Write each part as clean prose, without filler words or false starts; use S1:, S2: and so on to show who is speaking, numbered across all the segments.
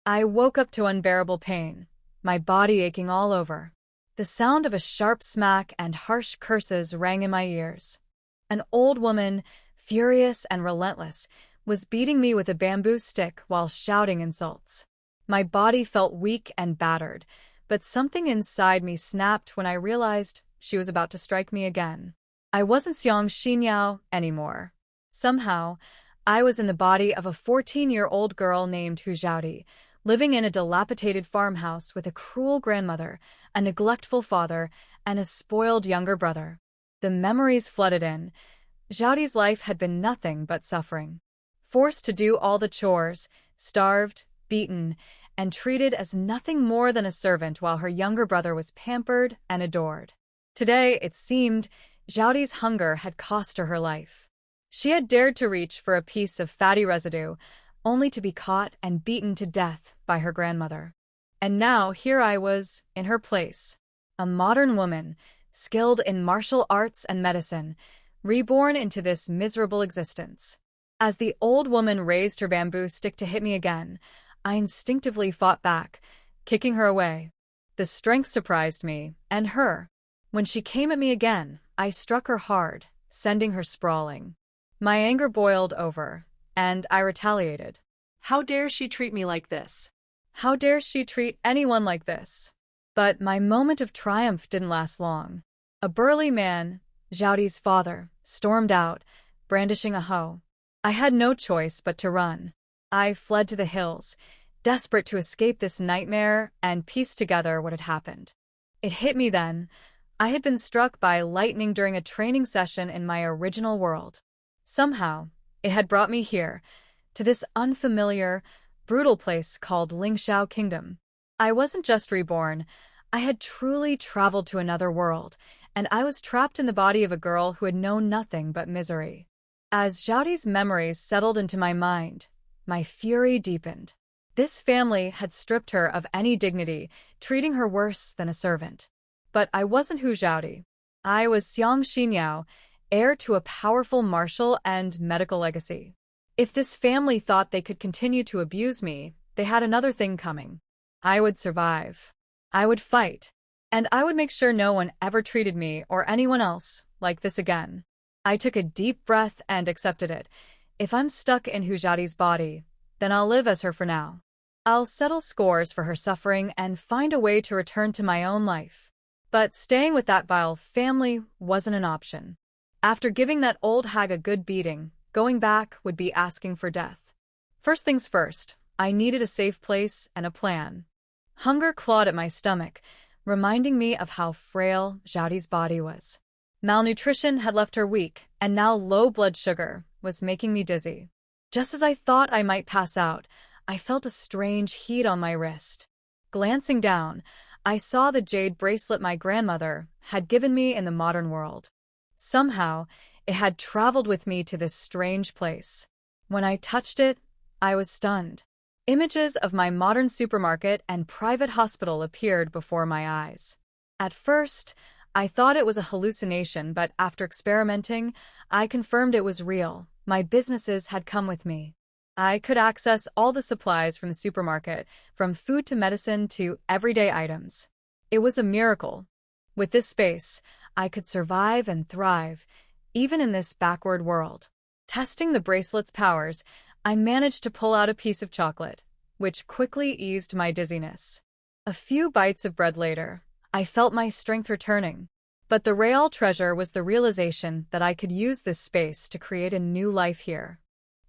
S1: I woke up to unbearable pain, my body aching all over. The sound of a sharp smack and harsh curses rang in my ears. An old woman, furious and relentless, was beating me with a bamboo stick while shouting insults. My body felt weak and battered, but something inside me snapped when I realized she was about to strike me again. I wasn't Xiang Xinyao anymore. Somehow, I was in the body of a 14-year-old girl named Hu Zhaodi, living in a dilapidated farmhouse with a cruel grandmother, a neglectful father, and a spoiled younger brother. The memories flooded in. Zhaodi's life had been nothing but suffering. Forced to do all the chores, starved, beaten, and treated as nothing more than a servant while her younger brother was pampered and adored. Today, it seemed, Zhaodi's hunger had cost her life. She had dared to reach for a piece of fatty residue, only to be caught and beaten to death by her grandmother. And now here I was, in her place, a modern woman, skilled in martial arts and medicine, reborn into this miserable existence. As the old woman raised her bamboo stick to hit me again, I instinctively fought back, kicking her away. The strength surprised me, and her. When she came at me again, I struck her hard, sending her sprawling. My anger boiled over, and I retaliated.
S2: How dare she treat me like this?
S1: How dare she treat anyone like this? But my moment of triumph didn't last long. A burly man, Zhaodi's father, stormed out, brandishing a hoe. I had no choice but to run. I fled to the hills, desperate to escape this nightmare and piece together what had happened. It hit me then. I had been struck by lightning during a training session in my original world. Somehow, it had brought me here, to this unfamiliar, brutal place called Lingxiao Kingdom. I wasn't just reborn, I had truly traveled to another world, and I was trapped in the body of a girl who had known nothing but misery. As Zhaodi's memories settled into my mind, my fury deepened. This family had stripped her of any dignity, treating her worse than a servant. But I wasn't Hu Zhaodi. I was Xiang Xinyao, heir to a powerful martial and medical legacy. If this family thought they could continue to abuse me, they had another thing coming. I would survive. I would fight. And I would make sure no one ever treated me or anyone else like this again. I took a deep breath and accepted it. If I'm stuck in Hu Zhaodi's body, then I'll live as her for now. I'll settle scores for her suffering and find a way to return to my own life. But staying with that vile family wasn't an option. After giving that old hag a good beating, going back would be asking for death. First things first, I needed a safe place and a plan. Hunger clawed at my stomach, reminding me of how frail Zhaodi's body was. Malnutrition had left her weak, and now low blood sugar was making me dizzy. Just as I thought I might pass out, I felt a strange heat on my wrist. Glancing down, I saw the jade bracelet my grandmother had given me in the modern world. Somehow, it had traveled with me to this strange place. When I touched it, I was stunned. Images of my modern supermarket and private hospital appeared before my eyes. At first, I thought it was a hallucination, but after experimenting, I confirmed it was real. My businesses had come with me. I could access all the supplies from the supermarket, from food to medicine to everyday items. It was a miracle. With this space, I could survive and thrive, even in this backward world. Testing the bracelet's powers, I managed to pull out a piece of chocolate, which quickly eased my dizziness. A few bites of bread later, I felt my strength returning. But the real treasure was the realization that I could use this space to create a new life here.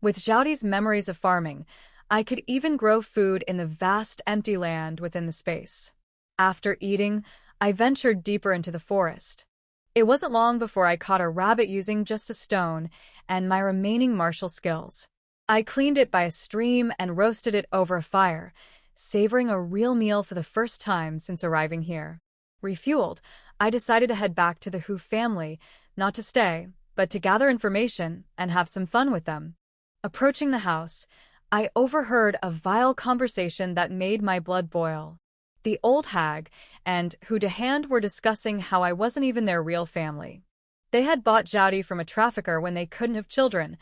S1: With Zhaodi's memories of farming, I could even grow food in the vast empty land within the space. After eating, I ventured deeper into the forest. It wasn't long before I caught a rabbit using just a stone and my remaining martial skills. I cleaned it by a stream and roasted it over a fire, savoring a real meal for the first time since arriving here. Refueled, I decided to head back to the Hu family, not to stay, but to gather information and have some fun with them. Approaching the house, I overheard a vile conversation that made my blood boil. The old hag and Hu Dehand were discussing how I wasn't even their real family. They had bought Zhaodi from a trafficker when they couldn't have children,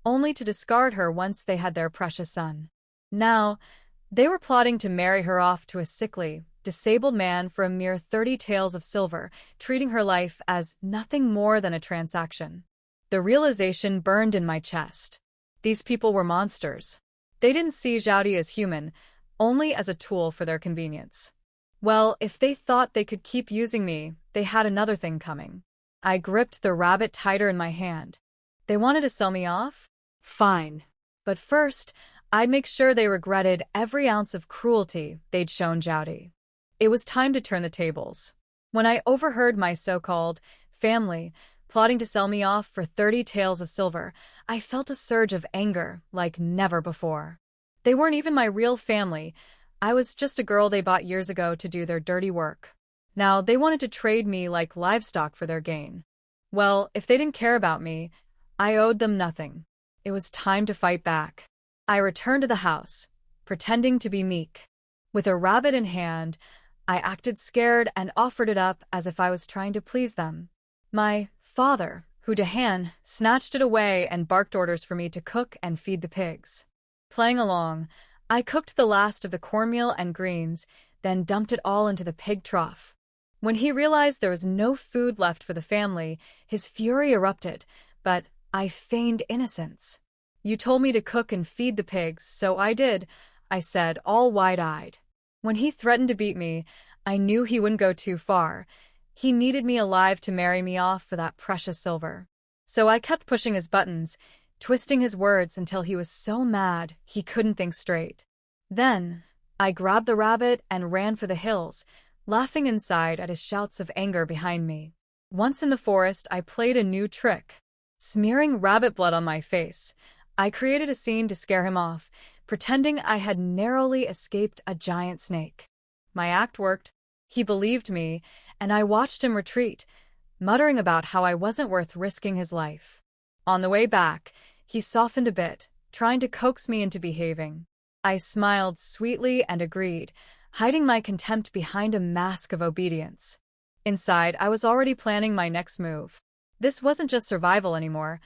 S1: only to discard her once they had their precious son. Now, They were plotting to marry her off to a sickly, disabled man for a mere 30 taels of silver, treating her life as nothing more than a transaction. The realization burned in my chest. These people were monsters. They didn't see Zhaodi as human, only as a tool for their convenience. Well, if they thought they could keep using me, they had another thing coming. I gripped the rabbit tighter in my hand. They wanted to sell me off?
S2: Fine.
S1: But first, I'd make sure they regretted every ounce of cruelty they'd shown Zhaodi. It was time to turn the tables. When I overheard my so-called family plotting to sell me off for 30 taels of silver, I felt a surge of anger like never before. They weren't even my real family. I was just a girl they bought years ago to do their dirty work. Now they wanted to trade me like livestock for their gain. Well, if they didn't care about me, I owed them nothing. It was time to fight back. I returned to the house, pretending to be meek. With a rabbit in hand, I acted scared and offered it up as if I was trying to please them. My father, Hu Dahan, snatched it away and barked orders for me to cook and feed the pigs. Playing along, I cooked the last of the cornmeal and greens, then dumped it all into the pig trough. When he realized there was no food left for the family, his fury erupted, but I feigned innocence. "You told me to cook and feed the pigs, so I did," I said, all wide-eyed. When he threatened to beat me, I knew he wouldn't go too far. He needed me alive to marry me off for that precious silver. So I kept pushing his buttons, twisting his words until he was so mad he couldn't think straight. Then, I grabbed the rabbit and ran for the hills, laughing inside at his shouts of anger behind me. Once in the forest, I played a new trick. Smearing rabbit blood on my face, I created a scene to scare him off, pretending I had narrowly escaped a giant snake. My act worked. He believed me, and I watched him retreat, muttering about how I wasn't worth risking his life. On the way back, he softened a bit, trying to coax me into behaving. I smiled sweetly and agreed, hiding my contempt behind a mask of obedience. Inside, I was already planning my next move. This wasn't just survival anymore.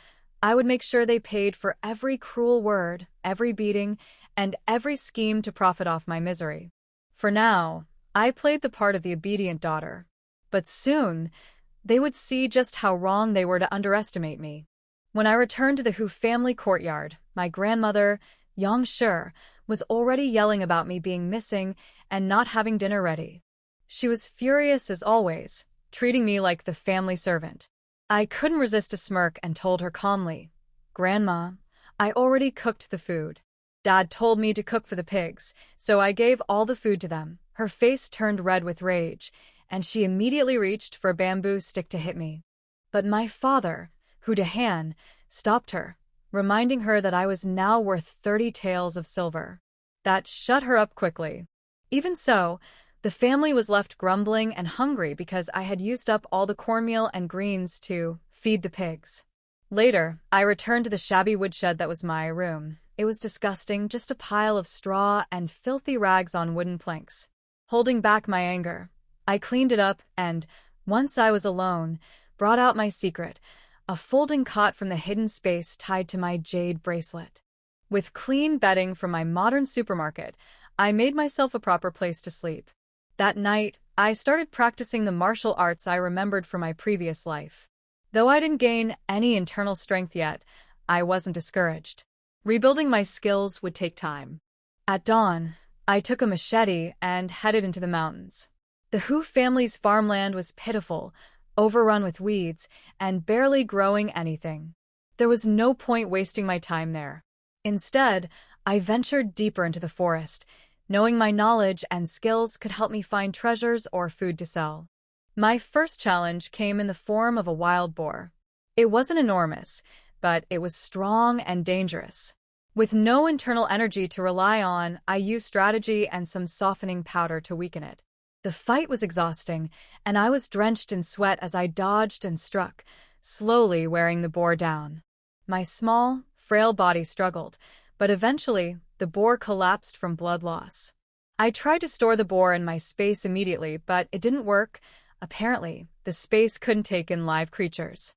S1: I would make sure they paid for every cruel word, every beating, and every scheme to profit off my misery. For now, I played the part of the obedient daughter. But soon, they would see just how wrong they were to underestimate me. When I returned to the Hu family courtyard, my grandmother, Yang Shi, was already yelling about me being missing and not having dinner ready. She was furious as always, treating me like the family servant. I couldn't resist a smirk and told her calmly, "Grandma, I already cooked the food. Dad told me to cook for the pigs, so I gave all the food to them." Her face turned red with rage, and she immediately reached for a bamboo stick to hit me. But my father, Hu Dahan, stopped her, reminding her that I was now worth 30 taels of silver. That shut her up quickly. Even so, the family was left grumbling and hungry because I had used up all the cornmeal and greens to feed the pigs. Later, I returned to the shabby woodshed that was my room. It was disgusting, just a pile of straw and filthy rags on wooden planks. Holding back my anger, I cleaned it up and, once I was alone, brought out my secret, a folding cot from the hidden space tied to my jade bracelet. With clean bedding from my modern supermarket, I made myself a proper place to sleep. That night, I started practicing the martial arts I remembered from my previous life. Though I didn't gain any internal strength yet, I wasn't discouraged. Rebuilding my skills would take time. At dawn, I took a machete and headed into the mountains. The Hu family's farmland was pitiful, overrun with weeds, and barely growing anything. There was no point wasting my time there. Instead, I ventured deeper into the forest, knowing my knowledge and skills could help me find treasures or food to sell. My first challenge came in the form of a wild boar. It wasn't enormous, but it was strong and dangerous. With no internal energy to rely on, I used strategy and some softening powder to weaken it. The fight was exhausting, and I was drenched in sweat as I dodged and struck, slowly wearing the boar down. My small, frail body struggled, but eventually, the boar collapsed from blood loss. I tried to store the boar in my space immediately, but it didn't work. Apparently, the space couldn't take in live creatures.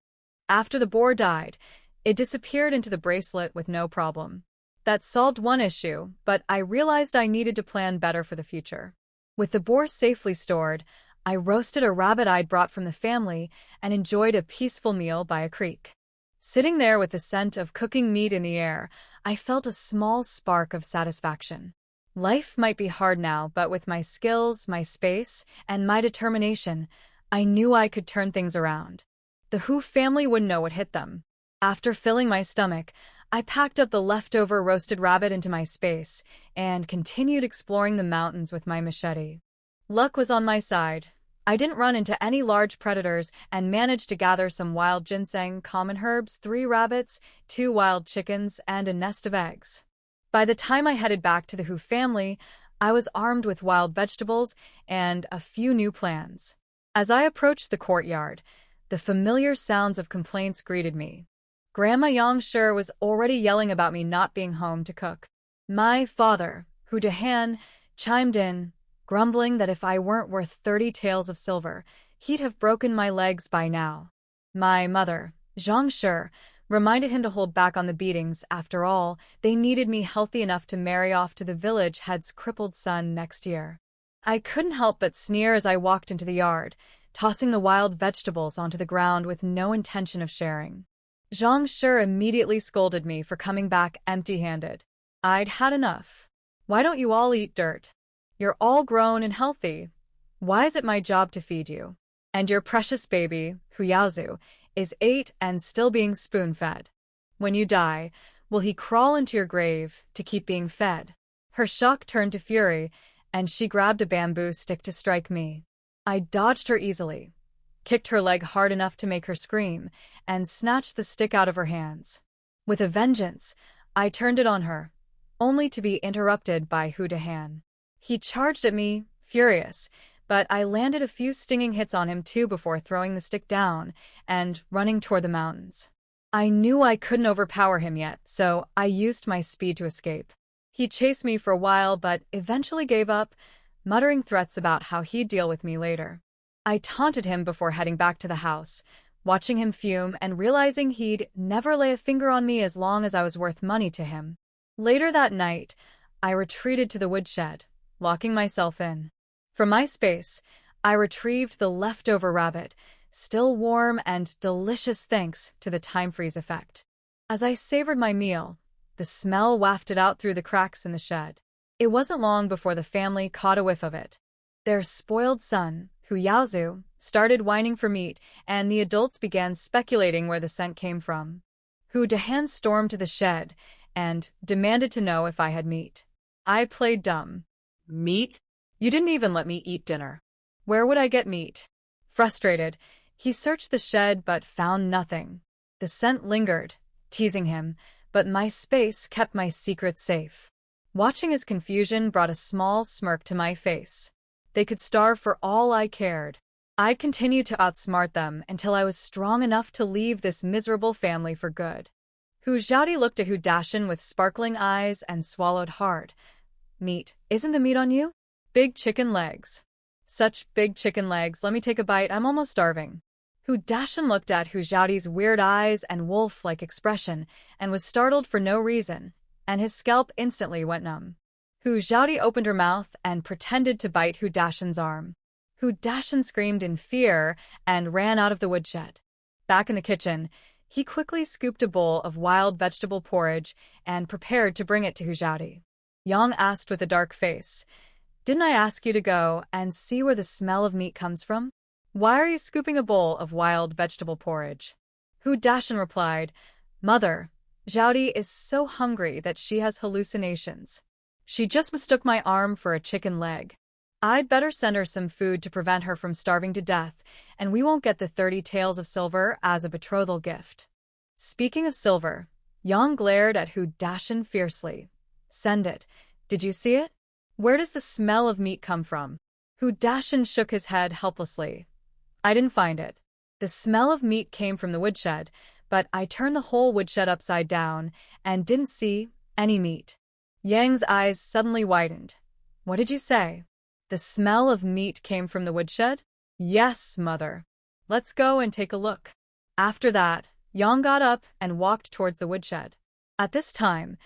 S1: After the boar died, it disappeared into the bracelet with no problem. That solved one issue, but I realized I needed to plan better for the future. With the boar safely stored, I roasted a rabbit I'd brought from the family and enjoyed a peaceful meal by a creek. Sitting there with the scent of cooking meat in the air, I felt a small spark of satisfaction. Life might be hard now, but with my skills, my space, and my determination, I knew I could turn things around. The Hu family wouldn't know what hit them. After filling my stomach, I packed up the leftover roasted rabbit into my space and continued exploring the mountains with my machete. Luck was on my side. I didn't run into any large predators and managed to gather some wild ginseng, common herbs, 3 rabbits, 2 wild chickens, and a nest of eggs. By the time I headed back to the Hu family, I was armed with wild vegetables and a few new plans. As I approached the courtyard, the familiar sounds of complaints greeted me. Grandma Yangshi was already yelling about me not being home to cook. My father, Hu Dahan, chimed in, grumbling that if I weren't worth 30 taels of silver, he'd have broken my legs by now. My mother, Zhang Shi, reminded him to hold back on the beatings. After all, they needed me healthy enough to marry off to the village head's crippled son next year. I couldn't help but sneer as I walked into the yard, tossing the wild vegetables onto the ground with no intention of sharing. Zhang Shi immediately scolded me for coming back empty-handed. I'd had enough. Why don't you all eat dirt? You're all grown and healthy. Why is it my job to feed you? And your precious baby, Hu Yaozu, is 8 and still being spoon-fed. When you die, will he crawl into your grave to keep being fed? Her shock turned to fury, and she grabbed a bamboo stick to strike me. I dodged her easily, kicked her leg hard enough to make her scream, and snatched the stick out of her hands. With a vengeance, I turned it on her, only to be interrupted by Hu Dahan. He charged at me, furious, but I landed a few stinging hits on him too before throwing the stick down and running toward the mountains. I knew I couldn't overpower him yet, so I used my speed to escape. He chased me for a while but eventually gave up, muttering threats about how he'd deal with me later. I taunted him before heading back to the house, watching him fume and realizing he'd never lay a finger on me as long as I was worth money to him. Later that night, I retreated to the woodshed, locking myself in. From my space, I retrieved the leftover rabbit, still warm and delicious thanks to the time freeze effect. As I savored my meal, the smell wafted out through the cracks in the shed. It wasn't long before the family caught a whiff of it. Their spoiled son, Hu Yaozu, started whining for meat, and the adults began speculating where the scent came from. Hu Dahan stormed to the shed and demanded to know if I had meat. I played dumb.
S2: Meat?
S1: You didn't even let me eat dinner. Where would I get meat? Frustrated, he searched the shed but found nothing. The scent lingered, teasing him, but my space kept my secret safe. Watching his confusion brought a small smirk to my face. They could starve for all I cared. I continued to outsmart them until I was strong enough to leave this miserable family for good. Hu Xiaodi looked at Hu Dashin with sparkling eyes and swallowed hard. Meat. Isn't the meat on you? Big chicken legs. Such big chicken legs, let me take a bite, I'm almost starving. Hu Dashin looked at Hu Xiaodi's weird eyes and wolf-like expression and was startled for no reason, and his scalp instantly went numb. Hu Xiaodi opened her mouth and pretended to bite Hu Dashin's arm. Hu Dashin screamed in fear and ran out of the woodshed. Back in the kitchen, he quickly scooped a bowl of wild vegetable porridge and prepared to bring it to Hu Xiaodi. Yang asked with a dark face, "Didn't I ask you to go and see where the smell of meat comes from? Why are you scooping a bowl of wild vegetable porridge?" Hu Dashin replied, "Mother, Xiaodi is so hungry that she has hallucinations. She just mistook my arm for a chicken leg. I'd better send her some food to prevent her from starving to death, and we won't get the 30 taels of silver as a betrothal gift." Speaking of silver, Yang glared at Hu Dashin fiercely. "Send it. Did you see it? Where does the smell of meat come from?" Hu Dashin shook his head helplessly. "I didn't find it. The smell of meat came from the woodshed, but I turned the whole woodshed upside down and didn't see any meat." Yang's eyes suddenly widened. "What did you say? The smell of meat came from the woodshed?" "Yes, mother. Let's go and take a look." After that, Yang got up and walked towards the woodshed. At this time,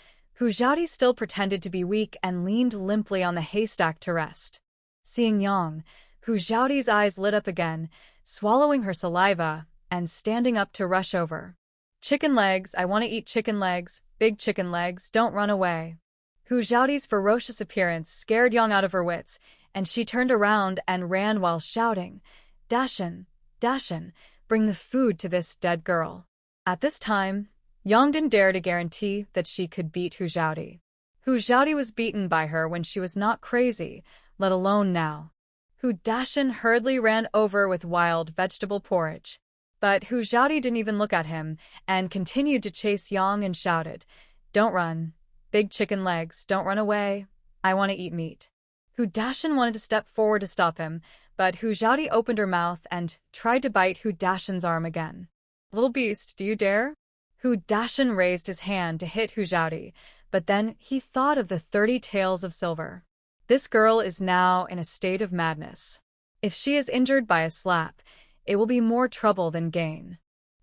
S1: Hu Xiaodi still pretended to be weak and leaned limply on the haystack to rest. Seeing Yang, Hu Xiaodi's eyes lit up again, swallowing her saliva and standing up to rush over. Chicken legs, I want to eat chicken legs, big chicken legs, don't run away. Hu Xiaodi's ferocious appearance scared Yang out of her wits, and she turned around and ran while shouting, Dashin, Dashin, bring the food to this dead girl. At this time, Yang didn't dare to guarantee that she could beat Hu Xiaodi. Hu Xiaodi was beaten by her when she was not crazy, let alone now. Hu Dashin hurriedly ran over with wild vegetable porridge. But Hu Xiaodi didn't even look at him and continued to chase Yang and shouted, Don't run. Big chicken legs, don't run away. I want to eat meat. Hu Dashin wanted to step forward to stop him, but Hu Xiaodi opened her mouth and tried to bite Hu Dashin's arm again. Little beast, do you dare? Hu Dashin raised his hand to hit Hu Xiaodi, but then he thought of the 30 taels of silver. This girl is now in a state of madness. If she is injured by a slap, it will be more trouble than gain.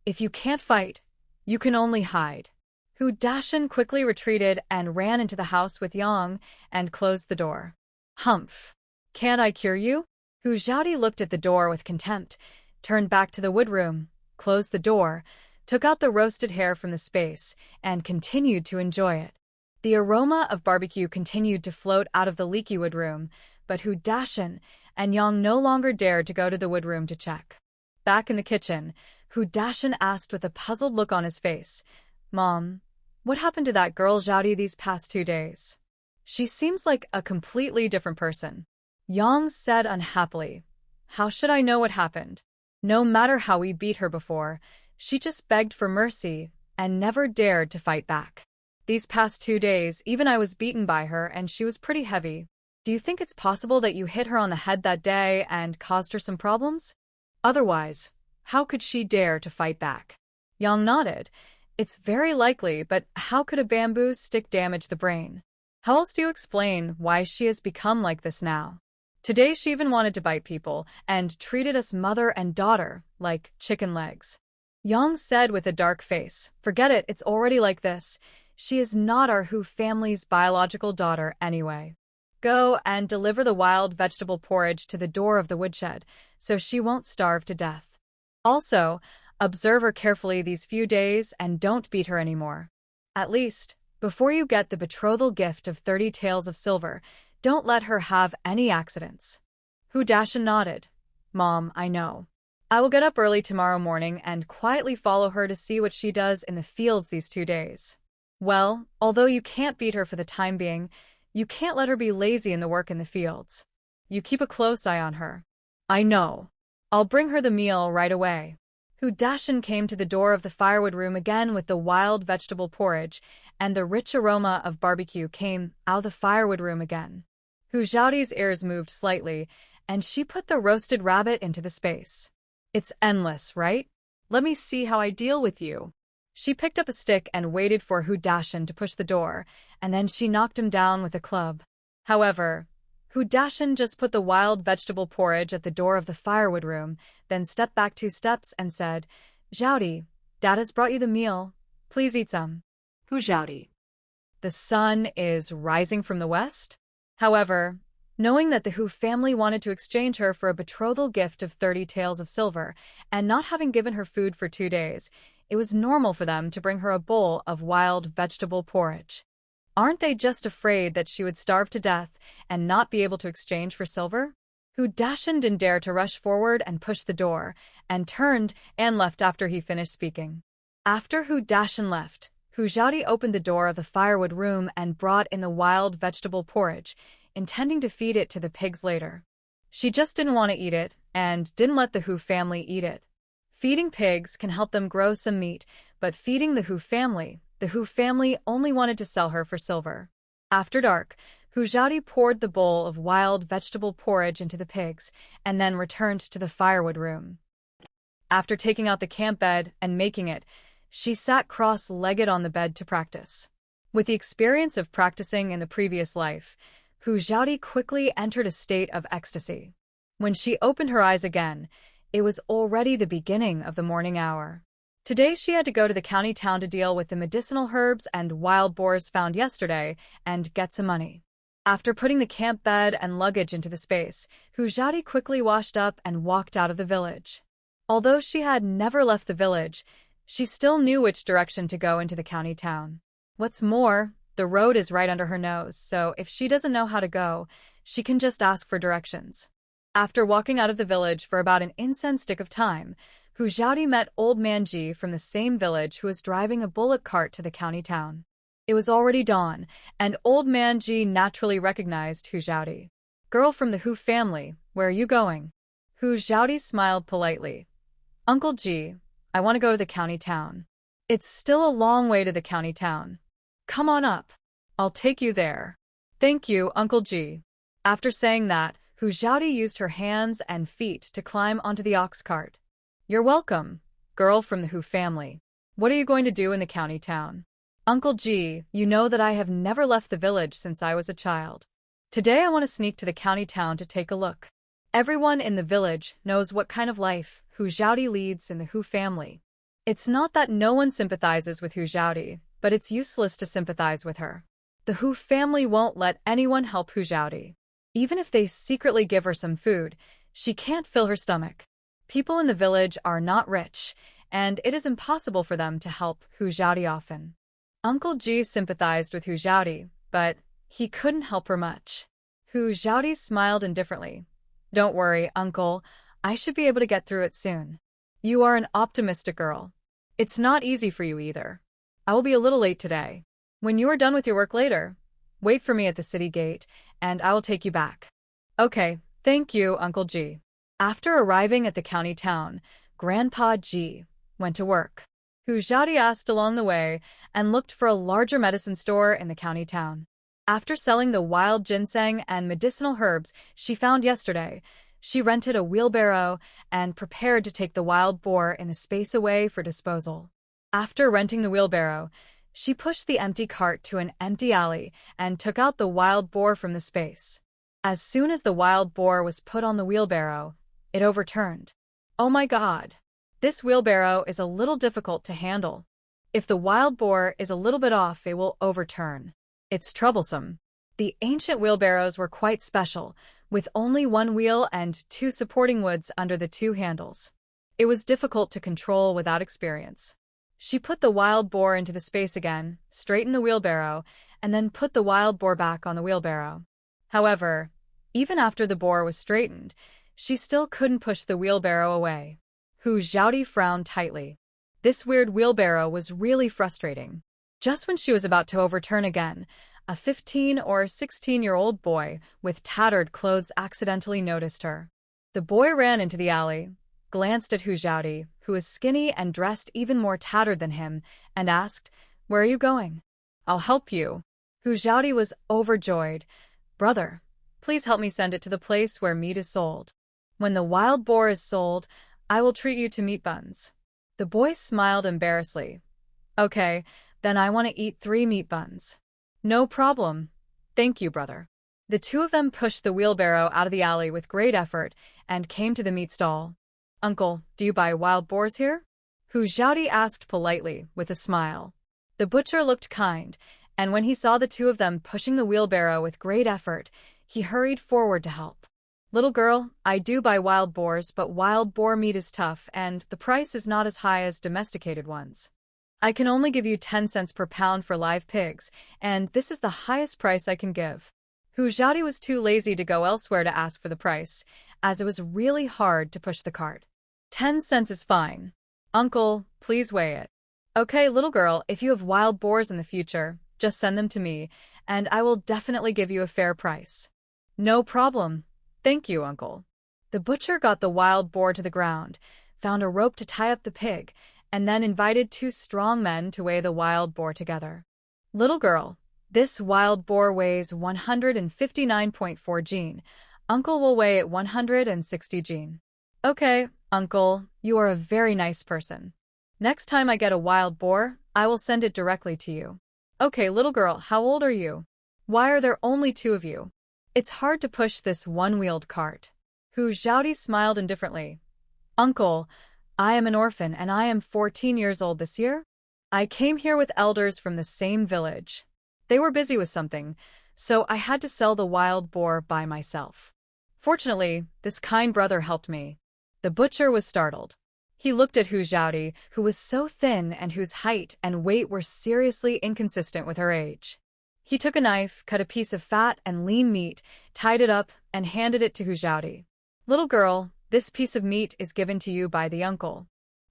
S1: If you can't fight, you can only hide. Hu Dashin quickly retreated and ran into the house with Yang and closed the door. Humph! Can't I cure you? Hu Xiaodi looked at the door with contempt, turned back to the wood room, closed the door, took out the roasted hare from the space, and continued to enjoy it. The aroma of barbecue continued to float out of the leaky wood room, but Hu Dashin and Yang no longer dared to go to the wood room to check. Back in the kitchen, Hu Dashin asked with a puzzled look on his face, Mom, what happened to that girl Xiaodi these past 2 days? She seems like a completely different person. Yang said unhappily, How should I know what happened? No matter how we beat her before, she just begged for mercy and never dared to fight back. These past 2 days, even I was beaten by her and she was pretty heavy. Do you think it's possible that you hit her on the head that day and caused her some problems? Otherwise, how could she dare to fight back? Yang nodded. It's very likely, but how could a bamboo stick damage the brain? How else do you explain why she has become like this now? Today she even wanted to bite people and treated us mother and daughter like chicken legs. Yang said with a dark face, Forget it, it's already like this. She is not our Hu family's biological daughter anyway. Go and deliver the wild vegetable porridge to the door of the woodshed, so she won't starve to death. Also, observe her carefully these few days and don't beat her anymore. At least, before you get the betrothal gift of 30 taels of silver, don't let her have any accidents. Hu Dashin nodded. Mom, I know. I will get up early tomorrow morning and quietly follow her to see what she does in the fields these 2 days. Well, although you can't beat her for the time being, you can't let her be lazy in the work in the fields. You keep a close eye on her. I know. I'll bring her the meal right away. Hu Dashin came to the door of the firewood room again with the wild vegetable porridge, and the rich aroma of barbecue came out of the firewood room again. Hu Xiaodi's ears moved slightly, and she put the roasted rabbit into the space. It's endless, right? Let me see how I deal with you. She picked up a stick and waited for Hu Dashin to push the door, and then she knocked him down with a club. However, Hu Dashin just put the wild vegetable porridge at the door of the firewood room, then stepped back 2 steps and said, Xiaodi, Dad has brought you the meal. Please eat some.
S2: Hu Xiaodi.
S1: The sun is rising from the west? However, knowing that the Hu family wanted to exchange her for a betrothal gift of 30 taels of silver, and not having given her food for 2 days, it was normal for them to bring her a bowl of wild vegetable porridge. Aren't they just afraid that she would starve to death and not be able to exchange for silver? Hu Dashin didn't dare to rush forward and push the door, and turned and left after he finished speaking. After Hu Dashin left, Hu Xiaodi opened the door of the firewood room and brought in the wild vegetable porridge, intending to feed it to the pigs later. She just didn't want to eat it, and didn't let the Hu family eat it. Feeding pigs can help them grow some meat, but feeding the Hu family only wanted to sell her for silver. After dark, Hu Xiaodi poured the bowl of wild vegetable porridge into the pigs, and then returned to the firewood room. After taking out the camp bed and making it, she sat cross-legged on the bed to practice. With the experience of practicing in the previous life, Hu Xiaodi quickly entered a state of ecstasy. When she opened her eyes again, it was already the beginning of the morning hour. Today she had to go to the county town to deal with the medicinal herbs and wild boars found yesterday and get some money. After putting the camp bed and luggage into the space, Hujati quickly washed up and walked out of the village. Although she had never left the village, she still knew which direction to go into the county town. What's more, the road is right under her nose, so if she doesn't know how to go, she can just ask for directions. After walking out of the village for about an incense stick of time, Hujati met Old Man Ji from the same village who was driving a bullock cart to the county town. It was already dawn, and Old Man Ji naturally recognized Hujati. "Girl from the Hu family, where are you going?" Hujati smiled politely. "Uncle Ji, I want to go to the county town." "It's still a long way to the county town. Come on up. I'll take you there." "Thank you, Uncle Ji." After saying that, Hujati used her hands and feet to climb onto the ox cart. "You're welcome, girl from the Hu family. What are you going to do in the county town?" "Uncle Ji, you know that I have never left the village since I was a child. Today I want to sneak to the county town to take a look." Everyone in the village knows what kind of life Hujati leads in the Hu family. It's not that no one sympathizes with Hujati, but it's useless to sympathize with her. The Hu family won't let anyone help Hujati. Even if they secretly give her some food, she can't fill her stomach. People in the village are not rich, and it is impossible for them to help Hujati often. Uncle Ji sympathized with Hujati, but he couldn't help her much. Hujati smiled indifferently. "Don't worry, Uncle. I should be able to get through it soon. You are an optimistic girl. It's not easy for you either. I will be a little late today. When you are done with your work later, wait for me at the city gate, and I will take you back." "Okay, thank you, Uncle Ji." After arriving at the county town, Grandpa Ji went to work. Hujati asked along the way and looked for a larger medicine store in the county town. After selling the wild ginseng and medicinal herbs she found yesterday, she rented a wheelbarrow and prepared to take the wild boar in a space away for disposal. After renting the wheelbarrow, she pushed the empty cart to an empty alley and took out the wild boar from the space. As soon as the wild boar was put on the wheelbarrow, it overturned. "Oh my God! This wheelbarrow is a little difficult to handle. If the wild boar is a little bit off, it will overturn. It's troublesome." The ancient wheelbarrows were quite special, with only one wheel and two supporting woods under the two handles. It was difficult to control without experience. She put the wild boar into the space again, straightened the wheelbarrow, and then put the wild boar back on the wheelbarrow. However, even after the boar was straightened, she still couldn't push the wheelbarrow away. Hujati frowned tightly. This weird wheelbarrow was really frustrating. Just when she was about to overturn again, a 15 or 16-year-old boy with tattered clothes accidentally noticed her. The boy ran into the alley, glanced at Hujati, who was skinny and dressed even more tattered than him, and asked, "Where are you going?" "I'll help you." Hujati was overjoyed. "Brother, please help me send it to the place where meat is sold. When the wild boar is sold, I will treat you to meat buns." The boy smiled embarrassedly. "Okay, then I want to eat 3 meat buns." "No problem. Thank you, brother." The two of them pushed the wheelbarrow out of the alley with great effort and came to the meat stall. "Uncle, do you buy wild boars here?" Hujati asked politely, with a smile. The butcher looked kind, and when he saw the two of them pushing the wheelbarrow with great effort, he hurried forward to help. "Little girl, I do buy wild boars, but wild boar meat is tough, and the price is not as high as domesticated ones. I can only give you 10 cents per pound for live pigs, and this is the highest price I can give." Hujati was too lazy to go elsewhere to ask for the price, as it was really hard to push the cart. 10 cents is fine. Uncle, please weigh it." "Okay, little girl, if you have wild boars in the future, just send them to me, and I will definitely give you a fair price." "No problem. Thank you, Uncle." The butcher got the wild boar to the ground, found a rope to tie up the pig, and then invited 2 strong men to weigh the wild boar together. "Little girl, this wild boar weighs 159.4 jin. Uncle will weigh it 160 jin." "Okay, Uncle, you are a very nice person. Next time I get a wild boar, I will send it directly to you." "Okay, little girl, how old are you? Why are there only 2 of you? It's hard to push this one-wheeled cart." Hujati smiled indifferently. "Uncle, I am an orphan and I am 14 years old this year. I came here with elders from the same village. They were busy with something, so I had to sell the wild boar by myself. Fortunately, this kind brother helped me. The butcher was startled. He looked at Hu Xiaodi, who was so thin and whose height and weight were seriously inconsistent with her age. He took a knife, cut a piece of fat and lean meat, tied it up, and handed it to Hu Xiaodi. Little girl, this piece of meat is given to you by the uncle.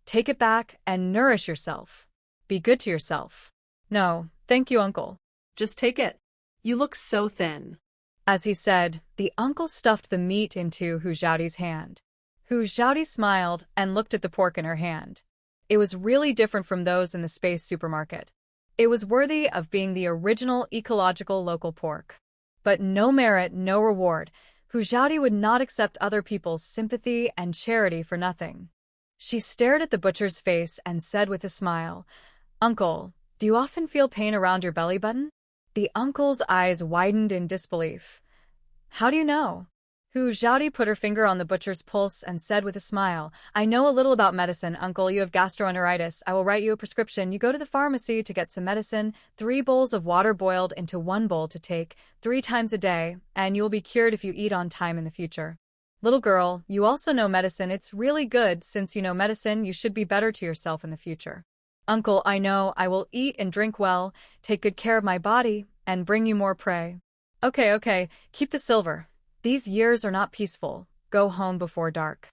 S1: Take it back and nourish yourself. Be good to yourself. No, thank you, uncle.
S2: Just take it. You look so thin.
S1: As he said, the uncle stuffed the meat into Hu Xiaodi's hand. Hu Xiaodi smiled and looked at the pork in her hand. It was really different from those in the space supermarket. It was worthy of being the original ecological local pork. But no merit, no reward. Hu Xiaodi would not accept other people's sympathy and charity for nothing. She stared at the butcher's face and said with a smile, "Uncle, do you often feel pain around your belly button?" The uncle's eyes widened in disbelief. "How do you know?" Hu Xiaodi put her finger on the butcher's pulse and said with a smile, "I know a little about medicine, uncle. You have gastroenteritis. I will write you a prescription. You go to the pharmacy to get some medicine, 3 bowls of water boiled into 1 bowl to take 3 times a day, and you will be cured if you eat on time in the future. Little girl, you also know medicine. It's really good. Since you know medicine, you should be better to yourself in the future." "Uncle, I know. I will eat and drink well, take good care of my body, and bring you more prey." Okay, keep the silver. These years are not peaceful. Go home before dark."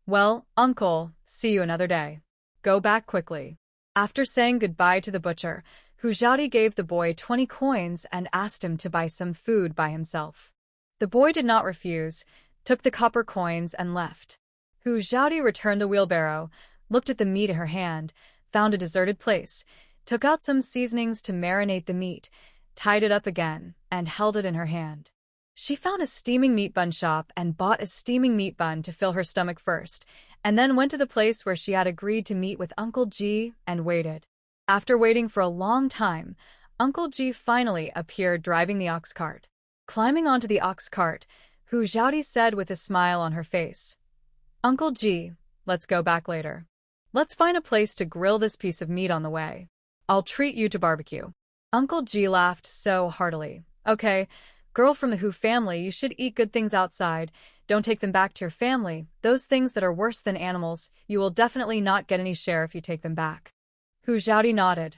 S1: "Well, uncle, see you another day. Go back quickly." After saying goodbye to the butcher, Hu Xiaodi gave the boy 20 coins and asked him to buy some food by himself. The boy did not refuse, took the copper coins and left. Hu Xiaodi returned the wheelbarrow, looked at the meat in her hand, found a deserted place, took out some seasonings to marinate the meat, tied it up again, and held it in her hand. She found a steaming meat bun shop and bought a steaming meat bun to fill her stomach first, and then went to the place where she had agreed to meet with Uncle Ji and waited. After waiting for a long time, Uncle Ji finally appeared driving the ox cart. Climbing onto the ox cart, Hu Xiaodi said with a smile on her face, "Uncle Ji, let's go back later. Let's find a place to grill this piece of meat on the way. I'll treat you to barbecue." Uncle Ji laughed so heartily. "Okay, girl from the Hu family, you should eat good things outside. Don't take them back to your family. Those things that are worse than animals, you will definitely not get any share if you take them back." Hu Xiaodi nodded.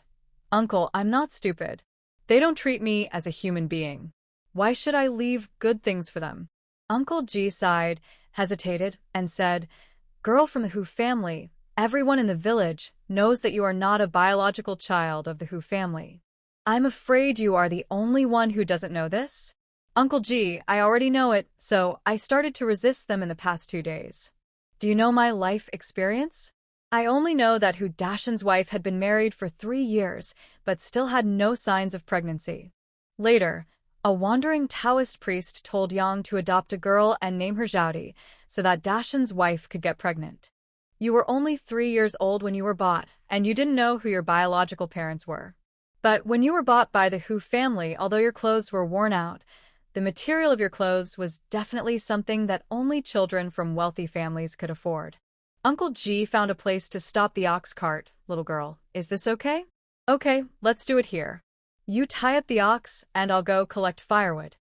S1: "Uncle, I'm not stupid. They don't treat me as a human being. Why should I leave good things for them?" Uncle Ji sighed, hesitated, and said, "Girl from the Hu family, everyone in the village knows that you are not a biological child of the Hu family. I'm afraid you are the only one who doesn't know this." "Uncle Ji, I already know it, so I started to resist them in the past 2 days. Do you know my life experience? I only know that Hu Dashan's wife had been married for 3 years, but still had no signs of pregnancy. Later, a wandering Taoist priest told Yang to adopt a girl and name her Xiaodi, so that Dashan's wife could get pregnant. You were only 3 years old when you were bought, and you didn't know who your biological parents were. But when you were bought by the Hu family, although your clothes were worn out, the material of your clothes was definitely something that only children from wealthy families could afford." Uncle Ji found a place to stop the ox cart. "Little girl, is this okay?" "Okay, let's do it here. You tie up the ox, and I'll go collect firewood."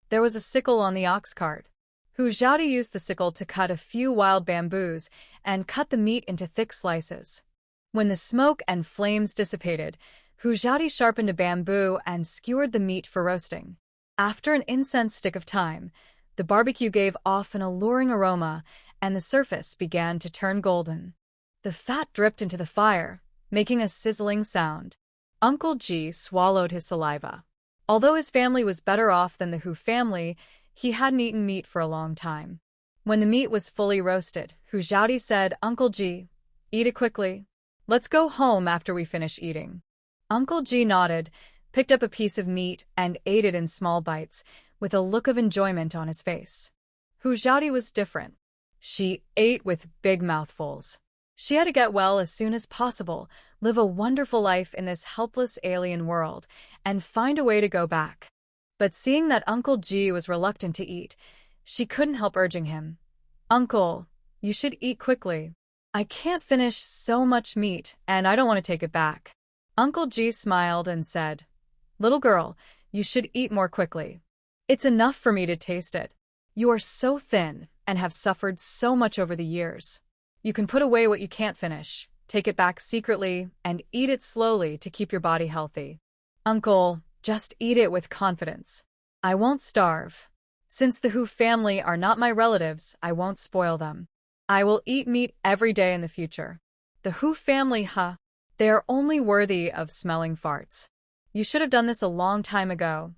S1: There was a sickle on the ox cart. Hu Xiaodi used the sickle to cut a few wild bamboos and cut the meat into thick slices. When the smoke and flames dissipated, Hu Xiaodi sharpened a bamboo and skewered the meat for roasting. After an incense stick of time, the barbecue gave off an alluring aroma, and the surface began to turn golden. The fat dripped into the fire, making a sizzling sound. Uncle Ji swallowed his saliva. Although his family was better off than the Hu family, he hadn't eaten meat for a long time. When the meat was fully roasted, Hu Xiaodi said, "Uncle Ji, eat it quickly. Let's go home after we finish eating." Uncle Ji nodded, picked up a piece of meat, and ate it in small bites, with a look of enjoyment on his face. Hu Xiaodi was different. She ate with big mouthfuls. She had to get well as soon as possible, live a wonderful life in this helpless alien world, and find a way to go back. But seeing that Uncle Ji was reluctant to eat, she couldn't help urging him. "Uncle, you should eat quickly." I can't finish so much meat, and I don't want to take it back. Uncle G smiled and said, Little girl, you should eat more quickly. It's enough for me to taste it. You are so thin and have suffered so much over the years. You can put away what you can't finish, take it back secretly, and eat it slowly to keep your body healthy. Uncle, just eat it with confidence. I won't starve. Since the Hu family are not my relatives, I won't spoil them. I will eat meat every day in the future. The Hu family, huh? They are only worthy of smelling farts. You should have done this a long time ago.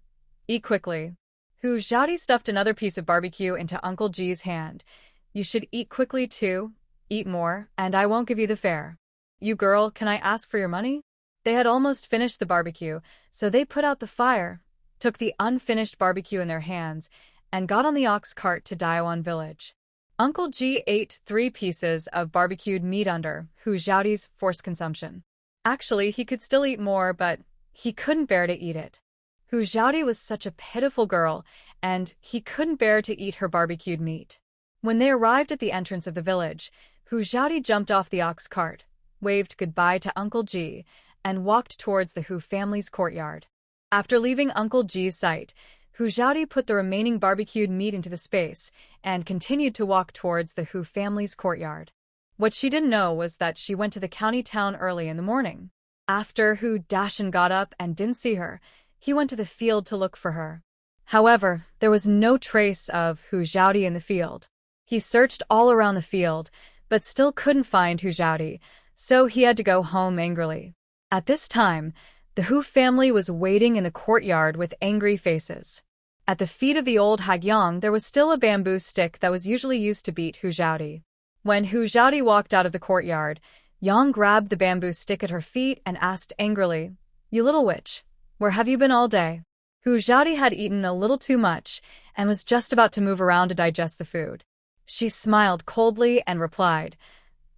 S1: Eat quickly. Hu Xiaodi stuffed another piece of barbecue into Uncle G's hand. You should eat quickly too. Eat more, and I won't give you the fare. You girl, can I ask for your money? They had almost finished the barbecue, so they put out the fire, took the unfinished barbecue in their hands, and got on the ox cart to Daiwan village. Uncle G ate 3 pieces of barbecued meat under Hu Xiaodi's forced consumption. Actually, he could still eat more, but he couldn't bear to eat it. Hu Xiaodi was such a pitiful girl, and he couldn't bear to eat her barbecued meat. When they arrived at the entrance of the village, Hu Xiaodi jumped off the ox cart, waved goodbye to Uncle G, and walked towards the Hu family's courtyard. After leaving Uncle G's sight, Hu Xiaodi put the remaining barbecued meat into the space and continued to walk towards the Hu family's courtyard. What she didn't know was that she went to the county town early in the morning. After Hu Dashan got up and didn't see her, he went to the field to look for her. However, there was no trace of Hu Xiaodi in the field. He searched all around the field, but still couldn't find Hu Xiaodi, so he had to go home angrily. At this time, the Hu family was waiting in the courtyard with angry faces. At the feet of the old Hagyang, there was still a bamboo stick that was usually used to beat Hu Xiaodi. When Hu Xiaodi walked out of the courtyard, Yang grabbed the bamboo stick at her feet and asked angrily, You little witch, where have you been all day? Hu Xiaodi had eaten a little too much and was just about to move around to digest the food. She smiled coldly and replied,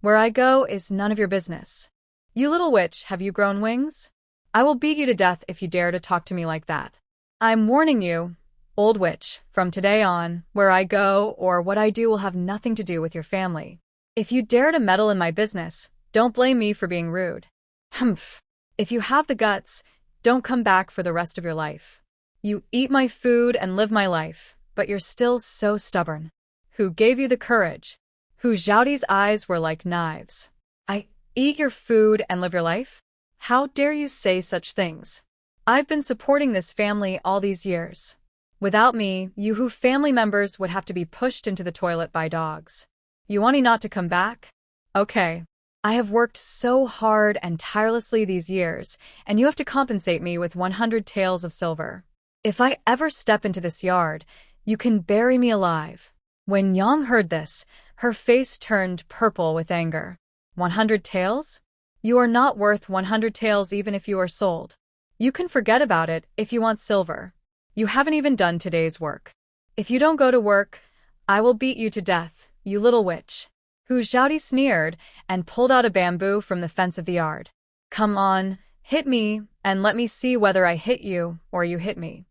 S1: Where I go is none of your business. You little witch, have you grown wings? I will beat you to death if you dare to talk to me like that. I'm warning you, old witch, from today on, where I go or what I do will have nothing to do with your family. If you dare to meddle in my business, don't blame me for being rude. Humph. If you have the guts, don't come back for the rest of your life. You eat my food and live my life, but you're still so stubborn. Who gave you the courage? Hu Xiaodi's eyes were like knives. I eat your food and live your life? How dare you say such things? I've been supporting this family all these years. Without me, you Hu family members would have to be pushed into the toilet by dogs. You want me not to come back? Okay. I have worked so hard and tirelessly these years, and you have to compensate me with 100 taels of silver. If I ever step into this yard, you can bury me alive. When Yang heard this, her face turned purple with anger. 100 taels? You are not worth 100 taels even if you are sold. You can forget about it if you want silver. You haven't even done today's work. If you don't go to work, I will beat you to death, you little witch. Hu Xiaodi sneered and pulled out a bamboo from the fence of the yard. Come on, hit me, and let me see whether I hit you or you hit me.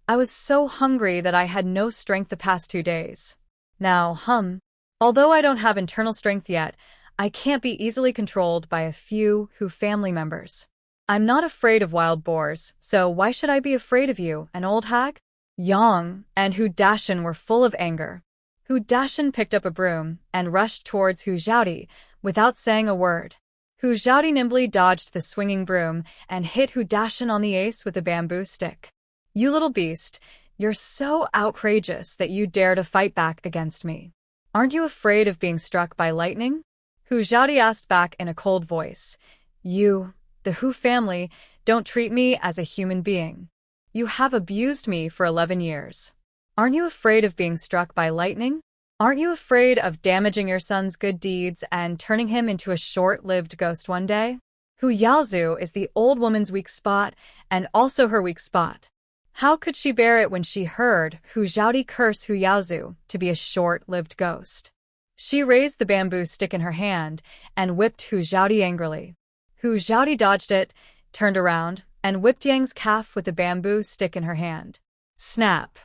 S1: I was so hungry that I had no strength the past 2 days. Now, although I don't have internal strength yet, I can't be easily controlled by a few Hu family members. I'm not afraid of wild boars, so why should I be afraid of you, an old hag? Yang and Hu Dashan were full of anger. Hu Dashan picked up a broom and rushed towards Hu Xiaodi without saying a word. Hu Xiaodi nimbly dodged the swinging broom and hit Hu Dashan on the ace with a bamboo stick. You little beast, you're so outrageous that you dare to fight back against me. Aren't you afraid of being struck by lightning? Hu Xiaodi asked back in a cold voice. You, the Hu family, don't treat me as a human being. You have abused me for 11 years. Aren't you afraid of being struck by lightning? Aren't you afraid of damaging your son's good deeds and turning him into a short-lived ghost one day? Hu Yaozu is the old woman's weak spot and also her weak spot. How could she bear it when she heard Hu Xiaodi curse Hu Yaozu to be a short-lived ghost? She raised the bamboo stick in her hand and whipped Hu Xiaodi angrily. Hu Xiaodi dodged it, turned around, and whipped Yang's calf with the bamboo stick in her hand. Snap!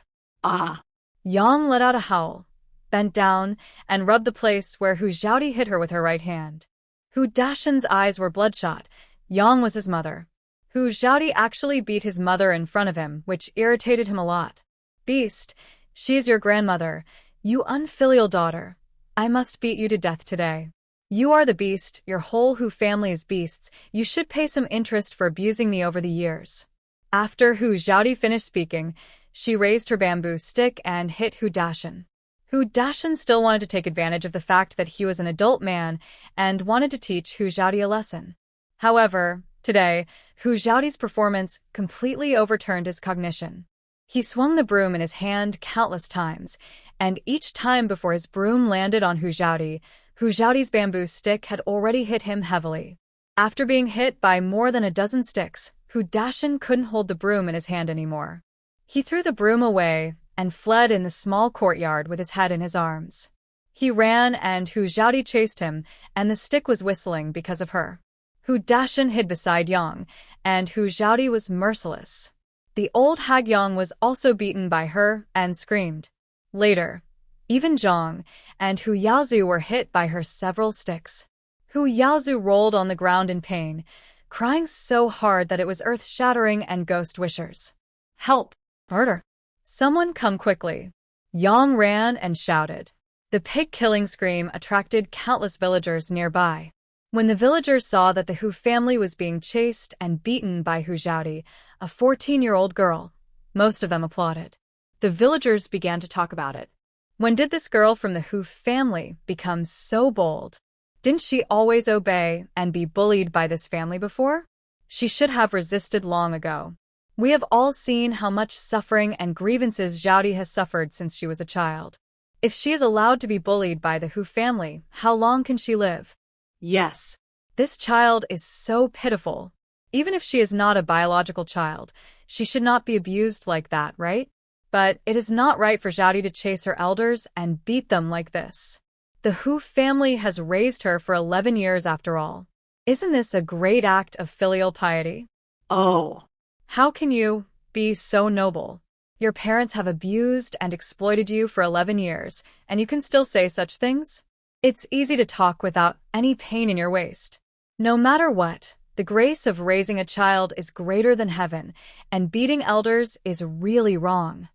S1: Ah! Yang let out a howl. bent down, and rubbed the place where Hu Xiaodi hit her with her right hand. Hu Dashan's eyes were bloodshot. Yang was his mother. Hu Xiaodi actually beat his mother in front of him, which irritated him a lot. Beast, she is your grandmother. You unfilial daughter. I must beat you to death today. You are the beast, your whole Hu family is beasts. You should pay some interest for abusing me over the years. After Hu Xiaodi finished speaking, she raised her bamboo stick and hit Hu Dashan. Hu Dashan still wanted to take advantage of the fact that he was an adult man and wanted to teach Hu Xiaodi a lesson. However, today, Hu Xiaodi's performance completely overturned his cognition. He swung the broom in his hand countless times, and each time before his broom landed on Hu Xiaodi's bamboo stick had already hit him heavily. After being hit by more than a dozen sticks, Hu Dashan couldn't hold the broom in his hand anymore. He threw the broom away and fled in the small courtyard with his head in his arms. He ran and Hu Xiaodi chased him, and the stick was whistling because of her. Hu Dashan hid beside Yang, and Hu Xiaodi was merciless. The old hag Yang was also beaten by her and screamed. Later, even Zhang and Hu Yaozu were hit by her several sticks. Hu Yaozu rolled on the ground in pain, crying so hard that it was earth-shattering and ghost-wishers.
S2: Help!
S1: Murder! Someone come quickly. Yang ran and shouted. The pig-killing scream attracted countless villagers nearby. When the villagers saw that the Hu family was being chased and beaten by Hu Xiaodi, a 14-year-old girl, most of them applauded. The villagers began to talk about it. When did this girl from the Hu family become so bold? Didn't she always obey and be bullied by this family before? She should have resisted long ago. We have all seen how much suffering and grievances Xiaodi has suffered since she was a child. If she is allowed to be bullied by the Hu family, how long can she live?
S2: Yes.
S1: This child is so pitiful. Even if she is not a biological child, she should not be abused like that, right? But it is not right for Xiaodi to chase her elders and beat them like this. The Hu family has raised her for 11 years after all. Isn't this a great act of filial piety?
S2: Oh.
S1: How can you be so noble? Your parents have abused and exploited you for 11 years, and you can still say such things? It's easy to talk without any pain in your waist. No matter what, the grace of raising a child is greater than heaven, and beating elders is really wrong.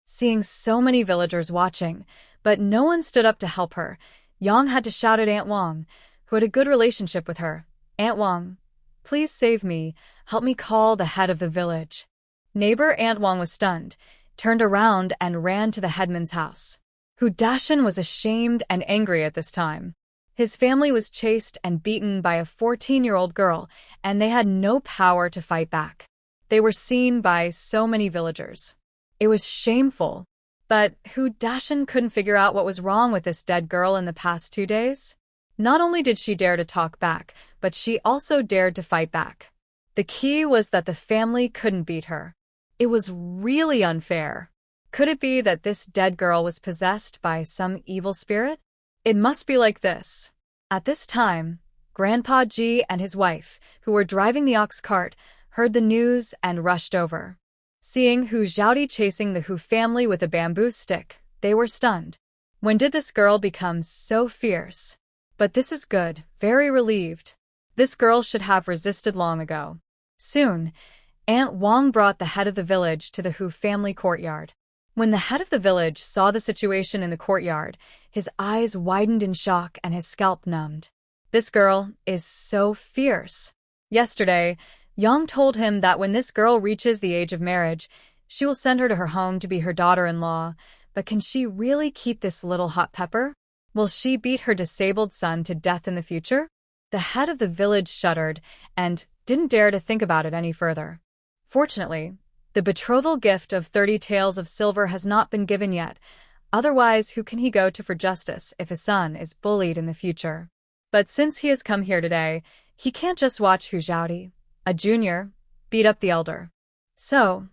S1: Seeing so many villagers watching, but no one stood up to help her, Yang had to shout at Aunt Wang, who had a good relationship with her. Aunt Wang, please save me. Help me call the head of the village. Neighbor Aunt Wang was stunned, turned around and ran to the headman's house. Hu Dashan was ashamed and angry at this time. His family was chased and beaten by a 14-year-old girl, and they had no power to fight back. They were seen by so many villagers. It was shameful. But Hu Dashan couldn't figure out what was wrong with this dead girl in the past 2 days. Not only did she dare to talk back, but she also dared to fight back. The key was that the family couldn't beat her. It was really unfair. Could it be that this dead girl was possessed by some evil spirit? It must be like this. At this time, Grandpa Ji and his wife, who were driving the ox cart, heard the news and rushed over. Seeing Hu Xiaodi chasing the Hu family with a bamboo stick, they were stunned. When did this girl become so fierce? But this is good, very relieved. This girl should have resisted long ago. Soon, Aunt Wang brought the head of the village to the Hu family courtyard. When the head of the village saw the situation in the courtyard, his eyes widened in shock and his scalp numbed. This girl is so fierce. Yesterday, Yang told him that when this girl reaches the age of marriage, she will send her to her home to be her daughter-in-law. But can she really keep this little hot pepper? Will she beat her disabled son to death in the future? The head of the village shuddered and didn't dare to think about it any further. Fortunately, the betrothal gift of 30 taels of silver has not been given yet. Otherwise, who can he go to for justice if his son is bullied in the future? But since he has come here today, he can't just watch Hu Xiaodi, a junior, beat up the elder. So,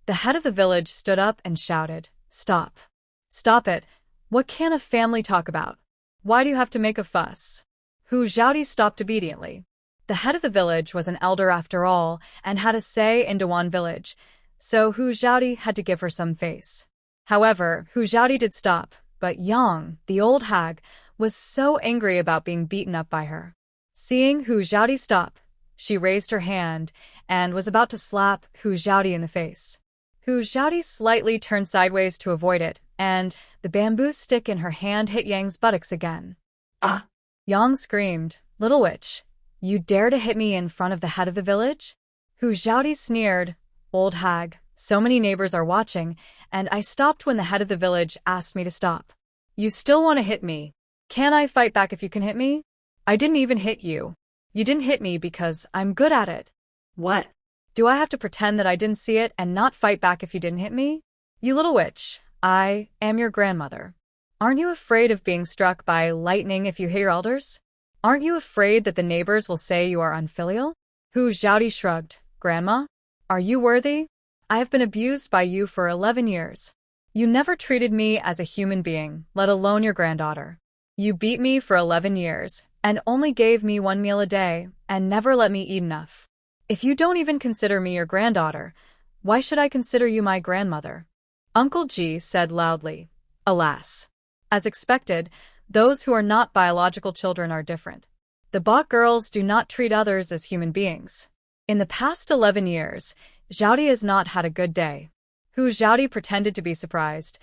S1: the head of the village stood up and shouted, "Stop. Stop it. What can a family talk about? Why do you have to make a fuss?" Hu Xiaodi stopped obediently. The head of the village was an elder after all and had a say in Dewan village, so Hu Xiaodi had to give her some face. However, Hu Xiaodi did stop, But Yang, the old hag, was so angry about being beaten up by her. Seeing Hu Xiaodi stop, she raised her hand and was about to slap Hu Xiaodi in the face. Hu Xiaodi slightly turned sideways to avoid it, and the bamboo stick in her hand hit Yang's buttocks again.
S2: Ah!
S1: Yang screamed, "Little witch, you dare to hit me in front of the head of the village?" Hu Xiaodi sneered, "Old hag, so many neighbors are watching, and I stopped when the head of the village asked me to stop. You still want to hit me? Can I fight back if you can hit me? I didn't even hit you. You didn't hit me because I'm good at it."
S2: What?
S1: "Do I have to pretend that I didn't see it and not fight back if you didn't hit me? You little witch, I am your grandmother. Aren't you afraid of being struck by lightning if you hit your elders? Aren't you afraid that the neighbors will say you are unfilial?" Hu Xiaodi shrugged. "Grandma, are you worthy? I have been abused by you for 11 years. You never treated me as a human being, let alone your granddaughter. You beat me for 11 years, and only gave me 1 meal a day, and never let me eat enough. If you don't even consider me your granddaughter, why should I consider you my grandmother?" Uncle Ji said loudly. Alas. As expected, those who are not biological children are different. The Bok girls do not treat others as human beings. In the past 11 years, Xiaodi has not had a good day. Hu Xiaodi pretended to be surprised.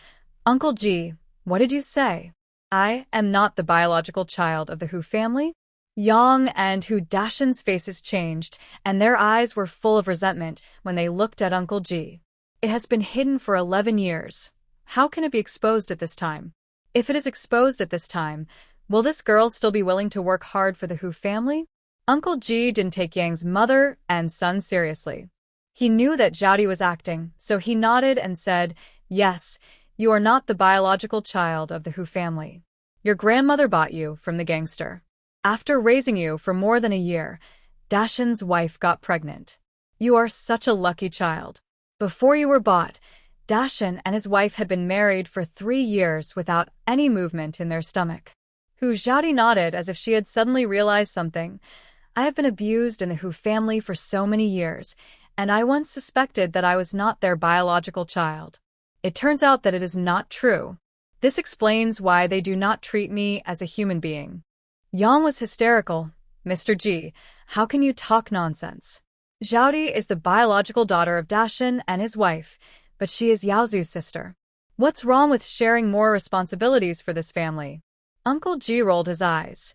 S1: "Uncle Ji, what did you say? I am not the biological child of the Hu family?" Yang and Hu Dashin's faces changed, and their eyes were full of resentment when they looked at Uncle Ji. "It has been hidden for 11 years. How can it be exposed at this time? If it is exposed at this time, will this girl still be willing to work hard for the Hu family?" Uncle Ji didn't take Yang's mother and son seriously. He knew that Xiaodi was acting, so he nodded and said, "Yes, you are not the biological child of the Hu family. Your grandmother bought you from the gangster. After raising you for more than a year, Dashin's wife got pregnant. You are such a lucky child. Before you were bought, Dashin and his wife had been married for 3 years without any movement in their stomach." Hu Xiaodi nodded as if she had suddenly realized something. "I have been abused in the Hu family for so many years, and I once suspected that I was not their biological child. It turns out that it is not true. This explains why they do not treat me as a human being." Yang was hysterical. "Mr. Ji, how can you talk nonsense? Xiaodi is the biological daughter of Dashin and his wife, but she is Yaozu's sister. What's wrong with sharing more responsibilities for this family?" Uncle Ji rolled his eyes.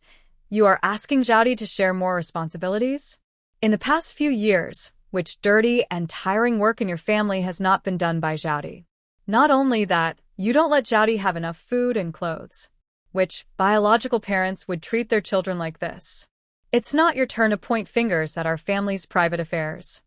S1: "You are asking Xiaodi to share more responsibilities? In the past few years, which dirty and tiring work in your family has not been done by Xiaodi? Not only that, you don't let Xiaodi have enough food and clothes. Which biological parents would treat their children like this? It's not your turn to point fingers at our family's private affairs.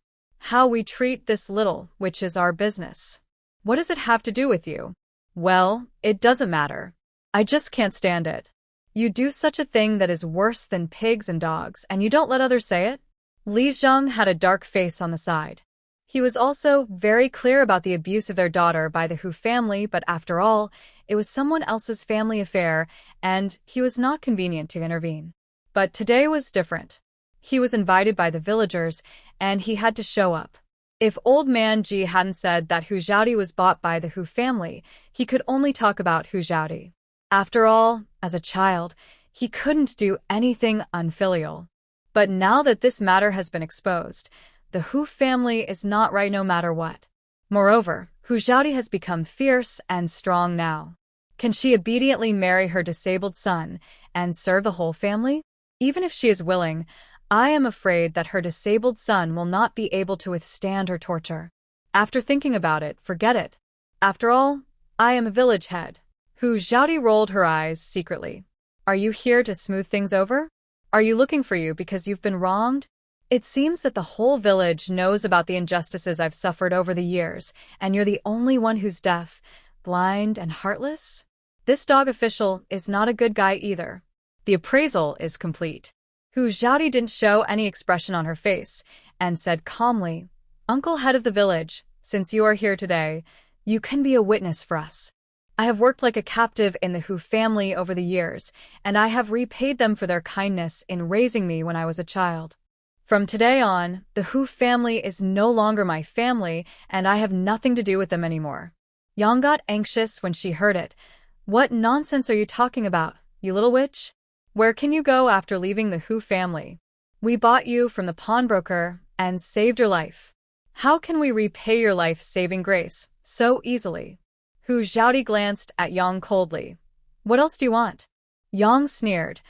S1: How we treat this little, which is our business. What does it have to do with you? Well, it doesn't matter. I just can't stand it. You do such a thing that is worse than pigs and dogs, and you don't let others say it?" Li Zheng had a dark face on the side. He was also very clear about the abuse of their daughter by the Hu family, but after all, it was someone else's family affair, and he was not convenient to intervene. But today was different. He was invited by the villagers, and he had to show up. If Old Man Ji hadn't said that Hu Xiaodi was bought by the Hu family, he could only talk about Hu Xiaodi. After all, as a child, he couldn't do anything unfilial. But now that this matter has been exposed, the Hu family is not right no matter what. Moreover, Hu Xiaodi has become fierce and strong now. Can she obediently marry her disabled son and serve the whole family? Even if she is willing, I am afraid that her disabled son will not be able to withstand her torture. After thinking about it, forget it. After all, I am a village head. Hu Xiaodi rolled her eyes secretly. Are you here to smooth things over? Are you looking for you because you've been wronged? It seems that the whole village knows about the injustices I've suffered over the years, and you're the only one who's deaf, blind, and heartless? This dog official is not a good guy either. The appraisal is complete. Hu Xiaodi didn't show any expression on her face, and said calmly, Uncle head of the village, since you are here today, you can be a witness for us. I have worked like a captive in the Hu family over the years, and I have repaid them for their kindness in raising me when I was a child. From today on, the Hu family is no longer my family, and I have nothing to do with them anymore. Yang got anxious when she heard it, What nonsense are you talking about, you little witch? Where can you go after leaving the Hu family? We bought you from the pawnbroker and saved your life. How can we repay your life-saving grace so easily? Hu Xiaodi glanced at Yang coldly. What else do you want? Yang sneered.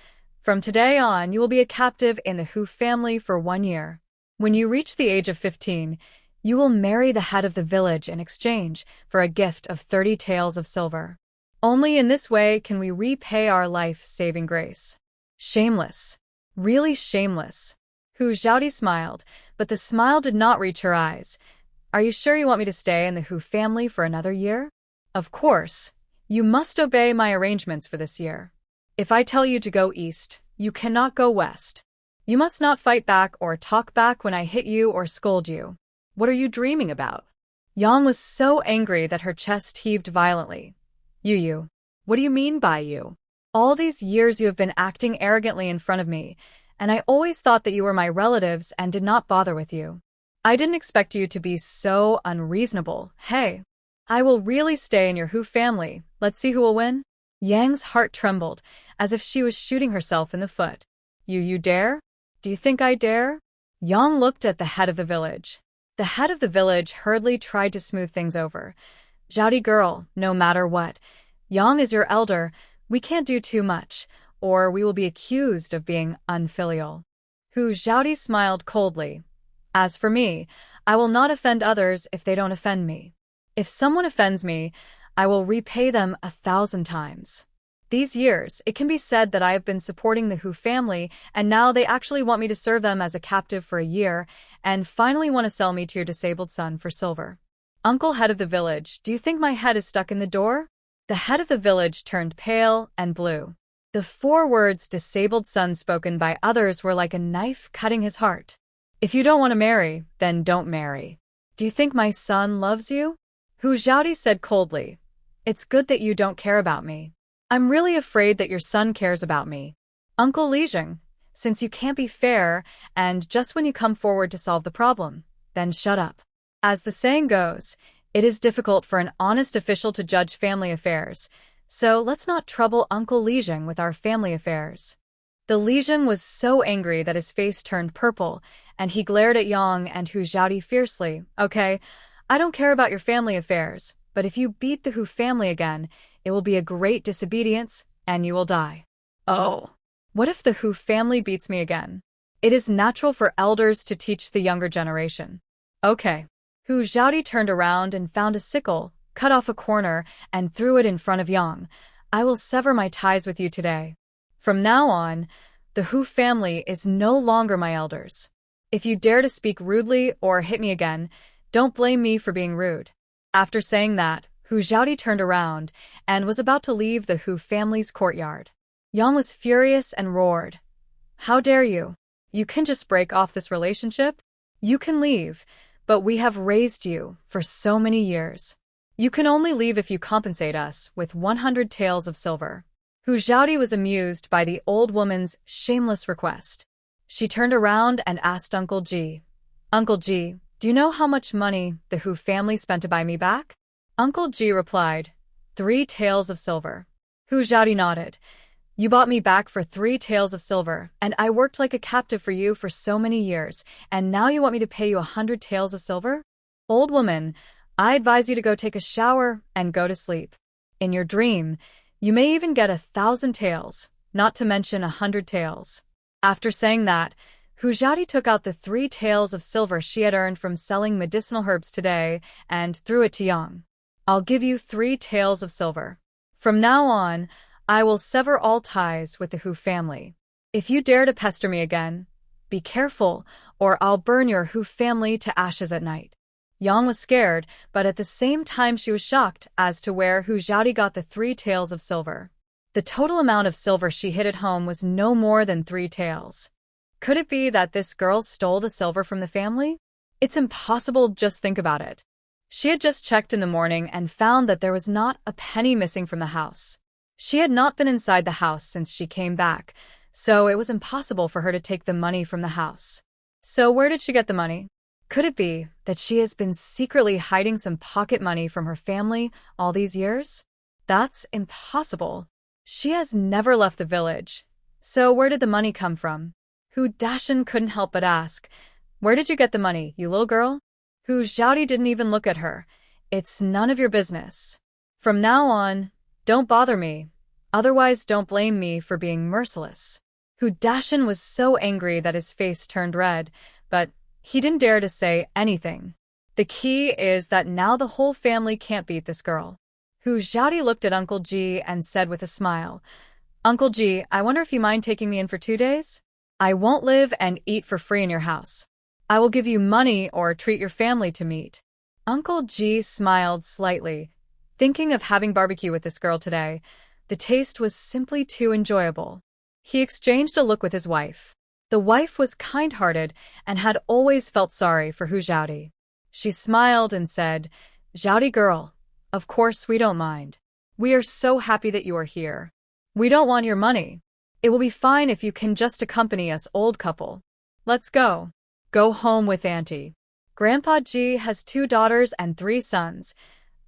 S1: From today on, you will be a captive in the Hu family for 1 year. When you reach the age of 15, you will marry the head of the village in exchange for a gift of 30 taels of silver. Only in this way can we repay our life-saving grace. Shameless. Really shameless. Hu Xiaodi smiled, but the smile did not reach her eyes. Are you sure you want me to stay in the Hu family for another year? Of course. You must obey my arrangements for this year. If I tell you to go east, you cannot go west. You must not fight back or talk back when I hit you or scold you. What are you dreaming about? Yang was so angry that her chest heaved violently. You. What do you mean by you? All these years you have been acting arrogantly in front of me, and I always thought that you were my relatives and did not bother with you. I didn't expect you to be so unreasonable. Hey, I will really stay in your Hu family. Let's see who will win. Yang's heart trembled, as if she was shooting herself in the foot. You dare? Do you think I dare? Yang looked at the head of the village. The head of the village hurriedly tried to smooth things over. Xiaodi girl, no matter what. Yang is your elder. We can't do too much, or we will be accused of being unfilial. Hu Xiaodi smiled coldly. As for me, I will not offend others if they don't offend me. If someone offends me, I will repay them 1,000 times. These years, it can be said that I have been supporting the Hu family, and now they actually want me to serve them as a captive for a year, and finally want to sell me to your disabled son for silver. Uncle head of the village, do you think my head is stuck in the door? The head of the village turned pale and blue. The 4 words disabled son spoken by others were like a knife cutting his heart. If you don't want to marry, then don't marry. Do you think my son loves you? Hu Xiaodi said coldly. It's good that you don't care about me. I'm really afraid that your son cares about me. Uncle Lijing, since you can't be fair, and just when you come forward to solve the problem, then shut up. As the saying goes, it is difficult for an honest official to judge family affairs, so let's not trouble Uncle Lijing with our family affairs. The Lijing was so angry that his face turned purple, and he glared at Yang and Hu Xiaodi fiercely. Okay, I don't care about your family affairs, but if you beat the Hu family again, it will be a great disobedience, and you will die. Oh. What if the Hu family beats me again? It is natural for elders to teach the younger generation. Okay. Hu Xiaodi turned around and found a sickle, cut off a corner, and threw it in front of Yang. I will sever my ties with you today. From now on, the Hu family is no longer my elders. If you dare to speak rudely or hit me again, don't blame me for being rude. After saying that, Hu Xiaodi turned around and was about to leave the Hu family's courtyard. Yang was furious and roared. How dare you? You can just break off this relationship? You can leave. But we have raised you for so many years. You can only leave if you compensate us with 100 taels of silver. Hu Xiaodi was amused by the old woman's shameless request. She turned around and asked Uncle Ji. Uncle Ji, do you know how much money the Hu family spent to buy me back? Uncle Ji replied, 3 taels of silver. Hu Xiaodi nodded. You bought me back for 3 taels of silver, and I worked like a captive for you for so many years, and now you want me to pay you 100 taels of silver? Old woman, I advise you to go take a shower and go to sleep. In your dream, you may even get 1,000 taels, not to mention 100 taels. After saying that, Hu Xiaodi took out the 3 taels of silver she had earned from selling medicinal herbs today and threw it to Yang. I'll give you 3 taels of silver. From now on, I will sever all ties with the Hu family. If you dare to pester me again, be careful, or I'll burn your Hu family to ashes at night. Yang was scared, but at the same time she was shocked as to where Hu Xiaodi got the 3 taels of silver. The total amount of silver she hid at home was no more than 3 taels. Could it be that this girl stole the silver from the family? It's impossible, just think about it. She had just checked in the morning and found that there was not a penny missing from the house. She had not been inside the house since she came back, so it was impossible for her to take the money from the house. So where did she get the money? Could it be that she has been secretly hiding some pocket money from her family all these years? That's impossible. She has never left the village. So where did the money come from? Hu Dashin couldn't help but ask, "Where did you get the money, you little girl?" Hu Xiaodi didn't even look at her. "It's none of your business. From now on, don't bother me. Otherwise, don't blame me for being merciless." Hu Dashin was so angry that his face turned red, but he didn't dare to say anything. The key is that now the whole family can't beat this girl. Hu Xiaodi looked at Uncle Ji and said with a smile, "Uncle Ji, I wonder if you mind taking me in for 2 days? I won't live and eat for free in your house. I will give you money or treat your family to meet." Uncle Ji smiled slightly, thinking of having barbecue with this girl today. The taste was simply too enjoyable. He exchanged a look with his wife. The wife was kind-hearted and had always felt sorry for Hu Xiaodi. She smiled and said, "Xiaodi girl, of course we don't mind. We are so happy that you are here. We don't want your money. It will be fine if you can just accompany us old couple. Let's go. Go home with Auntie." Grandpa Ji has 2 daughters and 3 sons,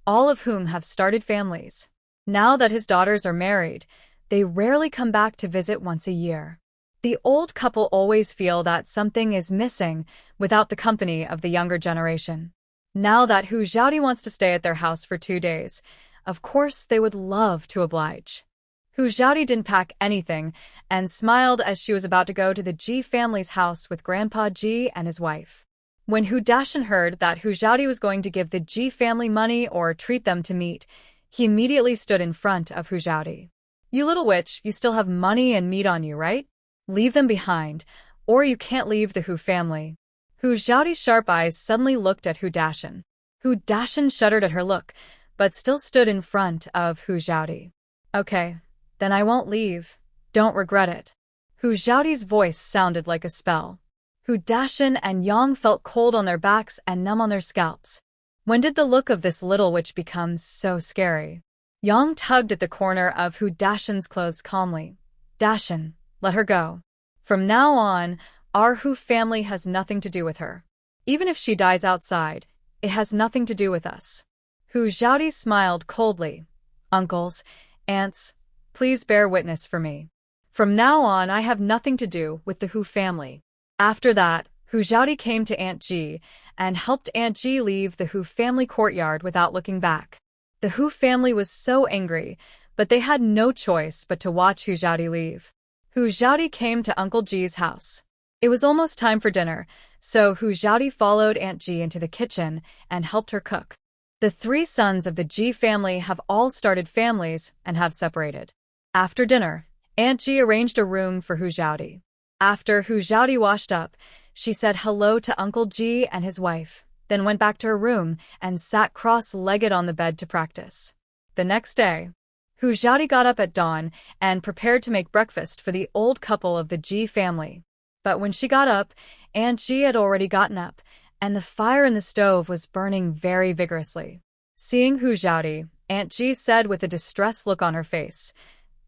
S1: all of whom have started families. Now that his daughters are married, they rarely come back to visit once a year. The old couple always feel that something is missing without the company of the younger generation. Now that Hu Xiaodi wants to stay at their house for 2 days, of course they would love to oblige. Hu Xiaodi didn't pack anything and smiled as she was about to go to the Ji family's house with Grandpa Ji and his wife. When Hu Dashin heard that Hu Xiaodi was going to give the Ji family money or treat them to meat, he immediately stood in front of Hu Xiaodi. "You little witch, you still have money and meat on you, right? Leave them behind, or you can't leave the Hu family." Hu Xiaodi's sharp eyes suddenly looked at Hu Dashin. Hu Dashin shuddered at her look, but still stood in front of Hu Xiaodi. "Okay, then I won't leave. Don't regret it." Hu Xiaodi's voice sounded like a spell. Hu Dashin and Yang felt cold on their backs and numb on their scalps. When did the look of this little witch become so scary? Yang tugged at the corner of Hu Dashin's clothes calmly. "Dashin, let her go. From now on, our Hu family has nothing to do with her. Even if she dies outside, it has nothing to do with us." Hu Xiaodi smiled coldly. "Uncles, aunts, please bear witness for me. From now on, I have nothing to do with the Hu family." After that, Hu Xiaodi came to Aunt Ji and helped Aunt Ji leave the Hu family courtyard without looking back. The Hu family was so angry, but they had no choice but to watch Hu Xiaodi leave. Hu Xiaodi came to Uncle Ji's house. It was almost time for dinner, so Hu Xiaodi followed Aunt Ji into the kitchen and helped her cook. The 3 sons of the Ji family have all started families and have separated. After dinner, Aunt Ji arranged a room for Hu Xiaodi. After Hu Xiaodi washed up, she said hello to Uncle Ji and his wife, then went back to her room and sat cross-legged on the bed to practice. The next day, Hu Xiaodi got up at dawn and prepared to make breakfast for the old couple of the Ji family. But when she got up, Aunt Ji had already gotten up, and the fire in the stove was burning very vigorously. Seeing Hu Xiaodi, Aunt Ji said with a distressed look on her face,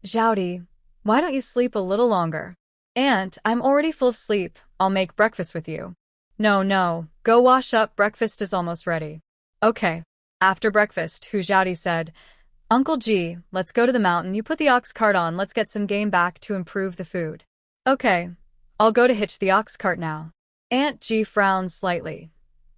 S1: "Xiaodi, why don't you sleep a little longer?" "Aunt, I'm already full of sleep. I'll make breakfast with you." No, go wash up. Breakfast is almost ready." "Okay." After breakfast, Hu Xiaodi said, "Uncle Ji, let's go to the mountain. You put the ox cart on. Let's get some game back to improve the food." "Okay. I'll go to hitch the ox cart now." Aunt Ji frowned slightly.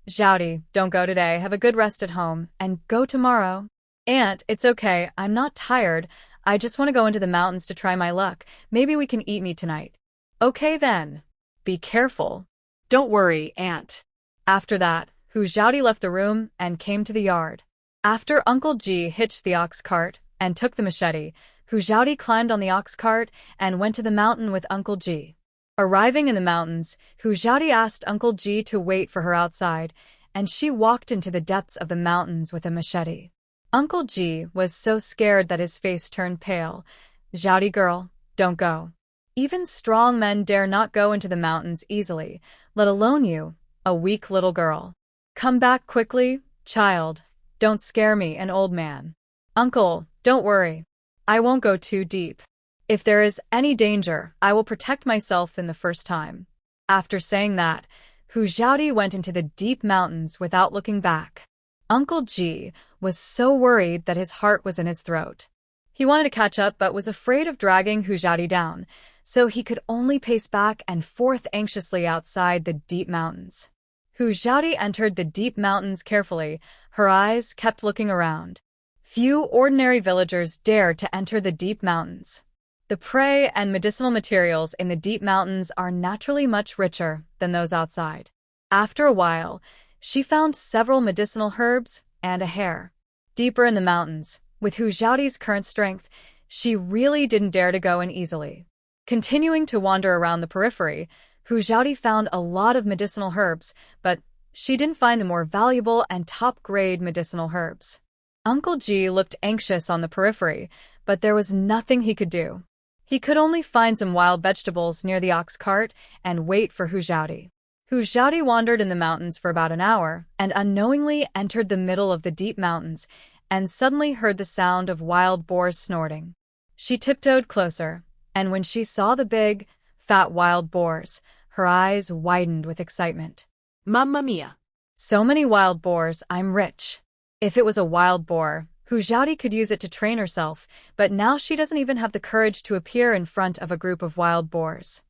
S1: "Xiaodi, don't go today. Have a good rest at home, and go tomorrow." "Aunt, it's okay. I'm not tired. I just want to go into the mountains to try my luck. Maybe we can eat meat tonight." "Okay then. Be careful."
S2: "Don't worry, Aunt."
S1: After that, Hu Xiaodi left the room and came to the yard. After Uncle Ji hitched the ox cart and took the machete, Hu Xiaodi climbed on the ox cart and went to the mountain with Uncle Ji. Arriving in the mountains, Hu Xiaodi asked Uncle Ji to wait for her outside, and she walked into the depths of the mountains with a machete. Uncle Ji was so scared that his face turned pale. "Xiaodi girl, don't go. Even strong men dare not go into the mountains easily, let alone you, a weak little girl. Come back quickly, child. Don't scare me, an old man." "Uncle, don't worry. I won't go too deep. If there is any danger, I will protect myself in the first time." After saying that, Hu Xiaodi went into the deep mountains without looking back. Uncle G was so worried that his heart was in his throat. He wanted to catch up but was afraid of dragging Hu Xiaodi down, so he could only pace back and forth anxiously outside the deep mountains. Hu Xiaodi entered the deep mountains carefully, her eyes kept looking around. Few ordinary villagers dared to enter the deep mountains. The prey and medicinal materials in the deep mountains are naturally much richer than those outside. After a while, she found several medicinal herbs and a hare. Deeper in the mountains, with Hu Xiaodi's current strength, she really didn't dare to go in easily. Continuing to wander around the periphery, Hu Xiaodi found a lot of medicinal herbs, but she didn't find the more valuable and top-grade medicinal herbs. Uncle G looked anxious on the periphery, but there was nothing he could do. He could only find some wild vegetables near the ox cart and wait for Hu Xiaodi. Hu Xiaodi wandered in the mountains for about an hour and unknowingly entered the middle of the deep mountains and suddenly heard the sound of wild boars snorting. She tiptoed closer, and when she saw the big, fat wild boars, her eyes widened with excitement.
S2: Mamma mia.
S1: So many wild boars, I'm rich. If it was a wild boar, Hu Xiaodi could use it to train herself, but now she doesn't even have the courage to appear in front of a group of wild boars.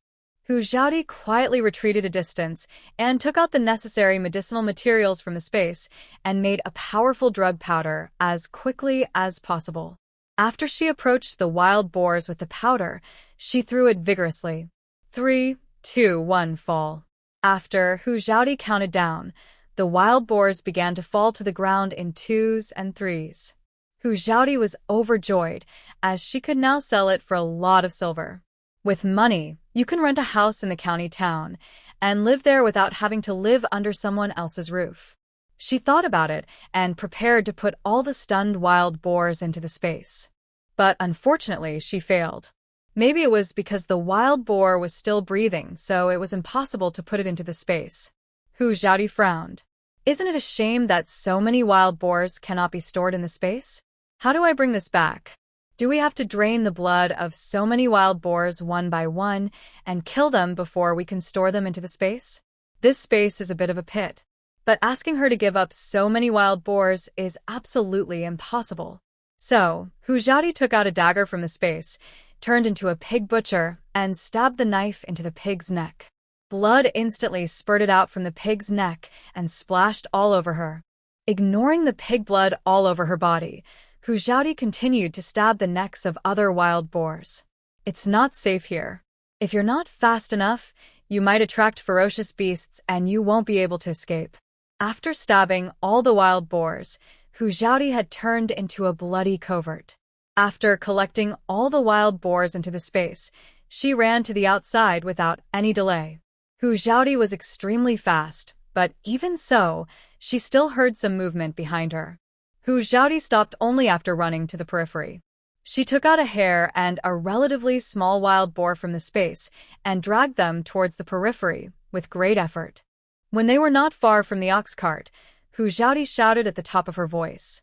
S1: Hu Xiaodi quietly retreated a distance and took out the necessary medicinal materials from the space and made a powerful drug powder as quickly as possible. After she approached the wild boars with the powder, she threw it vigorously. 3, 2, 1, fall. After Hu Xiaodi counted down, the wild boars began to fall to the ground in 2s and 3s. Hu Xiaodi was overjoyed, as she could now sell it for a lot of silver. With money, you can rent a house in the county town and live there without having to live under someone else's roof. She thought about it and prepared to put all the stunned wild boars into the space. But unfortunately, she failed. Maybe it was because the wild boar was still breathing, so it was impossible to put it into the space. Hu Xiaodi frowned. Isn't it a shame that so many wild boars cannot be stored in the space? How do I bring this back? Do we have to drain the blood of so many wild boars one by one and kill them before we can store them into the space? This space is a bit of a pit. But asking her to give up so many wild boars is absolutely impossible. So, Hu Xiaodi took out a dagger from the space, turned into a pig butcher, and stabbed the knife into the pig's neck. Blood instantly spurted out from the pig's neck and splashed all over her. Ignoring the pig blood all over her body, Hu Xiaodi continued to stab the necks of other wild boars. It's not safe here. If you're not fast enough, you might attract ferocious beasts and you won't be able to escape. After stabbing all the wild boars, Hu Xiaodi had turned into a bloody covert. After collecting all the wild boars into the space, she ran to the outside without any delay. Hu Xiaodi was extremely fast, but even so, she still heard some movement behind her. Hu Xiaodi stopped only after running to the periphery. She took out a hare and a relatively small wild boar from the space and dragged them towards the periphery with great effort. When they were not far from the ox cart, Hu Xiaodi shouted at the top of her voice,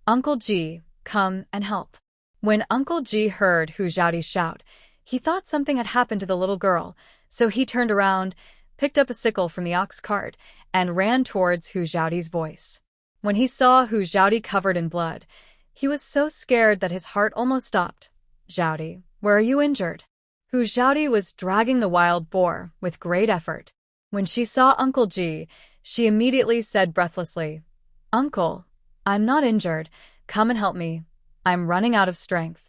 S1: "Uncle G, come and help." When Uncle G heard Hu Xiaodi's shout, he thought something had happened to the little girl, so he turned around, picked up a sickle from the ox cart, and ran towards Hu Xiaodi's voice. When he saw Hu Xiaodi covered in blood, he was so scared that his heart almost stopped. "Xiaodi, where are you injured?" Hu Xiaodi was dragging the wild boar with great effort. When she saw Uncle G, she immediately said breathlessly, "Uncle, I'm not injured. Come and help me. I'm running out of strength."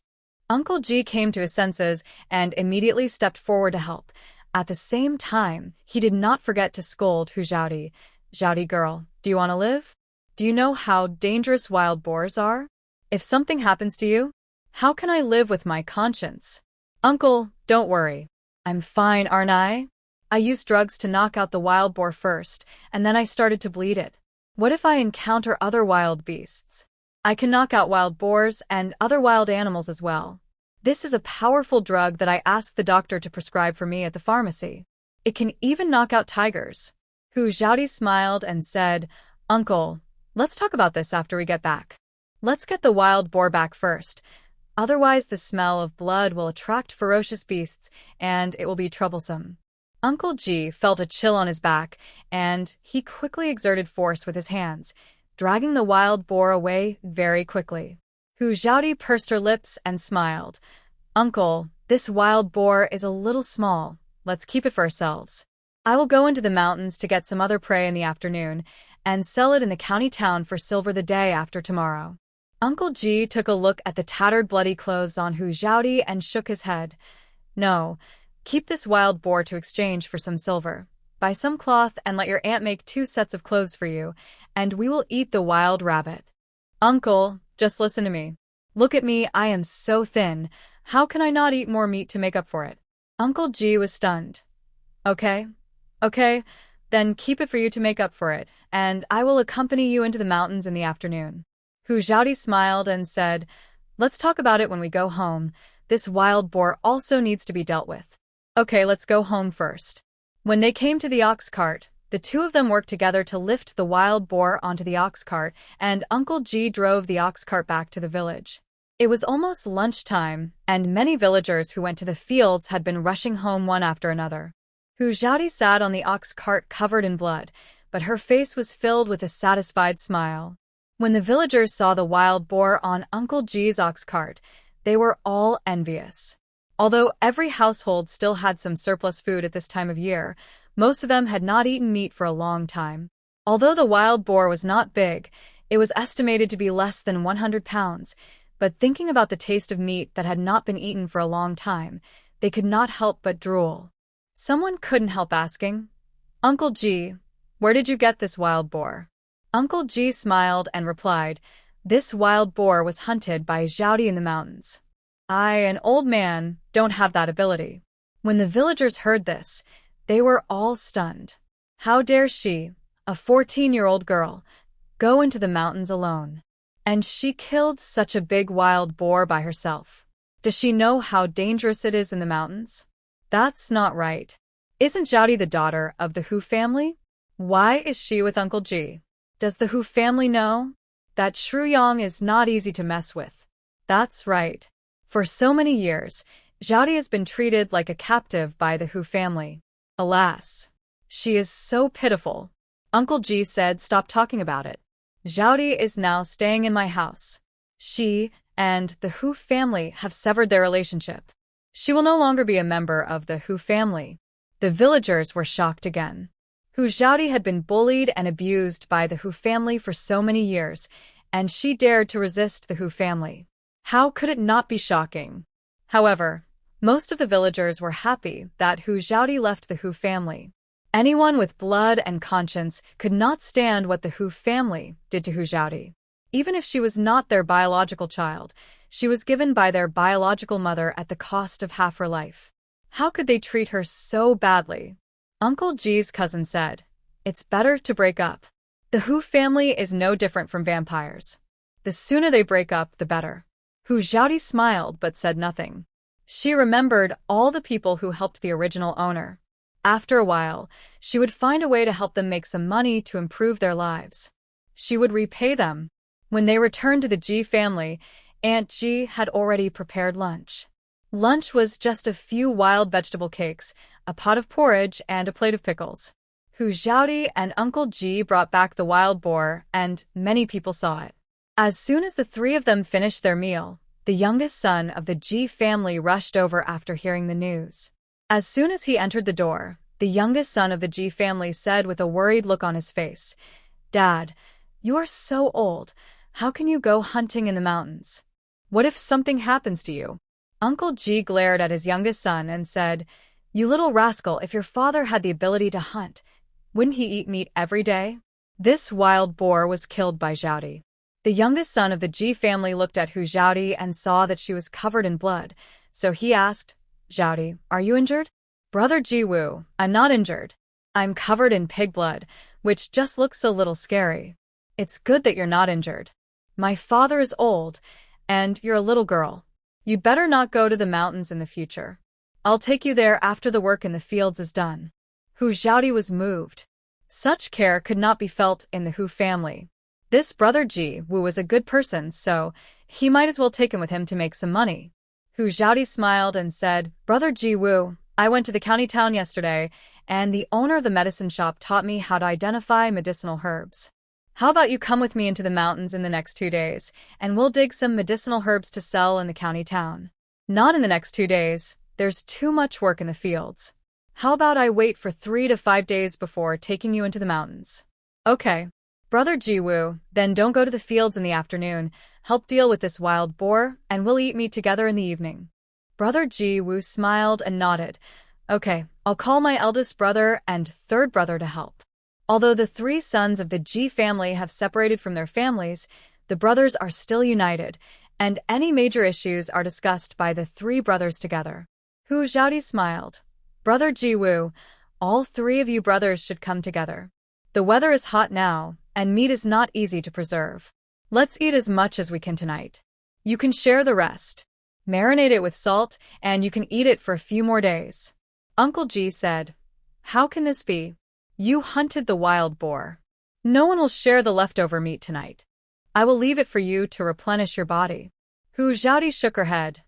S1: Uncle G came to his senses and immediately stepped forward to help. At the same time, he did not forget to scold Hu Xiaodi. "Xiaodi girl, do you want to live? Do you know how dangerous wild boars are? If something happens to you, how can I live with my conscience?" "Uncle, don't worry. I'm fine, aren't I? I used drugs to knock out the wild boar first, and then I started to bleed it. What if I encounter other wild beasts? I can knock out wild boars and other wild animals as well. This is a powerful drug that I asked the doctor to prescribe for me at the pharmacy. It can even knock out tigers." Hu Xiaodi smiled and said, "Uncle, let's talk about this after we get back. Let's get the wild boar back first. Otherwise, the smell of blood will attract ferocious beasts, and it will be troublesome." Uncle G felt a chill on his back, and he quickly exerted force with his hands, dragging the wild boar away very quickly. Hu Xiaodi pursed her lips and smiled. Uncle, this wild boar is a little small. Let's keep it for ourselves. I will go into the mountains to get some other prey in the afternoon and sell it in the county town for silver the day after tomorrow. Uncle Ji took a look at the tattered bloody clothes on Hu Xiaodi and shook his head. No, keep this wild boar to exchange for some silver. Buy some cloth and let your aunt make 2 sets of clothes for you, and we will eat the wild rabbit. Uncle, just listen to me. Look at me, I am so thin. How can I not eat more meat to make up for it? Uncle Ji was stunned. Okay, then keep it for you to make up for it, and I will accompany you into the mountains in the afternoon. Hu Xiaodi smiled and said, let's talk about it when we go home. This wild boar also needs to be dealt with. Okay, let's go home first. When they came to the ox cart, the 2 of them worked together to lift the wild boar onto the ox cart, and Uncle Ji drove the ox cart back to the village. It was almost lunchtime, and many villagers who went to the fields had been rushing home one after another. Hu Xiaodi sat on the ox cart covered in blood, but her face was filled with a satisfied smile. When the villagers saw the wild boar on Uncle Ji's ox cart, they were all envious. Although every household still had some surplus food at this time of year, most of them had not eaten meat for a long time. Although the wild boar was not big, it was estimated to be less than 100 pounds, but thinking about the taste of meat that had not been eaten for a long time, they could not help but drool. Someone couldn't help asking, Uncle Ji, where did you get this wild boar? Uncle Ji smiled and replied, this wild boar was hunted by Xiaodi in the mountains. I, an old man, don't have that ability. When the villagers heard this, they were all stunned. How dare she, a 14-year-old girl, go into the mountains alone? And she killed such a big wild boar by herself. Does she know how dangerous it is in the mountains? That's not right. Isn't Xiaodi the daughter of the Hu family? Why is she with Uncle Ji? Does the Hu family know that Shruyang is not easy to mess with? That's right. For so many years, Xiaodi has been treated like a captive by the Hu family. Alas, she is so pitiful. Uncle Ji said, stop talking about it. Xiaodi is now staying in my house. She and the Hu family have severed their relationship. She will no longer be a member of the Hu family. The villagers were shocked again. Hu Xiaodi had been bullied and abused by the Hu family for so many years, and she dared to resist the Hu family. How could it not be shocking? However, most of the villagers were happy that Hu Xiaodi left the Hu family. Anyone with blood and conscience could not stand what the Hu family did to Hu Xiaodi. Even if she was not their biological child, she was given by their biological mother at the cost of half her life. How could they treat her so badly? Uncle Ji's cousin said, it's better to break up. The Hu family is no different from vampires. The sooner they break up, the better. Hu Xiaodi smiled but said nothing. She remembered all the people who helped the original owner. After a while, she would find a way to help them make some money to improve their lives. She would repay them. When they returned to the Ji family, Aunt Ji had already prepared lunch. Lunch was just a few wild vegetable cakes, a pot of porridge, and a plate of pickles. Hu Xiaodi and Uncle Ji brought back the wild boar, and many people saw it. As soon as the 3 of them finished their meal, the youngest son of the Ji family rushed over after hearing the news. As soon as he entered the door, the youngest son of the Ji family said with a worried look on his face, Dad, you are so old. How can you go hunting in the mountains? What if something happens to you? Uncle Ji glared at his youngest son and said, You little rascal, if your father had the ability to hunt, wouldn't he eat meat every day? This wild boar was killed by Xiaodi. The youngest son of the Ji family looked at Hu Xiaodi and saw that she was covered in blood, so he asked, Xiaodi, are you injured? Brother Ji Wu, I'm not injured. I'm covered in pig blood, which just looks a little scary. It's good that you're not injured. My father is old, and you're a little girl. You'd better not go to the mountains in the future. I'll take you there after the work in the fields is done. Hu Xiaodi was moved. Such care could not be felt in the Hu family. This brother Ji Wu was a good person, so he might as well take him with him to make some money. Hu Xiaodi smiled and said, Brother Ji Wu, I went to the county town yesterday, and the owner of the medicine shop taught me how to identify medicinal herbs. How about you come with me into the mountains in the next 2 days, and we'll dig some medicinal herbs to sell in the county town? Not in the next 2 days. There's too much work in the fields. How about I wait for 3 to 5 days before taking you into the mountains? Okay. Brother Jiwoo, then don't go to the fields in the afternoon. Help deal with this wild boar, and we'll eat meat together in the evening. Brother Jiwoo smiled and nodded. Okay, I'll call my eldest brother and third brother to help. Although the 3 sons of the Ji family have separated from their families, the brothers are still united, and any major issues are discussed by the 3 brothers together. Hu Xiaodi smiled. Brother Jiwoo, all 3 of you brothers should come together. The weather is hot now, and meat is not easy to preserve. Let's eat as much as we can tonight. You can share the rest. Marinate it with salt, and you can eat it for a few more days. Uncle Ji said. How can this be? You hunted the wild boar. No one will share the leftover meat tonight. I will leave it for you to replenish your body. Hu Xiaodi shook her head.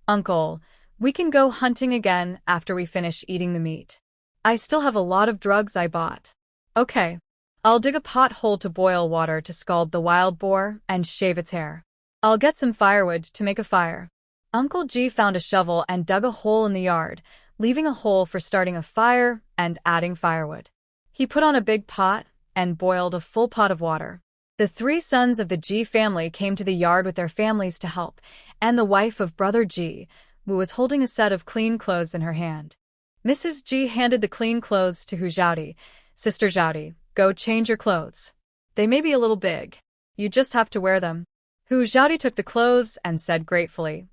S1: Uncle, we can go hunting again after we finish eating the meat. I still have a lot of drugs I bought. Okay. I'll dig a pothole to boil water to scald the wild boar and shave its hair. I'll get some firewood to make a fire. Uncle Ji found a shovel and dug a hole in the yard, leaving a hole for starting a fire and adding firewood. He put on a big pot and boiled a full pot of water. The 3 sons of the Ji family came to the yard with their families to help, and the wife of Brother Ji, who was holding a set of clean clothes in her hand. Mrs. Ji handed the clean clothes to Hu Xiaodi. Sister Xiaodi, go change your clothes. They may be a little big. You just have to wear them. Hu Xiaodi took the clothes and said gratefully,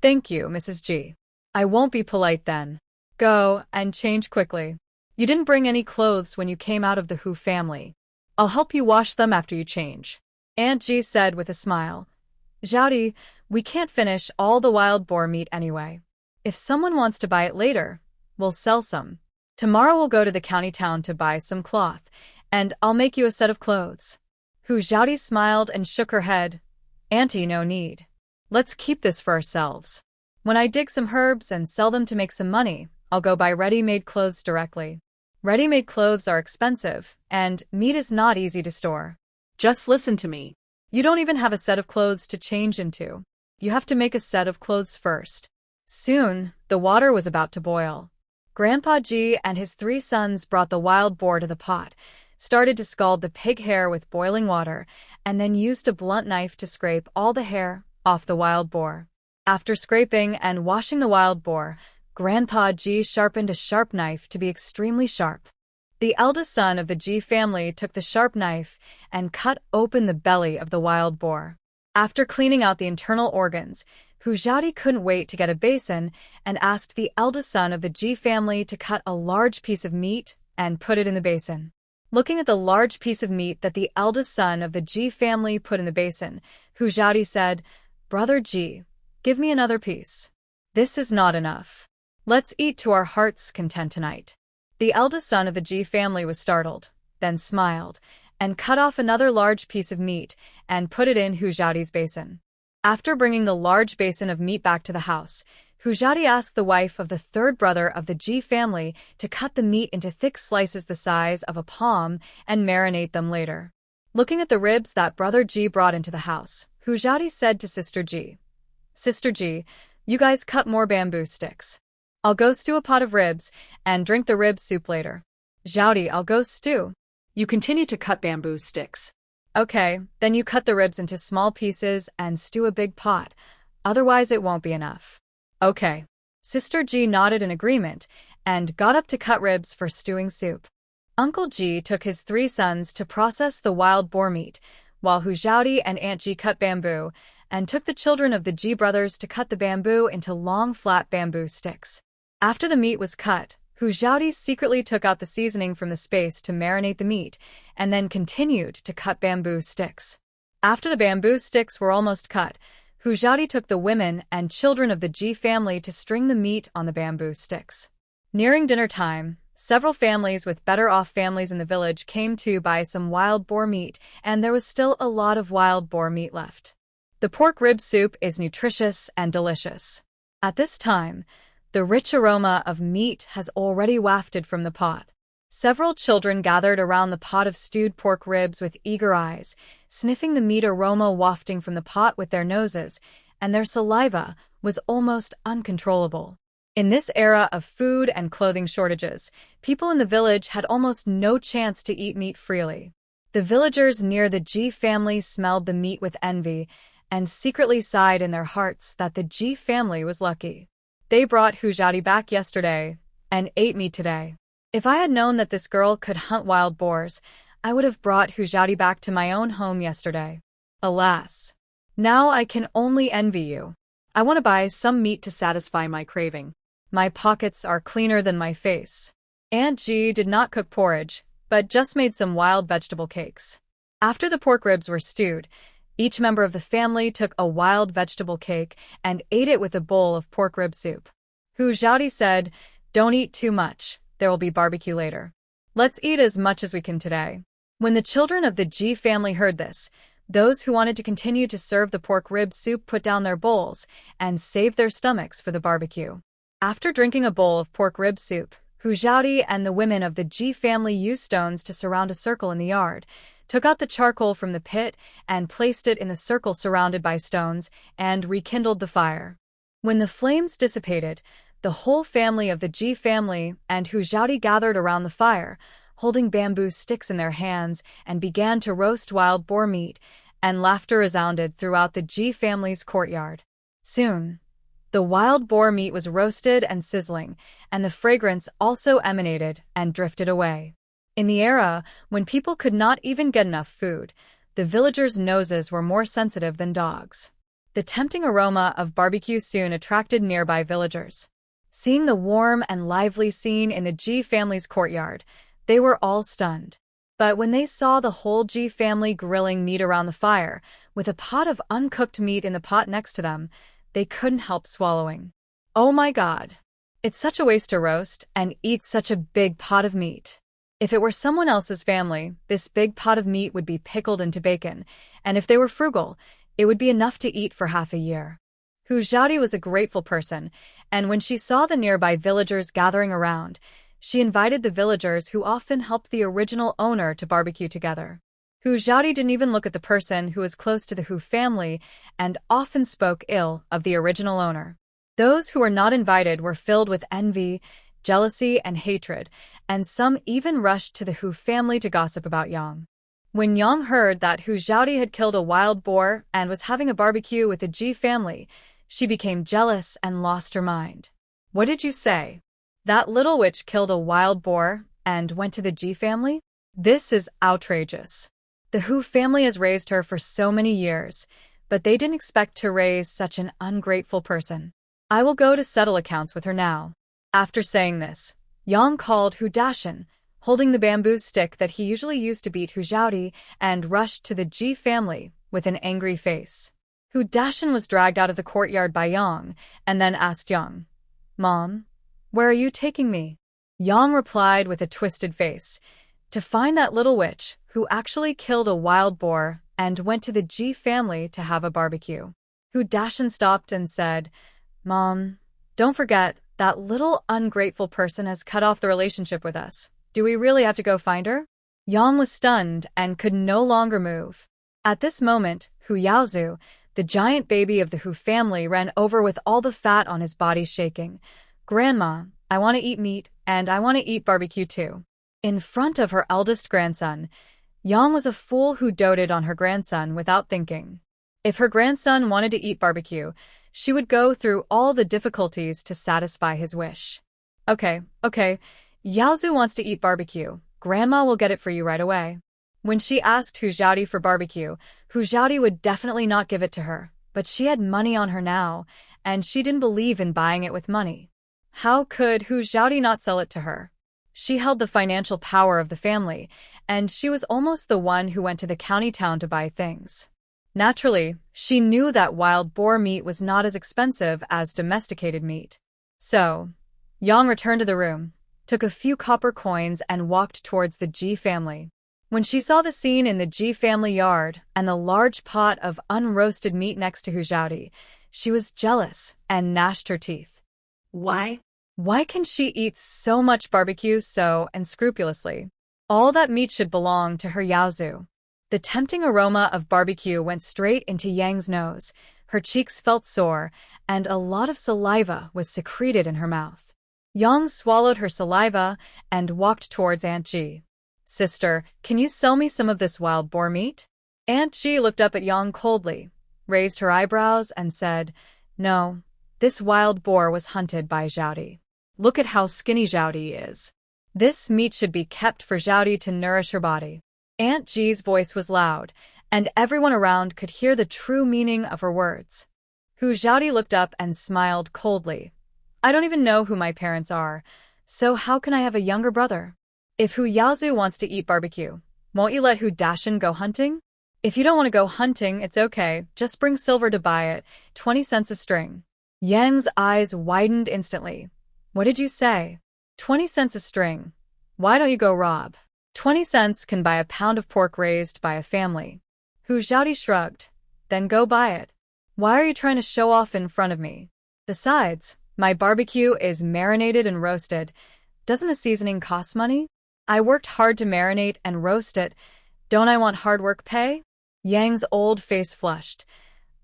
S1: Thank you, Mrs. Ji. I won't be polite then. Go and change quickly. You didn't bring any clothes when you came out of the Hu family. I'll help you wash them after you change. Aunt Ji said with a smile. Xiaodi, we can't finish all the wild boar meat anyway. If someone wants to buy it later, we'll sell some. Tomorrow we'll go to the county town to buy some cloth, and I'll make you a set of clothes. Hu Xiaodi smiled and shook her head. Auntie, no need. Let's keep this for ourselves. When I dig some herbs and sell them to make some money, I'll go buy ready-made clothes directly. Ready-made clothes are expensive, and meat is not easy to store.
S2: Just listen to me.
S1: You don't even have a set of clothes to change into. You have to make a set of clothes first. Soon, the water was about to boil. Grandpa Ji and his 3 sons brought the wild boar to the pot, started to scald the pig hair with boiling water, and then used a blunt knife to scrape all the hair off the wild boar. After scraping and washing the wild boar, Grandpa Ji sharpened a sharp knife to be extremely sharp. The eldest son of the Ji family took the sharp knife and cut open the belly of the wild boar. After cleaning out the internal organs, Hu Xiaodi couldn't wait to get a basin and asked the eldest son of the Ji family to cut a large piece of meat and put it in the basin. Looking at the large piece of meat that the eldest son of the Ji family put in the basin, Hu Xiaodi said, Brother Ji, give me another piece. This is not enough. Let's eat to our heart's content tonight. The eldest son of the Ji family was startled, then smiled, and cut off another large piece of meat and put it in Hu Xiaodi's basin. After bringing the large basin of meat back to the house, Hu Xiaodi asked the wife of the third brother of the Ji family to cut the meat into thick slices the size of a palm and marinate them later. Looking at the ribs that Brother Ji brought into the house, Hu Xiaodi said to Sister Ji, Sister Ji, you guys cut more bamboo sticks. I'll go stew a pot of ribs and drink the rib soup later. Xiaodi, I'll go stew.
S2: You continue to cut bamboo sticks.
S1: Okay, then you cut the ribs into small pieces and stew a big pot. Otherwise it won't be enough. Okay. Sister Ji nodded in agreement and got up to cut ribs for stewing soup. Uncle Ji took his 3 sons to process the wild boar meat, while Hu Xiaodi and Aunt Ji cut bamboo, and took the children of the Ji brothers to cut the bamboo into long flat bamboo sticks. After the meat was cut, Hu Xiaodi secretly took out the seasoning from the space to marinate the meat, and then continued to cut bamboo sticks. After the bamboo sticks were almost cut, Hu Xiaodi took the women and children of the Ji family to string the meat on the bamboo sticks. Nearing dinner time, several families with better-off families in the village came to buy some wild boar meat, and there was still a lot of wild boar meat left. The pork rib soup is nutritious and delicious. At this time, the rich aroma of meat has already wafted from the pot. Several children gathered around the pot of stewed pork ribs with eager eyes, sniffing the meat aroma wafting from the pot with their noses, and their saliva was almost uncontrollable. In this era of food and clothing shortages, people in the village had almost no chance to eat meat freely. The villagers near the Ji family smelled the meat with envy and secretly sighed in their hearts that the Ji family was lucky. They brought Hujati back yesterday and ate meat today. If I had known that this girl could hunt wild boars, I would have brought Hujati back to my own home yesterday. Alas, now I can only envy you.
S2: I want to buy some meat to satisfy my craving.
S1: My pockets are cleaner than my face. Aunt Ji did not cook porridge, but just made some wild vegetable cakes. After the pork ribs were stewed, each member of the family took a wild vegetable cake and ate it with a bowl of pork rib soup. Hujati said, "Don't eat too much. There will be barbecue later. Let's eat as much as we can today." When the children of the Ji family heard this, those who wanted to continue to serve the pork rib soup put down their bowls and saved their stomachs for the barbecue. After drinking a bowl of pork rib soup, Hujati and the women of the Ji family used stones to surround a circle in the yard, took out the charcoal from the pit and placed it in the circle surrounded by stones, and rekindled the fire. When the flames dissipated, the whole family of the Ji family and Hujati gathered around the fire, holding bamboo sticks in their hands, and began to roast wild boar meat, and laughter resounded throughout the Ji family's courtyard. Soon, the wild boar meat was roasted and sizzling, and the fragrance also emanated and drifted away. In the era when people could not even get enough food, the villagers' noses were more sensitive than dogs. The tempting aroma of barbecue soon attracted nearby villagers. Seeing the warm and lively scene in the Ji family's courtyard, they were all stunned. But when they saw the whole Ji family grilling meat around the fire, with a pot of uncooked meat in the pot next to them, they couldn't help swallowing. "Oh my God! It's such a waste to roast and eat such a big pot of meat. If it were someone else's family, this big pot of meat would be pickled into bacon, and if they were frugal, it would be enough to eat for half a year." Hujati was a grateful person, and when she saw the nearby villagers gathering around, she invited the villagers who often helped the original owner to barbecue together. Hujati didn't even look at the person who was close to the Hu family and often spoke ill of the original owner. Those who were not invited were filled with envy, jealousy, and hatred, and some even rushed to the Hu family to gossip about Yang. When Yang heard that Hujati had killed a wild boar and was having a barbecue with the Ji family, she became jealous and lost her mind. "What did you say? That little witch killed a wild boar and went to the Ji family? This is outrageous. The Hu family has raised her for so many years, but they didn't expect to raise such an ungrateful person. I will go to settle accounts with her now." After saying this, Yang called Hudashin, holding the bamboo stick that he usually used to beat Hujati, and rushed to the Ji family with an angry face. Hudashin was dragged out of the courtyard by Yang, and then asked Yang, "Mom, where are you taking me?" Yang replied with a twisted face, "To find that little witch who actually killed a wild boar and went to the Ji family to have a barbecue." Hudashin stopped and said, "Mom, don't forget, that little ungrateful person has cut off the relationship with us. Do we really have to go find her?" Yang was stunned and could no longer move. At this moment, Hu Yaozu, the giant baby of the Hu family, ran over with all the fat on his body shaking. "Grandma, I want to eat meat, and I want to eat barbecue too." In front of her eldest grandson, Yang was a fool who doted on her grandson without thinking. If her grandson wanted to eat barbecue, she would go through all the difficulties to satisfy his wish. Okay, Yaozu wants to eat barbecue. Grandma will get it for you right away." When she asked Hujati for barbecue, Hujati would definitely not give it to her, but she had money on her now, and she didn't believe in buying it with money. How could Hujati not sell it to her? She held the financial power of the family, and she was almost the one who went to the county town to buy things. Naturally, she knew that wild boar meat was not as expensive as domesticated meat. So, Yang returned to the room, took a few copper coins, and walked towards the Ji family. When she saw the scene in the Ji family yard and the large pot of unroasted meat next to Hujati, she was jealous and gnashed her teeth.
S2: Why?
S1: Why can she eat so much barbecue so unscrupulously? All that meat should belong to her Yaozu. The tempting aroma of barbecue went straight into Yang's nose. Her cheeks felt sore, and a lot of saliva was secreted in her mouth. Yang swallowed her saliva and walked towards Aunt Ji. "Sister, can you sell me some of this wild boar meat?" Aunt Ji looked up at Yang coldly, raised her eyebrows, and said, "No, this wild boar was hunted by Zhaodi. Look at how skinny Zhaodi is. This meat should be kept for Zhaodi to nourish her body." Aunt Ji's voice was loud, and everyone around could hear the true meaning of her words. Hu Zhaodi looked up and smiled coldly. "I don't even know who my parents are, so how can I have a younger brother? If Hu Yaozu wants to eat barbecue, won't you let Hu Dashin go hunting? If you don't want to go hunting, it's okay, just bring silver to buy it, 20 cents a string." Yang's eyes widened instantly. "What did you say? 20 cents a string. Why don't you go rob? 20 cents can buy a pound of pork raised by a family." Hu Zhaodi shrugged. "Then go buy it. Why are you trying to show off in front of me? Besides, my barbecue is marinated and roasted. Doesn't the seasoning cost money? I worked hard to marinate and roast it. Don't I want hard work pay?" Yang's old face flushed.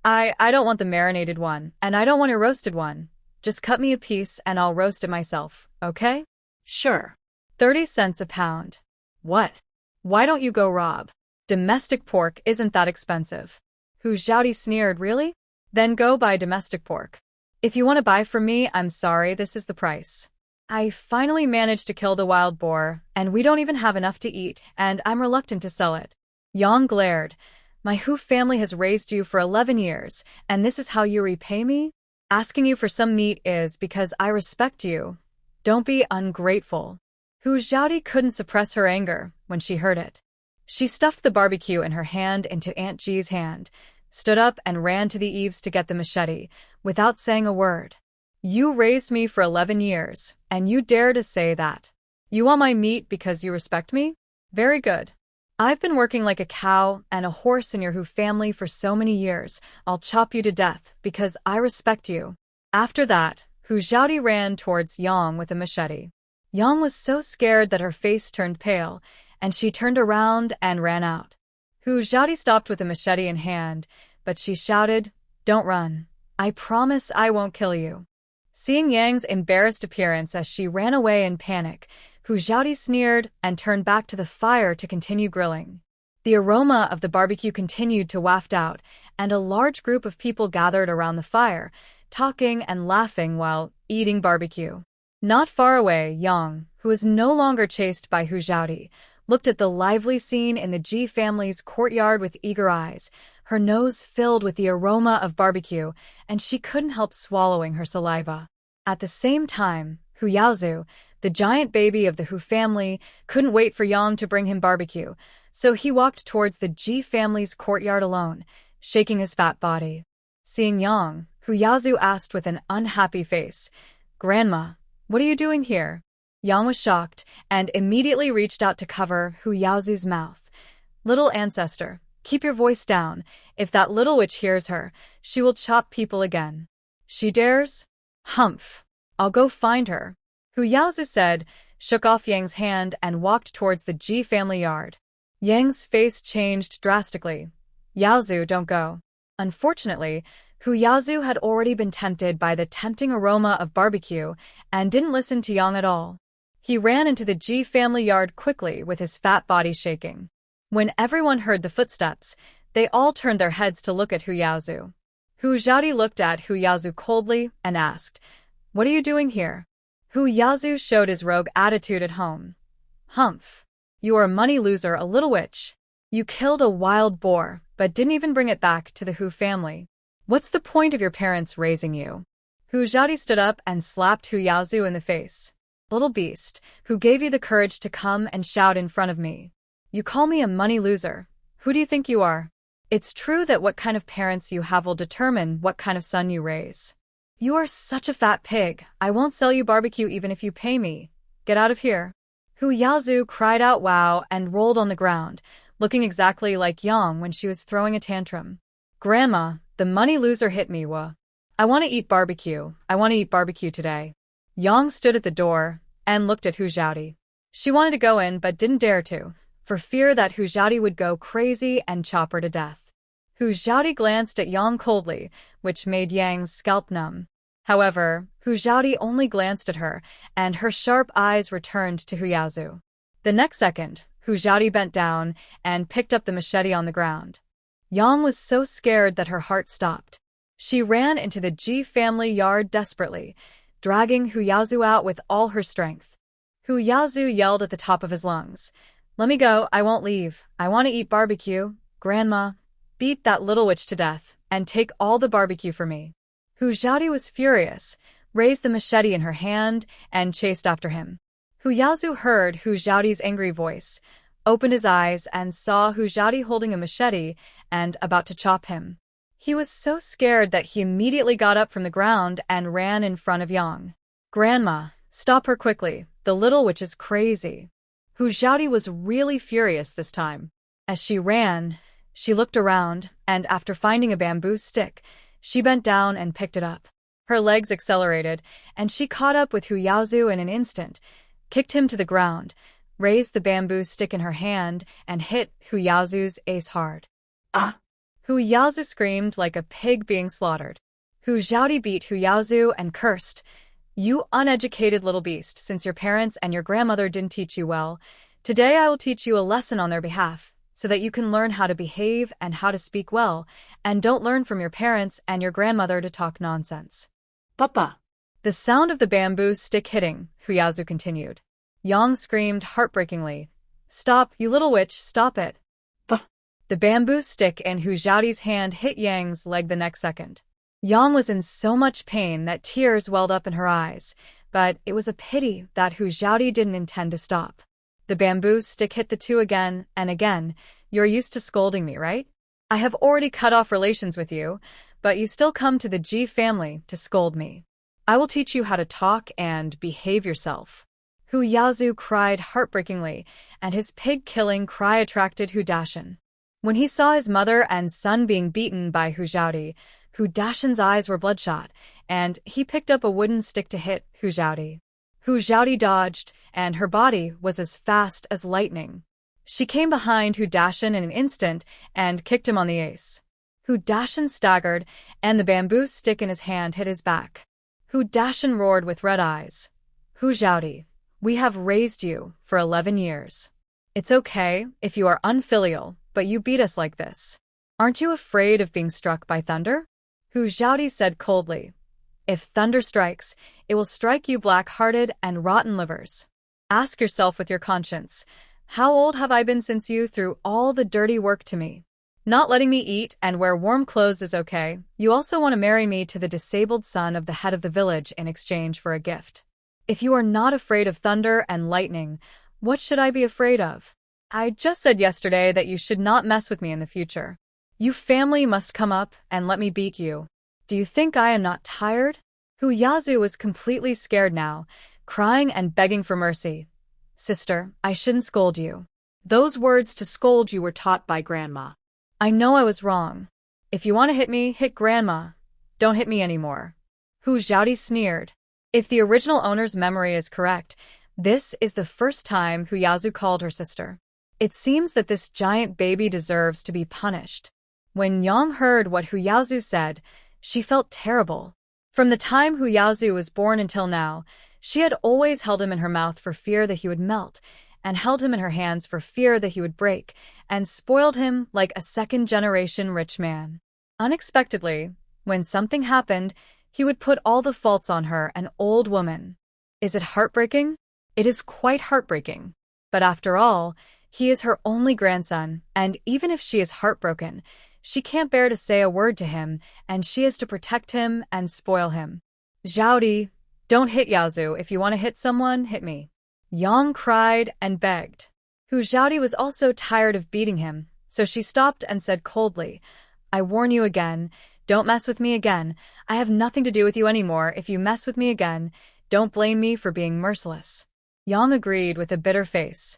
S1: I don't want the marinated one, and I don't want a roasted one. Just cut me a piece and I'll roast it myself, okay?"
S2: Sure.
S1: 30 cents a pound. What? Why don't you go rob? Domestic pork isn't that expensive. Hu Zhaodi sneered. "Really? Then go buy domestic pork. If you want to buy from me, I'm sorry, this is the price. I finally managed to kill the wild boar, and we don't even have enough to eat, and I'm reluctant to sell it." Yang glared. "My Hu family has raised you for 11 years, and this is how you repay me? Asking you for some meat is because I respect you. Don't be ungrateful." Hu Zhaodi couldn't suppress her anger when she heard it. She stuffed the barbecue in her hand into Aunt Ji's hand, stood up and ran to the eaves to get the machete, without saying a word. "You raised me for 11 years, and you dare to say that? You want my meat because you respect me? Very good. I've been working like a cow and a horse in your Hu family for so many years. I'll chop you to death because I respect you." After that, Hu Zhaodi ran towards Yang with a machete. Yang was so scared that her face turned pale, and she turned around and ran out. Hu Zhaodi stopped with a machete in hand, but she shouted, "Don't run. I promise I won't kill you." Seeing Yang's embarrassed appearance as she ran away in panic, Hu Zhaodi sneered and turned back to the fire to continue grilling. The aroma of the barbecue continued to waft out, and a large group of people gathered around the fire, talking and laughing while eating barbecue. Not far away, Yang, who was no longer chased by Hu Zhaodi, looked at the lively scene in the Ji family's courtyard with eager eyes, her nose filled with the aroma of barbecue, and she couldn't help swallowing her saliva. At the same time, Hu Yaozu, the giant baby of the Hu family, couldn't wait for Yang to bring him barbecue, so he walked towards the Ji family's courtyard alone, shaking his fat body. Seeing Yang, Hu Yaozu asked with an unhappy face, "Grandma, what are you doing here?" Yang was shocked and immediately reached out to cover Hu Yaozu's mouth. "Little ancestor, keep your voice down. If that little witch hears her, she will chop people again." "She dares? Humph. I'll go find her," Hu Yaozu said, shook off Yang's hand and walked towards the Ji family yard. Yang's face changed drastically. "Yaozu, don't go." Unfortunately, Hu Yaozu had already been tempted by the tempting aroma of barbecue and didn't listen to Yang at all. He ran into the Ji family yard quickly with his fat body shaking. When everyone heard the footsteps, they all turned their heads to look at Hu Yaozu. Hu Zhaodi looked at Hu Yaozu coldly and asked, "What are you doing here?" Hu Yaozu showed his rogue attitude at home. "Humph. You are a money loser, a little witch. You killed a wild boar, but didn't even bring it back to the Hu family. What's the point of your parents raising you?" Hu Zhaodi stood up and slapped Hu Yaozu in the face. "Little beast, who gave you the courage to come and shout in front of me? You call me a money loser. Who do you think you are? It's true that what kind of parents you have will determine what kind of son you raise. You are such a fat pig. I won't sell you barbecue even if you pay me. Get out of here." Hu Yaozu cried out wow and rolled on the ground, looking exactly like Yang when she was throwing a tantrum. "Grandma, the money loser hit me, I want to eat barbecue. I want to eat barbecue today." Yang stood at the door and looked at Hu Xiaodi. She wanted to go in but didn't dare to, for fear that Hu Xiaodi would go crazy and chop her to death. Hu Xiaodi glanced at Yang coldly, which made Yang's scalp numb. However, Hu Xiaodi only glanced at her, and her sharp eyes returned to Hu Yaozu. The next second, Hu Xiaodi bent down and picked up the machete on the ground. Yang was so scared that her heart stopped. She ran into the Ji family yard desperately, dragging Hu Yaozu out with all her strength. Hu Yaozu yelled at the top of his lungs, "Let me go, I won't leave. I want to eat barbecue. Grandma, beat that little witch to death, and take all the barbecue for me." Hu Xiaodi was furious, raised the machete in her hand, and chased after him. Hu Yaozu heard Hu Xiaodi's angry voice, opened his eyes, and saw Hu Xiaodi holding a machete and about to chop him. He was so scared that he immediately got up from the ground and ran in front of Yang. "Grandma, stop her quickly. The little witch is crazy." Hu Xiaodi was really furious this time. As she ran, she looked around, and after finding a bamboo stick, she bent down and picked it up. Her legs accelerated, and she caught up with Hu Yaozu in an instant, kicked him to the ground, raised the bamboo stick in her hand, and hit Hu Yaozu's ace hard. "Ah!" Hu Yaozu screamed like a pig being slaughtered. Hu Xiaodi beat Hu Yaozu and cursed, "You uneducated little beast, since your parents and your grandmother didn't teach you well, today I will teach you a lesson on their behalf, so that you can learn how to behave and how to speak well, and don't learn from your parents and your grandmother to talk nonsense." "Papa." The sound of the bamboo stick hitting, Hu Yaozu continued. Yang screamed heartbreakingly, "Stop, you little witch, stop it." The bamboo stick in Hu Xiaodi's hand hit Yang's leg the next second. Yang was in so much pain that tears welled up in her eyes, but it was a pity that Hu Xiaodi didn't intend to stop. The bamboo stick hit the two again and again. "You're used to scolding me, right? I have already cut off relations with you, but you still come to the Ji family to scold me. I will teach you how to talk and behave yourself." Hu Yaozu cried heartbreakingly, and his pig-killing cry attracted Hu Dashan. When he saw his mother and son being beaten by Hu Xiaodi, Hu Dashan's eyes were bloodshot, and he picked up a wooden stick to hit Hu Xiaodi. Hu Xiaodi dodged, and her body was as fast as lightning. She came behind Hu Dashan in an instant and kicked him on the ace. Hu Dashan staggered, and the bamboo stick in his hand hit his back. Hu Dashan roared with red eyes, "Hu Xiaodi, we have raised you for 11 years. It's okay if you are unfilial, but you beat us like this. Aren't you afraid of being struck by thunder?" Hu Xiaodi said coldly, "If thunder strikes, it will strike you black-hearted and rotten livers. Ask yourself with your conscience, how old have I been since you threw all the dirty work to me? Not letting me eat and wear warm clothes is okay. You also want to marry me to the disabled son of the head of the village in exchange for a gift. If you are not afraid of thunder and lightning, what should I be afraid of? I just said yesterday that you should not mess with me in the future. You family must come up and let me beat you. Do you think I am not tired?" Hu Yaozu was completely scared now, crying and begging for mercy. "Sister, I shouldn't scold you. Those words to scold you were taught by Grandma. I know I was wrong. If you want to hit me, hit Grandma. Don't hit me anymore." Hu Xiaodi sneered. If the original owner's memory is correct, this is the first time Hu Yaozu called her sister. It seems that this giant baby deserves to be punished. When Yang heard what Hu Yaozu said, she felt terrible. From the time Hu Yaozu was born until now, she had always held him in her mouth for fear that he would melt, and held him in her hands for fear that he would break, and spoiled him like a second-generation rich man. Unexpectedly, when something happened, he would put all the faults on her, an old woman. Is it heartbreaking? It is quite heartbreaking. But after all, he is her only grandson, and even if she is heartbroken, she can't bear to say a word to him, and she is to protect him and spoil him. "Xiaodi, don't hit Yaozu. If you want to hit someone, hit me." Yang cried and begged. Hu Xiaodi was also tired of beating him, so she stopped and said coldly, "I warn you again, don't mess with me again. I have nothing to do with you anymore. If you mess with me again, don't blame me for being merciless." Yang agreed with a bitter face.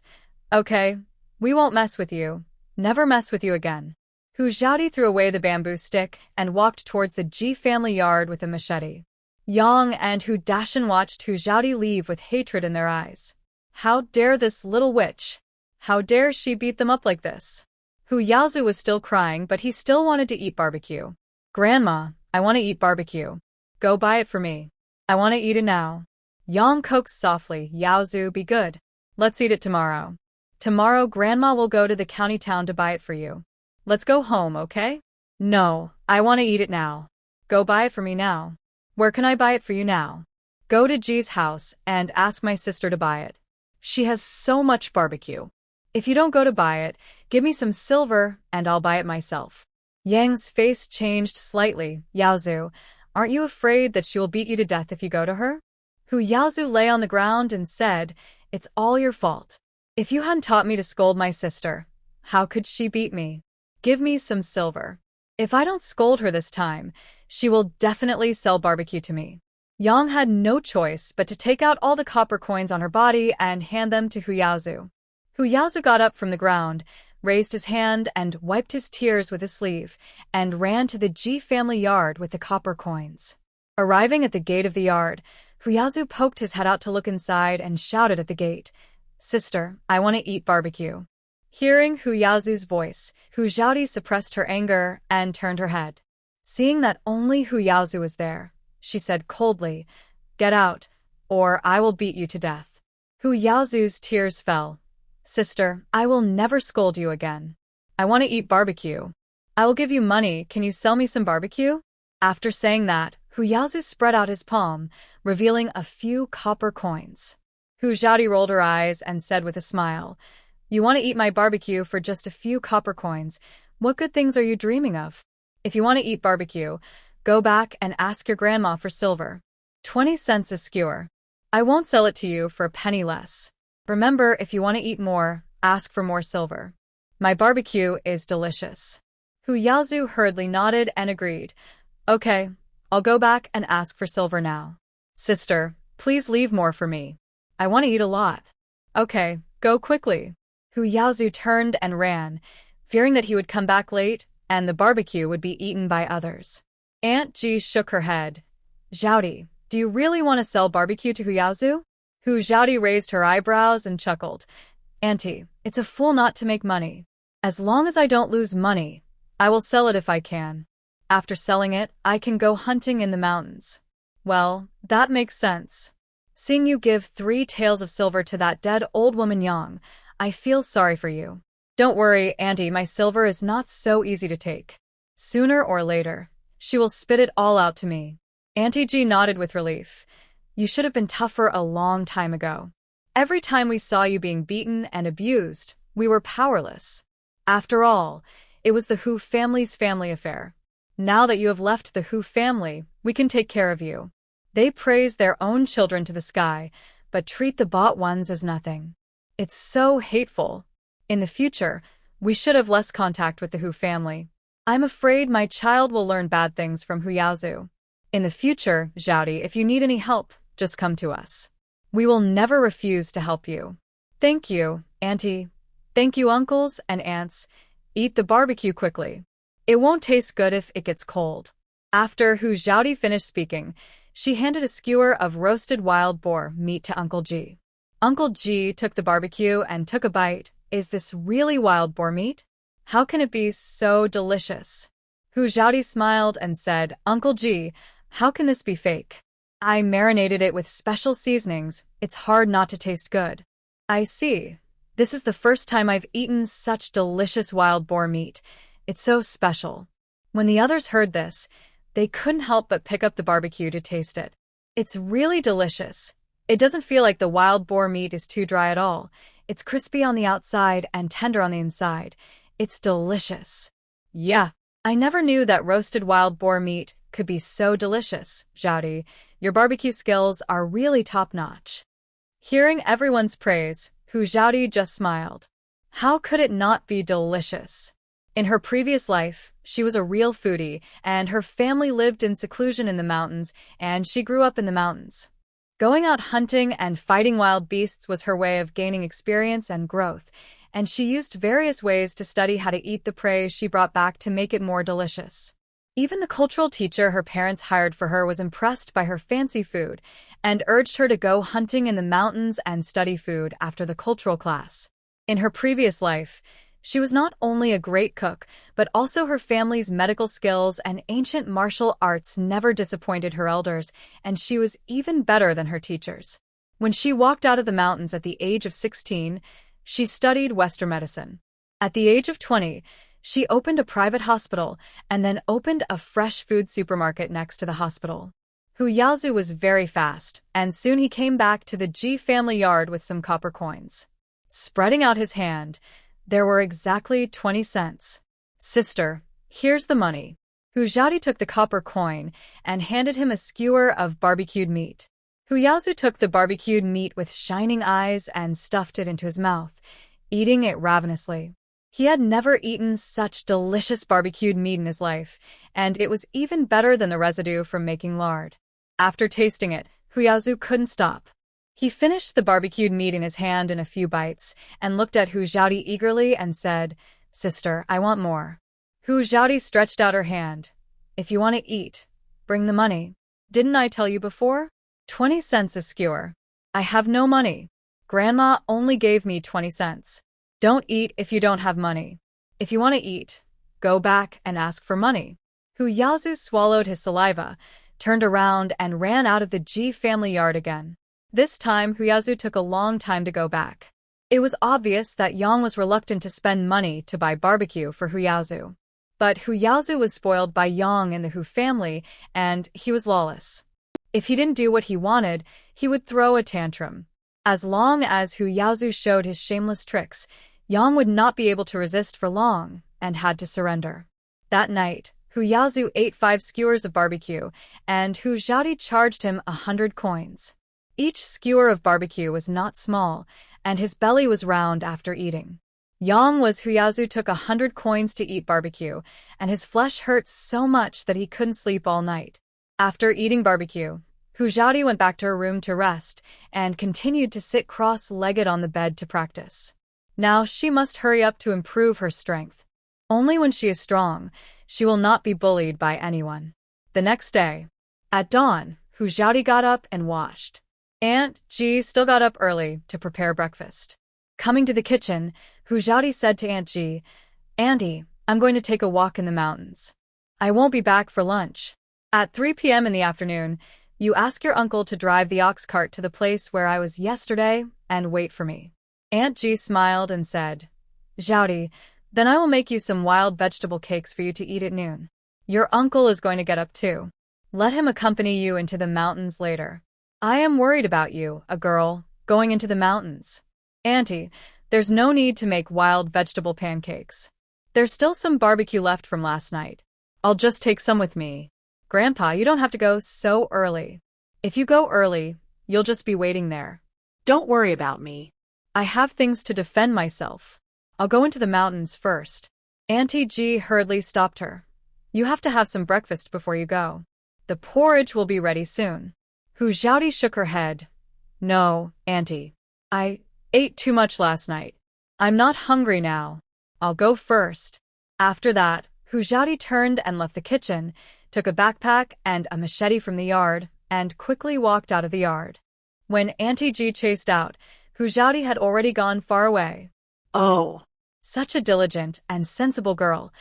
S1: "Okay, we won't mess with you. Never mess with you again." Hu Xiaodi threw away the bamboo stick and walked towards the Ji family yard with a machete. Yang and Hu Dashan watched Hu Zhaodi leave with hatred in their eyes. How dare this little witch? How dare she beat them up like this? Hu Yaozu was still crying, but he still wanted to eat barbecue. Grandma, I want to eat barbecue. Go buy it for me. I want to eat it now. Yang coaxed softly, Yaozu, be good. Let's eat it tomorrow. Tomorrow Grandma will go to the county town to buy it for you. Let's go home, okay? No, I want to eat it now. Go buy it for me now. Where can I buy it for you now? Go to Ji's house and ask my sister to buy it. She has so much barbecue. If you don't go to buy it, give me some silver and I'll buy it myself. Yang's face changed slightly. Yaozu, aren't you afraid that she will beat you to death if you go to her? Hu Yaozu lay on the ground and said, it's all your fault. If you hadn't taught me to scold my sister, how could she beat me? Give me some silver. If I don't scold her this time, she will definitely sell barbecue to me. Yang had no choice but to take out all the copper coins on her body and hand them to Hu Yaozu. Hu Yaozu got up from the ground, raised his hand and wiped his tears with his sleeve, and ran to the Ji family yard with the copper coins. Arriving at the gate of the yard, Hu Yaozu poked his head out to look inside and shouted at the gate, Sister, I want to eat barbecue. Hearing Hu Yaozu's voice, Hu Zhaodi suppressed her anger and turned her head. Seeing that only Hu Yaozu was there, she said coldly, Get out, or I will beat you to death. Hu Yaozu's tears fell. Sister, I will never scold you again. I want to eat barbecue. I will give you money, can you sell me some barbecue? After saying that, Hu Yaozu spread out his palm, revealing a few copper coins. Hu Zhaodi rolled her eyes and said with a smile, You want to eat my barbecue for just a few copper coins. What good things are you dreaming of? If you want to eat barbecue, go back and ask your grandma for silver. 20 cents a skewer. I won't sell it to you for a penny less. Remember, if you want to eat more, ask for more silver. My barbecue is delicious. Hu Yaozu hurriedly nodded and agreed. Okay, I'll go back and ask for silver now. Sister, please leave more for me. I want to eat a lot. Okay, go quickly. Hu Yaozu turned and ran, fearing that he would come back late and the barbecue would be eaten by others. Aunt Ji shook her head. Zhaodi, do you really want to sell barbecue to Hu Yaozu? Hu Zhaodi raised her eyebrows and chuckled. Auntie, it's a fool not to make money. As long as I don't lose money, I will sell it if I can. After selling it, I can go hunting in the mountains. Well, that makes sense. Seeing you give 3 taels of silver to that dead old woman Yang, I feel sorry for you. Don't worry, Auntie, my silver is not so easy to take. Sooner or later, she will spit it all out to me. Auntie Ji nodded with relief. You should have been tougher a long time ago. Every time we saw you being beaten and abused, we were powerless. After all, it was the Hu family's family affair. Now that you have left the Hu family, we can take care of you. They praise their own children to the sky, but treat the bought ones as nothing. It's so hateful. In the future, we should have less contact with the Hu family. I'm afraid my child will learn bad things from Hu Yaozu. In the future, Zhaodi, if you need any help, just come to us. We will never refuse to help you. Thank you, Auntie. Thank you, uncles and aunts. Eat the barbecue quickly. It won't taste good if it gets cold. After Hu Zhaodi finished speaking, she handed a skewer of roasted wild boar meat to Uncle Ji. Uncle Ji took the barbecue and took a bite. Is this really wild boar meat? How can it be so delicious? Hu Zhaodi smiled and said, Uncle Ji, how can this be fake? I marinated it with special seasonings. It's hard not to taste good. I see. This is the first time I've eaten such delicious wild boar meat. It's so special. When the others heard this, they couldn't help but pick up the barbecue to taste it. It's really delicious. It doesn't feel like the wild boar meat is too dry at all. It's crispy on the outside and tender on the inside. It's delicious. Yeah, I never knew that roasted wild boar meat could be so delicious, Zhaodi. Your barbecue skills are really top-notch. Hearing everyone's praise, Hu Zhaodi just smiled. How could it not be delicious? In her previous life, she was a real foodie, and her family lived in seclusion in the mountains, and she grew up in the mountains. Going out hunting and fighting wild beasts was her way of gaining experience and growth, and she used various ways to study how to eat the prey she brought back to make it more delicious. Even the cultural teacher her parents hired for her was impressed by her fancy food and urged her to go hunting in the mountains and study food after the cultural class. In her previous life, she was not only a great cook, but also her family's medical skills and ancient martial arts never disappointed her elders, and she was even better than her teachers. When she walked out of the mountains at the age of 16, she studied Western medicine. At the age of 20, she opened a private hospital and then opened a fresh food supermarket next to the hospital. Hu Yaozu was very fast, and soon he came back to the Ji family yard with some copper coins. Spreading out his hand, there were exactly 20 cents. "Sister, here's the money." Hu Xiaodi took the copper coin and handed him a skewer of barbecued meat. Hu Yaozu took the barbecued meat with shining eyes and stuffed it into his mouth, eating it ravenously. He had never eaten such delicious barbecued meat in his life, and it was even better than the residue from making lard. After tasting it, Hu Yaozu couldn't stop. He finished the barbecued meat in his hand in a few bites and looked at Hu Xiaodi eagerly and said, "Sister, I want more." Hu Xiaodi stretched out her hand. "If you want to eat, bring the money. Didn't I tell you before? 20 cents a skewer. I have no money. Grandma only gave me 20 cents. Don't eat if you don't have money. If you want to eat, go back and ask for money." Hu Yaozu swallowed his saliva, turned around, and ran out of the Ji family yard again. This time, Hu Yaozu took a long time to go back. It was obvious that Yang was reluctant to spend money to buy barbecue for Hu Yaozu. But Hu Yaozu was spoiled by Yang and the Hu family, and he was lawless. If he didn't do what he wanted, he would throw a tantrum. As long as Hu Yaozu showed his shameless tricks, Yang would not be able to resist for long and had to surrender. That night, Hu Yaozu ate 5 skewers of barbecue, and Hu Xiaodi charged him 100 coins. Each skewer of barbecue was not small, and his belly was round after eating. Yang was Hu Yaozu took 100 coins to eat barbecue, and his flesh hurt so much that he couldn't sleep all night. After eating barbecue, Hu Xiaodi went back to her room to rest and continued to sit cross-legged on the bed to practice. Now she must hurry up to improve her strength. Only when she is strong, she will not be bullied by anyone. The next day, at dawn, Hu Xiaodi got up and washed. Aunt Ji still got up early to prepare breakfast. Coming to the kitchen, Hu Xiaodi said to Aunt Ji, "Auntie, I'm going to take a walk in the mountains. I won't be back for lunch. At 3 p.m. in the afternoon, you ask your uncle to drive the ox cart to the place where I was yesterday and wait for me." Aunt Ji smiled and said, "Xiaodi, then I will make you some wild vegetable cakes for you to eat at noon. Your uncle is going to get up too. Let him accompany you into the mountains later. I am worried about you, a girl, going into the mountains. Auntie, there's no need to make wild vegetable pancakes. There's still some barbecue left from last night. I'll just take some with me. Grandpa, you don't have to go so early. If you go early, you'll just be waiting there.
S2: Don't worry about me.
S1: I have things to defend myself. I'll go into the mountains first." Auntie Ji hurriedly stopped her. "You have to have some breakfast before you go. The porridge will be ready soon." Hu Xiaodi shook her head. "No, Auntie. I ate too much last night. I'm not hungry now. I'll go first." After that, Hu Xiaodi turned and left the kitchen, took a backpack and a machete from the yard, and quickly walked out of the yard. When Auntie Ji chased out, Hu Xiaodi had already gone far away.
S2: Oh,
S1: Such a diligent and sensible girl.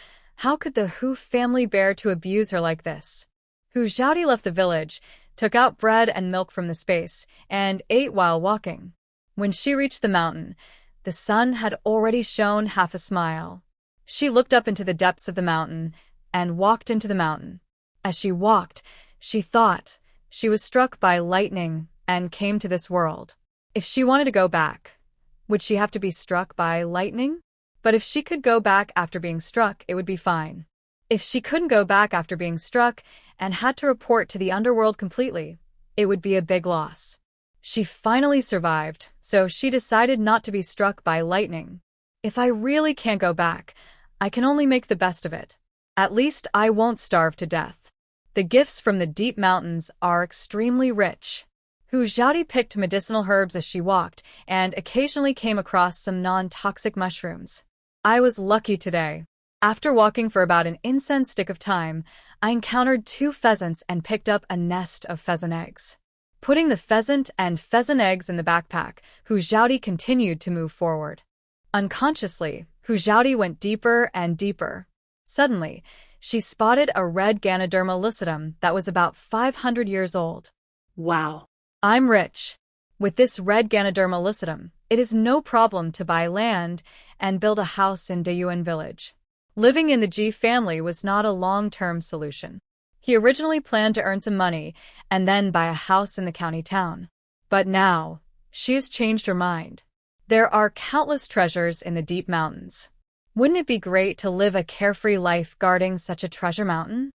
S1: How could the Hu family bear to abuse her like this? Hu Xiaodi left the village, took out bread and milk from the space, and ate while walking. When she reached the mountain, the sun had already shown half a smile. She looked up into the depths of the mountain and walked into the mountain. As she walked, she thought she was struck by lightning and came to this world. If she wanted to go back, would she have to be struck by lightning? But if she could go back after being struck, it would be fine. If she couldn't go back after being struck and had to report to the underworld completely, it would be a big loss. She finally survived, so she decided not to be struck by lightning. If I really can't go back, I can only make the best of it. At least I won't starve to death. The gifts from the deep mountains are extremely rich. Hu Xiaodi picked medicinal herbs as she walked and occasionally came across some non-toxic mushrooms. I was lucky today. After walking for about an incense stick of time, I encountered 2 pheasants and picked up a nest of pheasant eggs. Putting the pheasant and pheasant eggs in the backpack, Hu Xiaodi continued to move forward. Unconsciously, Hu Xiaodi went deeper and deeper. Suddenly, she spotted a red Ganoderma lucidum that was about 500 years old.
S2: Wow.
S1: I'm rich. With this red Ganoderma lucidum, it is no problem to buy land and build a house in Dayuan village. Living in the Ji family was not a long-term solution. He originally planned to earn some money and then buy a house in the county town. But now, she has changed her mind. There are countless treasures in the deep mountains. Wouldn't it be great to live a carefree life guarding such a treasure mountain?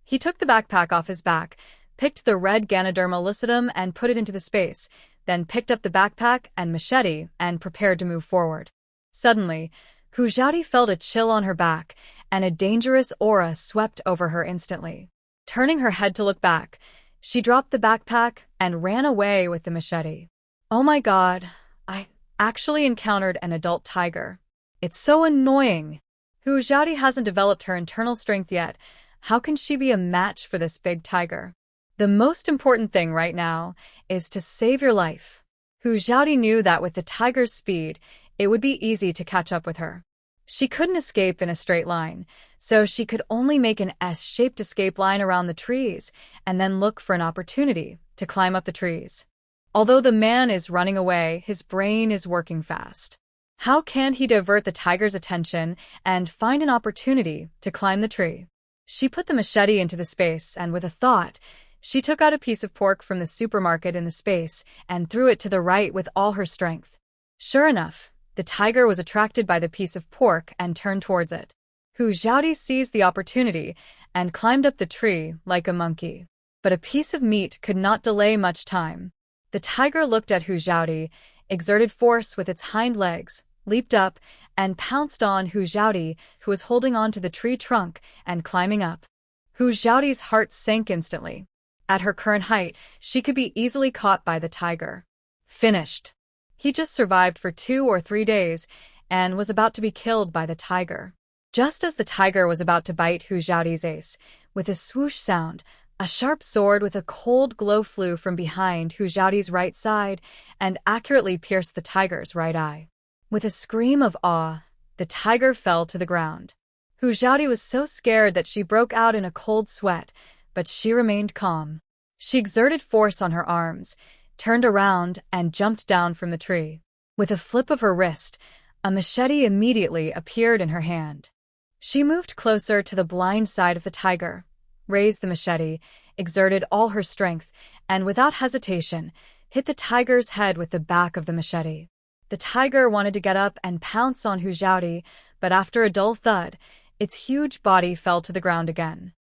S1: He took the backpack off his back, picked the red Ganoderma lucidum and put it into the space, then picked up the backpack and machete and prepared to move forward. Suddenly, Hu Xiaodi felt a chill on her back, and a dangerous aura swept over her instantly. Turning her head to look back, she dropped the backpack and ran away with the machete. Oh my god, I actually encountered an adult tiger. It's so annoying. Hu Xiaodi hasn't developed her internal strength yet. How can she be a match for this big tiger? The most important thing right now is to save your life. Hu Xiaodi knew that with the tiger's speed, it would be easy to catch up with her. She couldn't escape in a straight line, so she could only make an S-shaped escape line around the trees and then look for an opportunity to climb up the trees. Although the man is running away, his brain is working fast. How can he divert the tiger's attention and find an opportunity to climb the tree? She put the machete into the space and with a thought, she took out a piece of pork from the supermarket in the space and threw it to the right with all her strength. Sure enough, the tiger was attracted by the piece of pork and turned towards it. Hu Xiaodi seized the opportunity and climbed up the tree like a monkey. But a piece of meat could not delay much time. The tiger looked at Hu Xiaodi, exerted force with its hind legs, leaped up, and pounced on Hu Xiaodi, who was holding on to the tree trunk and climbing up. Hu Xiaodi's heart sank instantly. At her current height, she could be easily caught by the tiger. Finished. He just survived for 2 or 3 days and was about to be killed by the tiger. Just as the tiger was about to bite Hu Xiaodi's ace, with a swoosh sound, a sharp sword with a cold glow flew from behind Hu Xiaodi's right side and accurately pierced the tiger's right eye. With a scream of awe, the tiger fell to the ground. Hu Xiaodi was so scared that she broke out in a cold sweat, but she remained calm. She exerted force on her arms, turned around, and jumped down from the tree. With a flip of her wrist, a machete immediately appeared in her hand. She moved closer to the blind side of the tiger, raised the machete, exerted all her strength, and without hesitation, hit the tiger's head with the back of the machete. The tiger wanted to get up and pounce on Hu Xiaodi, but after a dull thud, its huge body fell to the ground again.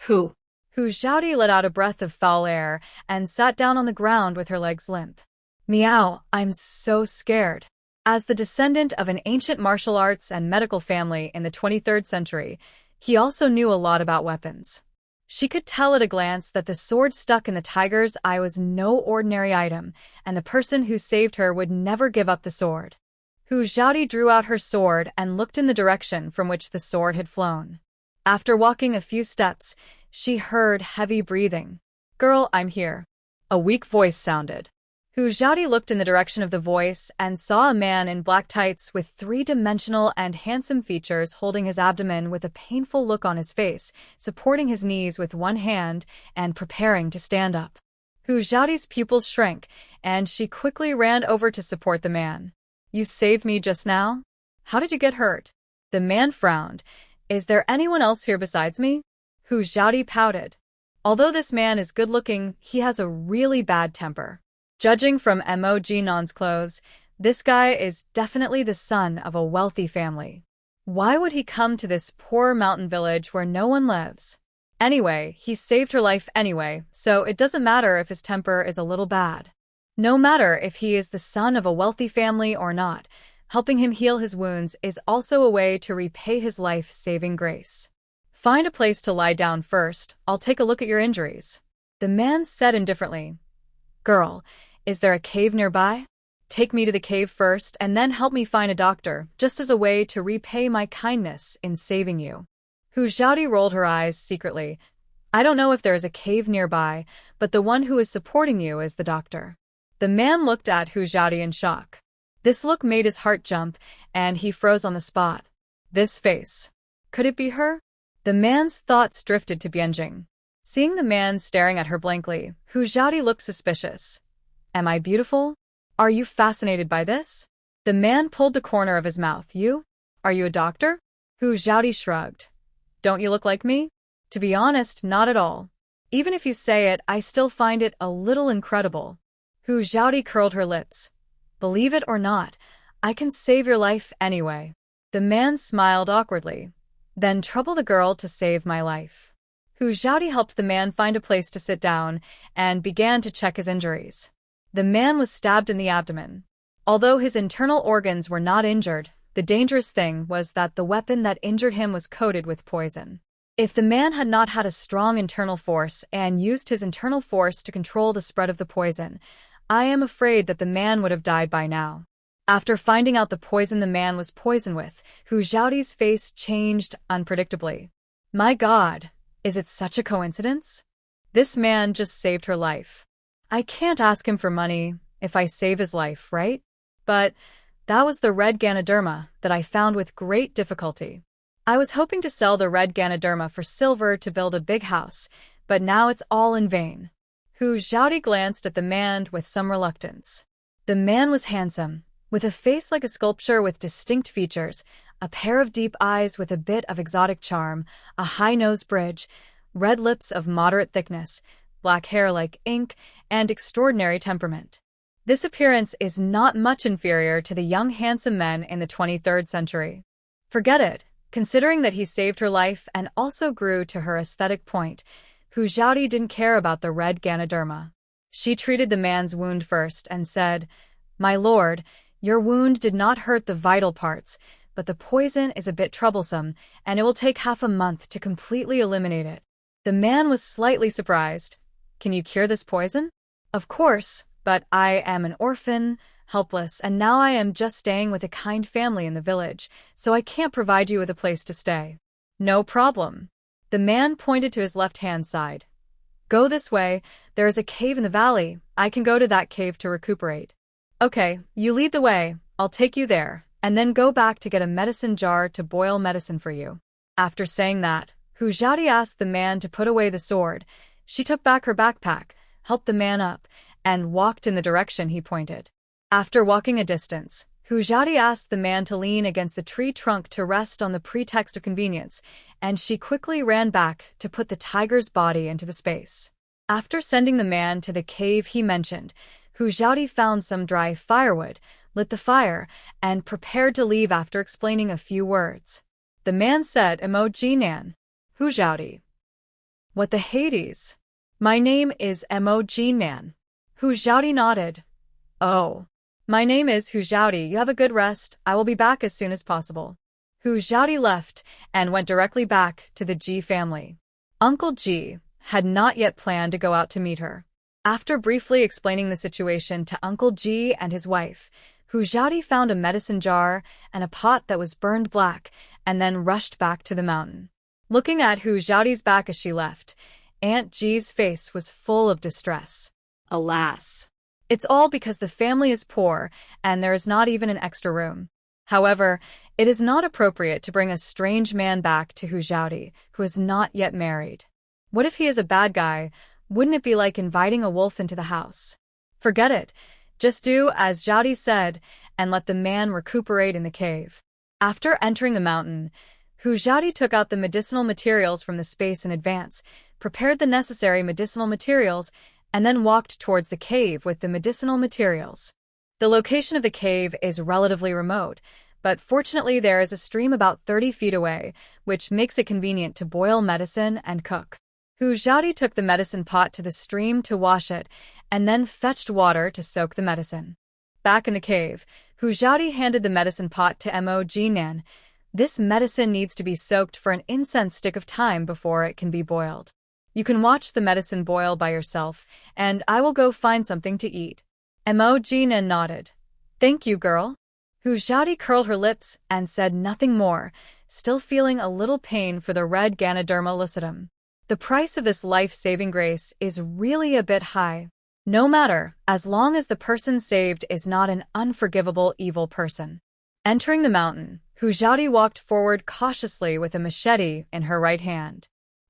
S2: Hu
S1: Xiaodi let out a breath of foul air and sat down on the ground with her legs limp. Meow, I'm so scared. As the descendant of an ancient martial arts and medical family in the 23rd century, he also knew a lot about weapons. She could tell at a glance that the sword stuck in the tiger's eye was no ordinary item, and the person who saved her would never give up the sword. Hu Xiaodi drew out her sword and looked in the direction from which the sword had flown. After walking a few steps, she heard heavy breathing. Girl, I'm here. A weak voice sounded. Hu Xiaodi looked in the direction of the voice and saw a man in black tights with 3-dimensional and handsome features holding his abdomen with a painful look on his face, supporting his knees with one hand and preparing to stand up. Hu Xiaodi's pupils shrank, and she quickly ran over to support the man. You saved me just now? How did you get hurt? The man frowned. Is there anyone else here besides me? Hu Xiaodi pouted. Although this man is good-looking, he has a really bad temper. Judging from Mo Jinan's clothes, this guy is definitely the son of a wealthy family. Why would he come to this poor mountain village where no one lives? Anyway, he saved her life anyway, so it doesn't matter if his temper is a little bad. No matter if he is the son of a wealthy family or not, helping him heal his wounds is also a way to repay his life-saving grace. Find a place to lie down first, I'll take a look at your injuries. The man said indifferently. Girl, is there a cave nearby? Take me to the cave first and then help me find a doctor, just as a way to repay my kindness in saving you. Hu Xiaodi rolled her eyes secretly. I don't know if there is a cave nearby, but the one who is supporting you is the doctor. The man looked at Hu Xiaodi in shock. This look made his heart jump, and he froze on the spot. This face. Could it be her? The man's thoughts drifted to Bianjing. Seeing the man staring at her blankly, Hu Xiaodi looked suspicious. Am I beautiful? Are you fascinated by this? The man pulled the corner of his mouth. You? Are you a doctor? Hu Xiaodi shrugged. Don't you look like me? To be honest, not at all. Even if you say it, I still find it a little incredible. Hu Xiaodi curled her lips. Believe it or not, I can save your life anyway. The man smiled awkwardly. Then trouble the girl to save my life. Hu Xiaodi helped the man find a place to sit down and began to check his injuries. The man was stabbed in the abdomen. Although his internal organs were not injured, the dangerous thing was that the weapon that injured him was coated with poison. If the man had not had a strong internal force and used his internal force to control the spread of the poison, I am afraid that the man would have died by now. After finding out the poison the man was poisoned with, Hu Xiaodi's face changed unpredictably. My God, is it such a coincidence? This man just saved her life. I can't ask him for money if I save his life, right? But that was the red Ganoderma that I found with great difficulty. I was hoping to sell the red Ganoderma for silver to build a big house, but now it's all in vain. Hu Xiaodi glanced at the man with some reluctance. The man was handsome, with a face like a sculpture with distinct features, a pair of deep eyes with a bit of exotic charm, a high nose bridge, red lips of moderate thickness, black hair like ink, and extraordinary temperament. This appearance is not much inferior to the young handsome men in the 23rd century. Forget it, considering that he saved her life and also grew to her aesthetic point. Hu Xiaodi didn't care about the red Ganoderma. She treated the man's wound first and said, My lord, your wound did not hurt the vital parts, but the poison is a bit troublesome, and it will take half a month to completely eliminate it. The man was slightly surprised. Can you cure this poison? Of course, but I am an orphan, helpless, and now I am just staying with a kind family in the village, so I can't provide you with a place to stay. No problem. The man pointed to his left-hand side. Go this way, there is a cave in the valley. I can go to that cave to recuperate. Okay, you lead the way, I'll take you there, and then go back to get a medicine jar to boil medicine for you. After saying that, Hu Xiaodi asked the man to put away the sword. She took back her backpack, helped the man up, and walked in the direction he pointed. After walking a distance, Hu Xiaodi asked the man to lean against the tree trunk to rest on the pretext of convenience, and she quickly ran back to put the tiger's body into the space. After sending the man to the cave he mentioned, Hu Xiaodi found some dry firewood, lit the fire, and prepared to leave after explaining a few words. The man said, Emoji-nan. Hu Xiaodi. What the Hades? My name is Emoji-nan. Hu Xiaodi nodded. Oh. My name is Hu Xiaodi. You have a good rest. I will be back as soon as possible. Hu Xiaodi left and went directly back to the Ji family. Uncle Ji had not yet planned to go out to meet her. After briefly explaining the situation to Uncle Ji and his wife, Hu Xiaodi found a medicine jar and a pot that was burned black and then rushed back to the mountain. Looking at Hu Xiaodi's back as she left, Aunt Ji's face was full of distress.
S2: Alas.
S1: It's all because the family is poor and there is not even an extra room. However, it is not appropriate to bring a strange man back to Hu Xiaodi, who is not yet married. What if he is a bad guy? Wouldn't it be like inviting a wolf into the house? Forget it. Just do as Xiaodi said and let the man recuperate in the cave. After entering the mountain, Hu Xiaodi took out the medicinal materials from the space in advance, prepared the necessary medicinal materials, and then walked towards the cave with the medicinal materials. The location of the cave is relatively remote, but fortunately there is a stream about 30 feet away, which makes it convenient to boil medicine and cook. Hu Xiaodi took the medicine pot to the stream to wash it, and then fetched water to soak the medicine. Back in the cave, Hu Xiaodi handed the medicine pot to Emoji-nan. This medicine needs to be soaked for an incense stick of time before it can be boiled. You can watch the medicine boil by yourself, and I will go find something to eat. Emoji-nan nodded. Thank you, girl. Hu Xiaodi curled her lips and said nothing more, still feeling a little pain for the red Ganoderma lucidum. The price of this life-saving grace is really a bit high. No matter, as long as the person saved is not an unforgivable evil person. Entering the mountain, Hu Xiaodi walked forward cautiously with a machete in her right hand.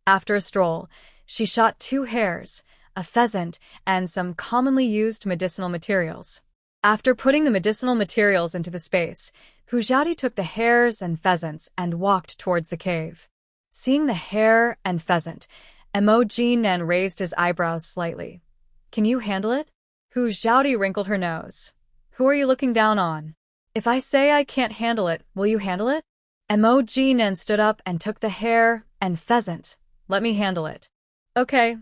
S1: After a stroll, she shot 2 hares, a pheasant, and some commonly used medicinal materials. After putting the medicinal materials into the space, Hu Xiaodi took the hares and pheasants and walked towards the cave. Seeing the hare and pheasant, Emoji Nen raised his eyebrows slightly. Can you handle it? Hu Xiaodi wrinkled her nose. Who are you looking down on? If I say I can't handle it, will you handle it? Emoji Nen stood up and took the hare and pheasant. Let me handle it. Okay.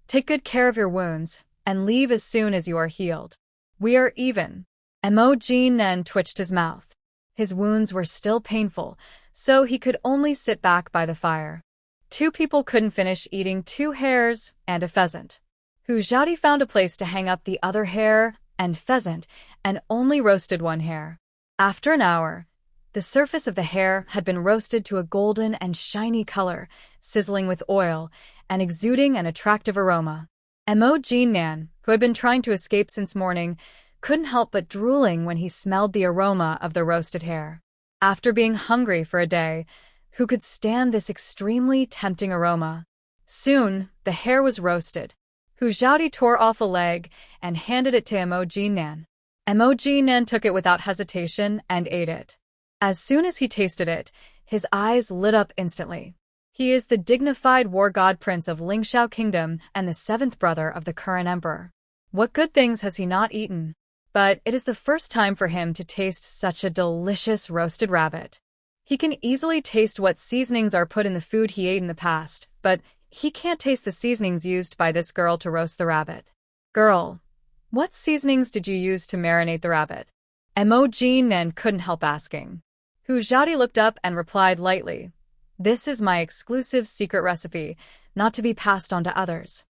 S1: Take good care of your wounds, and leave as soon as you are healed. We are even. Emoji Nen twitched his mouth. His wounds were still painful, so he could only sit back by the fire. 2 people couldn't finish eating 2 hares and a pheasant. Hu Xiaodi found a place to hang up the other hare and pheasant and only roasted 1 hare. After an hour, the surface of the hare had been roasted to a golden and shiny color, sizzling with oil and exuding an attractive aroma. Emoji Nan, who had been trying to escape since morning, couldn't help but drooling when he smelled the aroma of the roasted hare. After being hungry for a day, who could stand this extremely tempting aroma? Soon, the hare was roasted. Hu Xiaodi tore off a leg and handed it to Emoji Nan. Emoji Nan took it without hesitation and ate it. As soon as he tasted it, his eyes lit up instantly. He is the dignified war god prince of Lingxiao Kingdom and the 7th brother of the current emperor. What good things has he not eaten? But it is the first time for him to taste such a delicious roasted rabbit. He can easily taste what seasonings are put in the food he ate in the past, but he can't taste the seasonings used by this girl to roast the rabbit. Girl, what seasonings did you use to marinate the rabbit? Emoji Nen couldn't help asking. Hu Xiaodi looked up and replied lightly, This is my exclusive secret recipe, not to be passed on to others.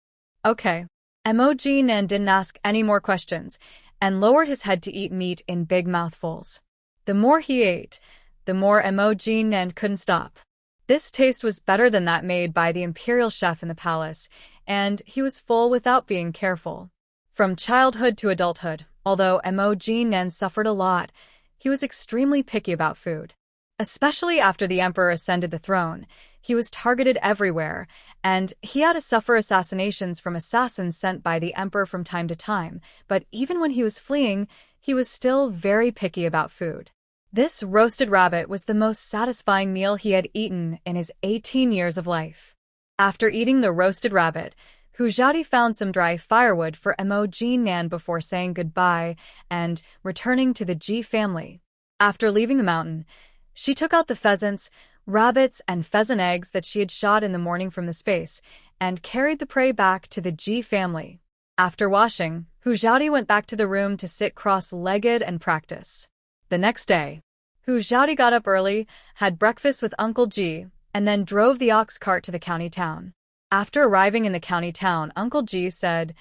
S1: Okay. Emoji Nen didn't ask any more questions and lowered his head to eat meat in big mouthfuls. The more he ate, the more Emoji Nen couldn't stop. This taste was better than that made by the imperial chef in the palace, and he was full without being careful. From childhood to adulthood, although Emoji Nen suffered a lot, he was extremely picky about food. Especially after the emperor ascended the throne, he was targeted everywhere, and he had to suffer assassinations from assassins sent by the emperor from time to time, but even when he was fleeing, he was still very picky about food. This roasted rabbit was the most satisfying meal he had eaten in his 18 years of life. After eating the roasted rabbit, Hu Xiaodi found some dry firewood for Emoji Nan before saying goodbye and returning to the Ji family. After leaving the mountain, she took out the pheasants, rabbits, and pheasant eggs that she had shot in the morning from the space and carried the prey back to the Ji family. After washing, Hu Xiaodi went back to the room to sit cross-legged and practice. The next day, Hu Xiaodi got up early, had breakfast with Uncle Ji, and then drove the ox cart to the county town. After arriving in the county town, Uncle Ji said,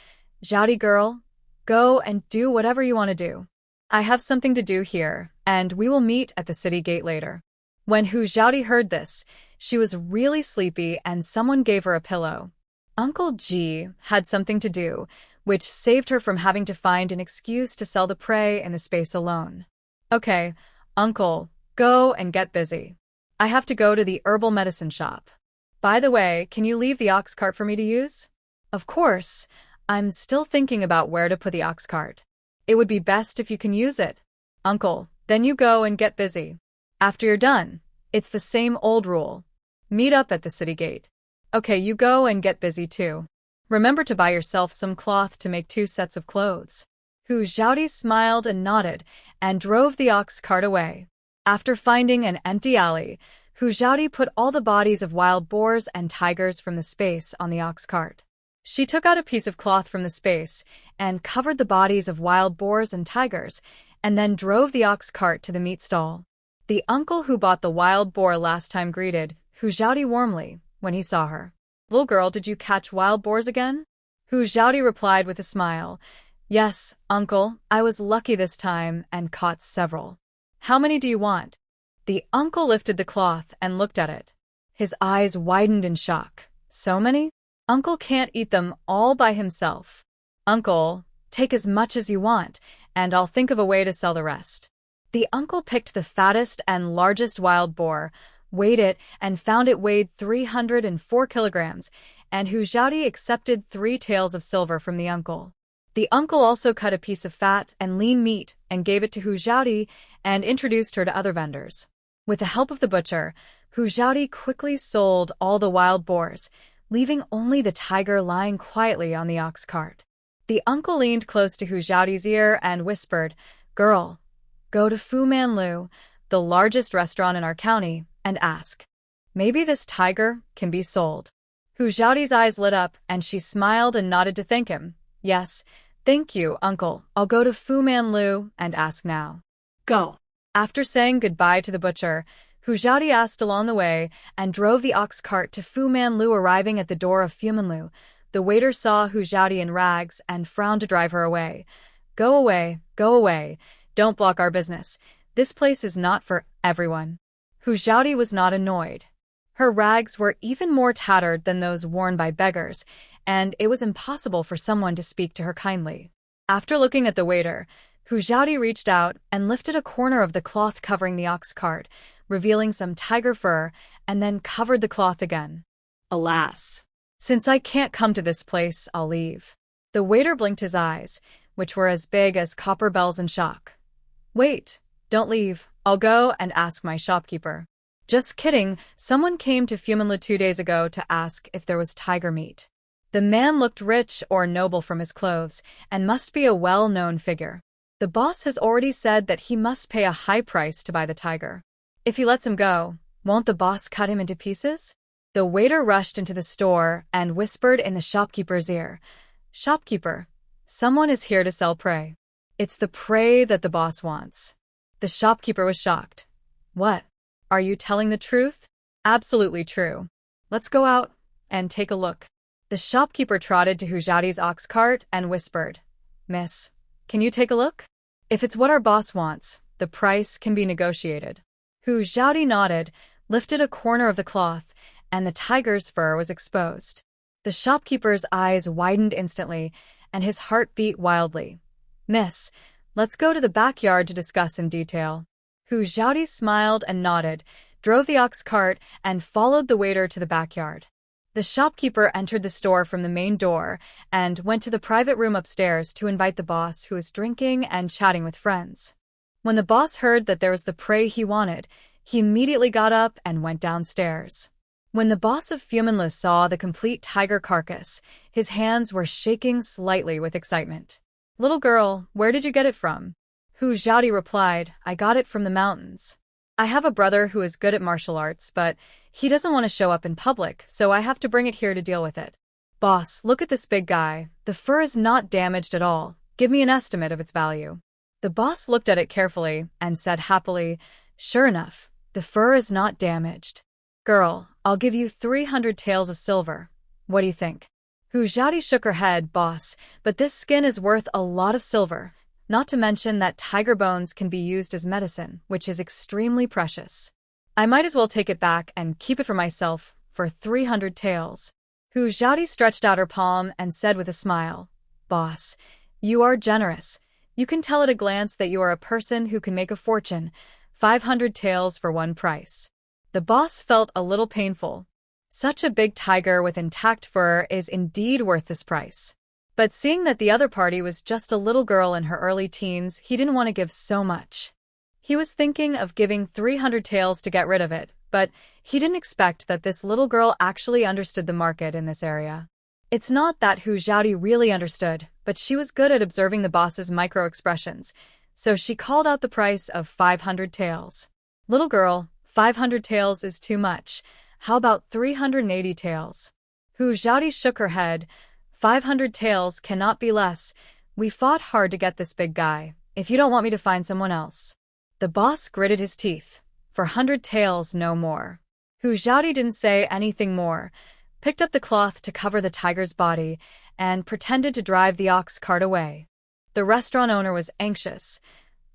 S1: Xiaodi girl, go and do whatever you want to do. I have something to do here, and we will meet at the city gate later. When Hu Xiaodi heard this, she was really sleepy and someone gave her a pillow. Uncle Ji had something to do, which saved her from having to find an excuse to sell the prey in the space alone. Okay, Uncle, go and get busy. I have to go to the herbal medicine shop. By the way, can you leave the ox cart for me to use? Of course. I'm still thinking about where to put the ox cart. It would be best if you can use it. Uncle, then you go and get busy. After you're done, it's the same old rule. Meet up at the city gate. Okay, you go and get busy too. Remember to buy yourself some cloth to make 2 sets of clothes. Hu Xiaodi smiled and nodded and drove the ox cart away. After finding an empty alley, Hu Xiaodi put all the bodies of wild boars and tigers from the space on the ox cart. She took out a piece of cloth from the space and covered the bodies of wild boars and tigers, and then drove the ox cart to the meat stall. The uncle who bought the wild boar last time greeted Hu Xiaodi warmly when he saw her. Little girl, did you catch wild boars again? Hu Xiaodi replied with a smile. Yes, uncle, I was lucky this time and caught several. How many do you want? The uncle lifted the cloth and looked at it. His eyes widened in shock. So many? Uncle can't eat them all by himself. Uncle, take as much as you want, and I'll think of a way to sell the rest. The uncle picked the fattest and largest wild boar, weighed it, and found it weighed 304 kilograms, and Hujiaodi accepted 3 taels of silver from the uncle. The uncle also cut a piece of fat and lean meat and gave it to Hujiaodi and introduced her to other vendors. With the help of the butcher, Hujiaodi quickly sold all the wild boars, leaving only the tiger lying quietly on the ox cart. The uncle leaned close to Hujiaodi's ear and whispered, "Girl, go to Fu Manlu, the largest restaurant in our county, and ask. Maybe this tiger can be sold." Hujiaodi's eyes lit up and she smiled and nodded to thank him. "Yes, thank you, uncle. I'll go to Fu Manlu and ask now."
S2: Go.
S1: After saying goodbye to the butcher, Hujiaodi asked along the way and drove the ox cart to Fu Manlu. Arriving at the door of Fu Manlu, the waiter saw Hujiaodi in rags and frowned to drive her away. Go away, go away. Don't block our business. This place is not for everyone." Hujiaodi was not annoyed. Her rags were even more tattered than those worn by beggars, and it was impossible for someone to speak to her kindly. After looking at the waiter, Hujiaodi reached out and lifted a corner of the cloth covering the ox cart, revealing some tiger fur, and then covered the cloth again.
S2: Alas.
S1: "Since I can't come to this place, I'll leave." The waiter blinked his eyes, which were as big as copper bells in shock. "Wait, don't leave. I'll go and ask my shopkeeper." "Just kidding. Someone came to Fu Manlu 2 days ago to ask if there was tiger meat." The man looked rich or noble from his clothes and must be a well-known figure. The boss has already said that he must pay a high price to buy the tiger. If he lets him go, won't the boss cut him into pieces? The waiter rushed into the store and whispered in the shopkeeper's ear, "Shopkeeper, someone is here to sell prey. It's the prey that the boss wants." The shopkeeper was shocked. "What? Are you telling the truth?" "Absolutely true. Let's go out and take a look." The shopkeeper trotted to Hujiaodi's ox cart and whispered, "Miss, can you take a look? If it's what our boss wants, the price can be negotiated." Hujiaodi nodded, lifted a corner of the cloth, and the tiger's fur was exposed. The shopkeeper's eyes widened instantly, and his heart beat wildly. "Miss, let's go to the backyard to discuss in detail." Hujiaodi smiled and nodded, drove the ox cart, and followed the waiter to the backyard. The shopkeeper entered the store from the main door and went to the private room upstairs to invite the boss, who was drinking and chatting with friends. When the boss heard that there was the prey he wanted, he immediately got up and went downstairs. When the boss of Fu Manlu saw the complete tiger carcass, his hands were shaking slightly with excitement. "Little girl, where did you get it from?" Hujiaodi replied, "I got it from the mountains. I have a brother who is good at martial arts, but he doesn't want to show up in public, so I have to bring it here to deal with it." "Boss, look at this big guy. The fur is not damaged at all. Give me an estimate of its value." The boss looked at it carefully and said happily, "Sure enough, the fur is not damaged. Girl, I'll give you 300 taels of silver. What do you think?" Hujiaodi shook her head, "Boss, but this skin is worth a lot of silver. Not to mention that tiger bones can be used as medicine, which is extremely precious. I might as well take it back and keep it for myself for 300 taels." Hujiaodi stretched out her palm and said with a smile, "Boss, you are generous. You can tell at a glance that you are a person who can make a fortune. 500 taels for one price." The boss felt a little painful. Such a big tiger with intact fur is indeed worth this price. But seeing that the other party was just a little girl in her early teens, he didn't want to give so much. He was thinking of giving 300 taels to get rid of it, but he didn't expect that this little girl actually understood the market in this area. It's not that Hujiaodi really understood, but she was good at observing the boss's micro-expressions, so she called out the price of 500 taels. "Little girl, 500 taels is too much. How about 380 taels?" Hujiaodi shook her head. 500 taels cannot be less. We fought hard to get this big guy. If you don't want me to find someone else." The boss gritted his teeth. For 100 taels, no more. Hujiaodi didn't say anything more, picked up the cloth to cover the tiger's body, and pretended to drive the ox cart away. The restaurant owner was anxious.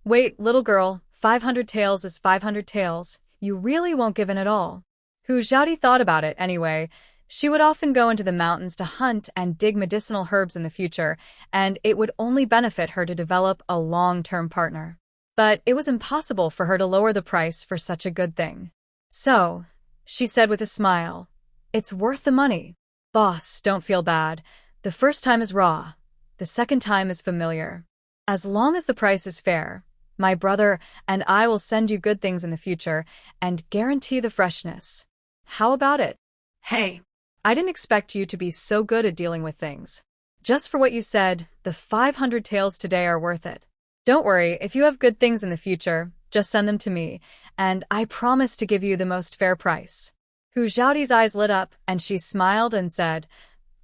S1: Wait, little girl, 500 taels is 500 taels. You really won't give in at all. Hu Xiaodi thought about it anyway. She would often go into the mountains to hunt and dig medicinal herbs in the future, and it would only benefit her to develop a long-term partner. But it was impossible for her to lower the price for such a good thing. So, she said with a smile, it's worth the money. Boss, don't feel bad. The first time is raw. The second time is familiar. As long as the price is fair, my brother and I will send you good things in the future and guarantee the freshness. How about it?
S2: Hey,
S1: I didn't expect you to be so good at dealing with things. Just for what you said, the 500 taels today are worth it. Don't worry, if you have good things in the future, just send them to me, and I promise to give you the most fair price. Hu Xiaodi's eyes lit up, and she smiled and said,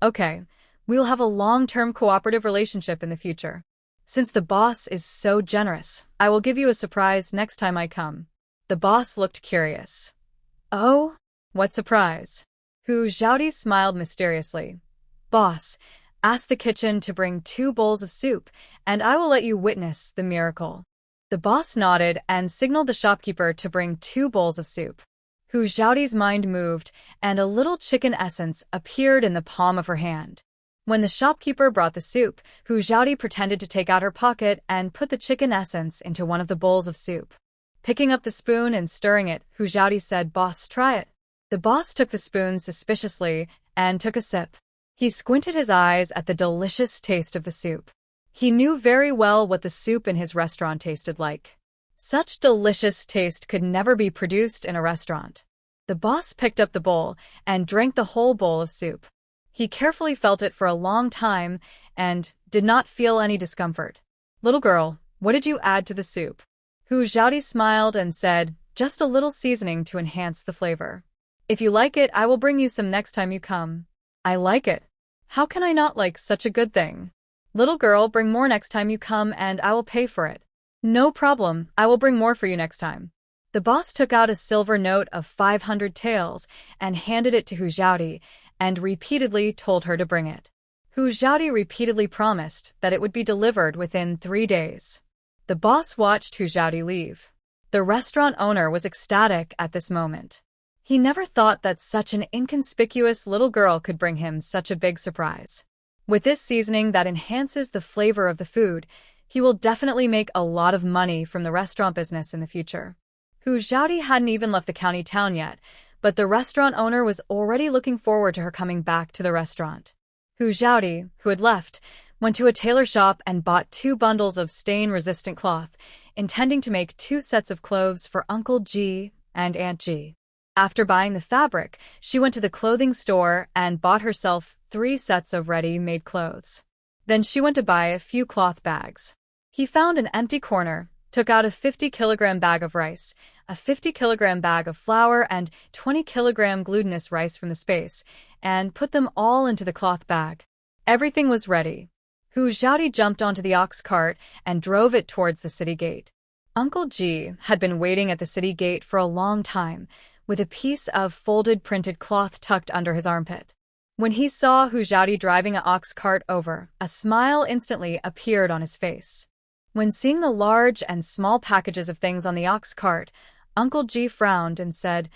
S1: okay, we'll have a long-term cooperative relationship in the future. Since the boss is so generous, I will give you a surprise next time I come. The boss looked curious. Oh? What surprise? Hu Xiaodi smiled mysteriously. Boss, ask the kitchen to bring 2 bowls of soup, and I will let you witness the miracle. The boss nodded and signaled the shopkeeper to bring 2 bowls of soup. Hu Xiaodi's mind moved, and a little chicken essence appeared in the palm of her hand. When the shopkeeper brought the soup, Hu Xiaodi pretended to take out her pocket and put the chicken essence into one of the bowls of soup. Picking up the spoon and stirring it, Hu Xiaodi said, Boss, try it. The boss took the spoon suspiciously and took a sip. He squinted his eyes at the delicious taste of the soup. He knew very well what the soup in his restaurant tasted like. Such delicious taste could never be produced in a restaurant. The boss picked up the bowl and drank the whole bowl of soup. He carefully felt it for a long time and did not feel any discomfort. Little girl, what did you add to the soup? Hu Xiaodi smiled and said, just a little seasoning to enhance the flavor. If you like it, I will bring you some next time you come. I like it. How can I not like such a good thing? Little girl, bring more next time you come and I will pay for it. No problem, I will bring more for you next time. The boss took out a silver note of 500 taels and handed it to Hu Xiaodi and repeatedly told her to bring it. Hu Xiaodi repeatedly promised that it would be delivered within 3 days. The boss watched Hu Xiaodi leave. The restaurant owner was ecstatic at this moment. He never thought that such an inconspicuous little girl could bring him such a big surprise. With this seasoning that enhances the flavor of the food, he will definitely make a lot of money from the restaurant business in the future. Hu Xiaodi hadn't even left the county town yet, but the restaurant owner was already looking forward to her coming back to the restaurant. Hu Xiaodi, who had left, went to a tailor shop and bought 2 bundles of stain-resistant cloth, intending to make 2 sets of clothes for Uncle G and Aunt G. After buying the fabric, she went to the clothing store and bought herself 3 sets of ready-made clothes. Then she went to buy a few cloth bags. He found an empty corner, took out a 50-kilogram bag of rice, a 50-kilogram bag of flour, and 20-kilogram glutinous rice from the space, and put them all into the cloth bag. Everything was ready. Hu Xiaodi jumped onto the ox cart and drove it towards the city gate. Uncle G had been waiting at the city gate for a long time, with a piece of folded printed cloth tucked under his armpit. When he saw Hu Xiaodi driving an ox cart over, a smile instantly appeared on his face. When seeing the large and small packages of things on the ox cart, Uncle G frowned and said,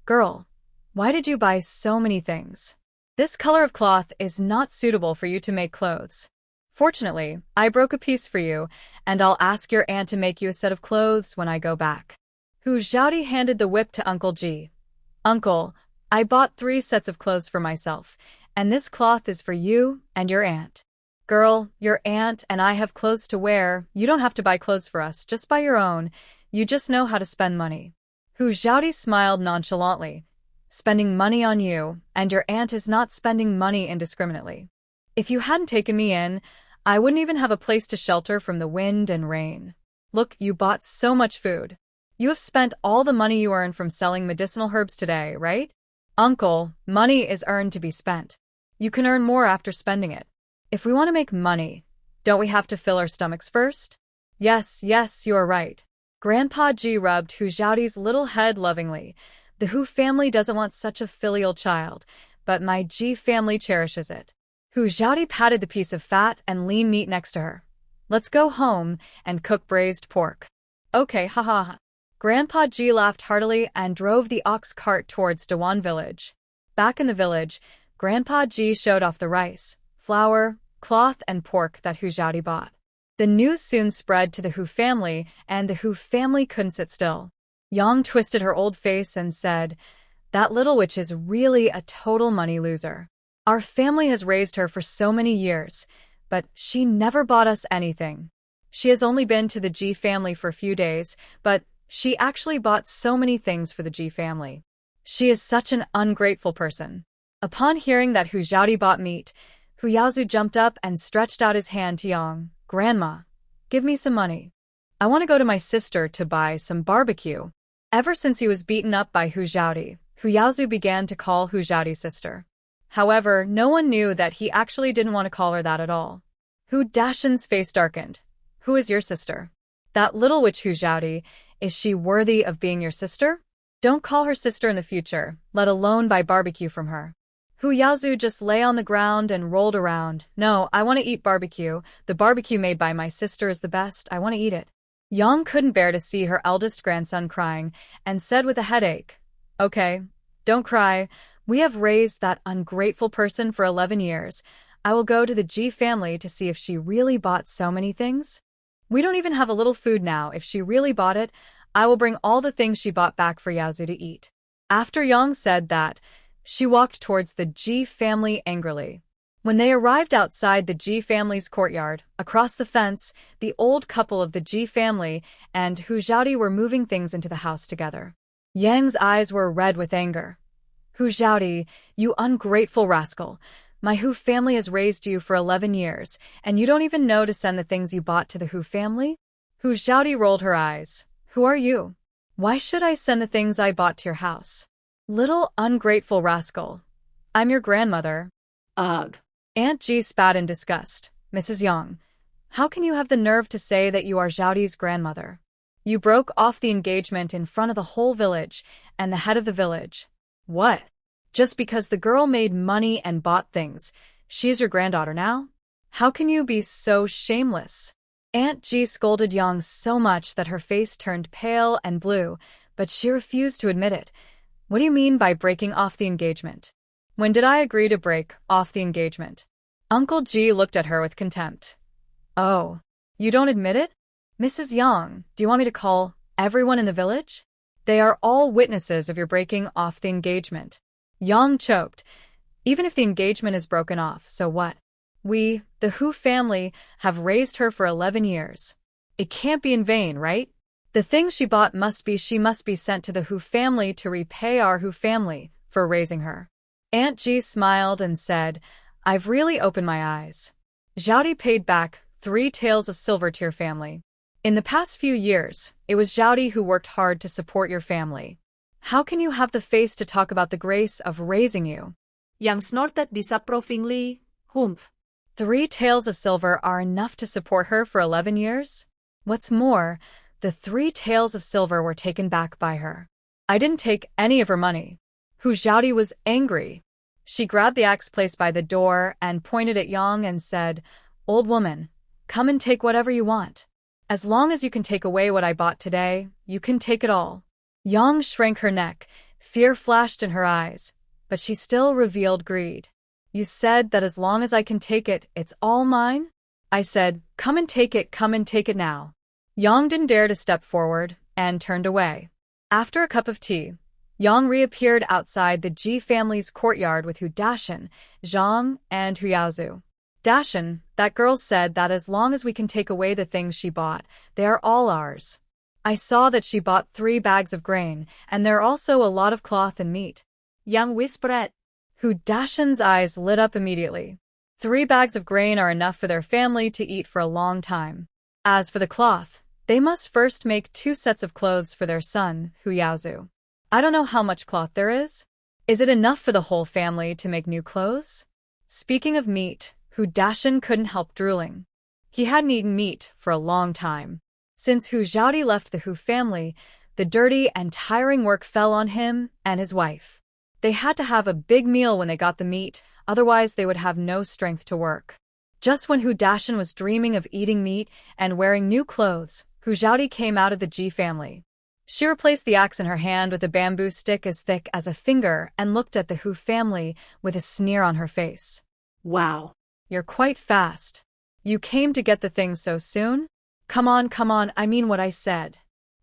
S1: Girl, why did you buy so many things? This color of cloth is not suitable for you to make clothes. Fortunately, I broke a piece for you, and I'll ask your aunt to make you a set of clothes when I go back. Hu Xiaodi handed the whip to Uncle G. Uncle, I bought 3 sets of clothes for myself, and this cloth is for you and your aunt. Girl, your aunt and I have clothes to wear. You don't have to buy clothes for us, just buy your own. You just know how to spend money. Hu Xiaodi smiled nonchalantly. Spending money on you, and your aunt is not spending money indiscriminately. If you hadn't taken me in, I wouldn't even have a place to shelter from the wind and rain. Look, you bought so much food. You have spent all the money you earned from selling medicinal herbs today, right? Uncle, money is earned to be spent. You can earn more after spending it. If we want to make money, don't we have to fill our stomachs first? Yes, you are right. Grandpa G rubbed Hu Xiaodi's little head lovingly. The Hu family doesn't want such a filial child, but my G family cherishes it. Hu Xiaodi patted the piece of fat and lean meat next to her. Let's go home and cook braised pork. Okay, haha. Grandpa G laughed heartily and drove the ox cart towards Dewan village. Back in the village, Grandpa G showed off the rice, flour, cloth, and pork that Hu Xiaodi bought. The news soon spread to the Hu family, and the Hu family couldn't sit still. Yang twisted her old face and said, "That little witch is really a total money loser. Our family has raised her for so many years, but she never bought us anything. She has only been to the G family for a few days, but she actually bought so many things for the G family. She is such an ungrateful person." Upon hearing that Hu Xiaodi bought meat, Hu Yaozu jumped up and stretched out his hand to Yang. "Grandma, give me some money. I want to go to my sister to buy some barbecue." Ever since he was beaten up by Hu Xiaodi, Hu Yaozu began to call Hu Xiaodi's sister. However, no one knew that he actually didn't want to call her that at all. Hu Dashan's face darkened. "Who is your sister? That little witch Hu Xiaodi, is she worthy of being your sister? Don't call her sister in the future, let alone buy barbecue from her." Hu Yaozu just lay on the ground and rolled around. "No, I want to eat barbecue. The barbecue made by my sister is the best. I want to eat it." Yang couldn't bear to see her eldest grandson crying and said with a headache, "Okay, don't cry. We have raised that ungrateful person for 11 years. I will go to the G family to see if she really bought so many things. We don't even have a little food now. If she really bought it, I will bring all the things she bought back for Yaozu to eat." After Yang said that, she walked towards the G family angrily. When they arrived outside the G family's courtyard, across the fence, the old couple of the G family and Hu Xiaodi were moving things into the house together. Yang's eyes were red with anger. "Hu Xiaodi, you ungrateful rascal. My Hu family has raised you for 11 years, and you don't even know to send the things you bought to the Hu family?" Hu Xiaodi rolled her eyes. "Who are you? Why should I send the things I bought to your house? Little ungrateful rascal. I'm your grandmother."
S2: Ugh.
S1: Aunt Ji spat in disgust. "Mrs. Yang, how can you have the nerve to say that you are Xiaodi's grandmother? You broke off the engagement in front of the whole village and the head of the village. What? Just because the girl made money and bought things, she is your granddaughter now? How can you be so shameless?" Aunt Ji scolded Yang so much that her face turned pale and blue, but she refused to admit it. "What do you mean by breaking off the engagement? When did I agree to break off the engagement?" Uncle Ji looked at her with contempt. "Oh, you don't admit it? Mrs. Yang, do you want me to call everyone in the village? They are all witnesses of your breaking off the engagement." Yang choked. "Even if the engagement is broken off, so what? We, the Hu family, have raised her for 11 years. It can't be in vain, right? The things she bought she must be sent to the Hu family to repay our Hu family for raising her." Aunt Ji smiled and said, "I've really opened my eyes. Xiaodi paid back 3 taels of silver to your family. In the past few years, it was Xiaodi who worked hard to support your family. How can you have the face to talk about the grace of raising you?"
S2: Yang snorted disapprovingly. "Humph.
S1: 3 taels of silver are enough to support her for 11 years? What's more, the 3 taels of silver were taken back by her. I didn't take any of her money." Hu Xiaodi was angry. She grabbed the axe placed by the door and pointed at Yang and said, "Old woman, come and take whatever you want. As long as you can take away what I bought today, you can take it all." Yang shrank her neck. Fear flashed in her eyes, but she still revealed greed. "You said that as long as I can take it, it's all mine?" I said, come and take it now." Yang didn't dare to step forward and turned away. After a cup of tea, Yang reappeared outside the Ji family's courtyard with Hu Dashan, Zhang, and Hu Yaozu. "Dashan, that girl said that as long as we can take away the things she bought, they are all ours. I saw that she bought 3 bags of grain, and there are also a lot of cloth and meat."
S2: Yang whispered.
S1: Hu Dashan's eyes lit up immediately. 3 bags of grain are enough for their family to eat for a long time. As for the cloth, they must first make 2 sets of clothes for their son, Hu Yaozu. I don't know how much cloth there is. Is it enough for the whole family to make new clothes? Speaking of meat, Hu Dashan couldn't help drooling. He hadn't eaten meat for a long time. Since Hu Xiaodi left the Hu family, the dirty and tiring work fell on him and his wife. They had to have a big meal when they got the meat, otherwise they would have no strength to work. Just when Hu Dashan was dreaming of eating meat and wearing new clothes, Hu Xiaodi came out of the Ji family. She replaced the axe in her hand with a bamboo stick as thick as a finger and looked at the Hu family with a sneer on her face.
S2: Wow.
S1: You're quite fast. You came to get the things so soon? Come on, I mean what I said.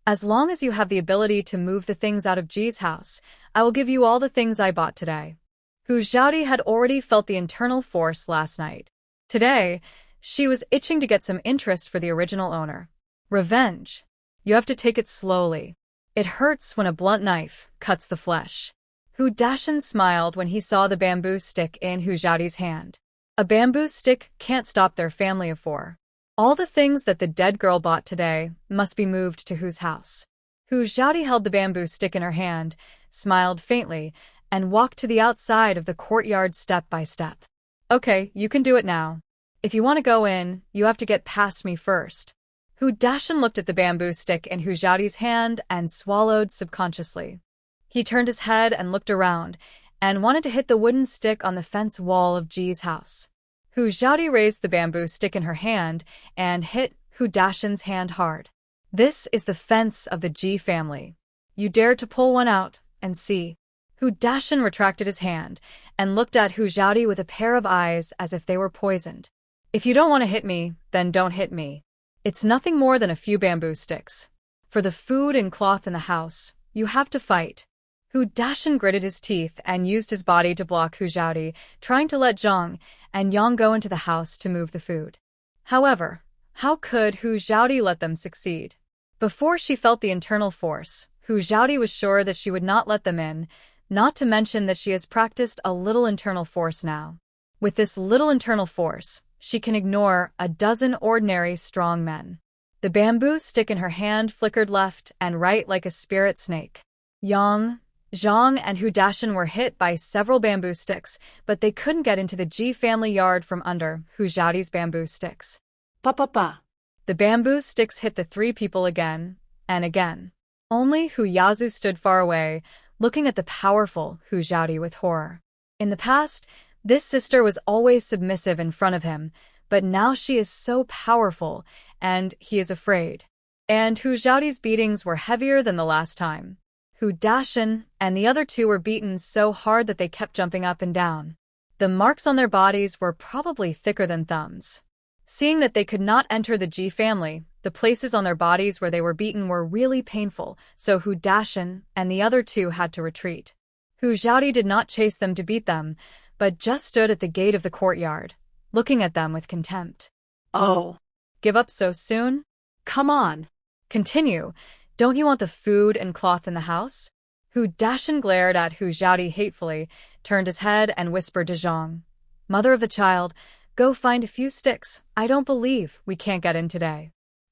S1: As long as you have the ability to move the things out of Ji's house, I will give you all the things I bought today. Hu Xiaodi had already felt the internal force last night. Today, she was itching to get some interest for the original owner. Revenge. You have to take it slowly. It hurts when a blunt knife cuts the flesh. Hu Dashan smiled when he saw the bamboo stick in Hu Xiaodi's hand. A bamboo stick can't stop their family of 4. All the things that the dead girl bought today must be moved to Hu's house. Hu Xiaodi held the bamboo stick in her hand, smiled faintly, and walked to the outside of the courtyard step by step. Okay, you can do it now. If you want to go in, you have to get past me first. Hu Dashan looked at the bamboo stick in Hu Xiaodi's hand and swallowed subconsciously. He turned his head and looked around, and wanted to hit the wooden stick on the fence wall of Ji's house. Hu Xiaodi raised the bamboo stick in her hand and hit Hu Dashan's hand hard. This is the fence of the Ji family. You dared to pull one out and see. Hu Dashan retracted his hand and looked at Hu Xiaodi with a pair of eyes as if they were poisoned. If you don't want to hit me, then don't hit me. It's nothing more than a few bamboo sticks. For the food and cloth in the house, you have to fight. Hu Dashan gritted his teeth and used his body to block Hu Xiaodi, trying to let Zhang and Yang go into the house to move the food. However, how could Hu Xiaodi let them succeed? Before she felt the internal force, Hu Xiaodi was sure that she would not let them in, not to mention that she has practiced a little internal force now. With this little internal force, she can ignore a dozen ordinary strong men. The bamboo stick in her hand flickered left and right like a spirit snake. Yang, Zhang, and Hu Dashan were hit by several bamboo sticks, but they couldn't get into the Ji family yard from under Hu Xiaodi's bamboo sticks.
S2: Pa.
S1: The bamboo sticks hit the 3 people again and again. Only Hu Yazu stood far away, looking at the powerful Hu Xiaodi with horror. In the past, this sister was always submissive in front of him, but now she is so powerful, and he is afraid. And Hu Xiaodi's beatings were heavier than the last time. Hu Dashan and the other 2 were beaten so hard that they kept jumping up and down. The marks on their bodies were probably thicker than thumbs. Seeing that they could not enter the Ji family, the places on their bodies where they were beaten were really painful, so Hu Dashan and the other 2 had to retreat. Hu Xiaodi did not chase them to beat them, but just stood at the gate of the courtyard, looking at them with contempt.
S2: Oh.
S1: Give up so soon?
S2: Come on.
S1: Continue. Don't you want the food and cloth in the house? Hu Dashan glared at Hu Xiaodi hatefully, turned his head and whispered to Zhang. Mother of the child, go find a few sticks. I don't believe we can't get in today.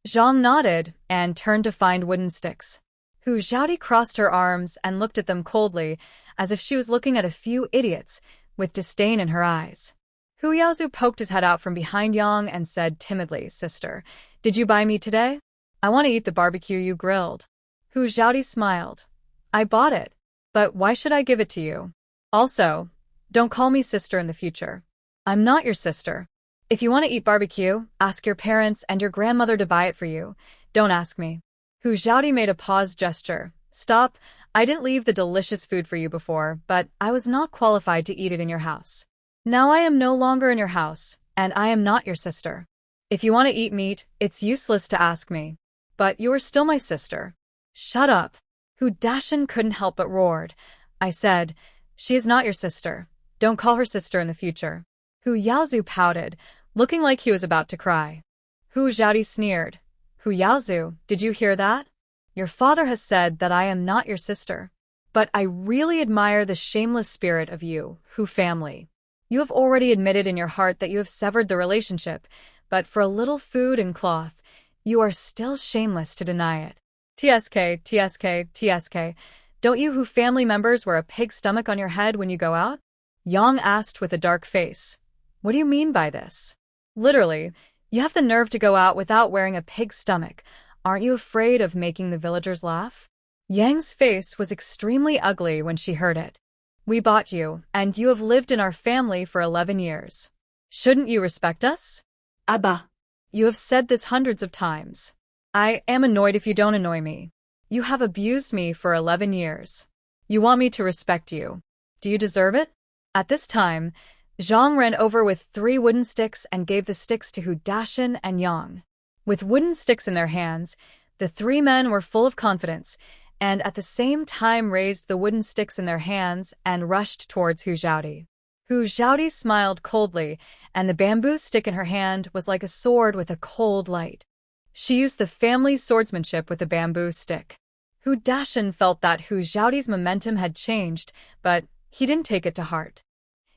S1: Zhang nodded and turned to find wooden sticks. Hu Xiaodi crossed her arms and looked at them coldly, as if she was looking at a few idiots, with disdain in her eyes. Hu Yaozu poked his head out from behind Yang and said timidly, Sister, did you buy meat today? I want to eat the barbecue you grilled. Hu Xiaodi smiled. I bought it. But why should I give it to you? Also, don't call me sister in the future. I'm not your sister. If you want to eat barbecue, ask your parents and your grandmother to buy it for you. Don't ask me. Hu Xiaodi made a pause gesture. Stop. I didn't leave the delicious food for you before, but I was not qualified to eat it in your house. Now I am no longer in your house, and I am not your sister. If you want to eat meat, it's useless to ask me. But you are still my sister. Shut up. Hu Dashan couldn't help but roared. I said, she is not your sister. Don't call her sister in the future. Hu Yaozu pouted, looking like he was about to cry. Hu Xiaodi sneered. Hu Yaozu, did you hear that? Your father has said that I am not your sister. But I really admire the shameless spirit of you, Hu family. You have already admitted in your heart that you have severed the relationship, but for a little food and cloth, you are still shameless to deny it. TSK. Don't you Hu family members wear a pig's stomach on your head when you go out? Yang asked with a dark face. What do you mean by this? Literally, you have the nerve to go out without wearing a pig's stomach. Aren't you afraid of making the villagers laugh? Yang's face was extremely ugly when she heard it. We bought you, and you have lived in our family for 11 years. Shouldn't you respect us?
S2: Abba.
S1: You have said this hundreds of times. I am annoyed if you don't annoy me. You have abused me for 11 years. You want me to respect you. Do you deserve it? At this time, Zhang ran over with 3 wooden sticks and gave the sticks to Hu Dashin and Yang. With wooden sticks in their hands, the 3 men were full of confidence, and at the same time raised the wooden sticks in their hands and rushed towards Hu Zhaodi. Hu Zhaodi smiled coldly, and the bamboo stick in her hand was like a sword with a cold light. She used the family swordsmanship with the bamboo stick. Hu Dashin felt that Hu Zhaodi's momentum had changed, but he didn't take it to heart.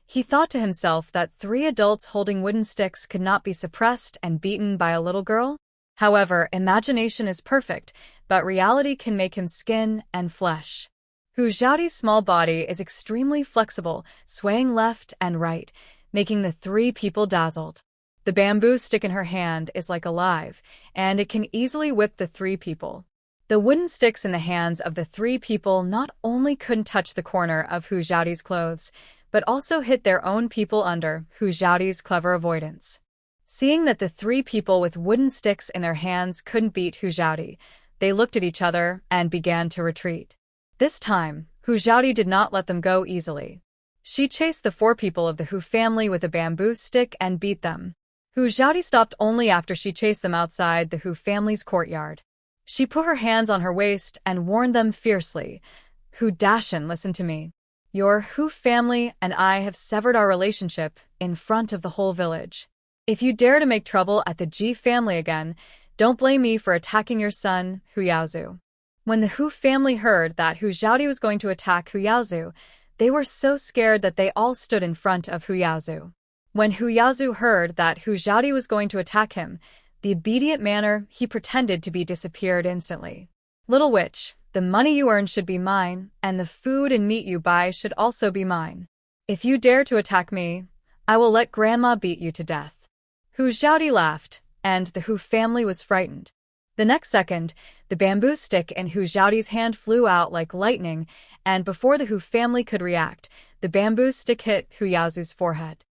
S1: He thought to himself that 3 adults holding wooden sticks could not be suppressed and beaten by a little girl. However, imagination is perfect, but reality can make him skin and flesh. Hu Zhaodi's small body is extremely flexible, swaying left and right, making the 3 people dazzled. The bamboo stick in her hand is like alive, and it can easily whip the 3 people. The wooden sticks in the hands of the 3 people not only couldn't touch the corner of Hu Zhaodi's clothes, but also hit their own people under Hu Zhaodi's clever avoidance. Seeing that the 3 people with wooden sticks in their hands couldn't beat Hu Zhaodi, they looked at each other and began to retreat. This time, Hu Zhaodi did not let them go easily. She chased the 4 people of the Hu family with a bamboo stick and beat them. Hu Zhaodi stopped only after she chased them outside the Hu family's courtyard. She put her hands on her waist and warned them fiercely. Hu Dashin, listen to me. Your Hu family and I have severed our relationship in front of the whole village. If you dare to make trouble at the Ji family again, don't blame me for attacking your son, Hu Yaozu. When the Hu family heard that Hu Zhaodi was going to attack Hu Yaozu, they were so scared that they all stood in front of Hu Yaozu. When Hu Yaozu heard that Hu Zhaodi was going to attack him, the obedient manner he pretended to be disappeared instantly. Little witch, the money you earn should be mine, and the food and meat you buy should also be mine. If you dare to attack me, I will let Grandma beat you to death. Hu Zhaodi laughed, and the Hu family was frightened. The next second, the bamboo stick in Hu Zhaodi's hand flew out like lightning, and before the Hu family could react, the bamboo stick hit Hu Yaozu's forehead.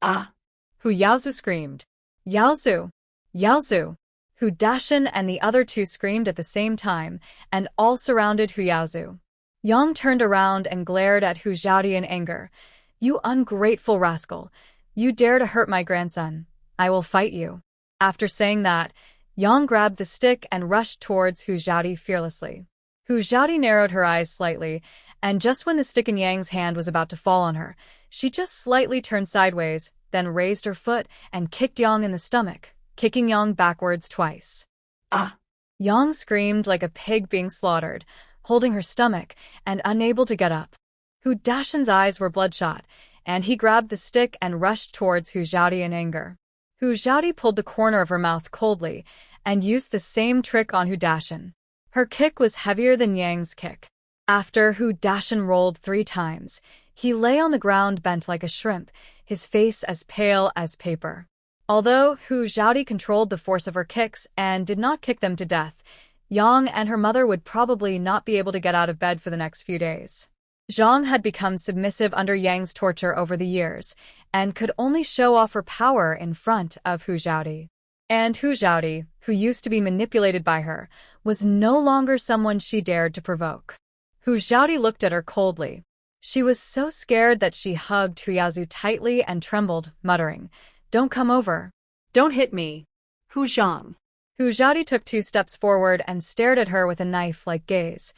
S2: Ah!
S1: Hu Yaozu screamed. Yaozu! Yaozu! Hu Dashin and the other 2 screamed at the same time, and all surrounded Hu Yaozu. Yang turned around and glared at Hu Zhaodi in anger. You ungrateful rascal! You dare to hurt my grandson! I will fight you. After saying that, Yang grabbed the stick and rushed towards Hu Zhaodi fearlessly. Hu Zhaodi narrowed her eyes slightly, and just when the stick in Yang's hand was about to fall on her, she just slightly turned sideways, then raised her foot and kicked Yang in the stomach, kicking Yang backwards twice.
S2: Ah!
S1: Yang screamed like a pig being slaughtered, holding her stomach and unable to get up. Hu Dashin's eyes were bloodshot, and he grabbed the stick and rushed towards Hu Zhaodi in anger. Hu Zhaodi pulled the corner of her mouth coldly and used the same trick on Hu Dashin. Her kick was heavier than Yang's kick. After Hu Dashin rolled 3 times, he lay on the ground bent like a shrimp, his face as pale as paper. Although Hu Zhaodi controlled the force of her kicks and did not kick them to death, Yang and her mother would probably not be able to get out of bed for the next few days. Zhang had become submissive under Yang's torture over the years, and could only show off her power in front of Hu Zhaodi. And Hu Zhaodi, who used to be manipulated by her, was no longer someone she dared to provoke. Hu Zhaodi looked at her coldly. She was so scared that she hugged Hu Yaozu tightly and trembled, muttering, "Don't come over.
S2: Don't hit me. Hu Zhang."
S1: Hu Zhaodi took 2 steps forward and stared at her with a knife-like gaze.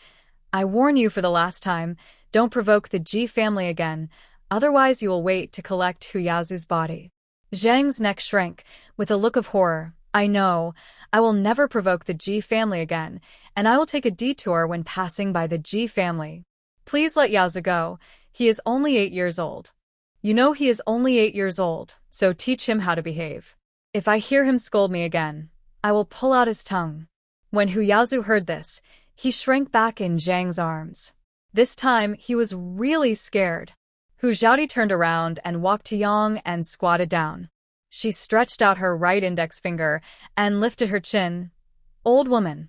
S1: I warn you for the last time, don't provoke the Ji family again, otherwise you will wait to collect Hu Yaozu's body. Zhang's neck shrank, with a look of horror. I know, I will never provoke the Ji family again, and I will take a detour when passing by the Ji family. Please let Yaozu go, he is only 8 years old. You know he is only 8 years old, so teach him how to behave. If I hear him scold me again, I will pull out his tongue. When Hu Yaozu heard this, he shrank back in Zhang's arms. This time, he was really scared. Hu Zhaodi turned around and walked to Yang and squatted down. She stretched out her right index finger and lifted her chin. Old woman,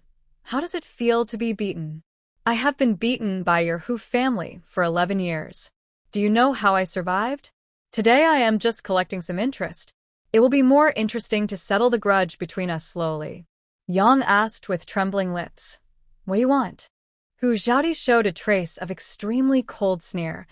S1: how does it feel to be beaten? I have been beaten by your Hu family for 11 years. Do you know how I survived? Today I am just collecting some interest. It will be more interesting to settle the grudge between us slowly. Yang asked with trembling lips. What do you want? Hu Xiaodi showed a trace of extremely cold sneer.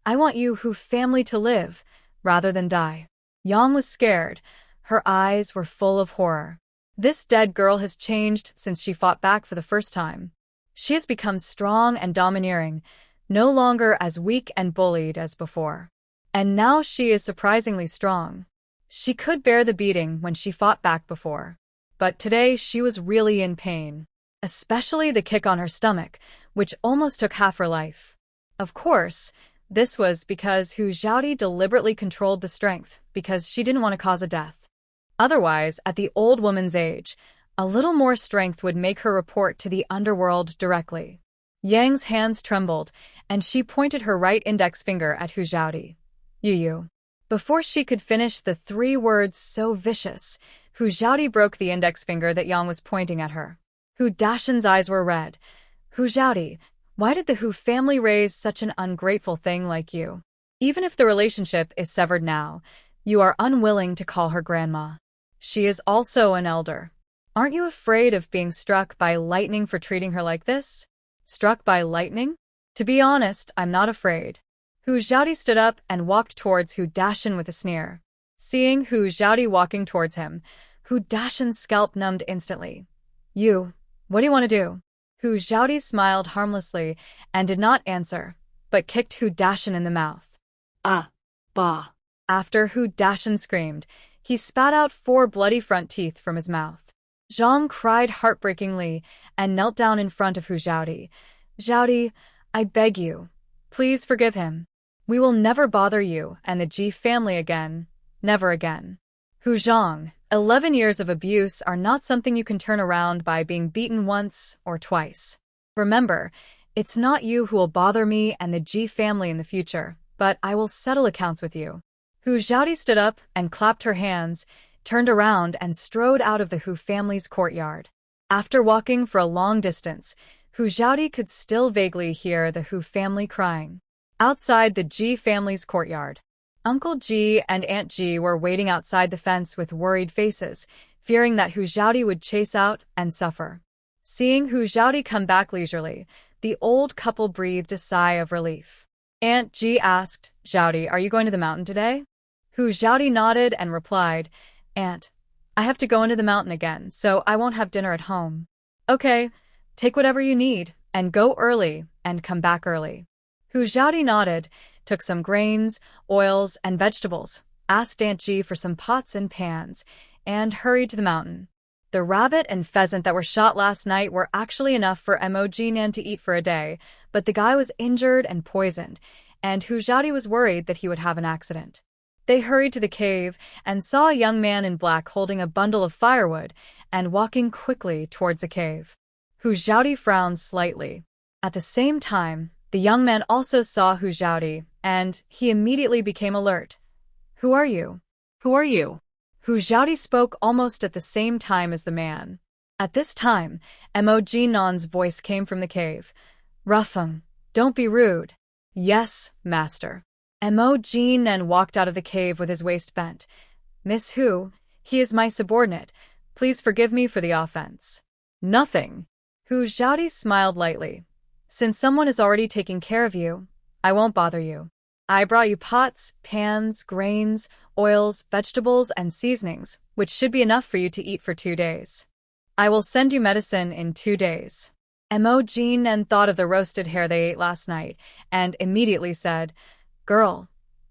S1: I want you Hu family to live, rather than die. Yang was scared. Her eyes were full of horror. This dead girl has changed since she fought back for the first time. She has become strong and domineering, no longer as weak and bullied as before. And now she is surprisingly strong. She could bear the beating when she fought back before. But today she was really in pain. Especially the kick on her stomach, which almost took half her life. Of course, this was because Hu Xiaodi deliberately controlled the strength because she didn't want to cause a death. Otherwise, at the old woman's age, a little more strength would make her report to the underworld directly. Yang's hands trembled, and she pointed her right index finger at Hu Xiaodi. You. Before she could finish the 3 words so vicious, Hu Xiaodi broke the index finger that Yang was pointing at her. Hu Dashan's eyes were red. Hu Xiaodi, why did the Hu family raise such an ungrateful thing like you? Even if the relationship is severed now, you are unwilling to call her grandma. She is also an elder. Aren't you afraid of being struck by lightning for treating her like this? Struck by lightning? To be honest, I'm not afraid. Hu Xiaodi stood up and walked towards Hu Dashan with a sneer. Seeing Hu Xiaodi walking towards him, Hu Dashan's scalp numbed instantly. What do you want to do? Hu Xiaodi smiled harmlessly and did not answer, but kicked Hu Dashan in the mouth.
S2: Bah.
S1: After Hu Dashan screamed, he spat out 4 bloody front teeth from his mouth. Zhang cried heartbreakingly and knelt down in front of Hu Xiaodi. Xiaodi, I beg you, please forgive him. We will never bother you and the Ji family again. Never again. Hu Zhang, 11 years of abuse are not something you can turn around by being beaten once or twice. Remember, it's not you who will bother me and the Ji family in the future, but I will settle accounts with you. Hu Xiaodi stood up and clapped her hands, turned around and strode out of the Hu family's courtyard. After walking for a long distance, Hu Xiaodi could still vaguely hear the Hu family crying. Outside the Ji family's courtyard, Uncle Ji and Aunt Ji were waiting outside the fence with worried faces, fearing that Hu Xiaodi would chase out and suffer. Seeing Hu Xiaodi come back leisurely, the old couple breathed a sigh of relief. Aunt Ji asked, Xiaodi, are you going to the mountain today? Hu Xiaodi nodded and replied, Aunt, I have to go into the mountain again, so I won't have dinner at home. Okay, take whatever you need, and go early, and come back early. Hu Xiaodi nodded, took some grains, oils, and vegetables, asked Aunt Ji for some pots and pans, and hurried to the mountain. The rabbit and pheasant that were shot last night were actually enough for Mo-Jinan to eat for a day, but the guy was injured and poisoned, and Hu Xiaodi was worried that he would have an accident. They hurried to the cave and saw a young man in black holding a bundle of firewood and walking quickly towards the cave. Hu Xiaodi frowned slightly. At the same time, the young man also saw Hu Xiaodi, and he immediately became alert. Who are you?
S2: Who are you?
S1: Hu Xiaodi spoke almost at the same time as the man. At this time, Mo-Jinan's voice came from the cave. Ruffung, don't be rude. Yes, master. Mo-Jinan walked out of the cave with his waist bent. Miss Hu, he is my subordinate. Please forgive me for the offense. Nothing. Hu Xiaodi smiled lightly. Since someone is already taking care of you, I won't bother you. I brought you pots, pans, grains, oils, vegetables, and seasonings, which should be enough for you to eat for 2 days. I will send you medicine in 2 days. Mo-Jinan thought of the roasted hare they ate last night, and immediately said, Girl,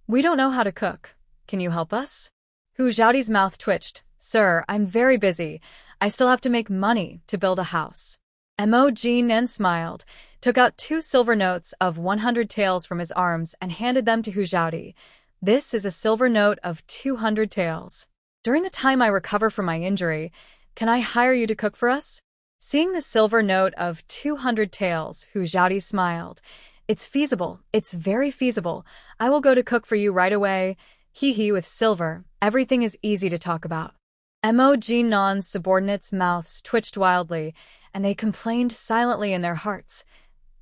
S1: we don't know how to cook. Can you help us? Hu Xiaodi's mouth twitched. Sir, I'm very busy. I still have to make money to build a house. Mo-Jinan smiled, took out 2 silver notes of 100 taels from his arms and handed them to Hu Xiaodi. This is a silver note of 200 taels. During the time I recover from my injury, can I hire you to cook for us? Seeing the silver note of 200 taels, Hu Xiaodi smiled. It's feasible. It's very feasible. I will go to cook for you right away. Hee with silver. Everything is easy to talk about. Mo-Jinan's subordinates' mouths twitched wildly, and they complained silently in their hearts.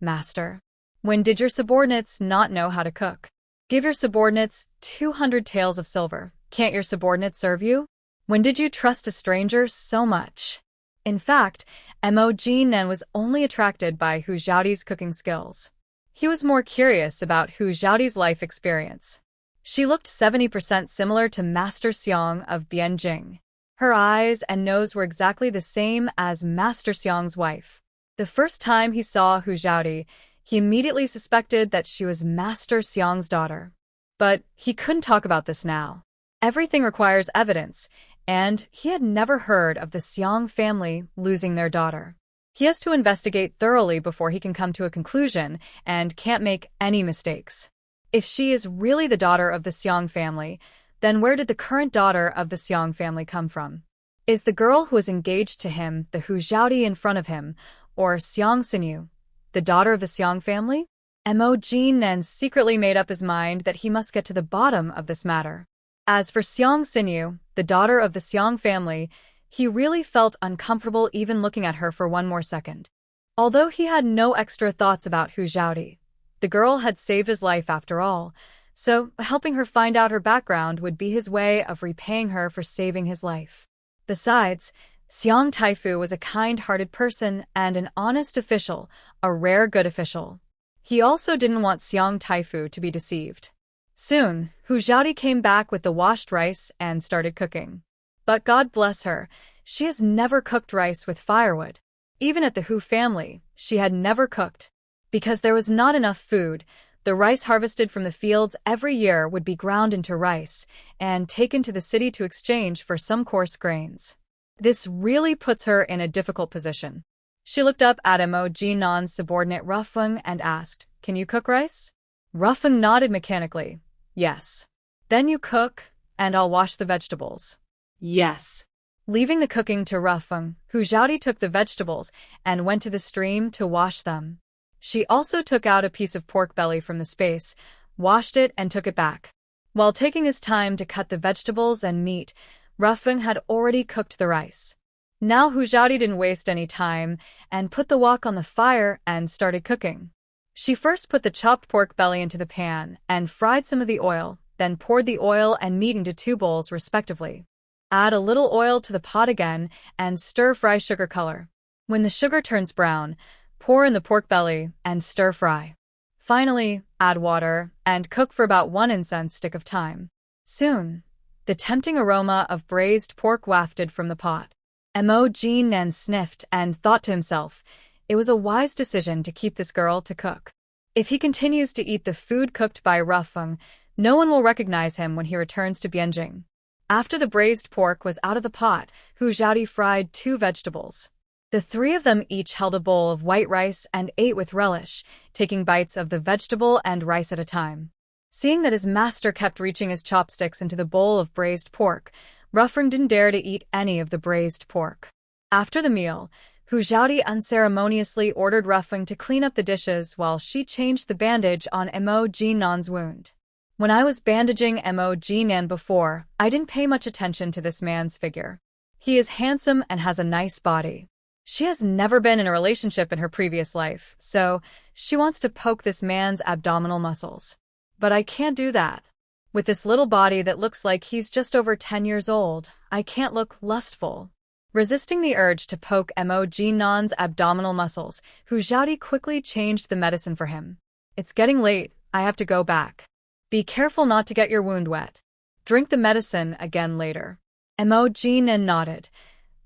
S1: Master, when did your subordinates not know how to cook? Give your subordinates 200 taels of silver. Can't your subordinates serve you? When did you trust a stranger so much? In fact, Mo Jin-nen was only attracted by Hu Xiaoti's cooking skills. He was more curious about Hu Xiaoti's life experience. She looked 70% similar to Master Xiang of Bianjing. Her eyes and nose were exactly the same as Master Xiang's wife. The first time he saw Hu Xiaoti, he immediately suspected that she was Master Xiang's daughter. But he couldn't talk about this now. Everything requires evidence, and he had never heard of the Xiang family losing their daughter. He has to investigate thoroughly before he can come to a conclusion and can't make any mistakes. If she is really the daughter of the Xiang family, then where did the current daughter of the Xiang family come from? Is the girl who is engaged to him the Hu Xiaoti in front of him, or Xiang Xinyu, the daughter of the Xiang family? Mo Jin-nen secretly made up his mind that he must get to the bottom of this matter. As for Xiang Xinyu, the daughter of the Xiang family, he really felt uncomfortable even looking at her for one more second. Although he had no extra thoughts about Hu Xiaoti, the girl had saved his life after all, so helping her find out her background would be his way of repaying her for saving his life. Besides, Xiang Taifu was a kind-hearted person and an honest official, a rare good official. He also didn't want Xiang Taifu to be deceived. Soon, Hu Xiaoti came back with the washed rice and started cooking. But God bless her, she has never cooked rice with firewood. Even at the Hu family, she had never cooked. Because there was not enough food, the rice harvested from the fields every year would be ground into rice and taken to the city to exchange for some coarse grains. This really puts her in a difficult position. She looked up at Mo Jinnan's subordinate Rufeng and asked, "Can you cook rice?" Rufeng nodded mechanically. "Yes." "Then you cook, and I'll wash the vegetables."
S2: Yes.
S1: Leaving the cooking to Rufeng, Hu Xiaoti took the vegetables and went to the stream to wash them. She also took out a piece of pork belly from the space, washed it and took it back. While taking his time to cut the vegetables and meat, Rufeng had already cooked the rice. Now Hu Xiaoti didn't waste any time and put the wok on the fire and started cooking. She first put the chopped pork belly into the pan and fried some of the oil, then poured the oil and meat into 2 bowls respectively. Add a little oil to the pot again and stir-fry sugar color. When the sugar turns brown, pour in the pork belly and stir-fry. Finally, add water and cook for about 1 incense stick of time. Soon, the tempting aroma of braised pork wafted from the pot. Mo Jin-nen sniffed and thought to himself, it was a wise decision to keep this girl to cook. If he continues to eat the food cooked by Rufeng, no one will recognize him when he returns to Bianjing. After the braised pork was out of the pot, Hu Xiaoti fried 2 vegetables. The 3 of them each held a bowl of white rice and ate with relish, taking bites of the vegetable and rice at a time. Seeing that his master kept reaching his chopsticks into the bowl of braised pork, Rufeng didn't dare to eat any of the braised pork. After the meal, Hu Xiaoti unceremoniously ordered Rufeng to clean up the dishes while she changed the bandage on Mo Jinnan's wound. When I was bandaging Mo Jinnan before, I didn't pay much attention to this man's figure. He is handsome and has a nice body. She has never been in a relationship in her previous life, so she wants to poke this man's abdominal muscles. But I can't do that. With this little body that looks like he's just over 10 years old, I can't look lustful. Resisting the urge to poke Mo Jinnan's abdominal muscles, Hu Xiaoti quickly changed the medicine for him. "It's getting late, I have to go back. Be careful not to get your wound wet. Drink the medicine again later." Mo Jinnan nodded.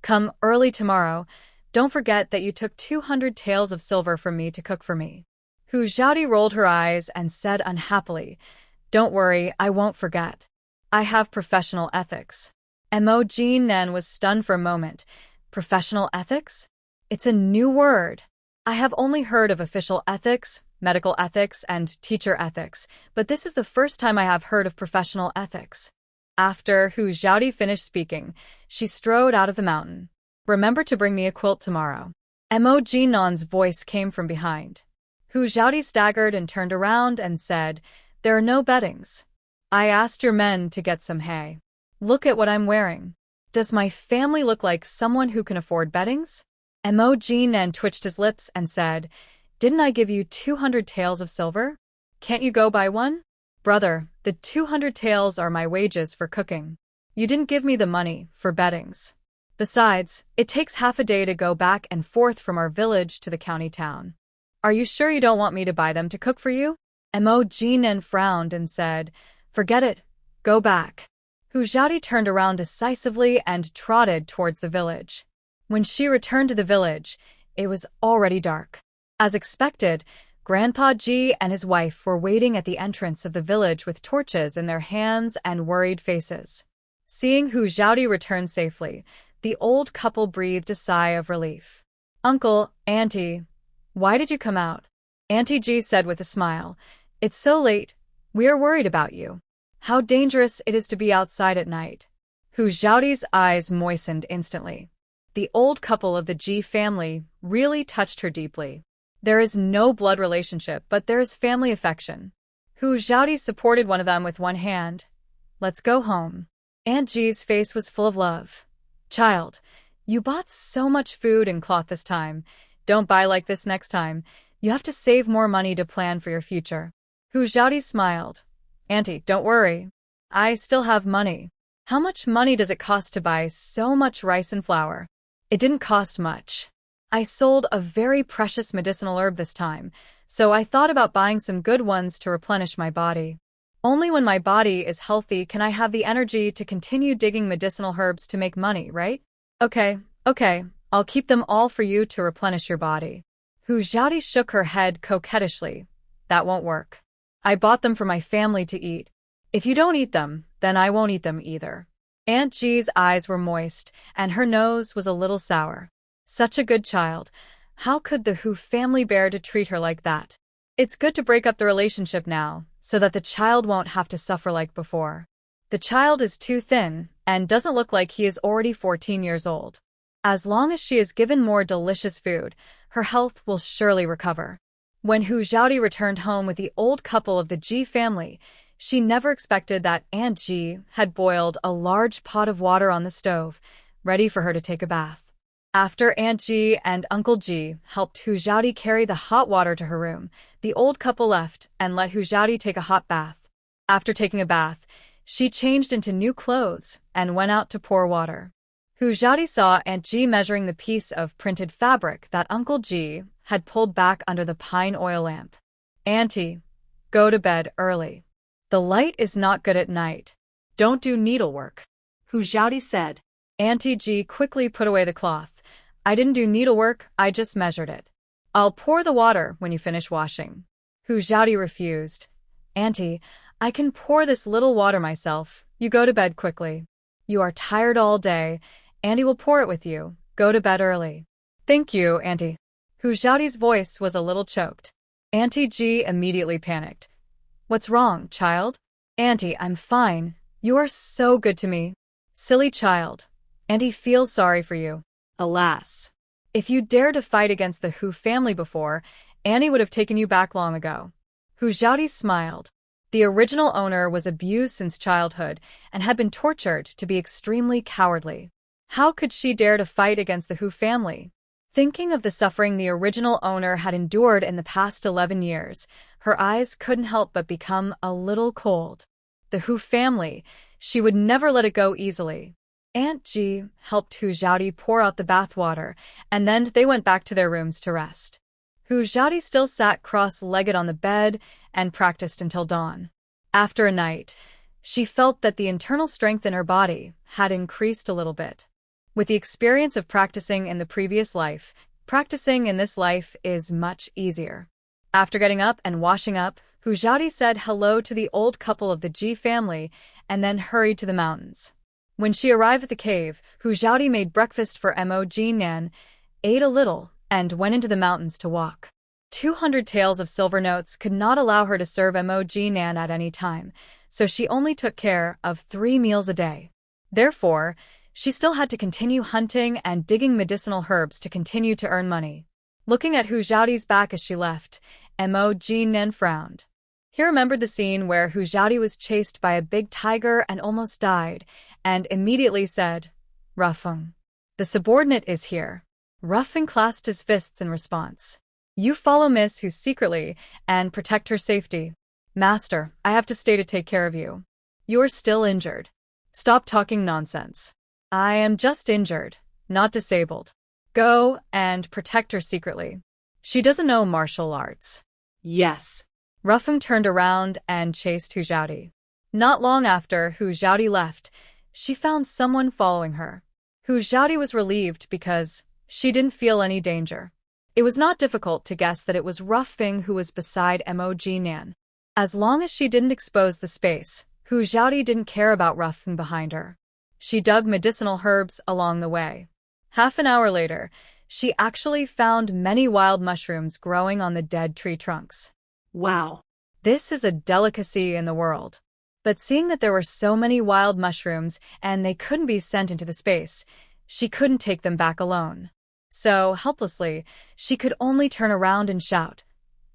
S1: "Come early tomorrow. Don't forget that you took 200 taels of silver from me to cook for me." Hu Xiaoti rolled her eyes and said unhappily, "Don't worry, I won't forget. I have professional ethics." Mo Jin-nen was stunned for a moment. Professional ethics? It's a new word. I have only heard of official ethics, medical ethics, and teacher ethics, but this is the first time I have heard of professional ethics. After Hu Xiaoti finished speaking, she strode out of the mountain. "Remember to bring me a quilt tomorrow." Mo Jinnan's voice came from behind. Hu Xiaoti staggered and turned around and said, "There are no beddings. I asked your men to get some hay. Look at what I'm wearing. Does my family look like someone who can afford beddings?" Mo Jin-nen twitched his lips and said, "Didn't I give you 200 taels of silver? Can't you go buy one?" Brother, the 200 taels are my wages for cooking. You didn't give me the money for beddings. Besides, it takes half a day to go back and forth from our village to the county town. Are you sure you don't want me to buy them to cook for you? Mo Jinen frowned and said, Forget it. Go back. Hu Xiaodi turned around decisively and trotted towards the village. When she returned to the village, it was already dark. As expected, Grandpa Ji and his wife were waiting at the entrance of the village with torches in their hands and worried faces. Seeing Hu Xiaodi return safely, the old couple breathed a sigh of relief. Uncle, Auntie, why did you come out? Auntie Ji said with a smile, It's so late. We are worried about you. How dangerous it is to be outside at night. Hu Xiaodi's eyes moistened instantly. The old couple of the Ji family really touched her deeply. There is no blood relationship, but there is family affection. Hu Xiaodi supported one of them with one hand. Let's go home. Aunt Ji's face was full of love. Child, you bought so much food and cloth this time. Don't buy like this next time. You have to save more money to plan for your future. Hu Xiaodi smiled. Auntie, don't worry. I still have money. How much money does it cost to buy so much rice and flour? It didn't cost much. I sold a very precious medicinal herb this time, so I thought about buying some good ones to replenish my body. Only when my body is healthy can I have the energy to continue digging medicinal herbs to make money, right? Okay, I'll keep them all for you to replenish your body. Hu Xiaodi shook her head coquettishly. That won't work. I bought them for my family to eat. If you don't eat them, then I won't eat them either. Aunt Ji's eyes were moist, and her nose was a little sour. Such a good child. How could the Hu family bear to treat her like that? It's good to break up the relationship now, so that the child won't have to suffer like before. The child is too thin, and doesn't look like he is already 14 years old. As long as she is given more delicious food, her health will surely recover. When Hu Xiaodi returned home with the old couple of the Ji family, she never expected that Aunt Ji had boiled a large pot of water on the stove, ready for her to take a bath. After Aunt Ji and Uncle Ji helped Hu Xiaodi carry the hot water to her room, the old couple left and let Hu Xiaodi take a hot bath. After taking a bath, she changed into new clothes and went out to pour water. Hu Xiaodi saw Aunt Ji measuring the piece of printed fabric that Uncle Ji had pulled back under the pine oil lamp. Auntie, go to bed early. The light is not good at night. Don't do needlework.
S2: Hu Xiaodi said.
S1: Auntie Ji quickly put away the cloth. I didn't do needlework, I just measured it. I'll pour the water when you finish washing. Hu Xiaodi refused. Auntie, I can pour this little water myself. You go to bed quickly. You are tired all day. Auntie will pour it with you. Go to bed early. Thank you, Auntie. Hu Xiaodi's voice was a little choked. Auntie Ji immediately panicked. What's wrong, child? Auntie, I'm fine. You are so good to me. Silly child. Auntie feels sorry for you. Alas. If you dared to fight against the Hu family before, Annie would have taken you back long ago. Hu Xiaodi smiled. The original owner was abused since childhood and had been tortured to be extremely cowardly. How could she dare to fight against the Hu family? Thinking of the suffering the original owner had endured in the past 11 years, her eyes couldn't help but become a little cold. The Hu family, she would never let it go easily. Aunt Ji helped Hu Xiaodi pour out the bathwater, and then they went back to their rooms to rest. Hu Xiaodi still sat cross-legged on the bed and practiced until dawn. After a night, she felt that the internal strength in her body had increased a little bit. With the experience of practicing in the previous life, practicing in this life is much easier. After getting up and washing up, Hu Xiaodi said hello to the old couple of the Ji family and then hurried to the mountains. When she arrived at the cave, Hu Xiaodi made breakfast for Mo Jinan, ate a little, and went into the mountains to walk. 200 taels of silver notes could not allow her to serve Mo Jinan at any time, so she only took care of 3 meals a day. Therefore, she still had to continue hunting and digging medicinal herbs to continue to earn money. Looking at Hu Xiaodi's back as she left, Mo Jinan frowned. He remembered the scene where Hu Xiaodi was chased by a big tiger and almost died, and immediately said, Ruffeng. The subordinate is here. Ruffeng clasped his fists in response. You follow Miss Hu secretly and protect her safety. Master, I have to stay to take care of you. You are still injured. Stop talking nonsense. I am just injured, not disabled. Go and protect her secretly. She doesn't know martial arts.
S2: Yes.
S1: Ruffeng turned around and chased Hu Zhaodi. Not long after Hu Zhaodi left, she found someone following her. Hu Zhaodi was relieved because she didn't feel any danger. It was not difficult to guess that it was Ruffeng who was beside Mog Nan. As long as she didn't expose the space, Hu Zhaodi didn't care about Ruffeng behind her. She dug medicinal herbs along the way. Half an hour later, she actually found many wild mushrooms growing on the dead tree trunks.
S2: Wow.
S1: This is a delicacy in the world. But seeing that there were so many wild mushrooms and they couldn't be sent into the space, she couldn't take them back alone. So, helplessly, she could only turn around and shout,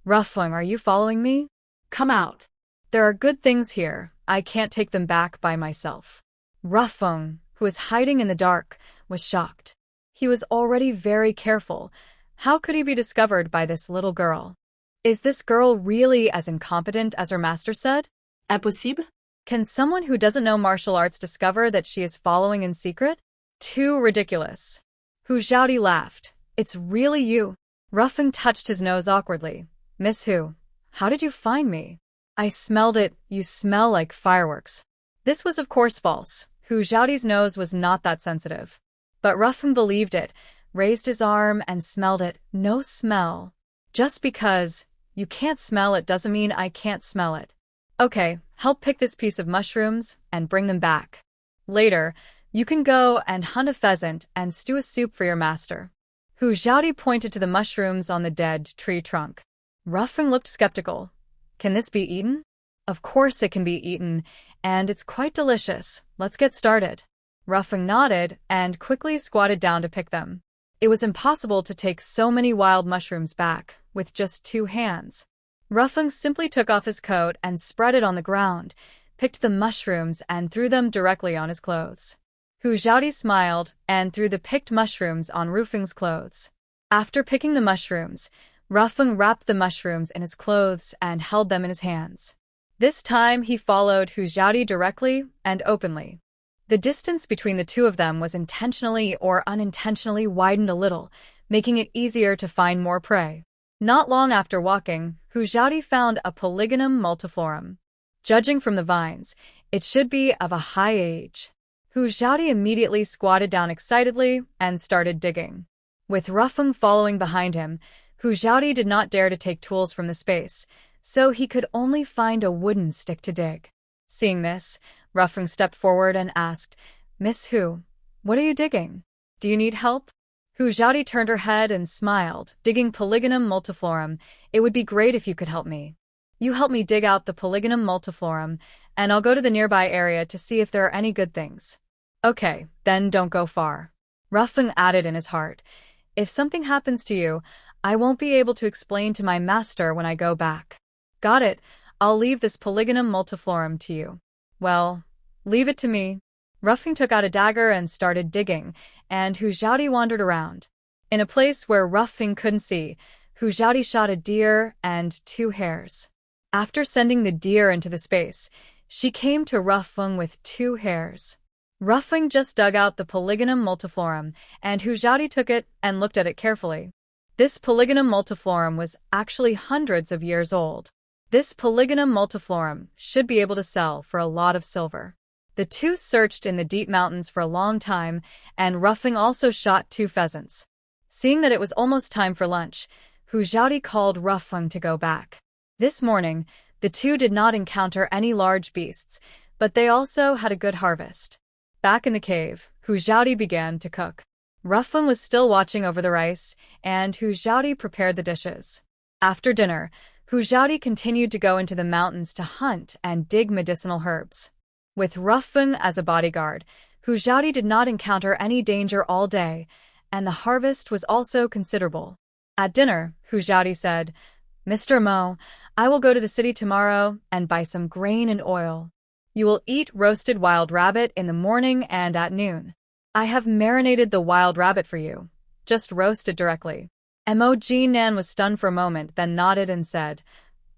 S1: Ruffeng, are you following me?
S2: Come out.
S1: There are good things here. I can't take them back by myself. Ruffeng, who was hiding in the dark, was shocked. He was already very careful. How could he be discovered by this little girl? Is this girl really as incompetent as her master said?
S2: Impossible?
S1: Can someone who doesn't know martial arts discover that she is following in secret? Too ridiculous. Hu Zhaodi laughed. It's really you. Ruffeng touched his nose awkwardly. Miss Hu, how did you find me? I smelled it. You smell like fireworks. This was of course false. Hu Zhaodi's nose was not that sensitive. But Ruffeng believed it, raised his arm and smelled it. No smell. Just because you can't smell it doesn't mean I can't smell it. Okay, help pick this piece of mushrooms and bring them back. Later, you can go and hunt a pheasant and stew a soup for your master. Hu Zhaodi pointed to the mushrooms on the dead tree trunk. Ruffeng looked skeptical. Can this be eaten? Of course it can be eaten, and it's quite delicious. Let's get started. Ruffeng nodded and quickly squatted down to pick them. It was impossible to take so many wild mushrooms back with just 2 hands. Ruffeng simply took off his coat and spread it on the ground, picked the mushrooms and threw them directly on his clothes. Hu Zhaodi smiled and threw the picked mushrooms on Ruffeng's clothes. After picking the mushrooms, Ruffeng wrapped the mushrooms in his clothes and held them in his hands. This time he followed Hu Zhaodi directly and openly. The distance between the two of them was intentionally or unintentionally widened a little, making it easier to find more prey. Not long after walking, Hu Zhaodi found a Polygonum multiflorum. Judging from the vines, it should be of a high age. Hu Zhaodi immediately squatted down excitedly and started digging. With Ruffeng following behind him, Hu Zhaodi did not dare to take tools from the space, so he could only find a wooden stick to dig. Seeing this, Ruffeng stepped forward and asked, Miss Hu, what are you digging? Do you need help? Hu Zhaodi turned her head and smiled, digging Polygonum multiflorum. It would be great if you could help me. You help me dig out the Polygonum multiflorum, and I'll go to the nearby area to see if there are any good things. Okay, then don't go far. Ruffeng added in his heart, if something happens to you, I won't be able to explain to my master when I go back. Got it. I'll leave this Polygonum multiflorum to you. Well, leave it to me. Ruffeng took out a dagger and started digging, and Hu Zhaodi wandered around. In a place where Ruffeng couldn't see, Hu Zhaodi shot a deer and 2 hares. After sending the deer into the space, she came to Ruffeng with 2 hares. Ruffeng just dug out the Polygonum multiflorum, and Hu Zhaodi took it and looked at it carefully. This Polygonum multiflorum was actually hundreds of years old. This Polygonum multiflorum should be able to sell for a lot of silver. The two searched in the deep mountains for a long time, and Ruffeng also shot 2 pheasants. Seeing that it was almost time for lunch, Hu Zhaodi called Ruffeng to go back. This morning, the two did not encounter any large beasts, but they also had a good harvest. Back in the cave, Hu Zhaodi began to cook. Ruffeng was still watching over the rice, and Hu Zhaodi prepared the dishes. After dinner, Hu Zhaodi continued to go into the mountains to hunt and dig medicinal herbs. With Ruffeng as a bodyguard, Hu Zhaodi did not encounter any danger all day, and the harvest was also considerable. At dinner, Hu Zhaodi said, Mr. Mo, I will go to the city tomorrow and buy some grain and oil. You will eat roasted wild rabbit in the morning and at noon. I have marinated the wild rabbit for you. Just roast it directly. Mog Nan was stunned for a moment, then nodded and said,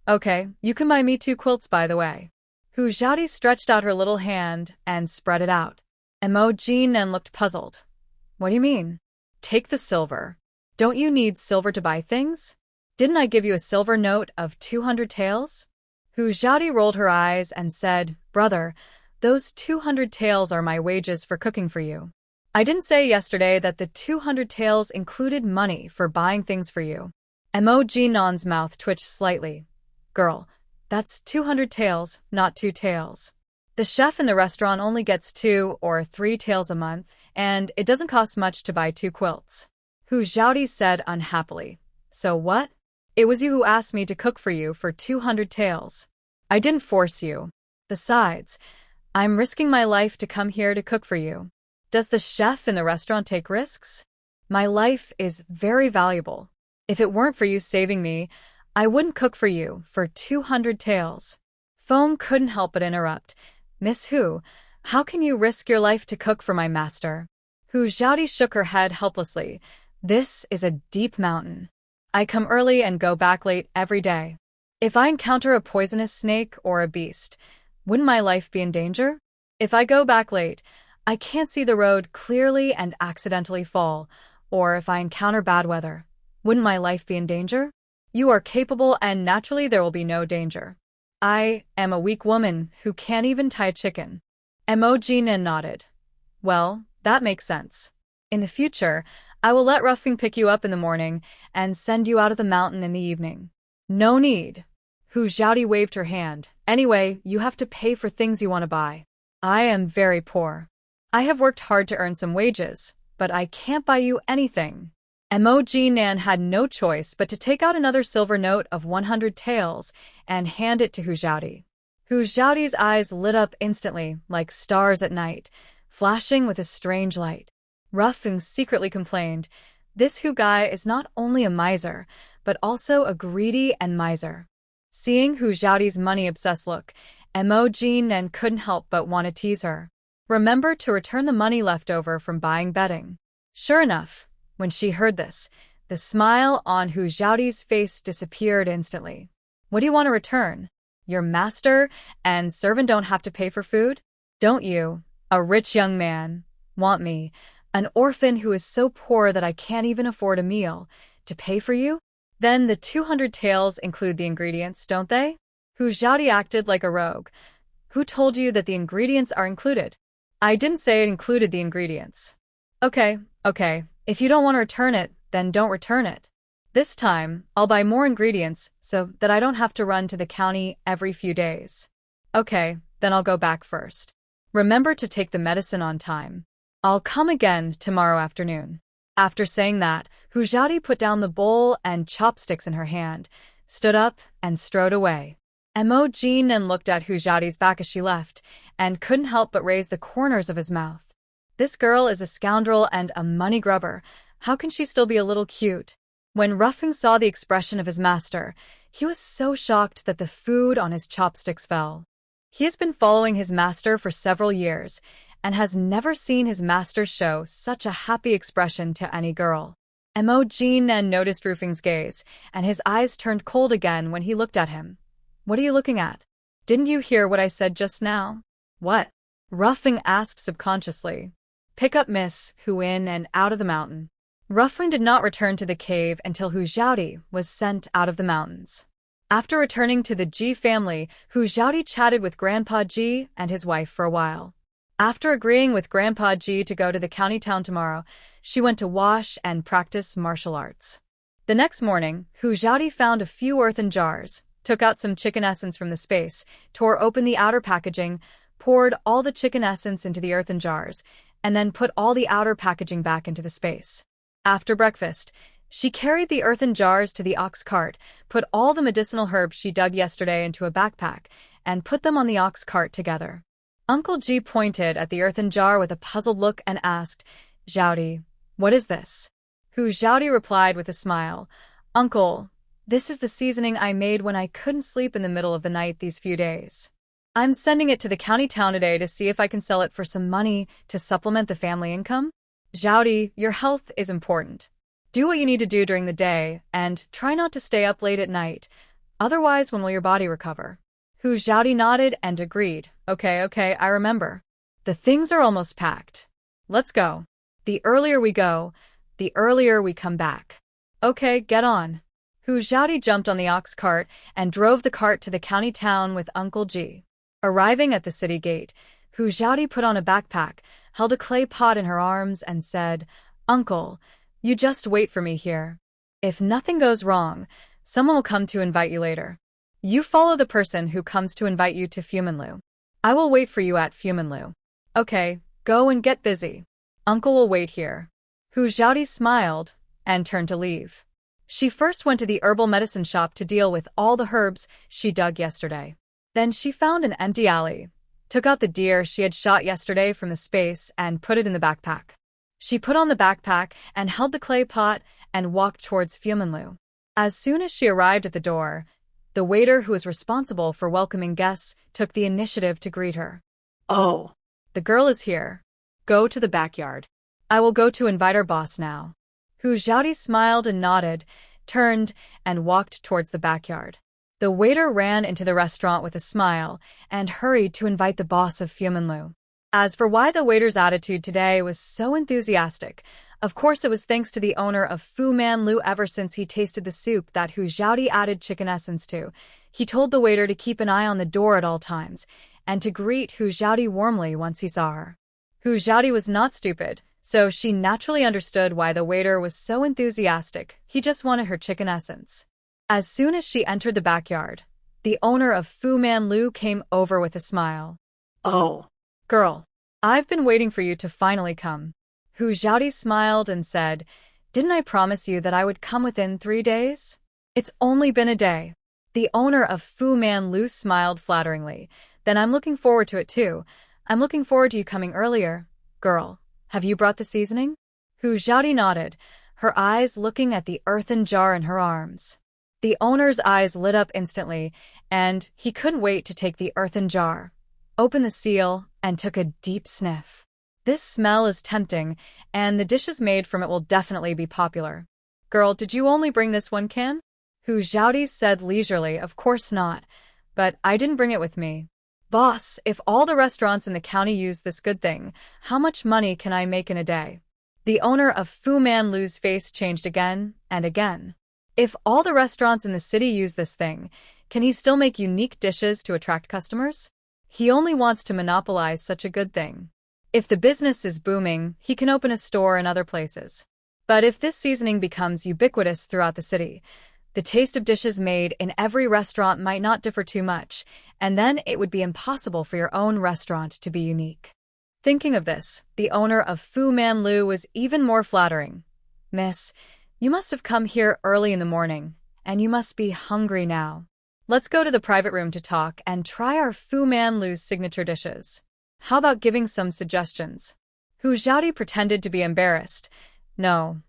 S1: Okay, you can buy me 2 quilts, by the way. Hu Xiaodi stretched out her little hand and spread it out. Emojin and looked puzzled. What do you mean? Take the silver. Don't you need silver to buy things? Didn't I give you a silver note of 200 taels? Hu Xiaodi rolled her eyes and said, Brother, those 200 taels are my wages for cooking for you. I didn't say yesterday that the 200 taels included money for buying things for you. Emojin's mouth twitched slightly. Girl, that's 200 taels, not 2 taels. The chef in the restaurant only gets 2 or 3 taels a month, and it doesn't cost much to buy 2 quilts. Hu Xiaodi said unhappily. So what? It was you who asked me to cook for you for 200 taels. I didn't force you. Besides, I'm risking my life to come here to cook for you. Does the chef in the restaurant take risks? My life is very valuable. If it weren't for you saving me, I wouldn't cook for you for 200 taels. Foam couldn't help but interrupt. Miss Hu, how can you risk your life to cook for my master? Hu Xiaodi shook her head helplessly. This is a deep mountain. I come early and go back late every day. If I encounter a poisonous snake or a beast, wouldn't my life be in danger? If I go back late, I can't see the road clearly and accidentally fall, or if I encounter bad weather, wouldn't my life be in danger? You are capable and naturally there will be no danger. I am a weak woman who can't even tie a chicken. Emojin nodded. Well, that makes sense. In the future, I will let Ruffing pick you up in the morning and send you out of the mountain in the evening. No need. Hu Xiaodi waved her hand. Anyway, you have to pay for things you want to buy. I am very poor. I have worked hard to earn some wages, but I can't buy you anything. Emojin had no choice but to take out another silver note of 100 taels and hand it to Hu Xiaodi. Hu Xiaodi's eyes lit up instantly, like stars at night, flashing with a strange light. Ruffing secretly complained, this Hu guy is not only a miser, but also a greedy and miser. Seeing Hu Xiaodi's money-obsessed look, Emojin couldn't help but want to tease her. Remember to return the money left over from buying bedding. Sure enough, when she heard this, the smile on Hu Xiaodi's face disappeared instantly. What do you want to return? Your master and servant don't have to pay for food? Don't you, a rich young man, want me, an orphan who is so poor that I can't even afford a meal, to pay for you? Then the 200 taels include the ingredients, don't they? Hu Xiaodi acted like a rogue. Who told you that the ingredients are included? I didn't say it included the ingredients. Okay. If you don't want to return it, then don't return it. This time, I'll buy more ingredients so that I don't have to run to the county every few days. Okay, then I'll go back first. Remember to take the medicine on time. I'll come again tomorrow afternoon. After saying that, Hu Xiaodi put down the bowl and chopsticks in her hand, stood up, and strode away. Emojin looked at Hu Xiaodi's back as she left, and couldn't help but raise the corners of his mouth. This girl is a scoundrel and a money grubber. How can she still be a little cute? When Ruffing saw the expression of his master, he was so shocked that the food on his chopsticks fell. He has been following his master for several years, and has never seen his master show such a happy expression to any girl. Emojin noticed Ruffing's gaze, and his eyes turned cold again when he looked at him. What are you looking at? Didn't you hear what I said just now? What? Ruffing asked subconsciously. Pick up Miss Hu in and out of the mountain. Ruffing did not return to the cave until Hu Xiaodi was sent out of the mountains. After returning to the Ji family, Hu Xiaodi chatted with Grandpa Ji and his wife for a while. After agreeing with Grandpa Ji to go to the county town tomorrow, she went to wash and practice martial arts. The next morning, Hu Xiaodi found a few earthen jars, took out some chicken essence from the space, tore open the outer packaging, poured all the chicken essence into the earthen jars, and then put all the outer packaging back into the space. After breakfast, she carried the earthen jars to the ox cart, put all the medicinal herbs she dug yesterday into a backpack, and put them on the ox cart together. Uncle Ji pointed at the earthen jar with a puzzled look and asked, Xiaodi, what is this? Hu Xiaodi replied with a smile, Uncle, this is the seasoning I made when I couldn't sleep in the middle of the night these few days. I'm sending it to the county town today to see if I can sell it for some money to supplement the family income. Xiaodi, your health is important. Do what you need to do during the day, and try not to stay up late at night. Otherwise, when will your body recover? Hu Xiaodi nodded and agreed. Okay, I remember. The things are almost packed. Let's go. The earlier we go, the earlier we come back. Okay, get on. Hu Xiaodi jumped on the ox cart and drove the cart to the county town with Uncle Ji. Arriving at the city gate, Hu Xiaodi put on a backpack, held a clay pot in her arms, and said, "Uncle, you just wait for me here. If nothing goes wrong, someone will come to invite you later. You follow the person who comes to invite you to Fuminlu. I will wait for you at Fuminlu. Okay, go and get busy. Uncle will wait here." Hu Xiaodi smiled and turned to leave. She first went to the herbal medicine shop to deal with all the herbs she dug yesterday. Then she found an empty alley, took out the deer she had shot yesterday from the space, and put it in the backpack. She put on the backpack and held the clay pot and walked towards Fuminlu. As soon as she arrived at the door, the waiter who was responsible for welcoming guests took the initiative to greet her.
S2: Oh.
S1: The girl is here. Go to the backyard. I will go to invite our boss now. Hu Xiaodi smiled and nodded, turned, and walked towards the backyard. The waiter ran into the restaurant with a smile and hurried to invite the boss of Fuminlu. As for why the waiter's attitude today was so enthusiastic, of course it was thanks to the owner of Fu Man Lu. Ever since he tasted the soup that Hu Xiaodi added chicken essence to, he told the waiter to keep an eye on the door at all times and to greet Hu Xiaodi warmly once he saw her. Hu Xiaodi was not stupid, so she naturally understood why the waiter was so enthusiastic. He just wanted her chicken essence. As soon as she entered the backyard, the owner of Fu Man Lu came over with a smile.
S2: Oh.
S1: Girl, I've been waiting for you to finally come. Hu Xiaodi smiled and said, "Didn't I promise you that I would come within 3 days? It's only been a day." The owner of Fu Man Lu smiled flatteringly. "Then I'm looking forward to it too. I'm looking forward to you coming earlier. Girl, have you brought the seasoning?" Hu Xiaodi nodded, her eyes looking at the earthen jar in her arms. The owner's eyes lit up instantly, and he couldn't wait to take the earthen jar, open the seal, and took a deep sniff. This smell is tempting, and the dishes made from it will definitely be popular. "Girl, did you only bring this one can?" Hu Xiaodi said leisurely. "Of course not, but I didn't bring it with me. Boss, if all the restaurants in the county use this good thing, how much money can I make in a day?" The owner of Fu Man Lu's face changed again and again. If all the restaurants in the city use this thing, can he still make unique dishes to attract customers? He only wants to monopolize such a good thing. If the business is booming, he can open a store in other places. But if this seasoning becomes ubiquitous throughout the city, the taste of dishes made in every restaurant might not differ too much, and then it would be impossible for your own restaurant to be unique. Thinking of this, the owner of Fu Man Lu was even more flattering. "Miss, you must have come here early in the morning, and you must be hungry now. Let's go to the private room to talk and try our Fu Man Lu's signature dishes. How about giving some suggestions?" Hu Xiaodi pretended to be embarrassed. "No,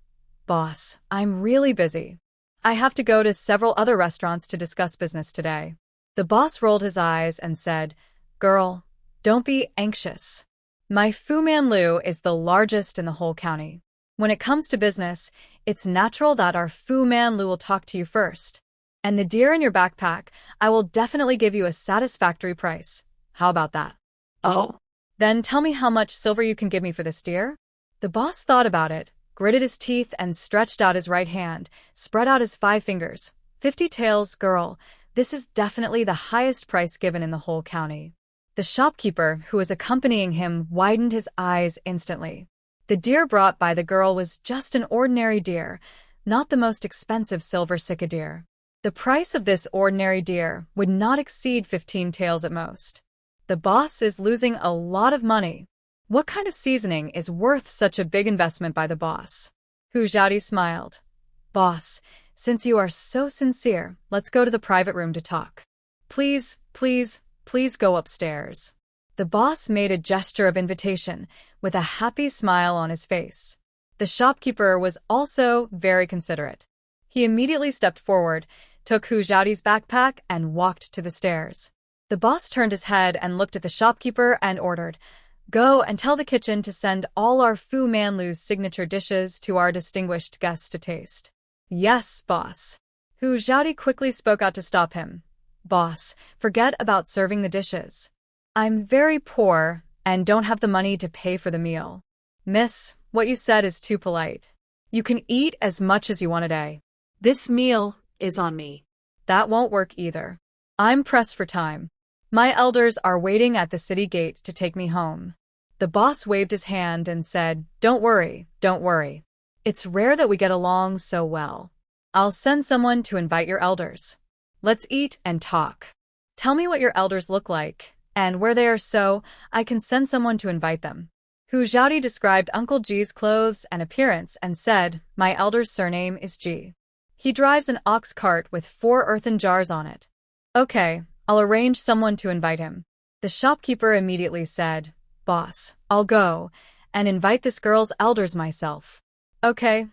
S1: boss, I'm really busy. I have to go to several other restaurants to discuss business today." The boss rolled his eyes and said, "Girl, don't be anxious. My Fu Man Lu is the largest in the whole county. When it comes to business, it's natural that our Fu Man Lu will talk to you first. And the deer in your backpack, I will definitely give you a satisfactory price. How about that?"
S2: Oh.
S1: "Then tell me how much silver you can give me for this deer?" The boss thought about it, gritted his teeth, and stretched out his right hand, spread out his 5 fingers. 50 taels, girl. This is definitely the highest price given in the whole county." The shopkeeper, who was accompanying him, widened his eyes instantly. The deer brought by the girl was just an ordinary deer, not the most expensive silver sika deer. The price of this ordinary deer would not exceed 15 taels at most. The boss is losing a lot of money. What kind of seasoning is worth such a big investment by the boss? Hu Xiaodi smiled. "Boss, since you are so sincere, let's go to the private room to talk. Please go upstairs." The boss made a gesture of invitation, with a happy smile on his face. The shopkeeper was also very considerate. He immediately stepped forward, took Hu Xiaodi's backpack, and walked to the stairs. The boss turned his head and looked at the shopkeeper and ordered, "Go and tell the kitchen to send all our Fu Man Lu's signature dishes to our distinguished guests to taste." "Yes, boss." Hu Xiaodi quickly spoke out to stop him. Boss, forget about serving the dishes. I'm very poor and don't have the money to pay for the meal. Miss, what you said is too polite. You can eat as much as you want a day.
S2: This meal is on me.
S1: That won't work either. I'm pressed for time. My elders are waiting at the city gate to take me home. The boss waved his hand and said, Don't worry, don't worry. It's rare that we get along so well. I'll send someone to invite your elders. Let's eat and talk. Tell me what your elders look like, and where they are so I can send someone to invite them. Hu Xiaodi described Uncle Ji's clothes and appearance and said, My elder's surname is Ji. He drives an ox cart with 4 earthen jars on it. Okay, I'll arrange someone to invite him. The shopkeeper immediately said, Boss, I'll go and invite this girl's elders myself. Okay,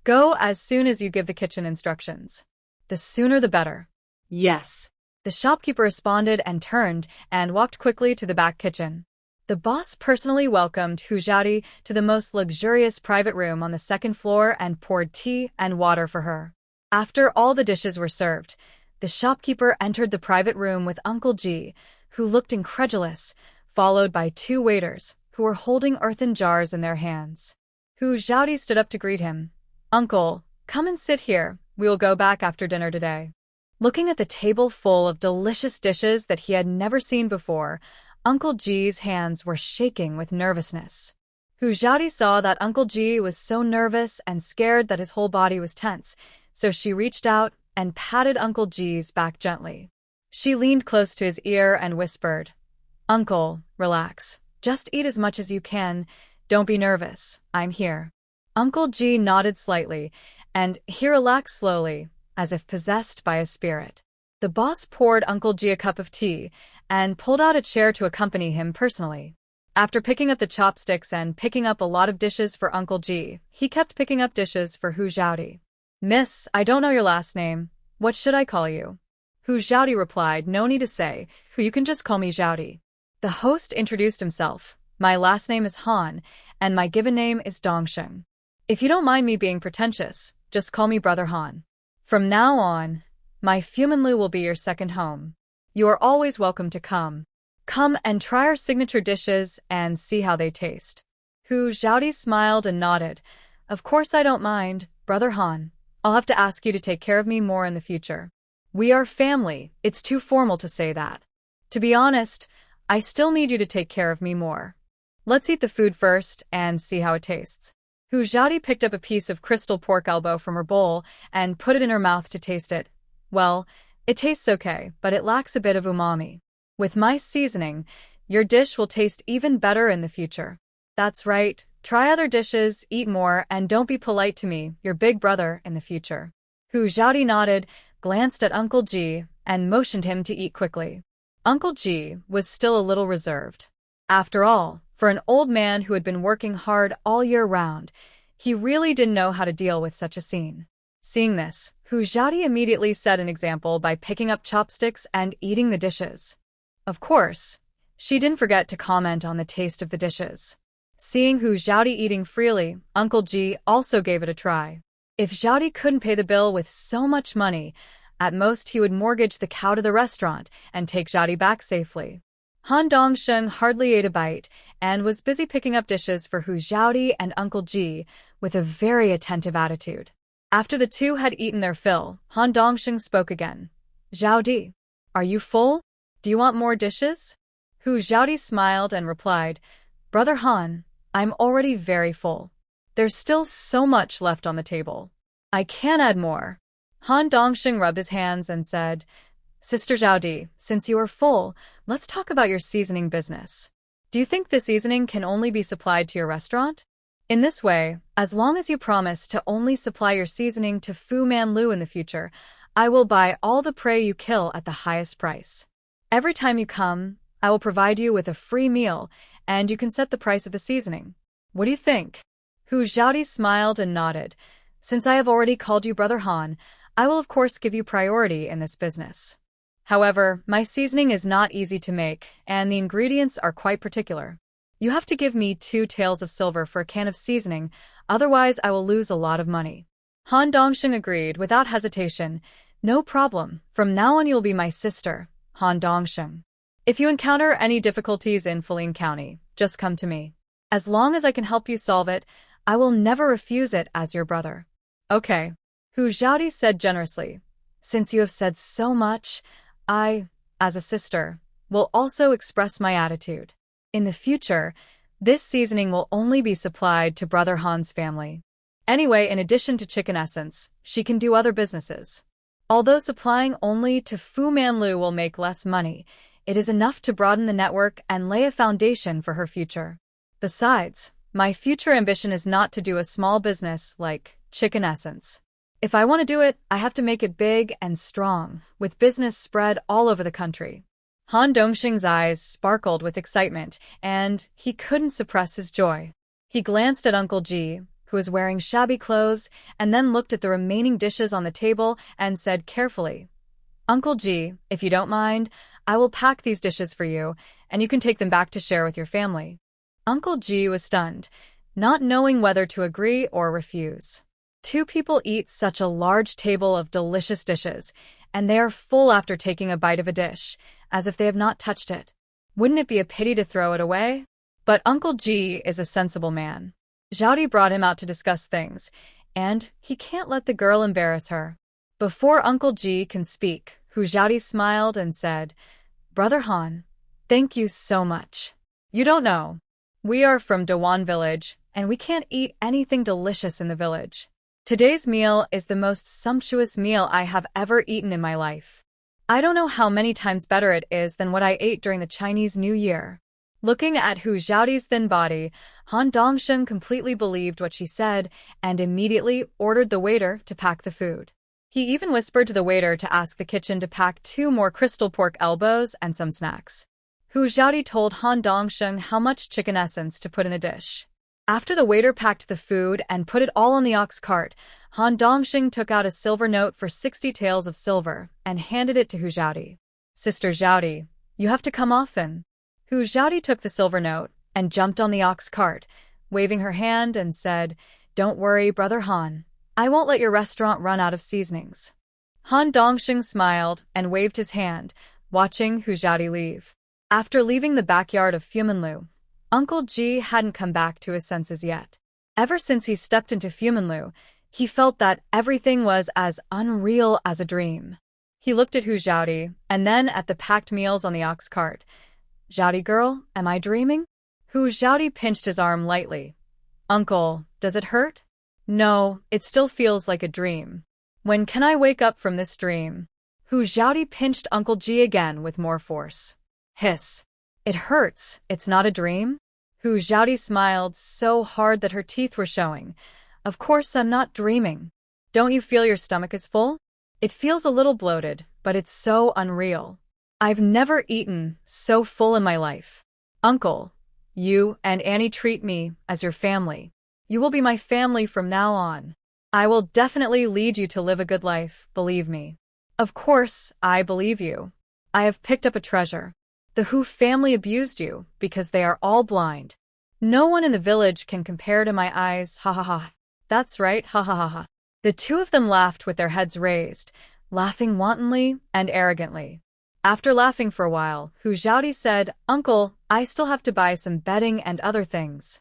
S1: go as soon as you give the kitchen instructions. The sooner the better.
S2: Yes.
S1: The shopkeeper responded and turned and walked quickly to the back kitchen. The boss personally welcomed Hu Xiaodi to the most luxurious private room on the 2nd floor and poured tea and water for her. After all the dishes were served, the shopkeeper entered the private room with Uncle Ji, who looked incredulous, followed by 2 waiters, who were holding earthen jars in their hands. Hu Xiaodi stood up to greet him. Uncle, come and sit here. We will go back after dinner today. Looking at the table full of delicious dishes that he had never seen before, Uncle Ji's hands were shaking with nervousness. Hu Xiaodi saw that Uncle Ji was so nervous and scared that his whole body was tense, so she reached out and patted Uncle Ji's back gently. She leaned close to his ear and whispered, Uncle, relax. Just eat as much as you can. Don't be nervous. I'm here. Uncle Ji nodded slightly, and he relaxed slowly, as if possessed by a spirit. The boss poured Uncle Ji a cup of tea and pulled out a chair to accompany him personally. After picking up the chopsticks and picking up a lot of dishes for Uncle Ji, he kept picking up dishes for Hu Xiaodi. Miss, I don't know your last name. What should I call you? Hu Xiaodi replied, No need to say, you can just call me Xiaodi. The host introduced himself. My last name is Han, and my given name is Dongsheng. If you don't mind me being pretentious, just call me Brother Han. From now on, my Fumanlu will be your second home. You are always welcome to come. Come and try our signature dishes and see how they taste. Hu Xiaodi smiled and nodded. Of course I don't mind, Brother Han. I'll have to ask you to take care of me more in the future. We are family. It's too formal to say that. To be honest, I still need you to take care of me more. Let's eat the food first and see how it tastes. Hu Xiaodi picked up a piece of crystal pork elbow from her bowl and put it in her mouth to taste it. Well, it tastes okay, but it lacks a bit of umami. With my seasoning, your dish will taste even better in the future. That's right. Try other dishes, eat more, and don't be polite to me, your big brother, in the future. Hu Xiaodi nodded, glanced at Uncle Ji, and motioned him to eat quickly. Uncle Ji was still a little reserved. After all, for an old man who had been working hard all year round, he really didn't know how to deal with such a scene. Seeing this, Hu Xiaodi immediately set an example by picking up chopsticks and eating the dishes. Of course, she didn't forget to comment on the taste of the dishes. Seeing Hu Xiaodi eating freely, Uncle Ji also gave it a try. If Xiaodi couldn't pay the bill with so much money, at most he would mortgage the cow to the restaurant and take Xiaodi back safely. Han Dongsheng hardly ate a bite and was busy picking up dishes for Hu Xiaodi and Uncle Ji with a very attentive attitude. After the two had eaten their fill, Han Dongsheng spoke again. Xiaodi, are you full? Do you want more dishes? Hu Xiaodi smiled and replied, Brother Han, I'm already very full. There's still so much left on the table. I can add more. Han Dongsheng rubbed his hands and said, Sister Xiaodi, since you are full, let's talk about your seasoning business. Do you think the seasoning can only be supplied to your restaurant? In this way, as long as you promise to only supply your seasoning to Fu Manlu in the future, I will buy all the prey you kill at the highest price. Every time you come, I will provide you with a free meal, and you can set the price of the seasoning. What do you think? Hu Xiaodi smiled and nodded. Since I have already called you Brother Han, I will of course give you priority in this business. However, my seasoning is not easy to make, and the ingredients are quite particular. You have to give me 2 taels of silver for a can of seasoning, otherwise I will lose a lot of money. Han Dongsheng agreed without hesitation, No problem. From now on you'll be my sister, Han Dongsheng. If you encounter any difficulties in Fuling County, just come to me. As long as I can help you solve it, I will never refuse it as your brother. Okay. Hu Xiaodi said generously. Since you have said so much, I, as a sister, will also express my attitude. In the future, this seasoning will only be supplied to Brother Han's family. Anyway, in addition to chicken essence, she can do other businesses. Although supplying only to Fu Manlu will make less money, it is enough to broaden the network and lay a foundation for her future. Besides, my future ambition is not to do a small business like chicken essence. If I want to do it, I have to make it big and strong, with business spread all over the country. Han Dongxing's eyes sparkled with excitement, and he couldn't suppress his joy. He glanced at Uncle Ji, who was wearing shabby clothes, and then looked at the remaining dishes on the table and said carefully, Uncle Ji, if you don't mind, I will pack these dishes for you, and you can take them back to share with your family. Uncle Ji was stunned, not knowing whether to agree or refuse. Two people eat such a large table of delicious dishes, and they are full after taking a bite of a dish, as if they have not touched it. Wouldn't it be a pity to throw it away? But Uncle Ji is a sensible man. Xiaodi brought him out to discuss things, and he can't let the girl embarrass her. Before Uncle Ji can speak, Hu Xiaodi smiled and said, Brother Han, thank you so much. You don't know. We are from Dewan village, and we can't eat anything delicious in the village. Today's meal is the most sumptuous meal I have ever eaten in my life. I don't know how many times better it is than what I ate during the Chinese New Year. Looking at Hu Xiaodi's thin body, Han Dongsheng completely believed what she said and immediately ordered the waiter to pack the food. He even whispered to the waiter to ask the kitchen to pack 2 more crystal pork elbows and some snacks. Hu Xiaodi told Han Dongsheng how much chicken essence to put in a dish. After the waiter packed the food and put it all on the ox cart, Han Dongsheng took out a silver note for 60 taels of silver and handed it to Hu Xiaodi. Sister Xiaodi, you have to come often. Hu Xiaodi took the silver note and jumped on the ox cart, waving her hand and said, Don't worry, Brother Han. I won't let your restaurant run out of seasonings. Han Dongsheng smiled and waved his hand, watching Hu Xiaodi leave. After leaving the backyard of Fumanlu, Uncle Ji hadn't come back to his senses yet. Ever since he stepped into Fumanlu, he felt that everything was as unreal as a dream. He looked at Hu Xiaodi and then at the packed meals on the ox cart. Xiaodi girl, am I dreaming? Hu Xiaodi pinched his arm lightly. Uncle, does it hurt? No, it still feels like a dream. When can I wake up from this dream? Hu Xiaodi pinched Uncle Ji again with more force. Hiss. It hurts, it's not a dream? Hu Xiaodi smiled so hard that her teeth were showing. Of course I'm not dreaming. Don't you feel your stomach is full? It feels a little bloated, but it's so unreal. I've never eaten so full in my life. Uncle, you and Annie treat me as your family. You will be my family from now on. I will definitely lead you to live a good life, believe me. Of course, I believe you. I have picked up a treasure. The Hu family abused you because they are all blind. No one in the village can compare to my eyes, ha ha ha. That's right, ha ha ha ha. The two of them laughed with their heads raised, laughing wantonly and arrogantly. After laughing for a while, Hu Xiaodi said, Uncle, I still have to buy some bedding and other things.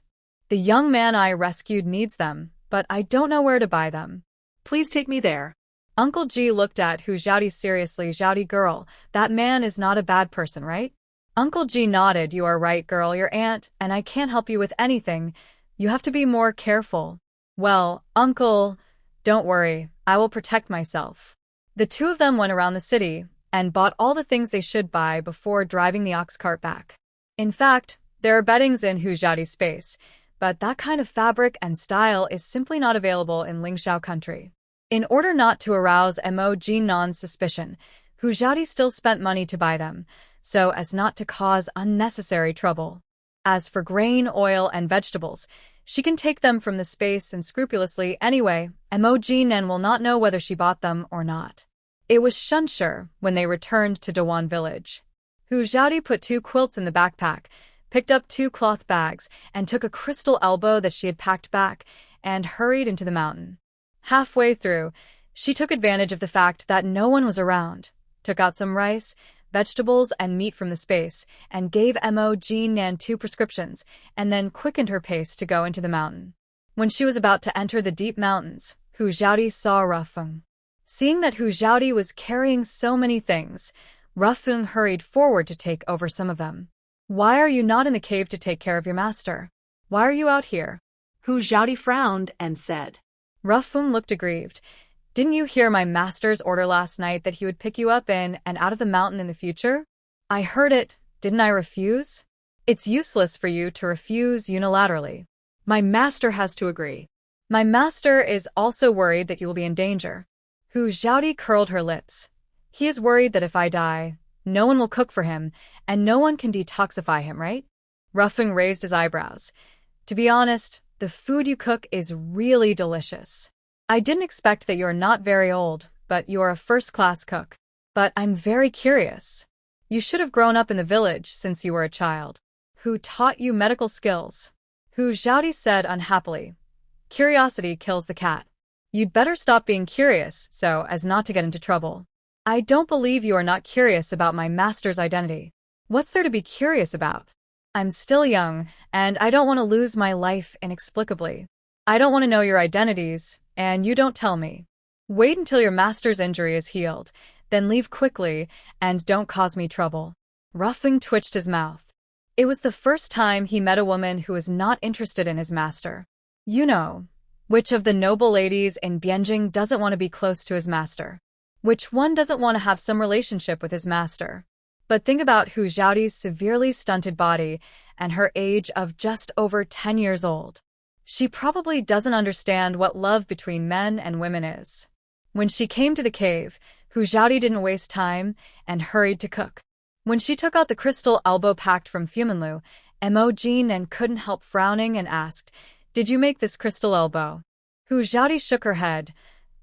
S1: The young man I rescued needs them, but I don't know where to buy them.
S2: Please take me there.
S1: Uncle Ji looked at Hu Xiaodi seriously. Xiaodi girl, that man is not a bad person, right? Uncle Ji nodded. You are right, girl, your aunt, and I can't help you with anything. You have to be more careful. Well, Uncle, don't worry, I will protect myself. The two of them went around the city and bought all the things they should buy before driving the ox cart back. In fact, there are beddings in Hu Xiaodi's space, but that kind of fabric and style is simply not available in Lingxiao country. In order not to arouse Mo Jinnan's suspicion, Hu Xiaodi still spent money to buy them, so as not to cause unnecessary trouble. As for grain, oil, and vegetables, she can take them from the space and scrupulously anyway, Mo Jinnan will not know whether she bought them or not. It was Shunsher when they returned to Dewan village. Hu Xiaodi put 2 quilts in the backpack, picked up 2 cloth bags, and took a crystal elbow that she had packed back, and hurried into the mountain. Halfway through, She took advantage of the fact that no one was around, took out some rice, vegetables, and meat from the space, and gave Mo Jean-nan 2 prescriptions, and then quickened her pace to go into the mountain. When she was about to enter the deep mountains, Hu Xiaodi saw Rufeng. Seeing that Hu Xiaodi was carrying so many things, Rufeng hurried forward to take over some of them. "Why are you not in the cave to take care of your master? Why are you out here?"
S2: Hu Xiaodi frowned and said.
S1: Rufeng looked aggrieved. "Didn't you hear my master's order last night that he would pick you up in and out of the mountain in the future?" "I heard it. Didn't I refuse?" "It's useless for you to refuse unilaterally.
S2: My master has to agree."
S1: "My master is also worried that you will be in danger." Hu Xiaodi curled her lips. "He is worried that if I die, no one will cook for him, and no one can detoxify him, right?" Rufeng raised his eyebrows. "To be honest, the food you cook is really delicious. I didn't expect that you are not very old, but you are a first-class cook. But I'm very curious. You should have grown up in the village since you were a child. Who taught you medical skills?" Hu Xiaodi said unhappily. "Curiosity kills the cat. You'd better stop being curious so as not to get into trouble." "I don't believe you are not curious about my master's identity. What's there to be curious about? I'm still young, and I don't want to lose my life inexplicably. I don't want to know your identities, and you don't tell me. Wait until your master's injury is healed, then leave quickly, and don't cause me trouble." Rufeng twitched his mouth. It was the first time he met a woman who was not interested in his master. You know, which of the noble ladies in Bianjing doesn't want to be close to his master? Which one doesn't want to have some relationship with his master? But think about Hu Xiaodi's severely stunted body and her age of just over 10 years old. She probably doesn't understand what love between men and women is. When she came to the cave, Hu Xiaodi didn't waste time and hurried to cook. When she took out the crystal elbow packed from Fuminlu, Mo Jean couldn't help frowning and asked, "Did you make this crystal elbow?" Hu Xiaodi shook her head.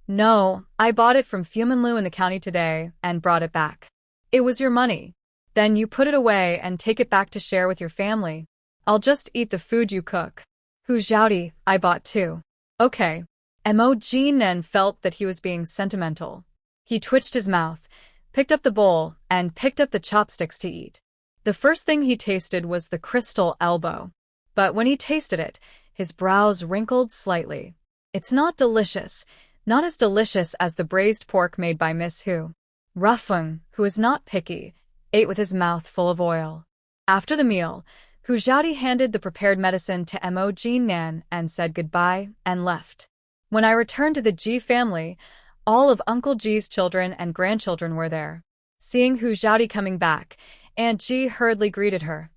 S1: "No, I bought it from Fuminlu in the county today and brought it back." "It was your money. Then you put it away and take it back to share with your family. I'll just eat the food you cook." "Hu Xiaodi, I bought too." "Okay." Mo Jean felt that he was being sentimental. He twitched his mouth, picked up the bowl, and picked up the chopsticks to eat. The first thing he tasted was the crystal elbow. But when he tasted it, his brows wrinkled slightly. "It's not delicious. Not as delicious as the braised pork made by Miss Hu." Rufeng, who was not picky, ate with his mouth full of oil. After the meal, Hu Xiaodi handed the prepared medicine to Mo Jean and said goodbye and left. When I returned to the Ji family, all of Uncle Ji's children and grandchildren were there. Seeing Hu Xiaodi coming back, Aunt Ji hurriedly greeted her.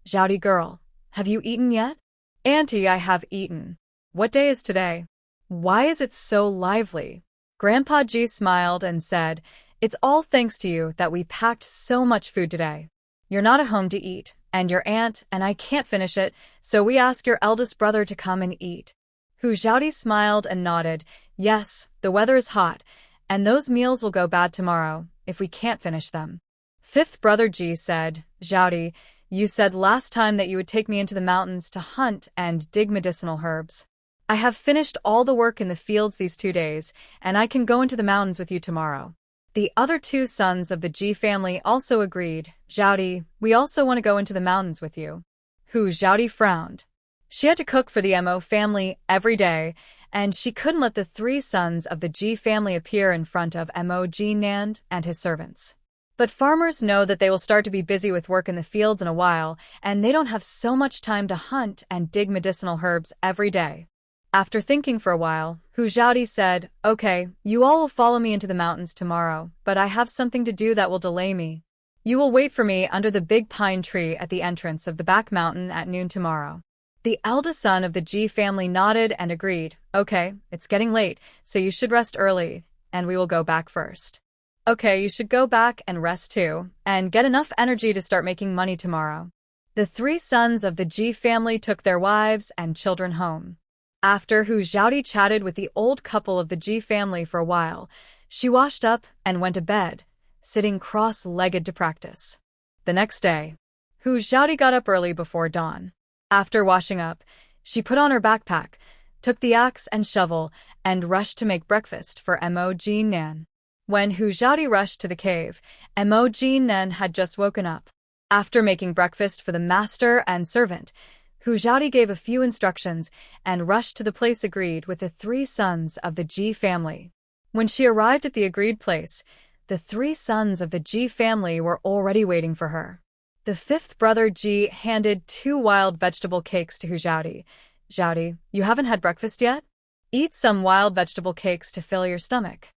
S1: "Xiaodi girl, have you eaten yet?" "Auntie, I have eaten. What day is today? Why is it so lively?" Grandpa Ji smiled and said, "It's all thanks to you that we packed so much food today. You're not at home to eat, and your aunt and I can't finish it, so we asked your eldest brother to come and eat." Hu Xiaodi smiled and nodded. "Yes, the weather is hot, and those meals will go bad tomorrow if we can't finish them." Fifth brother Ji said, "Xiaodi, you said last time that you would take me into the mountains to hunt and dig medicinal herbs. I have finished all the work in the fields these 2 days, and I can go into the mountains with you tomorrow." The other 2 sons of the Ji family also agreed. "Xiaodi, we also want to go into the mountains with you." Hu Xiaodi frowned. She had to cook for the Mo family every day, and she couldn't let the 3 sons of the Ji family appear in front of Mo Jean and his servants. But farmers know that they will start to be busy with work in the fields in a while, and they don't have so much time to hunt and dig medicinal herbs every day. After thinking for a while, Hu Xiaodi said, "Okay, you all will follow me into the mountains tomorrow, but I have something to do that will delay me. You will wait for me under the big pine tree at the entrance of the back mountain at noon tomorrow." The eldest son of the Ji family nodded and agreed. "Okay, it's getting late, so you should rest early, and we will go back first." "Okay, you should go back and rest too, and get enough energy to start making money tomorrow." The 3 sons of the Ji family took their wives and children home. After Hu Xiaodi chatted with the old couple of the Ji family for a while, she washed up and went to bed, sitting cross-legged to practice. The next day, Hu Xiaodi got up early before dawn. After washing up, she put on her backpack, took the axe and shovel, and rushed to make breakfast for Mo Nan. When Hu Xiaodi rushed to the cave, Mo Nan had just woken up. After making breakfast for the master and servant, Hu Xiaodi gave a few instructions and rushed to the place agreed with the three sons of the Ji family. When she arrived at the agreed place, the three sons of the Ji family were already waiting for her. The fifth brother Ji handed 2 wild vegetable cakes to Hu Xiaodi. "Xiaodi, you haven't had breakfast yet? Eat some wild vegetable cakes to fill your stomach."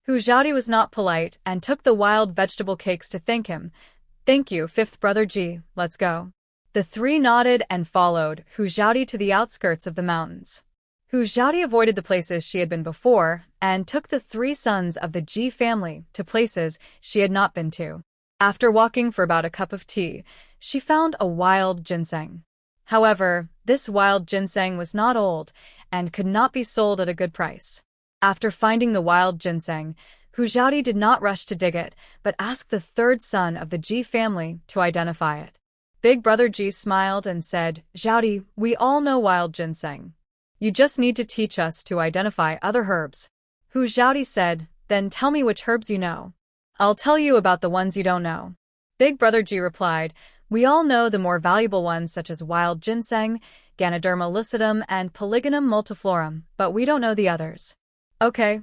S1: Hu Xiaodi was not polite and took the wild vegetable cakes to thank him. "Thank you, fifth brother Ji, let's go." The three nodded and followed Hu Xiaodi to the outskirts of the mountains. Hu Xiaodi avoided the places she had been before and took the three sons of the Ji family to places she had not been to. After walking for about a cup of tea, she found a wild ginseng. However, this wild ginseng was not old and could not be sold at a good price. After finding the wild ginseng, Hu Xiaodi did not rush to dig it, but asked the third son of the Ji family to identify it. Big brother Ji smiled and said, "Xiaodi, we all know wild ginseng. You just need to teach us to identify other herbs." Hu Xiaodi said, "Then tell me which herbs you know. I'll tell you about the ones you don't know." Big brother Ji replied, "We all know the more valuable ones such as wild ginseng, Ganoderma lucidum, and Polygonum multiflorum, but we don't know the others." "Okay,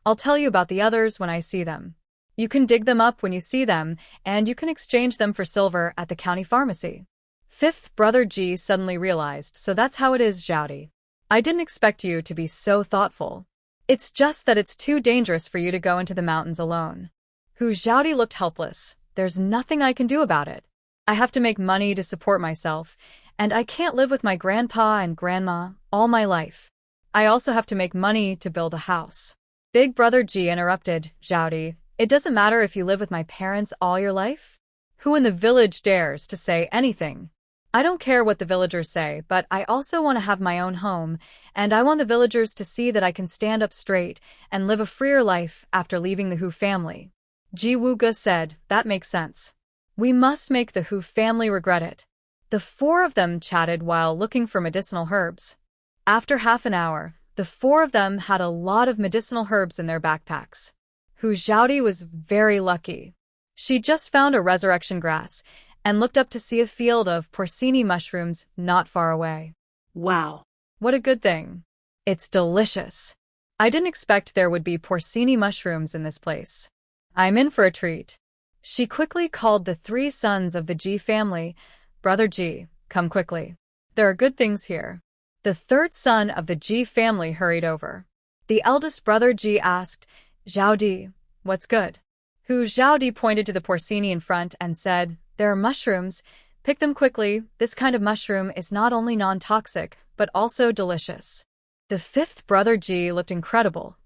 S1: I'll tell you about the others when I see them. You can dig them up when you see them, and you can exchange them for silver at the county pharmacy." Fifth brother Ji suddenly realized, "So that's how it is, Xiaodi. I didn't expect you to be so thoughtful. It's just that it's too dangerous for you to go into the mountains alone." Hu Xiaodi looked helpless. "There's nothing I can do about it. I have to make money to support myself, and I can't live with my grandpa and grandma all my life. I also have to make money to build a house." Big brother Ji interrupted, "Xiaodi, it doesn't matter if you live with my parents all your life? Who in the village dares to say anything? I don't care what the villagers say, but I also want to have my own home, and I want the villagers to see that I can stand up straight and live a freer life after leaving the Hu family." Ji Wuge said, "That makes sense. We must make the Hu family regret it." The four of them chatted while looking for medicinal herbs. After half an hour, the four of them had a lot of medicinal herbs in their backpacks. Hu Xiaodi was very lucky. She just found a resurrection grass and looked up to see a field of porcini mushrooms not far away.
S2: Wow.
S1: What a good thing. It's delicious. I didn't expect there would be porcini mushrooms in this place. I'm in for a treat. She quickly called the three sons of the Ji family. "Brother Ji, come quickly. There are good things here." The third son of the Ji family hurried over. The eldest brother Ji asked, "Xiaodi, what's good?" Hu Xiaodi pointed to the porcini in front and said, "There are mushrooms. Pick them quickly. This kind of mushroom is not only non-toxic, but also delicious." The fifth brother Ji looked incredible.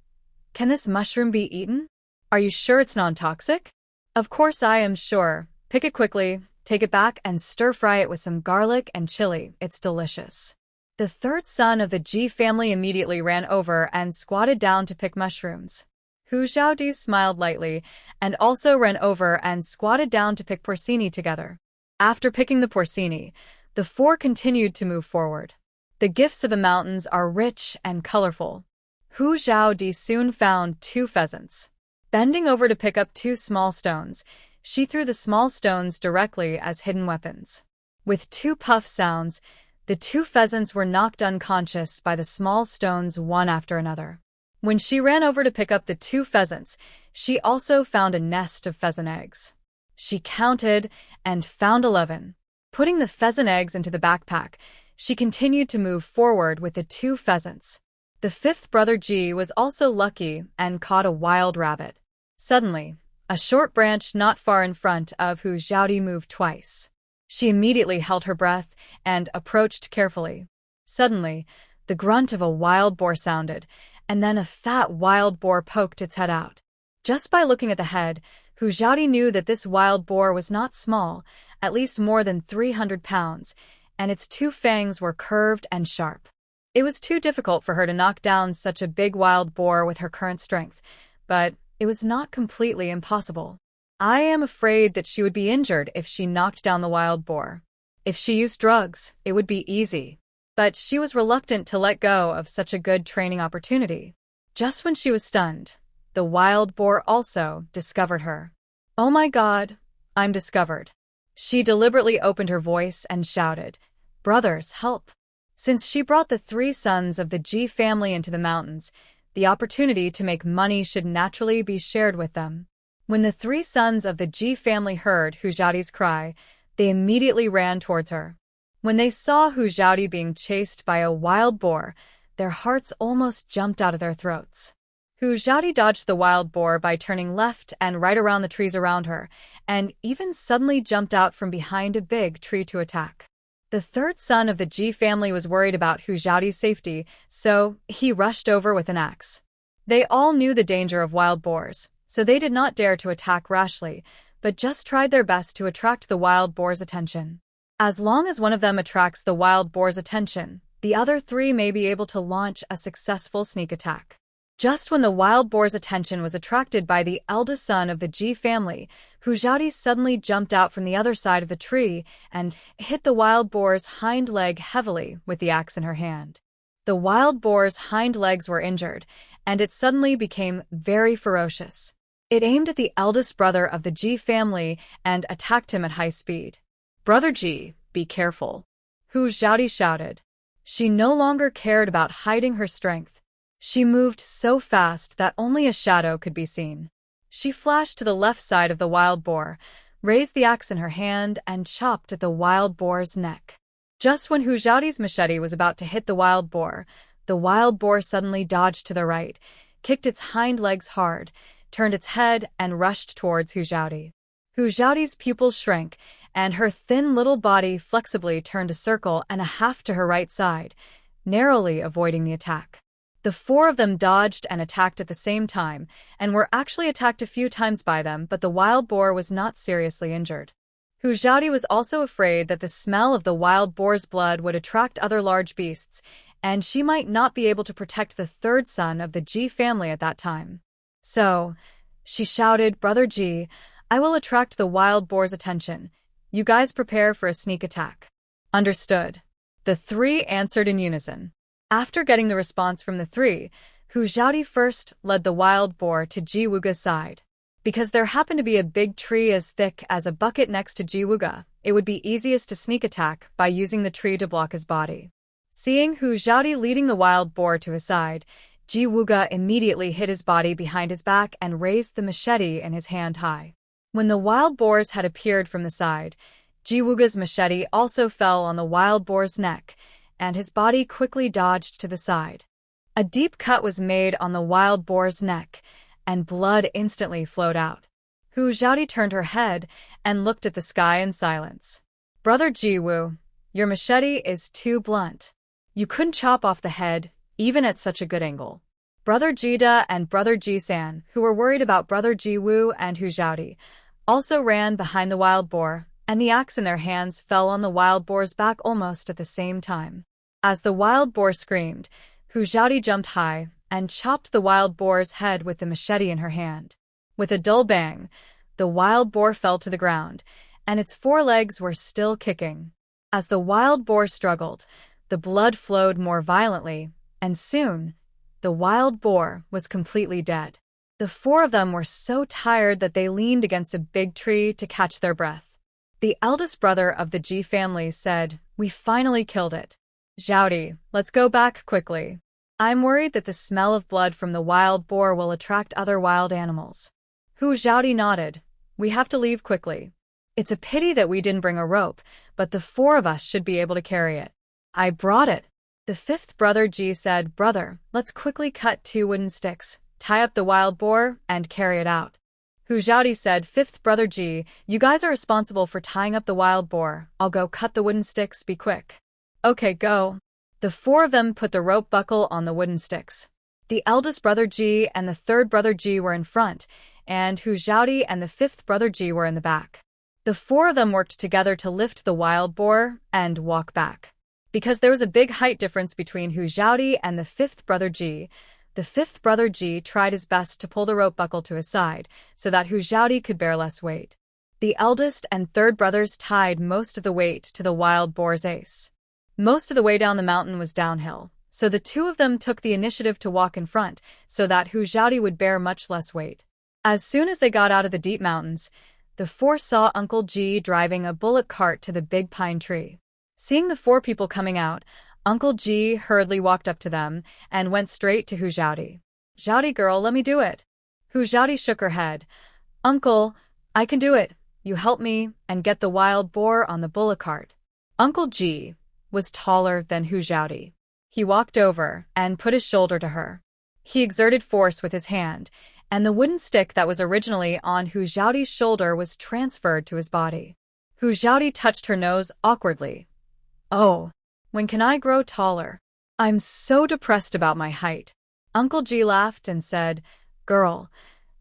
S1: "Can this mushroom be eaten? Are you sure it's non-toxic?" "Of course I am sure. Pick it quickly, take it back and stir-fry it with some garlic and chili. It's delicious." The third son of the Ji family immediately ran over and squatted down to pick mushrooms. Hu Xiaodi smiled lightly and also ran over and squatted down to pick porcini together. After picking the porcini, the four continued to move forward. The gifts of the mountains are rich and colorful. Hu Xiaodi soon found 2 pheasants. Bending over to pick up 2 small stones, she threw the small stones directly as hidden weapons. With 2 puff sounds, the 2 pheasants were knocked unconscious by the small stones one after another. When she ran over to pick up the 2 pheasants, she also found a nest of pheasant eggs. She counted and found 11. Putting the pheasant eggs into the backpack, she continued to move forward with the 2 pheasants. The fifth brother Ji was also lucky and caught a wild rabbit. Suddenly, a short branch not far in front of Hu Xiaodi moved twice. She immediately held her breath and approached carefully. Suddenly, the grunt of a wild boar sounded, and then a fat wild boar poked its head out. Just by looking at the head, Hu Xiaodi knew that this wild boar was not small, at least more than 300 pounds, and its 2 fangs were curved and sharp. It was too difficult for her to knock down such a big wild boar with her current strength, but it was not completely impossible. I am afraid that she would be injured if she knocked down the wild boar. If she used drugs, it would be easy. But she was reluctant to let go of such a good training opportunity. Just when she was stunned, the wild boar also discovered her. "Oh my God, I'm discovered." She deliberately opened her voice and shouted, "Brothers, help!" Since she brought the 3 sons of the Ji family into the mountains, the opportunity to make money should naturally be shared with them. When the 3 sons of the Ji family heard Hu Xiaoti's cry, they immediately ran towards her. When they saw Hu Xiaoti being chased by a wild boar, their hearts almost jumped out of their throats. Hu Xiaoti dodged the wild boar by turning left and right around the trees around her, and even suddenly jumped out from behind a big tree to attack. The 3rd son of the Ji family was worried about Hu Xiaoti's safety, so he rushed over with an axe. They all knew the danger of wild boars, so they did not dare to attack rashly, but just tried their best to attract the wild boar's attention. As long as one of them attracts the wild boar's attention, the other 3 may be able to launch a successful sneak attack. Just when the wild boar's attention was attracted by the eldest son of the Ji family, Hu Xiaoti suddenly jumped out from the other side of the tree and hit the wild boar's hind leg heavily with the axe in her hand. The wild boar's hind legs were injured, and it suddenly became very ferocious. It aimed at the eldest brother of the Ji family and attacked him at high speed. "Brother Ji, be careful," Hu Xiaoti shouted. She no longer cared about hiding her strength. She moved so fast that only a shadow could be seen. She flashed to the left side of the wild boar, raised the axe in her hand, and chopped at the wild boar's neck. Just when Hu Xiaoti's machete was about to hit the wild boar suddenly dodged to the right, kicked its hind legs hard, turned its head, and rushed towards Hu Xiaoti. Hu Xiaoti's pupils shrank, and her thin little body flexibly turned a circle and a half to her right side, narrowly avoiding the attack. The 4 of them dodged and attacked at the same time, and were actually attacked a few times by them, but the wild boar was not seriously injured. Hu Xiaoti was also afraid that the smell of the wild boar's blood would attract other large beasts, and she might not be able to protect the 3rd son of the Ji family at that time. So, she shouted, "Brother Ji, I will attract the wild boar's attention. You guys prepare for a sneak attack." "Understood." The 3 answered in unison. After getting the response from the 3, Hu Xiaoti first led the wild boar to Ji Wuga's side. Because there happened to be a big tree as thick as a bucket next to Ji Wuga, it would be easiest to sneak attack by using the tree to block his body. Seeing Hu Xiaoti leading the wild boar to his side, Ji Wuga immediately hid his body behind his back and raised the machete in his hand high. When the wild boars had appeared from the side, Ji Wuga's machete also fell on the wild boar's neck, and his body quickly dodged to the side. A deep cut was made on the wild boar's neck, and blood instantly flowed out. Hu Xiaoti turned her head and looked at the sky in silence. "Brother Ji Wu, your machete is too blunt. You couldn't chop off the head, even at such a good angle." Brother Jida and Brother Ji-san, who were worried about Brother Ji Wu and Hu Xiaoti, also ran behind the wild boar, and the axe in their hands fell on the wild boar's back almost at the same time. As the wild boar screamed, Hu Xiaoti jumped high and chopped the wild boar's head with the machete in her hand. With a dull bang, the wild boar fell to the ground, and its 4 legs were still kicking. As the wild boar struggled, the blood flowed more violently, and soon, the wild boar was completely dead. The 4 of them were so tired that they leaned against a big tree to catch their breath. The eldest brother of the Ji family said, "We finally killed it. Xiaoti, let's go back quickly. I'm worried that the smell of blood from the wild boar will attract other wild animals." Hu Xiaoti nodded. "We have to leave quickly. It's a pity that we didn't bring a rope, but the 4 of us should be able to carry it." "I brought it." The 5th brother Ji said, "Brother, let's quickly cut 2 wooden sticks, tie up the wild boar, and carry it out." Hu Xiaoti said, "5th brother Ji, you guys are responsible for tying up the wild boar. I'll go cut the wooden sticks, be quick." "Okay, go." The 4 of them put the rope buckle on the wooden sticks. The eldest brother Ji and the 3rd brother Ji were in front, and Hu Xiaoti and the 5th brother Ji were in the back. The 4 of them worked together to lift the wild boar and walk back. Because there was a big height difference between Hu Xiaoti and the 5th brother Ji, the 5th brother Ji tried his best to pull the rope buckle to his side so that Hu Xiaoti could bear less weight. The eldest and 3rd brothers tied most of the weight to the wild boar's ace. Most of the way down the mountain was downhill, So the two of them took the initiative to walk in front so that Hu Xiaodi would bear much less weight. As soon as they got out of the deep mountains, the four saw Uncle Ji driving a bullock cart to the big pine tree. Seeing the four people coming out, Uncle Ji hurriedly walked up to them and went straight to Hu Xiaodi. "Xiaodi girl, let me do it." Hu Xiaodi shook her head. "Uncle, I can do it. You help me and get the wild boar on the bullock cart." Uncle Ji was taller than Hu Xiaodi. He walked over and put his shoulder to her. He exerted force with his hand, and the wooden stick that was originally on Hu Xiaodi's shoulder was transferred to his body. Hu Xiaodi touched her nose awkwardly. "Oh, when can I grow taller? I'm so depressed about my height." Uncle Ji laughed and said, "Girl,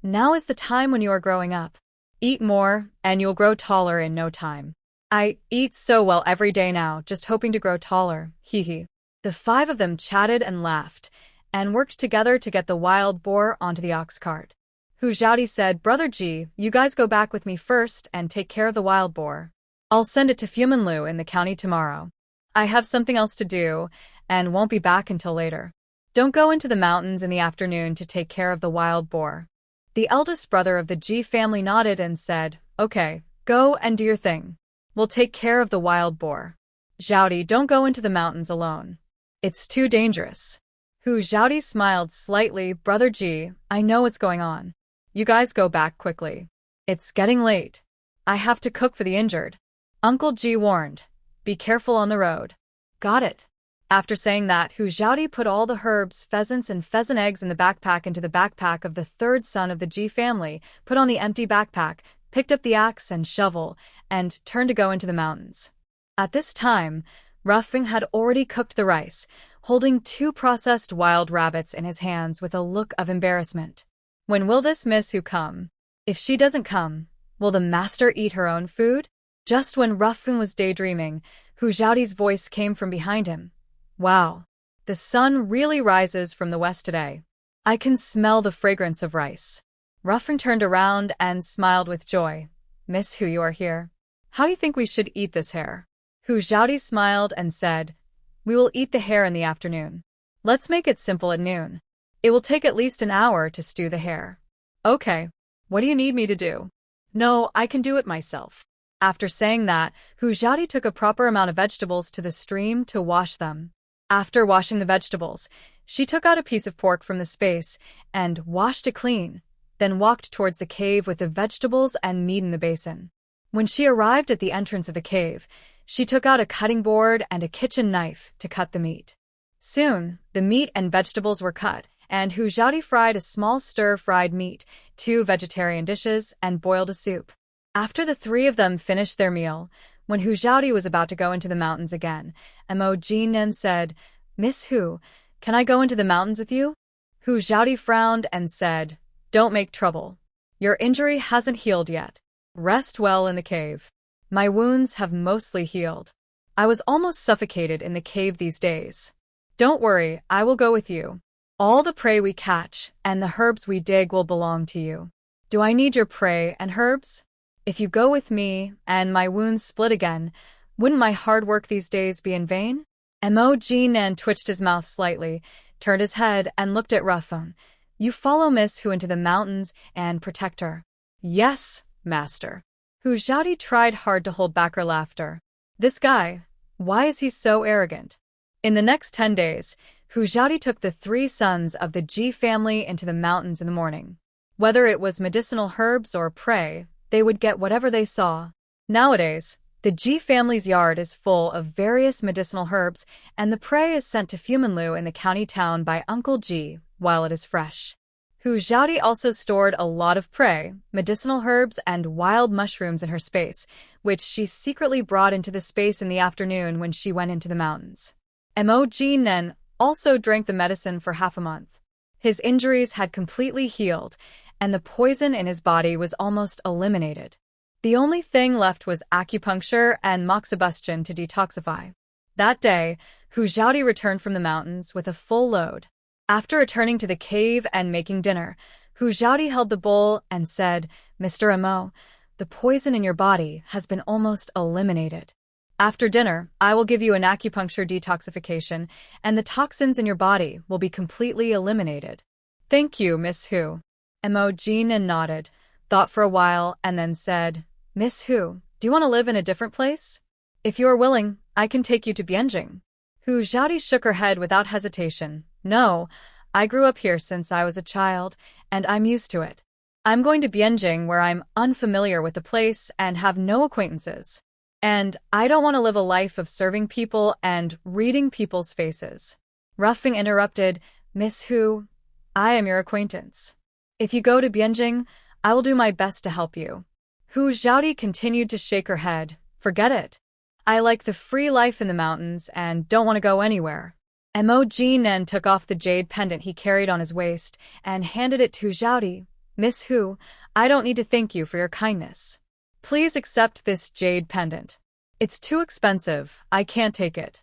S1: now is the time when you are growing up. Eat more, and you'll grow taller in no time." "I eat so well every day now, just hoping to grow taller, hee hee." The five of them chatted and laughed, and worked together to get the wild boar onto the ox cart. Hu Xiaodi said, "Brother Ji, you guys go back with me first and take care of the wild boar. I'll send it to Fumanlu in the county tomorrow. I have something else to do, and won't be back until later. Don't go into the mountains in the afternoon to take care of the wild boar." The eldest brother of the Ji family nodded and said, "Okay, go and do your thing. We'll take care of the wild boar. Xiaodi, don't go into the mountains alone. It's too dangerous." Hu Xiaodi smiled slightly. "Brother Ji, I know what's going on. You guys go back quickly. It's getting late. I have to cook for the injured." Uncle Ji warned, "Be careful on the road."
S2: Got it.
S1: After saying that, Hu Xiaodi put all the herbs, pheasants, and pheasant eggs in the backpack into the backpack of the third son of the Ji family, put on the empty backpack, picked up the axe and shovel, and turned to go into the mountains. At this time, Ruffing had already cooked the rice, holding 2 processed wild rabbits in his hands with a look of embarrassment. When will this Miss Hu come? If she doesn't come, will the master eat her own food? Just when Ruffing was daydreaming, Hu Xiaodi's voice came from behind him. "Wow, the sun really rises from the west today. I can smell the fragrance of rice." Ruffing turned around and smiled with joy. "Miss Hu, you are here. How do you think we should eat this hare?" Hu Xiaodi smiled and said, "We will eat the hare in the afternoon. Let's make it simple at noon. It will take at least an hour to stew the hare." "Okay, what do you need me to do?"
S2: "No, I can do it myself."
S1: After saying that, Hu Xiaodi took a proper amount of vegetables to the stream to wash them. After washing the vegetables, she took out a piece of pork from the space and washed it clean, then walked towards the cave with the vegetables and meat in the basin. When she arrived at the entrance of the cave, she took out a cutting board and a kitchen knife to cut the meat. Soon, the meat and vegetables were cut, and Hu Xiaodi fried a small stir-fried meat, 2 vegetarian dishes, and boiled a soup. After the 3 of them finished their meal, when Hu Xiaodi was about to go into the mountains again, Mo Jinen said, "Miss Hu, can I go into the mountains with you?" Hu Xiaodi frowned and said, "Don't make trouble. Your injury hasn't healed yet. Rest well in the cave. My wounds have mostly healed. I was almost suffocated in the cave these days. Don't worry, I will go with you. All the prey we catch and the herbs we dig will belong to you. Do I need your prey and herbs? If you go with me and my wounds split again, wouldn't my hard work these days be in vain?" Mo Jinan twitched his mouth slightly, turned his head, and looked at Ruffeng. "You follow Miss Hu into the mountains and protect her." "Yes, master." Hu Xiaodi tried hard to hold back her laughter. This guy, why is he so arrogant? In the next 10 days, Hu Xiaodi took the 3 sons of the Ji family into the mountains in the morning. Whether it was medicinal herbs or prey, they would get whatever they saw. Nowadays, the Ji family's yard is full of various medicinal herbs, and the prey is sent to Fumanlu in the county town by Uncle Ji while it is fresh. Hu Xiaodi also stored a lot of prey, medicinal herbs, and wild mushrooms in her space, which she secretly brought into the space in the afternoon when she went into the mountains. Mo Jinen also drank the medicine for half a month. His injuries had completely healed, and the poison in his body was almost eliminated. The only thing left was acupuncture and moxibustion to detoxify. That day, Hu Xiaodi returned from the mountains with a full load. After returning to the cave and making dinner, Hu Xiaodi held the bowl and said, "Mr. Mo, the poison in your body has been almost eliminated. After dinner, I will give you an acupuncture detoxification, and the toxins in your body will be completely eliminated. Thank you, Miss Hu. Imogen nodded, thought for a while, and then said, Miss Hu, do you want to live in a different place? If you are willing, I can take you to Bianjing. Hu Xiaodi shook her head without hesitation. No, I grew up here since I was a child, and I'm used to it. I'm going to Bianjing where I'm unfamiliar with the place and have no acquaintances. And I don't want to live a life of serving people and reading people's faces. Ruffing interrupted, Miss Hu, I am your acquaintance. If you go to Bianjing, I will do my best to help you. Hu Xiaodi continued to shake her head. Forget it. I like the free life in the mountains and don't want to go anywhere. Imogen took off the jade pendant he carried on his waist and handed it to Hu Xiaodi. Miss Hu, I don't need to thank you for your kindness. Please accept this jade pendant. It's too expensive, I can't take it.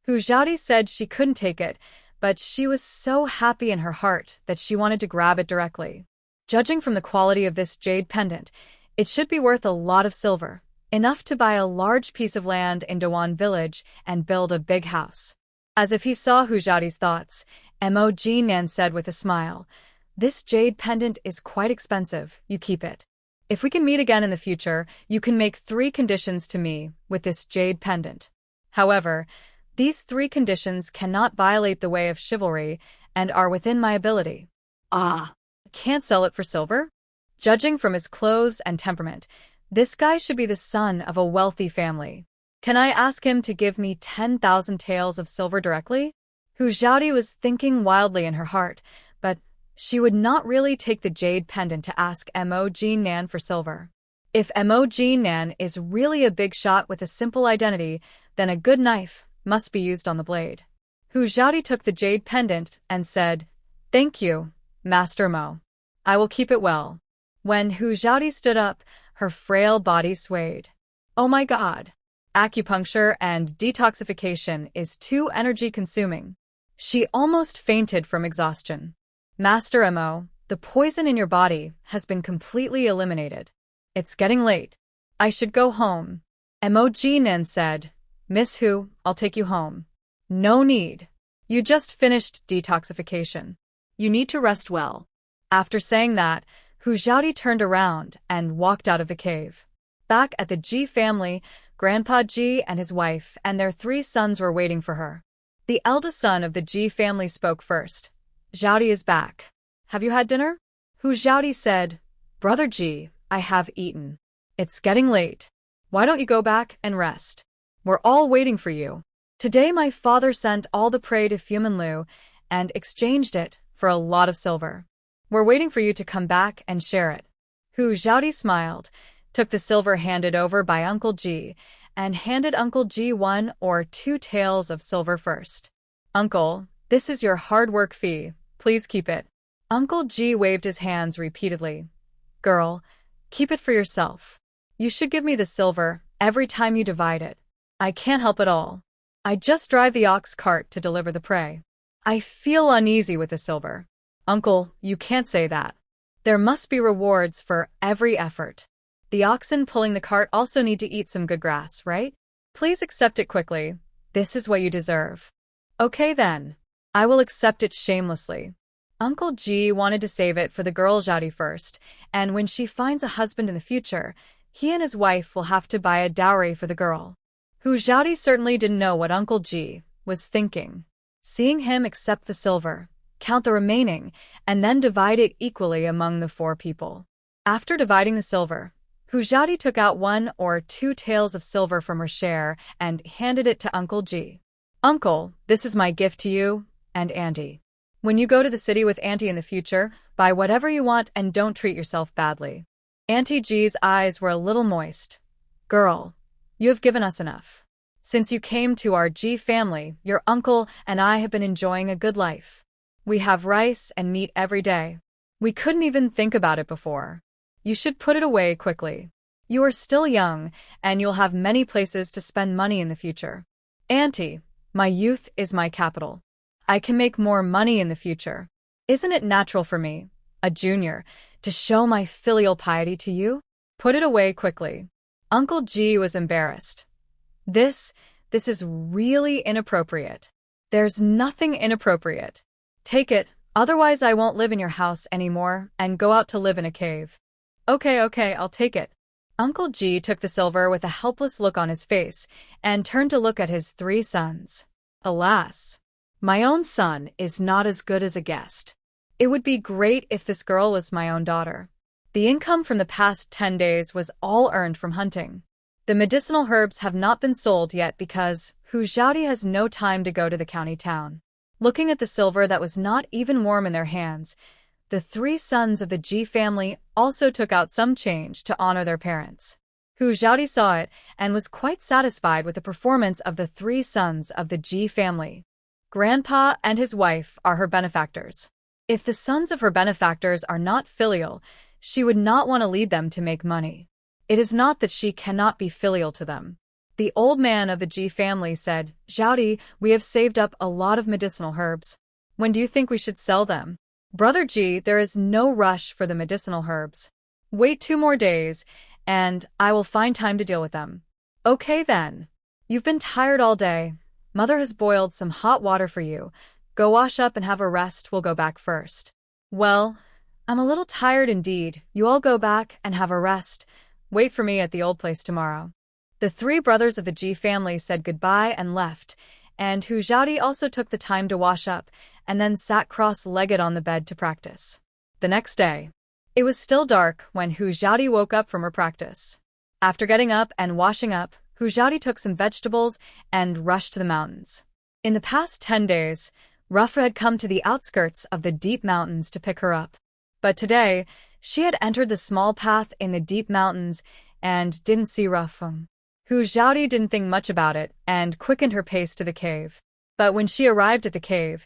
S1: Hu Xiaodi said she couldn't take it, but she was so happy in her heart that she wanted to grab it directly. Judging from the quality of this jade pendant, it should be worth a lot of silver, enough to buy a large piece of land in Dawan village and build a big house. As if he saw Hu Xiaodi's thoughts, Imogen said with a smile, This jade pendant is quite expensive, you keep it. If we can meet again in the future, you can make 3 conditions to me with this jade pendant. However, these 3 conditions cannot violate the way of chivalry and are within my ability.
S2: Ah.
S1: Can't sell it for silver? Judging from his clothes and temperament, this guy should be the son of a wealthy family. Can I ask him to give me 10,000 taels of silver directly? Hu Xiaodi was thinking wildly in her heart, but she would not really take the jade pendant to ask Imogen for silver. If Imogen is really a big shot with a simple identity, then a good knife must be used on the blade. Hu Xiaodi took the jade pendant and said, Thank you, Master Mo. I will keep it well. When Hu Xiaodi stood up, her frail body swayed. Oh my god. Acupuncture and detoxification is too energy-consuming. She almost fainted from exhaustion. Master Mo, the poison in your body has been completely eliminated. It's getting late. I should go home. Imogen said, Miss Hu, I'll take you home. No need. You just finished detoxification. You need to rest well. After saying that, Hu Xiaodi turned around and walked out of the cave. Back at the Ji family, Grandpa Ji and his wife and their 3 sons were waiting for her. The eldest son of the Ji family spoke first. Xiaodi is back. Have you had dinner? Hu Xiaodi said, Brother Ji, I have eaten. It's getting late. Why don't you go back and rest? We're all waiting for you. Today my father sent all the prey to Fumanlu and exchanged it for a lot of silver. We're waiting for you to come back and share it. Hu Xiaodi smiled, took the silver handed over by Uncle Ji, and handed Uncle Ji 1 or 2 taels of silver first. Uncle, this is your hard work fee. Please keep it. Uncle Ji waved his hands repeatedly. Girl, keep it for yourself. You should give me the silver every time you divide it. I can't help it all. I just drive the ox cart to deliver the prey. I feel uneasy with the silver. Uncle, you can't say that. There must be rewards for every effort. The oxen pulling the cart also need to eat some good grass, right? Please accept it quickly. This is what you deserve. Okay then. I will accept it shamelessly. Uncle Ji wanted to save it for the girl Xiaodi first, and when she finds a husband in the future, he and his wife will have to buy a dowry for the girl. Hu Xiaodi certainly didn't know what Uncle Ji was thinking. Seeing him accept the silver, count the remaining, and then divide it equally among the 4 people. After dividing the silver, Hu Xiaodi took out 1 or 2 taels of silver from her share and handed it to Uncle Ji. Uncle, this is my gift to you and Auntie. When you go to the city with Auntie in the future, buy whatever you want and don't treat yourself badly. Auntie Ji's eyes were a little moist. Girl, you have given us enough. Since you came to our Ji family, your uncle and I have been enjoying a good life. We have rice and meat every day. We couldn't even think about it before. You should put it away quickly. You are still young, and you'll have many places to spend money in the future. Auntie, my youth is my capital. I can make more money in the future. Isn't it natural for me, a junior, to show my filial piety to you? Put it away quickly. Uncle Ji was embarrassed. This is really inappropriate. There's nothing inappropriate. Take it, otherwise I won't live in your house anymore and go out to live in a cave. Okay, I'll take it. Uncle G took the silver with a helpless look on his face and turned to look at his 3 sons. Alas, my own son is not as good as a guest. It would be great if this girl was my own daughter. The income from the past 10 days was all earned from hunting. The medicinal herbs have not been sold yet because Hu Xiaodi has no time to go to the county town. Looking at the silver that was not even warm in their hands, the 3 sons of the Ji family also took out some change to honor their parents. Hu Xiaodi saw it and was quite satisfied with the performance of the 3 sons of the Ji family. Grandpa and his wife are her benefactors. If the sons of her benefactors are not filial, she would not want to lead them to make money. It is not that she cannot be filial to them. The old man of the Ji family said, "Xiaodi, we have saved up a lot of medicinal herbs. When do you think we should sell them?" "Brother Ji, there is no rush for the medicinal herbs. Wait 2 more days, and I will find time to deal with them." "Okay then. You've been tired all day. Mother has boiled some hot water for you. Go wash up and have a rest. We'll go back first." "Well, I'm a little tired indeed. You all go back and have a rest. Wait for me at the old place tomorrow." The 3 brothers of the Ji family said goodbye and left, and Hu Xiaodi also took the time to wash up and then sat cross-legged on the bed to practice. The next day, it was still dark when Hu Xiaodi woke up from her practice. After getting up and washing up, Hu Xiaodi took some vegetables and rushed to the mountains. In the past 10 days, Rafa had come to the outskirts of the deep mountains to pick her up. But today, she had entered the small path in the deep mountains and didn't see Rafa. Hu Xiaodi didn't think much about it and quickened her pace to the cave. But when she arrived at the cave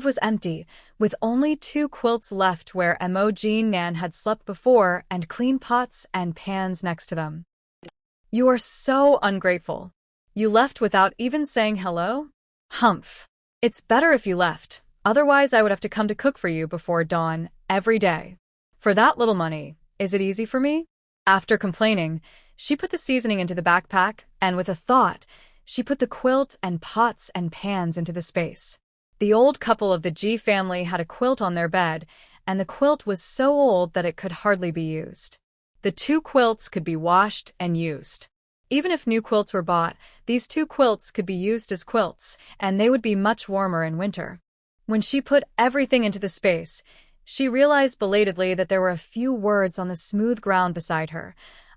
S1: was empty, with only 2 quilts left where Mo Jin Nan had slept before and clean pots and pans next to them. "You are so ungrateful. You left without even saying hello?" "Humph. It's better if you left, otherwise I would have to come to cook for you before dawn every day. For that little money, is it easy for me?" After complaining, she put the seasoning into the backpack, and with a thought, she put the quilt and pots and pans into the space. The old couple of the Ji family had a quilt on their bed, and the quilt was so old that it could hardly be used. The 2 quilts could be washed and used. Even if new quilts were bought, these 2 quilts could be used as quilts, and they would be much warmer in winter. When she put everything into the space, she realized belatedly that there were a few words on the smooth ground beside her.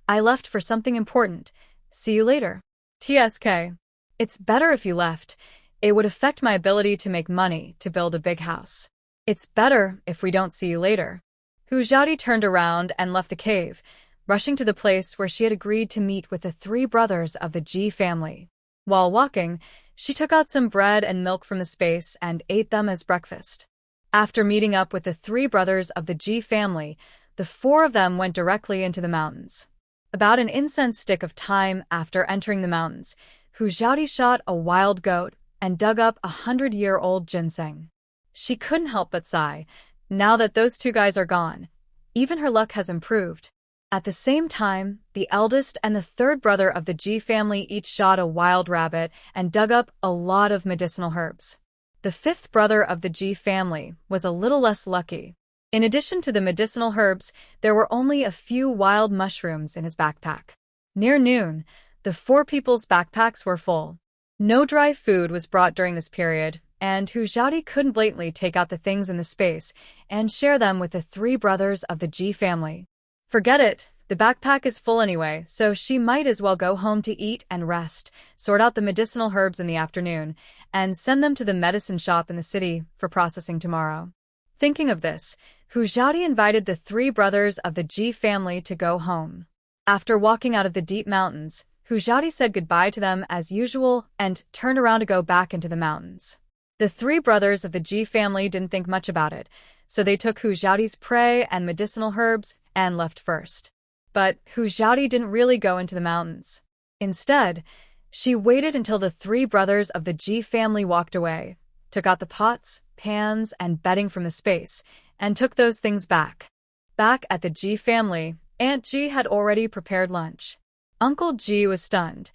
S1: "I left for something important. See you later. TSK. It's better if you left. It would affect my ability to make money to build a big house. It's better if we don't see you later." Hu Xiaodi turned around and left the cave, rushing to the place where she had agreed to meet with the 3 brothers of the Ji family. While walking, she took out some bread and milk from the space and ate them as breakfast. After meeting up with the 3 brothers of the Ji family, the 4 of them went directly into the mountains. About an incense stick of time after entering the mountains, Hu Xiaodi shot a wild goat and dug up 100-year-old ginseng. She couldn't help but sigh. Now that those 2 guys are gone, even her luck has improved. At the same time, the eldest and the 3rd brother of the Ji family each shot a wild rabbit and dug up a lot of medicinal herbs. The 5th brother of the Ji family was a little less lucky. In addition to the medicinal herbs, there were only a few wild mushrooms in his backpack. Near noon, the 4 people's backpacks were full. No dry food was brought during this period, and Hu Xiaodi couldn't blatantly take out the things in the space and share them with the 3 brothers of the Ji family. Forget it, the backpack is full anyway, so she might as well go home to eat and rest, sort out the medicinal herbs in the afternoon, and send them to the medicine shop in the city for processing tomorrow. Thinking of this, Hu Xiaodi invited the 3 brothers of the Ji family to go home. After walking out of the deep mountains, Hu Xiaodi said goodbye to them as usual and turned around to go back into the mountains. The 3 brothers of the Ji family didn't think much about it, so they took Hu Xiaodi's prey and medicinal herbs and left first. But Hu Xiaodi didn't really go into the mountains. Instead, she waited until the 3 brothers of the Ji family walked away, took out the pots, pans, and bedding from the space, and took those things back. Back at the Ji family, Aunt Ji had already prepared lunch. Uncle Ji was stunned.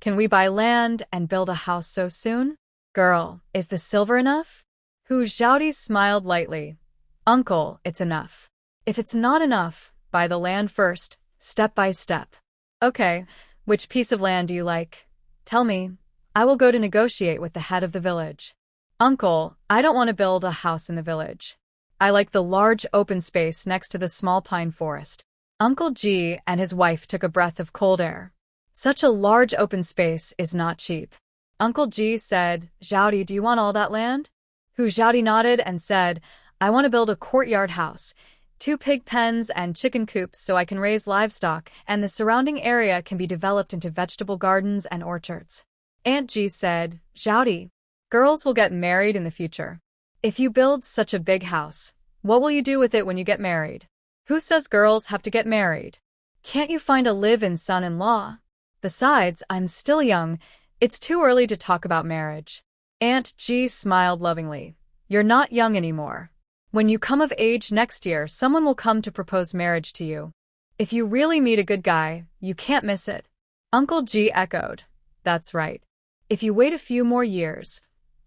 S1: Can we buy land and build a house so soon? Girl, is the silver enough? Hu Xiaodi smiled lightly. Uncle, it's enough. If it's not enough, buy the land first, step by step. Okay, which piece of land do you like? Tell me. I will go to negotiate with the head of the village. Uncle, I don't want to build a house in the village. I like the large open space next to the small pine forest. Uncle Ji and his wife took a breath of cold air. Such a large open space is not cheap. Uncle Ji said, Xiaodi, do you want all that land? Hu Xiaodi nodded and said, I want to build a courtyard house, 2 pig pens and chicken coops so I can raise livestock, and the surrounding area can be developed into vegetable gardens and orchards. Aunt Ji said, Xiaodi, girls will get married in the future. If you build such a big house, what will you do with it when you get married? Who says girls have to get married? Can't you find a live-in son-in-law? Besides, I'm still young. It's too early to talk about marriage. Aunt Ji smiled lovingly. You're not young anymore. When you come of age next year, someone will come to propose marriage to you. If you really meet a good guy, you can't miss it. Uncle Ji echoed. That's right. If you wait a few more years,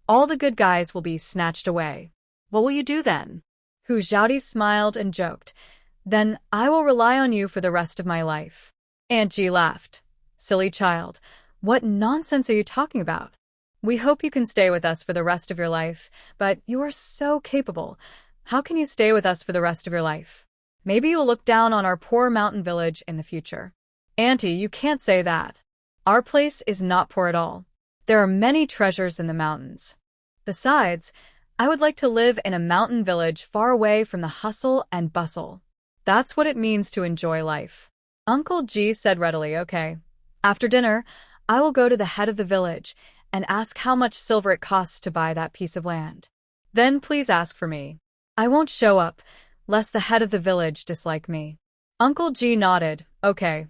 S1: all the good guys will be snatched away.
S2: What will you do then?
S1: Hu Xiaodi smiled and joked. Then I will rely on you for the rest of my life. Aunt Ji laughed. Silly child, what nonsense are you talking about? We hope you can stay with us for the rest of your life, but you are so capable. How can you stay with us for the rest of your life? Maybe you'll look down on our poor mountain village in the future. Auntie, you can't say that. Our place is not poor at all. There are many treasures in the mountains. Besides, I would like to live in a mountain village far away from the hustle and bustle. That's what it means to enjoy life. Uncle Ji said readily, okay. After dinner, I will go to the head of the village and ask how much silver it costs to buy that piece of land. Then please ask for me. I won't show up, lest the head of the village dislike me. Uncle Ji nodded, okay.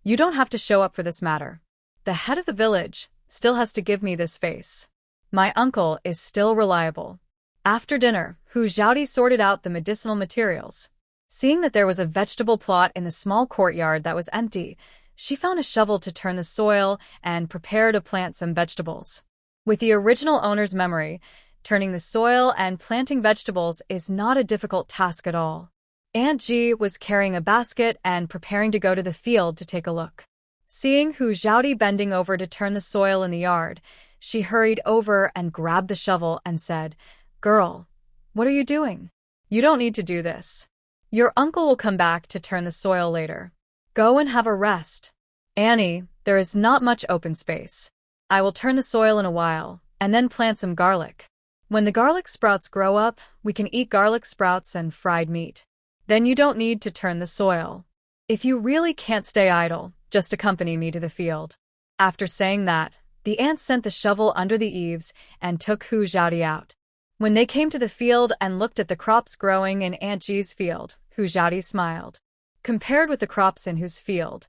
S1: You don't have to show up for this matter. The head of the village still has to give me this face. My uncle is still reliable. After dinner, Hu Xiaodi sorted out the medicinal materials. Seeing that there was a vegetable plot in the small courtyard that was empty, she found a shovel to turn the soil and prepare to plant some vegetables. With the original owner's memory, turning the soil and planting vegetables is not a difficult task at all. Aunt Ji was carrying a basket and preparing to go to the field to take a look. Seeing Hu Xiaodi bending over to turn the soil in the yard, she hurried over and grabbed the shovel and said, Girl, what are you doing? You don't need to do this. Your uncle will come back to turn the soil later. Go and have a rest. Annie, there is not much open space. I will turn the soil in a while, and then plant some garlic. When the garlic sprouts grow up, we can eat garlic sprouts and fried meat. Then you don't need to turn the soil. If you really can't stay idle, just accompany me to the field. After saying that, the aunt sent the shovel under the eaves and took Hu Xiaodi out. When they came to the field and looked at the crops growing in Aunt Ji's field, Hu Xiaodi smiled. Compared with the crops in Hu's field,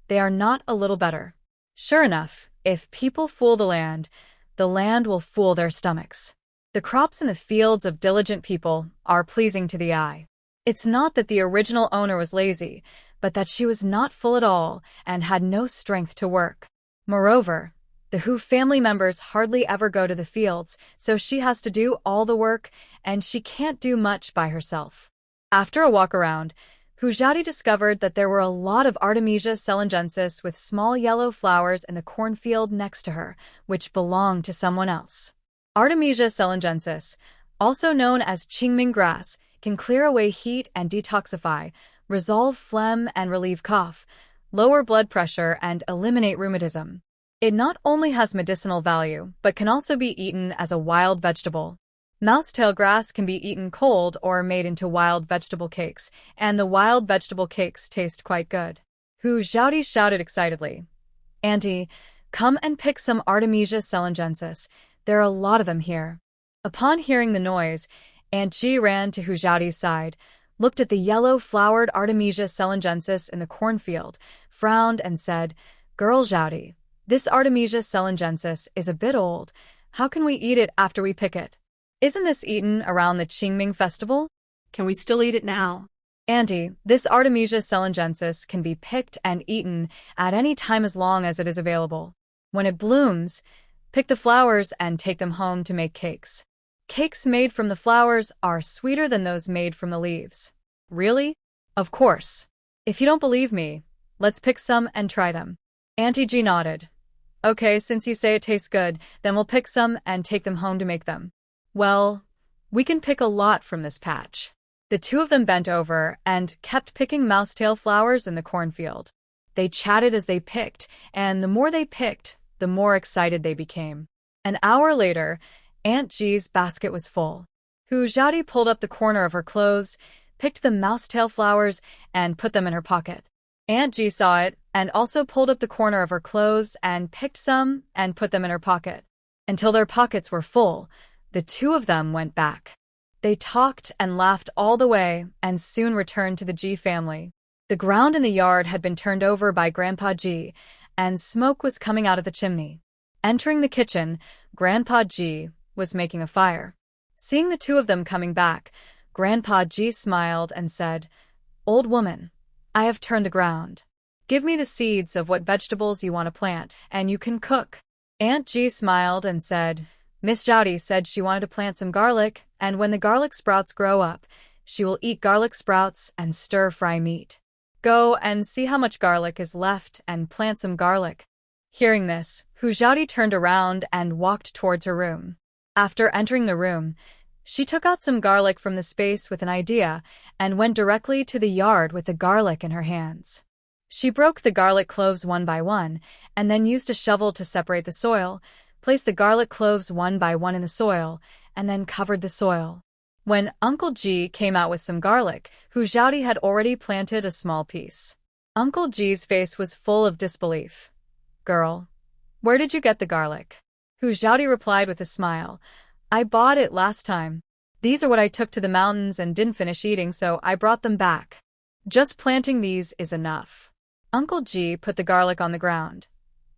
S1: they are not a little better. Sure enough, if people fool the land will fool their stomachs. The crops in the fields of diligent people are pleasing to the eye. It's not that the original owner was lazy, but that she was not full at all and had no strength to work. Moreover, the Hu family members hardly ever go to the fields, so she has to do all the work, and she can't do much by herself. After a walk around, Hu Xiaodi discovered that there were a lot of Artemisia selingensis with small yellow flowers in the cornfield next to her, which belonged to someone else. Artemisia selingensis, also known as Qingming grass, can clear away heat and detoxify, resolve phlegm and relieve cough, lower blood pressure, and eliminate rheumatism. It not only has medicinal value, but can also be eaten as a wild vegetable. Mousetail grass can be eaten cold or made into wild vegetable cakes, and the wild vegetable cakes taste quite good. Hu Xiaodi shouted excitedly, Auntie, come and pick some Artemisia selingensis. There are a lot of them here. Upon hearing the noise, Aunt Ji ran to Hu Xiaodi's side, looked at the yellow-flowered Artemisia selingensis in the cornfield, frowned and said, Girl Xiaodi, this Artemisia selingensis is a bit old. How can we eat it after we pick it? Isn't this eaten around the Qingming festival?
S2: Can we still eat it now?
S1: Auntie, this Artemisia selingensis can be picked and eaten at any time as long as it is available. When it blooms, pick the flowers and take them home to make cakes. Cakes made from the flowers are sweeter than those made from the leaves. Really? Of course. If you don't believe me, let's pick some and try them. Auntie G nodded. Okay, since you say it tastes good, then we'll pick some and take them home to make them. Well, we can pick a lot from this patch. The two of them bent over and kept picking mousetail flowers in the cornfield. They chatted as they picked, and the more they picked, the more excited they became. An hour later, Aunt G's basket was full. Hu Xiaodi pulled up the corner of her clothes, picked the mousetail flowers, and put them in her pocket. Aunt G saw it and also pulled up the corner of her clothes and picked some and put them in her pocket. Until their pockets were full, the two of them went back. They talked and laughed all the way and soon returned to the G family. The ground in the yard had been turned over by Grandpa G, and smoke was coming out of the chimney. Entering the kitchen, Grandpa G was making a fire. Seeing the two of them coming back, Grandpa G smiled and said, "Old woman, I have turned the ground. Give me the seeds of what vegetables you want to plant, and you can cook." Aunt G smiled and said, "Miss Xiaodi said she wanted to plant some garlic, and when the garlic sprouts grow up, she will eat garlic sprouts and stir-fry meat. Go and see how much garlic is left and plant some garlic." Hearing this, Hu Xiaodi turned around and walked towards her room. After entering the room, she took out some garlic from the space with an idea and went directly to the yard with the garlic in her hands. She broke the garlic cloves one by one and then used a shovel to separate the soil, placed the garlic cloves one by one in the soil, and then covered the soil. When Uncle G came out with some garlic, Hu Xiaodi had already planted a small piece. Uncle G's face was full of disbelief. "Girl, where did you get the garlic?" Hu Xiaodi replied with a smile. "I bought it last time. These are what I took to the mountains and didn't finish eating, so I brought them back. Just planting these is enough." Uncle G put the garlic on the ground.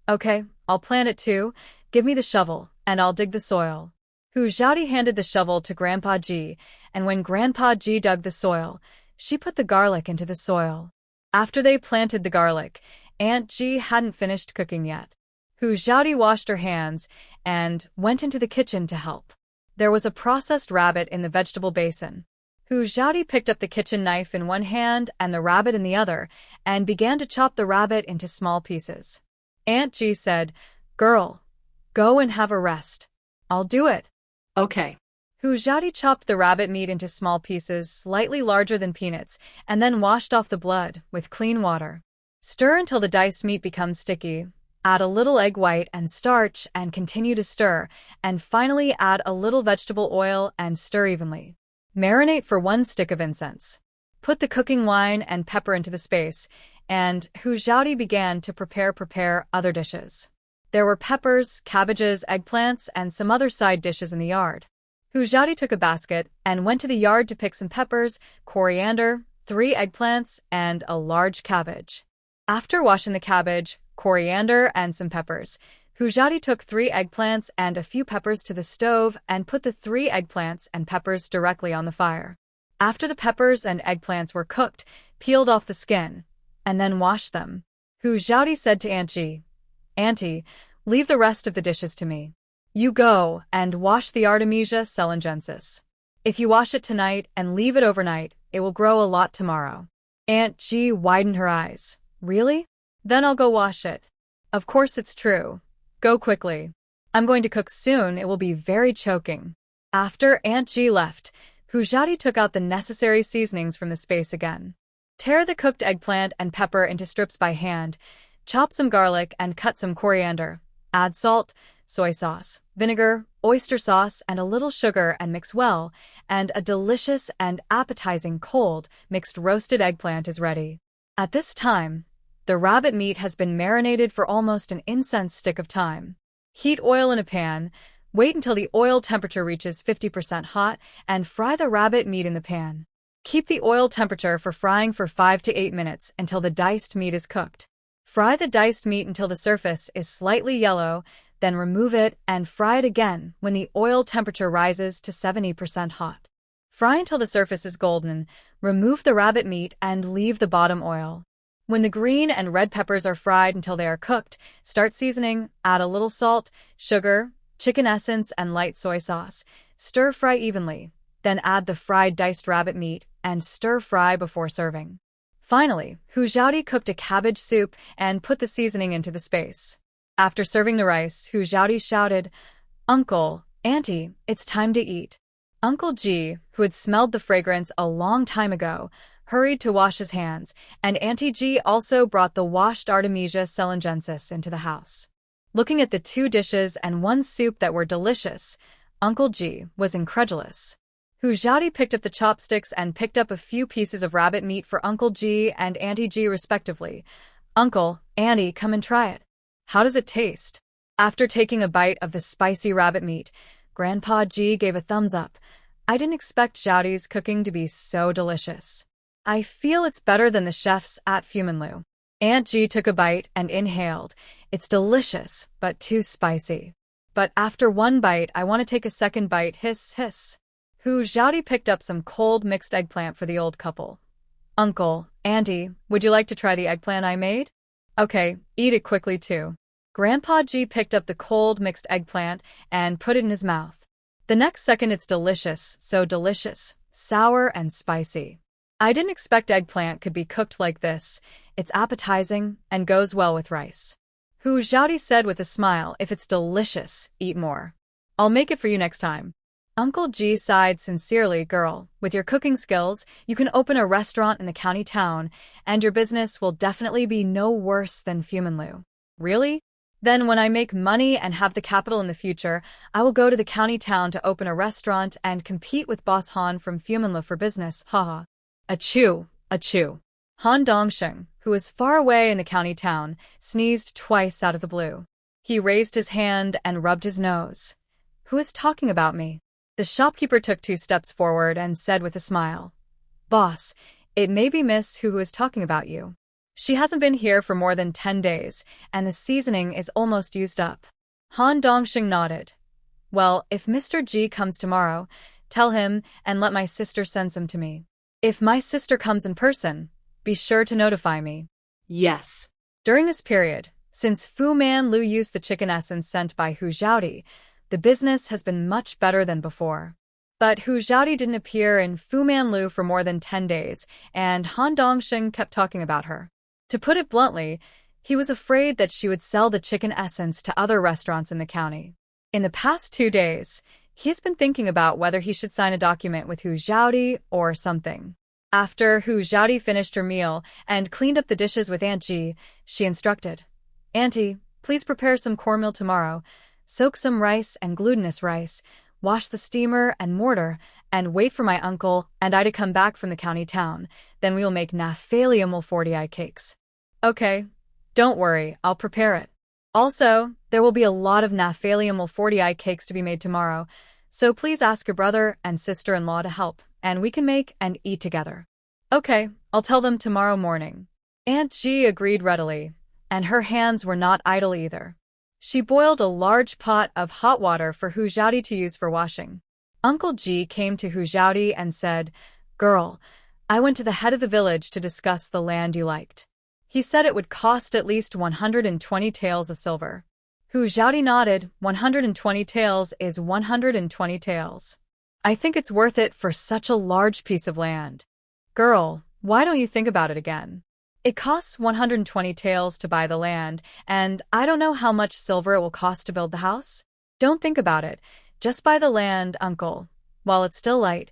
S1: "Okay, I'll plant it too. Give me the shovel, and I'll dig the soil." Hu Xiaodi handed the shovel to Grandpa G, and when Grandpa G dug the soil, she put the garlic into the soil. After they planted the garlic, Aunt G hadn't finished cooking yet. Hu Xiaodi washed her hands and went into the kitchen to help. There was a processed rabbit in the vegetable basin. Hu Xiaodi picked up the kitchen knife in one hand and the rabbit in the other and began to chop the rabbit into small pieces. Aunt G said, "Girl, go and have a rest. I'll do it."
S2: Okay.
S1: Hu Xiaodi chopped the rabbit meat into small pieces slightly larger than peanuts and then washed off the blood with clean water. Stir until the diced meat becomes sticky. Add a little egg white and starch and continue to stir, and finally add a little vegetable oil and stir evenly. Marinate for 1 stick of incense. Put the cooking wine and pepper into the space, and Hu Xiaodi began to prepare other dishes. There were peppers, cabbages, eggplants, and some other side dishes in the yard. Hu Xiaodi took a basket and went to the yard to pick some peppers, coriander, 3 eggplants, and a large cabbage. After washing the cabbage, coriander, and some peppers, Hu Xiaodi took 3 eggplants and a few peppers to the stove and put the 3 eggplants and peppers directly on the fire. After the peppers and eggplants were cooked, peeled off the skin, and then washed them, Hu Xiaodi said to Aunt G, "Auntie, leave the rest of the dishes to me. You go and wash the Artemisia celengensis. If you wash it tonight and leave it overnight, it will grow a lot tomorrow." Aunt G widened her eyes. "Really? Then I'll go wash it." "Of course it's true. Go quickly. I'm going to cook soon. It will be very choking." After Aunt G left, Hu Xiaodi took out the necessary seasonings from the space again. Tear the cooked eggplant and pepper into strips by hand. Chop some garlic and cut some coriander. Add salt, soy sauce, vinegar, oyster sauce, and a little sugar and mix well, and a delicious and appetizing cold mixed roasted eggplant is ready. At this time, the rabbit meat has been marinated for almost an incense stick of time. Heat oil in a pan, wait until the oil temperature reaches 50% hot, and fry the rabbit meat in the pan. Keep the oil temperature for frying for 5 to 8 minutes until the diced meat is cooked. Fry the diced meat until the surface is slightly yellow, then remove it and fry it again when the oil temperature rises to 70% hot. Fry until the surface is golden, remove the rabbit meat and leave the bottom oil. When the green and red peppers are fried until they are cooked, start seasoning, add a little salt, sugar, chicken essence, and light soy sauce. Stir fry evenly, then add the fried diced rabbit meat and stir fry before serving. Finally, Hujiaodi cooked a cabbage soup and put the seasoning into the space. After serving the rice, Hujiaodi shouted, "Uncle, Auntie, it's time to eat." Uncle G, who had smelled the fragrance a long time ago, hurried to wash his hands, and Auntie G also brought the washed Artemisia celengensis into the house. Looking at the 2 dishes and 1 soup that were delicious, Uncle G was incredulous. Hujiaodi picked up the chopsticks and picked up a few pieces of rabbit meat for Uncle G and Auntie G respectively. "Uncle, Auntie, come and try it. How does it taste?" After taking a bite of the spicy rabbit meat, Grandpa G gave a thumbs up. "I didn't expect Xiaodi's cooking to be so delicious. I feel it's better than the chefs at Fuminlu." Aunt G took a bite and inhaled. "It's delicious, but too spicy. But after 1 bite, I want to take a second bite, hiss, hiss." Hujiaodi picked up some cold mixed eggplant for the old couple. "Uncle, Auntie, would you like to try the eggplant I made?" "Okay, eat it quickly too." Grandpa G picked up the cold mixed eggplant and put it in his mouth. The next second it's delicious, so delicious, sour and spicy. "I didn't expect eggplant could be cooked like this. It's appetizing and goes well with rice." Hujiaodi said with a smile, "If it's delicious, eat more. I'll make it for you next time." Uncle G sighed sincerely, "Girl, with your cooking skills, you can open a restaurant in the county town, and your business will definitely be no worse than Fuminlu." "Really? Then when I make money and have the capital in the future, I will go to the county town to open a restaurant and compete with Boss Han from Fuminlu for business, haha." Achoo, achoo. Han Dongsheng, who was far away in the county town, sneezed twice out of the blue. He raised his hand and rubbed his nose. "Who is talking about me?" The shopkeeper took 2 steps forward and said with a smile, "Boss, it may be Miss who is talking about you. She hasn't been here for more than 10 days, and the seasoning is almost used up." Han Dongsheng nodded. "Well, if Mr. G comes tomorrow, tell him and let my sister send some to me. If my sister comes in person, be sure to notify me."
S2: Yes.
S1: During this period, since Fu Manlu used the chicken essence sent by Hujiaodi, the business has been much better than before. But Hujiaodi didn't appear in Fu Manlu for more than 10 days, and Han Dongsheng kept talking about her. To put it bluntly, he was afraid that she would sell the chicken essence to other restaurants in the county. In the past 2 days, he's been thinking about whether he should sign a document with Hujiaodi or something. After Hujiaodi finished her meal and cleaned up the dishes with Aunt G, she instructed, "Auntie, please prepare some cornmeal tomorrow. Soak some rice and glutinous rice, wash the steamer and mortar, and wait for my uncle and I to come back from the county town. Then we will make Naphtalium Mulfortii cakes." "Okay, don't worry, I'll prepare it. Also, there will be a lot of Naphtalium Mulfortii cakes to be made tomorrow, so please ask your brother and sister-in-law to help, and we can make and eat together." "Okay, I'll tell them tomorrow morning." Aunt G agreed readily, and her hands were not idle either. She boiled a large pot of hot water for Hujiaodi to use for washing. Uncle G came to Hujiaodi and said, "Girl, I went to the head of the village to discuss the land you liked. He said it would cost at least 120 taels of silver." Hujiaodi nodded. 120 taels is 120 taels. "I think it's worth it for such a large piece of land." "Girl, why don't you think about it again? It costs 120 taels to buy the land, and I don't know how much silver it will cost to build the house. Don't think about it. Just buy the land, uncle. While it's still light,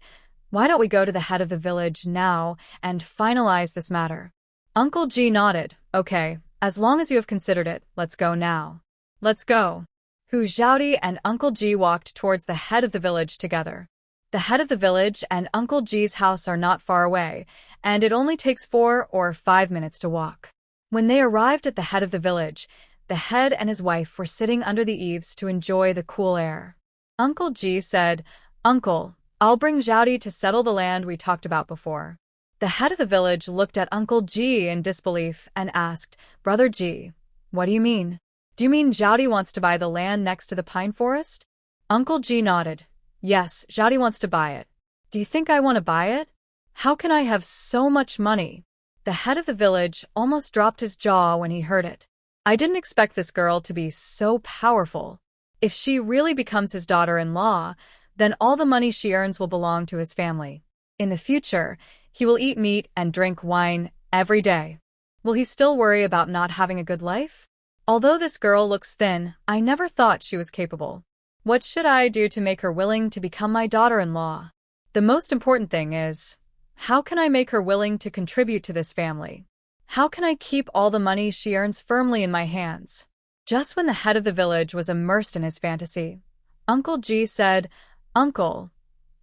S1: why don't we go to the head of the village now and finalize this matter?" Uncle G nodded. "Okay, as long as you have considered it, let's go now." "Let's go." Hujiaodi and Uncle G walked towards the head of the village together. The head of the village and Uncle G's house are not far away, and it only takes 4 or 5 minutes to walk. When they arrived at the head of the village, the head and his wife were sitting under the eaves to enjoy the cool air. Uncle G said, "Uncle, I'll bring Xiaodi to settle the land we talked about before." The head of the village looked at Uncle G in disbelief and asked, "Brother G, what do you mean? Do you mean Xiaodi wants to buy the land next to the pine forest?" Uncle G nodded. "Yes, Xiaodi wants to buy it. Do you think I want to buy it? How can I have so much money?" The head of the village almost dropped his jaw when he heard it. I didn't expect this girl to be so powerful. If she really becomes his daughter-in-law, then all the money she earns will belong to his family. In the future, he will eat meat and drink wine every day. Will he still worry about not having a good life? Although this girl looks thin, I never thought she was capable. What should I do to make her willing to become my daughter-in-law? The most important thing is, how can I make her willing to contribute to this family? How can I keep all the money she earns firmly in my hands? Just when the head of the village was immersed in his fantasy, Uncle G said, "Uncle,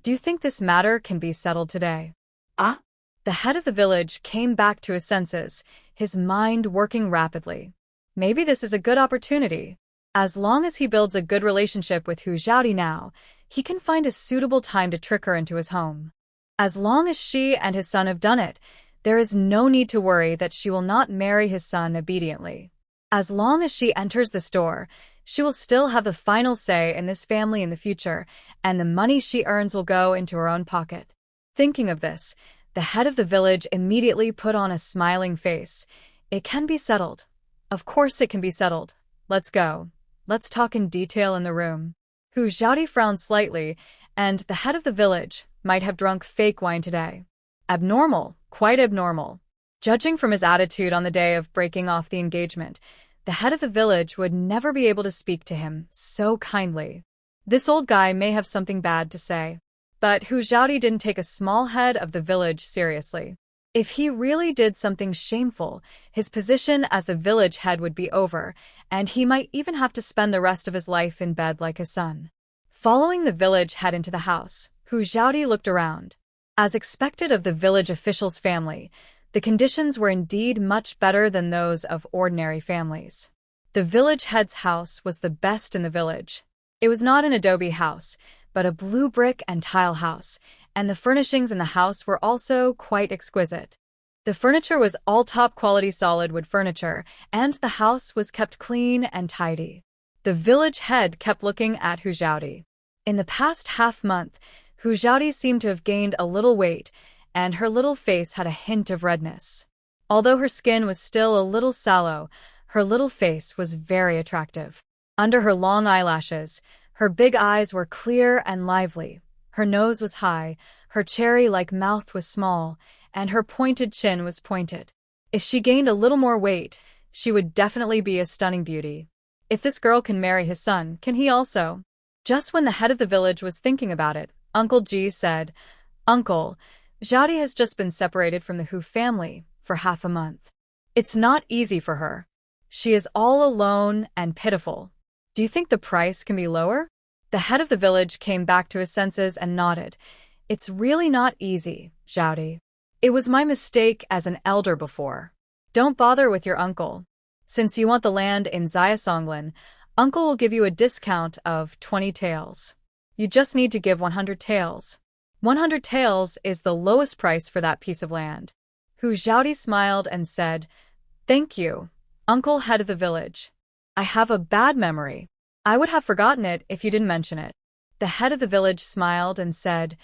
S1: do you think this matter can be settled today?"
S2: Ah?
S1: The head of the village came back to his senses, his mind working rapidly. Maybe this is a good opportunity. As long as he builds a good relationship with Hu Xiaodi now, he can find a suitable time to trick her into his home. As long as she and his son have done it, there is no need to worry that she will not marry his son obediently. As long as she enters this door, she will still have the final say in this family in the future, and the money she earns will go into her own pocket. Thinking of this, the head of the village immediately put on a smiling face. It can be settled. Of course it can be settled. Let's go. Let's talk in detail in the room. Hu Xiaodi frowned slightly, and the head of the village might have drunk fake wine today. Abnormal, quite abnormal. Judging from his attitude on the day of breaking off the engagement, the head of the village would never be able to speak to him so kindly. This old guy may have something bad to say. But Hu Xiaodi didn't take a small head of the village seriously. If he really did something shameful, his position as the village head would be over, and he might even have to spend the rest of his life in bed like his son. Following the village head into the house, Hu Xiaodi looked around. As expected of the village official's family, the conditions were indeed much better than those of ordinary families. The village head's house was the best in the village. It was not an adobe house, but a blue brick and tile house, and the furnishings in the house were also quite exquisite. The furniture was all top-quality solid wood furniture, and the house was kept clean and tidy. The village head kept looking at Hu Xiaodi. In the past half-month, Hu Xiaodi seemed to have gained a little weight, and her little face had a hint of redness. Although her skin was still a little sallow, her little face was very attractive. Under her long eyelashes, her big eyes were clear and lively. Her nose was high, her cherry-like mouth was small, and her pointed chin was pointed. If she gained a little more weight, she would definitely be a stunning beauty. If this girl can marry his son, can he also? Just when the head of the village was thinking about it, Uncle G said, "Uncle, Xiaodi has just been separated from the Hu family for half a month. It's not easy for her. She is all alone and pitiful. Do you think the price can be lower?" The head of the village came back to his senses and nodded. "It's really not easy, Xiaodi. It was my mistake as an elder before. Don't bother with your uncle. Since you want the land in Xiasonglin, uncle will give you a discount of 20 taels. You just need to give 100 taels. 100 taels is the lowest price for that piece of land." Hu Xiaodi smiled and said, "Thank you, Uncle Head of the Village. I have a bad memory. I would have forgotten it if you didn't mention it." The head of the village smiled and said,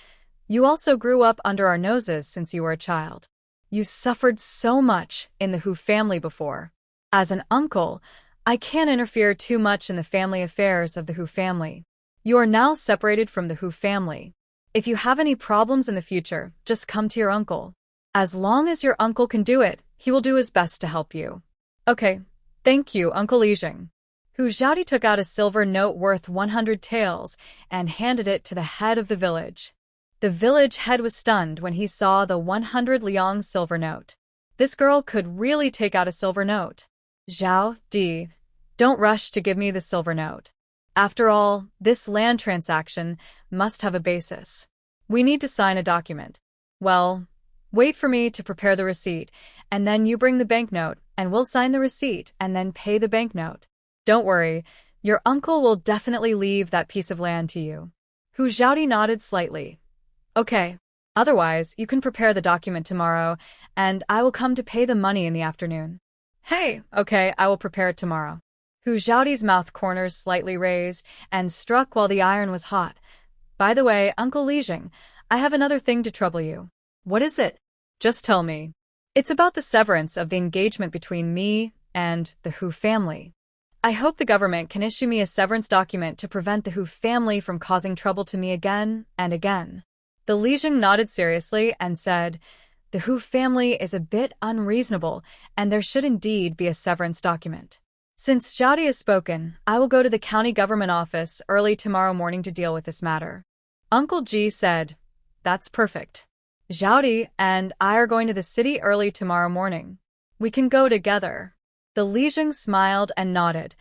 S1: "You also grew up under our noses since you were a child. You suffered so much in the Hu family before. As an uncle, I can't interfere too much in the family affairs of the Hu family. You are now separated from the Hu family. If you have any problems in the future, just come to your uncle. As long as your uncle can do it, he will do his best to help you." "Okay, thank you, Uncle Lijing." Hu Xiaodi took out a silver note worth 100 taels and handed it to the head of the village. The village head was stunned when he saw the 100 liang silver note. This girl could really take out a silver note. "Zhao Di, don't rush to give me the silver note. After all, this land transaction must have a basis. We need to sign a document. Well, wait for me to prepare the receipt, and then you bring the banknote, and we'll sign the receipt and then pay the banknote. Don't worry, your uncle will definitely leave that piece of land to you." Hu Xiaodi nodded slightly. "Okay. Otherwise, you can prepare the document tomorrow, and I will come to pay the money in the afternoon." "Hey, okay, I will prepare it tomorrow." Hu Xiaodi's mouth corners slightly raised and struck while the iron was hot. "By the way, Uncle Lijing, I have another thing to trouble you." "What is it?" "Just tell me. It's about the severance of the engagement between me and the Hu family. I hope the government can issue me a severance document to prevent the Hu family from causing trouble to me again and again. The Lijiang nodded seriously and said, the Hu family is a bit unreasonable, and there should indeed be a severance document. Since Zhao has spoken, I will go to the county government office early tomorrow morning to deal with this matter. Uncle Ji said, that's perfect. Zhao and I are going to the city early tomorrow morning. We can go together. The Lijiang smiled and nodded.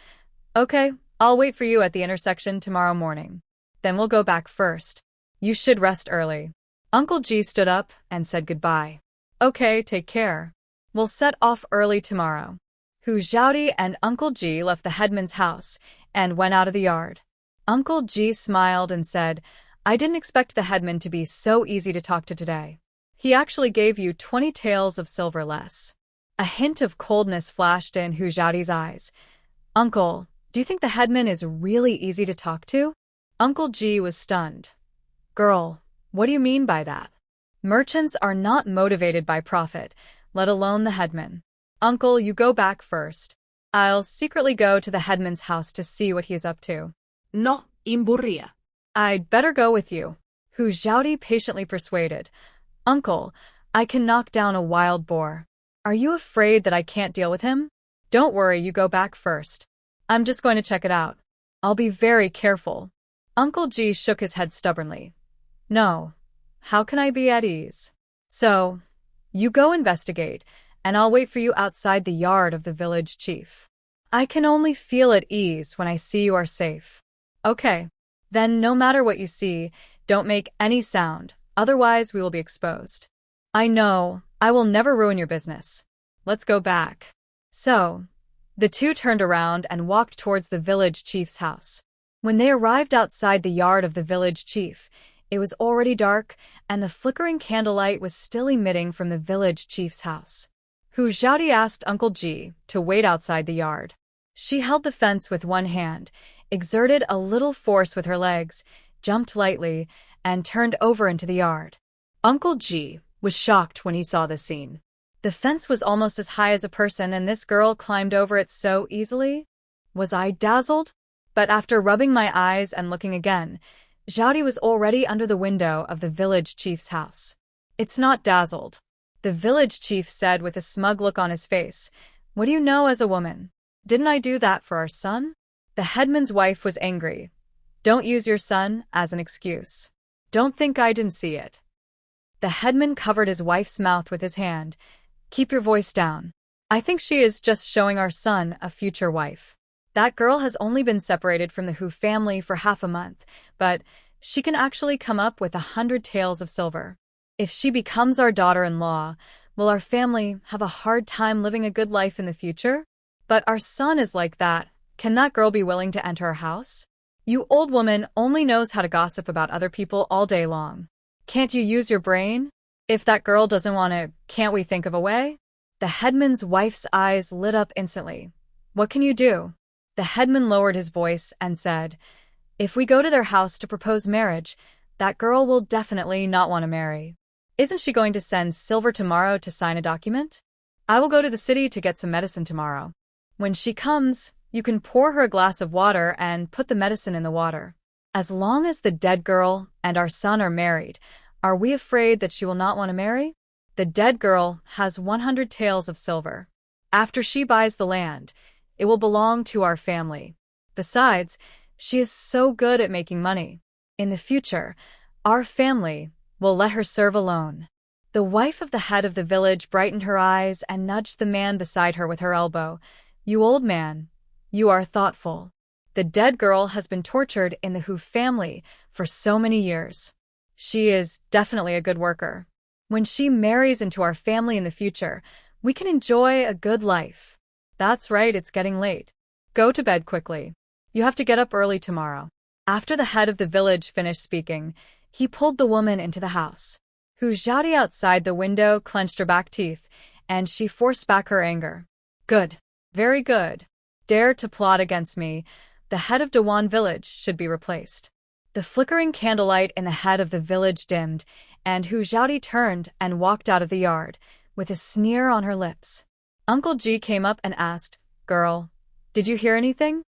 S1: Okay, I'll wait for you at the intersection tomorrow morning. Then we'll go back first. You should rest early. Uncle Ji stood up and said goodbye. Okay, take care. We'll set off early tomorrow. Hu Zhao and Uncle Ji left the headman's house and went out of the yard. Uncle Ji smiled and said, I didn't expect the headman to be so easy to talk to today. He actually gave you 20 taels of silver less. A hint of coldness flashed in Hu Zhao's eyes. Uncle, do you think the headman is really easy to talk to? Uncle Ji was stunned. Girl, what do you mean by that? Merchants are not motivated by profit, let alone the headman. Uncle, you go back first. I'll secretly go to the headman's house to see what he's up to.
S2: No imburria.
S1: I'd better go with you. Hu Zhao patiently persuaded. Uncle, I can knock down a wild boar. Are you afraid that I can't deal with him? Don't worry, you go back first. I'm just going to check it out. I'll be very careful. Uncle Ji shook his head stubbornly. No. How can I be at ease? So, you go investigate, and I'll wait for you outside the yard of the village chief. I can only feel at ease when I see you are safe. Okay. Then no matter what you see, don't make any sound, otherwise we will be exposed. I know, I will never ruin your business. Let's go back. So, the two turned around and walked towards the village chief's house. When they arrived outside the yard of the village chief, it was already dark, and the flickering candlelight was still emitting from the village chief's house. Hu Zhao asked Uncle Ji to wait outside the yard. She held the fence with one hand, exerted a little force with her legs, jumped lightly, and turned over into the yard. Uncle Ji was shocked when he saw this scene. The fence was almost as high as a person, and this girl climbed over it so easily. Was I dazzled? But after rubbing my eyes and looking again, Zhao was already under the window of the village chief's house. It's not dazzled. The village chief said with a smug look on his face. What do you know as a woman? Didn't I do that for our son? The headman's wife was angry. Don't use your son as an excuse. Don't think I didn't see it. The headman covered his wife's mouth with his hand. Keep your voice down. I think she is just showing our son a future wife. That girl has only been separated from the Hu family for half a month, but she can actually come up with 100 taels of silver. If she becomes our daughter-in-law, will our family have a hard time living a good life in the future? But our son is like that. Can that girl be willing to enter our house? You old woman only knows how to gossip about other people all day long. Can't you use your brain? If that girl doesn't want to, can't we think of a way? The headman's wife's eyes lit up instantly. What can you do? The headman lowered his voice and said, if we go to their house to propose marriage, that girl will definitely not want to marry. Isn't she going to send silver tomorrow to sign a document? I will go to the city to get some medicine tomorrow. When she comes, you can pour her a glass of water and put the medicine in the water. As long as the dead girl and our son are married, are we afraid that she will not want to marry? The dead girl has 100 taels of silver. After she buys the land, it will belong to our family. Besides, she is so good at making money. In the future, our family will let her serve alone. The wife of the head of the village brightened her eyes and nudged the man beside her with her elbow. You old man, you are thoughtful. The dead girl has been tortured in the Hu family for so many years. She is definitely a good worker. When she marries into our family in the future, we can enjoy a good life. That's right, it's getting late. Go to bed quickly. You have to get up early tomorrow. After the head of the village finished speaking, he pulled the woman into the house. Hu Zhao outside the window clenched her back teeth, and she forced back her anger. Good. Very good. Dare to plot against me. The head of Dewan village should be replaced. The flickering candlelight in the head of the village dimmed, and Hu Zhao turned and walked out of the yard, with a sneer on her lips. Uncle Ji came up and asked, "Girl, did you hear anything?"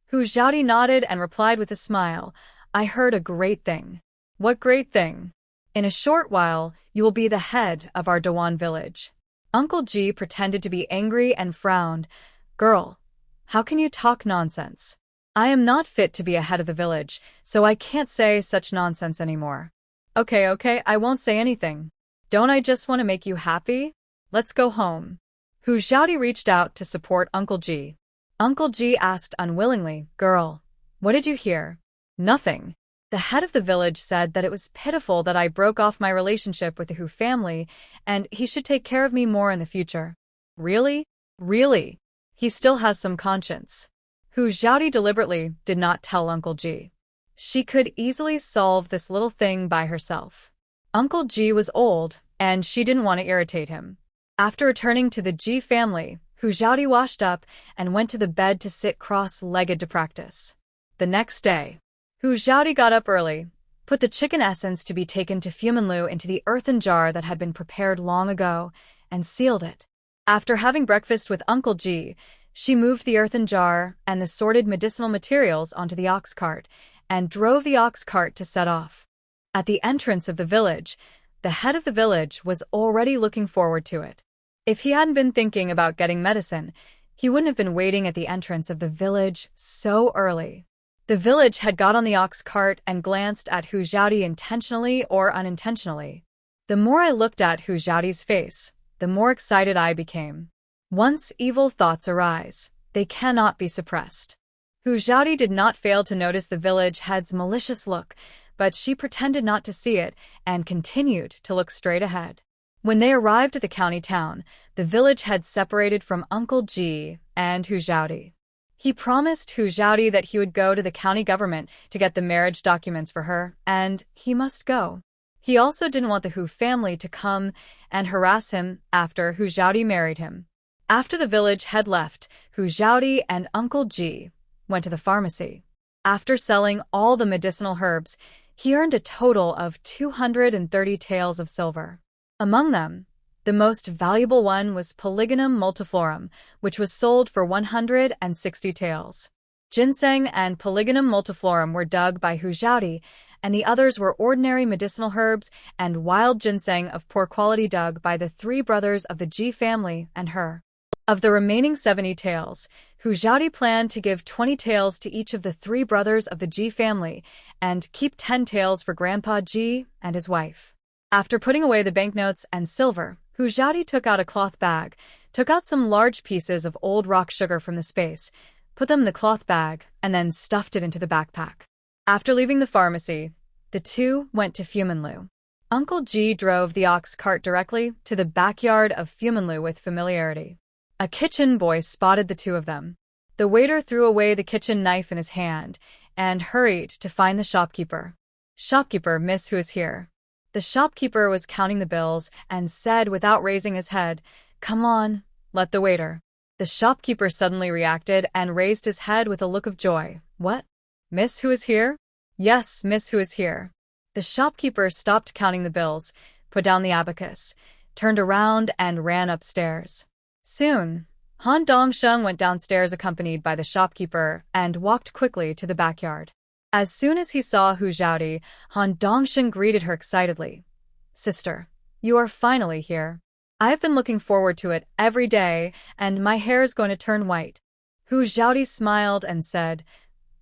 S1: Hu Xiaodi nodded and replied with a smile, "I heard a great thing." "What great thing?" "In a short while, you will be the head of our Dewan village." Uncle Ji pretended to be angry and frowned. "Girl, how can you talk nonsense? I am not fit to be a head of the village, so I can't say such nonsense anymore." Okay, I won't say anything. Don't I just want to make you happy? Let's go home." Hu Xiaodi reached out to support Uncle Ji. Uncle Ji asked unwillingly, "Girl, what did you hear?" "Nothing. The head of the village said that it was pitiful that I broke off my relationship with the Hu family, and he should take care of me more in the future." "Really? Really? He still has some conscience." Hu Xiaodi deliberately did not tell Uncle Ji. She could easily solve this little thing by herself. Uncle Ji was old, and she didn't want to irritate him. After returning to the Ji family, Hu Xiaodi washed up and went to the bed to sit cross-legged to practice. The next day, Hu Xiaodi got up early, put the chicken essence to be taken to Fuminlu into the earthen jar that had been prepared long ago, and sealed it. After having breakfast with Uncle Ji, she moved the earthen jar and the sorted medicinal materials onto the ox cart and drove the ox cart to set off. At the entrance of the village, the head of the village was already looking forward to it. If he hadn't been thinking about getting medicine, he wouldn't have been waiting at the entrance of the village so early. The village had got on the ox cart and glanced at Hu Xiaodi intentionally or unintentionally. The more I looked at Hu Xiaodi's face, the more excited I became. Once evil thoughts arise, they cannot be suppressed. Hu Xiaodi did not fail to notice the village head's malicious look, but she pretended not to see it and continued to look straight ahead. When they arrived at the county town, the village head separated from Uncle Ji and Hu Xiaodi. He promised Hu Xiaodi that he would go to the county government to get the marriage documents for her, and he must go. He also didn't want the Hu family to come and harass him after Hu Xiaodi married him. After the village head left, Hu Xiaodi and Uncle Ji went to the pharmacy. After selling all the medicinal herbs, he earned a total of 230 taels of silver. Among them, the most valuable one was Polygonum multiflorum, which was sold for 160 taels. Ginseng and Polygonum multiflorum were dug by Hu Xiaodi, and the others were ordinary medicinal herbs and wild ginseng of poor quality dug by the three brothers of the Ji family and her. Of the remaining 70 taels, Hu Xiaodi planned to give 20 taels to each of the three brothers of the Ji family and keep 10 taels for Grandpa Ji and his wife. After putting away the banknotes and silver, Hu Xiaodi took out a cloth bag, took out some large pieces of old rock sugar from the space, put them in the cloth bag, and then stuffed it into the backpack. After leaving the pharmacy, the two went to Fuminlu. Uncle Ji drove the ox cart directly to the backyard of Fuminlu with familiarity. A kitchen boy spotted the two of them. The waiter threw away the kitchen knife in his hand and hurried to find the shopkeeper. "Shopkeeper, miss, who is here?" The shopkeeper was counting the bills and said without raising his head, "Come on, let the waiter." The shopkeeper suddenly reacted and raised his head with a look of joy. "What? Miss who is here?" "Yes, miss who is here." The shopkeeper stopped counting the bills, put down the abacus, turned around and ran upstairs. Soon, Han Dongsheng went downstairs accompanied by the shopkeeper and walked quickly to the backyard. As soon as he saw Hu Xiaodi, Han Dongsheng greeted her excitedly. "Sister, you are finally here. I have been looking forward to it every day, and my hair is going to turn white." Hu Xiaodi smiled and said,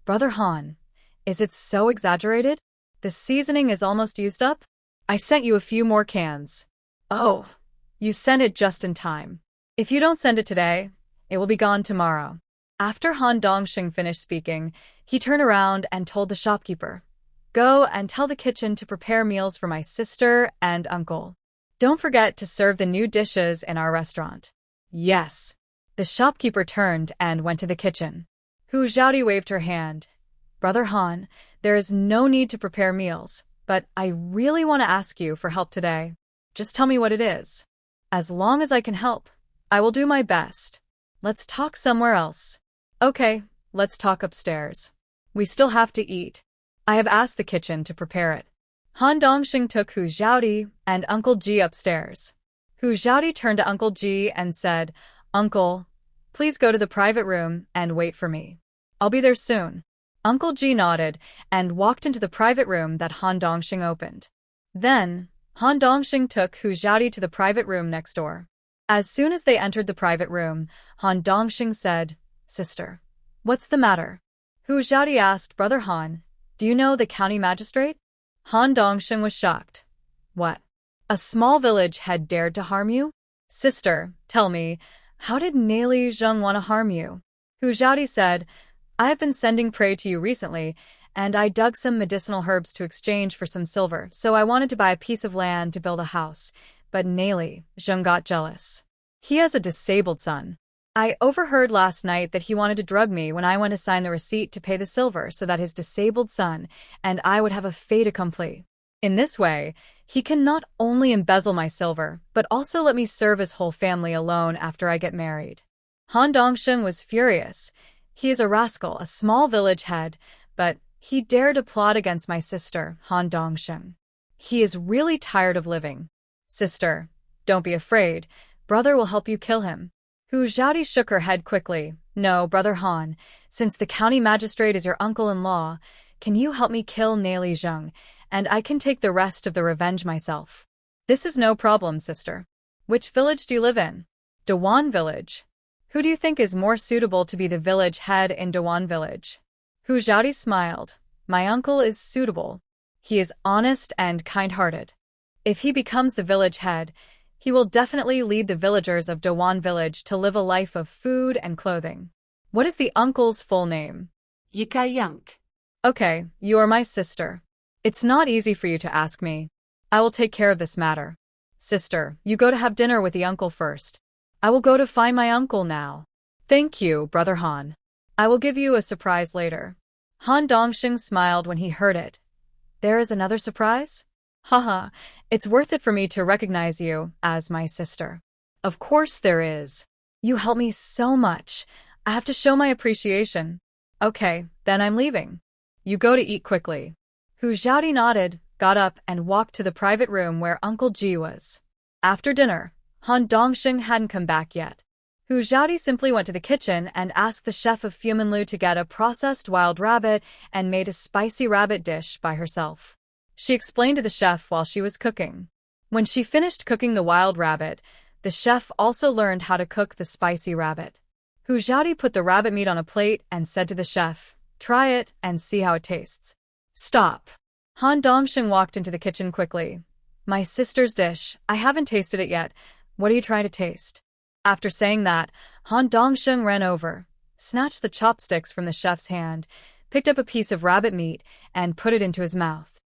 S1: "Brother Han, is it so exaggerated? The seasoning is almost used up? I sent you a few more cans." "Oh, you sent it just in time. If you don't send it today, it will be gone tomorrow." After Han Dongsheng finished speaking, he turned around and told the shopkeeper, "Go and tell the kitchen to prepare meals for my sister and uncle. Don't forget to serve the new dishes in our restaurant." "Yes." The shopkeeper turned and went to the kitchen. Hu Xiaodi waved her hand. "Brother Han, there is no need to prepare meals, but I really want to ask you for help today. Just tell me what it is. As long as I can help, I will do my best. Let's talk somewhere else." "Okay, let's talk upstairs. We still have to eat. I have asked the kitchen to prepare it." Han Dongsheng took Hu Xiaodi and Uncle Ji upstairs. Hu Xiaodi turned to Uncle Ji and said, "Uncle, please go to the private room and wait for me. I'll be there soon." Uncle Ji nodded and walked into the private room that Han Dongxing opened. Then, Han Dongxing took Hu Xiaodi to the private room next door. As soon as they entered the private room, Han Dongxing said, "Sister, what's the matter?" Hu Xiaodi asked Brother Han, "Do you know the county magistrate?" Han Dongxing was shocked. "What? A small village had dared to harm you? Sister, tell me, how did Neili Zheng want to harm you?" Hu Xiaodi said, "I have been sending prey to you recently, and I dug some medicinal herbs to exchange for some silver, so I wanted to buy a piece of land to build a house, but Neili Zheng got jealous. He has a disabled son. I overheard last night that he wanted to drug me when I went to sign the receipt to pay the silver so that his disabled son and I would have a fait accompli. In this way, he can not only embezzle my silver, but also let me serve his whole family alone after I get married." Han Dongxing was furious. "He is a rascal, a small village head, but he dared to plot against my sister, Han Dongxing. He is really tired of living. Sister, don't be afraid. Brother will help you kill him." Hu Xiaodi shook her head quickly. "No, Brother Han, since the county magistrate is your uncle-in-law, can you help me kill Neili Zheng, and I can take the rest of the revenge myself." "This is no problem, sister. Which village do you live in?" "Dewan village." "Who do you think is more suitable to be the village head in Dewan village?" Hu Xiaodi smiled. "My uncle is suitable. He is honest and kind-hearted. If he becomes the village head, he will definitely lead the villagers of Dewan village to live a life of food and clothing." "What is the uncle's full name?"
S2: Yikayank.
S1: "Okay, you are my sister. It's not easy for you to ask me. I will take care of this matter. Sister, you go to have dinner with the uncle first. I will go to find my uncle now." "Thank you, Brother Han. I will give you a surprise later." Han Dongxing smiled when he heard it. "There is another surprise? Haha, it's worth it for me to recognize you as my sister." "Of course there is. You help me so much. I have to show my appreciation." "Okay, then I'm leaving. You go to eat quickly." Hu Xiaodi nodded, got up, and walked to the private room where Uncle Ji was. After dinner, Han Dongxing hadn't come back yet. Hu Xiaodi simply went to the kitchen and asked the chef of Fumanlu to get a processed wild rabbit and made a spicy rabbit dish by herself. She explained to the chef while she was cooking. When she finished cooking the wild rabbit, the chef also learned how to cook the spicy rabbit. Hu Xiaodi put the rabbit meat on a plate and said to the chef, "Try it and see how it tastes." "Stop." Han Dongxing walked into the kitchen quickly. "My sister's dish. I haven't tasted it yet. What are you trying to taste?" After saying that, Han Dongxing ran over, snatched the chopsticks from the chef's hand, picked up a piece of rabbit meat, and put it into his mouth.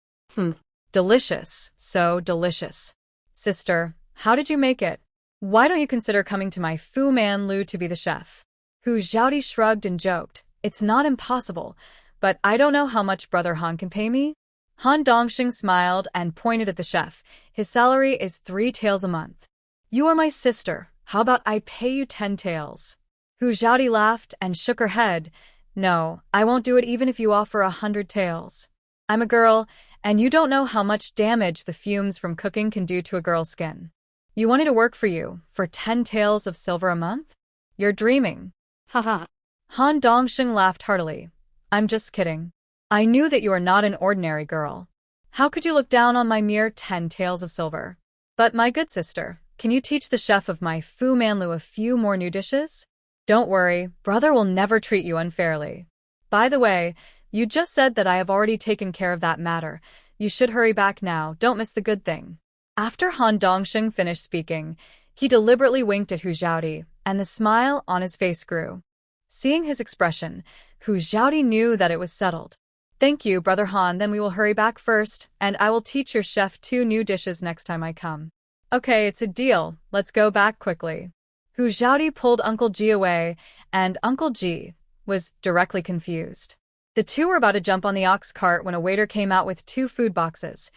S1: Delicious, so delicious. "Sister, how did you make it? Why don't you consider coming to my Fu Man Lu to be the chef?" Hu Xiaodi shrugged and joked, "It's not impossible, but I don't know how much Brother Han can pay me." Han Dongxing smiled and pointed at the chef. "His salary is 3 taels a month." "You are my sister. How about I pay you 10 taels?" Hu Xiaodi laughed and shook her head. "No, I won't do it even if you offer 100 taels. I'm a girl, and you don't know how much damage the fumes from cooking can do to a girl's skin. You want me to work for you for 10 taels of silver a month? You're dreaming."
S2: Haha.
S1: Han Dongxing laughed heartily. "I'm just kidding. I knew that you are not an ordinary girl. How could you look down on my mere 10 taels of silver? But my good sister, can you teach the chef of my Fu Manlu a few more new dishes? Don't worry, brother will never treat you unfairly. By the way, you just said that I have already taken care of that matter. You should hurry back now, don't miss the good thing." After Han Dongxing finished speaking, he deliberately winked at Hu Xiaodi, and the smile on his face grew. Seeing his expression, Hu Xiaodi knew that it was settled. "Thank you, Brother Han, then we will hurry back first, and I will teach your chef 2 new dishes next time I come." "Okay, it's a deal. Let's go back quickly." Hu Xiaodi pulled Uncle Ji away, and Uncle Ji was directly confused. The two were about to jump on the ox cart when a waiter came out with 2 food boxes.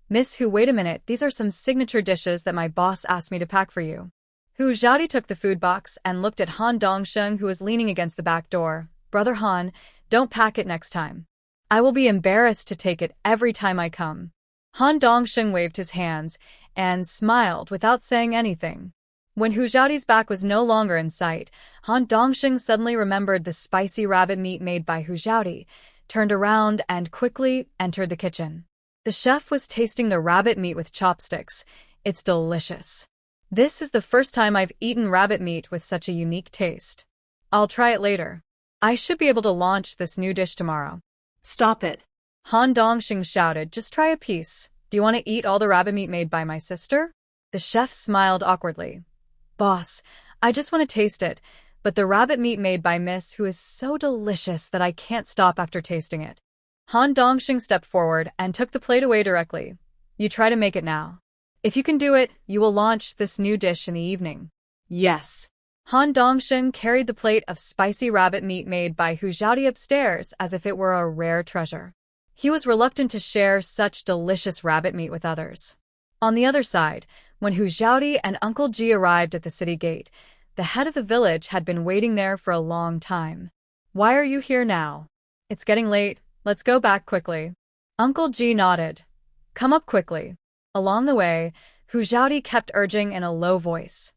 S1: "Miss Hu, wait a minute, these are some signature dishes that my boss asked me to pack for you." Hu Xiaodi took the food box and looked at Han Dongxing, who was leaning against the back door. "Brother Han, don't pack it next time. I will be embarrassed to take it every time I come." Han Dongxing waved his hands, and smiled without saying anything. When Hu Xiaoti's back was no longer in sight, Han Dongxing suddenly remembered the spicy rabbit meat made by Hu Xiaoti, turned around, and quickly entered the kitchen. The chef was tasting the rabbit meat with chopsticks. It's delicious. This is the first time I've eaten rabbit meat with such a unique taste. I'll try it later. I should be able to launch this new dish tomorrow.
S2: Stop it.
S1: Han Dongxing shouted, just try a piece. Do you want to eat all the rabbit meat made by my sister? The chef smiled awkwardly. Boss, I just want to taste it, but the rabbit meat made by Miss Hu is so delicious that I can't stop after tasting it. Han Dongxing stepped forward and took the plate away directly. You try to make it now. If you can do it, you will launch this new dish in the evening.
S2: Yes.
S1: Han Dongxing carried the plate of spicy rabbit meat made by Hu Xiaoti upstairs as if it were a rare treasure. He was reluctant to share such delicious rabbit meat with others. On the other side, when Hu Xiaoti and Uncle Ji arrived at the city gate, the head of the village had been waiting there for a long time. Why are you here now? It's getting late. Let's go back quickly. Uncle Ji nodded. Come up quickly. Along the way, Hu Xiaoti kept urging in a low voice.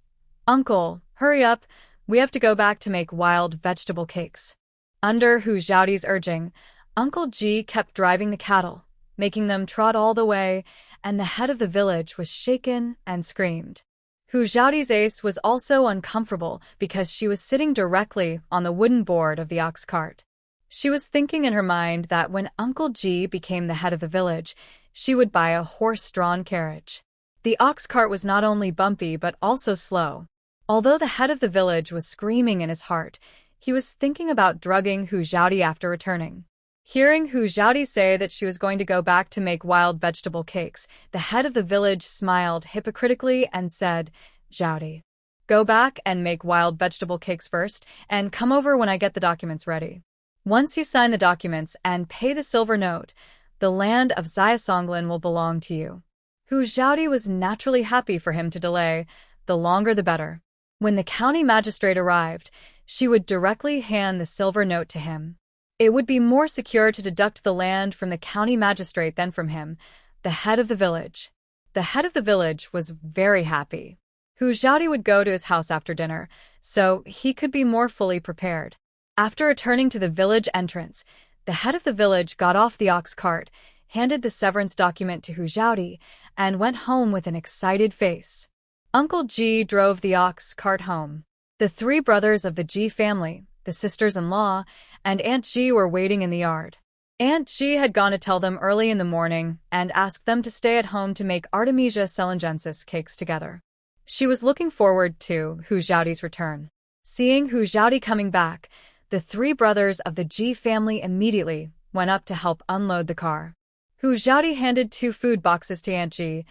S1: Uncle, hurry up. We have to go back to make wild vegetable cakes. Under Hu Xiaoti's urging, Uncle Ji kept driving the cattle, making them trot all the way, and the head of the village was shaken and screamed. Hu Xiaoti's ace was also uncomfortable because she was sitting directly on the wooden board of the ox cart. She was thinking in her mind that when Uncle Ji became the head of the village, she would buy a horse-drawn carriage. The ox cart was not only bumpy but also slow. Although the head of the village was screaming in his heart, he was thinking about drugging Hu Xiaoti after returning. Hearing Hu Xiaoti say that she was going to go back to make wild vegetable cakes, the head of the village smiled hypocritically and said, Xiaoti, go back and make wild vegetable cakes first, and come over when I get the documents ready. Once you sign the documents and pay the silver note, the land of Xiasonglin will belong to you. Hu Xiaoti was naturally happy for him to delay, the longer the better. When the county magistrate arrived, she would directly hand the silver note to him. It would be more secure to deduct the land from the county magistrate than from him, the head of the village. The head of the village was very happy. Hu Xiaoti would go to his house after dinner, so he could be more fully prepared. After returning to the village entrance, the head of the village got off the ox cart, handed the severance document to Hu Xiaoti, and went home with an excited face. Uncle Ji drove the ox cart home. The three brothers of the Ji family, the sisters-in-law, and Aunt Ji were waiting in the yard. Aunt Ji had gone to tell them early in the morning and asked them to stay at home to make Artemisia selingensis cakes together. She was looking forward to Hu Xiaoti's return. Seeing Hu Xiaoti coming back, the three brothers of the Ji family immediately went up to help unload the car. Hu Xiaoti handed 2 food boxes to Aunt Ji.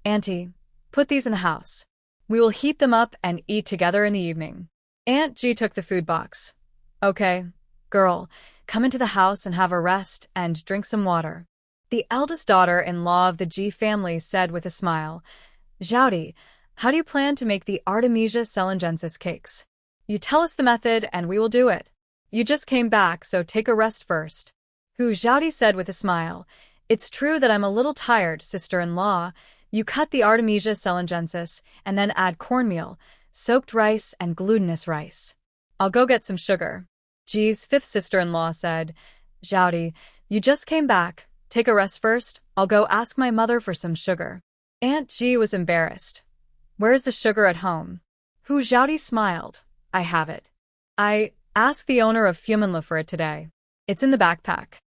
S1: Auntie, put these in the house. We will heat them up and eat together in the evening. Aunt Ji took the food box. Okay, girl, come into the house and have a rest and drink some water. The eldest daughter-in-law of the Ji family said with a smile, Xiaoti, how do you plan to make the Artemisia selingensis cakes? You tell us the method and we will do it. You just came back, so take a rest first. Hu Xiaoti said with a smile, It's true that I'm a little tired, sister-in-law. You cut the Artemisia selingensis and then add cornmeal, soaked rice, and glutinous rice. I'll go get some sugar. Ji's 5th sister-in-law said, Xiaoti, you just came back. Take a rest first. I'll go ask my mother for some sugar. Aunt Ji was embarrassed. Where's the sugar at home? Hu Xiaoti smiled. I have it. I asked the owner of Fumanla for it today. It's in the backpack.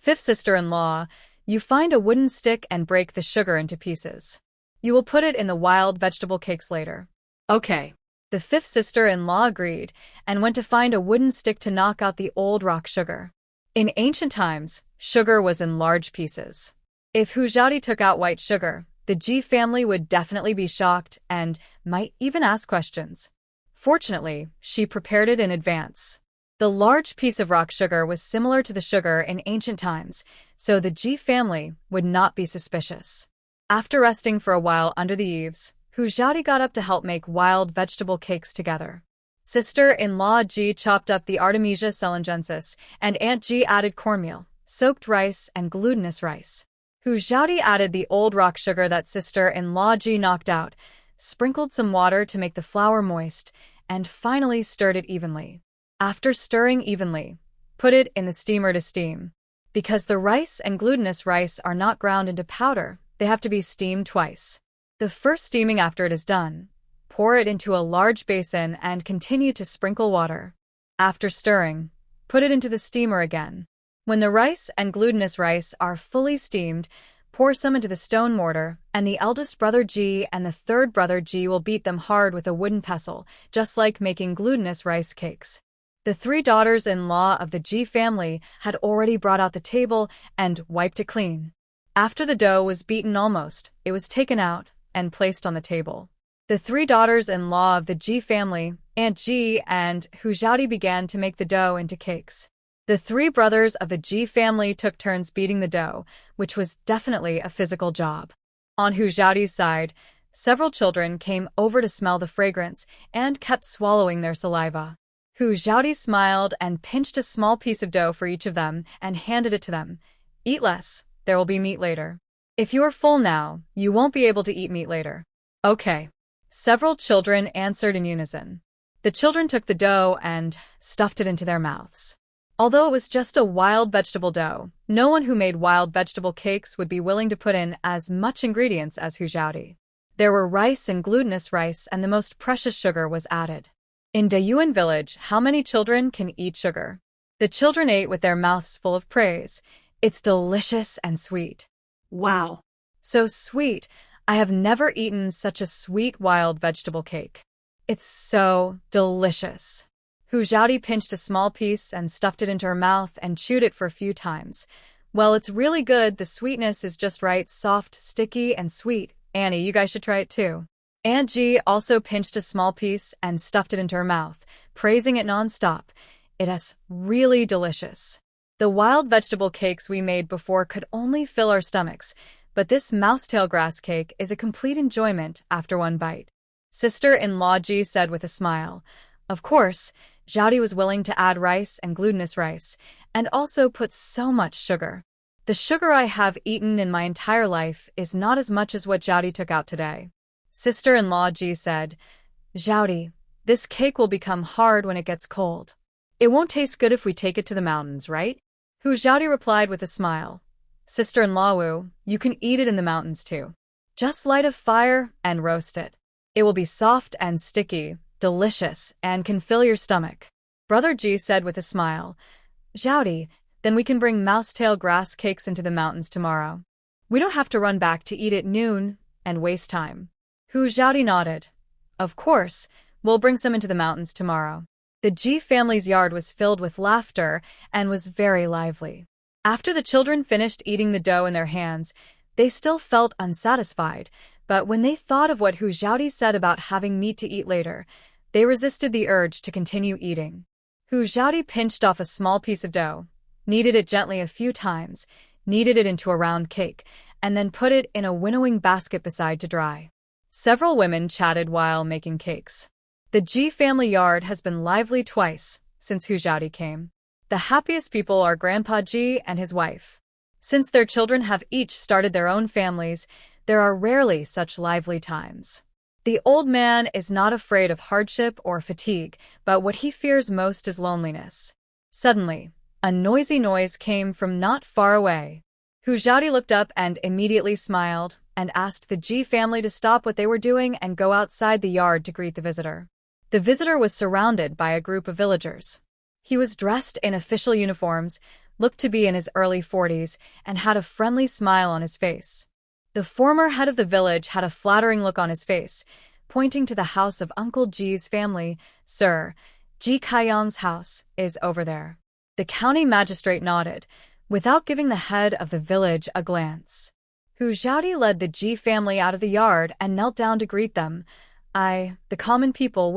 S1: 5th sister-in-law, you find a wooden stick and break the sugar into pieces. You will put it in the wild vegetable cakes later.
S2: Okay.
S1: The 5th sister-in-law agreed and went to find a wooden stick to knock out the old rock sugar. In ancient times, sugar was in large pieces. If Hu Xiaoti took out white sugar, the Ji family would definitely be shocked and might even ask questions. Fortunately, she prepared it in advance. The large piece of rock sugar was similar to the sugar in ancient times, so the Ji family would not be suspicious. After resting for a while under the eaves, Hu Xiaoti got up to help make wild vegetable cakes together. Sister-in-law Ji chopped up the Artemisia selingensis, and Aunt Ji added cornmeal, soaked rice, and glutinous rice. Hu Xiaodi added the old rock sugar that sister-in-law Ji knocked out, sprinkled some water to make the flour moist, and finally stirred it evenly. After stirring evenly, put it in the steamer to steam. Because the rice and glutinous rice are not ground into powder, they have to be steamed twice. The first steaming after it is done, pour it into a large basin and continue to sprinkle water. After stirring, put it into the steamer again. When the rice and glutinous rice are fully steamed, pour some into the stone mortar, and the eldest brother Ji and the third brother Ji will beat them hard with a wooden pestle, just like making glutinous rice cakes. The 3 daughters-in-law of the Ji family had already brought out the table and wiped it clean. After the dough was beaten almost, it was taken out and placed on the table. The 3 daughters-in-law of the Ji family, Aunt Ji and Hu Xiaodi, began to make the dough into cakes. The 3 brothers of the Ji family took turns beating the dough, which was definitely a physical job. On Hu Xiaodi's side, several children came over to smell the fragrance and kept swallowing their saliva. Hu Xiaodi smiled and pinched a small piece of dough for each of them and handed it to them. Eat less, there will be meat later. If you are full now, you won't be able to eat meat later. Okay. Several children answered in unison. The children took the dough and stuffed it into their mouths. Although it was just a wild vegetable dough, no one who made wild vegetable cakes would be willing to put in as much ingredients as Hu Xiaodi. There were rice and glutinous rice, and the most precious sugar was added. In Dayuan village, how many children can eat sugar? The children ate with their mouths full of praise. It's delicious and sweet.
S2: Wow.
S1: So sweet. I have never eaten such a sweet wild vegetable cake. It's so delicious. Hu Xiaodi pinched a small piece and stuffed it into her mouth and chewed it for a few times. Well, it's really good. The sweetness is just right, soft, sticky, and sweet. Annie, you guys should try it too. Aunt Ji also pinched a small piece and stuffed it into her mouth, praising it non-stop. It is really delicious. The wild vegetable cakes we made before could only fill our stomachs, but this mousetail grass cake is a complete enjoyment after one bite. Sister-in-law Ji said with a smile. Of course, Xiaodi was willing to add rice and glutinous rice, and also put so much sugar. The sugar I have eaten in my entire life is not as much as what Xiaodi took out today. Sister-in-law Ji said, Xiaodi, this cake will become hard when it gets cold. It won't taste good if we take it to the mountains, right? Hu Xiaodi replied with a smile. Sister-in-law Wu, you can eat it in the mountains too. Just light a fire and roast it. It will be soft and sticky, delicious, and can fill your stomach. Brother Ji said with a smile. Xiaodi, then we can bring mousetail grass cakes into the mountains tomorrow. We don't have to run back to eat at noon and waste time. Hu Xiaodi nodded. Of course, we'll bring some into the mountains tomorrow. The Ji family's yard was filled with laughter and was very lively. After the children finished eating the dough in their hands, they still felt unsatisfied, but when they thought of what Hu Xiaodi said about having meat to eat later, they resisted the urge to continue eating. Hu Xiaodi pinched off a small piece of dough, kneaded it gently a few times, kneaded it into a round cake, and then put it in a winnowing basket beside to dry. Several women chatted while making cakes. The Ji family yard has been lively twice since Hu Xiaodi came. The happiest people are Grandpa Ji and his wife. Since their children have each started their own families, there are rarely such lively times. The old man is not afraid of hardship or fatigue, but what he fears most is loneliness. Suddenly, a noisy noise came from not far away. Hu Xiaodi looked up and immediately smiled and asked the Ji family to stop what they were doing and go outside the yard to greet the visitor. The visitor was surrounded by a group of villagers. He was dressed in official uniforms, looked to be in his early 40s, and had a friendly smile on his face. The former head of the village had a flattering look on his face, pointing to the house of Uncle Ji's family. Sir, Ji Kaiyang's house is over there. The county magistrate nodded, without giving the head of the village a glance. Hu Xiaodi led the Ji family out of the yard and knelt down to greet them. The common people,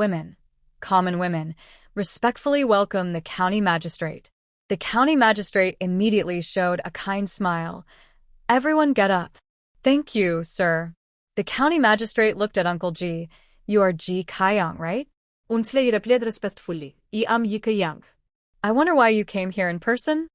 S1: common women, respectfully welcome the county magistrate. The county magistrate immediately showed a kind smile. Everyone get up. Thank you, sir. The county magistrate looked at Uncle Ji. You are Ji Kaiyang, right?
S2: Unsley replied respectfully. I am Yi Kaiyang.
S1: I wonder why you came here in person?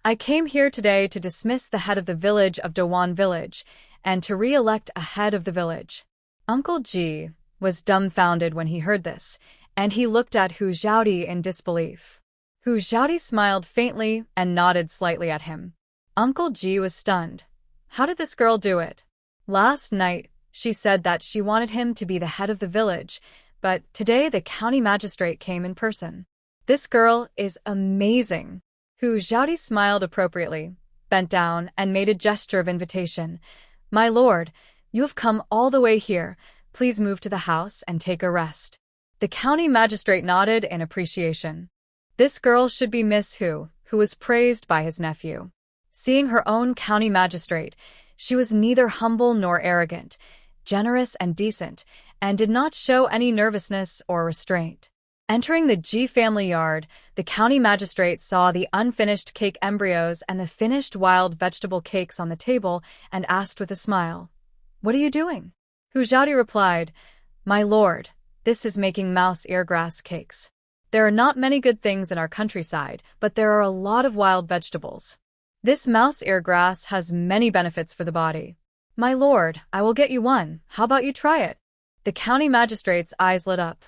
S1: I came here today to dismiss the head of the village of Dawan village and to re-elect a head of the village. Uncle Ji was dumbfounded when he heard this, and he looked at Hu Xiaodi in disbelief. Hu Xiaodi smiled faintly and nodded slightly at him. Uncle Ji was stunned. How did this girl do it? Last night, she said that she wanted him to be the head of the village, but today the county magistrate came in person. This girl is amazing. Hu Xiaodi smiled appropriately, bent down, and made a gesture of invitation. My lord, you have come all the way here. Please move to the house and take a rest. The county magistrate nodded in appreciation. This girl should be Miss Hu was praised by his nephew. Seeing her own county magistrate, she was neither humble nor arrogant, generous and decent, and did not show any nervousness or restraint. Entering the Ji family yard, the county magistrate saw the unfinished cake embryos and the finished wild vegetable cakes on the table and asked with a smile, "What are you doing?" Hu Xiaodi replied, "My lord, this is making mouse eargrass cakes. There are not many good things in our countryside, but there are a lot of wild vegetables. This mouse eargrass has many benefits for the body. My lord, I will get you one. How about you try it?" The county magistrate's eyes lit up.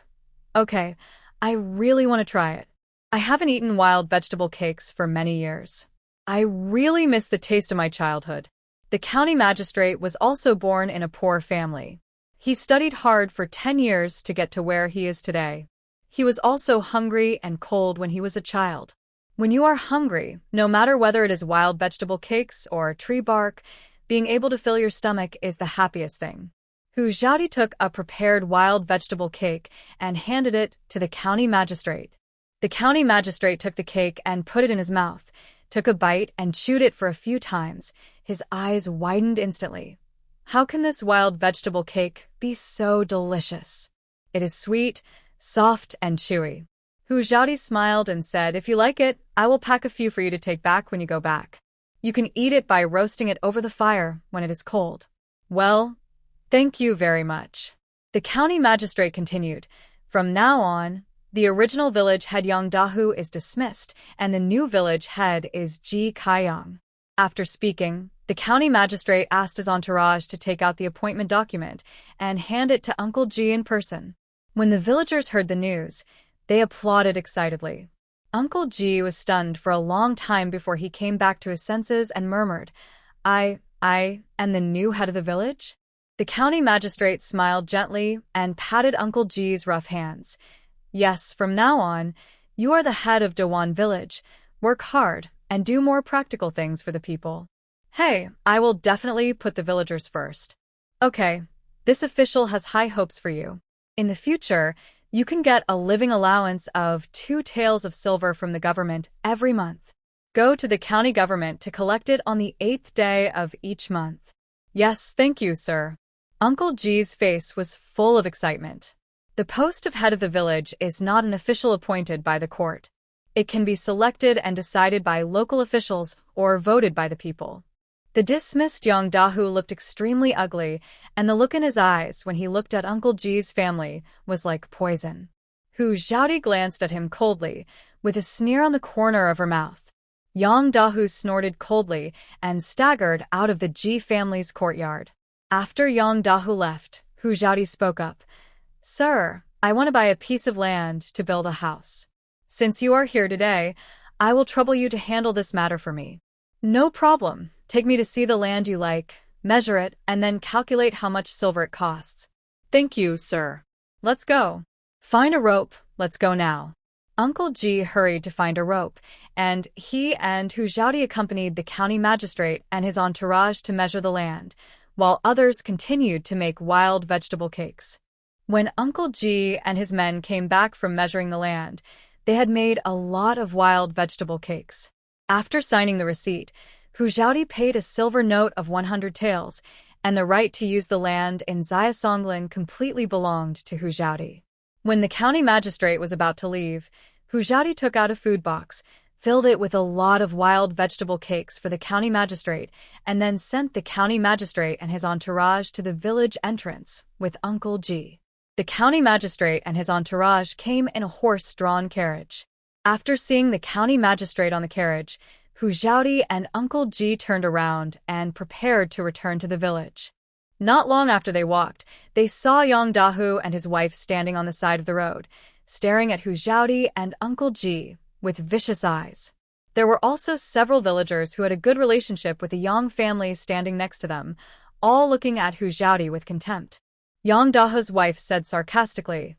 S1: Okay, I really want to try it. I haven't eaten wild vegetable cakes for many years. I really miss the taste of my childhood. The county magistrate was also born in a poor family. He studied hard for 10 years to get to where he is today. He was also hungry and cold when he was a child. When you are hungry, no matter whether it is wild vegetable cakes or tree bark, being able to fill your stomach is the happiest thing. Hu Xiaodi took a prepared wild vegetable cake and handed it to the county magistrate. The county magistrate took the cake and put it in his mouth, took a bite and chewed it for a few times. His eyes widened instantly. How can this wild vegetable cake be so delicious? It is sweet, soft, and chewy. Hu Xiaodi smiled and said, "If you like it, I will pack a few for you to take back when you go back. You can eat it by roasting it over the fire when it is cold." Well, thank you very much. The county magistrate continued, "From now on, the original village head Yang Dahu is dismissed, and the new village head is Ji Kaiyang." After speaking, the county magistrate asked his entourage to take out the appointment document and hand it to Uncle Ji in person. When the villagers heard the news, they applauded excitedly. Uncle Ji was stunned for a long time before he came back to his senses and murmured, I am the new head of the village?" The county magistrate smiled gently and patted Uncle Ji's rough hands. "Yes, from now on, you are the head of Dawan village. Work hard and do more practical things for the people." "Hey, I will definitely put the villagers first." "Okay, this official has high hopes for you. In the future, you can get a living allowance of 2 taels of silver from the government every month. Go to the county government to collect it on the 8th day of each month." "Yes, thank you, sir." Uncle Ji's face was full of excitement. The post of head of the village is not an official appointed by the court. It can be selected and decided by local officials or voted by the people. The dismissed Yang Dahu looked extremely ugly, and the look in his eyes when he looked at Uncle Ji's family was like poison. Hu Xiaodi glanced at him coldly, with a sneer on the corner of her mouth. Yang Dahu snorted coldly and staggered out of the Ji family's courtyard. After Yang Dahu left, Hu Xiaodi spoke up. "Sir, I want to buy a piece of land to build a house. Since you are here today, I will trouble you to handle this matter for me." "No problem. Take me to see the land you like, measure it, and then calculate how much silver it costs." "Thank you, sir." "Let's go." "Find a rope. Let's go now." Uncle Ji hurried to find a rope, and he and Hu Xiaodi accompanied the county magistrate and his entourage to measure the land, while others continued to make wild vegetable cakes. When Uncle Ji and his men came back from measuring the land, they had made a lot of wild vegetable cakes. After signing the receipt, Hu Xiaodi paid a silver note of 100 taels, and the right to use the land in Xiasonglin completely belonged to Hu Xiaodi. When the county magistrate was about to leave, Hu Xiaodi took out a food box, filled it with a lot of wild vegetable cakes for the county magistrate, and then sent the county magistrate and his entourage to the village entrance with Uncle Ji. The county magistrate and his entourage came in a horse-drawn carriage. After seeing the county magistrate on the carriage, Hu Xiaodi and Uncle Ji turned around and prepared to return to the village. Not long after they walked, they saw Yang Dahu and his wife standing on the side of the road, staring at Hu Xiaodi and Uncle Ji with vicious eyes. There were also several villagers who had a good relationship with the Yang family standing next to them, all looking at Hu Xiaodi with contempt. Yang Dahu's wife said sarcastically,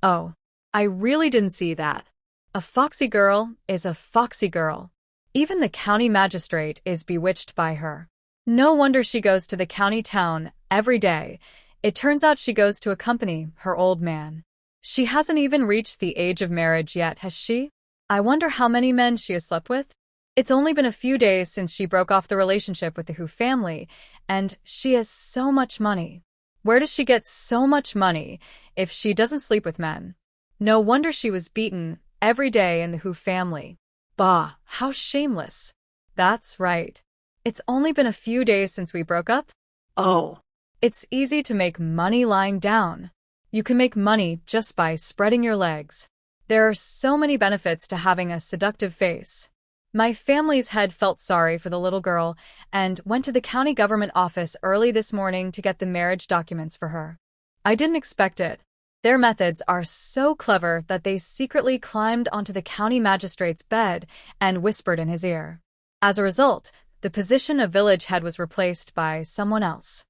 S1: "Oh, I really didn't see that. A foxy girl is a foxy girl. Even the county magistrate is bewitched by her. No wonder she goes to the county town every day. It turns out she goes to accompany her old man. She hasn't even reached the age of marriage yet, has she? I wonder how many men she has slept with. It's only been a few days since she broke off the relationship with the Hu family, and she has so much money. Where does she get so much money if she doesn't sleep with men? No wonder she was beaten every day in the Hu family. Bah, how shameless." "That's right. It's only been a few days since we broke up."
S2: Oh.
S1: "It's easy to make money lying down. You can make money just by spreading your legs. There are so many benefits to having a seductive face." My family's head felt sorry for the little girl and went to the county government office early this morning to get the marriage documents for her. I didn't expect it. Their methods are so clever that they secretly climbed onto the county magistrate's bed and whispered in his ear. As a result, the position of village head was replaced by someone else.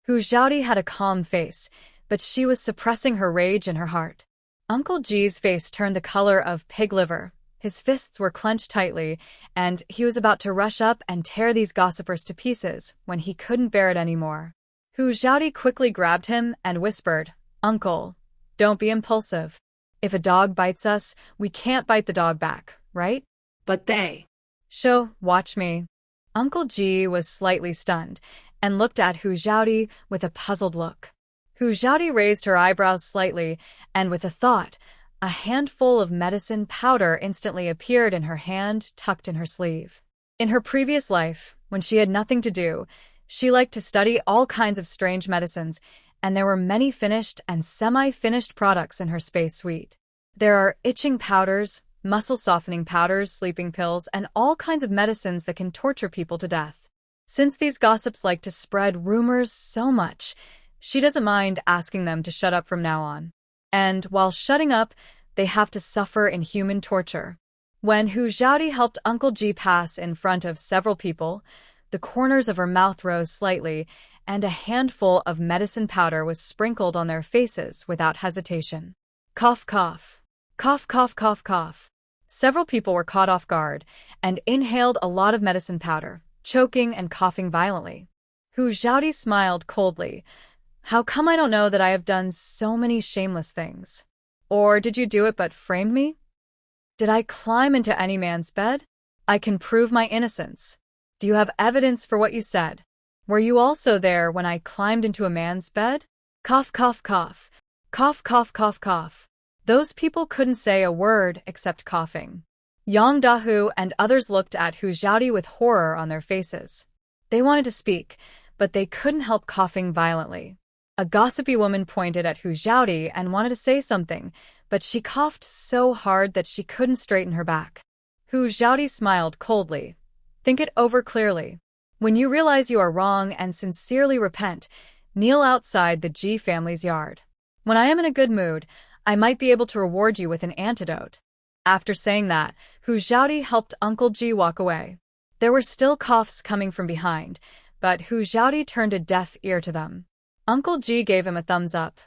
S1: Hu Xiaodi had a calm face, but she was suppressing her rage in her heart. Uncle Ji's face turned the color of pig liver. His fists were clenched tightly, and he was about to rush up and tear these gossipers to pieces when he couldn't bear it anymore. Hu Xiaodi quickly grabbed him and whispered, "Uncle, don't be impulsive. If a dog bites us, we can't bite the dog back, right?"
S2: But they...
S1: Watch me." Uncle Ji was slightly stunned and looked at Hu Xiaodi with a puzzled look. Hu Xiaodi raised her eyebrows slightly, and with a thought, a handful of medicine powder instantly appeared in her hand tucked in her sleeve. In her previous life, when she had nothing to do, she liked to study all kinds of strange medicines, and there were many finished and semi-finished products in her space suite. There are itching powders, muscle-softening powders, sleeping pills, and all kinds of medicines that can torture people to death. Since these gossips like to spread rumors so much, she doesn't mind asking them to shut up from now on. And while shutting up, they have to suffer inhuman torture. When Hu Xiaodi helped Uncle Ji pass in front of several people, the corners of her mouth rose slightly, and a handful of medicine powder was sprinkled on their faces without hesitation. Cough, cough. Cough, cough, cough, cough. Several people were caught off guard and inhaled a lot of medicine powder, choking and coughing violently. Hu Xiaodi smiled coldly. "How come I don't know that I have done so many shameless things? Or did you do it but framed me? Did I climb into any man's bed? I can prove my innocence. Do you have evidence for what you said? Were you also there when I climbed into a man's bed?" Cough, cough, cough. Cough, cough, cough, cough. Those people couldn't say a word except coughing. Yang Dahu and others looked at Hu Xiaodi with horror on their faces. They wanted to speak, but they couldn't help coughing violently. A gossipy woman pointed at Hu Xiaodi and wanted to say something, but she coughed so hard that she couldn't straighten her back. Hu Xiaodi smiled coldly. "Think it over clearly. When you realize you are wrong and sincerely repent, kneel outside the Ji family's yard. When I am in a good mood, I might be able to reward you with an antidote." After saying that, Hu Xiaodi helped Uncle Ji walk away. There were still coughs coming from behind, but Hu Xiaodi turned a deaf ear to them. Uncle Ji gave him a thumbs up.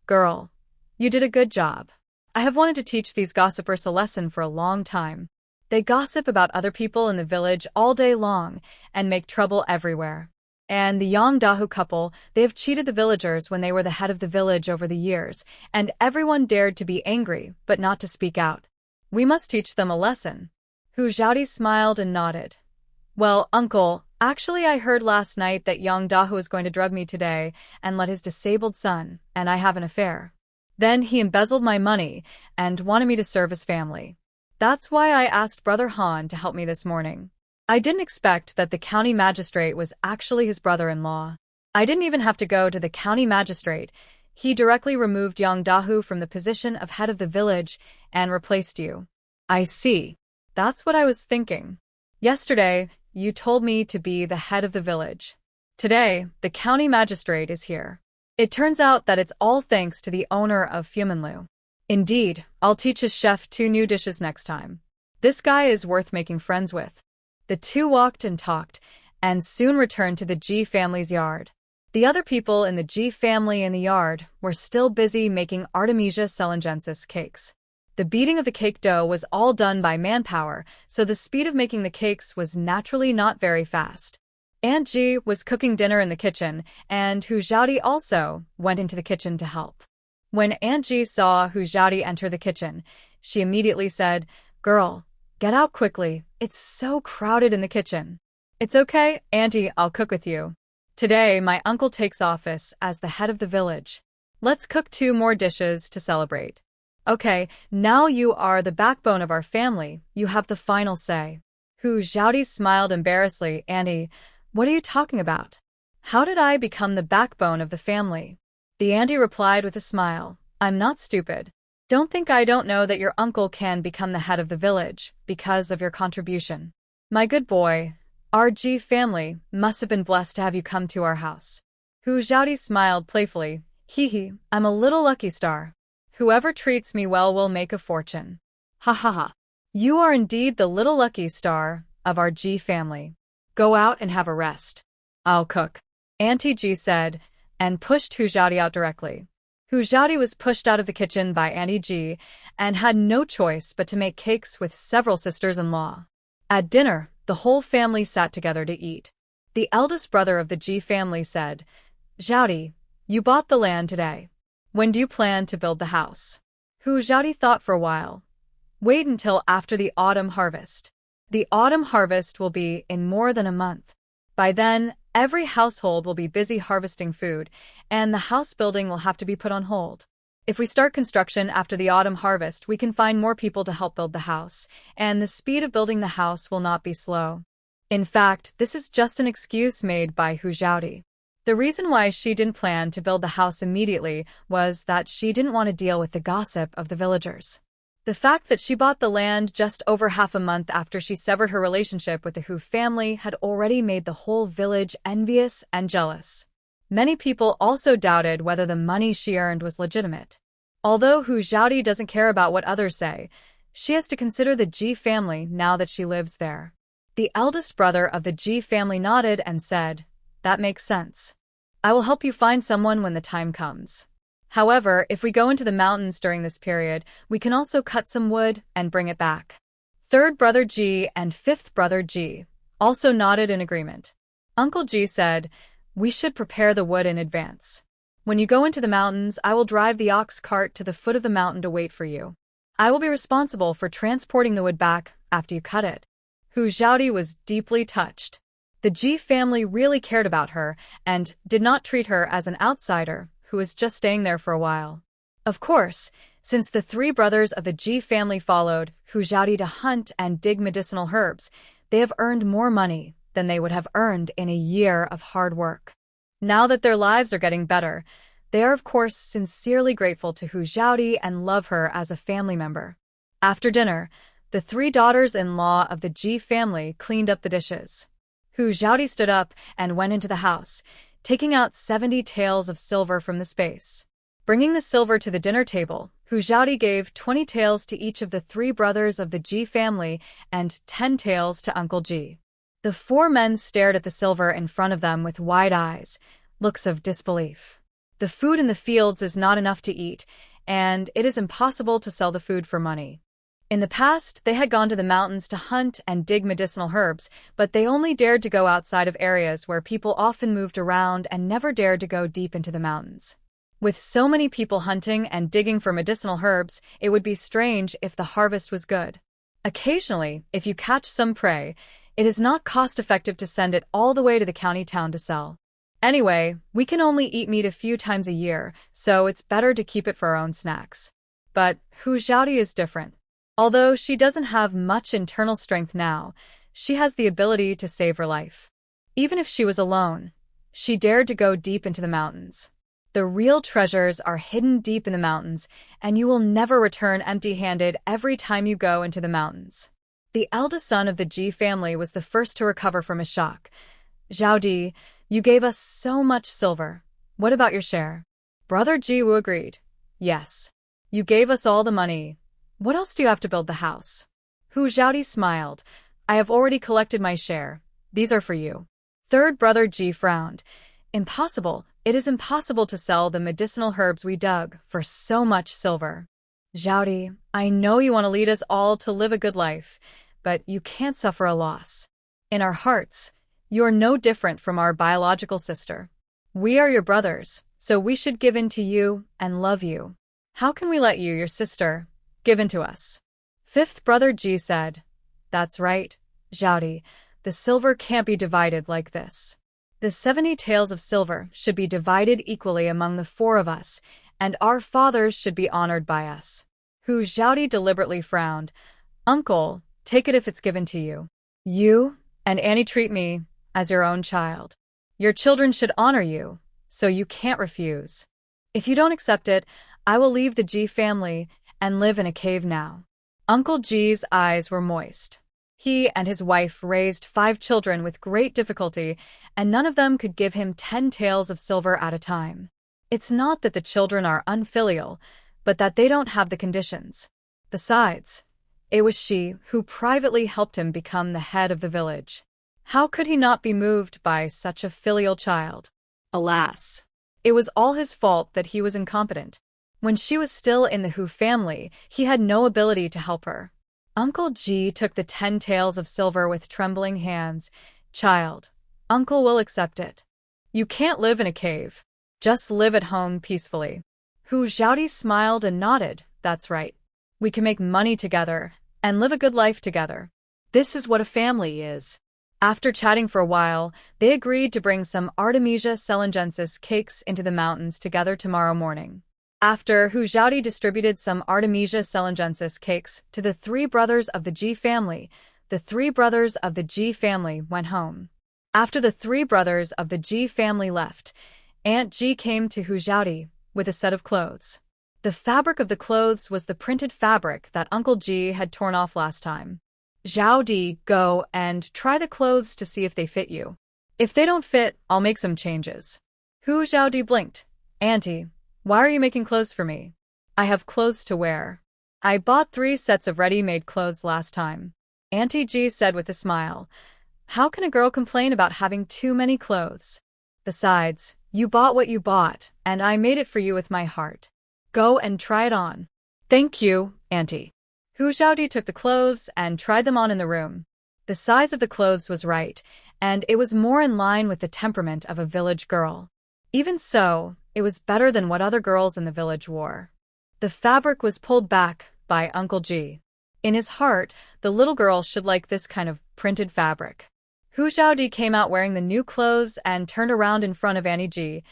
S1: "Girl, you did a good job. I have wanted to teach these gossipers a lesson for a long time. They gossip about other people in the village all day long and make trouble everywhere. And the Yang Dahu couple, they have cheated the villagers when they were the head of the village over the years, and everyone dared to be angry, but not to speak out. We must teach them a lesson." Hu Xiaodi smiled and nodded. "Well, uncle, actually I heard last night that Yang Dahu is going to drug me today and let his disabled son, and I have an affair. Then he embezzled my money and wanted me to serve his family. That's why I asked Brother Han to help me this morning. I didn't expect that the county magistrate was actually his brother-in-law. I didn't even have to go to the county magistrate. He directly removed Yang Dahu from the position of head of the village and replaced you." "I see. That's what I was thinking." Yesterday, you told me to be the head of the village. Today, the county magistrate is here. It turns out that it's all thanks to the owner of Fumanlu. Indeed, I'll teach his chef 2 new dishes next time. This guy is worth making friends with. The two walked and talked, and soon returned to the G family's yard. The other people in the G family in the yard were still busy making Artemisia selingensis cakes. The beating of the cake dough was all done by manpower, so the speed of making the cakes was naturally not very fast. Aunt G was cooking dinner in the kitchen, and Hu Xiaodi also went into the kitchen to help. When Aunt G saw Hu Xiaodi enter the kitchen, she immediately said, "Girl, get out quickly. It's so crowded in the kitchen." "It's okay, Auntie, I'll cook with you. Today, my uncle takes office as the head of the village. Let's cook 2 more dishes to celebrate." "Okay, now you are the backbone of our family. You have the final say." Hu Xiaodi smiled embarrassedly. "Auntie, what are you talking about? How did I become the backbone of the family?" The auntie replied with a smile, "I'm not stupid. Don't think I don't know that your uncle can become the head of the village because of your contribution. My good boy, our G family must have been blessed to have you come to our house." Hu Xiaodi smiled playfully. Hee, I'm a little lucky star. Whoever treats me well will make a fortune."
S2: Ha ha ha.
S1: "You are indeed the little lucky star of our G family. Go out and have a rest. I'll cook," Auntie G said, and pushed Hu Xiaodi out directly. Hu Xiaodi was pushed out of the kitchen by Auntie G and had no choice but to make cakes with several sisters-in-law. At dinner, the whole family sat together to eat. The eldest brother of the G family said, "Xiaodi, you bought the land today. When do you plan to build the house?" Hu Xiaodi thought for a while. "Wait until after the autumn harvest. The autumn harvest will be in more than a month. By then, every household will be busy harvesting food, and the house building will have to be put on hold. If we start construction after the autumn harvest, we can find more people to help build the house, and the speed of building the house will not be slow." In fact, this is just an excuse made by Hu Xiaodi. The reason why she didn't plan to build the house immediately was that she didn't want to deal with the gossip of the villagers. The fact that she bought the land just over half a month after she severed her relationship with the Hu family had already made the whole village envious and jealous. Many people also doubted whether the money she earned was legitimate. Although Hu Xiaodi doesn't care about what others say, she has to consider the Ji family now that she lives there. The eldest brother of the Ji family nodded and said, "That makes sense. I will help you find someone when the time comes. However, if we go into the mountains during this period, we can also cut some wood and bring it back." Third brother Ji and fifth brother Ji also nodded in agreement. Uncle Ji said, "We should prepare the wood in advance. When you go into the mountains, I will drive the ox cart to the foot of the mountain to wait for you. I will be responsible for transporting the wood back after you cut it." Hu Xiaodi was deeply touched. The Ji family really cared about her and did not treat her as an outsider who was just staying there for a while. Of course, since the 3 brothers of the Ji family followed Hu Xiaodi to hunt and dig medicinal herbs, they have earned more money than they would have earned in a year of hard work. Now that their lives are getting better, they are of course sincerely grateful to Hu Xiaodi and love her as a family member. After dinner, the 3 daughters-in-law of the Ji family cleaned up the dishes. Hu Xiaodi stood up and went into the house, taking out 70 taels of silver from the space. Bringing the silver to the dinner table, Hu Xiaodi gave 20 taels to each of the 3 brothers of the Ji family and 10 taels to Uncle Ji. The 4 men stared at the silver in front of them with wide eyes, looks of disbelief. The food in the fields is not enough to eat, and it is impossible to sell the food for money. In the past, they had gone to the mountains to hunt and dig medicinal herbs, but they only dared to go outside of areas where people often moved around and never dared to go deep into the mountains. With so many people hunting and digging for medicinal herbs, it would be strange if the harvest was good. Occasionally, if you catch some prey, it is not cost-effective to send it all the way to the county town to sell. Anyway, we can only eat meat a few times a year, so it's better to keep it for our own snacks. But Hu Xiaodi is different. Although she doesn't have much internal strength now, she has the ability to save her life. Even if she was alone, she dared to go deep into the mountains. The real treasures are hidden deep in the mountains, and you will never return empty-handed every time you go into the mountains. The eldest son of the Ji family was the first to recover from his shock. Zhao Di, you gave us so much silver. What about your share? Brother Ji Wu agreed. Yes. You gave us all the money. What else do you have to build the house? Hu Zhaodi smiled. I have already collected my share. These are for you. Third brother Ji frowned. Impossible. It is impossible to sell the medicinal herbs we dug for so much silver. Zhaodi, I know you want to lead us all to live a good life, but you can't suffer a loss. In our hearts, you are no different from our biological sister. We are your brothers, so we should give in to you and love you. How can we let you, your sister, give in to us? Fifth brother Ji said, That's right, Zhaodi, the silver can't be divided like this. The 70 taels of silver should be divided equally among the 4 of us, and our fathers should be honored by us. Hu Zhaodi deliberately frowned. Uncle, take it if it's given to you. You and Annie treat me as your own child. Your children should honor you, so you can't refuse. If you don't accept it, I will leave the Ji family and live in a cave now. Uncle Ji's eyes were moist. He and his wife raised 5 children with great difficulty, and none of them could give him 10 taels of silver at a time. It's not that the children are unfilial, but that they don't have the conditions. Besides, it was she who privately helped him become the head of the village. How could he not be moved by such a filial child? Alas, it was all his fault that he was incompetent. When she was still in the Hu family, he had no ability to help her. Uncle Ji took the 10 taels of silver with trembling hands. Child, Uncle will accept it. You can't live in a cave. Just live at home peacefully. Hu Zhaodi smiled and nodded. That's right. We can make money together and live a good life together. This is what a family is. After chatting for a while, they agreed to bring some Artemisia selingensis cakes into the mountains together tomorrow morning. After Hu Zhaodi distributed some Artemisia selingensis cakes to the 3 brothers of the Ji family, the 3 brothers of the Ji family went home. After the 3 brothers of the Ji family left, Aunt Ji came to Hu Zhaodi with a set of clothes. The fabric of the clothes was the printed fabric that Uncle Ji had torn off last time. Zhaodi, go and try the clothes to see if they fit you. If they don't fit, I'll make some changes. Hu Zhaodi blinked. Auntie, why are you making clothes for me? I have clothes to wear. I bought 3 sets of ready-made clothes last time. Auntie Ji said with a smile. How can a girl complain about having too many clothes? Besides, you bought what you bought, and I made it for you with my heart. Go and try it on. Thank you, Auntie. Hu Zhaodi took the clothes and tried them on in the room. The size of the clothes was right, and it was more in line with the temperament of a village girl. Even so, it was better than what other girls in the village wore. The fabric was pulled back by Uncle Ji. In his heart, the little girl should like this kind of printed fabric. Hu Zhaodi came out wearing the new clothes and turned around in front of Annie Ji.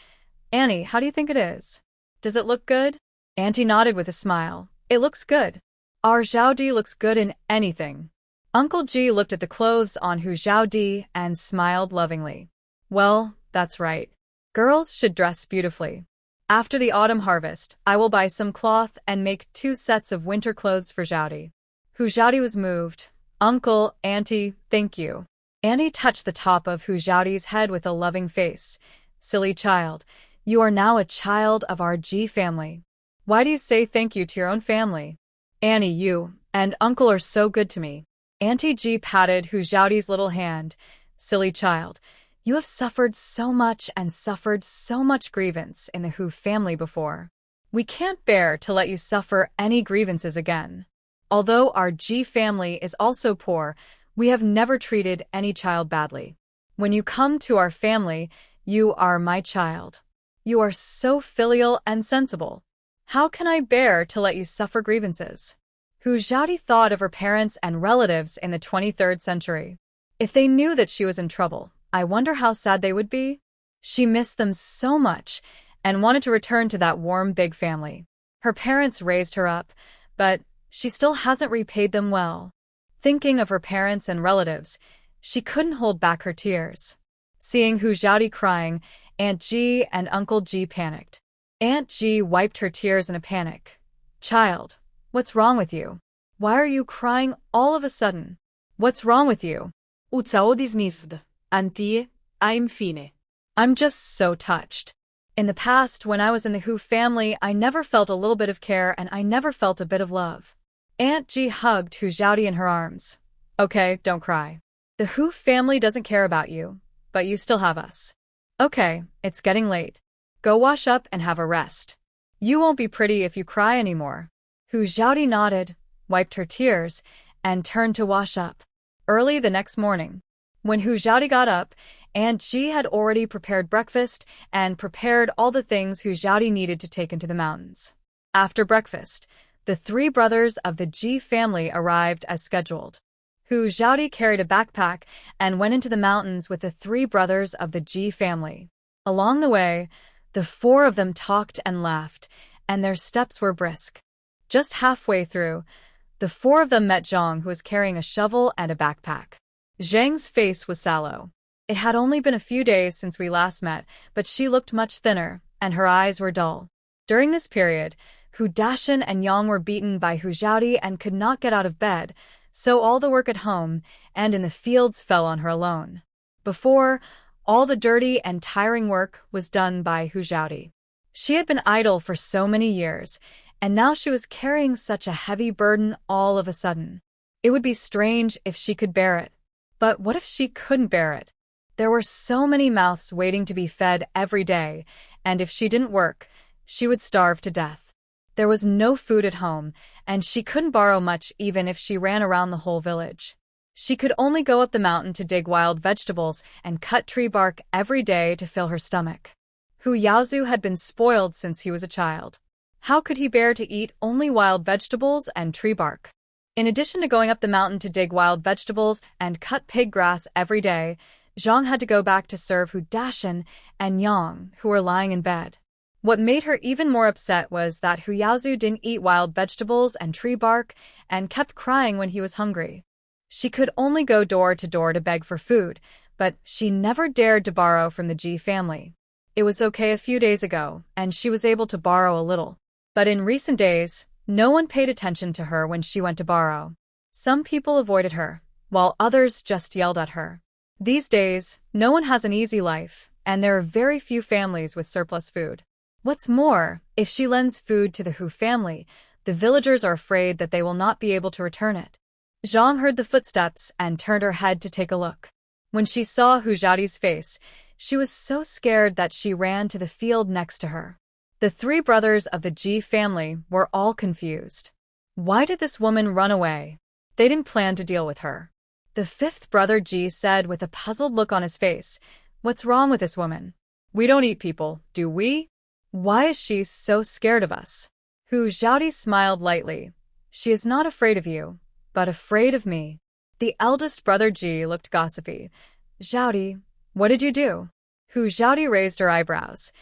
S1: Annie, how do you think it is? Does it look good? Auntie nodded with a smile. It looks good. Our Zhaodi looks good in anything. Uncle Ji looked at the clothes on Hu Zhaodi and smiled lovingly. Well, that's right. Girls should dress beautifully. After the autumn harvest, I will buy some cloth and make 2 sets of winter clothes for Zhaodi. Hu Zhaodi was moved. Uncle, Auntie, thank you. Annie touched the top of Hu Zhaodi's head with a loving face. Silly child, you are now a child of our Ji family. Why do you say thank you to your own family? Annie, you and Uncle are so good to me. Auntie Ji patted Hu Zhaodi's little hand. Silly child, you have suffered so much and suffered so much grievance in the Hu family before. We can't bear to let you suffer any grievances again. Although our Ji family is also poor, we have never treated any child badly. When you come to our family, you are my child. You are so filial and sensible. How can I bear to let you suffer grievances? Hu Zhaodi thought of her parents and relatives in the 23rd century. If they knew that she was in trouble, I wonder how sad they would be. She missed them so much and wanted to return to that warm big family. Her parents raised her up, but she still hasn't repaid them well. Thinking of her parents and relatives, she couldn't hold back her tears. Seeing Hu Zhaodi crying, Aunt Ji and Uncle Ji panicked. Aunt Ji wiped her tears in a panic. Child, what's wrong with you? Why are you crying all of a sudden? What's wrong with you?
S2: U cało disnizd, antie, a infine.
S1: I'm just so touched. In the past, when I was in the Who family, I never felt a little bit of care and I never felt a bit of love. Aunt G hugged Hu Xiaodi in her arms. Okay, don't cry. The Who family doesn't care about you, but you still have us. Okay, it's getting late. Go wash up and have a rest. You won't be pretty if you cry anymore. Hu Xiaodi nodded, wiped her tears, and turned to wash up. Early the next morning, when Hu Xiaodi got up, Aunt Ji had already prepared breakfast and prepared all the things Hu Xiaodi needed to take into the mountains. After breakfast, the three brothers of the Ji family arrived as scheduled. Hu Xiaodi carried a backpack and went into the mountains with the three brothers of the Ji family. Along the way, the four of them talked and laughed, and their steps were brisk. Just halfway through, the four of them met Zhang, who was carrying a shovel and a backpack. Zhang's face was sallow. It had only been a few days since we last met, but she looked much thinner, and her eyes were dull. During this period, Hu Dashan and Yang were beaten by Hu Xiaodi and could not get out of bed, so all the work at home and in the fields fell on her alone. Before, all the dirty and tiring work was done by Hu Xiaodi. She had been idle for so many years, and now she was carrying such a heavy burden all of a sudden. It would be strange if she could bear it. But what if she couldn't bear it? There were so many mouths waiting to be fed every day, and if she didn't work, she would starve to death. There was no food at home, and she couldn't borrow much even if she ran around the whole village. She could only go up the mountain to dig wild vegetables and cut tree bark every day to fill her stomach. Hu Yaozu had been spoiled since he was a child. How could he bear to eat only wild vegetables and tree bark? In addition to going up the mountain to dig wild vegetables and cut pig grass every day, Zhang had to go back to serve Hu Dashan and Yang, who were lying in bed. What made her even more upset was that Hu Yaozu didn't eat wild vegetables and tree bark and kept crying when he was hungry. She could only go door to beg for food, but she never dared to borrow from the Ji family. It was okay a few days ago, and she was able to borrow a little. But in recent days, no one paid attention to her when she went to borrow. Some people avoided her, while others just yelled at her. These days, no one has an easy life, and there are very few families with surplus food. What's more, if she lends food to the Hu family, the villagers are afraid that they will not be able to return it. Zhang heard the footsteps and turned her head to take a look. When she saw Hu Xiaodi's face, she was so scared that she ran to the field next to her. The three brothers of the Ji family were all confused. Why did this woman run away? They didn't plan to deal with her. The fifth brother Ji said with a puzzled look on his face, "What's wrong with this woman? We don't eat people, do we? Why is she so scared of us?" Hu Xiaodi smiled lightly. "She is not afraid of you, but afraid of me." The eldest brother Ji looked gossipy. "Xiaodi, what did you do?" Hu Xiaodi raised her eyebrows.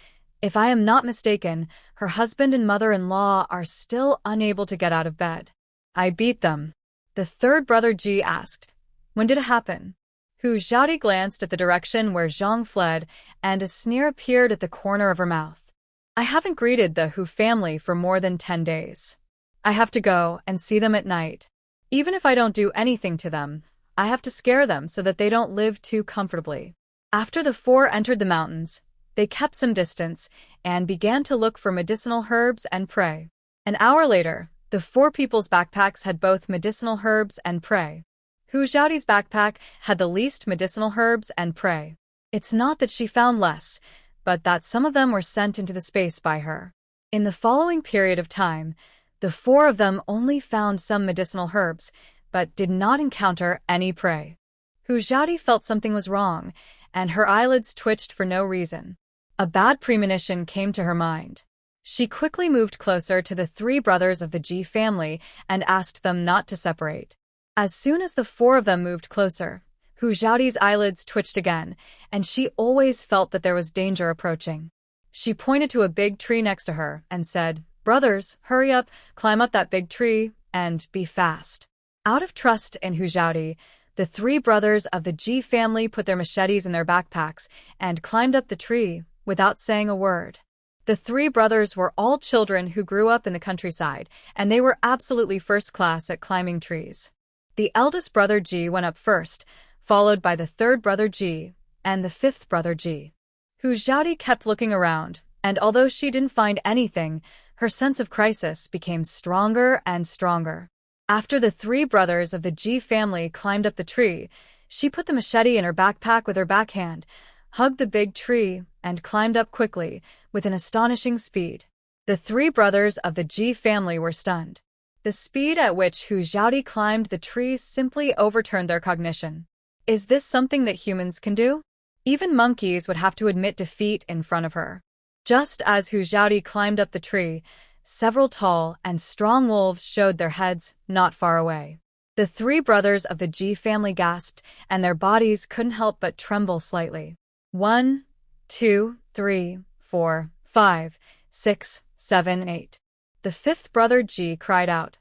S1: If I am not mistaken, her husband and mother-in-law are still unable to get out of bed. I beat them. The third brother Ji asked, "When did it happen?" Hu Xiaodi glanced at the direction where Zhang fled, and a sneer appeared at the corner of her mouth. I haven't greeted the Hu family for more than 10 days. I have to go and see them at night. Even if I don't do anything to them, I have to scare them so that they don't live too comfortably. After the four entered the mountains, they kept some distance and began to look for medicinal herbs and prey. An hour later, the four people's backpacks had both medicinal herbs and prey. Hu Xiaodi's backpack had the least medicinal herbs and prey. It's not that she found less, but that some of them were sent into the space by her. In the following period of time, the four of them only found some medicinal herbs, but did not encounter any prey. Hu Xiaodi felt something was wrong, and her eyelids twitched for no reason. A bad premonition came to her mind. She quickly moved closer to the three brothers of the Ji family and asked them not to separate. As soon as the four of them moved closer, Hu Xiaodi's eyelids twitched again, and she always felt that there was danger approaching. She pointed to a big tree next to her and said, "Brothers, hurry up, climb up that big tree, and be fast." Out of trust in Hu Xiaodi, the three brothers of the Ji family put their machetes in their backpacks and climbed up the tree without saying a word. The three brothers were all children who grew up in the countryside, and they were absolutely first class at climbing trees. The eldest brother Ji went up first, followed by the third brother Ji and the fifth brother Ji. Hu Xiaodi kept looking around, and although she didn't find anything, her sense of crisis became stronger and stronger. After the three brothers of the Ji family climbed up the tree, she put the machete in her backpack with her backhand, hugged the big tree, and climbed up quickly, with an astonishing speed. The three brothers of the Ji family were stunned. The speed at which Hu Xiaodi climbed the tree simply overturned their cognition. Is this something that humans can do? Even monkeys would have to admit defeat in front of her. Just as Hu Xiaodi climbed up the tree, several tall and strong wolves showed their heads not far away. The three brothers of the Ji family gasped, and their bodies couldn't help but tremble slightly. 1, 2, 3, 4, 5, 6, 7, 8. The fifth brother Ji cried out,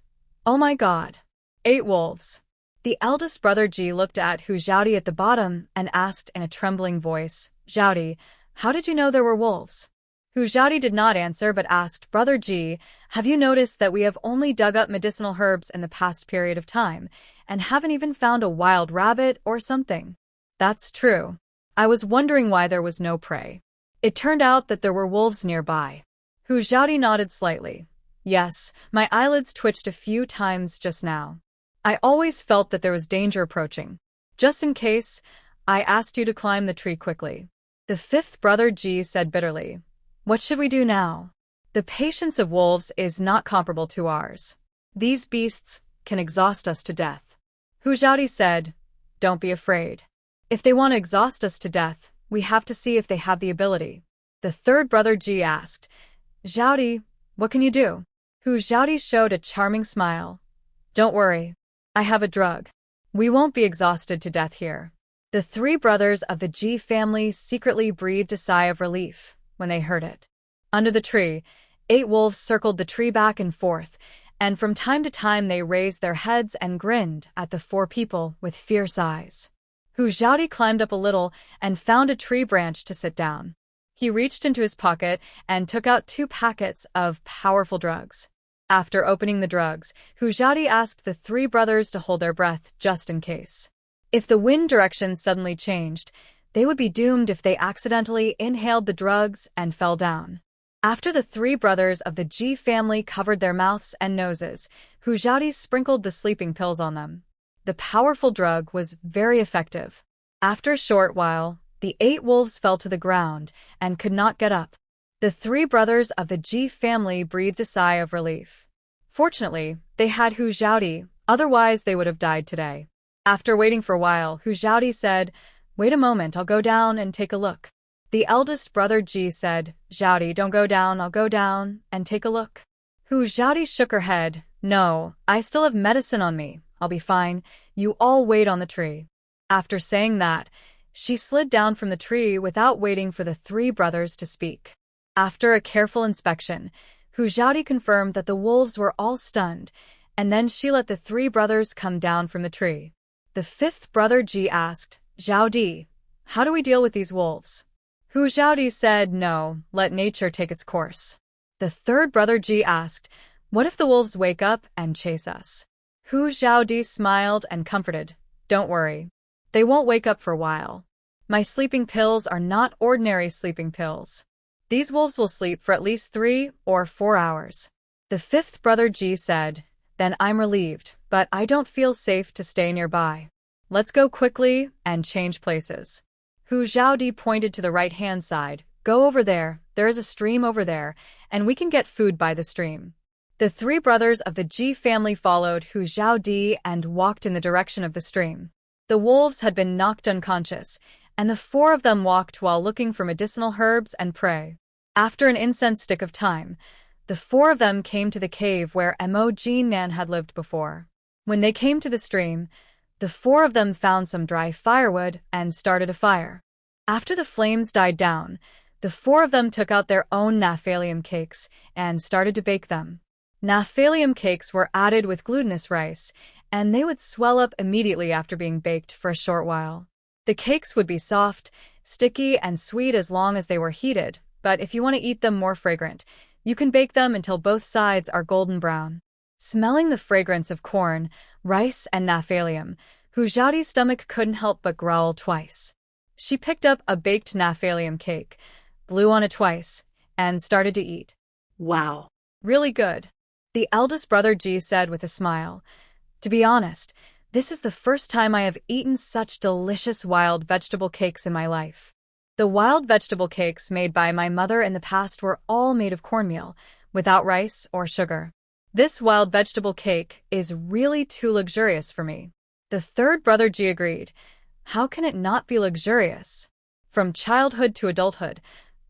S1: "Oh my God! 8 wolves!" The eldest brother Ji looked at Hu Xiaodi at the bottom and asked in a trembling voice, "Xiaodi, how did you know there were wolves?" Hu Xiaodi did not answer but asked, "Brother Ji, have you noticed that we have only dug up medicinal herbs in the past period of time, and haven't even found a wild rabbit or something?" "That's true. I was wondering why there was no prey. It turned out that there were wolves nearby." Hu Xiaodi nodded slightly. "Yes, my eyelids twitched a few times just now. I always felt that there was danger approaching. Just in case, I asked you to climb the tree quickly." The fifth brother Ji said bitterly, "What should we do now? The patience of wolves is not comparable to ours. These beasts can exhaust us to death." Hu Xiaodi said, "Don't be afraid. If they want to exhaust us to death, we have to see if they have the ability." The third brother Ji asked, "Xiaodi, what can you do?" Hu Xiaodi showed a charming smile. "Don't worry. I have a drug. We won't be exhausted to death here." The three brothers of the Ji family secretly breathed a sigh of relief when they heard it. Under the tree, 8 wolves circled the tree back and forth, and from time to time they raised their heads and grinned at the 4 people with fierce eyes. Hu Xiaodi climbed up a little and found a tree branch to sit down. He reached into his pocket and took out 2 packets of powerful drugs. After opening the drugs, Hu Xiaodi asked the 3 brothers to hold their breath just in case. If the wind direction suddenly changed, they would be doomed if they accidentally inhaled the drugs and fell down. After the 3 brothers of the Ji family covered their mouths and noses, Hu Xiaodi sprinkled the sleeping pills on them. The powerful drug was very effective. After a short while, the 8 wolves fell to the ground and could not get up. The 3 brothers of the Ji family breathed a sigh of relief. Fortunately, they had Hu Xiaodi, otherwise they would have died today. After waiting for a while, Hu Xiaodi said, "Wait a moment, I'll go down and take a look." The eldest brother Ji said, "Xiaodi, don't go down, I'll go down and take a look." Hu Xiaodi shook her head. "No, I still have medicine on me. I'll be fine. You all wait on the tree." After saying that, she slid down from the tree without waiting for the 3 brothers to speak. After a careful inspection, Hu Xiaodi confirmed that the wolves were all stunned, and then she let the 3 brothers come down from the tree. The 5th brother Ji asked, "Xiaodi, how do we deal with these wolves?" Hu Xiaodi said, "No, let nature take its course." The 3rd brother Ji asked, "What if the wolves wake up and chase us?" Hu Xiaodi smiled and comforted, "Don't worry. They won't wake up for a while. My sleeping pills are not ordinary sleeping pills. These wolves will sleep for at least 3 or 4 hours." The 5th brother Ji said, "Then I'm relieved, but I don't feel safe to stay nearby. Let's go quickly and change places." Hu Xiaodi pointed to the right-hand side. "Go over there is a stream over there, and we can get food by the stream." The 3 brothers of the Ji family followed Hu Xiaodi and walked in the direction of the stream. The wolves had been knocked unconscious, and the 4 of them walked while looking for medicinal herbs and prey. After an incense stick of time, the 4 of them came to the cave where Mo Jin Nan had lived before. When they came to the stream, the 4 of them found some dry firewood and started a fire. After the flames died down, the 4 of them took out their own naphalium cakes and started to bake them. Naphalium cakes were added with glutinous rice, and they would swell up immediately after being baked for a short while. The cakes would be soft, sticky, and sweet as long as they were heated, but if you want to eat them more fragrant, you can bake them until both sides are golden brown. Smelling the fragrance of corn, rice, and naphthalene, Hu Xiaoti's stomach couldn't help but growl twice. She picked up a baked naphthalene cake, blew on it twice, and started to eat.
S2: Wow.
S1: Really good, the eldest brother Ji said with a smile. To be honest, this is the first time I have eaten such delicious wild vegetable cakes in my life. The wild vegetable cakes made by my mother in the past were all made of cornmeal, without rice or sugar. This wild vegetable cake is really too luxurious for me. The third brother Ji agreed. How can it not be luxurious? From childhood to adulthood,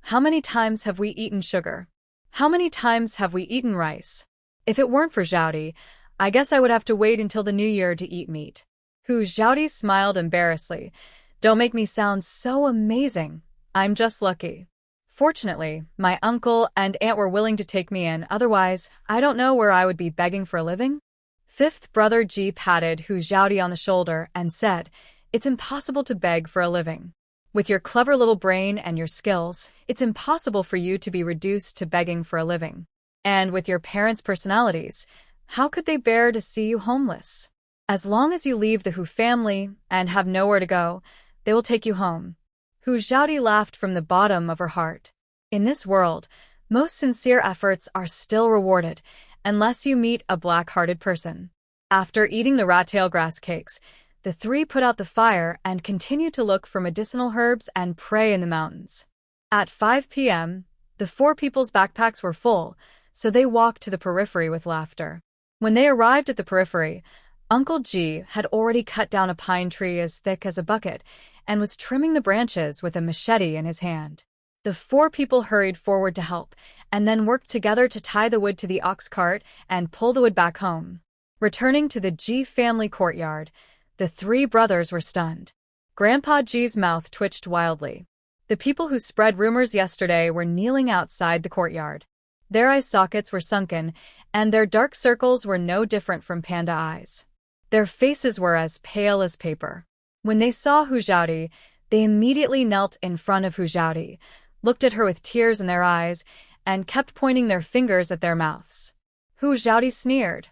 S1: how many times have we eaten sugar? How many times have we eaten rice? If it weren't for Xiaoti, I guess I would have to wait until the new year to eat meat. Hu Xiaoti smiled embarrassedly. Don't make me sound so amazing. I'm just lucky. Fortunately, my uncle and aunt were willing to take me in, otherwise, I don't know where I would be begging for a living. Fifth brother Ji patted Hu Xiaoti on the shoulder and said, It's impossible to beg for a living. With your clever little brain and your skills, it's impossible for you to be reduced to begging for a living. And with your parents' personalities, how could they bear to see you homeless? As long as you leave the Hu family and have nowhere to go, they will take you home. Hu Xiaoti laughed from the bottom of her heart. In this world, most sincere efforts are still rewarded, unless you meet a black-hearted person. After eating the rat-tail grass cakes, the three put out the fire and continued to look for medicinal herbs and prey in the mountains. At 5 p.m., the four people's backpacks were full, so they walked to the periphery with laughter. When they arrived at the periphery, Uncle Ji had already cut down a pine tree as thick as a bucket and was trimming the branches with a machete in his hand. The four people hurried forward to help, and then worked together to tie the wood to the ox cart and pull the wood back home. Returning to the Ji family courtyard, the three brothers were stunned. Grandpa Ji's mouth twitched wildly. The people who spread rumors yesterday were kneeling outside the courtyard. Their eye sockets were sunken, and their dark circles were no different from panda eyes. Their faces were as pale as paper. When they saw Hu Xiaoti, they immediately knelt in front of Hu Xiaoti, looked at her with tears in their eyes, and kept pointing their fingers at their mouths. Hu Xiaoti sneered.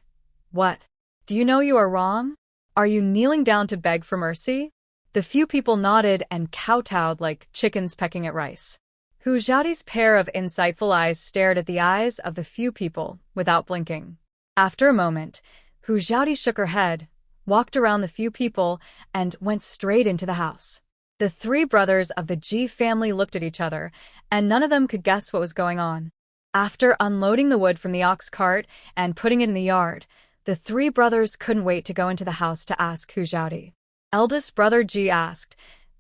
S1: What? Do you know you are wrong? Are you kneeling down to beg for mercy? The few people nodded and kowtowed like chickens pecking at rice. Hu Xiaoti's pair of insightful eyes stared at the eyes of the few people without blinking. After a moment, Hu Xiaoti shook her head, walked around the few people, and went straight into the house. The three brothers of the Ji family looked at each other, and none of them could guess what was going on. After unloading the wood from the ox cart and putting it in the yard, the three brothers couldn't wait to go into the house to ask Hu Xiaoti. Eldest brother Ji asked,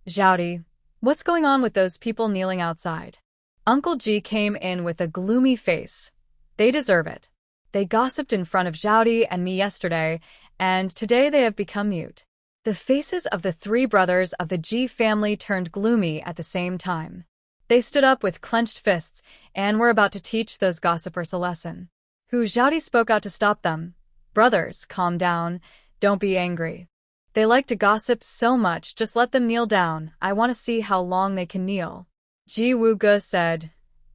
S1: Xiaoti, what's going on with those people kneeling outside? Uncle Ji came in with a gloomy face. They deserve it. They gossiped in front of Xiaoti and me yesterday, and today they have become mute. The faces of the three brothers of the Ji family turned gloomy at the same time. They stood up with clenched fists and were about to teach those gossipers a lesson. Hu Xiaoti spoke out to stop them. Brothers, calm down. Don't be angry. They like to gossip so much, just let them kneel down. I want to see how long they can kneel. Ji Wuge said,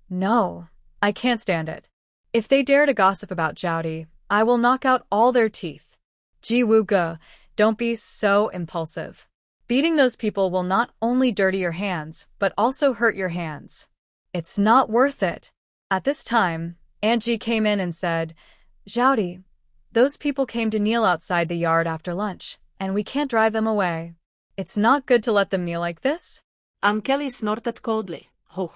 S1: No, I can't stand it. If they dare to gossip about Xiaoti, I will knock out all their teeth. Ji Wuge, don't be so impulsive. Beating those people will not only dirty your hands, but also hurt your hands. It's not worth it. At this time, Aunt Ji came in and said, Xiaoti, those people came to kneel outside the yard after lunch, and we can't drive them away. It's not good to let them kneel like this.
S2: Kelly snorted coldly. Oh.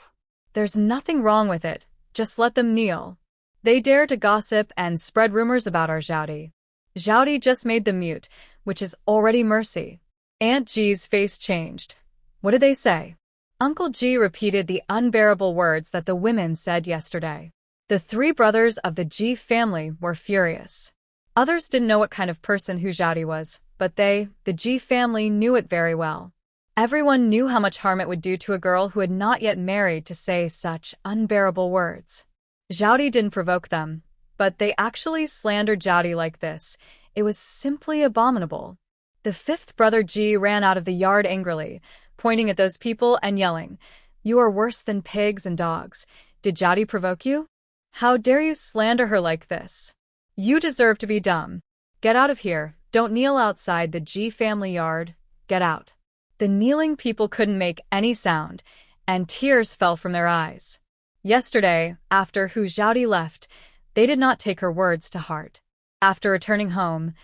S1: There's nothing wrong with it. Just let them kneel. They dare to gossip and spread rumors about our Xiaoti. Xiaoti just made them mute, which is already mercy. Aunt Ji's face changed. What did they say? Uncle Ji repeated the unbearable words that the women said yesterday. The three brothers of the Ji family were furious. Others didn't know what kind of person Hu Xiaoti was, but they, the Ji family, knew it very well. Everyone knew how much harm it would do to a girl who had not yet married to say such unbearable words. Xiaoti didn't provoke them, but they actually slandered Xiaoti like this. It was simply abominable. The fifth brother Ji ran out of the yard angrily, pointing at those people and yelling, You are worse than pigs and dogs. Did Xiaoti provoke you? How dare you slander her like this? You deserve to be dumb. Get out of here. Don't kneel outside the G family yard. Get out. The kneeling people couldn't make any sound, and tears fell from their eyes. Yesterday, after Hu Xiaodi left, they did not take her words to heart. After returning home,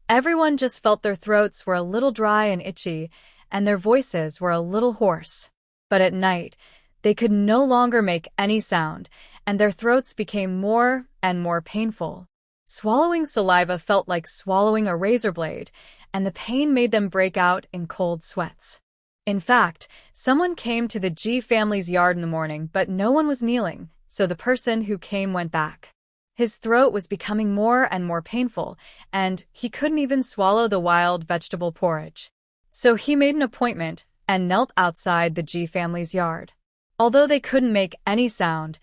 S1: everyone just felt their throats were a little dry and itchy, and their voices were a little hoarse. But at night, they could no longer make any sound, and their throats became more and more painful. Swallowing saliva felt like swallowing a razor blade, and the pain made them break out in cold sweats. In fact, someone came to the G family's yard in the morning, but no one was kneeling, so the person who came went back. His throat was becoming more and more painful, and he couldn't even swallow the wild vegetable porridge. So he made an appointment and knelt outside the G family's yard. Although they couldn't make any sound,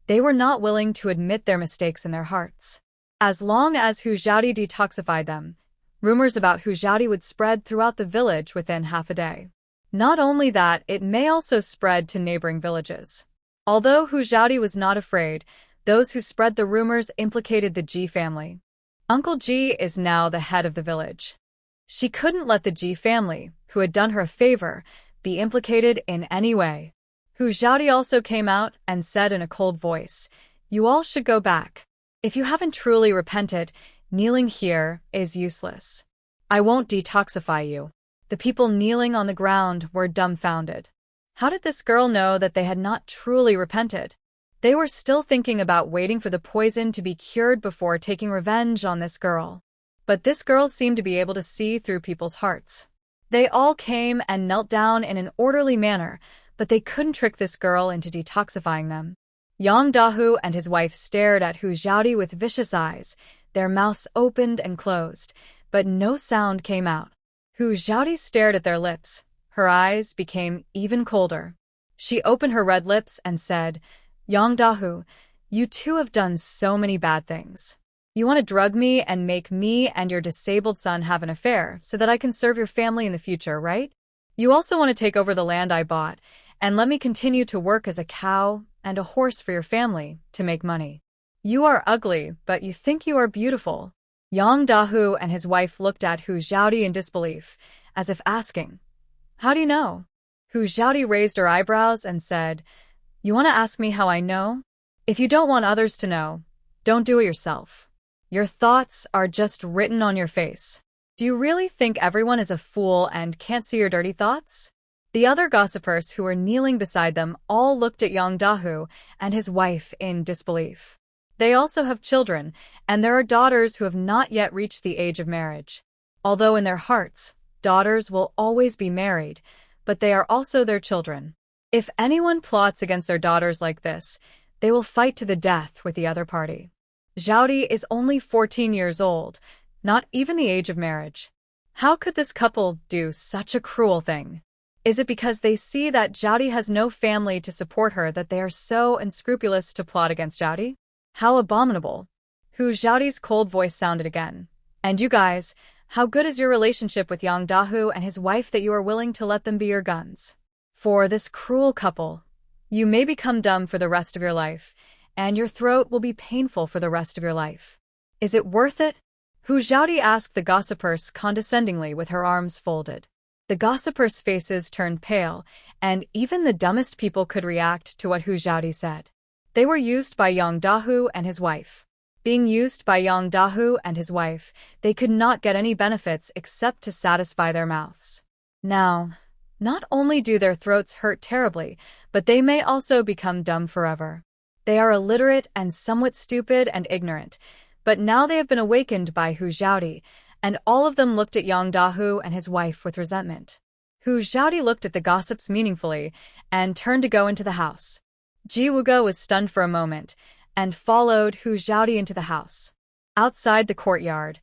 S1: they were not willing to admit their mistakes in their hearts. As long as Hu Xiaodi detoxified them, rumors about Hu Xiaodi would spread throughout the village within half a day. Not only that, it may also spread to neighboring villages. Although Hu Xiaodi was not afraid, those who spread the rumors implicated the Ji family. Uncle Ji is now the head of the village. She couldn't let the Ji family, who had done her a favor, be implicated in any way. Hu Xiaodi also came out and said in a cold voice, "You all should go back. If you haven't truly repented, kneeling here is useless. I won't detoxify you." The people kneeling on the ground were dumbfounded. How did this girl know that they had not truly repented? They were still thinking about waiting for the poison to be cured before taking revenge on this girl. But this girl seemed to be able to see through people's hearts. They all came and knelt down in an orderly manner, but they couldn't trick this girl into detoxifying them. Yang Dahu and his wife stared at Hu Xiaodi with vicious eyes. Their mouths opened and closed, but no sound came out. Hu Xiaodi stared at their lips. Her eyes became even colder. She opened her red lips and said, "Yang Dahu, you two have done so many bad things. You want to drug me and make me and your disabled son have an affair so that I can serve your family in the future, right? You also want to take over the land I bought and let me continue to work as a cow and a horse for your family to make money. You are ugly, but you think you are beautiful." Yang Dahu and his wife looked at Hu Xiaodi in disbelief, as if asking, "How do you know?" Hu Xiaodi raised her eyebrows and said, "You want to ask me how I know? If you don't want others to know, don't do it yourself. Your thoughts are just written on your face. Do you really think everyone is a fool and can't see your dirty thoughts?" The other gossipers who were kneeling beside them all looked at Yang Dahu and his wife in disbelief. They also have children, and there are daughters who have not yet reached the age of marriage. Although in their hearts, daughters will always be married, but they are also their children. If anyone plots against their daughters like this, they will fight to the death with the other party. Xiaodi is only 14 years old, not even the age of marriage. How could this couple do such a cruel thing? Is it because they see that Xiaodi has no family to support her that they are so unscrupulous to plot against Xiaodi? How abominable. Hu Xiaodi's cold voice sounded again. "And you guys, how good is your relationship with Yang Dahu and his wife that you are willing to let them be your guns? For this cruel couple, you may become dumb for the rest of your life, and your throat will be painful for the rest of your life. Is it worth it?" Hu Xiaodi asked the gossipers condescendingly with her arms folded. The gossipers' faces turned pale, and even the dumbest people could react to what Hu Xiaodi said. They were used by Yang Dahu and his wife. Being used by Yang Dahu and his wife, they could not get any benefits except to satisfy their mouths. Now, not only do their throats hurt terribly, but they may also become dumb forever. They are illiterate and somewhat stupid and ignorant, but now they have been awakened by Hu Xiaodi, and all of them looked at Yang Dahu and his wife with resentment. Hu Xiaodi looked at the gossips meaningfully and turned to go into the house. Ji Wuge was stunned for a moment and followed Hu Xiaodi into the house. Outside the courtyard,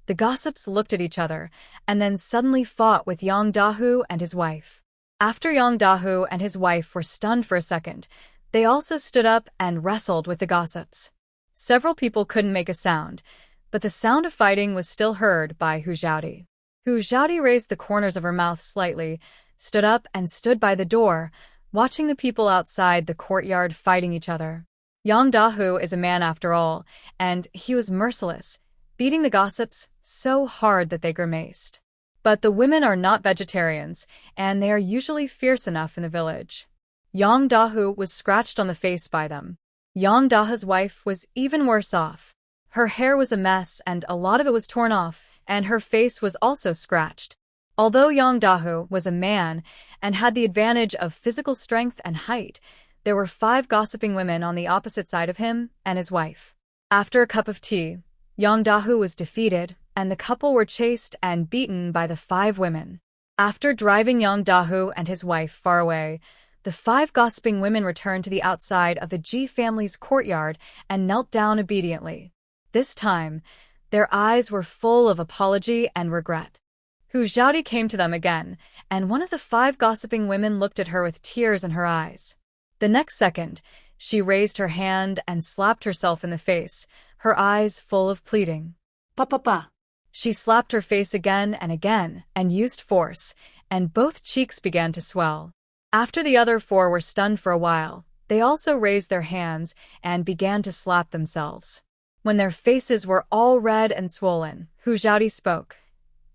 S1: the gossips looked at each other and then suddenly fought with Yang Dahu and his wife. After Yang Dahu and his wife were stunned for a second, they also stood up and wrestled with the gossips. Several people couldn't make a sound, but the sound of fighting was still heard by Hu Xiaodi. Hu Xiaodi raised the corners of her mouth slightly, stood up and stood by the door, watching the people outside the courtyard fighting each other. Yang Dahu is a man after all, and he was merciless, beating the gossips so hard that they grimaced. But the women are not vegetarians, and they are usually fierce enough in the village. Yang Dahu was scratched on the face by them. Yang Dahu's wife was even worse off. Her hair was a mess and a lot of it was torn off, and her face was also scratched. Although Yang Dahu was a man and had the advantage of physical strength and height, there were 5 gossiping women on the opposite side of him and his wife. After a cup of tea, Yang Dahu was defeated, and the couple were chased and beaten by the 5 women. After driving Yang Dahu and his wife far away, the 5 gossiping women returned to the outside of the Ji family's courtyard and knelt down obediently. This time, their eyes were full of apology and regret. Hu Zhaodi came to them again, and one of the 5 gossiping women looked at her with tears in her eyes. The next second, she raised her hand and slapped herself in the face, her eyes full of pleading.
S2: Papa.
S1: She slapped her face again and used force, and both cheeks began to swell. After the other 4 were stunned for a while, they also raised their hands and began to slap themselves. When their faces were all red and swollen, Hu Zhaodi spoke.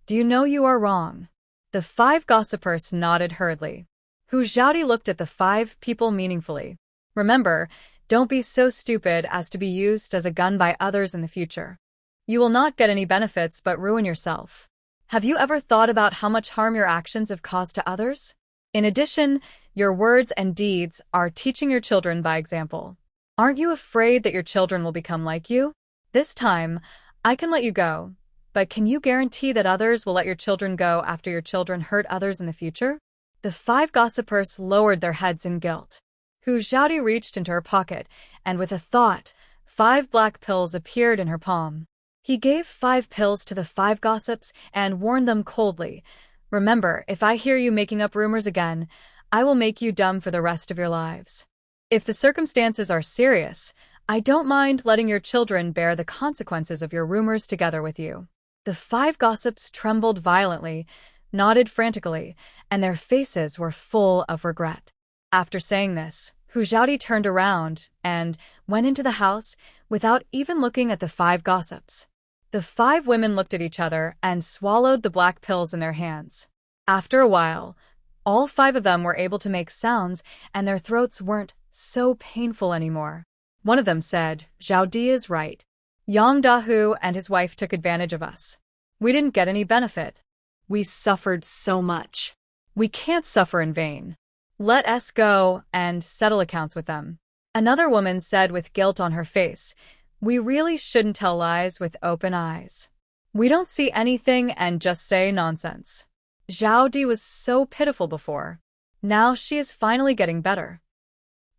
S1: Do you know you are wrong? The 5 gossipers nodded hurriedly. Hu Zhaodi looked at the 5 people meaningfully. Remember, don't be so stupid as to be used as a gun by others in the future. You will not get any benefits but ruin yourself. Have you ever thought about how much harm your actions have caused to others? In addition, your words and deeds are teaching your children by example. Aren't you afraid that your children will become like you? This time, I can let you go, but can you guarantee that others will let your children go after your children hurt others in the future? The 5 gossipers lowered their heads in guilt. Hu Zhaodi reached into her pocket, and with a thought, 5 black pills appeared in her palm. He gave 5 pills to the 5 gossips and warned them coldly. Remember, if I hear you making up rumors again, I will make you dumb for the rest of your lives. If the circumstances are serious, I don't mind letting your children bear the consequences of your rumors together with you. The 5 gossips trembled violently, nodded frantically, and their faces were full of regret. After saying this, Hu Zhaodi turned around and went into the house without even looking at the 5 gossips. The 5 women looked at each other and swallowed the black pills in their hands. After a while, all 5 of them were able to make sounds and their throats weren't so painful anymore. One of them said, Zhaodi is right. Yang Dahu and his wife took advantage of us. We didn't get any benefit.
S2: We suffered so much.
S1: We can't suffer in vain. Let us go and settle accounts with them. Another woman said with guilt on her face, we really shouldn't tell lies with open eyes. We don't see anything and just say nonsense. Zhaodi was so pitiful before. Now she is finally getting better.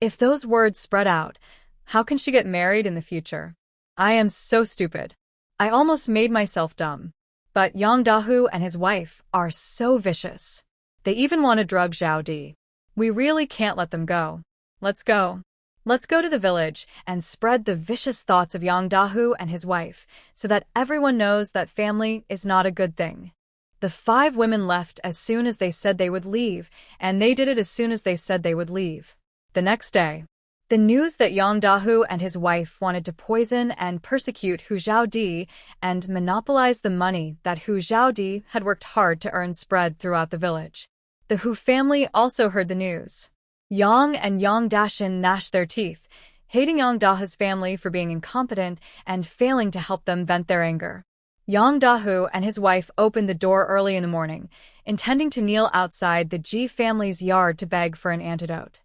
S1: If those words spread out, how can she get married in the future? I am so stupid. I almost made myself dumb. But Yang Dahu and his wife are so vicious. They even want to drug Zhaodi. We really can't let them go. Let's go. Let's go to the village and spread the vicious thoughts of Yang Dahu and his wife so that everyone knows that family is not a good thing. The 5 women left as soon as they said they would leave, and they did it as soon as they said they would leave. The next day, the news that Yang Dahu and his wife wanted to poison and persecute Hu Zhaodi and monopolize the money that Hu Zhaodi had worked hard to earn spread throughout the village. The Hu family also heard the news. Yang and Yang Dashin gnashed their teeth, hating Yang Dahu's family for being incompetent and failing to help them vent their anger. Yang Dahu and his wife opened the door early in the morning, intending to kneel outside the Ji family's yard to beg for an antidote.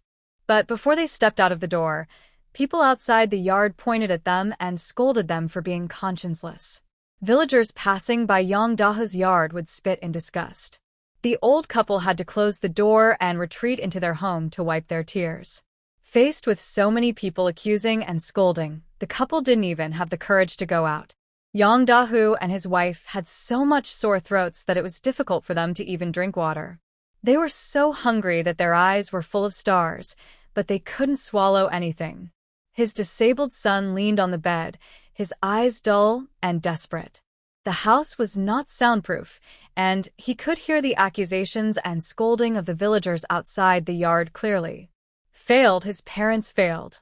S1: But before they stepped out of the door, people outside the yard pointed at them and scolded them for being conscienceless. Villagers passing by Yang Dahu's yard would spit in disgust. The old couple had to close the door and retreat into their home to wipe their tears. Faced with so many people accusing and scolding, the couple didn't even have the courage to go out. Yang Dahu and his wife had so much sore throats that it was difficult for them to even drink water. They were so hungry that their eyes were full of stars, but they couldn't swallow anything. His disabled son leaned on the bed, his eyes dull and desperate. The house was not soundproof, and he could hear the accusations and scolding of the villagers outside the yard clearly. Failed, his parents failed.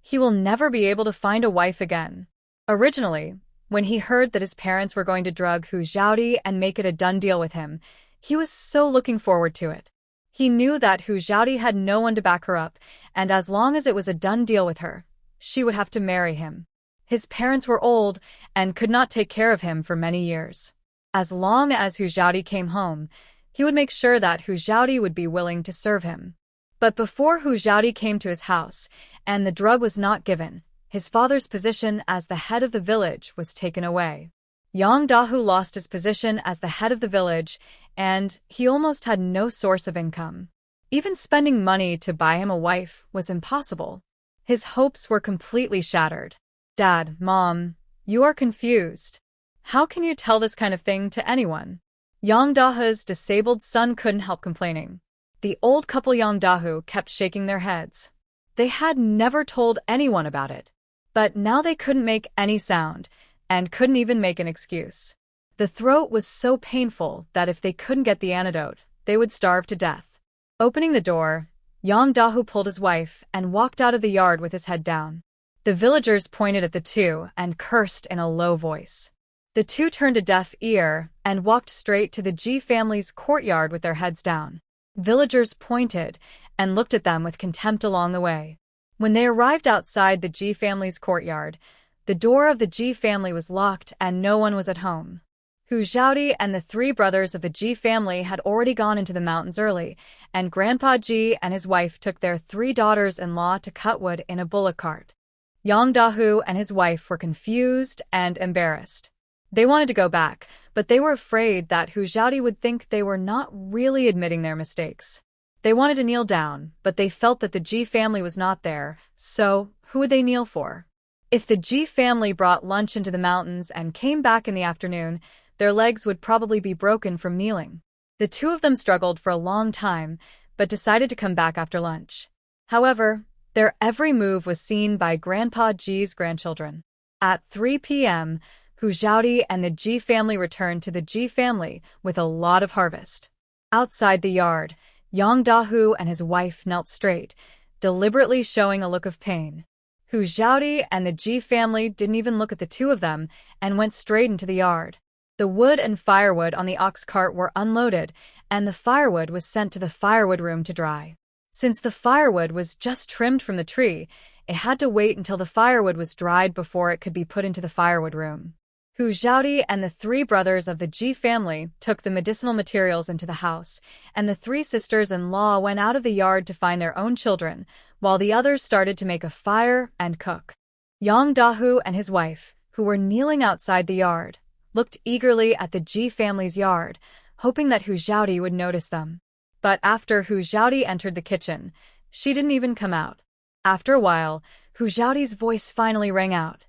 S1: He will never be able to find a wife again. Originally, when he heard that his parents were going to drug Hu Xiaodi and make it a done deal with him, he was so looking forward to it. He knew that Hu Xiaodi had no one to back her up, and as long as it was a done deal with her, she would have to marry him. His parents were old and could not take care of him for many years. As long as Hu Xiaodi came home, he would make sure that Hu Xiaodi would be willing to serve him. But before Hu Xiaodi came to his house and the drug was not given, his father's position as the head of the village was taken away. Yang Dahu lost his position as the head of the village, and he almost had no source of income. Even spending money to buy him a wife was impossible. His hopes were completely shattered. Dad, Mom, you are confused. How can you tell this kind of thing to anyone? Yang Dahu's disabled son couldn't help complaining. The old couple Yang Dahu kept shaking their heads. They had never told anyone about it. But now they couldn't make any sound, and couldn't even make an excuse. The throat was so painful that if they couldn't get the antidote, they would starve to death. Opening the door, Yang Dahu pulled his wife and walked out of the yard with his head down. The villagers pointed at the two and cursed in a low voice. The two turned a deaf ear and walked straight to the Ji family's courtyard with their heads down. Villagers pointed and looked at them with contempt along the way. When they arrived outside the Ji family's courtyard, the door of the Ji family was locked and no one was at home. Hu Xiaodi and the three brothers of the Ji family had already gone into the mountains early, and Grandpa Ji and his wife took their three daughters-in-law to cut wood in a bullock cart. Yang Dahu and his wife were confused and embarrassed. They wanted to go back, but they were afraid that Hu Xiaodi would think they were not really admitting their mistakes. They wanted to kneel down, but they felt that the Ji family was not there, so who would they kneel for? If the Ji family brought lunch into the mountains and came back in the afternoon, their legs would probably be broken from kneeling. The two of them struggled for a long time, but decided to come back after lunch. However, their every move was seen by Grandpa Ji's grandchildren. At 3 p.m., Hu Xiaodi and the Ji family returned to the Ji family with a lot of harvest. Outside the yard, Yang Dahu and his wife knelt straight, deliberately showing a look of pain. Hu Xiaodi and the Ji family didn't even look at the two of them and went straight into the yard. The wood and firewood on the ox cart were unloaded, and the firewood was sent to the firewood room to dry. Since the firewood was just trimmed from the tree, it had to wait until the firewood was dried before it could be put into the firewood room. Hu Xiaodi and the three brothers of the Ji family took the medicinal materials into the house, and the three sisters-in-law went out of the yard to find their own children, while the others started to make a fire and cook. Yang Dahu and his wife, who were kneeling outside the yard, looked eagerly at the Ji family's yard, hoping that Hu Xiaodi would notice them. But after Hu Xiaodi entered the kitchen, she didn't even come out. After a while, Hu Xiaodi's voice finally rang out.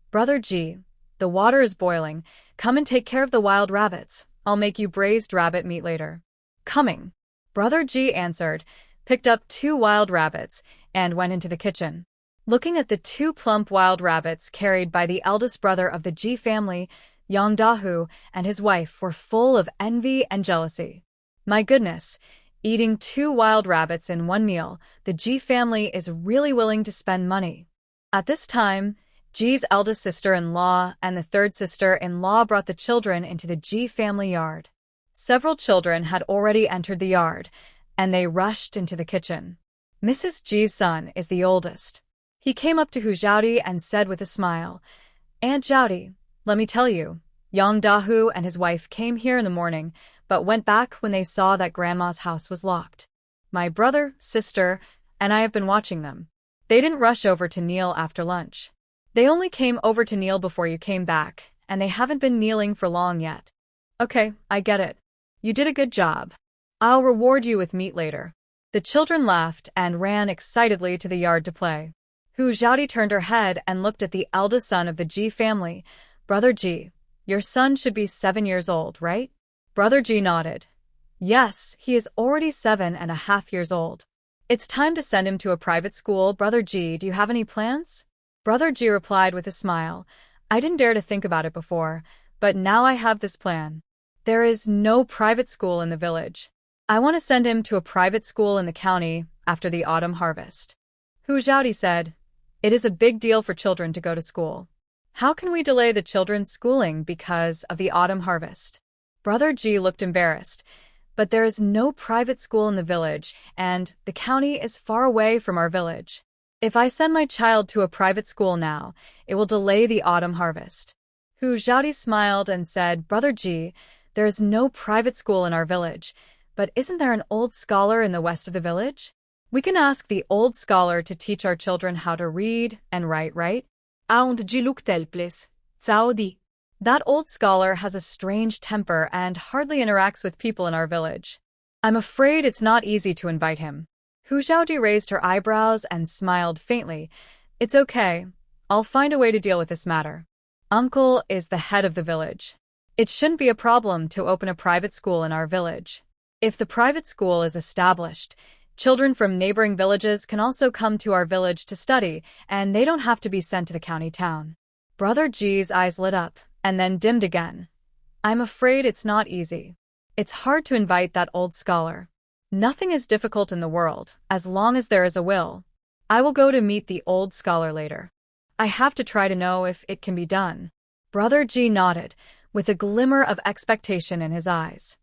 S1: "Brother Ji, the water is boiling. Come and take care of the wild rabbits. I'll make you braised rabbit meat later." "Coming." Brother Ji answered, picked up 2 wild rabbits, and went into the kitchen. Looking at the 2 plump wild rabbits carried by the eldest brother of the Ji family, Yang Dahu and his wife were full of envy and jealousy. My goodness, eating 2 wild rabbits in one meal, the Ji family is really willing to spend money. At this time, Ji's eldest sister-in-law and the third sister-in-law brought the children into the Ji family yard. Several children had already entered the yard, and they rushed into the kitchen. Mrs. Ji's son is the oldest. He came up to Hu Xiaodi and said with a smile, "Aunt Xiaodi, let me tell you, Yang Dahu and his wife came here in the morning, but went back when they saw that Grandma's house was locked. My brother, sister, and I have been watching them. They didn't rush over to kneel after lunch. They only came over to kneel before you came back, and they haven't been kneeling for long yet." "Okay, I get it. You did a good job. I'll reward you with meat later." The children laughed and ran excitedly to the yard to play. Hu Xiaodi turned her head and looked at the eldest son of the Ji family. "Brother Ji, your son should be 7 years old, right?" Brother Ji nodded. "Yes, he is already 7.5 years old. It's time to send him to a private school. Brother Ji, do you have any plans?" Brother Ji replied with a smile, "I didn't dare to think about it before, but now I have this plan. There is no private school in the village. I want to send him to a private school in the county after the autumn harvest." Hu Xiaodi said, It is a big deal for children to go to school. How can we delay the children's schooling because of the autumn harvest? Brother G looked embarrassed, but there is no private school in the village, and the county is far away from our village. If I send my child to a private school now, it will delay the autumn harvest. Hu Xiaodi smiled and said, Brother G, there is no private school in our village, but isn't there an old scholar in the west of the village? We can ask the old scholar to teach our children how to read and write, right?
S2: Aund G looked helpless. Saudi.
S1: That old scholar has a strange temper and hardly interacts with people in our village. I'm afraid it's not easy to invite him. Hu Xiaodi raised her eyebrows and smiled faintly. It's okay. I'll find a way to deal with this matter. Uncle is the head of the village. It shouldn't be a problem to open a private school in our village. If the private school is established, children from neighboring villages can also come to our village to study, and they don't have to be sent to the county town. Brother G's eyes lit up, and then dimmed again. I'm afraid it's not easy. It's hard to invite that old scholar. Nothing is difficult in the world, as long as there is a will. I will go to meet the old scholar later. I have to try to know if it can be done. Brother G nodded, with a glimmer of expectation in his eyes.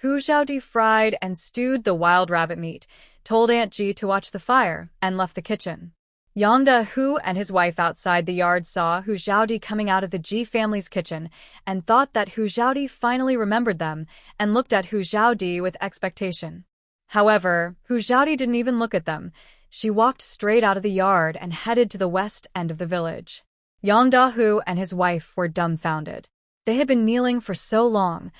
S1: Hu Xiaodi fried and stewed the wild rabbit meat, told Aunt G to watch the fire, and left the kitchen. Yongda Hu and his wife outside the yard saw Hu Xiaodi coming out of the G family's kitchen and thought that Hu Xiaodi finally remembered them and looked at Hu Xiaodi with expectation. However, Hu Xiaodi didn't even look at them. She walked straight out of the yard and headed to the west end of the village. Yongda Hu and his wife were dumbfounded. They had been kneeling for so long.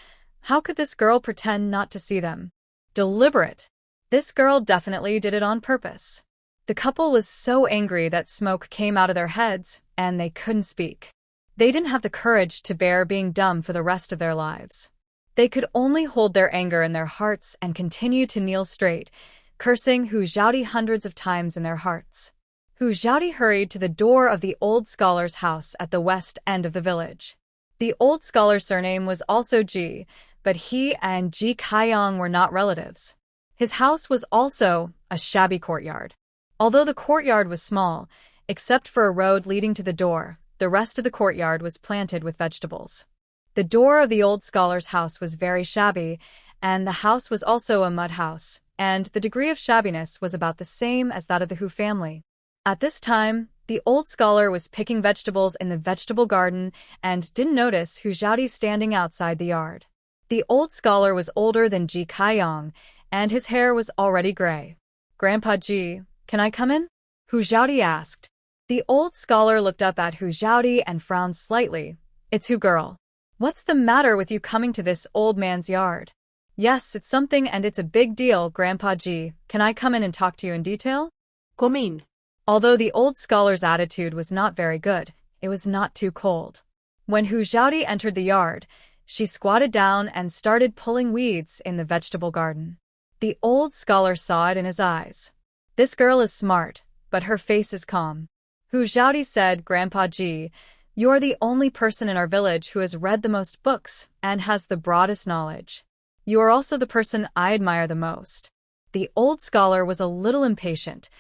S1: How could this girl pretend not to see them? Deliberate. This girl definitely did it on purpose. The couple was so angry that smoke came out of their heads, and they couldn't speak. They didn't have the courage to bear being dumb for the rest of their lives. They could only hold their anger in their hearts and continue to kneel straight, cursing Hu Xiaodi hundreds of times in their hearts. Hu Xiaodi hurried to the door of the old scholar's house at the west end of the village. The old scholar's surname was also Ji, but he and Ji Kaiyong were not relatives. His house was also a shabby courtyard. Although the courtyard was small, except for a road leading to the door, the rest of the courtyard was planted with vegetables. The door of the old scholar's house was very shabby, and the house was also a mud house, and the degree of shabbiness was about the same as that of the Hu family. At this time, the old scholar was picking vegetables in the vegetable garden and didn't notice Hu Xiaodi standing outside the yard. The old scholar was older than Ji Kaiyong, and his hair was already gray. Grandpa Ji, can I come in? Hu Xiaodi asked. The old scholar looked up at Hu Xiaodi and frowned slightly. It's Hu girl. What's the matter with you coming to this old man's yard? Yes, it's something and it's a big deal, Grandpa Ji. Can I come in and talk to you in detail?
S2: Come in.
S1: Although the old scholar's attitude was not very good, it was not too cold. When Hu Xiaodi entered the yard, she squatted down and started pulling weeds in the vegetable garden. The old scholar saw it in his eyes. This girl is smart, but her face is calm. Hu Xiaodi said, Grandpa Ji, you are the only person in our village who has read the most books and has the broadest knowledge. You are also the person I admire the most. The old scholar was a little impatient.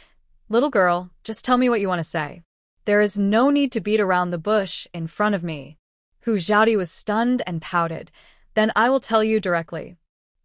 S1: Little girl, just tell me what you want to say. There is no need to beat around the bush in front of me. Hu Xiaodi was stunned and pouted. Then I will tell you directly.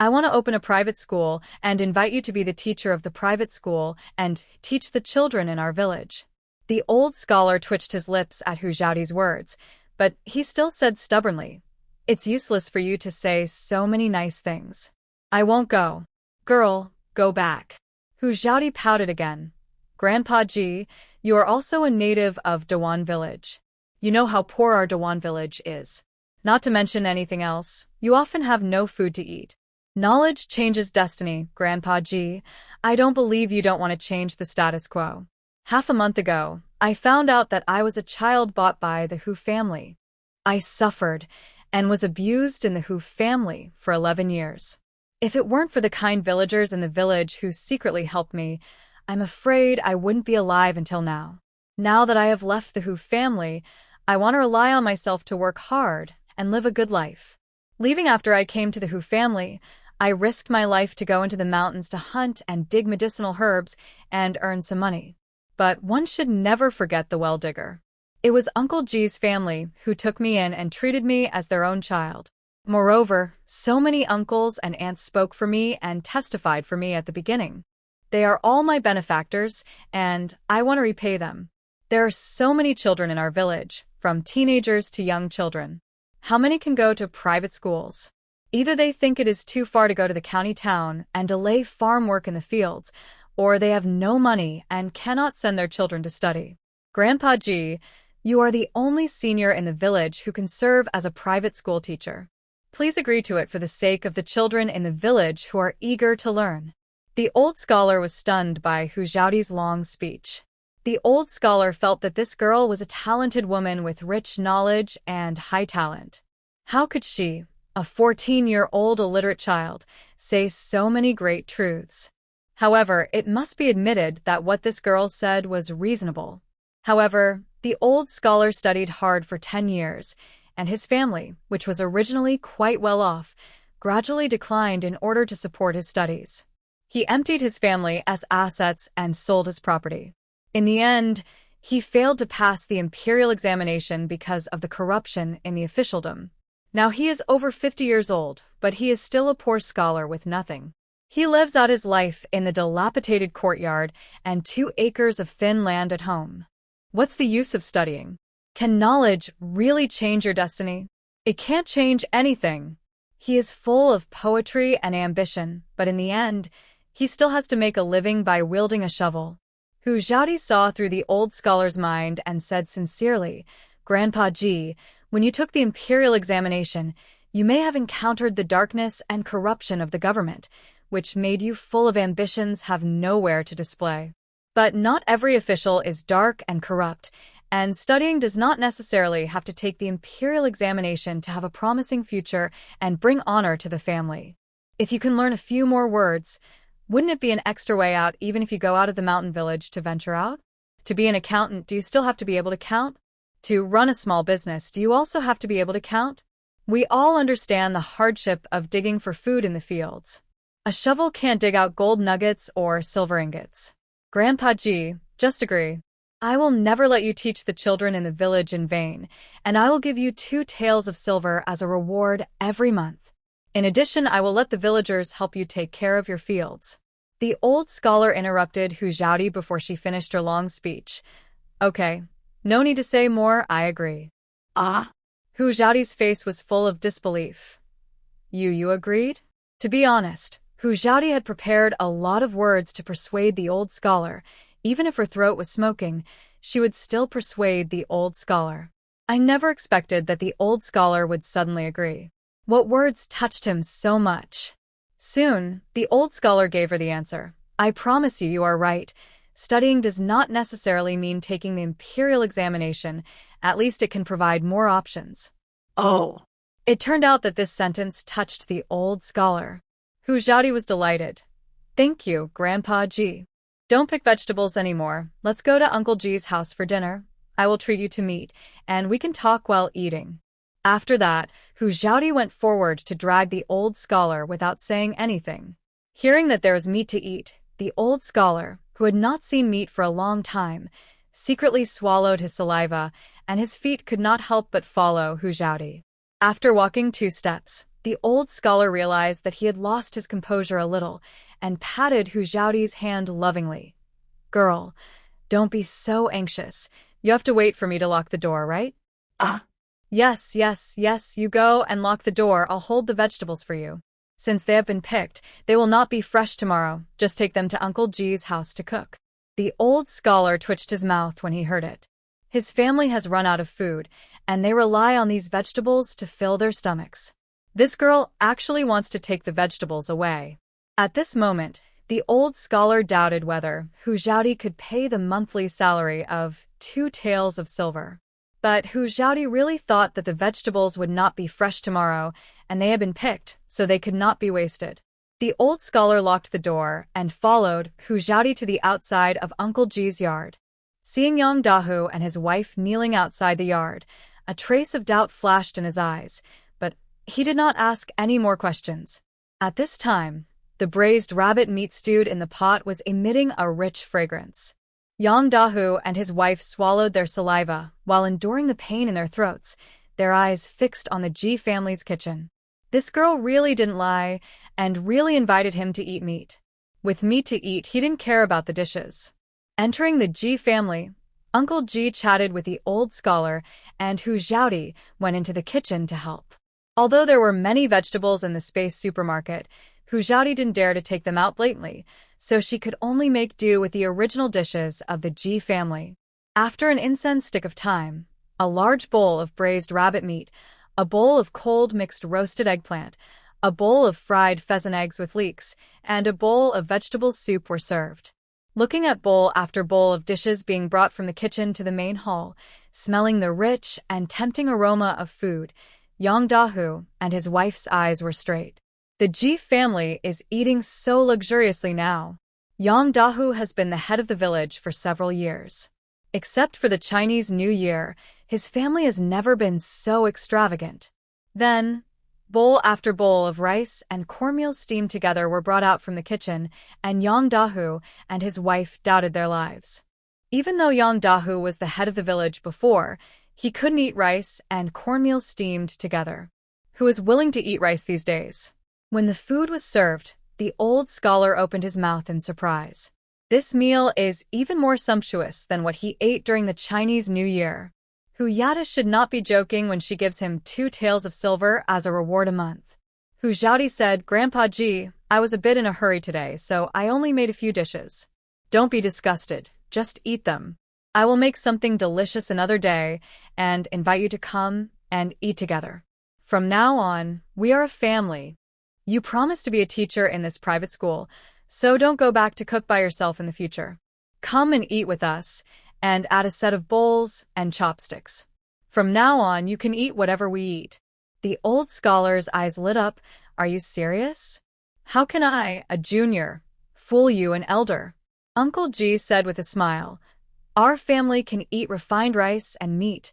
S1: I want to open a private school and invite you to be the teacher of the private school and teach the children in our village. The old scholar twitched his lips at Hu Xiaodi's words, but he still said stubbornly, It's useless for you to say so many nice things. I won't go. Girl, go back. Hu Xiaodi pouted again. Grandpa Ji, you are also a native of Dawan village. You know how poor our Dawan village is. Not to mention anything else, you often have no food to eat. Knowledge changes destiny, Grandpa Ji. I don't believe you don't want to change the status quo. Half a month ago, I found out that I was a child bought by the Hu family. I suffered and was abused in the Hu family for 11 years. If it weren't for the kind villagers in the village who secretly helped me, I'm afraid I wouldn't be alive until now. Now that I have left the Hu family, I want to rely on myself to work hard and live a good life. Leaving after I came to the Hu family, I risked my life to go into the mountains to hunt and dig medicinal herbs and earn some money. But one should never forget the well digger. It was Uncle G's family who took me in and treated me as their own child. Moreover, so many uncles and aunts spoke for me and testified for me at the beginning. They are all my benefactors, and I want to repay them. There are so many children in our village, from teenagers to young children. How many can go to private schools? Either they think it is too far to go to the county town and delay farm work in the fields, or they have no money and cannot send their children to study. Grandpa G, you are the only senior in the village who can serve as a private school teacher. Please agree to it for the sake of the children in the village who are eager to learn. The old scholar was stunned by Hu Zhaoti's long speech. The old scholar felt that this girl was a talented woman with rich knowledge and high talent. How could she, a 14-year-old illiterate child, say so many great truths? However, it must be admitted that what this girl said was reasonable. However, the old scholar studied hard for 10 years, and his family, which was originally quite well off, gradually declined in order to support his studies. He emptied his family as assets and sold his property. In the end, he failed to pass the imperial examination because of the corruption in the officialdom. Now he is over 50 years old, but he is still a poor scholar with nothing. He lives out his life in the dilapidated courtyard and 2 acres of thin land at home. What's the use of studying? Can knowledge really change your destiny? It can't change anything. He is full of poetry and ambition, but in the end, he still has to make a living by wielding a shovel. Hu Zhaoti saw through the old scholar's mind and said sincerely, Grandpa G, when you took the imperial examination, you may have encountered the darkness and corruption of the government, which made you full of ambitions have nowhere to display. But not every official is dark and corrupt, and studying does not necessarily have to take the imperial examination to have a promising future and bring honor to the family. If you can learn a few more words, wouldn't it be an extra way out even if you go out of the mountain village to venture out? To be an accountant, do you still have to be able to count? To run a small business, do you also have to be able to count? We all understand the hardship of digging for food in the fields. A shovel can't dig out gold nuggets or silver ingots. Grandpa G, just agree. I will never let you teach the children in the village in vain, and I will give you 2 taels of silver as a reward every month. In addition, I will let the villagers help you take care of your fields. The old scholar interrupted Hu Zhaoti before she finished her long speech. Okay, no need to say more, I agree. Hu Zhaoti's face was full of disbelief. You agreed? To be honest, Hu Zhaoti had prepared a lot of words to persuade the old scholar. Even if her throat was smoking, she would still persuade the old scholar. I never expected that the old scholar would suddenly agree. What words touched him so much? Soon, the old scholar gave her the answer. I promise you are right. Studying does not necessarily mean taking the imperial examination. At least it can provide more options.
S2: Oh.
S1: It turned out that this sentence touched the old scholar. Hu Zhaoti was delighted. Thank you, Grandpa G. Don't pick vegetables anymore. Let's go to Uncle G's house for dinner. I will treat you to meat, and we can talk while eating. After that, Hu Zhaoti went forward to drag the old scholar without saying anything. Hearing that there was meat to eat, the old scholar, who had not seen meat for a long time, secretly swallowed his saliva, and his feet could not help but follow Hu Zhaoti. After walking 2 steps, the old scholar realized that he had lost his composure a little and patted Hu Zhaoti's hand lovingly. Girl, don't be so anxious. You have to wait for me to lock the door, right? Yes, you go and lock the door. I'll hold the vegetables for you. Since they have been picked, they will not be fresh tomorrow. Just take them to Uncle G's house to cook. The old scholar twitched his mouth when he heard it. His family has run out of food, and they rely on these vegetables to fill their stomachs. This girl actually wants to take the vegetables away. At this moment, the old scholar doubted whether Hu Zhaoti could pay the monthly salary of 2 taels of silver. But Hu Zhaoti really thought that the vegetables would not be fresh tomorrow, and they had been picked, so they could not be wasted. The old scholar locked the door and followed Hu Zhaoti to the outside of Uncle G's yard. Seeing young Dahu and his wife kneeling outside the yard, a trace of doubt flashed in his eyes, but he did not ask any more questions. At this time, the braised rabbit meat stewed in the pot was emitting a rich fragrance. Yang Dahu and his wife swallowed their saliva while enduring the pain in their throats, their eyes fixed on the Ji family's kitchen. This girl really didn't lie and really invited him to eat meat. With meat to eat, he didn't care about the dishes. Entering the Ji family, Uncle Ji chatted with the old scholar, and Hu Xiaodi went into the kitchen to help. Although there were many vegetables in the space supermarket, Hu Xiaodi didn't dare to take them out blatantly, so she could only make do with the original dishes of the Ji family. After an incense stick of time, a large bowl of braised rabbit meat, a bowl of cold mixed roasted eggplant, a bowl of fried pheasant eggs with leeks, and a bowl of vegetable soup were served. Looking at bowl after bowl of dishes being brought from the kitchen to the main hall, smelling the rich and tempting aroma of food, Yang Dahu and his wife's eyes were straight. The Ji family is eating so luxuriously now. Yang Dahu has been the head of the village for several years. Except for the Chinese New Year, his family has never been so extravagant. Then, bowl after bowl of rice and cornmeal steamed together were brought out from the kitchen, and Yang Dahu and his wife doubted their lives. Even though Yang Dahu was the head of the village before, he couldn't eat rice and cornmeal steamed together. Who is willing to eat rice these days? When the food was served, the old scholar opened his mouth in surprise. This meal is even more sumptuous than what he ate during the Chinese New Year. Hu Yada should not be joking when she gives him 2 taels of silver as a reward a month. Hu Xiaodi said, "Grandpa Ji, I was a bit in a hurry today, so I only made a few dishes. Don't be disgusted, just eat them. I will make something delicious another day and invite you to come and eat together. From now on, we are a family. You promised to be a teacher in this private school, so don't go back to cook by yourself in the future. Come and eat with us, and add a set of bowls and chopsticks. From now on, you can eat whatever we eat." The old scholar's eyes lit up. "Are you serious? How can I, a junior, fool you, an elder?" Uncle Ji said with a smile, "Our family can eat refined rice and meat,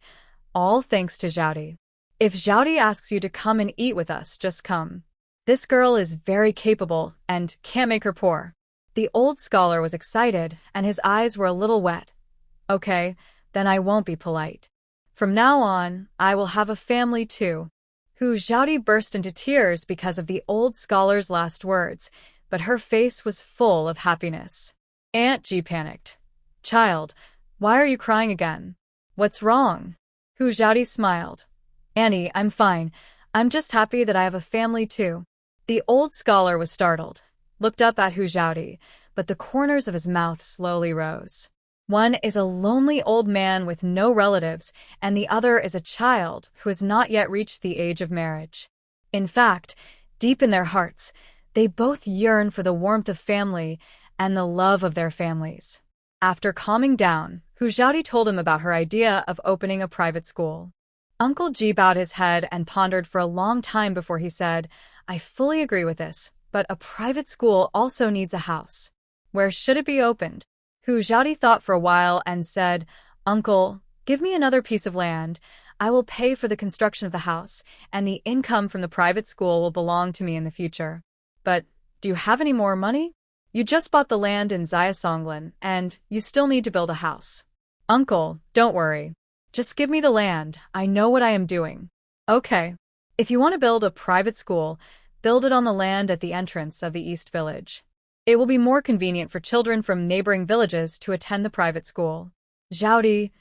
S1: all thanks to Xiaodi. If Xiaodi asks you to come and eat with us, just come. This girl is very capable and can't make her poor." The old scholar was excited, and his eyes were a little wet. "Okay, then I won't be polite. From now on, I will have a family too." Hu Xiaodi burst into tears because of the old scholar's last words, but her face was full of happiness. Aunt Ji panicked. "Child, why are you crying again? What's wrong?" Hu Xiaodi smiled. "Annie, I'm fine. I'm just happy that I have a family too." The old scholar was startled, looked up at Hu Xiaodi, but the corners of his mouth slowly rose. One is a lonely old man with no relatives, and the other is a child who has not yet reached the age of marriage. In fact, deep in their hearts, they both yearn for the warmth of family and the love of their families. After calming down, Hu Xiaodi told him about her idea of opening a private school. Uncle Ji bowed his head and pondered for a long time before he said, "I fully agree with this, but a private school also needs a house. Where should it be opened?" Hu Xiaodi thought for a while and said, "Uncle, give me another piece of land. I will pay for the construction of the house, and the income from the private school will belong to me in the future. But do you have any more money? You just bought the land in Xiasonglan, and you still need to build a house." "Uncle, don't worry. Just give me the land. I know what I am doing." "Okay. If you want to build a private school, build it on the land at the entrance of the East Village. It will be more convenient for children from neighboring villages to attend the private school." "Xiaodi,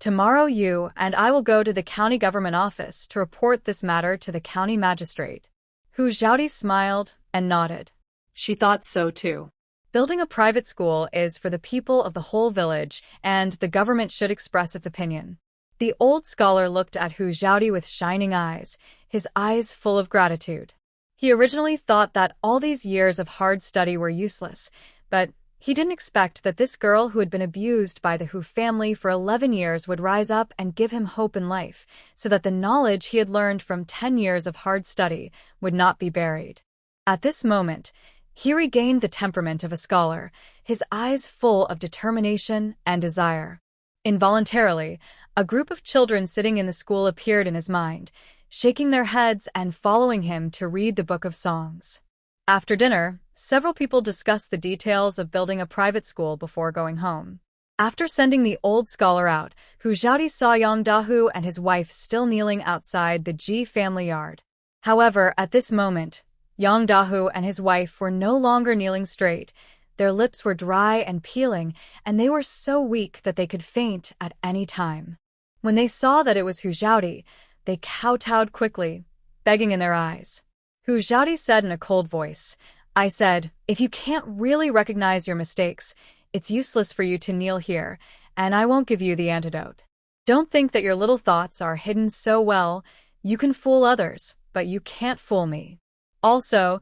S1: tomorrow you and I will go to the county government office to report this matter to the county magistrate." Hu Xiaodi smiled and nodded. She thought so too. Building a private school is for the people of the whole village, and the government should express its opinion. The old scholar looked at Hu Xiaodi with shining eyes, his eyes full of gratitude. He originally thought that all these years of hard study were useless, but he didn't expect that this girl who had been abused by the Hu family for 11 years would rise up and give him hope in life, so that the knowledge he had learned from 10 years of hard study would not be buried. At this moment, he regained the temperament of a scholar, his eyes full of determination and desire. Involuntarily, a group of children sitting in the school appeared in his mind, shaking their heads and following him to read the Book of Songs. After dinner, several people discussed the details of building a private school before going home. After sending the old scholar out, Hu Xiaodi saw Yang Dahu and his wife still kneeling outside the Ji family yard. However, at this moment, Yang Dahu and his wife were no longer kneeling straight. Their lips were dry and peeling, and they were so weak that they could faint at any time. When they saw that it was Hu Xiaodi, they kowtowed quickly, begging in their eyes. Hu Xiaodi said in a cold voice, "I said, if you can't really recognize your mistakes, it's useless for you to kneel here, and I won't give you the antidote. Don't think that your little thoughts are hidden so well. You can fool others, but you can't fool me. Also,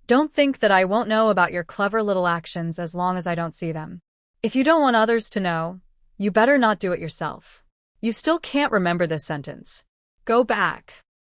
S1: don't think that I won't know about your clever little actions as long as I don't see them. If you don't want others to know, you better not do it yourself." You still can't remember this sentence. Go back.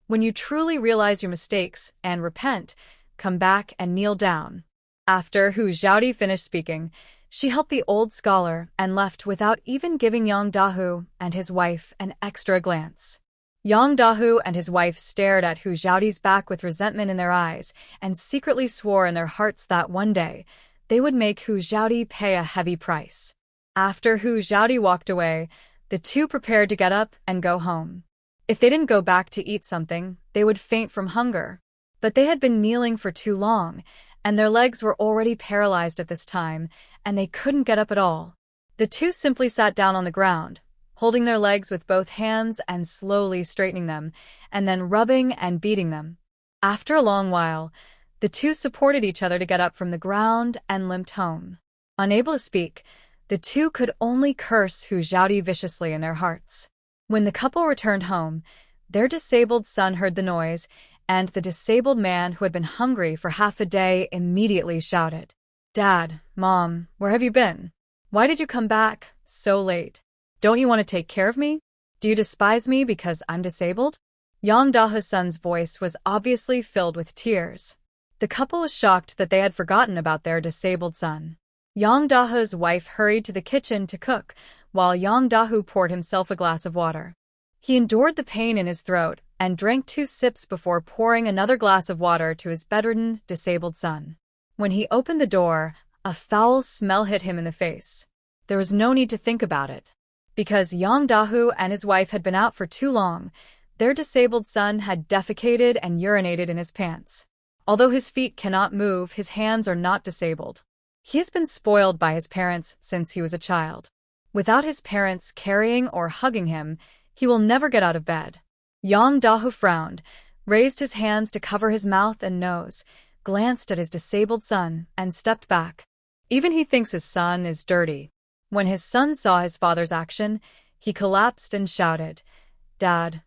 S1: When you truly realize your mistakes and repent, come back and kneel down. After Hu Xiaodi finished speaking, she helped the old scholar and left without even giving Yang Dahu and his wife an extra glance. Yang Dahu and his wife stared at Hu Xiaodi's back with resentment in their eyes and secretly swore in their hearts that one day they would make Hu Xiaodi pay a heavy price. After Hu Xiaodi walked away, the two prepared to get up and go home. If they didn't go back to eat something, they would faint from hunger. But they had been kneeling for too long, and their legs were already paralyzed at this time, and they couldn't get up at all. The two simply sat down on the ground, holding their legs with both hands and slowly straightening them, and then rubbing and beating them. After a long while, the two supported each other to get up from the ground and limped home. Unable to speak, the two could only curse Hu Xiaodi viciously in their hearts. When the couple returned home, their disabled son heard the noise, and the disabled man who had been hungry for half a day immediately shouted, "Dad, Mom, where have you been? Why did you come back so late? Don't you want to take care of me? Do you despise me because I'm disabled?" Yang Dahu's son's voice was obviously filled with tears. The couple was shocked that they had forgotten about their disabled son. Yang Dahu's wife hurried to the kitchen to cook, while Yang Dahu poured himself a glass of water. He endured the pain in his throat and drank 2 sips before pouring another glass of water to his bedridden, disabled son. When he opened the door, a foul smell hit him in the face. There was no need to think about it. Because Yang Dahu and his wife had been out for too long, their disabled son had defecated and urinated in his pants. Although his feet cannot move, his hands are not disabled. He has been spoiled by his parents since he was a child. Without his parents carrying or hugging him, he will never get out of bed. Yang Dahu frowned, raised his hands to cover his mouth and nose, glanced at his disabled son, and stepped back. Even he thinks his son is dirty. When his son saw his father's action, he collapsed and shouted, "Dad,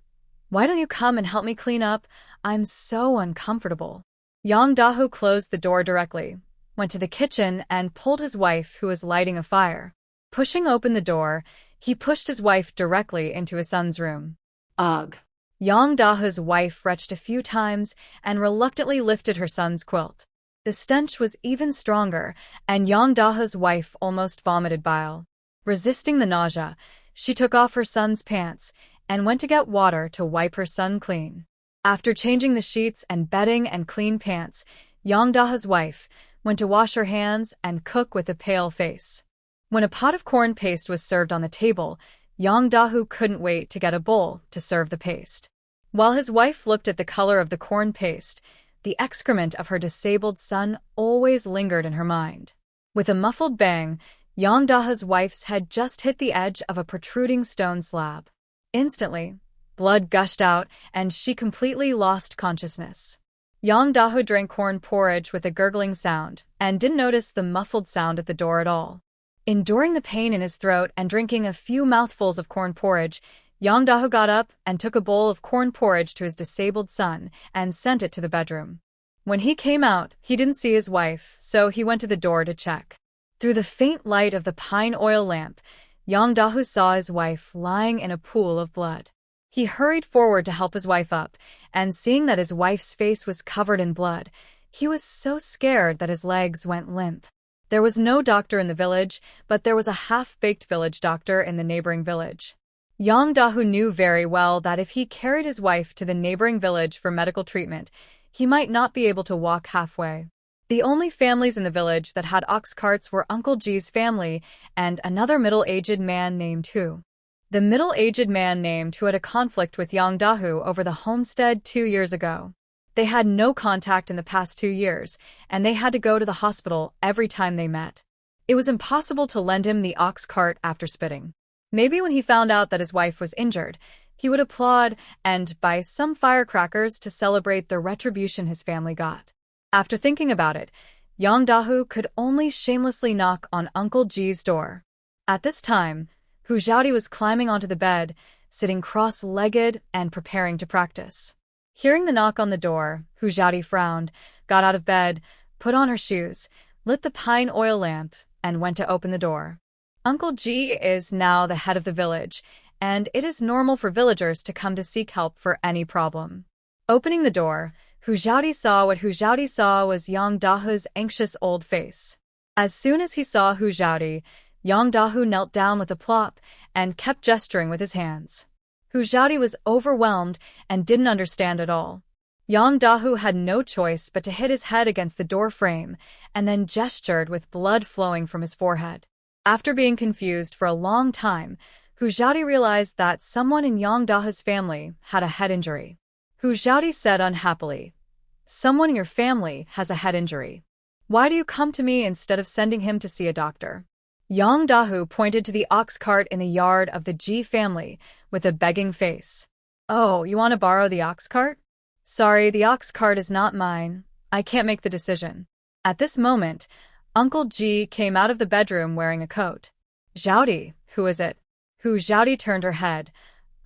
S1: why don't you come and help me clean up? I'm so uncomfortable." Yang Dahu closed the door directly, went to the kitchen, and pulled his wife, who was lighting a fire. Pushing open the door, he pushed his wife directly into his son's room.
S2: Ugh.
S1: Yang Dahu's wife retched a few times and reluctantly lifted her son's quilt. The stench was even stronger, and Yang Dahu's wife almost vomited bile. Resisting the nausea, she took off her son's pants and went to get water to wipe her son clean. After changing the sheets and bedding and clean pants, Yang Dahu's wife went to wash her hands and cook with a pale face. When a pot of corn paste was served on the table, Yang Dahu couldn't wait to get a bowl to serve the paste. While his wife looked at the color of the corn paste, the excrement of her disabled son always lingered in her mind. With a muffled bang, Yang Dahu's wife's head just hit the edge of a protruding stone slab. Instantly, blood gushed out, and she completely lost consciousness. Yang Dahu drank corn porridge with a gurgling sound, and didn't notice the muffled sound at the door at all. Enduring the pain in his throat and drinking a few mouthfuls of corn porridge, Yang Dahu got up and took a bowl of corn porridge to his disabled son and sent it to the bedroom. When he came out, he didn't see his wife, so he went to the door to check. Through the faint light of the pine oil lamp, Yang Dahu saw his wife lying in a pool of blood. He hurried forward to help his wife up, and seeing that his wife's face was covered in blood, he was so scared that his legs went limp. There was no doctor in the village, but there was a half-baked village doctor in the neighboring village. Yang Dahu knew very well that if he carried his wife to the neighboring village for medical treatment, he might not be able to walk halfway. The only families in the village that had ox carts were Uncle G's family and another middle-aged man named Hu. The middle-aged man named Hu had a conflict with Yang Dahu over the homestead 2 years ago. They had no contact in the past 2 years, and they had to go to the hospital every time they met. It was impossible to lend him the ox cart after spitting. Maybe when he found out that his wife was injured, he would applaud and buy some firecrackers to celebrate the retribution his family got. After thinking about it, Yang Dahu could only shamelessly knock on Uncle G's door. At this time, Hu Xiaodi was climbing onto the bed, sitting cross-legged and preparing to practice. Hearing the knock on the door, Hu Xiaodi frowned, got out of bed, put on her shoes, lit the pine oil lamp, and went to open the door. Uncle G is now the head of the village, and it is normal for villagers to come to seek help for any problem. Opening the door, Hu Xiaodi saw what Hu Xiaodi saw was Yang Dahu's anxious old face. As soon as he saw Hu Xiaodi, Yang Dahu knelt down with a plop and kept gesturing with his hands. Hu Xiaodi was overwhelmed and didn't understand at all. Yang Dahu had no choice but to hit his head against the door frame and then gestured with blood flowing from his forehead. After being confused for a long time, Hu Xiaodi realized that someone in Yang Dahu's family had a head injury. Hu Xiaodi said unhappily, "Someone in your family has a head injury. Why do you come to me instead of sending him to see a doctor?" Yang Dahu pointed to the ox cart in the yard of the Ji family with a begging face. "Oh, you want to borrow the ox cart? Sorry, the ox cart is not mine. I can't make the decision." At this moment, Uncle Ji came out of the bedroom wearing a coat. "Xiaodi, who is it?" Hu Xiaodi turned her head.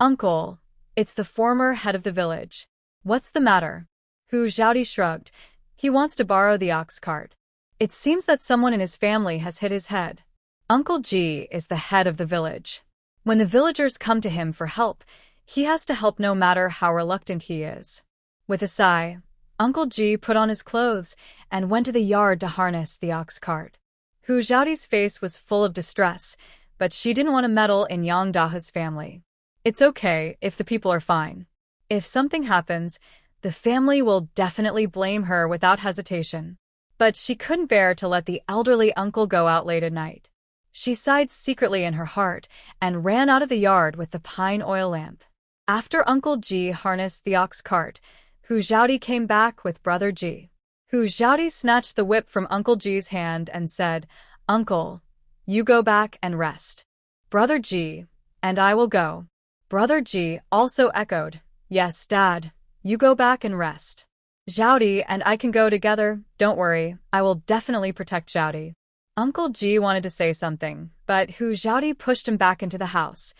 S1: "Uncle, it's the former head of the village. What's the matter?" Hu Xiaodi shrugged. "He wants to borrow the ox cart. It seems that someone in his family has hit his head." Uncle G is the head of the village. When the villagers come to him for help, he has to help no matter how reluctant he is. With a sigh, Uncle G put on his clothes and went to the yard to harness the ox cart. Hu Xiaodi's face was full of distress, but she didn't want to meddle in Yang Dahu's family. It's okay if the people are fine. If something happens, the family will definitely blame her without hesitation. But she couldn't bear to let the elderly uncle go out late at night. She sighed secretly in her heart and ran out of the yard with the pine oil lamp. After Uncle G harnessed the ox cart, Hu Xiaodi came back with Brother G. Hu Xiaodi snatched the whip from Uncle G's hand and said, "Uncle, you go back and rest. Brother G, and I will go." Brother G also echoed, "Yes, Dad, you go back and rest. Xiaodi and I can go together, don't worry, I will definitely protect Xiaodi." Uncle G wanted to say something, but Hu Xiaodi pushed him back into the house.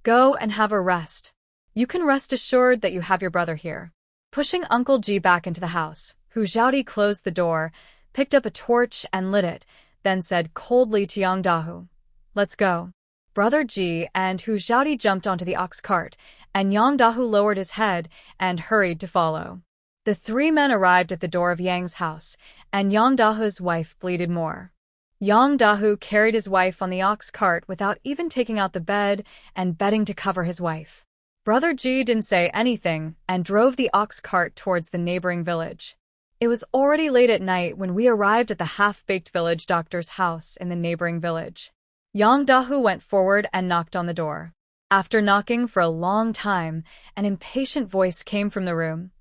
S1: "Go and have a rest. You can rest assured that you have your brother here." Pushing Uncle G back into the house, Hu Xiaodi closed the door, picked up a torch and lit it, then said coldly to Yang Dahu, "Let's go." Brother G and Hu Xiaodi jumped onto the ox cart, and Yang Dahu lowered his head and hurried to follow. The 3 men arrived at the door of Yang's house, and Yang Dahu's wife bleated more. Yang Dahu carried his wife on the ox cart without even taking out the bed and bedding to cover his wife. Brother G didn't say anything and drove the ox cart towards the neighboring village. It was already late at night when we arrived at the half-baked village doctor's house in the neighboring village. Yang Dahu went forward and knocked on the door. After knocking for a long time, an impatient voice came from the room.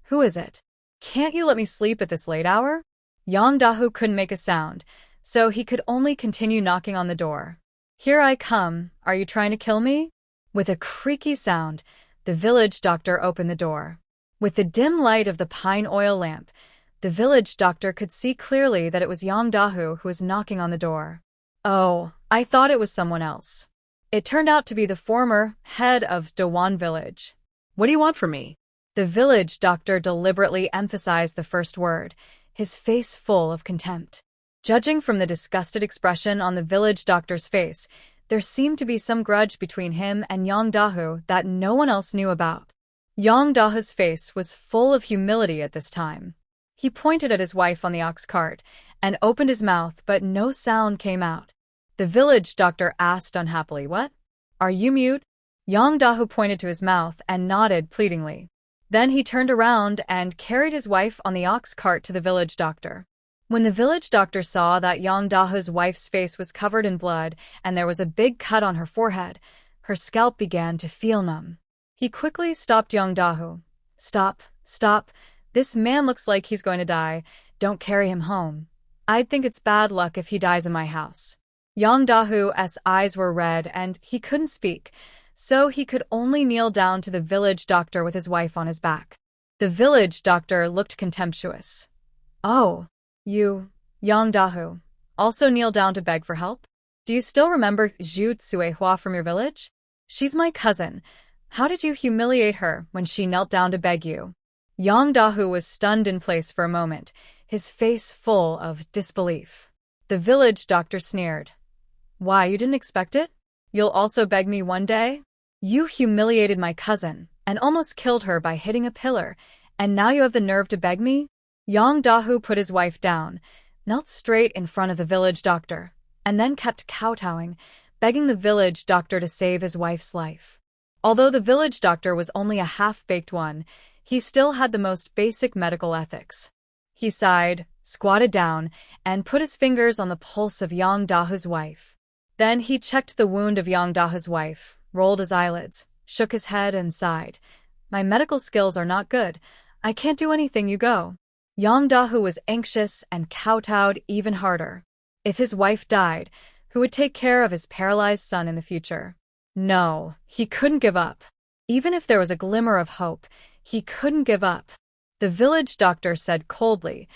S1: "Who is it? Can't you let me sleep at this late hour?" Yang Dahu couldn't make a sound, so he could only continue knocking on the door. "Here I come, are you trying to kill me?" With a creaky sound, the village doctor opened the door. With the dim light of the pine oil lamp, the village doctor could see clearly that it was Yang Dahu who was knocking on the door. "Oh, I thought it was someone else." It turned out to be the former head of Dawan village.
S2: What do you want from me?
S1: The village doctor deliberately emphasized the first word, his face full of contempt. Judging from the disgusted expression on the village doctor's face, there seemed to be some grudge between him and Yang Dahu that no one else knew about. Yang Dahu's face was full of humility at this time. He pointed at his wife on the ox cart and opened his mouth, but no sound came out. The village doctor asked unhappily, "What? Are you mute?" Yang Dahu pointed to his mouth and nodded pleadingly. Then he turned around and carried his wife on the ox cart to the village doctor. When the village doctor saw that Yang Dahu's wife's face was covered in blood and there was a big cut on her forehead, her scalp began to feel numb. He quickly stopped Yang Dahu. Stop, stop. This man looks like he's going to die. Don't carry him home. I'd think it's bad luck if he dies in my house. Yang Dahu's eyes were red and he couldn't speak, so he could only kneel down to the village doctor with his wife on his back. The village doctor looked contemptuous. Oh, you, Yang Dahu, also kneel down to beg for help? Do you still remember Zhu Tsuehua from your village? She's my cousin. How did you humiliate her when she knelt down to beg you? Yang Dahu was stunned in place for a moment, his face full of disbelief. The village doctor sneered. Why, you didn't expect it? You'll also beg me one day? You humiliated my cousin and almost killed her by hitting a pillar, and now you have the nerve to beg me? Yang Dahu put his wife down, knelt straight in front of the village doctor, and then kept kowtowing, begging the village doctor to save his wife's life. Although the village doctor was only a half-baked one, he still had the most basic medical ethics. He sighed, squatted down, and put his fingers on the pulse of Yang Dahu's wife. Then he checked the wound of Yang Dahu's wife, rolled his eyelids, shook his head, and sighed. My medical skills are not good. I can't do anything, you go. Yang Dahu was anxious and kowtowed even harder. If his wife died, who would take care of his paralyzed son in the future? No, he couldn't give up. Even if there was a glimmer of hope, he couldn't give up. The village doctor said coldly,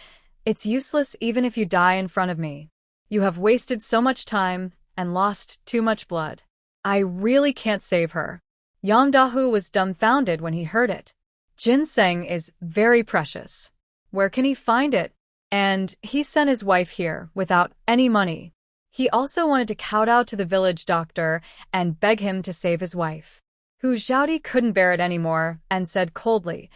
S1: It's useless even if you die in front of me. You have wasted so much time and lost too much blood. I really can't save her. Yang Dahu was dumbfounded when he heard it. Ginseng is very precious. Where can he find it? And he sent his wife here without any money. He also wanted to kowtow to the village doctor and beg him to save his wife. Hu Xiaodi couldn't bear it anymore and said coldly,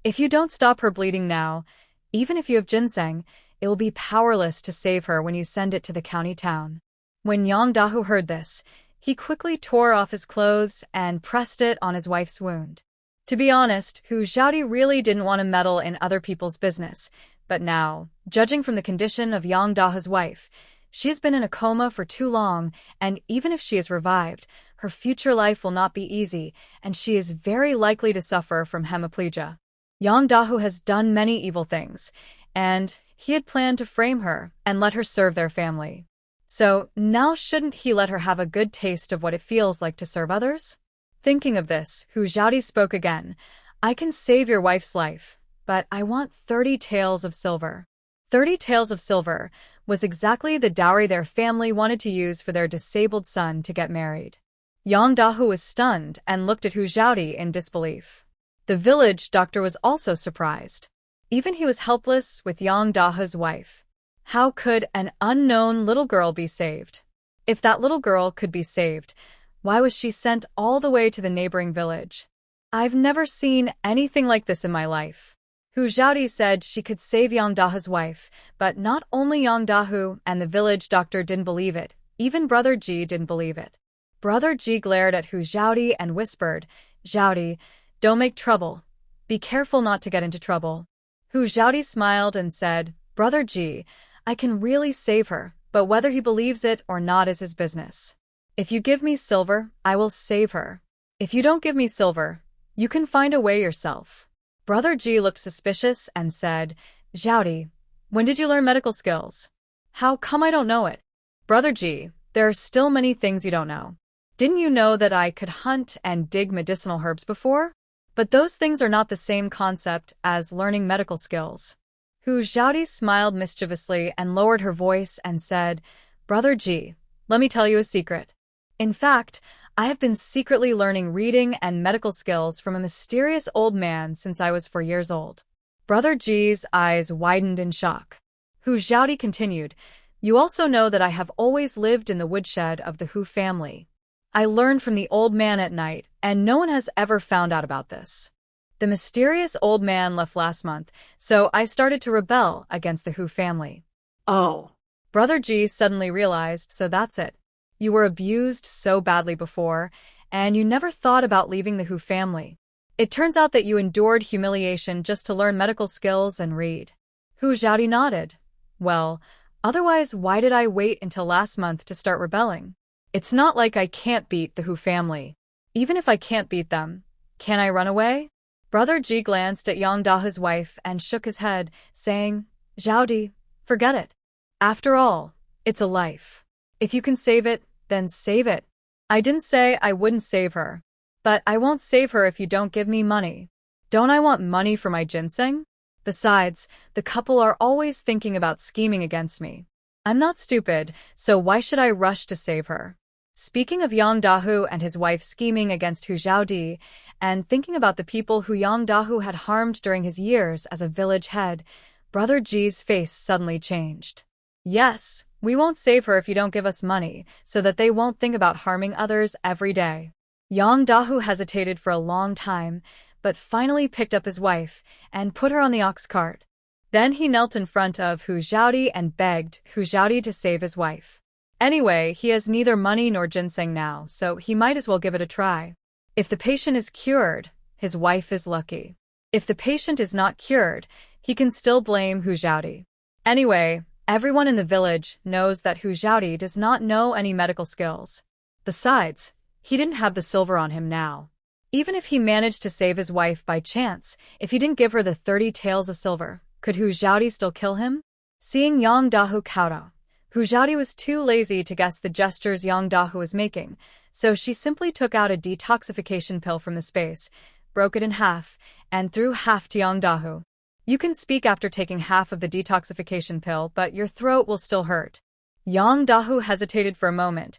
S1: If you don't stop her bleeding now, even if you have ginseng, it will be powerless to save her when you send it to the county town. When Yang Dahu heard this, he quickly tore off his clothes and pressed it on his wife's wound. To be honest, Hu Xiaodi really didn't want to meddle in other people's business, but now, judging from the condition of Yang Dahu's wife, she has been in a coma for too long, and even if she is revived, her future life will not be easy, and she is very likely to suffer from hemiplegia. Yang Dahu has done many evil things, and he had planned to frame her and let her serve their family. So now shouldn't he let her have a good taste of what it feels like to serve others? Thinking of this, Hu Xiaodi spoke again. I can save your wife's life, but I want 30 taels of silver. 30 taels of silver was exactly the dowry their family wanted to use for their disabled son to get married. Yang Dahu was stunned and looked at Hu Xiaodi in disbelief. The village doctor was also surprised. Even he was helpless with Yang Dahu's wife. How could an unknown little girl be saved? If that little girl could be saved, why was she sent all the way to the neighboring village? I've never seen anything like this in my life. Hu Xiaodi said she could save Yang Dahu's wife, but not only Yang Dahu and the village doctor didn't believe it, even Brother Ji didn't believe it. Brother Ji glared at Hu Xiaodi and whispered, Xiaodi, don't make trouble. Be careful not to get into trouble. Hu Xiaodi smiled and said, Brother Ji, I can really save her, but whether he believes it or not is his business. If you give me silver, I will save her. If you don't give me silver, you can find a way yourself. Brother Ji looked suspicious and said, Xiaodi, when did you learn medical skills? How come I don't know it? Brother Ji, there are still many things you don't know. Didn't you know that I could hunt and dig medicinal herbs before? But those things are not the same concept as learning medical skills. Hu Xiaodi smiled mischievously and lowered her voice and said, Brother Ji, let me tell you a secret. In fact, I have been secretly learning reading and medical skills from a mysterious old man since I was 4 years old. Brother Ji's eyes widened in shock. Hu Xiaodi continued, You also know that I have always lived in the woodshed of the Hu family. I learned from the old man at night, and no one has ever found out about this. The mysterious old man left last month, so I started to rebel against the Hu family.
S2: Oh.
S1: Brother Ji suddenly realized, so that's it. You were abused so badly before, and you never thought about leaving the Hu family. It turns out that you endured humiliation just to learn medical skills and read. Hu Xiaodi nodded. Well, otherwise why did I wait until last month to start rebelling? It's not like I can't beat the Hu family. Even if I can't beat them, can I run away? Brother Ji glanced at Yang Dahu's wife and shook his head, saying, Zhao, forget it. After all, it's a life. If you can save it, then save it. I didn't say I wouldn't save her. But I won't save her if you don't give me money. Don't I want money for my ginseng? Besides, the couple are always thinking about scheming against me. I'm not stupid, so why should I rush to save her? Speaking of Yang Dahu and his wife scheming against Hu Zhaodi, and thinking about the people who Yang Dahu had harmed during his years as a village head, Brother Ji's face suddenly changed. Yes, we won't save her if you don't give us money, so that they won't think about harming others every day. Yang Dahu hesitated for a long time, but finally picked up his wife and put her on the ox cart. Then he knelt in front of Hu Zhaodi and begged Hu Zhaodi to save his wife. Anyway, he has neither money nor ginseng now, so he might as well give it a try. If the patient is cured, his wife is lucky. If the patient is not cured, he can still blame Hu Zhaodi. Anyway, everyone in the village knows that Hu Zhaodi does not know any medical skills. Besides, he didn't have the silver on him now. Even if he managed to save his wife by chance, if he didn't give her the 30 taels of silver, could Hu Zhaodi still kill him? Seeing Yang Dahu kowtow, Hu Zhaodi was too lazy to guess the gestures Yang Dahu was making, so she simply took out a detoxification pill from the space, broke it in half, and threw half to Yang Dahu. You can speak after taking half of the detoxification pill, but your throat will still hurt. Yang Dahu hesitated for a moment,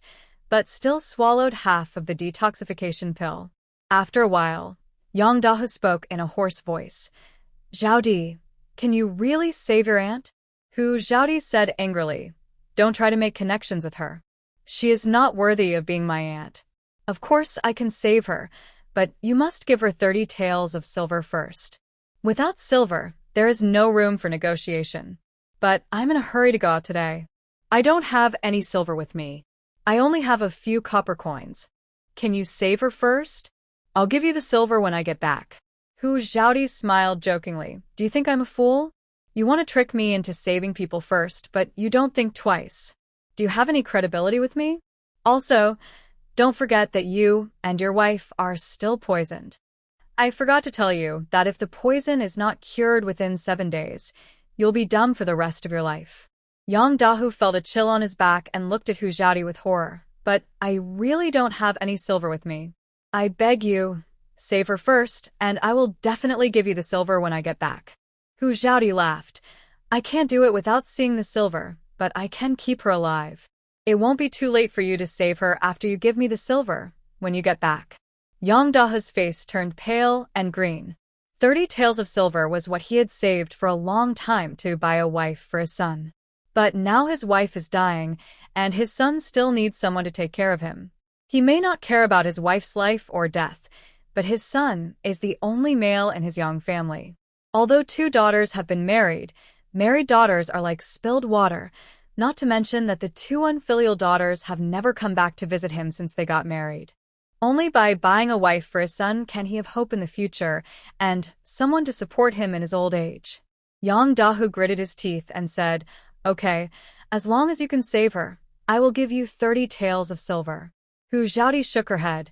S1: but still swallowed half of the detoxification pill. After a while, Yang Dahu spoke in a hoarse voice. Zhaodi, can you really save your aunt? Hu Zhaodi said angrily. Don't try to make connections with her. She is not worthy of being my aunt. Of course I can save her, but you must give her 30 taels of silver first. Without silver, there is no room for negotiation. But I'm in a hurry to go out today. I don't have any silver with me. I only have a few copper coins. Can you save her first? I'll give you the silver when I get back. Hu Zhaodi smiled jokingly. Do you think I'm a fool? You want to trick me into saving people first, but you don't think twice. Do you have any credibility with me? Also, don't forget that you and your wife are still poisoned. I forgot to tell you that if the poison is not cured within 7 days, you'll be dumb for the rest of your life. Yang Dahu felt a chill on his back and looked at Hu Zhaodi with horror. But I really don't have any silver with me. I beg you, save her first, and I will definitely give you the silver when I get back. Hu Zhaodi laughed. I can't do it without seeing the silver, but I can keep her alive. It won't be too late for you to save her after you give me the silver, when you get back. Yang Dahu's face turned pale and green. 30 taels of silver was what he had saved for a long time to buy a wife for his son. But now his wife is dying, and his son still needs someone to take care of him. He may not care about his wife's life or death, but his son is the only male in his young family. Although 2 daughters have been married daughters are like spilled water, not to mention that the 2 unfilial daughters have never come back to visit him since they got married. Only by buying a wife for his son can he have hope in the future and someone to support him in his old age. Yang Dahu gritted his teeth and said, Okay, as long as you can save her, I will give you 30 taels of silver. Hu Zhaodi shook her head.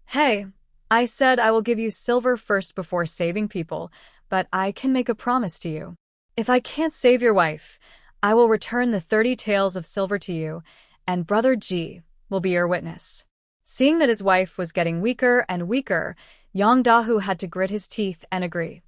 S1: Hey, I said I will give you silver first before saving people, but I can make a promise to you. If I can't save your wife, I will return the 30 taels of silver to you, and Brother Ji will be your witness. Seeing that his wife was getting weaker and weaker, Yang Dahu had to grit his teeth and agree.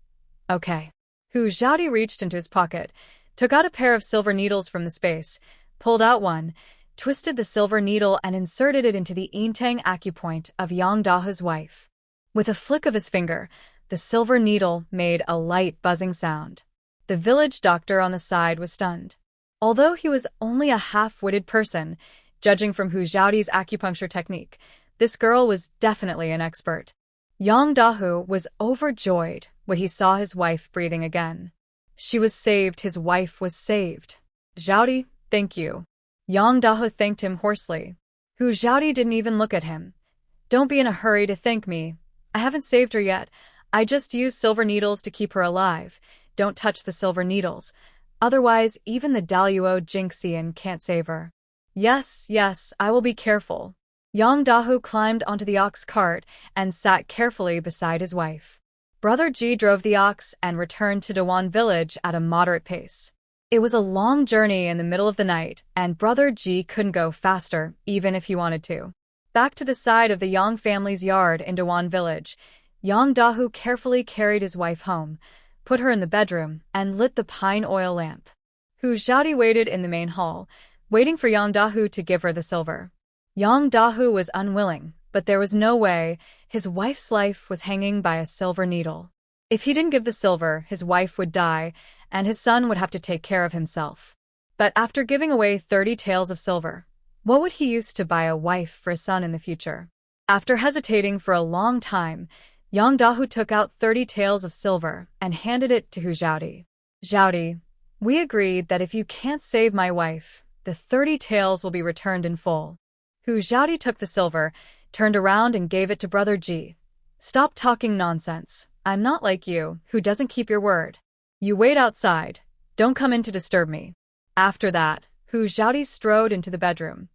S1: Okay. Hu Zhaodi reached into his pocket, took out a pair of silver needles from the space, pulled out one, twisted the silver needle and inserted it into the Intang acupoint of Yang Dahu's wife. With a flick of his finger, the silver needle made a light buzzing sound. The village doctor on the side was stunned. Although he was only a half-witted person, judging from Hu Zhaodi's acupuncture technique, this girl was definitely an expert. Yang Dahu was overjoyed when he saw his wife breathing again. She was saved, his wife was saved. Zhaodi, thank you. Yang Dahu thanked him hoarsely. Hu Zhaodi didn't even look at him. Don't be in a hurry to thank me. I haven't saved her yet. I just used silver needles to keep her alive. Don't touch the silver needles. Otherwise, even the Daluo Jinxian can't save her. Yes, yes, I will be careful. Yang Dahu climbed onto the ox cart and sat carefully beside his wife. Brother Ji drove the ox and returned to Dewan village at a moderate pace. It was a long journey in the middle of the night, and Brother Ji couldn't go faster, even if he wanted to. Back to the side of the Yang family's yard in Dewan village, Yang Dahu carefully carried his wife home, put her in the bedroom, and lit the pine oil lamp. Hu Xiaodi waited in the main hall, waiting for Yang Dahu to give her the silver. Yang Dahu was unwilling, but there was no way. His wife's life was hanging by a silver needle. If he didn't give the silver, his wife would die, and his son would have to take care of himself. But after giving away 30 taels of silver, what would he use to buy a wife for his son in the future? After hesitating for a long time, Yang Dahu took out 30 taels of silver and handed it to Hu Xiaodi. Xiaodi, we agreed that if you can't save my wife, the 30 taels will be returned in full. Hu Xiaodi took the silver, turned around and gave it to Brother Ji. Stop talking nonsense. I'm not like you, who doesn't keep your word. You wait outside. Don't come in to disturb me. After that, Hu Xiaodi strode into the bedroom.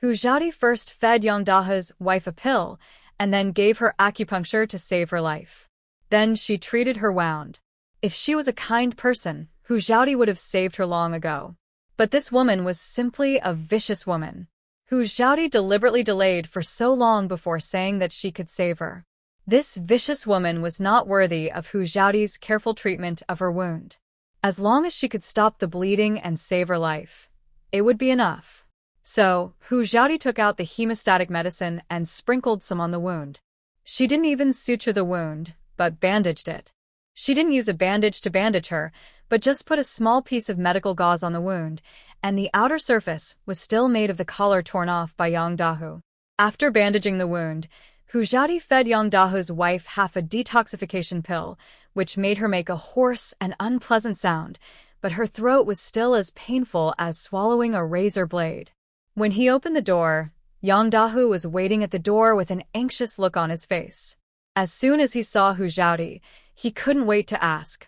S1: Hu Xiaodi first fed Yang Dahu's wife a pill, and then gave her acupuncture to save her life. Then she treated her wound. If she was a kind person, Hu Xiaodi would have saved her long ago. But this woman was simply a vicious woman. Hu Xiaodi deliberately delayed for so long before saying that she could save her. This vicious woman was not worthy of Hu Xiaodi's careful treatment of her wound. As long as she could stop the bleeding and save her life, it would be enough. So, Hu Xiaodi took out the hemostatic medicine and sprinkled some on the wound. She didn't even suture the wound, but bandaged it. She didn't use a bandage to bandage her, but just put a small piece of medical gauze on the wound, and the outer surface was still made of the collar torn off by Yang Dahu. After bandaging the wound, Hu Xiaodi fed Yang Dahu's wife half a detoxification pill, which made her make a hoarse and unpleasant sound, but her throat was still as painful as swallowing a razor blade. When he opened the door, Yang Dahu was waiting at the door with an anxious look on his face. As soon as he saw Hu Xiaodi, he couldn't wait to ask,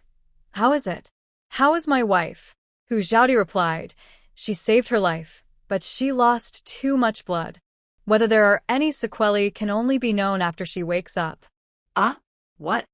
S1: "How is it? How is my wife?" Hu Xiaodi replied, "She saved her life, but she lost too much blood. Whether there are any sequelae can only be known after she wakes up."
S2: What?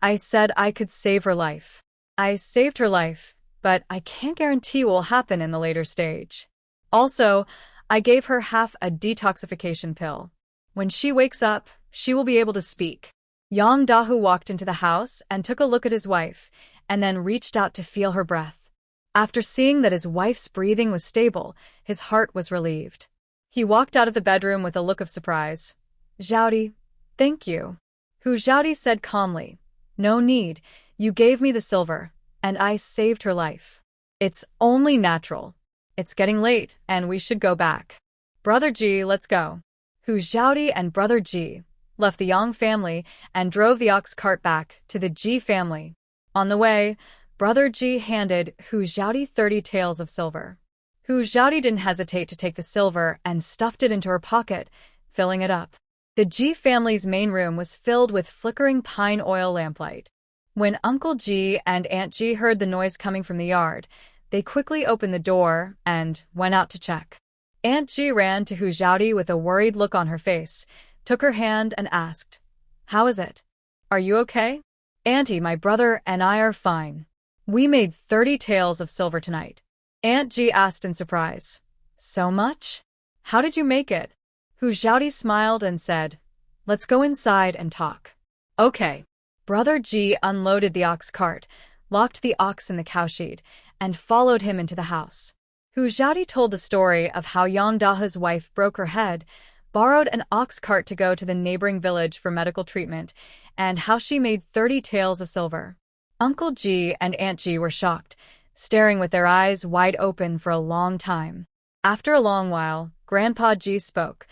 S1: I said I could save her life. I saved her life, but I can't guarantee what will happen in the later stage. Also, I gave her half a detoxification pill. When she wakes up, she will be able to speak. Yang Dahu walked into the house and took a look at his wife, and then reached out to feel her breath. After seeing that his wife's breathing was stable, his heart was relieved. He walked out of the bedroom with a look of surprise. "Xiaodi, thank you." Hu Xiaodi said calmly, "No need, you gave me the silver, and I saved her life. It's only natural. It's getting late, and we should go back. Brother Ji, let's go." Hu Xiaodi and Brother Ji left the Yang family and drove the ox cart back to the Ji family. On the way, Brother Ji handed Hu Xiaodi 30 taels of silver. Hu Xiaodi didn't hesitate to take the silver and stuffed it into her pocket, filling it up. The Ji family's main room was filled with flickering pine oil lamplight. When Uncle Ji and Aunt Ji heard the noise coming from the yard, they quickly opened the door and went out to check. Aunt Ji ran to Hu Xiaodi with a worried look on her face, took her hand and asked, "How is it? Are you okay?" "Auntie, my brother and I are fine. We made 30 taels of silver tonight." Aunt Ji asked in surprise, "So much? How did you make it?" Hu Xiaodi smiled and said, "Let's go inside and talk." "Okay." Brother Ji unloaded the ox cart, locked the ox in the cowshed, and followed him into the house. Hu Xiaodi told the story of how Yang Dahu's wife broke her head, borrowed an ox cart to go to the neighboring village for medical treatment, and how she made 30 taels of silver. Uncle Ji and Aunt Ji were shocked, staring with their eyes wide open for a long time. After a long while, Grandpa Ji spoke.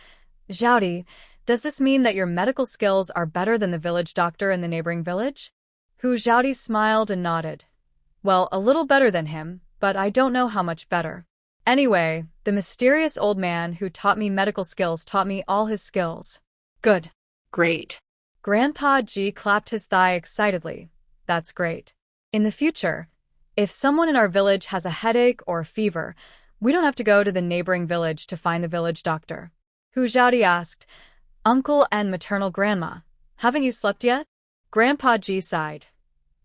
S1: "Xiaodi, does this mean that your medical skills are better than the village doctor in the neighboring village?" Hu Xiaodi smiled and nodded. "Well, a little better than him, but I don't know how much better. Anyway, the mysterious old man who taught me medical skills taught me all his skills." "Good."
S2: Great.
S1: Grandpa Ji clapped his thigh excitedly. "That's great. In the future, If someone in our village has a headache or a fever, we don't have to go to the neighboring village to find the village doctor. Hu Xiaodi asked, Uncle and maternal grandma, haven't you slept yet? Grandpa Ji sighed.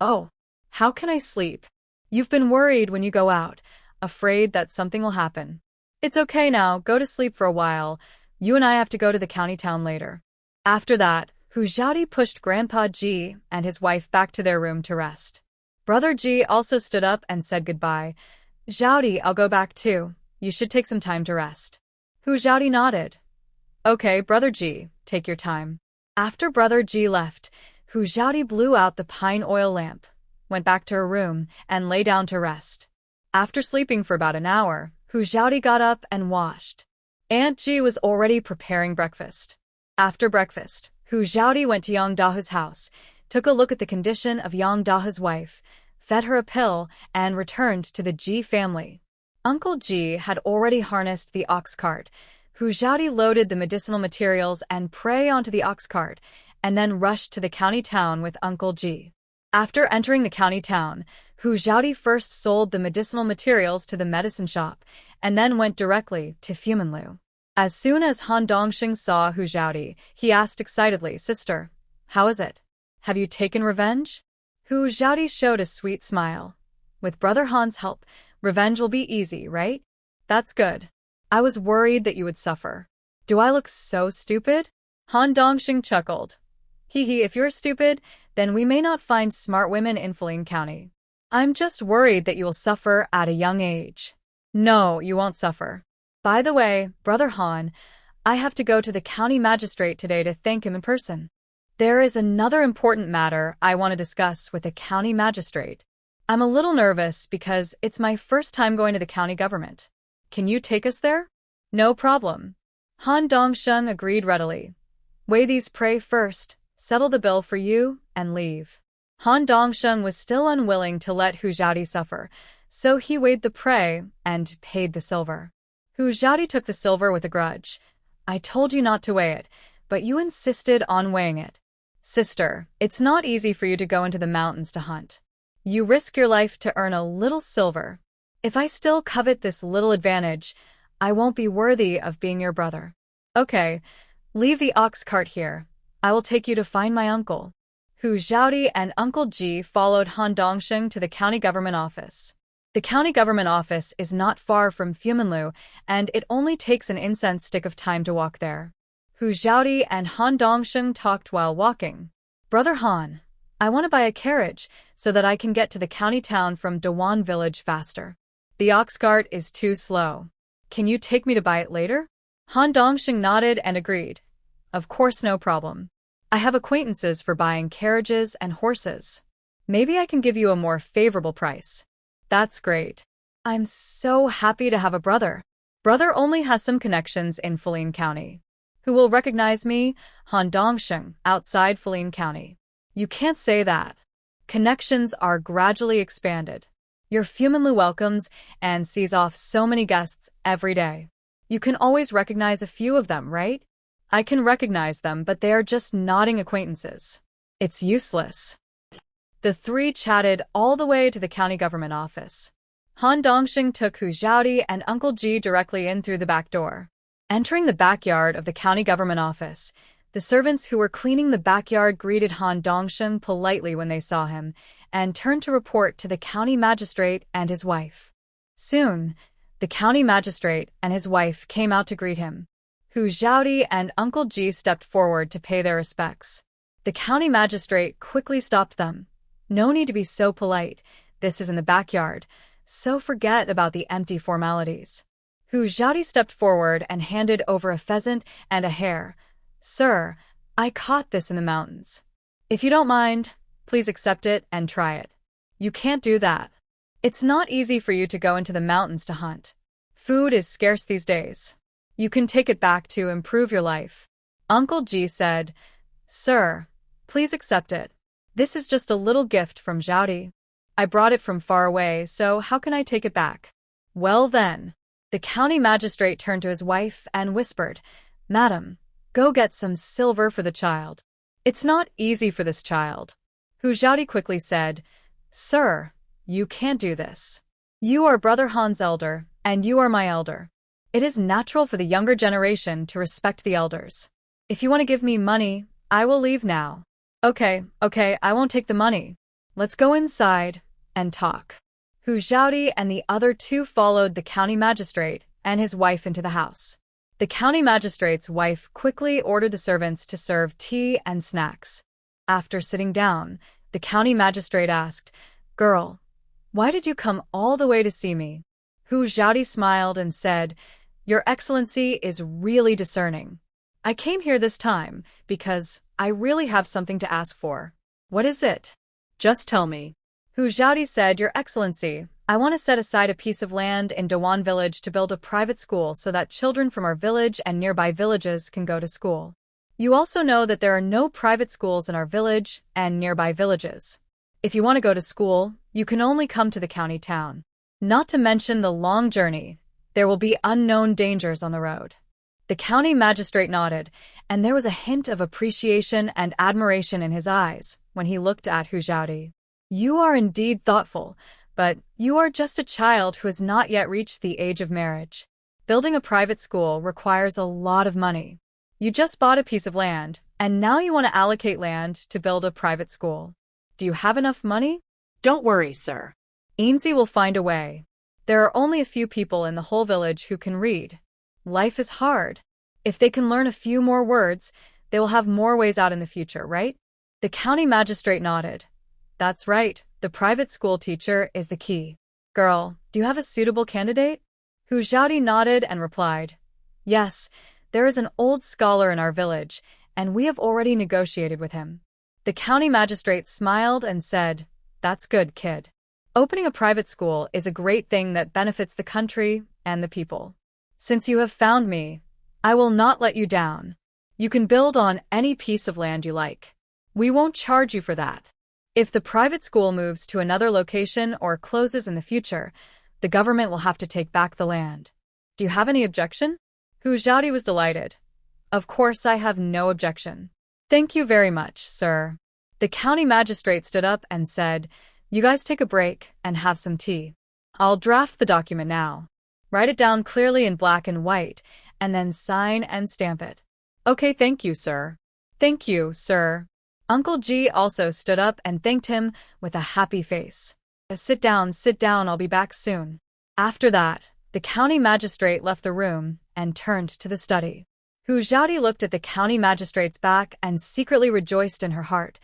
S1: Oh, how can I sleep? You've been worried when you go out, afraid that something will happen. It's okay now, go to sleep for a while. You and I have to go to the county town later. After that, Hu Xiaodi pushed Grandpa Ji and his wife back to their room to rest. Brother Ji also stood up and said goodbye. Xiaodi, I'll go back too. You should take some time to rest. Hu Xiaodi nodded. Okay, Brother Ji, take your time. After Brother Ji left, Hu Xiaodi blew out the pine oil lamp, went back to her room, and lay down to rest. After sleeping for about an hour, Hu Xiaodi got up and washed. Aunt Ji was already preparing breakfast. After breakfast, Hu Xiaodi went to Yang Dahu's house, took a look at the condition of Yang Dahu's wife, fed her a pill, and returned to the Ji family. Uncle Ji had already harnessed the ox cart. Hu Xiaodi loaded the medicinal materials and prey onto the ox cart, and then rushed to the county town with Uncle Ji. After entering the county town, Hu Xiaodi first sold the medicinal materials to the medicine shop, and then went directly to Fuminlu. As soon as Han Dongxing saw Hu Xiaodi, he asked excitedly, Sister, how is it? Have you taken revenge? Hu Xiaodi showed a sweet smile. With Brother Han's help, revenge will be easy, right? That's good. I was worried that you would suffer. Do I look so stupid? Han Dongxing chuckled. Hee, if you're stupid, then we may not find smart women in Fulian County. I'm just worried that you will suffer at a young age. No, you won't suffer. By the way, Brother Han, I have to go to the county magistrate today to thank him in person. There is another important matter I want to discuss with the county magistrate. I'm a little nervous because it's my first time going to the county government. Can you take us there? No problem. Han Dongsheng agreed readily. Weigh these prey first, settle the bill for you, and leave. Han Dongsheng was still unwilling to let Hu Xiaodi suffer, so he weighed the prey and paid the silver. Hu Xiaodi took the silver with a grudge. I told you not to weigh it, but you insisted on weighing it. Sister, it's not easy for you to go into the mountains to hunt. You risk your life to earn a little silver. If I still covet this little advantage, I won't be worthy of being your brother. Okay, leave the ox cart here. I will take you to find my uncle. Hu Xiaodi and Uncle Ji followed Han Dongsheng to the county government office. The county government office is not far from Fuminlu, and it only takes an incense stick of time to walk there. Hu Xiaodi and Han Dongsheng talked while walking. Brother Han, I want to buy a carriage so that I can get to the county town from Dawan village faster. The ox cart is too slow. Can you take me to buy it later? Han Dongsheng nodded and agreed. Of course, no problem. I have acquaintances for buying carriages and horses. Maybe I can give you a more favorable price. That's great. I'm so happy to have a brother. Brother only has some connections in Fulian County. Who will recognize me? Han Dongsheng, outside Fulian County. You can't say that. Connections are gradually expanded. Your Fuminlu welcomes and sees off so many guests every day. You can always recognize a few of them, right? I can recognize them, but they are just nodding acquaintances. It's useless. The three chatted all the way to the county government office. Han Dongsheng took Hu Xiaodi and Uncle Ji directly in through the back door. Entering the backyard of the county government office, the servants who were cleaning the backyard greeted Han Dongsheng politely when they saw him, and turned to report to the county magistrate and his wife. Soon, the county magistrate and his wife came out to greet him. Hu Xiaodi and Uncle Ji stepped forward to pay their respects. The county magistrate quickly stopped them. No need to be so polite. This is in the backyard, so forget about the empty formalities. Hu Xiaodi stepped forward and handed over a pheasant and a hare. Sir, I caught this in the mountains. If you don't mind, please accept it and try it. You can't do that. It's not easy for you to go into the mountains to hunt. Food is scarce these days. You can take it back to improve your life. Uncle Ji said, Sir, please accept it. This is just a little gift from Xiaodi. I brought it from far away, so how can I take it back? Well then. The county magistrate turned to his wife and whispered, Madam, go get some silver for the child. It's not easy for this child. Hu Xiaodi quickly said, Sir, you can't do this. You are Brother Han's elder, and you are my elder. It is natural for the younger generation to respect the elders. If you want to give me money, I will leave now. Okay, I won't take the money. Let's go inside and talk. Hu Xiaodi and the other two followed the county magistrate and his wife into the house. The county magistrate's wife quickly ordered the servants to serve tea and snacks. After sitting down, the county magistrate asked, "Girl, why did you come all the way to see me?" Hu Xiaodi smiled and said, "Your Excellency is really discerning. I came here this time because I really have something to ask for." "What is it?" "Just tell me." Hu Xiaodi said, "Your Excellency, I want to set aside a piece of land in Dawan village to build a private school so that children from our village and nearby villages can go to school. You also know that there are no private schools in our village and nearby villages. If you want to go to school, you can only come to the county town. Not to mention the long journey. There will be unknown dangers on the road." The county magistrate nodded, and there was a hint of appreciation and admiration in his eyes when he looked at Hu Xiaodi. "You are indeed thoughtful, but you are just a child who has not yet reached the age of marriage. Building a private school requires a lot of money. You just bought a piece of land, and now you want to allocate land to build a private school. Do you have enough money?"
S2: "Don't worry, sir.
S1: "Ainsley will find a way. There are only a few people in the whole village who can read. Life is hard. If they can learn a few more words, they will have more ways out in the future, right?" The county magistrate nodded. "That's right. The private school teacher is the key. Girl, do you have a suitable candidate?" Hu Xiaodi nodded and replied, "Yes, there is an old scholar in our village, and we have already negotiated with him." The county magistrate smiled and said, "That's good, kid. Opening a private school is a great thing that benefits the country and the people. Since you have found me, I will not let you down. You can build on any piece of land you like. We won't charge you for that. If the private school moves to another location or closes in the future, the government will have to take back the land. Do you have any objection?" Hu Xiaodi was delighted. "Of course I have no objection. Thank you very much, sir." The county magistrate stood up and said, "You guys take a break and have some tea. I'll draft the document now. Write it down clearly in black and white, and then sign and stamp it." "Okay, thank you, sir." "Thank you, sir." Uncle G also stood up and thanked him with a happy face. Sit down, I'll be back soon." After that, the county magistrate left the room and turned to the study. Hu Xiaodi looked at the county magistrate's back and secretly rejoiced in her heart.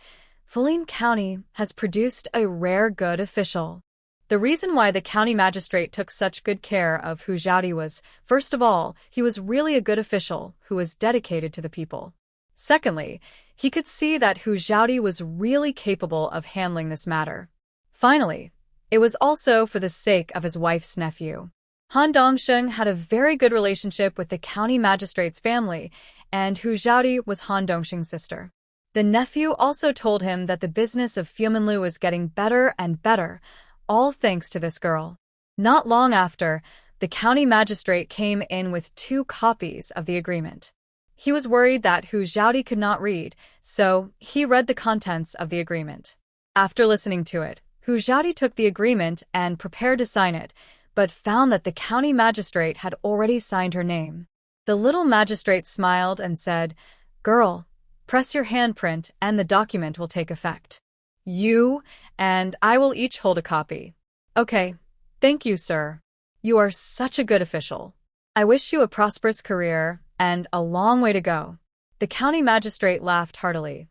S1: Fuling County has produced a rare good official. The reason why the county magistrate took such good care of Hu Xiaodi was, first of all, he was really a good official who was dedicated to the people. Secondly, he could see that Hu Xiaodi was really capable of handling this matter. Finally, it was also for the sake of his wife's nephew. Han Dongsheng had a very good relationship with the county magistrate's family, and Hu Xiaodi was Han Dongsheng's sister. The nephew also told him that the business of Fuminlu was getting better and better, all thanks to this girl. Not long after, the county magistrate came in with 2 copies of the agreement. He was worried that Hu Xiaodi could not read, so he read the contents of the agreement. After listening to it, Hu Xiaodi took the agreement and prepared to sign it, but found that the county magistrate had already signed her name. The little magistrate smiled and said, "Girl, press your handprint and the document will take effect. You and I will each hold a copy." "Okay, thank you, sir. You are such a good official. I wish you a prosperous career and a long way to go." The county magistrate laughed heartily.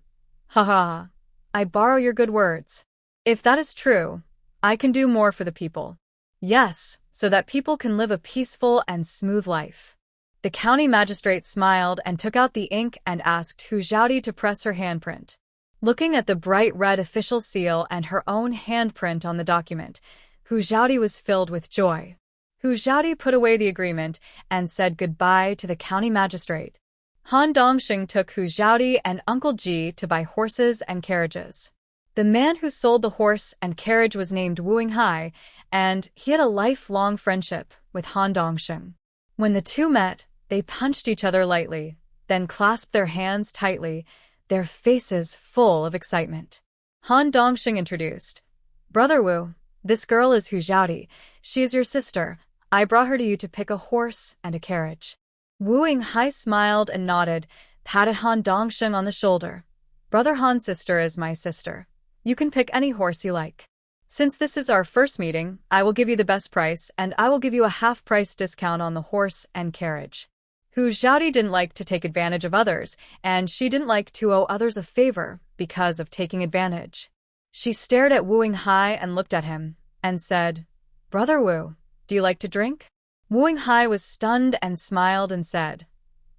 S1: "Ha ha, I borrow your good words. If that is true, I can do more for the people. Yes, so that people can live a peaceful and smooth life." The county magistrate smiled and took out the ink and asked Hu Xiaodi to press her handprint. Looking at the bright red official seal and her own handprint on the document, Hu Xiaodi was filled with joy. Hu Xiaodi put away the agreement and said goodbye to the county magistrate. Han Dongsheng took Hu Xiaodi and Uncle Ji to buy horses and carriages. The man who sold the horse and carriage was named Wu Hai, and he had a lifelong friendship with Han Dongsheng. When the two met, they punched each other lightly, then clasped their hands tightly, their faces full of excitement. Han Dongsheng introduced, "Brother Wu, This girl is Hu Zhaodi. She is your sister. I brought her to you to pick a horse and a carriage. Wu Yinghai smiled and nodded, patted Han Dongsheng on the shoulder. Brother Han's sister is my sister. You can pick any horse you like. Since this is our first meeting, I will give you the best price, and I will give you a half-price discount on the horse and carriage. Hu Zhaodi didn't like to take advantage of others, and she didn't like to owe others a favor because of taking advantage. She stared at Wu Yinghai and looked at him, and said, Brother Wu, do you like to drink? Wu Yinghai was stunned and smiled and said,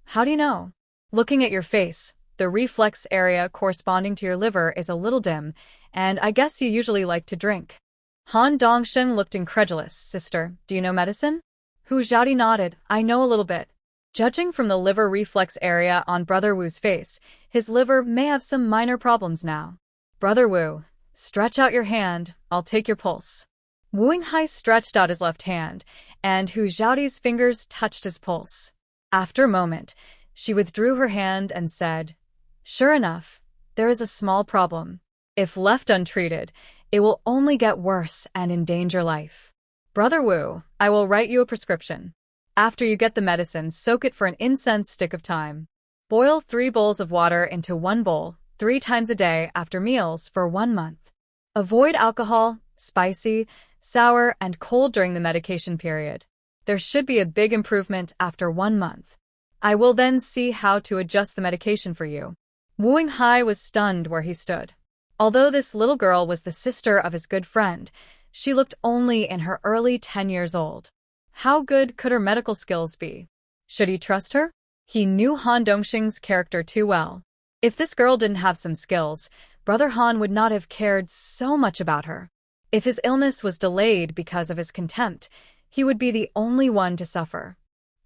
S1: How do you know? Looking at your face, the reflex area corresponding to your liver is a little dim, and I guess you usually like to drink. Han Dongsheng looked incredulous. Sister, do you know medicine? Hu Zhaodi nodded. I know a little bit. Judging from the liver reflex area on Brother Wu's face, his liver may have some minor problems now. Brother Wu, stretch out your hand. I'll take your pulse. Wu Yinghai stretched out his left hand, and Hu Zhaodi's fingers touched his pulse. After a moment, she withdrew her hand and said, Sure enough, there is a small problem. If left untreated, it will only get worse and endanger life. Brother Wu, I will write you a prescription. After you get the medicine, soak it for an incense stick of time. Boil 3 bowls of water into 1 bowl, 3 times a day after meals for 1 month. Avoid alcohol, spicy, sour, and cold during the medication period. There should be a big improvement after 1 month. I will then see how to adjust the medication for you. Wu Yinghai was stunned where he stood. Although this little girl was the sister of his good friend, she looked only in her early 10 years old. How good could her medical skills be? Should he trust her? He knew Han Dongsheng's character too well. If this girl didn't have some skills, Brother Han would not have cared so much about her. If his illness was delayed because of his contempt, he would be the only one to suffer.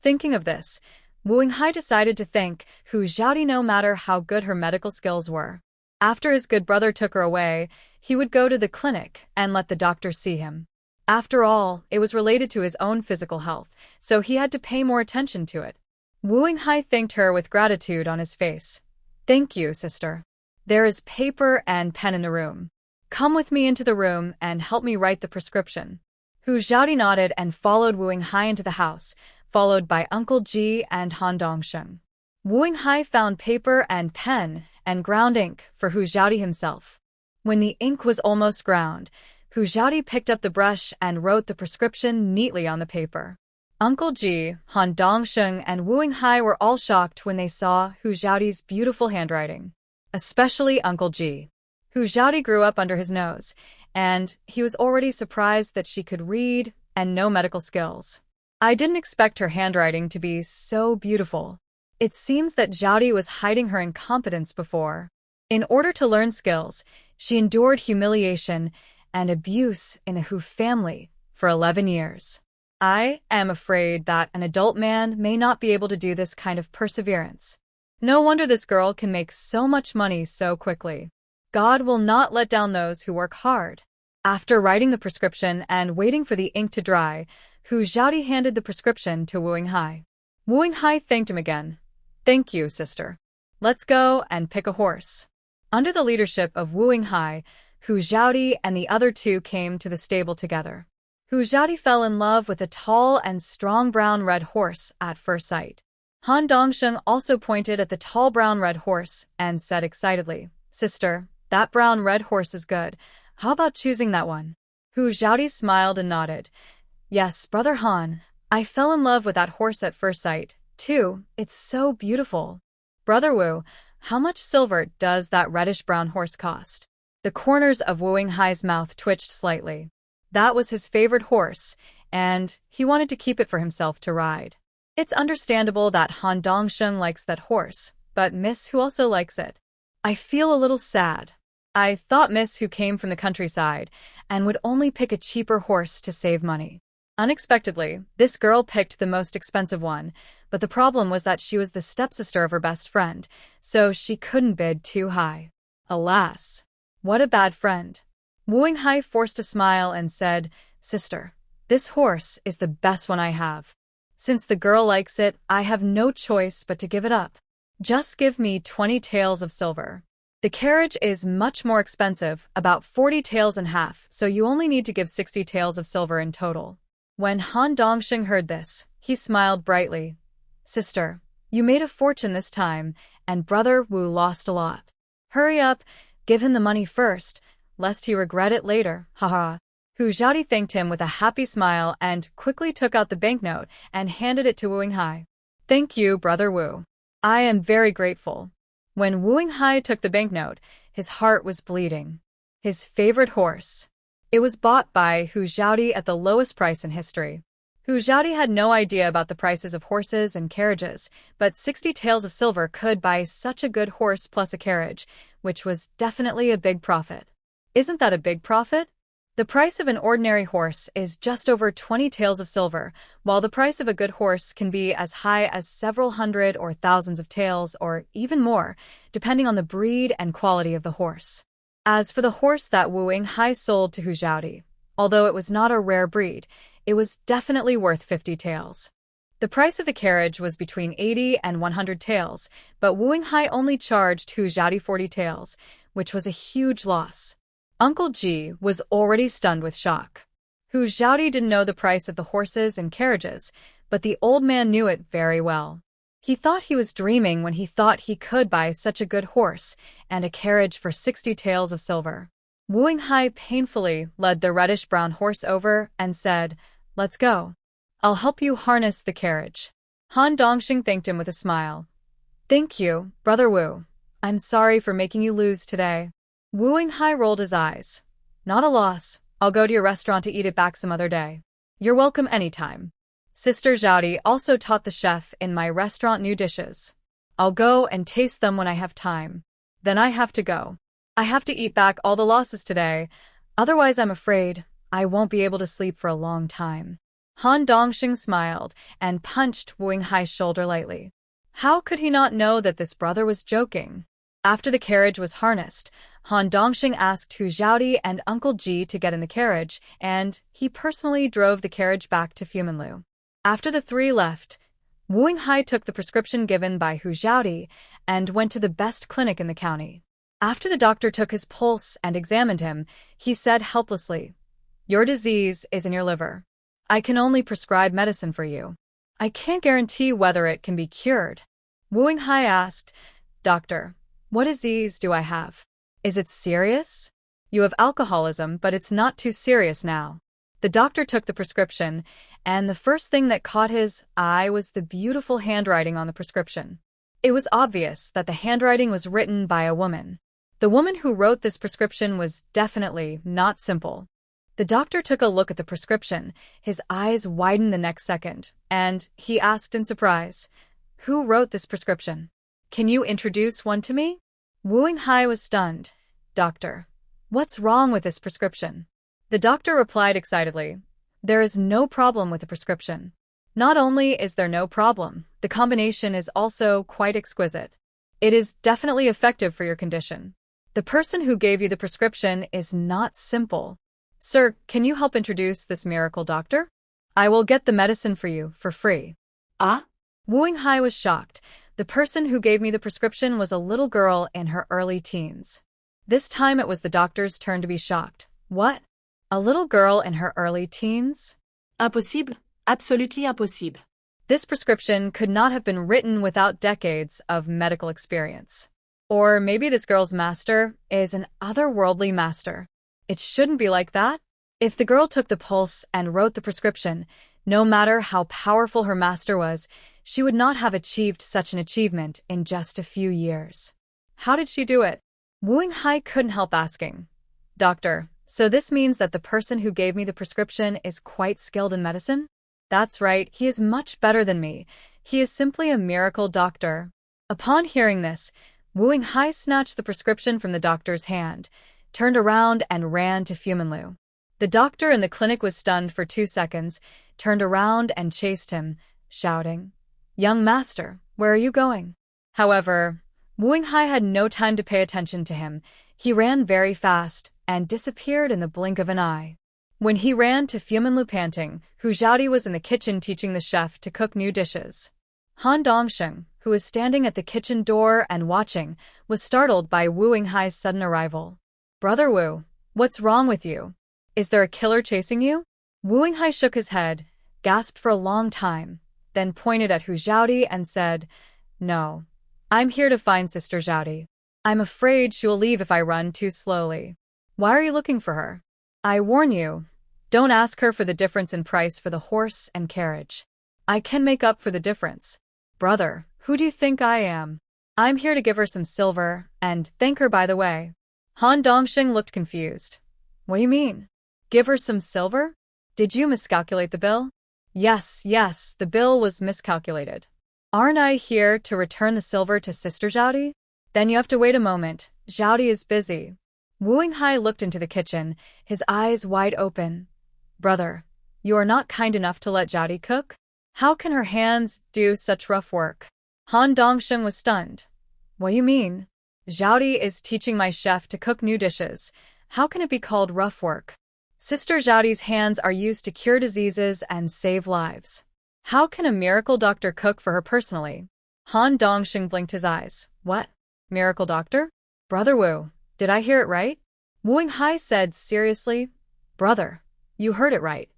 S1: Thinking of this, Wu Yinghai decided to thank Hu Zhaodi no matter how good her medical skills were. After his good brother took her away, he would go to the clinic and let the doctor see him. After all, it was related to his own physical health, so he had to pay more attention to it. Wu Yinghai thanked her with gratitude on his face. Thank you, sister. There is paper and pen in the room. Come with me into the room and help me write the prescription. Hu Zhaodi nodded and followed Wu Yinghai into the house, followed by Uncle Ji and Han Dongsheng. Wu Yinghai found paper and pen and ground ink for Hu Zhaodi himself. When the ink was almost ground, Hu Zhaodi picked up the brush and wrote the prescription neatly on the paper. Uncle Ji, Han Dongsheng, and Wu Yinghai were all shocked when they saw Hu Zhaodi's beautiful handwriting. Especially Uncle Ji. Hu Zhaodi grew up under his nose, and he was already surprised that she could read and know medical skills. I didn't expect her handwriting to be so beautiful. It seems that Zhaodi was hiding her incompetence before. In order to learn skills, she endured humiliation and abuse in the Hu family for 11 years. I am afraid that an adult man may not be able to do this kind of perseverance. No wonder this girl can make so much money so quickly. God will not let down those who work hard. After writing the prescription and waiting for the ink to dry, Hu Zhaodi handed the prescription to Wu Yinghai. Wu Yinghai thanked him again. Thank you, sister. Let's go and pick a horse. Under the leadership of Wu Yinghai, Hu Zhaodi and the other two came to the stable together. Hu Zhaodi fell in love with a tall and strong brown-red horse at first sight. Han Dongsheng also pointed at the tall brown-red horse and said excitedly, Sister, that brown-red horse is good. How about choosing that one? Hu Zhaodi smiled and nodded. Yes, Brother Han, I fell in love with that horse at first sight, too. It's so beautiful. Brother Wu, how much silver does that reddish-brown horse cost? The corners of Wu Yinghai's mouth twitched slightly. That was his favorite horse, and he wanted to keep it for himself to ride. It's understandable that Han Dongsheng likes that horse, but Miss Hu also likes it. I feel a little sad. I thought Miss Hu came from the countryside and would only pick a cheaper horse to save money. Unexpectedly, this girl picked the most expensive one, but the problem was that she was the stepsister of her best friend, so she couldn't bid too high. Alas, what a bad friend. Wu Yinghai forced a smile and said, Sister, this horse is the best one I have. Since the girl likes it, I have no choice but to give it up. Just give me 20 taels of silver. The carriage is much more expensive, about 40 taels and half, so you only need to give 60 taels of silver in total. When Han Dongxing heard this, he smiled brightly. Sister, you made a fortune this time, and Brother Wu lost a lot. Hurry up, give him the money first, lest he regret it later, haha. Hu Xiaodi thanked him with a happy smile and quickly took out the banknote and handed it to Wu Yinghai. Thank you, Brother Wu. I am very grateful. When Wu Yinghai took the banknote, his heart was bleeding. His favorite horse. It was bought by Hu Xiaodi at the lowest price in history. Hu Xiaodi had no idea about the prices of horses and carriages, but 60 taels of silver could buy such a good horse plus a carriage, which was definitely a big profit. Isn't that a big profit? The price of an ordinary horse is just over 20 taels of silver, while the price of a good horse can be as high as several hundred or thousands of taels or even more, depending on the breed and quality of the horse. As for the horse that Wu Yinghai sold to Hu Xiaodi, although it was not a rare breed, it was definitely worth 50 taels. The price of the carriage was between 80 and 100 taels, but Wu Yinghai only charged Hu Xiaodi 40 taels, which was a huge loss. Uncle Ji was already stunned with shock. Hu Xiaodi didn't know the price of the horses and carriages, but the old man knew it very well. He thought he was dreaming when he thought he could buy such a good horse and a carriage for 60 taels of silver. Wu Yinghai painfully led the reddish-brown horse over and said, "Let's go. I'll help you harness the carriage." Han Dongxing thanked him with a smile. "Thank you, Brother Wu. I'm sorry for making you lose today." Wu Yinghai rolled his eyes. "Not a loss. I'll go to your restaurant to eat it back some other day. You're welcome anytime. Sister Xiaodi also taught the chef in my restaurant new dishes. I'll go and taste them when I have time. Then I have to go. I have to eat back all the losses today. Otherwise, I'm afraid I won't be able to sleep for a long time." Han Dongxing smiled and punched Wu Yinghai's shoulder lightly. How could he not know that this brother was joking? After the carriage was harnessed, Han Dongxing asked Hu Xiaodi and Uncle Ji to get in the carriage, and he personally drove the carriage back to Fuminlu. After the three left, Wu Yinghai took the prescription given by Hu Xiaodi and went to the best clinic in the county. After the doctor took his pulse and examined him, he said helplessly, "Your disease is in your liver. I can only prescribe medicine for you. I can't guarantee whether it can be cured." Wu Yinghai asked, "Doctor, what disease do I have? Is it serious?" "You have alcoholism, but it's not too serious now." The doctor took the prescription, and the first thing that caught his eye was the beautiful handwriting on the prescription. It was obvious that the handwriting was written by a woman. The woman who wrote this prescription was definitely not simple. The doctor took a look at the prescription, his eyes widened the next second, and he asked in surprise, "Who wrote this prescription? Can you introduce one to me?" Wu Yinghai was stunned. "Doctor, what's wrong with this prescription?" The doctor replied excitedly, "There is no problem with the prescription. Not only is there no problem, the combination is also quite exquisite. It is definitely effective for your condition. The person who gave you the prescription is not simple. Sir, can you help introduce this miracle doctor? I will get the medicine for you for free."
S2: Ah?
S1: Wu Yinghai was shocked. The person who gave me the prescription was a little girl in her early teens. This time it was the doctor's turn to be shocked. What? A little girl in her early teens?
S2: Impossible. Absolutely impossible.
S1: This prescription could not have been written without decades of medical experience. Or maybe this girl's master is an otherworldly master. It shouldn't be like that. If the girl took the pulse and wrote the prescription, no matter how powerful her master was, she would not have achieved such an achievement in just a few years. How did she do it? Wu Yinghai couldn't help asking, "Doctor, so this means that the person who gave me the prescription is quite skilled in medicine?" "That's right, he is much better than me. He is simply a miracle doctor." Upon hearing this, Wu Yinghai snatched the prescription from the doctor's hand, turned around and ran to Fuminlu. The doctor in the clinic was stunned for 2 seconds, turned around and chased him, shouting, "Young master, where are you going?" However, Wu Yinghai had no time to pay attention to him. He ran very fast and disappeared in the blink of an eye. When he ran to Fuminlu panting, Hu Xiaodi was in the kitchen teaching the chef to cook new dishes. Han Dongxing, who was standing at the kitchen door and watching, was startled by Wu Yinghai's sudden arrival. "Brother Wu, what's wrong with you? Is there a killer chasing you?" Wu Yinghai shook his head, gasped for a long time, then pointed at Hu Xiaodi and said, "No. I'm here to find Sister Xiaodi. I'm afraid she will leave if I run too slowly." "Why are you looking for her?" "I warn you, don't ask her for the difference in price for the horse and carriage. I can make up for the difference." "Brother, who do you think I am?" "I'm here to give her some silver, and thank her by the way." Han Dongxing looked confused. "What do you mean? Give her some silver? Did you miscalculate the bill?" Yes, the bill was miscalculated." "Aren't I here to return the silver to Sister Xiaodi?" "Then you have to wait a moment. Xiaodi is busy." Wu Yinghai looked into the kitchen, his eyes wide open. "Brother, you are not kind enough to let Xiaodi cook? How can her hands do such rough work?" Han Dongxing was stunned. "What do you mean?" "Xiaodi is teaching my chef to cook new dishes. How can it be called rough work? Sister Xiaodi's hands are used to cure diseases and save lives. How can a miracle doctor cook for her personally?" Han Dongxing blinked his eyes. "What? Miracle doctor?" "Brother Wu, did I hear it right?" Wu Yinghai said seriously. "Brother, you heard it right.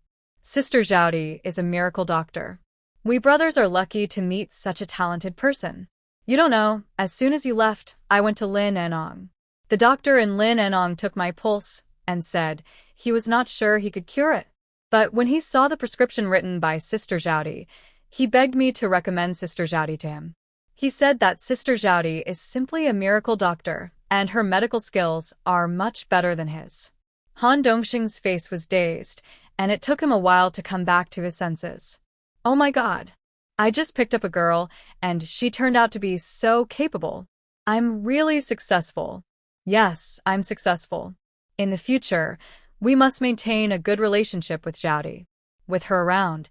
S1: Sister Xiaodi is a miracle doctor. We brothers are lucky to meet such a talented person. You don't know, as soon as you left, I went to Lin Anong. The doctor in Lin Anong took my pulse and said he was not sure he could cure it. But when he saw the prescription written by Sister Xiaodi, he begged me to recommend Sister Xiaodi to him. He said that Sister Xiaodi is simply a miracle doctor, and her medical skills are much better than his." Han Dongxing's face was dazed, and it took him a while to come back to his senses. "Oh my God. I just picked up a girl, and she turned out to be so capable. I'm really successful. Yes, I'm successful. In the future, we must maintain a good relationship with Xiaodi. With her around,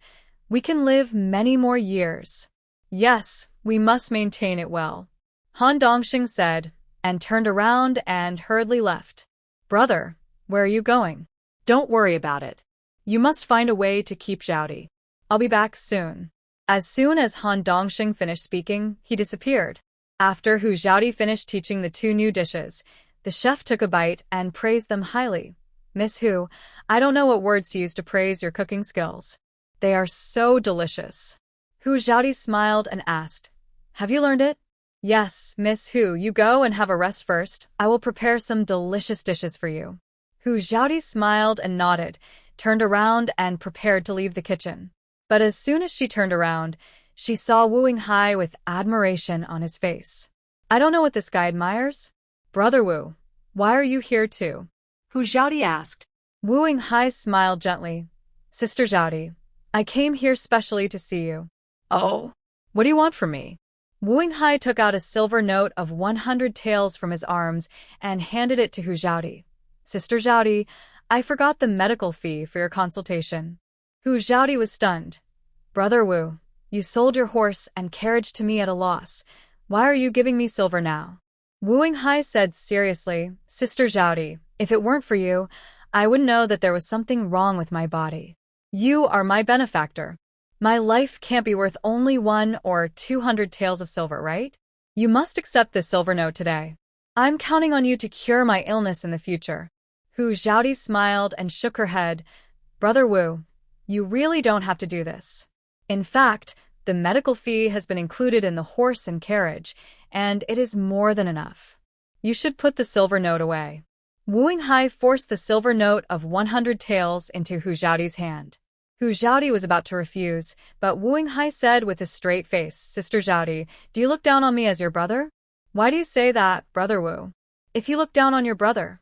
S1: we can live many more years. Yes, we must maintain it well," Han Dongxing said, and turned around and hurriedly left. "Brother, where are you going?" "Don't worry about it. You must find a way to keep Xiaodi. I'll be back soon." As soon as Han Dongxing finished speaking, he disappeared. After Hu Xiaodi finished teaching the two new dishes, the chef took a bite and praised them highly. "Miss Hu, I don't know what words to use to praise your cooking skills. They are so delicious." Hu Xiaodi smiled and asked, "Have you learned it?" "Yes, Miss Hu, you go and have a rest first. I will prepare some delicious dishes for you." Hu Xiaodi smiled and nodded, turned around and prepared to leave the kitchen. But as soon as she turned around, she saw Wu Yinghai with admiration on his face. "I don't know what this guy admires." "Brother Wu, why are you here too?"
S2: Hu Xiaodi asked.
S1: Wu Yinghai smiled gently. "Sister Xiaodi, I came here specially to see you."
S2: "Oh, what do you want from me?"
S1: Wu Yinghai took out a silver note of 100 taels from his arms and handed it to Hu Xiaodi. "Sister Xiaodi, I forgot the medical fee for your consultation." Hu Xiaodi was stunned. "Brother Wu, you sold your horse and carriage to me at a loss. Why are you giving me silver now?" Wu Yinghai said seriously, "Sister Xiaodi, if it weren't for you, I wouldn't know that there was something wrong with my body. You are my benefactor. My life can't be worth only 1 or 200 taels of silver, right? You must accept this silver note today. I'm counting on you to cure my illness in the future." Hu Xiaodi smiled and shook her head. "Brother Wu, you really don't have to do this. In fact, the medical fee has been included in the horse and carriage, and it is more than enough. You should put the silver note away." Wu Yinghai forced the silver note of 100 taels into Hu Xiaodi's hand. Hu Xiaodi was about to refuse, but Wu Yinghai said with a straight face, "Sister Xiaodi, do you look down on me as your brother? Why do you say that, Brother Wu? If you look down on your brother,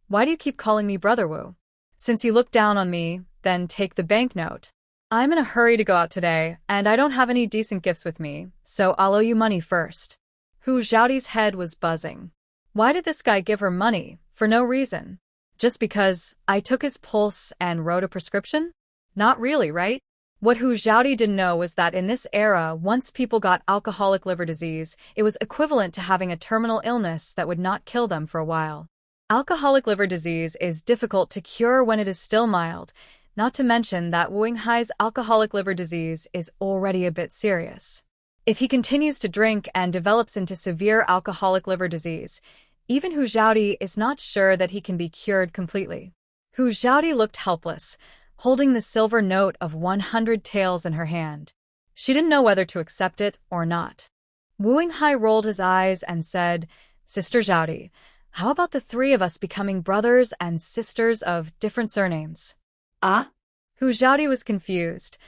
S1: why do you keep calling me Brother Wu? Since you look down on me, then take the banknote. I'm in a hurry to go out today, and I don't have any decent gifts with me, so I'll owe you money first." Hu Xiaodi's head was buzzing. Why did this guy give her money? For no reason. Just because I took his pulse and wrote a prescription? Not really, right? What Hu Xiaodi didn't know was that in this era, once people got alcoholic liver disease, it was equivalent to having a terminal illness that would not kill them for a while. Alcoholic liver disease is difficult to cure when it is still mild, not to mention that Wu Yinghai's alcoholic liver disease is already a bit serious. If he continues to drink and develops into severe alcoholic liver disease, even Hu Xiaodi is not sure that he can be cured completely. Hu Xiaodi looked helpless, holding the silver note of 100 taels in her hand. She didn't know whether to accept it or not. Wu Yinghai rolled his eyes and said, "Sister Xiaodi, how about the three of us becoming brothers and sisters of different surnames?"
S2: Ah?
S1: Hu Xiaodi was confused.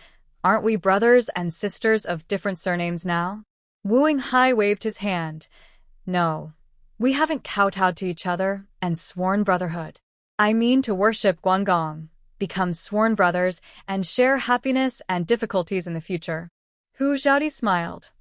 S1: Aren't we brothers and sisters of different surnames now? Wu Yinghai waved his hand. No, we haven't kowtowed to each other and sworn brotherhood. I mean to worship Guangong, become sworn brothers, and share happiness and difficulties in the future. Hu Xiaodi smiled.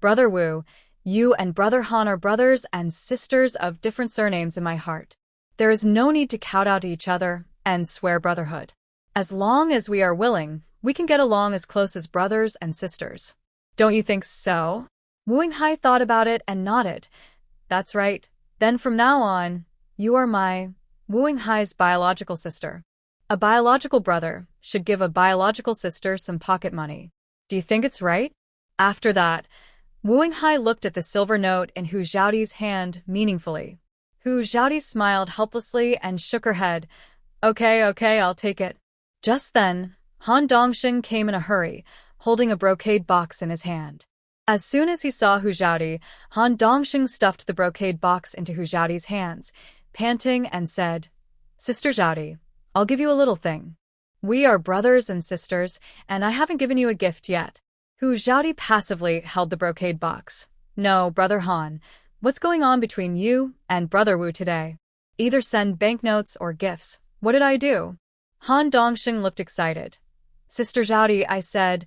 S1: Brother Wu, you and Brother Han are brothers and sisters of different surnames in my heart. There is no need to kowtow to each other and swear brotherhood. As long as we are willing, we can get along as close as brothers and sisters. Don't you think so? Wu Yinghai thought about it and nodded. That's right. Then from now on, you are my Wu Yinghai's biological sister. A biological brother should give a biological sister some pocket money. Do you think it's right? After that, Wu Yinghai looked at the silver note in Hu Xiaodi's hand meaningfully. Hu Xiaodi smiled helplessly and shook her head. Okay, I'll take it. Just then, Han Dongxing came in a hurry, holding a brocade box in his hand. As soon as he saw Hu Xiaodi, Han Dongxing stuffed the brocade box into Hu Xiaodi's hands, panting, and said, Sister Xiaodi, I'll give you a little thing. We are brothers and sisters, and I haven't given you a gift yet. Hu Xiaodi passively held the brocade box. No, Brother Han, what's going on between you and Brother Wu today? Either send banknotes or gifts. What did I do? Han Dongxing looked excited. Sister Xiaodi, I said,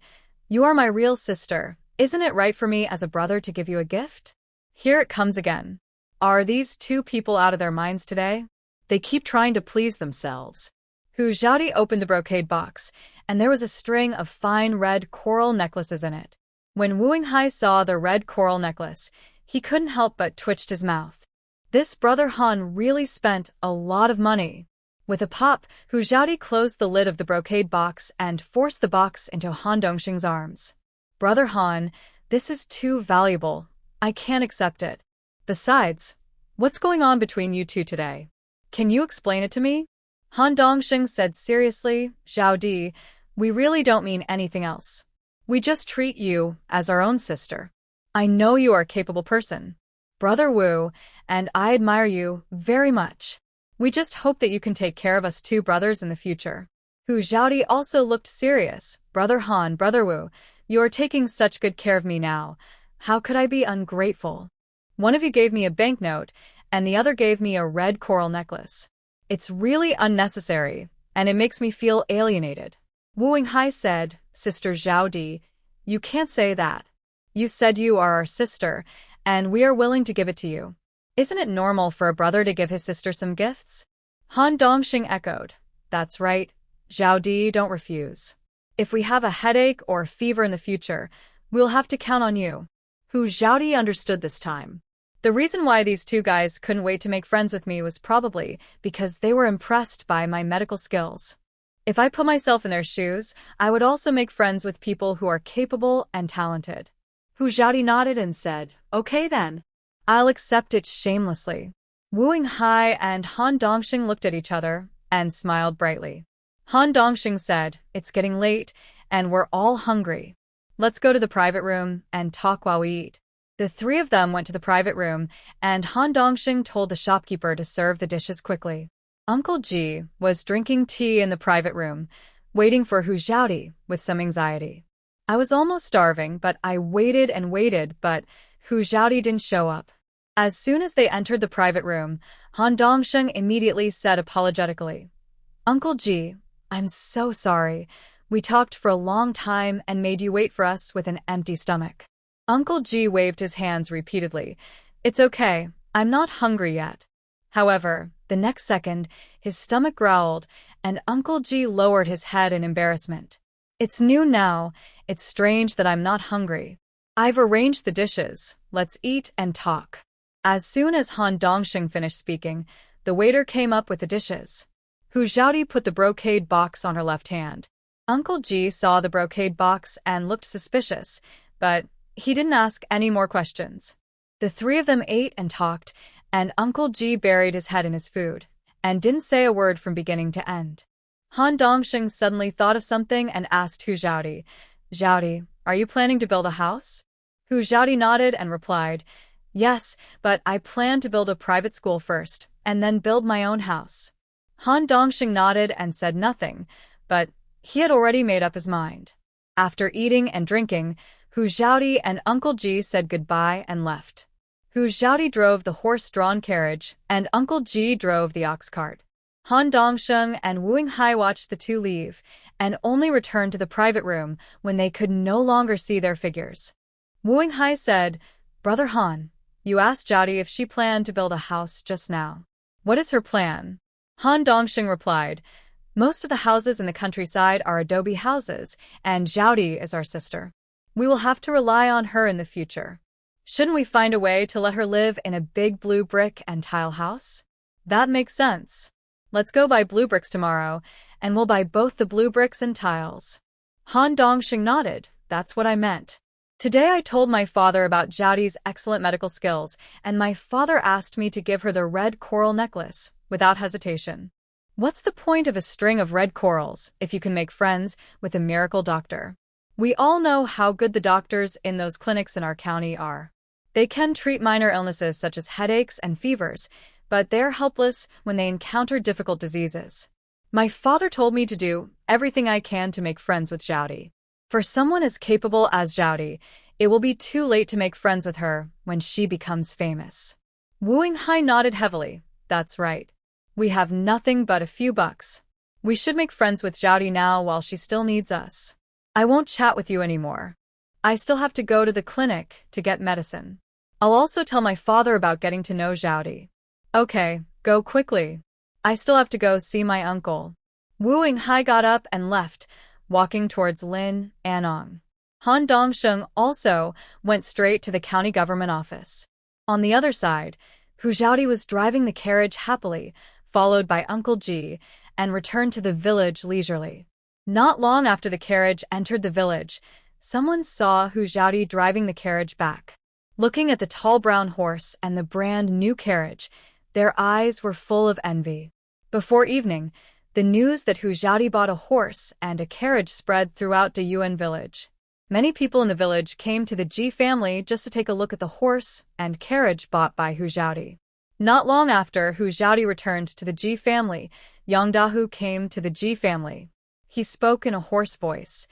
S1: you are my real sister. Isn't it right for me as a brother to give you a gift? Here it comes again. Are these two people out of their minds today? They keep trying to please themselves. Hu Xiaodi opened the brocade box, and there was a string of fine red coral necklaces in it. When Wu Yinghai saw the red coral necklace, he couldn't help but twitched his mouth. This Brother Han really spent a lot of money. With a pop, Hu Xiaodi closed the lid of the brocade box and forced the box into Han Dongxing's arms. Brother Han, this is too valuable. I can't accept it. Besides, what's going on between you two today? Can you explain it to me? Han Dongxing said seriously, Xiaodi, we really don't mean anything else. We just treat you as our own sister. I know you are a capable person, Brother Wu, and I admire you very much. We just hope that you can take care of us two brothers in the future. Hu Xiaodi also looked serious. Brother Han, Brother Wu, you are taking such good care of me now. How could I be ungrateful? One of you gave me a banknote, and the other gave me a red coral necklace. It's really unnecessary, and it makes me feel alienated. Wu Yinghai said, Sister Xiaodi, you can't say that. You said you are our sister, and we are willing to give it to you. Isn't it normal for a brother to give his sister some gifts? Han Dongxing echoed. That's right. Xiaodi, don't refuse. If we have a headache or fever in the future, we'll have to count on you. Hu Xiaodi understood this time. The reason why these two guys couldn't wait to make friends with me was probably because they were impressed by my medical skills. If I put myself in their shoes, I would also make friends with people who are capable and talented.
S2: Hu Xiaodi nodded and said, Okay then.
S1: I'll accept it shamelessly. Wu Yinghai and Han Dongxing looked at each other and smiled brightly. Han Dongxing said, It's getting late, and we're all hungry. Let's go to the private room and talk while we eat. The three of them went to the private room, and Han Dongxing told the shopkeeper to serve the dishes quickly. Uncle Ji was drinking tea in the private room, waiting for Hu Xiaodi with some anxiety. I was almost starving, but I waited and waited, but Hu Xiaodi didn't show up. As soon as they entered the private room, Han Dongxing immediately said apologetically, Uncle Ji, I'm so sorry. We talked for a long time and made you wait for us with an empty stomach. Uncle Ji waved his hands repeatedly. It's okay, I'm not hungry yet. However, the next second, his stomach growled, and Uncle Ji lowered his head in embarrassment. It's noon now. It's strange that I'm not hungry. I've arranged the dishes. Let's eat and talk. As soon as Han Dongxing finished speaking, the waiter came up with the dishes. Hu Xiaodi put the brocade box on her left hand. Uncle Ji saw the brocade box and looked suspicious, but He didn't ask any more questions. The three of them ate and talked, and Uncle G buried his head in his food, and didn't say a word from beginning to end. Han Dongsheng suddenly thought of something and asked Hu Xiaodi, "Xiaodi, are you planning to build a house?" Hu Xiaodi nodded and replied, "Yes, but I plan to build a private school first, and then build my own house." Han Dongsheng nodded and said nothing, but he had already made up his mind. After eating and drinking, Hu Xiaodi and Uncle G said goodbye and left. Hu Xiaodi drove the horse-drawn carriage, and Uncle G drove the ox cart. Han Dongsheng and Wu Yinghai watched the two leave, and only returned to the private room when they could no longer see their figures. Wu Yinghai said, "Brother Han, you asked Xiaodi if she planned to build a house just now. What is her plan?" Han Dongsheng replied, "Most of the houses in the countryside are adobe houses, and Xiaodi is our sister. We will have to rely on her in the future. Shouldn't we find a way to let her live in a big blue brick and tile house?" "That makes sense. Let's go buy blue bricks tomorrow, and we'll buy both the blue bricks and tiles." Han Dongsheng nodded. "That's what I meant. Today I told my father about Xiaodi's excellent medical skills, and my father asked me to give her the red coral necklace, without hesitation. What's the point of a string of red corals if you can make friends with a miracle doctor? We all know how good the doctors in those clinics in our county are. They can treat minor illnesses such as headaches and fevers, but they're helpless when they encounter difficult diseases. My father told me to do everything I can to make friends with Xiaodi. For someone as capable as Xiaodi, it will be too late to make friends with her when she becomes famous." Wu Yinghai nodded heavily. "That's right. We have nothing but a few bucks. We should make friends with Xiaodi now while she still needs us. I won't chat with you anymore. I still have to go to the clinic to get medicine. I'll also tell my father about getting to know Xiaodi." "Okay, go quickly. I still have to go see my uncle." Wu Yinghai got up and left, walking towards Lin Anong. Han Dongsheng also went straight to the county government office. On the other side, Hu Xiaodi was driving the carriage happily, followed by Uncle Ji, and returned to the village leisurely. Not long after the carriage entered the village, someone saw Hu Xiaodi driving the carriage back. Looking at the tall brown horse and the brand new carriage, their eyes were full of envy. Before evening, the news that Hu Xiaodi bought a horse and a carriage spread throughout the Yuan village. Many people in the village came to the Ji family just to take a look at the horse and carriage bought by Hu Xiaodi. Not long after Hu Xiaodi returned to the Ji family, Yang Dahu came to the Ji family. He spoke in a hoarse voice.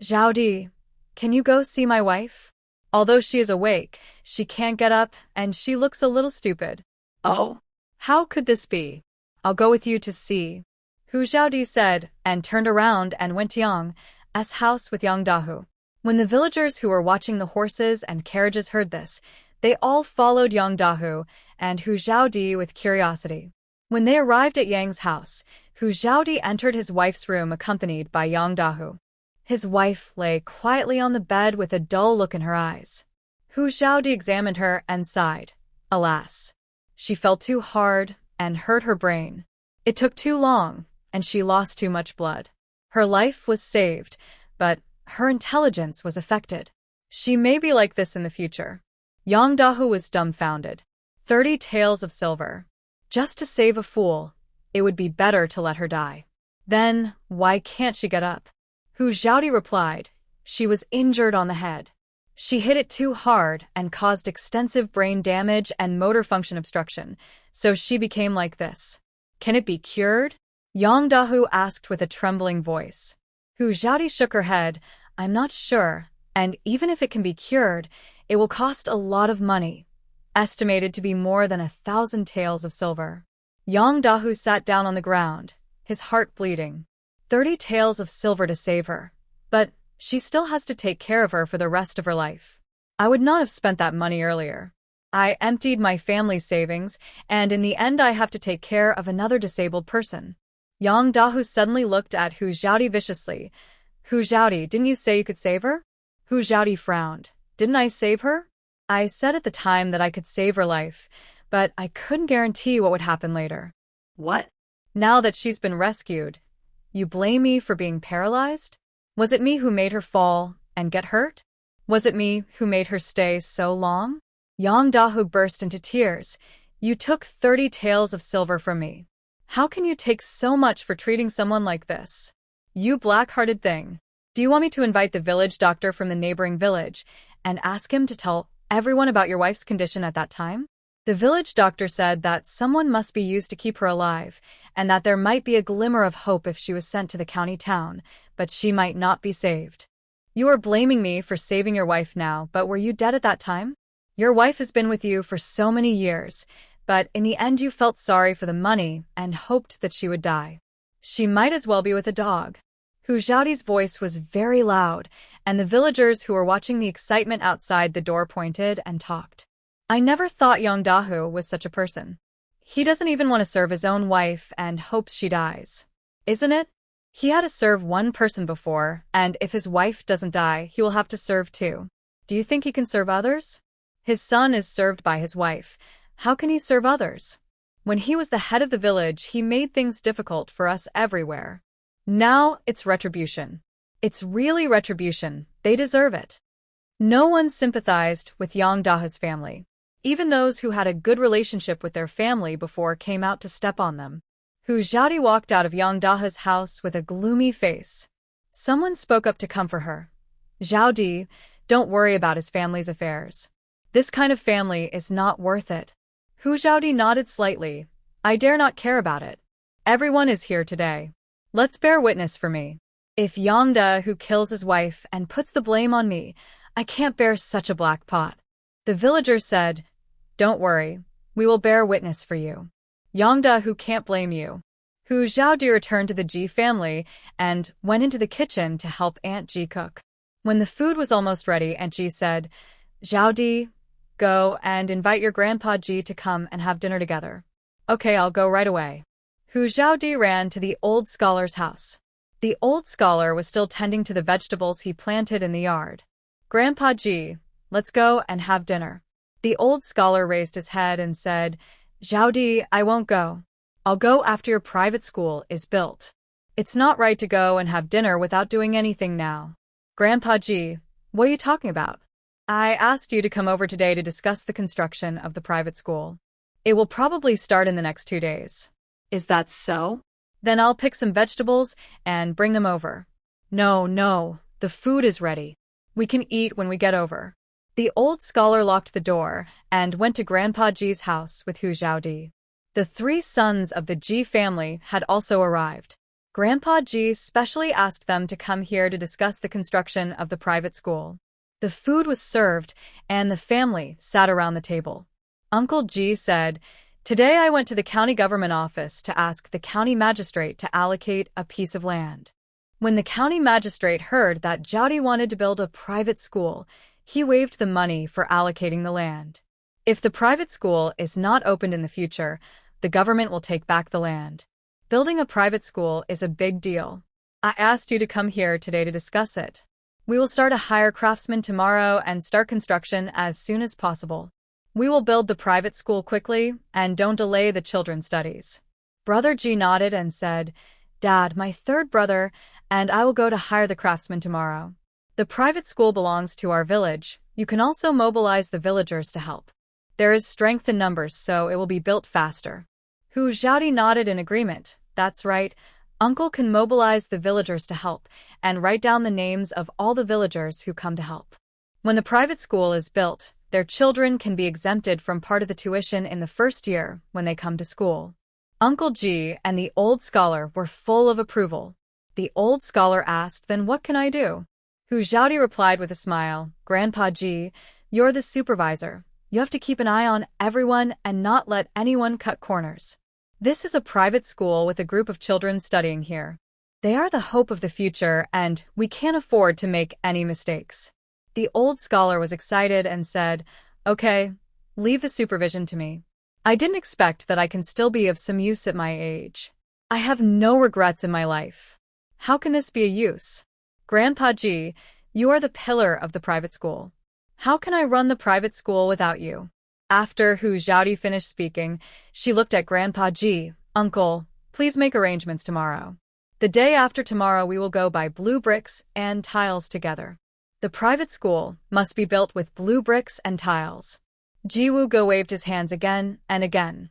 S1: "Xiaodi, can you go see my wife? Although she is awake, she can't get up and she looks a little stupid."
S2: Oh,
S1: "How could this be? I'll go with you to see," Hu Xiaodi said, and turned around and went to Yang's house with Yang Dahu. When the villagers who were watching the horses and carriages heard this, they all followed Yang Dahu and Hu Xiaodi with curiosity. When they arrived at Yang's house, Hu Xiaodi entered his wife's room accompanied by Yang Dahu. His wife lay quietly on the bed with a dull look in her eyes. Hu Xiaodi examined her and sighed. Alas, she fell too hard and hurt her brain. It took too long, and she lost too much blood. Her life was saved, but her intelligence was affected. She may be like this in the future. Yang Dahu was dumbfounded. 30 taels of silver. Just to save a fool, it would be better to let her die. Then, why can't she get up? Hu Xiaodi replied, she was injured on the head. She hit it too hard and caused extensive brain damage and motor function obstruction, so she became like this. Can it be cured? Yang Dahu asked with a trembling voice. Hu Xiaodi shook her head. I'm not sure, and even if it can be cured, it will cost a lot of money, estimated to be more than 1,000 taels of silver. Yang Dahu sat down on the ground, his heart bleeding. 30 taels of silver to save her, but she still has to take care of her for the rest of her life. I would not have spent that money earlier. I emptied my family's savings, and in the end I have to take care of another disabled person. Yang Dahu suddenly looked at Hu Xiaodi viciously. Hu Xiaodi, didn't you say you could save her? Hu Xiaodi frowned. Didn't I save her? I said at the time that I could save her life, but I couldn't guarantee what would happen later.
S2: What?
S1: Now that she's been rescued, you blame me for being paralyzed? Was it me who made her fall and get hurt? Was it me who made her stay so long? Yang Dahu burst into tears. You took 30 taels of silver from me. How can you take so much for treating someone like this? You black-hearted thing. Do you want me to invite the village doctor from the neighboring village and ask him to tell everyone about your wife's condition at that time? The village doctor said that someone must be used to keep her alive, and that there might be a glimmer of hope if she was sent to the county town, but she might not be saved. You are blaming me for saving your wife now, but were you dead at that time? Your wife has been with you for so many years, but in the end you felt sorry for the money and hoped that she would die. She might as well be with a dog. Hu Xiaodi's voice was very loud, and the villagers who were watching the excitement outside the door pointed and talked. I never thought Yang Dahu was such a person. He doesn't even want to serve his own wife and hopes she dies. Isn't it? He had to serve one person before, and if his wife doesn't die, he will have to serve two. Do you think he can serve others? His son is served by his wife. How can he serve others? When he was the head of the village, he made things difficult for us everywhere. Now it's retribution. It's really retribution. They deserve it. No one sympathized with Yang Dahu's family. Even those who had a good relationship with their family before came out to step on them. Hu Xiaodi walked out of Yang Dahu's house with a gloomy face. Someone spoke up to comfort her. Xiaodi, don't worry about his family's affairs. This kind of family is not worth it. Hu Xiaodi nodded slightly. I dare not care about it. Everyone is here today. Let's bear witness for me. If Yang Dahu kills his wife and puts the blame on me, I can't bear such a black pot. The villagers said, don't worry, we will bear witness for you. Yang Dahu can't blame you. Hu Xiaodi returned to the Ji family and went into the kitchen to help Aunt Ji cook. When the food was almost ready, Aunt Ji said, Xiaodi, go and invite your Grandpa Ji to come and have dinner together. Okay, I'll go right away. Hu Xiaodi ran to the old scholar's house. The old scholar was still tending to the vegetables he planted in the yard. Grandpa Ji, let's go and have dinner. The old scholar raised his head and said, Xiaodi, I won't go. I'll go after your private school is built. It's not right to go and have dinner without doing anything now. Grandpa Ji, what are you talking about? I asked you to come over today to discuss the construction of the private school. It will probably start in the next 2 days.
S2: Is that so?
S1: Then I'll pick some vegetables and bring them over. No, the food is ready. We can eat when we get over. The old scholar locked the door and went to Grandpa Ji's house with Hu Xiaodi. The 3 sons of the Ji family had also arrived. Grandpa Ji specially asked them to come here to discuss the construction of the private school. The food was served, and the family sat around the table. Uncle Ji said, Today I went to the county government office to ask the county magistrate to allocate a piece of land. When the county magistrate heard that Xiaodi wanted to build a private school, he waived the money for allocating the land. If the private school is not opened in the future, the government will take back the land. Building a private school is a big deal. I asked you to come here today to discuss it. We will start to hire craftsmen tomorrow and start construction as soon as possible. We will build the private school quickly and don't delay the children's studies. Brother Ji nodded and said, Dad, my 3rd brother, and I will go to hire the craftsmen tomorrow. The private school belongs to our village. You can also mobilize the villagers to help. There is strength in numbers, so it will be built faster. Hu Xiaodi nodded in agreement. That's right. Uncle can mobilize the villagers to help and write down the names of all the villagers who come to help. When the private school is built, their children can be exempted from part of the tuition in the first year when they come to school. Uncle Ji and the old scholar were full of approval. The old scholar asked, Then what can I do? Hu Xiaodi replied with a smile, Grandpa Ji, you're the supervisor. You have to keep an eye on everyone and not let anyone cut corners. This is a private school with a group of children studying here. They are the hope of the future, and we can't afford to make any mistakes. The old scholar was excited and said, Okay, leave the supervision to me. I didn't expect that I can still be of some use at my age. I have no regrets in my life. How can this be a use? Grandpa Ji, you are the pillar of the private school. How can I run the private school without you? After Hu Xiaodi finished speaking, she looked at Grandpa Ji. Uncle, please make arrangements tomorrow. The day after tomorrow we will go buy blue bricks and tiles together. The private school must be built with blue bricks and tiles. Jiwoo-go waved his hands again and again.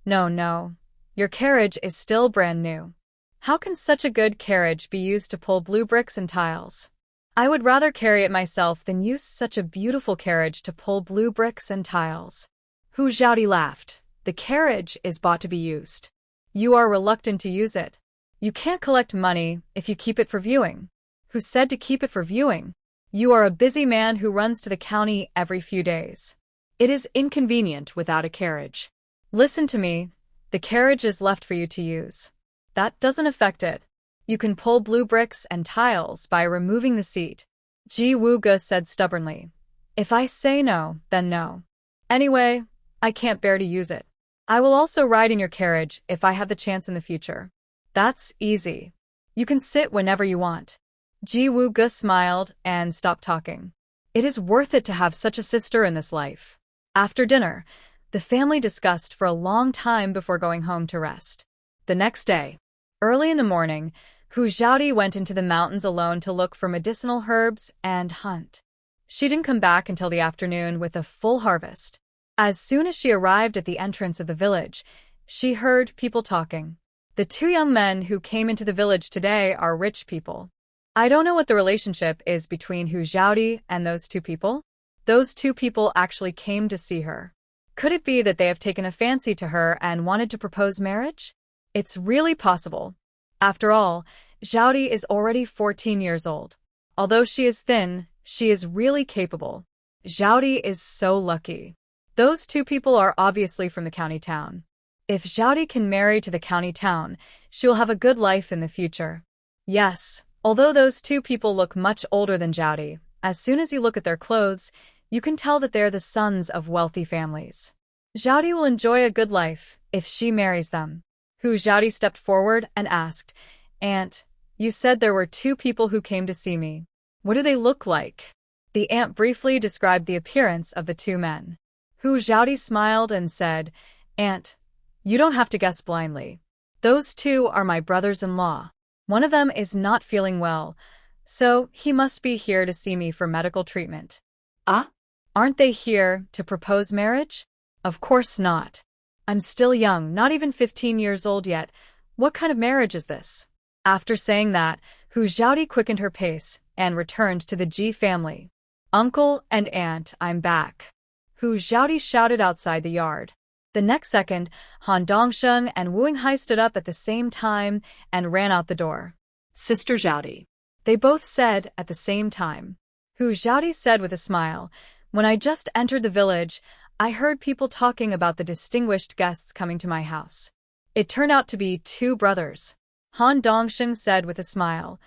S1: No, no. Your carriage is still brand new. How can such a good carriage be used to pull blue bricks and tiles? I would rather carry it myself than use such a beautiful carriage to pull blue bricks and tiles. Hu Xiaodi laughed. The carriage is bought to be used. You are reluctant to use it. You can't collect money if you keep it for viewing. Who said to keep it for viewing? You are a busy man who runs to the county every few days. It is inconvenient without a carriage. Listen to me. The carriage is left for you to use. That doesn't affect it. You can pull blue bricks and tiles by removing the seat. Jiwoo-go said stubbornly. If I say no, then no. Anyway, I can't bear to use it. I will also ride in your carriage if I have the chance in the future. That's easy. You can sit whenever you want. Jiwoo-go smiled and stopped talking. It is worth it to have such a sister in this life. After dinner, the family discussed for a long time before going home to rest. The next day, early in the morning, Hu Xiaodi went into the mountains alone to look for medicinal herbs and hunt. She didn't come back until the afternoon with a full harvest. As soon as she arrived at the entrance of the village, she heard people talking. The two young men who came into the village today are rich people. I don't know what the relationship is between Hu Xiaodi and those two people. Those two people actually came to see her. Could it be that they have taken a fancy to her and wanted to propose marriage? It's really possible. After all, Xiaodi is already 14 years old. Although she is thin, she is really capable. Xiaodi is so lucky. Those two people are obviously from the county town. If Xiaodi can marry to the county town, she will have a good life in the future. Yes, although those two people look much older than Xiaodi, as soon as you look at their clothes, you can tell that they're the sons of wealthy families. Xiaodi will enjoy a good life if she marries them. Hu Xiaodi stepped forward and asked, Aunt, you said there were two people who came to see me. What do they look like? The aunt briefly described the appearance of the two men. Hu Xiaodi smiled and said, Aunt, you don't have to guess blindly. Those two are my brothers-in-law. One of them is not feeling well, so he must be here to see me for medical treatment. Ah? Aren't they here to propose marriage? Of course not. I'm still young, not even 15 years old yet. What kind of marriage is this? After saying that, Hu Xiaodi quickened her pace and returned to the Ji family. Uncle and aunt, I'm back. Hu Xiaodi shouted outside the yard. The next second, Han Dongsheng and Wu Yinghai stood up at the same time and ran out the door. Sister Xiaodi. They both said at the same time. Hu Xiaodi said with a smile, When I just entered the village, I heard people talking about the distinguished guests coming to my house. It turned out to be two brothers. Han Dongsheng said with a smile,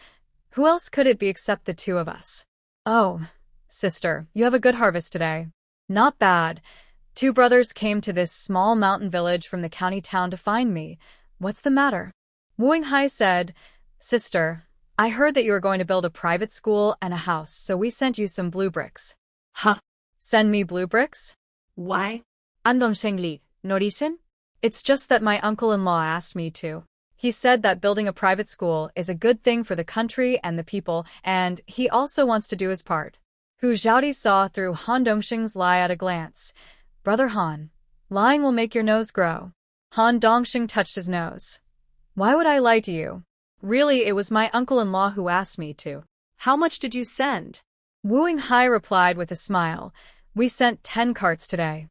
S1: Who else could it be except the two of us? Oh, sister, you have a good harvest today. Not bad. Two brothers came to this small mountain village from the county town to find me. What's the matter? Wu Yinghai said, Sister, I heard that you were going to build a private school and a house, so we sent you some blue bricks. Huh? Send me blue bricks? Why? 안동생리, no reason? It's just that my uncle-in-law asked me to. He said that building a private school is a good thing for the country and the people, and he also wants to do his part. Hu Xiaodi saw through Han Dongsheng's lie at a glance. Brother Han, lying will make your nose grow. Han Dongsheng touched his nose. Why would I lie to you? Really, it was my uncle-in-law who asked me to. How much did you send? Wu Yinghai replied with a smile. We sent 10 carts today.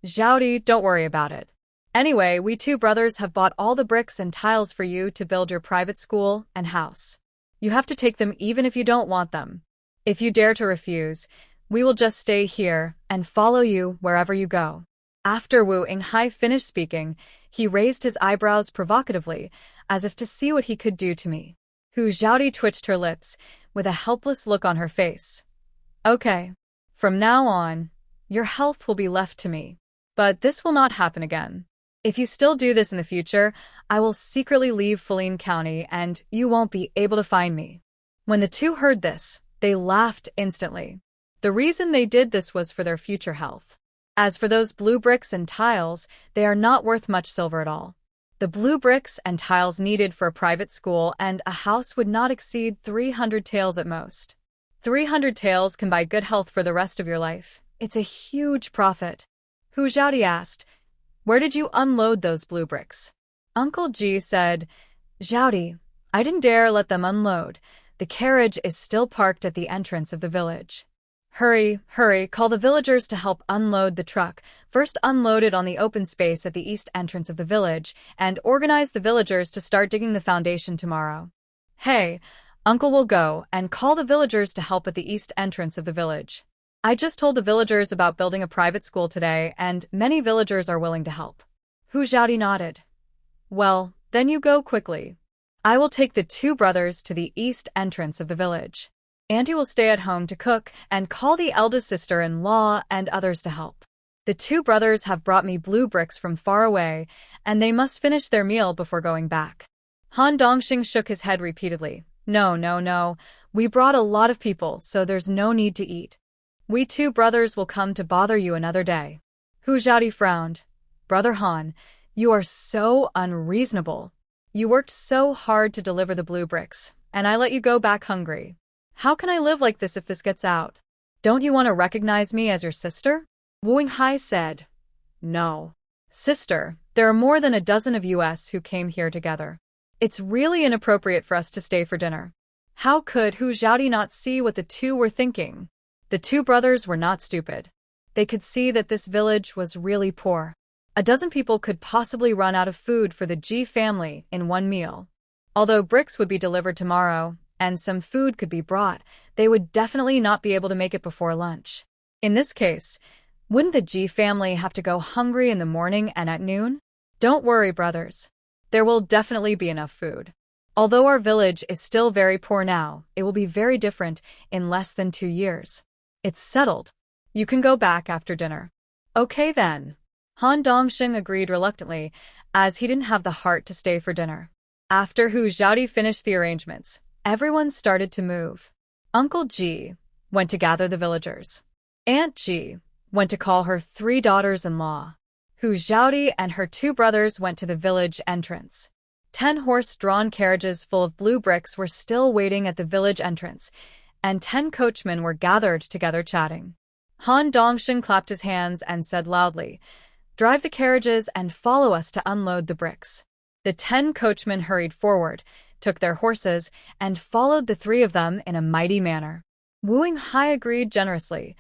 S1: Xiaodi, don't worry about it. Anyway, we two brothers have bought all the bricks and tiles for you to build your private school and house. You have to take them even if you don't want them. If you dare to refuse, we will just stay here and follow you wherever you go. After Wu Yinghai finished speaking, he raised his eyebrows provocatively, as if to see what he could do to me. Hu Xiaodi twitched her lips, with a helpless look on her face. Okay. From now on, your health will be left to me. But this will not happen again. If you still do this in the future, I will secretly leave Fulian County and you won't be able to find me. When the two heard this, they laughed instantly. The reason they did this was for their future health. As for those blue bricks and tiles, they are not worth much silver at all. The blue bricks and tiles needed for a private school and a house would not exceed 300 taels at most. 300 taels can buy good health for the rest of your life. It's a huge profit. Hu Xiaodi asked, "Where did you unload those blue bricks?" Uncle Ji said, "Xiaodi, I didn't dare let them unload. The carriage is still parked at the entrance of the village." "Hurry, hurry, call the villagers to help unload the truck. First unload it on the open space at the east entrance of the village, and organize the villagers to start digging the foundation tomorrow." "Hey, Uncle will go and call the villagers to help at the east entrance of the village. I just told the villagers about building a private school today, and many villagers are willing to help." Hu Xiaodi nodded. "Well, then you go quickly. I will take the two brothers to the east entrance of the village. Auntie will stay at home to cook and call the eldest sister-in-law and others to help. The two brothers have brought me blue bricks from far away, and they must finish their meal before going back." Han Dongxing shook his head repeatedly. No. We brought a lot of people, so there's no need to eat. We two brothers will come to bother you another day." Hu Xiaodi frowned. "Brother Han, you are so unreasonable. You worked so hard to deliver the blue bricks, and I let you go back hungry. How can I live like this if this gets out? Don't you want to recognize me as your sister?" Wu Hai said. "No. Sister, there are more than a dozen of us who came here together. It's really inappropriate for us to stay for dinner." How could Hu Xiaodi not see what the two were thinking? The two brothers were not stupid. They could see that this village was really poor. A dozen people could possibly run out of food for the Ji family in one meal. Although bricks would be delivered tomorrow, and some food could be brought, they would definitely not be able to make it before lunch. In this case, wouldn't the Ji family have to go hungry in the morning and at noon? Don't worry, brothers. There will definitely be enough food. Although our village is still very poor now, it will be very different in less than 2 years. It's settled. You can go back after dinner. Okay then. Han Dongxing agreed reluctantly, as he didn't have the heart to stay for dinner. After Hu Xiaodi finished the arrangements, everyone started to move. Uncle Ji went to gather the villagers. Aunt Ji went to call her 3 daughters-in-law. Hu Xiaodi and her 2 brothers went to the village entrance. 10 horse-drawn carriages full of blue bricks were still waiting at the village entrance, and 10 coachmen were gathered together chatting. Han Dongxing clapped his hands and said loudly, "Drive the carriages and follow us to unload the bricks." The 10 coachmen hurried forward, took their horses, and followed the 3 of them in a mighty manner. Wu Hai agreed generously.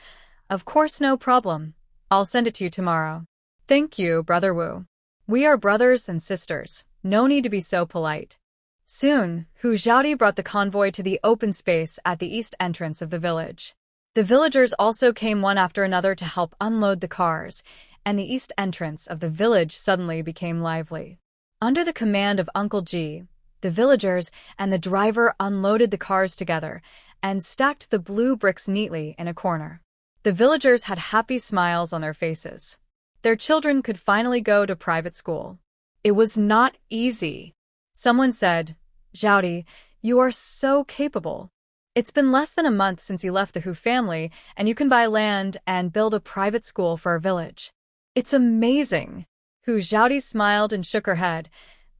S1: "Of course, no problem. I'll send it to you tomorrow." "Thank you, Brother Wu. We are brothers and sisters. No need to be so polite." Soon, Hu Xiaodi brought the convoy to the open space at the east entrance of the village. The villagers also came one after another to help unload the cars, and the east entrance of the village suddenly became lively. Under the command of Uncle Ji, the villagers and the driver unloaded the cars together and stacked the blue bricks neatly in a corner. The villagers had happy smiles on their faces. Their children could finally go to private school. It was not easy. Someone said, "Xiaodi, you are so capable. It's been less than a month since you left the Hu family, and you can buy land and build a private school for our village. It's amazing." Hu Xiaodi smiled and shook her head.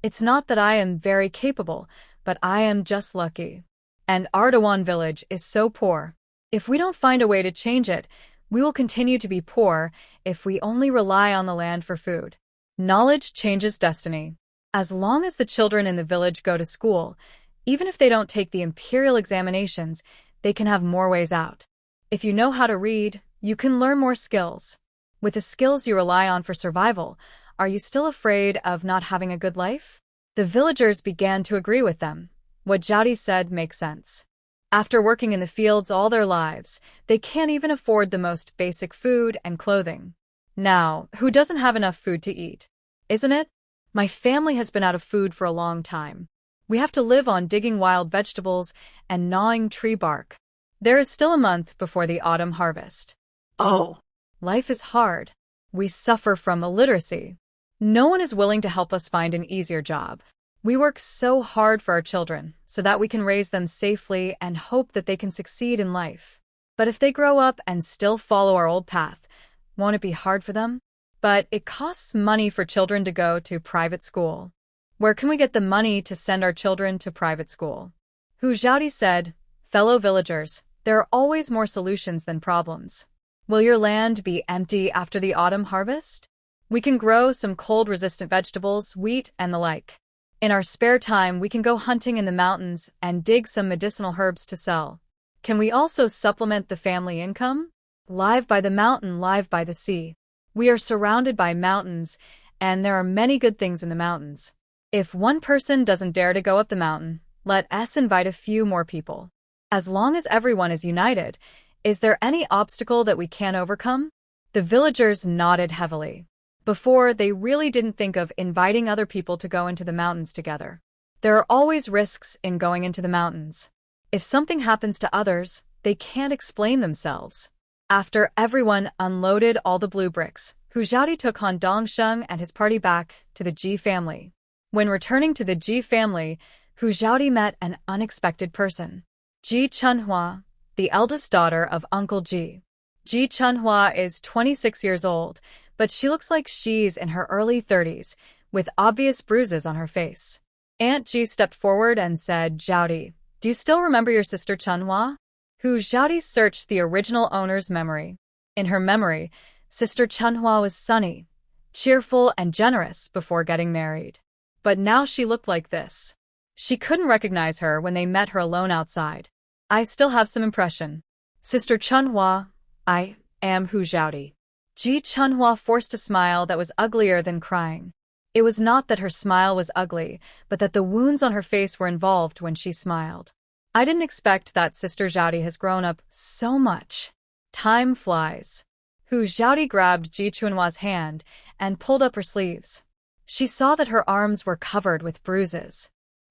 S1: "It's not that I am very capable, but I am just lucky. And Ardawan village is so poor. If we don't find a way to change it, we will continue to be poor if we only rely on the land for food. Knowledge changes destiny. As long as the children in the village go to school, even if they don't take the imperial examinations, they can have more ways out. If you know how to read, you can learn more skills. With the skills you rely on for survival, are you still afraid of not having a good life?" The villagers began to agree with them. What Xiaodi said makes sense. After working in the fields all their lives, they can't even afford the most basic food and clothing. Now, who doesn't have enough food to eat? Isn't it? My family has been out of food for a long time. We have to live on digging wild vegetables and gnawing tree bark. There is still a month before the autumn harvest. Oh, life is hard. We suffer from illiteracy. No one is willing to help us find an easier job. We work so hard for our children so that we can raise them safely and hope that they can succeed in life. But if they grow up and still follow our old path, won't it be hard for them? But it costs money for children to go to private school. Where can we get the money to send our children to private school? Hu Xiaodi said, "Fellow villagers, There are always more solutions than problems. Will your land be empty after the autumn harvest? We can grow some cold-resistant vegetables, wheat, and the like. In our spare time, we can go hunting in the mountains and dig some medicinal herbs to sell. Can we also supplement the family income? Live by the mountain, live by the sea. We are surrounded by mountains, and there are many good things in the mountains. If one person doesn't dare to go up the mountain, let us invite a few more people. As long as everyone is united, is there any obstacle that we can't overcome? The villagers nodded heavily. Before, they really didn't think of inviting other people to go into the mountains together. There are always risks in going into the mountains. If something happens to others, they can't explain themselves. After everyone unloaded all the blue bricks, Hu Xiaodi took Han Dongsheng and his party back to the Ji family. When returning to the Ji family, Hu Xiaodi met an unexpected person. Ji Chunhua, the eldest daughter of Uncle Ji. Ji Chunhua is 26 years old, but she looks like she's in her early 30s, with obvious bruises on her face. Aunt Ji stepped forward and said, "Xiaodi, do you still remember your sister Chunhua?" Hu Xiaodi searched the original owner's memory. In her memory, Sister Chunhua was sunny, cheerful, and generous before getting married. But now she looked like this. She couldn't recognize her when they met her alone outside. "I still have some impression. Sister Chunhua, I am Hu Xiaodi." Ji Chunhua forced a smile that was uglier than crying. It was not that her smile was ugly, but that the wounds on her face were involved when she smiled. "I didn't expect that Sister Xiaodi has grown up so much. Time flies." Hu Xiaodi grabbed Ji Chunhua's hand and pulled up her sleeves. She saw that her arms were covered with bruises.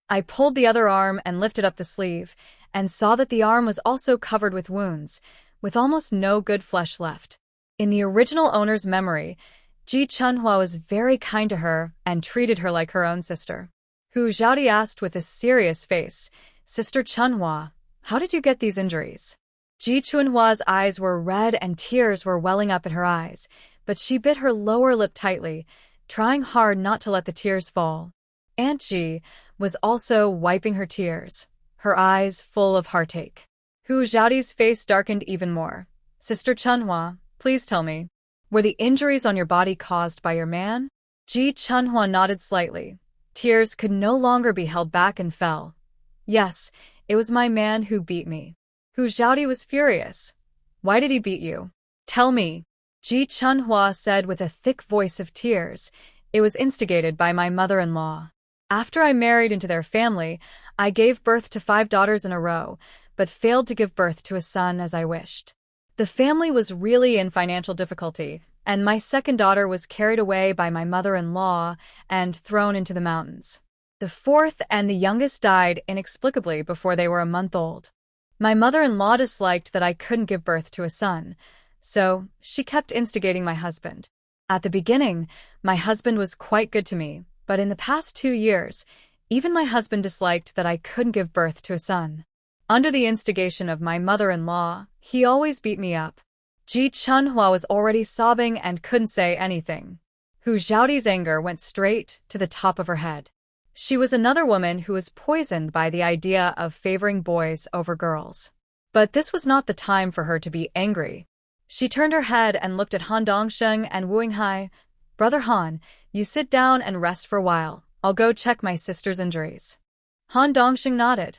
S1: I pulled the other arm and lifted up the sleeve, and saw that the arm was also covered with wounds, with almost no good flesh left. In the original owner's memory, Ji Chunhua was very kind to her and treated her like her own sister. Hu Xiaodi asked with a serious face, "Sister Chunhua, how did you get these injuries?" Ji Chunhua's eyes were red and tears were welling up in her eyes, but she bit her lower lip tightly, trying hard not to let the tears fall. Aunt Ji was also wiping her tears, her eyes full of heartache. Hu Xiaodi's face darkened even more. "Sister Chunhua, please tell me, were the injuries on your body caused by your man?" Ji Chunhua nodded slightly. Tears could no longer be held back and fell. "Yes, it was my man who beat me." Hu Xiaodi was furious. "Why did he beat you? Tell me." Ji Chunhua said with a thick voice of tears, "It was instigated by my mother-in-law. After I married into their family, I gave birth to 5 daughters in a row, but failed to give birth to a son as I wished. The family was really in financial difficulty, and my second daughter was carried away by my mother-in-law and thrown into the mountains. The fourth and the youngest died inexplicably before they were a month old. My mother-in-law disliked that I couldn't give birth to a son, so she kept instigating my husband. At the beginning, my husband was quite good to me, but in the past 2 years, even my husband disliked that I couldn't give birth to a son. Under the instigation of my mother-in-law, he always beat me up." Ji Chunhua was already sobbing and couldn't say anything. Hu Xiaodi's anger went straight to the top of her head. She was another woman who was poisoned by the idea of favoring boys over girls. But this was not the time for her to be angry. She turned her head and looked at Han Dongsheng and Wu Yinghai. "Brother Han, you sit down and rest for a while. I'll go check my sister's injuries." Han Dongsheng nodded.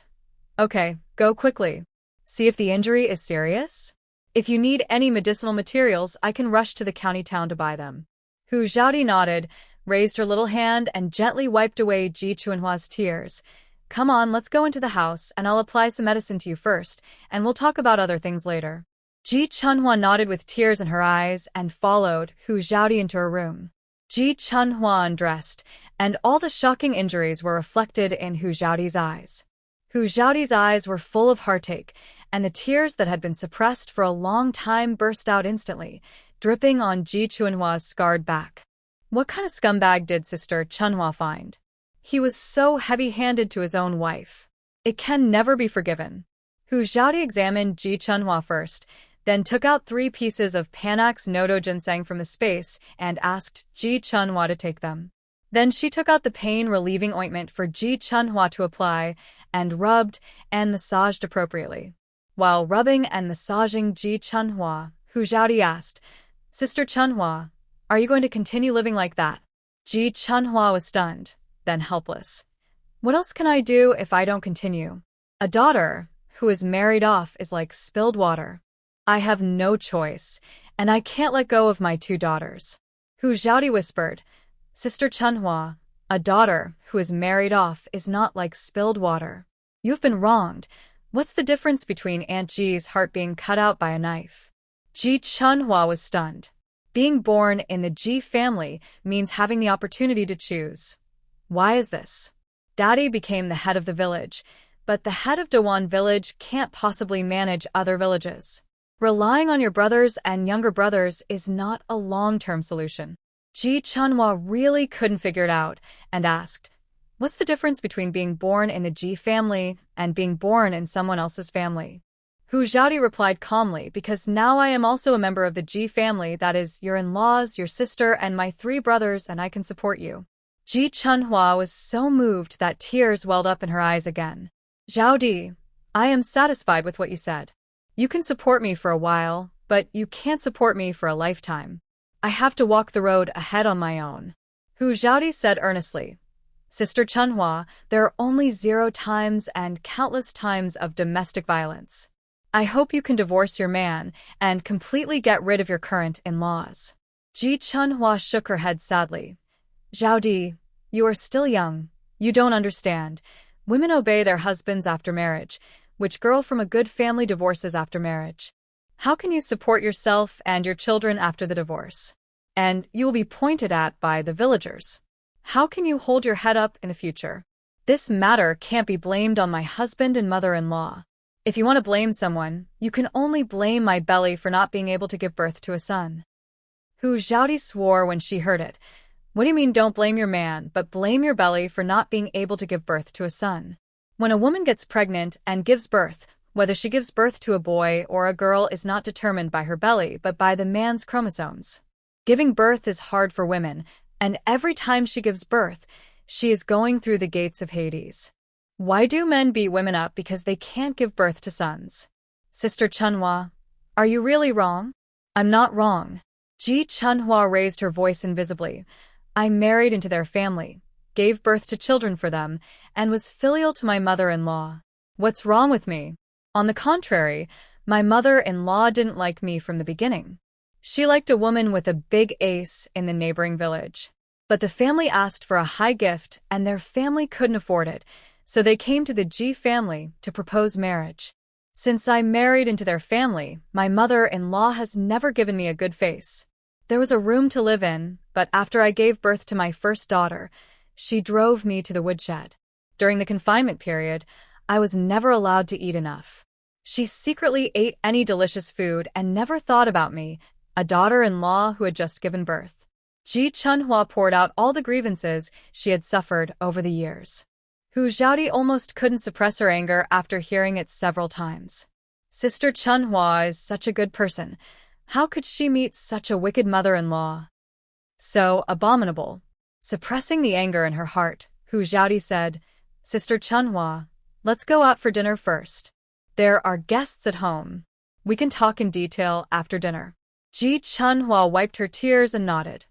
S1: "Okay, go quickly. See if the injury is serious. If you need any medicinal materials, I can rush to the county town to buy them." Hu Xiaodi nodded, raised her little hand and gently wiped away Ji Chunhua's tears. "Come on, let's go into the house, and I'll apply some medicine to you first, and we'll talk about other things later." Ji Chunhua nodded with tears in her eyes and followed Hu Xiaodi into her room. Ji Chunhua undressed, and all the shocking injuries were reflected in Hu Xiaodi's eyes. Hu Xiaodi's eyes were full of heartache, and the tears that had been suppressed for a long time burst out instantly, dripping on Ji Chunhua's scarred back. What kind of scumbag did Sister Chunhua find? He was so heavy-handed to his own wife. It can never be forgiven. Hu Xiaodi examined Ji Chunhua first, then took out 3 pieces of Panax Nodo ginseng from the space and asked Ji Chunhua to take them. Then she took out the pain-relieving ointment for Ji Chunhua to apply, and rubbed and massaged appropriately. While rubbing and massaging Ji Chunhua, Hu Zhaodi asked, "Sister Chunhua, are you going to continue living like that?" Ji Chunhua was stunned, then helpless. "What else can I do if I don't continue? A daughter who is married off is like spilled water. I have no choice, and I can't let go of my 2 daughters." Hu Zhaodi whispered, "Sister Chunhua, a daughter who is married off is not like spilled water. You've been wronged. What's the difference between Aunt Ji's heart being cut out by a knife?" Ji Chunhua was stunned. Being born in the Ji family means having the opportunity to choose. Why is this? Daddy became the head of the village, but the head of Dawan village can't possibly manage other villages. Relying on your brothers and younger brothers is not a long-term solution. Ji Chunhua really couldn't figure it out and asked, "What's the difference between being born in the Ji family and being born in someone else's family?" Hu Zhaodi replied calmly, "Because now I am also a member of the Ji family, that is, your in-laws, your sister, and my 3 brothers, and I can support you." Ji Chunhua was so moved that tears welled up in her eyes again. "Zhaodi, I am satisfied with what you said. You can support me for a while, but you can't support me for a lifetime. I have to walk the road ahead on my own." Hu Zhaodi said earnestly, "Sister Chunhua, there are only 0 times and countless times of domestic violence. I hope you can divorce your man and completely get rid of your current in-laws." Ji Chunhua shook her head sadly. "Zhaodi, you are still young. You don't understand. Women obey their husbands after marriage. Which girl from a good family divorces after marriage? How can you support yourself and your children after the divorce? And you will be pointed at by the villagers. How can you hold your head up in the future? This matter can't be blamed on my husband and mother-in-law. If you want to blame someone, you can only blame my belly for not being able to give birth to a son." Hu Zhaodi swore when she heard it. "What do you mean don't blame your man, but blame your belly for not being able to give birth to a son? When a woman gets pregnant and gives birth, whether she gives birth to a boy or a girl is not determined by her belly but by the man's chromosomes. Giving birth is hard for women, and every time she gives birth, she is going through the gates of Hades. Why do men beat women up because they can't give birth to sons? Sister Chunhua, are you really wrong?" "I'm not wrong." Ji Chunhua raised her voice invisibly. "I married into their family, gave birth to children for them, and was filial to my mother-in-law. What's wrong with me? On the contrary, my mother-in-law didn't like me from the beginning. She liked a woman with a big ace in the neighboring village. But the family asked for a high gift, and their family couldn't afford it, so they came to the Ji family to propose marriage. Since I married into their family, my mother-in-law has never given me a good face. There was a room to live in, but after I gave birth to my first daughter, she drove me to the woodshed. During the confinement period, I was never allowed to eat enough. She secretly ate any delicious food and never thought about me, a daughter-in-law who had just given birth." Ji Chunhua poured out all the grievances she had suffered over the years. Hu Zhaodi almost couldn't suppress her anger after hearing it several times. Sister Chunhua is such a good person. How could she meet such a wicked mother-in-law? So abominable. Suppressing the anger in her heart, Hu Zhaodi said, "Sister Chunhua, let's go out for dinner first. There are guests at home. We can talk in detail after dinner." Ji Chunhua wiped her tears and nodded.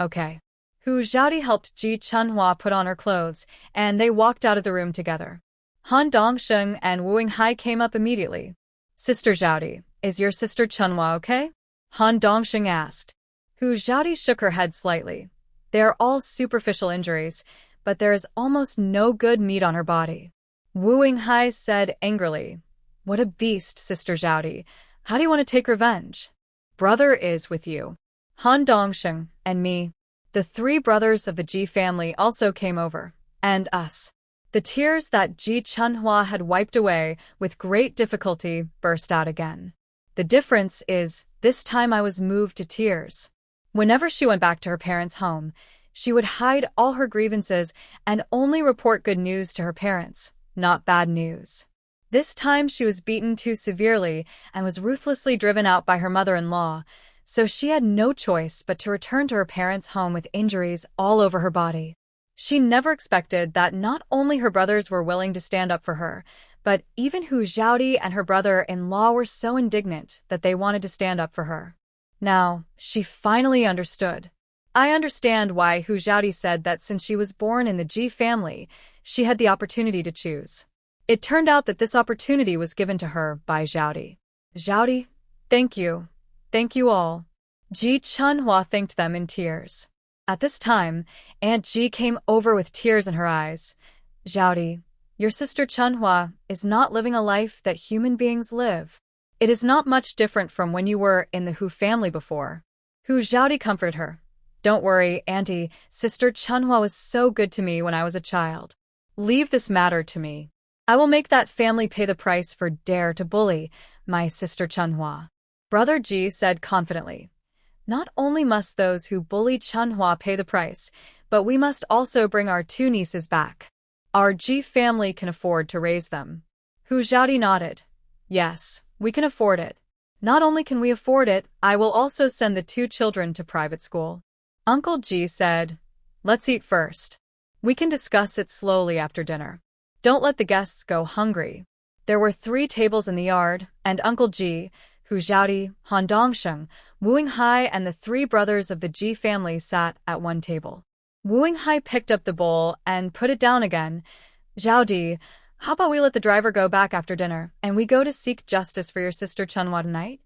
S1: "Okay." Hu Zhaodi helped Ji Chunhua put on her clothes, and they walked out of the room together. Han Dongsheng and Wu Yinghai came up immediately. "Sister Zhaodi, is your sister Chunhua okay?" Han Dongsheng asked. Hu Zhaodi shook her head slightly. "They are all superficial injuries, but there is almost no good meat on her body." Wu Yinghai said angrily, "What a beast, Sister Zhaodi. How do you want to take revenge?" "Brother is with you. Han Dongsheng and me. The 3 brothers of the Ji family also came over, and us." The tears that Ji Chunhua had wiped away with great difficulty burst out again. "The difference is, this time I was moved to tears." Whenever she went back to her parents' home, she would hide all her grievances and only report good news to her parents, not bad news. This time she was beaten too severely and was ruthlessly driven out by her mother-in-law, so she had no choice but to return to her parents' home with injuries all over her body. She never expected that not only her brothers were willing to stand up for her, But even Hu Xiaodi and her brother-in-law were so indignant that they wanted to stand up for her. Now, she finally understood. I understand why Hu Xiaodi said that since she was born in the Ji family, she had the opportunity to choose. It turned out that this opportunity was given to her by Xiaodi. Xiaodi, thank you. Thank you all. Ji Chunhua thanked them in tears. At this time, Aunt Ji came over with tears in her eyes. Xiaodi, your sister Chunhua is not living a life that human beings live. It is not much different from when you were in the Hu family before. Hu Xiaodi comforted her. Don't worry, Auntie, Sister Chunhua was so good to me when I was a child. Leave this matter to me. I will make that family pay the price for dare to bully my sister Chunhua. Brother Ji said confidently. Not only must those who bully Chunhua pay the price, but we must also bring our two nieces back. Our Ji family can afford to raise them. Hu Xiaodi nodded. Yes, we can afford it. Not only can we afford it, I will also send the two children to private school. Uncle Ji said, let's eat first. We can discuss it slowly after dinner. Don't let the guests go hungry. There were 3 tables in the yard, and Uncle Ji, Hu Xiaodi, Han Dongsheng, Wu Yinghai and the 3 brothers of the Ji family sat at one table. Wu Yinghai picked up the bowl and put it down again. Xiaodi, how about we let the driver go back after dinner, and we go to seek justice for your sister Chunhua tonight?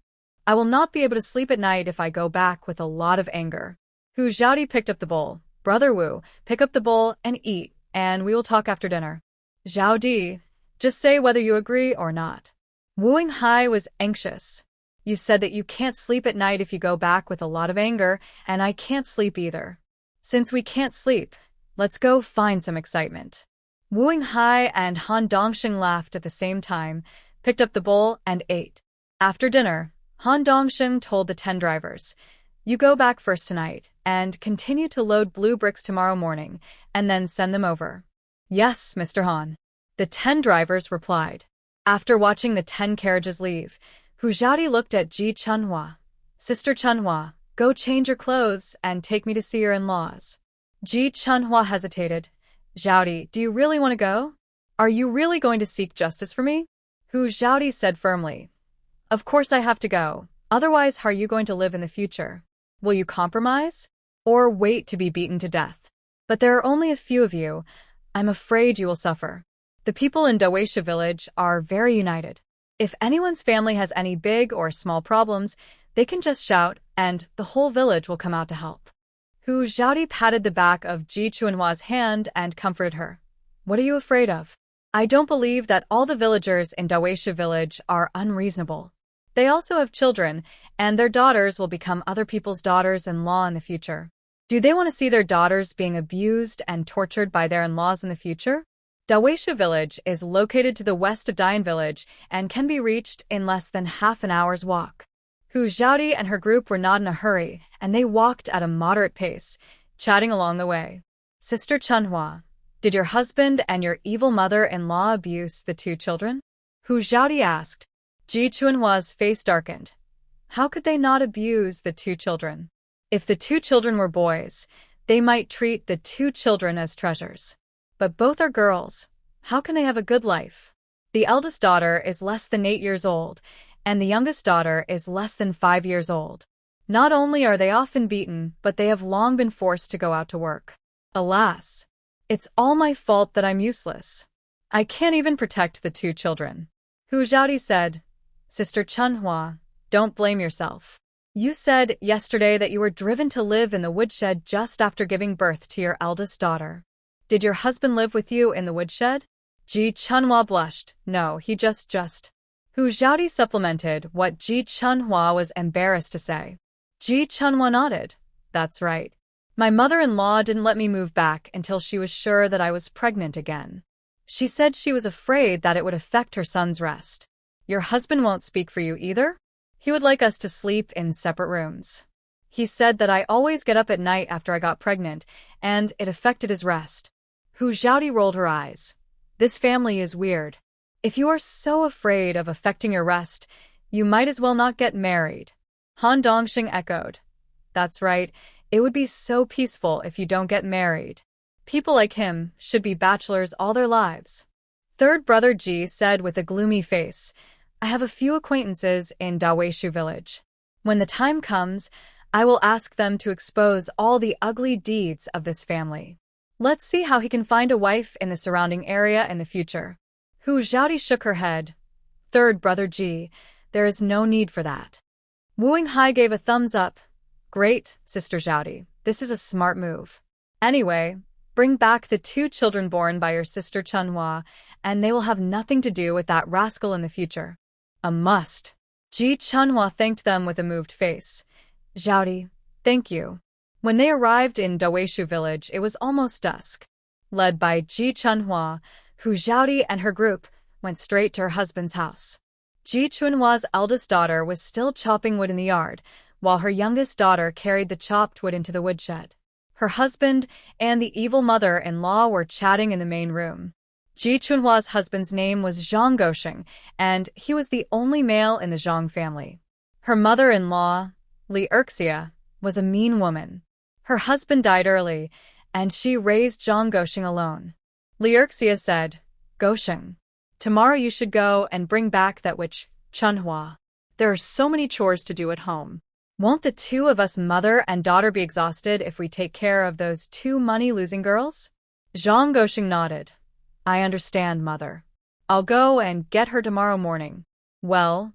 S1: I will not be able to sleep at night if I go back with a lot of anger. Hu Xiaodi picked up the bowl. Brother Wu, pick up the bowl and eat, and we will talk after dinner. Xiaodi, just say whether you agree or not. Wu Yinghai was anxious. You said that you can't sleep at night if you go back with a lot of anger, and I can't sleep either. Since we can't sleep, let's go find some excitement. Wu Yinghai and Han Dongsheng laughed at the same time, picked up the bowl, and ate. After dinner, Han Dongsheng told the 10 drivers, you go back first tonight, and continue to load blue bricks tomorrow morning, and then send them over. Yes, Mr. Han. The 10 drivers replied. After watching the 10 carriages leave, Hu Xiaodi looked at Ji Chunhua. Sister Chunhua, go change your clothes and take me to see your in-laws. Ji Chunhua hesitated. Xiaodi, do you really want to go? Are you really going to seek justice for me? Hu Xiaodi said firmly. Of course I have to go. Otherwise, how are you going to live in the future? Will you compromise? Or wait to be beaten to death? But there are only a few of you. I'm afraid you will suffer. The people in Daweisha village are very united. If anyone's family has any big or small problems, they can just shout, and the whole village will come out to help. Hu Xiaodi patted the back of Ji Chunhua's hand and comforted her. What are you afraid of? I don't believe that all the villagers in Daweisha village are unreasonable. They also have children, and their daughters will become other people's daughters-in-law in the future. Do they want to see their daughters being abused and tortured by their in-laws in the future? Daweisha village is located to the west of Dian village and can be reached in less than half an hour's walk. Hu Xiaodi and her group were not in a hurry, and they walked at a moderate pace, chatting along the way. Sister Chunhua, did your husband and your evil mother-in-law abuse the 2 children? Hu Xiaodi asked. Ji Chunhua's face darkened. How could they not abuse the 2 children? If the 2 children were boys, they might treat the 2 children as treasures. But both are girls. How can they have a good life? The eldest daughter is less than 8 years old, and the youngest daughter is less than 5 years old. Not only are they often beaten, but they have long been forced to go out to work. Alas, it's all my fault that I'm useless. I can't even protect the 2 children. Hu Xiaodi said, Sister Chunhua, don't blame yourself. You said yesterday that you were driven to live in the woodshed just after giving birth to your eldest daughter. Did your husband live with you in the woodshed? Ji Chunhua blushed. No, he just. Hu Xiaodi supplemented what Ji Chunhua was embarrassed to say. Ji Chunhua nodded. That's right. My mother-in-law didn't let me move back until she was sure that I was pregnant again. She said she was afraid that it would affect her son's rest. Your husband won't speak for you either? He would like us to sleep in separate rooms. He said that I always get up at night after I got pregnant, and it affected his rest. Hu Xiaodi rolled her eyes. This family is weird. If you are so afraid of affecting your rest, you might as well not get married. Han Dongsheng echoed. That's right. It would be so peaceful if you don't get married. People like him should be bachelors all their lives. Third brother Ji said with a gloomy face, I have a few acquaintances in Daweishu village. When the time comes, I will ask them to expose all the ugly deeds of this family. Let's see how he can find a wife in the surrounding area in the future. Hu Xiaodi shook her head. Third brother Ji, there is no need for that. Wu Hai gave a thumbs up. Great, Sister Xiaodi. This is a smart move. Anyway, bring back the 2 children born by your sister Chunhua, and they will have nothing to do with that rascal in the future. A must. Ji Chunhua thanked them with a moved face. Xiaodi, thank you. When they arrived in Daweishu village, it was almost dusk. Led by Ji Chunhua, Hu Xiaodi and her group went straight to her husband's house. Ji Chunhua's eldest daughter was still chopping wood in the yard, while her youngest daughter carried the chopped wood into the woodshed. Her husband and the evil mother-in-law were chatting in the main room. Ji Chunhua's husband's name was Zhang Gosheng, and he was the only male in the Zhang family. Her mother-in-law, Li Erxia, was a mean woman. Her husband died early, and she raised Zhang Gosheng alone. Li Erxia said, Gosheng, tomorrow you should go and bring back that witch, Chunhua. There are so many chores to do at home. Won't the 2 of us mother and daughter be exhausted if we take care of those 2 money-losing girls? Zhang Gosheng nodded. I understand, mother. I'll go and get her tomorrow morning. Well,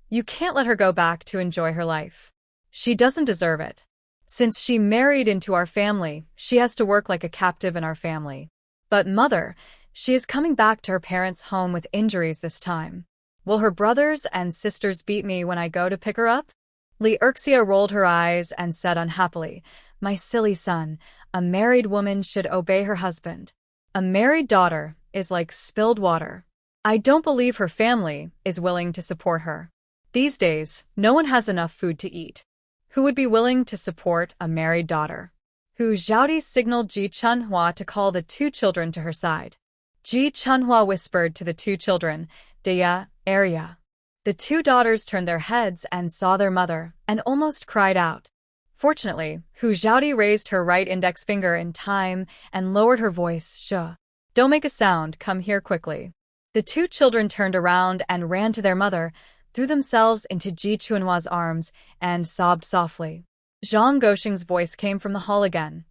S1: you can't let her go back to enjoy her life. She doesn't deserve it. Since she married into our family, she has to work like a captive in our family. But mother, she is coming back to her parents' home with injuries this time. Will her brothers and sisters beat me when I go to pick her up? Li Erxia rolled her eyes and said unhappily, My silly son, a married woman should obey her husband. A married daughter is like spilled water. I don't believe her family is willing to support her. These days, no one has enough food to eat. Who would be willing to support a married daughter? Hu Xiaodi signaled Ji Chunhua to call the 2 children to her side. Ji Chunhua whispered to the 2 children, Deya, Arya. The 2 daughters turned their heads and saw their mother, and almost cried out. Fortunately, Hu Xiaodi raised her right index finger in time and lowered her voice, Shh. Don't make a sound, come here quickly. The 2 children turned around and ran to their mother, threw themselves into Ji Chunhua's arms, and sobbed softly. Zhang Gosheng's voice came from the hall again.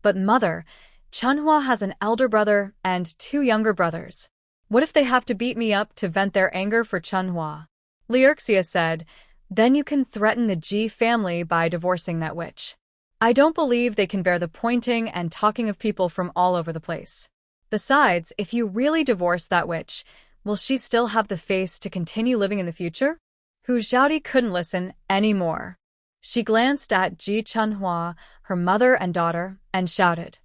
S1: But mother, Chunhua has an elder brother and 2 younger brothers. What if they have to beat me up to vent their anger for Chunhua? Li Erxia said, Then you can threaten the Ji family by divorcing that witch. I don't believe they can bear the pointing and talking of people from all over the place. Besides, if you really divorce that witch, will she still have the face to continue living in the future? Hu Xiaodi couldn't listen anymore. She glanced at Ji Chunhua, her mother and daughter, and shouted,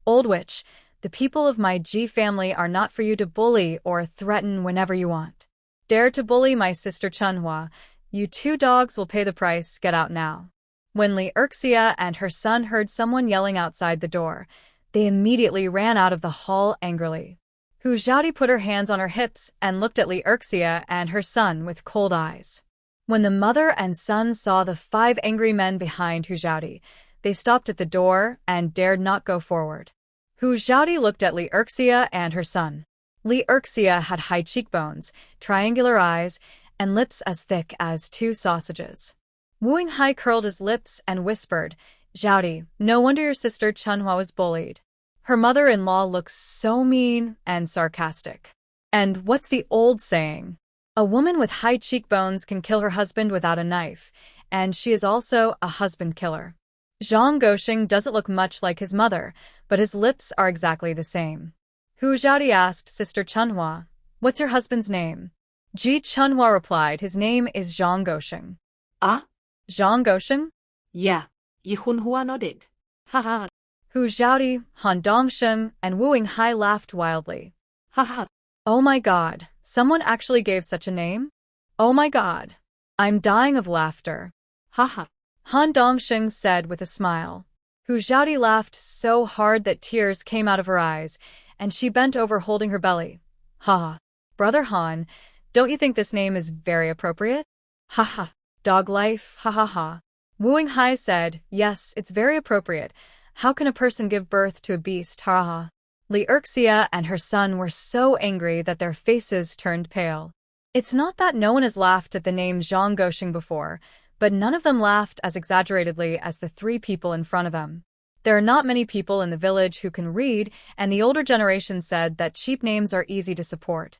S1: Old witch, the people of my Ji family are not for you to bully or threaten whenever you want. Dare to bully my sister Chunhua, you 2 dogs will pay the price, get out now. When Li Erxia and her son heard someone yelling outside the door, they immediately ran out of the hall angrily. Hu Xiaodi put her hands on her hips and looked at Li Erxia and her son with cold eyes. When the mother and son saw the 5 angry men behind Hu Xiaodi, they stopped at the door and dared not go forward. Hu Xiaodi looked at Li Erxia and her son. Li Erxia had high cheekbones, triangular eyes, and lips as thick as 2 sausages. Wu Hai curled his lips and whispered, Xiaodi, no wonder your sister Chunhua was bullied. Her mother-in-law looks so mean and sarcastic. And what's the old saying? A woman with high cheekbones can kill her husband without a knife, and she is also a husband killer. Zhang Gosheng doesn't look much like his mother, but his lips are exactly the same. Hu Xiaodi asked Sister Chunhua, What's your husband's name? Ji Chunhua replied, His name is Zhang Gosheng.
S2: Ah?
S1: Zhang Gosheng?
S2: Yeah, Yi Chunhua nodded. Haha.
S1: Hu Xiaodi, Han Dongsheng, and Wu Hai laughed wildly.
S2: Haha.
S1: Oh my god, someone actually gave such a name? Oh my god. I'm dying of laughter.
S2: Haha.
S1: Han Dongsheng said with a smile. Hu Xiaodi laughed so hard that tears came out of her eyes, and she bent over holding her belly. Ha. Brother Han, don't you think this name is very appropriate? Ha ha. Dog life, ha ha ha. Wu Hai said, Yes, it's very appropriate. How can a person give birth to a beast, ha ha? Liuxia and her son were so angry that their faces turned pale. It's not that no one has laughed at the name Zhang Goxing before, but none of them laughed as exaggeratedly as the three people in front of them. There are not many people in the village who can read, and the older generation said that cheap names are easy to support.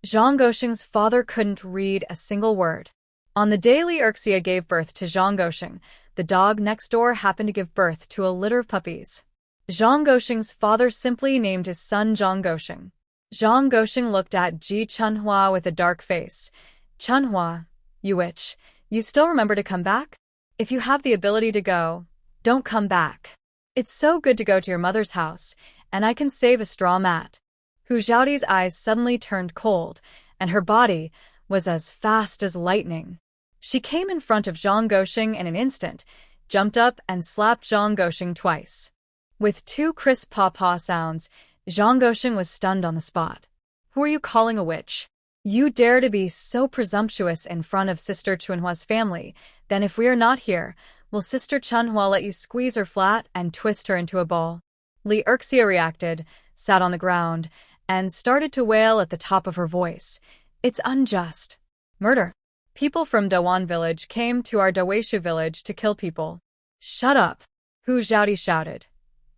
S1: Zhang Goxing's father couldn't read a single word. On the day Liuxia gave birth to Zhang Goxing, the dog next door happened to give birth to a litter of puppies. Zhang Goxing's father simply named his son Zhang Goxing. Zhang Goxing looked at Ji Chunhua with a dark face. Chunhua, you witch, you still remember to come back? If you have the ability to go, don't come back. It's so good to go to your mother's house, and I can save a straw mat. Hu Xiaoti's eyes suddenly turned cold, and her body was as fast as lightning. She came in front of Zhang Goxing in an instant, jumped up and slapped Zhang Goxing twice. With two crisp paw-paw sounds, Zhang Goxing was stunned on the spot. Who are you calling a witch? You dare to be so presumptuous in front of Sister Chunhua's family, then if we are not here, will Sister Chunhua let you squeeze her flat and twist her into a ball? Liuxia reacted, sat on the ground, and started to wail at the top of her voice. It's unjust. Murder. People from Dawan village came to our Daweishu village to kill people. Shut up, Hu Xiaoti shouted.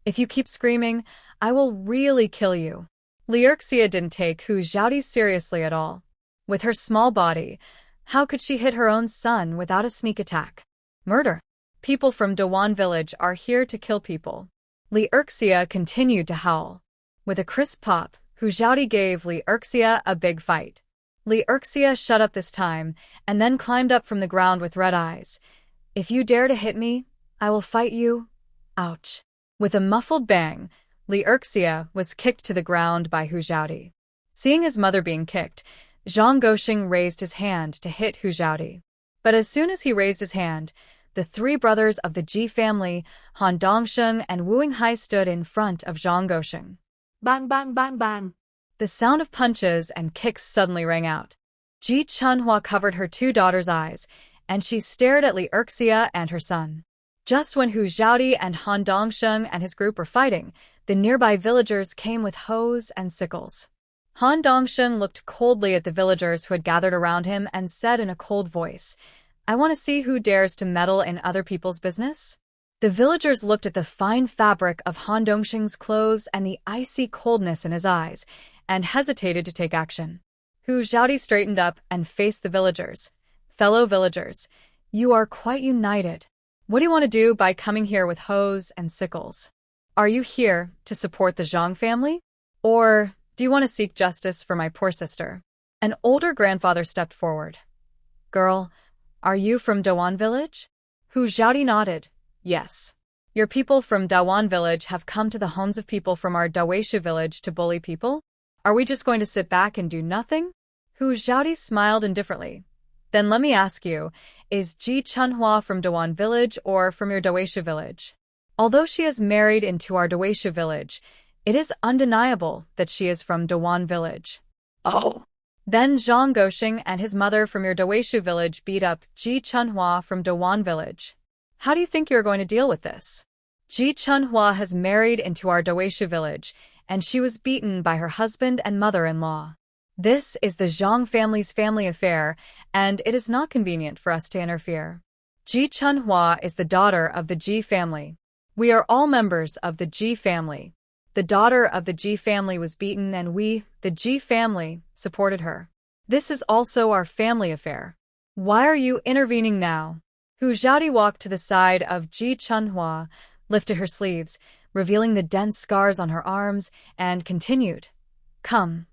S1: If you keep screaming, I will really kill you. Liuxia didn't take Hu Xiaoti seriously at all. With her small body, how could she hit her own son without a sneak attack? Murder. People from Dawan village are here to kill people. Liuxia continued to howl. With a crisp pop, Hu Xiaoti gave Liuxia a big fight. Liuxia shut up this time, and then climbed up from the ground with red eyes. If you dare to hit me, I will fight you. Ouch. With a muffled bang, Liuxia was kicked to the ground by Hu Xiaoti. Seeing his mother being kicked, Zhang Goxing raised his hand to hit Hu Xiaoti. But as soon as he raised his hand, the three brothers of the Ji family, Han Dongsheng and Wu Yinghai, stood in front of Zhang Goxing.
S2: Bang, bang, bang, bang.
S1: The sound of punches and kicks suddenly rang out. Ji Chunhua covered her two daughters' eyes, and she stared at Liuxia and her son. Just when Hu Xiaoti and Han Dongsheng and his group were fighting, the nearby villagers came with hoes and sickles. Han Dongsheng looked coldly at the villagers who had gathered around him and said in a cold voice, I want to see who dares to meddle in other people's business. The villagers looked at the fine fabric of Han Dongsheng's clothes and the icy coldness in his eyes, and hesitated to take action. Hu Xiaoti straightened up and faced the villagers. Fellow villagers, you are quite united. What do you want to do by coming here with hoes and sickles? Are you here to support the Zhang family? Or do you want to seek justice for my poor sister? An older grandfather stepped forward. Girl, are you from Dawan village? Hu Xiaoti nodded. Yes. Your people from Dawan village have come to the homes of people from our Daweishu village to bully people? Are we just going to sit back and do nothing? Hu Xiaoti smiled indifferently. Then let me ask you, is Ji Chunhua from Dawan village or from your Daweishu village? Although she is married into our Daweishu village, it is undeniable that she is from Dawan village.
S2: Oh.
S1: Then Zhang Goxing and his mother from your Daweishu village beat up Ji Chunhua from Dawan village. How do you think you're going to deal with this? Ji Chunhua has married into our Daweishu village, and she was beaten by her husband and mother-in-law. This is the Zhang family's family affair, and it is not convenient for us to interfere. Ji Chunhua is the daughter of the Ji family. We are all members of the Ji family. The daughter of the Ji family was beaten, and we, the Ji family, supported her. This is also our family affair. Why are you intervening now? Hu Xiaoti walked to the side of Ji Chunhua, lifted her sleeves, revealing the dense scars on her arms, and continued. Come.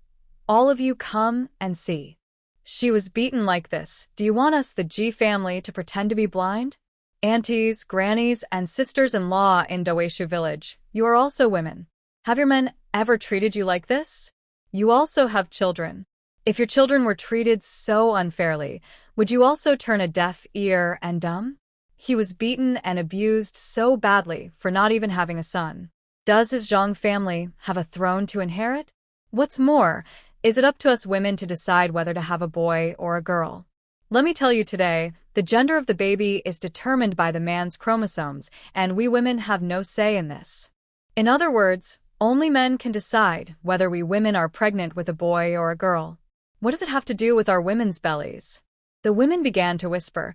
S1: All of you come and see. She was beaten like this. Do you want us, the Ji family, to pretend to be blind? Aunties, grannies, and sisters-in-law in Daweishu village, you are also women. Have your men ever treated you like this? You also have children. If your children were treated so unfairly, would you also turn a deaf ear and dumb? He was beaten and abused so badly for not even having a son. Does his Zhang family have a throne to inherit? What's more, is it up to us women to decide whether to have a boy or a girl? Let me tell you today, the gender of the baby is determined by the man's chromosomes, and we women have no say in this. In other words, Only men can decide whether we women are pregnant with a boy or a girl. What does it have to do with our women's bellies? The women began to whisper.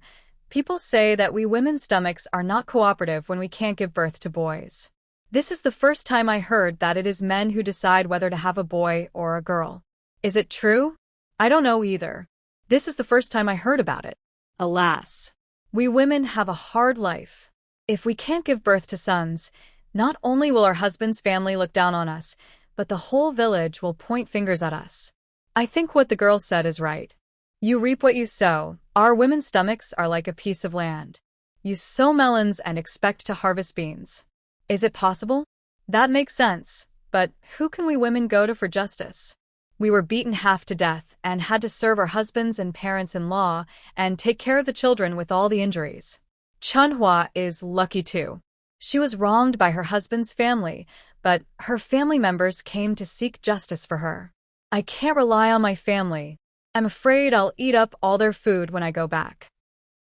S1: People say that we women's stomachs are not cooperative when we can't give birth to boys. This is the first time I heard that it is men who decide whether to have a boy or a girl. Is it true? I don't know either. This is the first time I heard about it. Alas, we women have a hard life. If we can't give birth to sons, not only will our husband's family look down on us, but the whole village will point fingers at us. I think what the girl said is right. You reap what you sow. Our women's stomachs are like a piece of land. You sow melons and expect to harvest beans. Is it possible? That makes sense, but who can we women go to for justice? We were beaten half to death and had to serve our husbands and parents-in-law and take care of the children with all the injuries. Chunhua is lucky too. She was wronged by her husband's family, but her family members came to seek justice for her. I can't rely on my family. I'm afraid I'll eat up all their food when I go back.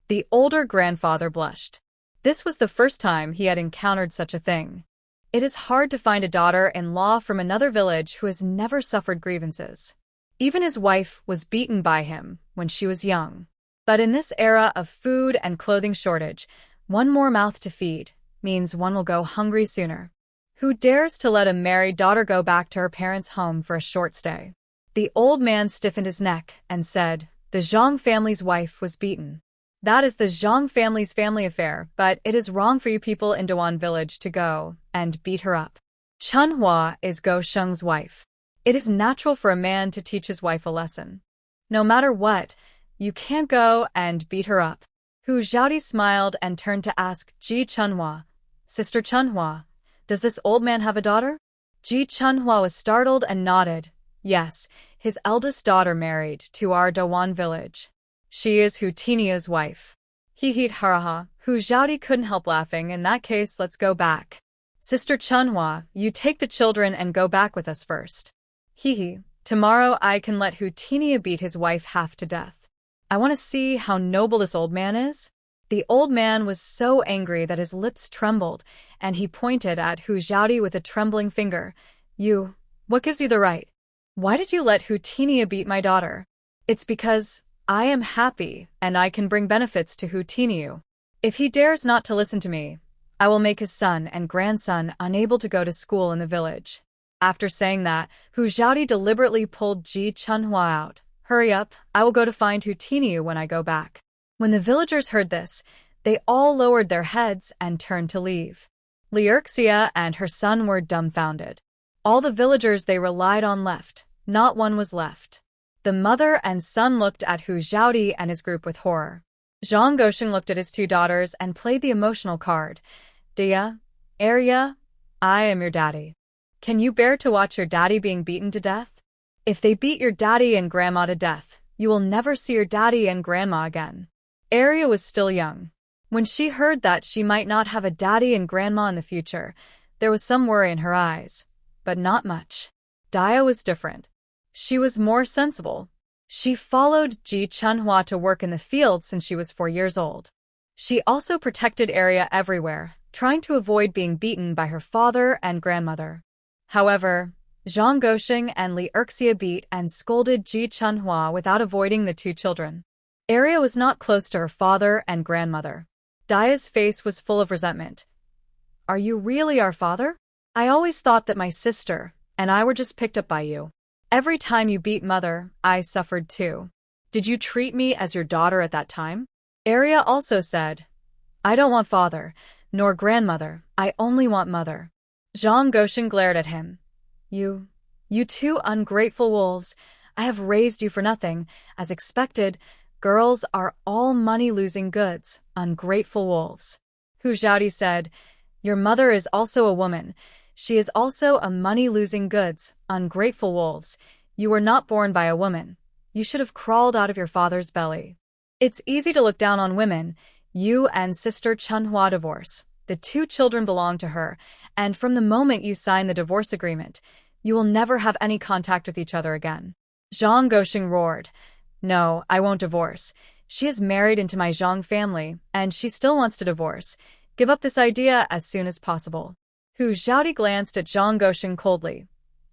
S1: The older grandfather blushed. This was the first time he had encountered such a thing. It is hard to find a daughter-in-law from another village who has never suffered grievances. Even his wife was beaten by him when she was young. But in this era of food and clothing shortage, one more mouth to feed means one will go hungry sooner. Who dares to let a married daughter go back to her parents' home for a short stay? The old man stiffened his neck and said, "The Zhang family's wife was beaten. That is the Zhang family's family affair, but it is wrong for you people in Dawan village to go and beat her up. Chunhua is Go Sheng's wife. It is natural for a man to teach his wife a lesson. No matter what, you can't go and beat her up." Hu Xiaodi smiled and turned to ask Ji Chunhua, "Sister Chunhua, does this old man have a daughter?" Ji Chunhua was startled and nodded. Yes, his eldest daughter married to our Dawan village. She is Hu Tinia's wife. He haraha. Hu Xiaodi couldn't help laughing. In that case, let's go back. Sister Chunhua, you take the children and go back with us first. Tomorrow I can let Hu Tinia beat his wife half to death. I want to see how noble this old man is. The old man was so angry that his lips trembled, and he pointed at Hu Xiaodi with a trembling finger. What gives you the right? Why did you let Hu Tinia beat my daughter? It's because I am happy, and I can bring benefits to Hu Tiniu. If he dares not to listen to me, I will make his son and grandson unable to go to school in the village. After saying that, Hu Xiaodi deliberately pulled Ji Chunhua out. Hurry up, I will go to find Hu Tiniu when I go back. When the villagers heard this, they all lowered their heads and turned to leave. Liurxia and her son were dumbfounded. All the villagers they relied on left, not one was left. The mother and son looked at Hu Xiaodi and his group with horror. Zhang Gosheng looked at his two daughters and played the emotional card. Dia, Arya, I am your daddy. Can you bear to watch your daddy being beaten to death? If they beat your daddy and grandma to death, you will never see your daddy and grandma again. Arya was still young. When she heard that she might not have a daddy and grandma in the future, there was some worry in her eyes, but not much. Dia was different. She was more sensible. She followed Ji Chunhua to work in the field since she was 4 years old. She also protected Arya everywhere, trying to avoid being beaten by her father and grandmother. However, Zhang Gosheng and Liurxia beat and scolded Ji Chunhua without avoiding the two children. Arya was not close to her father and grandmother. Dia's face was full of resentment. Are you really our father? I always thought that my sister and I were just picked up by you. Every time you beat mother, I suffered too. Did you treat me as your daughter at that time? Arya also said, I don't want father, nor grandmother, I only want mother. Zhang Gosheng glared at him. You two ungrateful wolves, I have raised you for nothing. As expected, girls are all money-losing goods, ungrateful wolves. Hu Xiaodi said, Your mother is also a woman. She is also a money-losing goods, ungrateful wolves. You were not born by a woman. You should have crawled out of your father's belly. It's easy to look down on women. You and Sister Chunhua divorce. The two children belong to her, and from the moment you sign the divorce agreement, you will never have any contact with each other again. Zhang Gosheng roared. No, I won't divorce. She is married into my Zhang family, and she still wants to divorce. Give up this idea as soon as possible. Hu Xiaodi glanced at Zhang Gosheng coldly.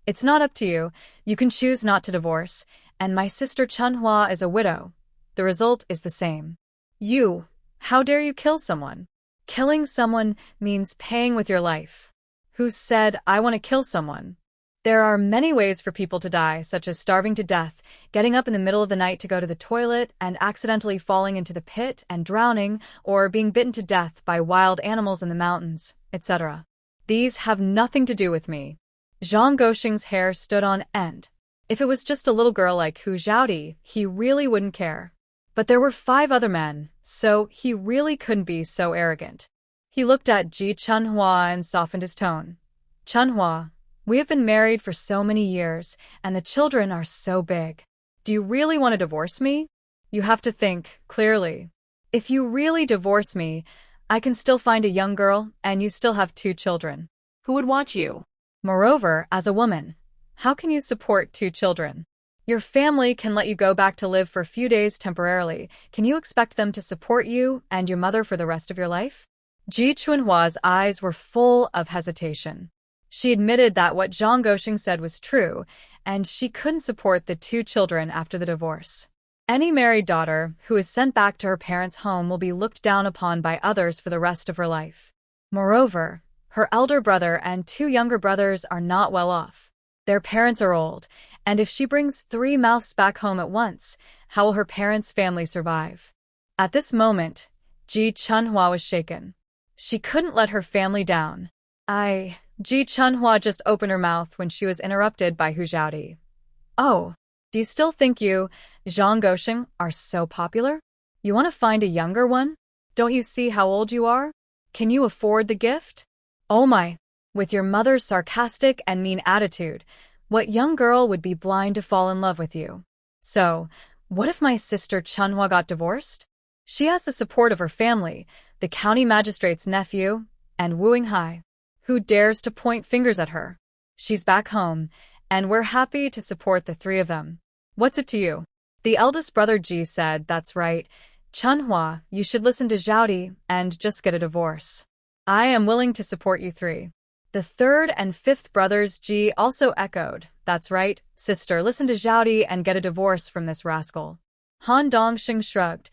S1: It's not up to you. You can choose not to divorce, and my sister Chunhua is a widow. The result is the same. You, how dare you kill someone? Killing someone means paying with your life. Who said, I want to kill someone? There are many ways for people to die, such as starving to death, getting up in the middle of the night to go to the toilet and accidentally falling into the pit and drowning, or being bitten to death by wild animals in the mountains, etc. These have nothing to do with me. Zhang Gosheng's hair stood on end. If it was just a little girl like Hu Xiaodi, he really wouldn't care. But there were 5 other men, so he really couldn't be so arrogant. He looked at Ji Chunhua and softened his tone. Chunhua, we have been married for so many years, and the children are so big. Do you really want to divorce me? You have to think clearly. If you really divorce me, I can still find a young girl, and you still have 2 children.
S2: Who would want you?
S1: Moreover, as a woman, how can you support 2 children? Your family can let you go back to live for a few days temporarily. Can you expect them to support you and your mother for the rest of your life? Ji Chunhua's eyes were full of hesitation. She admitted that what Zhang Gosheng said was true, and she couldn't support the 2 children after the divorce. Any married daughter who is sent back to her parents' home will be looked down upon by others for the rest of her life. Moreover, her elder brother and 2 younger brothers are not well off. Their parents are old, and if she brings 3 mouths back home at once, how will her parents' family survive? At this moment, Ji Chunhua was shaken. She couldn't let her family down. Ji Chunhua just opened her mouth when she was interrupted by Hu Xiaodi. Oh, do you still think you, Zhang Gosheng, are so popular? You want to find a younger one? Don't you see how old you are? Can you afford the gift? Oh my, with your mother's sarcastic and mean attitude, what young girl would be blind to fall in love with you? So, what if my sister Chunhua got divorced? She has the support of her family, the county magistrate's nephew, and Wu Yinghai. Who dares to point fingers at her? She's back home, and we're happy to support the 3 of them. What's it to you? The eldest brother Ji said, that's right. Chunhua, you should listen to Xiaodi and just get a divorce. I am willing to support you 3. The 3rd and 5th brothers Ji also echoed, that's right, sister, listen to Xiaodi and get a divorce from this rascal. Han Dongxing shrugged.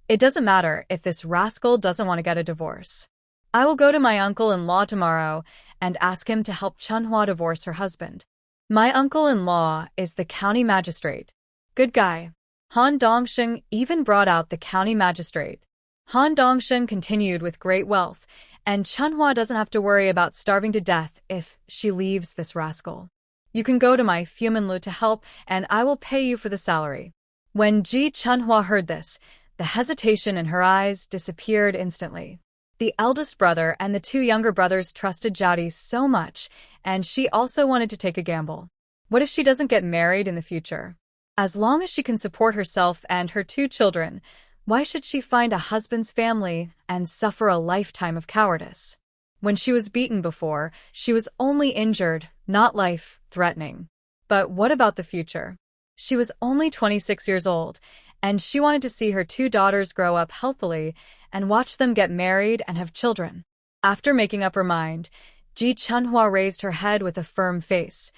S1: It doesn't matter if this rascal doesn't want to get a divorce. I will go to my uncle-in-law tomorrow and ask him to help Chunhua divorce her husband. My uncle-in-law is the county magistrate. Good guy. Han Dongxing even brought out the county magistrate. Han Dongxing continued with great wealth, and Chunhua doesn't have to worry about starving to death if she leaves this rascal. You can go to my Fuminlu to help, and I will pay you for the salary. When Ji Chunhua heard this, the hesitation in her eyes disappeared instantly. The eldest brother and the 2 younger brothers trusted Xiaodi so much, and she also wanted to take a gamble. What if she doesn't get married in the future? As long as she can support herself and her 2 children, why should she find a husband's family and suffer a lifetime of cowardice? When she was beaten before, she was only injured, not life-threatening. But what about the future? She was only 26 years old, and she wanted to see her 2 daughters grow up healthily and watch them get married and have children. After making up her mind, Ji Chunhua raised her head with a firm face.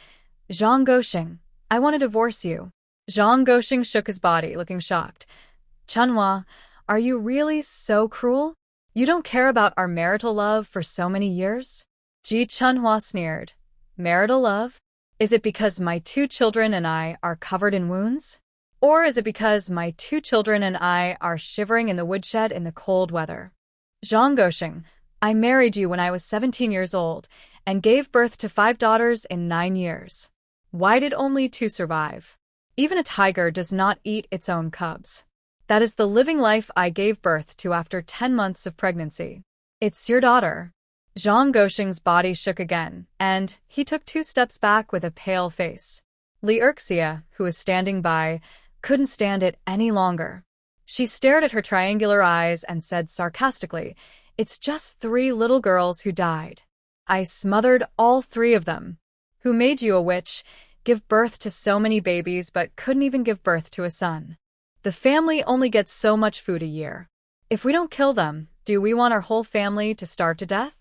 S1: Zhang Gosheng, I want to divorce you. Zhang Gosheng shook his body, looking shocked. Chunhua, are you really so cruel? You don't care about our marital love for so many years? Ji Chunhua sneered. Marital love? Is it because my 2 children and I are covered in wounds? Or is it because my 2 children and I are shivering in the woodshed in the cold weather? Zhang Gosheng, I married you when I was 17 years old and gave birth to 5 daughters in 9 years. Why did only 2 survive? Even a tiger does not eat its own cubs. That is the living life I gave birth to after 10 months of pregnancy. It's your daughter. Zhang Gosheng's body shook again, and he took 2 steps back with a pale face. Li Erxia, who was standing by, couldn't stand it any longer. She stared at her triangular eyes and said sarcastically, It's just 3 little girls who died. I smothered all 3 of them. Who made you a witch, give birth to so many babies but couldn't even give birth to a son? The family only gets so much food a year. If we don't kill them, do we want our whole family to starve to death?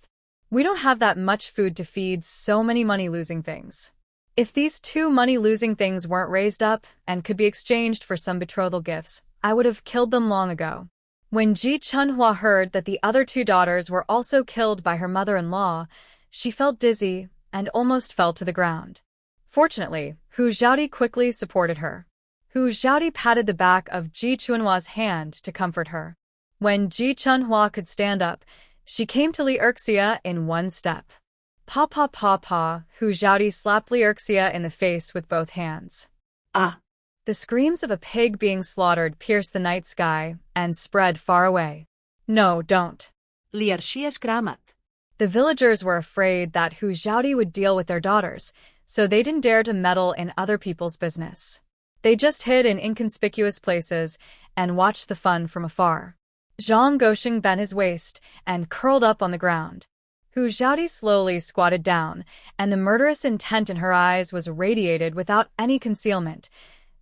S1: We don't have that much food to feed so many money-losing things. If these two money-losing things weren't raised up and could be exchanged for some betrothal gifts, I would have killed them long ago. When Ji Chunhua heard that the other two daughters were also killed by her mother-in-law, she felt dizzy and almost fell to the ground. Fortunately, Hu Xiaodi quickly supported her. Hu Xiaodi patted the back of Ji Chunhua's hand to comfort her. When Ji Chunhua could stand up, she came to Li Erxia in one step. Pa pa pa pa, Hu Xiaodi slapped Li Erxia in the face with both hands.
S2: Ah!
S1: The screams of a pig being slaughtered pierced the night sky and spread far away. No, don't.
S2: Li Erxia's kramat.
S1: The villagers were afraid that Hu Xiaodi would deal with their daughters, so they didn't dare to meddle in other people's business. They just hid in inconspicuous places and watched the fun from afar. Zhang Gosheng bent his waist and curled up on the ground. Hu Xiaodi slowly squatted down, and the murderous intent in her eyes was radiated without any concealment.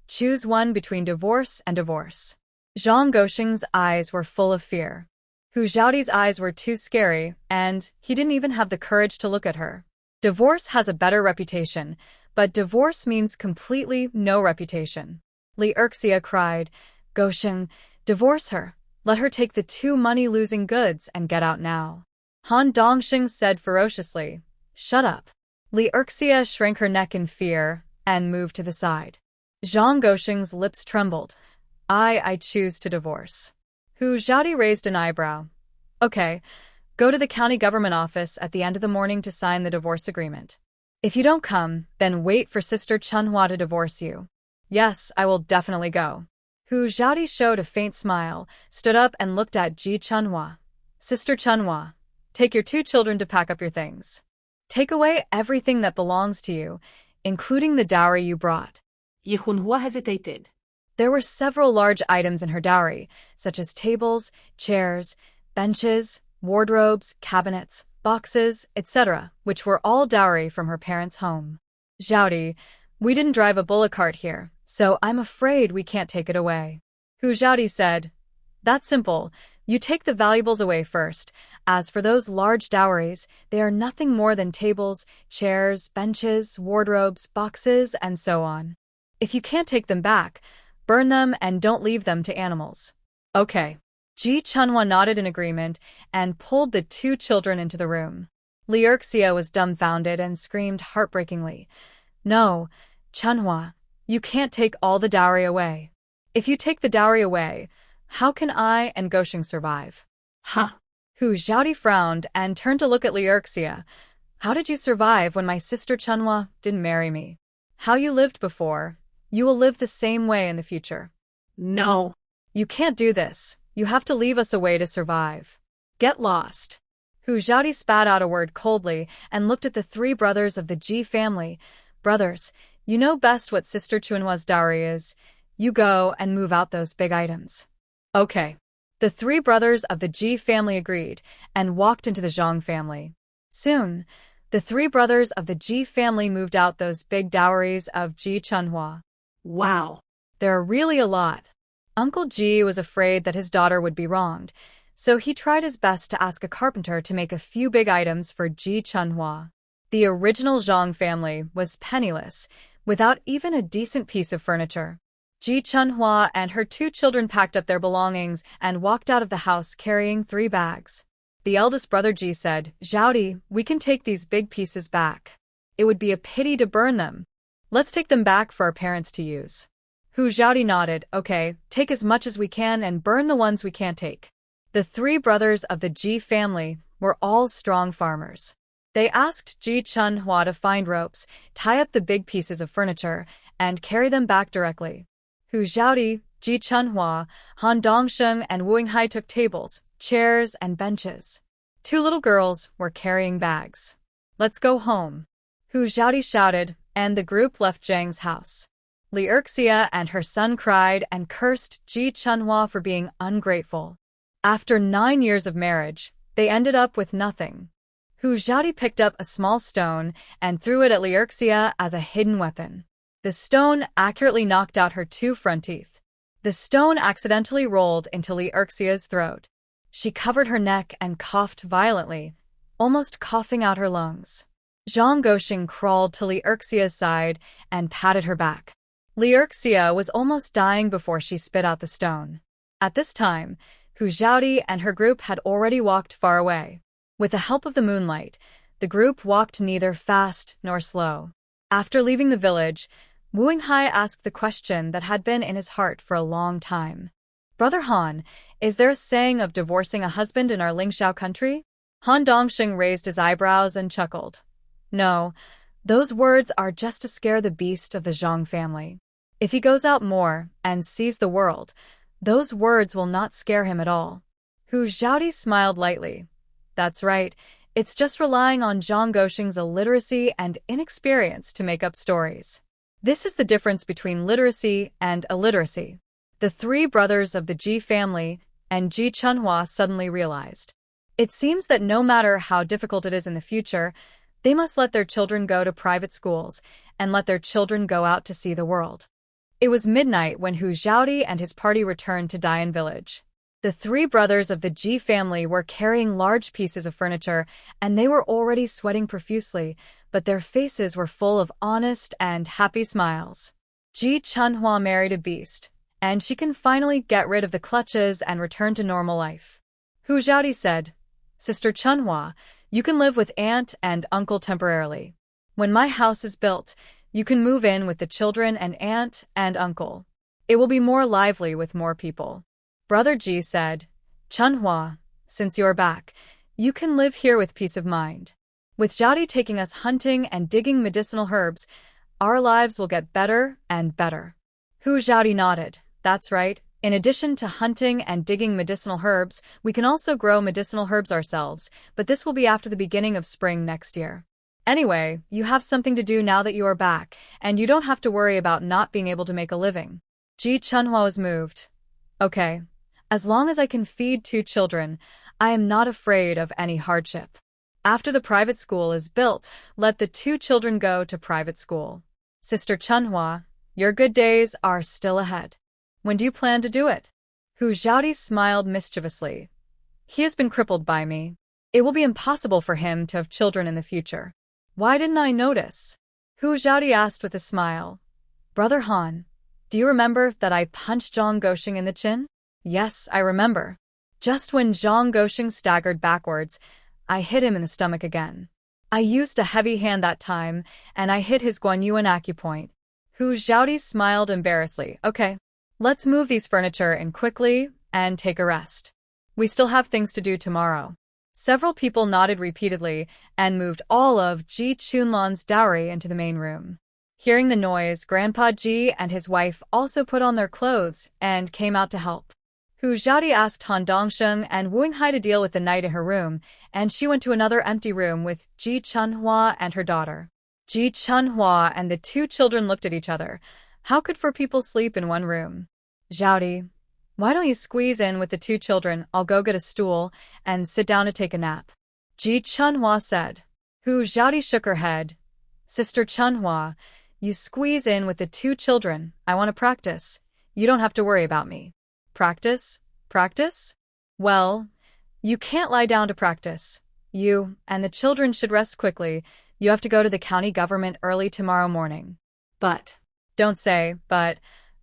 S1: Choose one between divorce and divorce. Zhang Gosheng's eyes were full of fear. Hu Xiaodi's eyes were too scary, and he didn't even have the courage to look at her. Divorce has a better reputation, but divorce means completely no reputation. Li Erxia cried, Gosheng, divorce her. Let her take the two money-losing goods and get out now. Han Dongxing said ferociously, Shut up. Li Erxia shrank her neck in fear and moved to the side. Zhang Gosheng's lips trembled. I choose to divorce. Hu Xiaodi raised an eyebrow. Okay, go to the county government office at the end of the morning to sign the divorce agreement. If you don't come, then wait for Sister Chunhua to divorce you. Yes, I will definitely go. Hu Xiaodi showed a faint smile, stood up and looked at Ji Chunhua. Sister Chunhua, take your two children to pack up your things. Take away everything that belongs to you, including the dowry you brought.
S2: Yi Chunhua hesitated.
S1: There were several large items in her dowry, such as tables, chairs, benches, wardrobes, cabinets, boxes, etc., which were all dowry from her parents' home. Xiaodi, we didn't drive a bullock cart here, so I'm afraid we can't take it away. Hu Xiaodi said, That's simple. You take the valuables away first. As for those large dowries, they are nothing more than tables, chairs, benches, wardrobes, boxes, and so on. If you can't take them back, burn them and don't leave them to animals. Okay. Ji Chunhua nodded in agreement and pulled the two children into the room. Li Erxia was dumbfounded and screamed heartbreakingly, No, Chunhua, you can't take all the dowry away. If you take the dowry away, how can I and Gosheng survive?
S2: Huh?
S1: Hu Xiaodi frowned and turned to look at Li Erxia. How did you survive when my sister Chunhua didn't marry me? How you lived before, you will live the same way in the future.
S2: No.
S1: You can't do this. You have to leave us a way to survive. Get lost. Hu Xiaodi spat out a word coldly and looked at the three brothers of the Ji family. Brothers, you know best what Sister Chunhua's dowry is. You go and move out those big items. Okay. The three brothers of the Ji family agreed and walked into the Zhang family. Soon, the three brothers of the Ji family moved out those big dowries of Ji Chunhua.
S2: Wow.
S1: There are really a lot. Uncle Ji was afraid that his daughter would be wronged, so he tried his best to ask a carpenter to make a few big items for Ji Chunhua. The original Zhang family was penniless, without even a decent piece of furniture. Ji Chunhua and her two children packed up their belongings and walked out of the house carrying 3 bags. The eldest brother Ji said, Xiaodi, we can take these big pieces back. It would be a pity to burn them. Let's take them back for our parents to use. Hu Xiaodi nodded, Okay, take as much as we can and burn the ones we can't take. The 3 brothers of the Ji family were all strong farmers. They asked Ji Chunhua to find ropes, tie up the big pieces of furniture, and carry them back directly. Hu Xiaodi, Ji Chunhua, Han Dongsheng, and Wu Yinghai took tables, chairs, and benches. 2 little girls were carrying bags. Let's go home. Hu Xiaodi shouted, and the group left Zhang's house. Li Erxia and her son cried and cursed Ji Chunhua for being ungrateful. After 9 years of marriage, they ended up with nothing. Hu Xiaodi picked up a small stone and threw it at Li Erxia as a hidden weapon. The stone accurately knocked out her 2 front teeth. The stone accidentally rolled into Li Erxia's throat. She covered her neck and coughed violently, almost coughing out her lungs. Zhang Goxing crawled to Li Erxia's side and patted her back. Li Erxia was almost dying before she spit out the stone. At this time, Hu Xiaodi and her group had already walked far away. With the help of the moonlight, the group walked neither fast nor slow. After leaving the village, Wu Yinghai asked the question that had been in his heart for a long time. Brother Han, is there a saying of divorcing a husband in our Lingxiao country? Han Dongxing raised his eyebrows and chuckled. No, those words are just to scare the beast of the Zhang family. If he goes out more and sees the world, those words will not scare him at all. Hu Xiaodi smiled lightly. That's right, it's just relying on Zhang Goxing's illiteracy and inexperience to make up stories. This is the difference between literacy and illiteracy. The three brothers of the Ji family and Ji Chunhua suddenly realized. It seems that no matter how difficult it is in the future, they must let their children go to private schools and let their children go out to see the world. It was midnight when Hu Xiaodi and his party returned to Dian village. The three brothers of the Ji family were carrying large pieces of furniture, and they were already sweating profusely, but their faces were full of honest and happy smiles. Ji Chunhua married a beast, and she can finally get rid of the clutches and return to normal life. Hu Xiaodi said, Sister Chunhua, you can live with aunt and uncle temporarily. When my house is built, you can move in with the children and aunt and uncle. It will be more lively with more people. Brother Ji said, Chunhua, since you're back, you can live here with peace of mind. With Xiaodi taking us hunting and digging medicinal herbs, our lives will get better and better. Hu Xiaodi nodded. That's right. In addition to hunting and digging medicinal herbs, we can also grow medicinal herbs ourselves, but this will be after the beginning of spring next year. Anyway, you have something to do now that you are back, and you don't have to worry about not being able to make a living. Ji Chunhua was moved. Okay. As long as I can feed 2 children, I am not afraid of any hardship. After the private school is built, let the 2 children go to private school. Sister Chunhua, your good days are still ahead. When do you plan to do it? Hu Xiaodi smiled mischievously. He has been crippled by me. It will be impossible for him to have children in the future. Why didn't I notice? Hu Xiaodi asked with a smile. Brother Han, do you remember that I punched Zhang Goxing in the chin? Yes, I remember. Just when Zhang Goxing staggered backwards, I hit him in the stomach again. I used a heavy hand that time, and I hit his Guanyuan acupoint. Hu Xiaodi smiled embarrassedly. Okay, let's move these furniture in quickly and take a rest. We still have things to do tomorrow. Several people nodded repeatedly and moved all of Ji Chunlan's dowry into the main room. Hearing the noise, Grandpa Ji and his wife also put on their clothes and came out to help. Hu Xiaodi asked Han Dongsheng and Wu Yinghai to deal with the night in her room, and she went to another empty room with Ji Chunhua and her daughter. Ji Chunhua and the 2 children looked at each other. How could 4 people sleep in one room? Xiaodi, why don't you squeeze in with the 2 children? I'll go get a stool and sit down to take a nap. Ji Chunhua said. Hu Xiaodi shook her head. Sister Chunhua, you squeeze in with the 2 children. I want to practice. You don't have to worry about me. Practice? Practice? Well, you can't lie down to practice. You and the children should rest quickly. You have to go to the county government early tomorrow morning. But, don't say, but,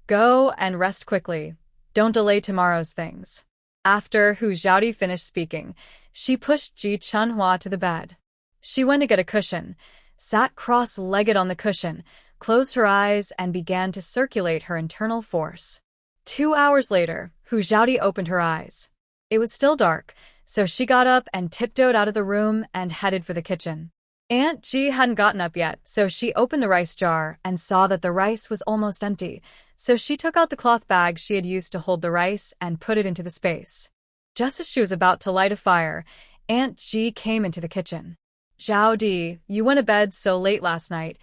S1: go and rest quickly. Don't delay tomorrow's things. After Hu Xiaodi finished speaking, she pushed Ji Chunhua to the bed. She went to get a cushion, sat cross-legged on the cushion, closed her eyes, and began to circulate her internal force. 2 hours later, Hu Xiaodi opened her eyes. It was still dark, so she got up and tiptoed out of the room and headed for the kitchen. Aunt Ji hadn't gotten up yet, so she opened the rice jar and saw that the rice was almost empty, so she took out the cloth bag she had used to hold the rice and put it into the space. Just as she was about to light a fire, Aunt Ji came into the kitchen. Xiaodi, you went to bed so late last night.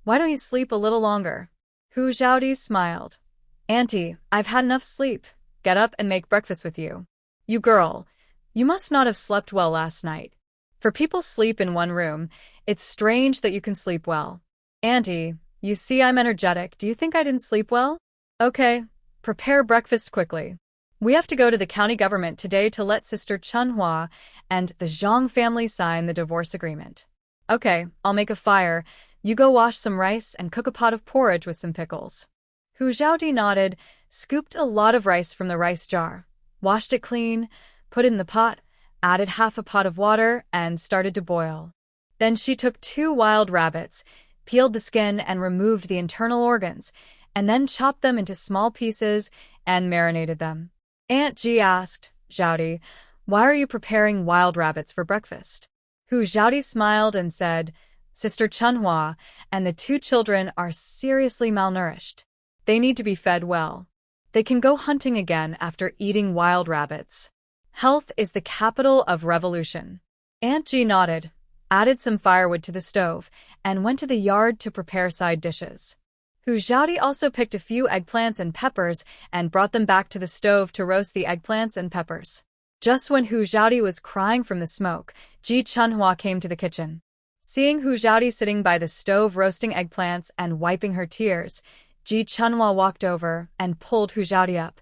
S1: Why don't you sleep a little longer? Hu Xiaodi smiled. Auntie, I've had enough sleep. Get up and make breakfast with you. You girl, you must not have slept well last night. For people sleep in one room, it's strange that you can sleep well. Auntie, you see I'm energetic. Do you think I didn't sleep well? Okay, prepare breakfast quickly. We have to go to the county government today to let Sister Chunhua and the Zhang family sign the divorce agreement. Okay, I'll make a fire. You go wash some rice and cook a pot of porridge with some pickles. Hu Zhaodi nodded, scooped a lot of rice from the rice jar, washed it clean, put it in the pot, added half a pot of water, and started to boil. Then she took 2 wild rabbits, peeled the skin and removed the internal organs, and then chopped them into small pieces and marinated them. Aunt Ji asked, Zhaodi, why are you preparing wild rabbits for breakfast? Hu Zhaodi smiled and said, Sister Chunhua and the 2 children are seriously malnourished. They need to be fed well. They can go hunting again after eating wild rabbits. Health is the capital of revolution. Aunt Ji nodded, added some firewood to the stove, and went to the yard to prepare side dishes. Hu Zhaodi also picked a few eggplants and peppers and brought them back to the stove to roast the eggplants and peppers. Just when Hu Zhaodi was crying from the smoke, Ji Chunhua came to the kitchen. Seeing Hu Zhaodi sitting by the stove roasting eggplants and wiping her tears, Ji Chunhua walked over and pulled Hu Zhaodi up.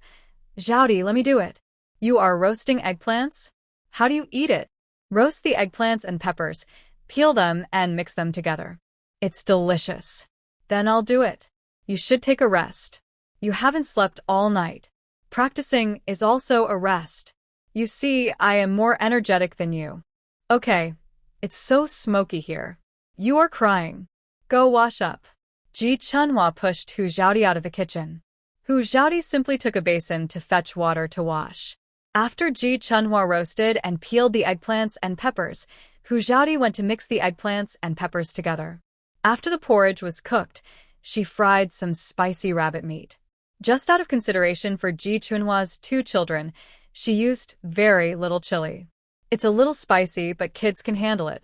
S1: Zhaodi, let me do it. You are roasting eggplants? How do you eat it? Roast the eggplants and peppers, peel them and mix them together. It's delicious. Then I'll do it. You should take a rest. You haven't slept all night. Practicing is also a rest. You see, I am more energetic than you. Okay, it's so smoky here. You are crying. Go wash up. Ji Chunhua pushed Hu Zhaodi out of the kitchen. Hu Zhaodi simply took a basin to fetch water to wash. After Ji Chunhua roasted and peeled the eggplants and peppers, Hu Zhaodi went to mix the eggplants and peppers together. After the porridge was cooked, she fried some spicy rabbit meat. Just out of consideration for Ji Chunhua's 2 children, she used very little chili. It's a little spicy, but kids can handle it.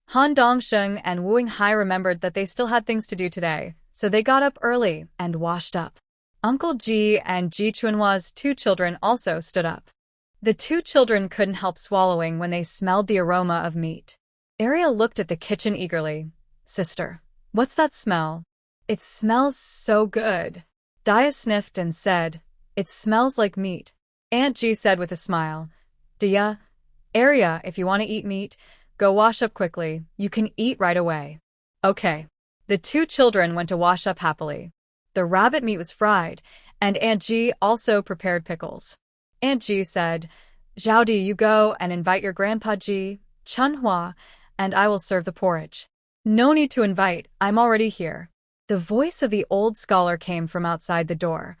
S1: Han Dongsheng and Wu Yinghai remembered that they still had things to do today, so they got up early and washed up. Uncle Ji and Ji Chunhua's 2 children also stood up. The 2 children couldn't help swallowing when they smelled the aroma of meat. Ariel looked at the kitchen eagerly. Sister, what's that smell? It smells so good. Dia sniffed and said, It smells like meat. Aunt Ji said with a smile, Dia, Aria, if you want to eat meat, go wash up quickly. You can eat right away. Okay. The 2 children went to wash up happily. The rabbit meat was fried, and Aunt Ji also prepared pickles. Aunt Ji said, Zhaodi, you go and invite your Grandpa Ji, Chunhua, and I will serve the porridge. No need to invite, I'm already here. The voice of the old scholar came from outside the door.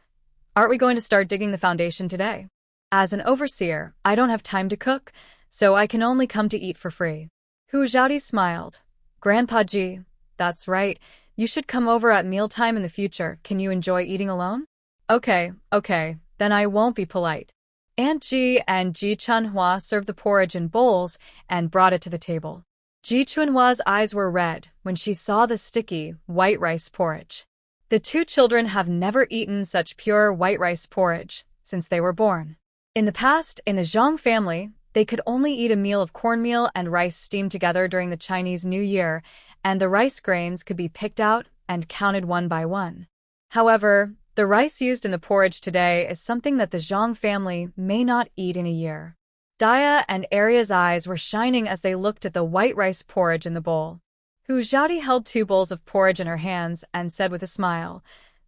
S1: Aren't we going to start digging the foundation today? As an overseer, I don't have time to cook, so I can only come to eat for free. Hu Zhaodi smiled. Grandpa Ji, that's right. You should come over at mealtime in the future. Can you enjoy eating alone? Okay, then I won't be polite. Aunt Ji and Ji Chunhua served the porridge in bowls and brought it to the table. Ji Chunhua's eyes were red when she saw the sticky, white rice porridge. The 2 children have never eaten such pure white rice porridge since they were born. In the past, in the Zhang family, they could only eat a meal of cornmeal and rice steamed together during the Chinese New Year, and the rice grains could be picked out and counted one by one. However, the rice used in the porridge today is something that the Zhang family may not eat in a year. Dia and Aria's eyes were shining as they looked at the white rice porridge in the bowl. Hu Zhaodi held 2 bowls of porridge in her hands and said with a smile,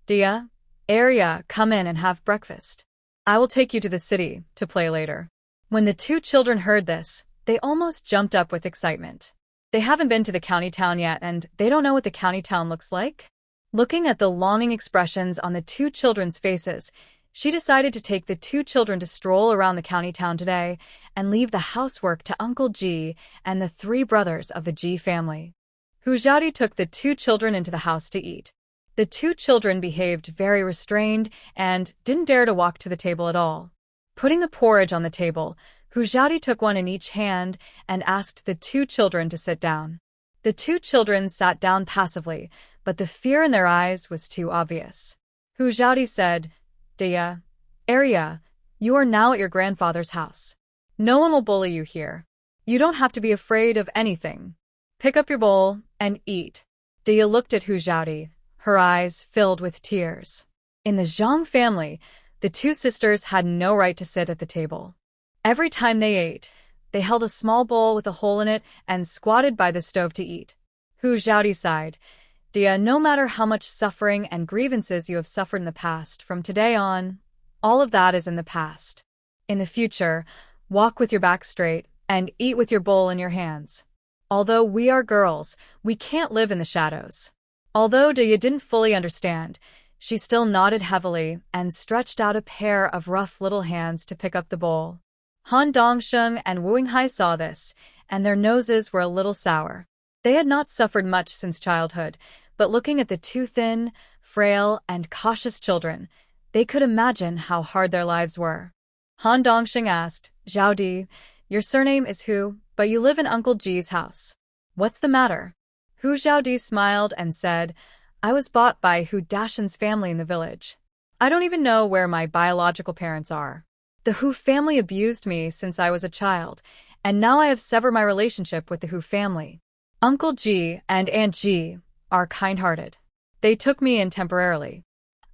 S1: Dia, Aria, come in and have breakfast. I will take you to the city to play later. When the 2 children heard this, they almost jumped up with excitement. They haven't been to the county town yet, and they don't know what the county town looks like. Looking at the longing expressions on the 2 children's faces, she decided to take the 2 children to stroll around the county town today and leave the housework to Uncle Ji and the 3 brothers of the Ji family. Hu Zhaodi took the 2 children into the house to eat. The 2 children behaved very restrained and didn't dare to walk to the table at all. Putting the porridge on the table, Hu Zhaodi took one in each hand and asked the 2 children to sit down. The 2 children sat down passively, but the fear in their eyes was too obvious. Hu Zhaodi said, Dia, Aria, you are now at your grandfather's house. No one will bully you here. You don't have to be afraid of anything. Pick up your bowl and eat. Dia looked at Hu Zhaodi, her eyes filled with tears. In the Zhang family, The two sisters had no right to sit at the table. Every time they ate, they held a small bowl with a hole in it and squatted by the stove to eat. Hu Xiaodi sighed. Dia, no matter how much suffering and grievances you have suffered in the past, from today on, all of that is in the past. In the future, walk with your back straight and eat with your bowl in your hands. Although we are girls, we can't live in the shadows. Although Dia didn't fully understand, she still nodded heavily and stretched out a pair of rough little hands to pick up the bowl. Han Dongsheng and Wu Yinghai saw this, and their noses were a little sour. They had not suffered much since childhood, but looking at the two thin, frail, and cautious children, they could imagine how hard their lives were. Han Dongsheng asked, Xiaodi, your surname is Hu, but you live in Uncle Ji's house. What's the matter? Hu Xiaodi smiled and said, I was bought by Hu Dashan's family in the village. I don't even know where my biological parents are. The Hu family abused me since I was a child, and now I have severed my relationship with the Hu family. Uncle Ji and Aunt Ji are kind-hearted. They took me in temporarily.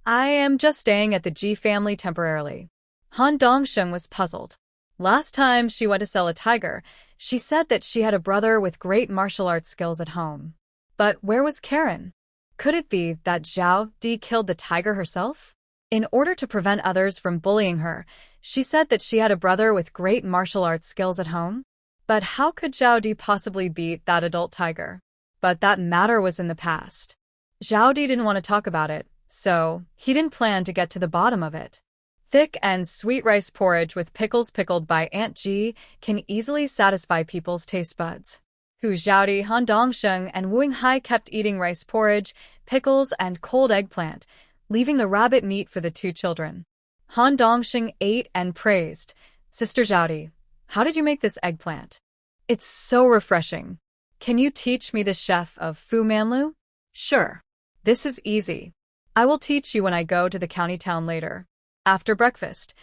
S1: I am just staying at the Ji family temporarily. Han Dongsheng was puzzled. Last time she went to sell a tiger, she said that she had a brother with great martial arts skills at home. But where was Karen? Could it be that Zhao Di killed the tiger herself? In order to prevent others from bullying her, she said that she had a brother with great martial arts skills at home. But how could Zhao Di possibly beat that adult tiger? But that matter was in the past. Zhao Di didn't want to talk about it, so he didn't plan to get to the bottom of it. Thick and sweet rice porridge with pickles pickled by Aunt Ji can easily satisfy people's taste buds. Hu Xiaodi, Han Dongsheng, and Wu Yinghai kept eating rice porridge, pickles, and cold eggplant, leaving the rabbit meat for the two children. Han Dongsheng ate and praised, Sister Xiaodi, how did you make this eggplant? It's so refreshing. Can you teach me the chef of Fu Manlu? Sure. This is easy. I will teach you when I go to the county town later. After breakfast,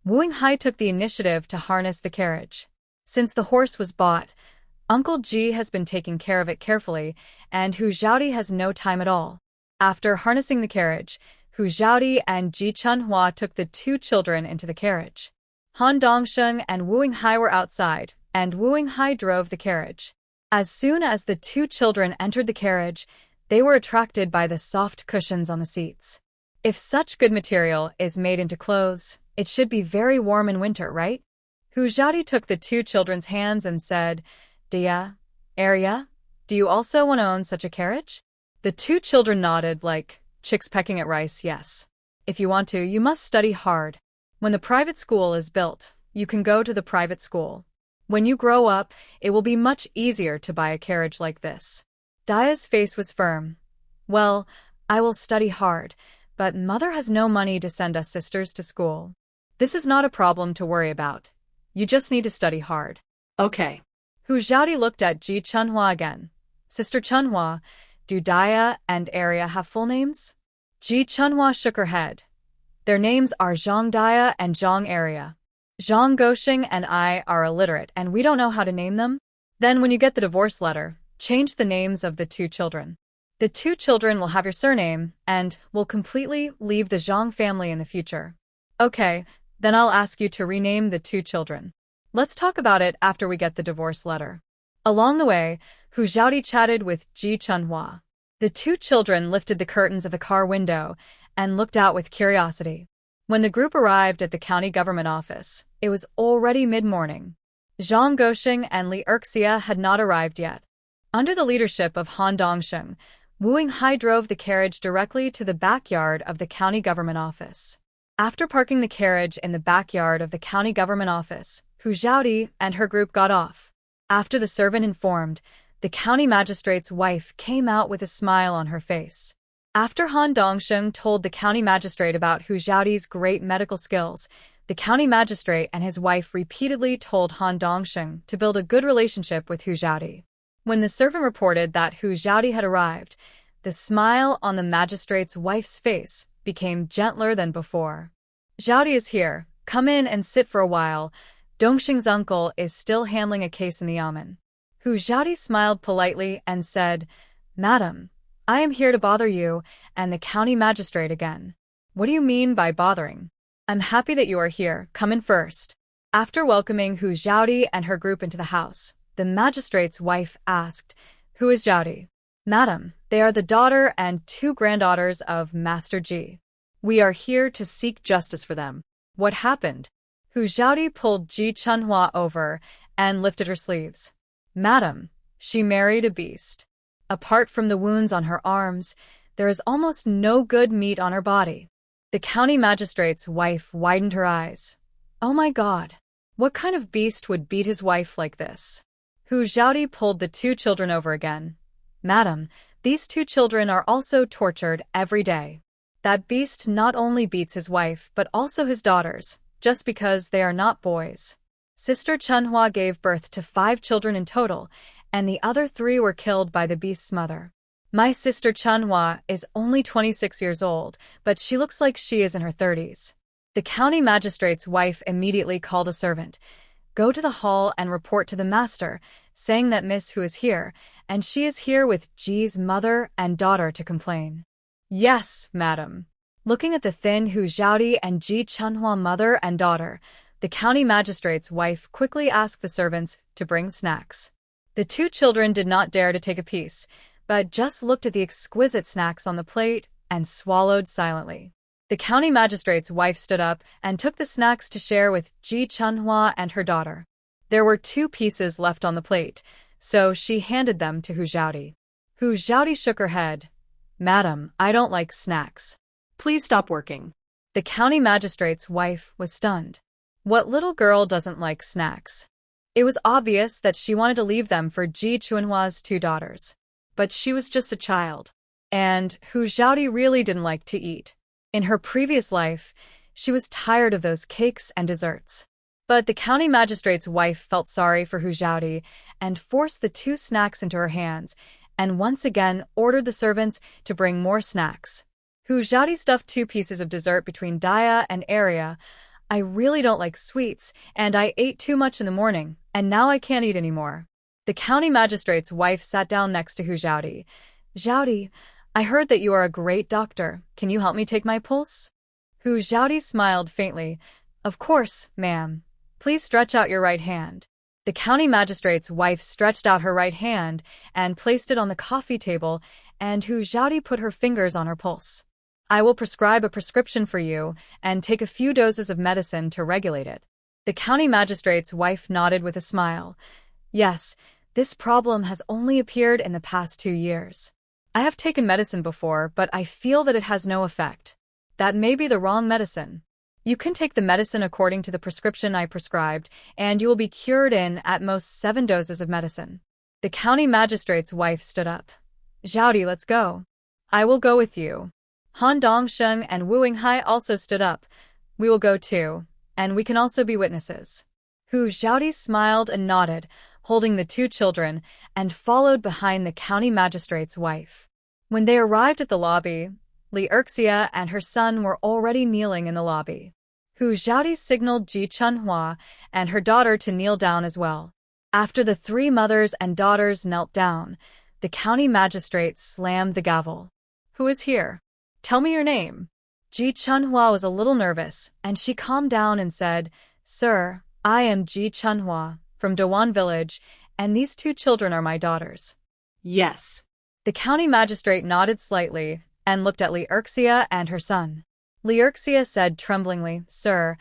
S1: Wu Yinghai took the initiative to harness the carriage. Since the horse was bought, Uncle Ji has been taking care of it carefully, and Hu Xiaodi has no time at all. After harnessing the carriage, Hu Xiaodi and Ji Chunhua took the two children into the carriage. Han Dongsheng and Wu Yinghai were outside, and Wu Yinghai drove the carriage. As soon as the two children entered the carriage, they were attracted by the soft cushions on the seats. If such good material is made into clothes, it should be very warm in winter, right? Hu Xiaodi took the two children's hands and said, Dia, Arya, do you also want to own such a carriage? The two children nodded like chicks pecking at rice, yes. If you want to, you must study hard. When the private school is built, you can go to the private school. When you grow up, it will be much easier to buy a carriage like this. Daya's face was firm. Well, I will study hard, but Mother has no money to send us sisters to school. This is not a problem to worry about. You just need to study hard. Okay. Hu Xiaodi looked at Ji Chunhua again. Sister Chunhua, do Daya and Arya have full names? Ji Chunhua shook her head. Their names are Zhang Daya and Zhang Arya. Zhang Gosheng and I are illiterate and we don't know how to name them. Then when you get the divorce letter, change the names of the two children. The two children will have your surname and will completely leave the Zhang family in the future. Okay, then I'll ask you to rename the two children. Let's talk about it after we get the divorce letter. Along the way, Hu Xiaodi chatted with Ji Chunhua. The two children lifted the curtains of the car window and looked out with curiosity. When the group arrived at the county government office, it was already mid-morning. Zhang Gosheng and Li Erxia had not arrived yet. Under the leadership of Han Dongsheng, Wu Yinghai drove the carriage directly to the backyard of the county government office. After parking the carriage in the backyard of the county government office, Hu Xiaodi and her group got off. After the servant informed, the county magistrate's wife came out with a smile on her face. After Han Dongsheng told the county magistrate about Hu Xiaodi's great medical skills, the county magistrate and his wife repeatedly told Han Dongsheng to build a good relationship with Hu Xiaodi. When the servant reported that Hu Xiaodi had arrived, the smile on the magistrate's wife's face became gentler than before. Xiaodi is here. Come in and sit for a while. Dongsheng's uncle is still handling a case in the yamen. Hu Xiaodi smiled politely and said, Madam, I am here to bother you and the county magistrate again. What do you mean by bothering? I'm happy that you are here. Come in first. After welcoming Hu Xiaodi and her group into the house, the magistrate's wife asked, "Who is Xiaodi?" "Madam, they are the daughter and two granddaughters of Master Ji. We are here to seek justice for them." "What happened?" Hu Xiaodi pulled Ji Chunhua over and lifted her sleeves. "Madam, she married a beast. Apart from the wounds on her arms, there is almost no good meat on her body." The county magistrate's wife widened her eyes. "Oh my God, what kind of beast would beat his wife like this?" Hu Xiaodi pulled the two children over again. "Madam, these two children are also tortured every day. That beast not only beats his wife but also his daughters, just because they are not boys. Sister Chunhua gave birth to 5 children in total, and the other 3 were killed by the beast's mother. My sister Chunhua is only 26 years old, but she looks like she is in her 30s. The county magistrate's wife immediately called a servant. "Go to the hall and report to the master, saying that Miss Hu is here, and she is here with Ji's mother and daughter to complain." "Yes, madam." Looking at the thin Hu Xiaodi and Ji Chunhua mother and daughter, the county magistrate's wife quickly asked the servants to bring snacks. The 2 children did not dare to take a piece, but just looked at the exquisite snacks on the plate and swallowed silently. The county magistrate's wife stood up and took the snacks to share with Ji Chunhua and her daughter. There were 2 pieces left on the plate, so she handed them to Hu Xiaodi. Hu Xiaodi shook her head. "Madam, I don't like snacks."
S2: Please stop working.
S1: The county magistrate's wife was stunned. What little girl doesn't like snacks? It was obvious that she wanted to leave them for Ji Chunhua's 2 daughters. But she was just a child. And Hu Xiaodi really didn't like to eat. In her previous life, she was tired of those cakes and desserts. But the county magistrate's wife felt sorry for Hu Xiaodi and forced the 2 snacks into her hands, and once again ordered the servants to bring more snacks. Hu Xiaodi stuffed 2 pieces of dessert between Dia and Arya. "I really don't like sweets, and I ate too much in the morning, and now I can't eat anymore." The county magistrate's wife sat down next to Hu Xiaodi. "Xiaodi, I heard that you are a great doctor. Can you help me take my pulse?" Hu Xiaodi smiled faintly. "Of course, ma'am. Please stretch out your right hand." The county magistrate's wife stretched out her right hand and placed it on the coffee table, and Hu Xiaodi put her fingers on her pulse. "I will prescribe a prescription for you and take a few doses of medicine to regulate it." The county magistrate's wife nodded with a smile. "Yes, this problem has only appeared in the past 2 years. I have taken medicine before, but I feel that it has no effect. That may be the wrong medicine. You can take the medicine according to the prescription I prescribed, and you will be cured in, at most, 7 doses of medicine." The county magistrate's wife stood up. "Xiaodi, let's go." "I will go with you." Han Dongsheng and Wu Yinghai also stood up. "We will go too, and we can also be witnesses." Hu Xiaodi smiled and nodded, holding the 2 children, and followed behind the county magistrate's wife. When they arrived at the lobby, Li Erxia and her son were already kneeling in the lobby. Hu Xiaodi signaled Ji Chunhua and her daughter to kneel down as well. After the 3 mothers and daughters knelt down, the county magistrate slammed the gavel. "Who is here? Tell me your name." Ji Chunhua was a little nervous, and she calmed down and said, "Sir, I am Ji Chunhua, from Dawan village, and these 2 children are my daughters."
S2: Yes.
S1: The county magistrate nodded slightly and looked at Li Erxia and her son. Li Erxia said tremblingly, "Sir,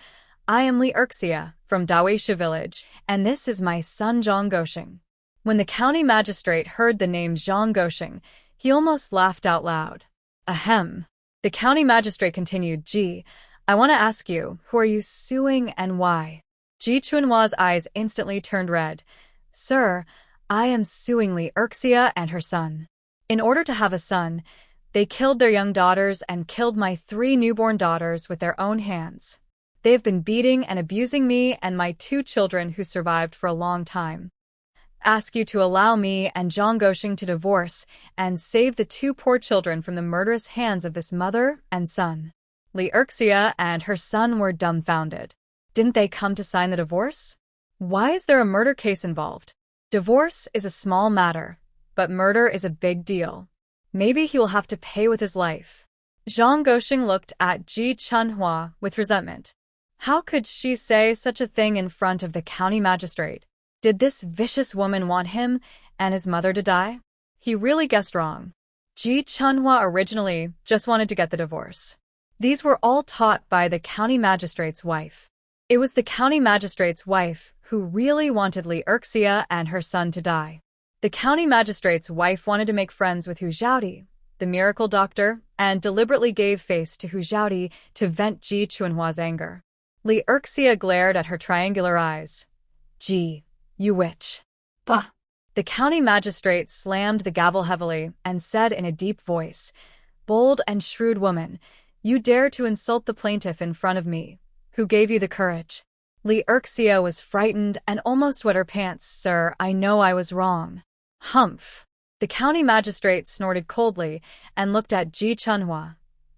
S1: I am Li Erxia, from Daweisha village, and this is my son Zhang Gosheng." When the county magistrate heard the name Zhang Gosheng, he almost laughed out loud. Ahem. The county magistrate continued, "Ji, I want to ask you, who are you suing and why?" Ji Chunhua's eyes instantly turned red. "Sir, I am suing Li Erxia and her son. In order to have a son, they killed their young daughters and killed my 3 newborn daughters with their own hands. They have been beating and abusing me and my 2 children who survived for a long time. Ask you to allow me and Zhang Gosheng to divorce and save the 2 poor children from the murderous hands of this mother and son." Li Erxia and her son were dumbfounded. Didn't they come to sign the divorce? Why is there a murder case involved? Divorce is a small matter, but murder is a big deal. Maybe he will have to pay with his life. Zhang Goxing looked at Ji Chunhua with resentment. How could she say such a thing in front of the county magistrate? Did this vicious woman want him and his mother to die? He really guessed wrong. Ji Chunhua originally just wanted to get the divorce. These were all taught by the county magistrate's wife. It was the county magistrate's wife who really wanted Li Erxia and her son to die. The county magistrate's wife wanted to make friends with Hu Zhaodi, the miracle doctor, and deliberately gave face to Hu Zhaodi to vent Ji Chunhua's anger. Li Erxia glared at her triangular eyes. Ji, you witch.
S2: Bah.
S1: The county magistrate slammed the gavel heavily and said in a deep voice, Bold and shrewd woman, you dare to insult the plaintiff in front of me. Who gave you the courage? Li Erxia was frightened and almost wet her pants. Sir, I know I was wrong. Humph. The county magistrate snorted coldly and looked at Ji Chunhua.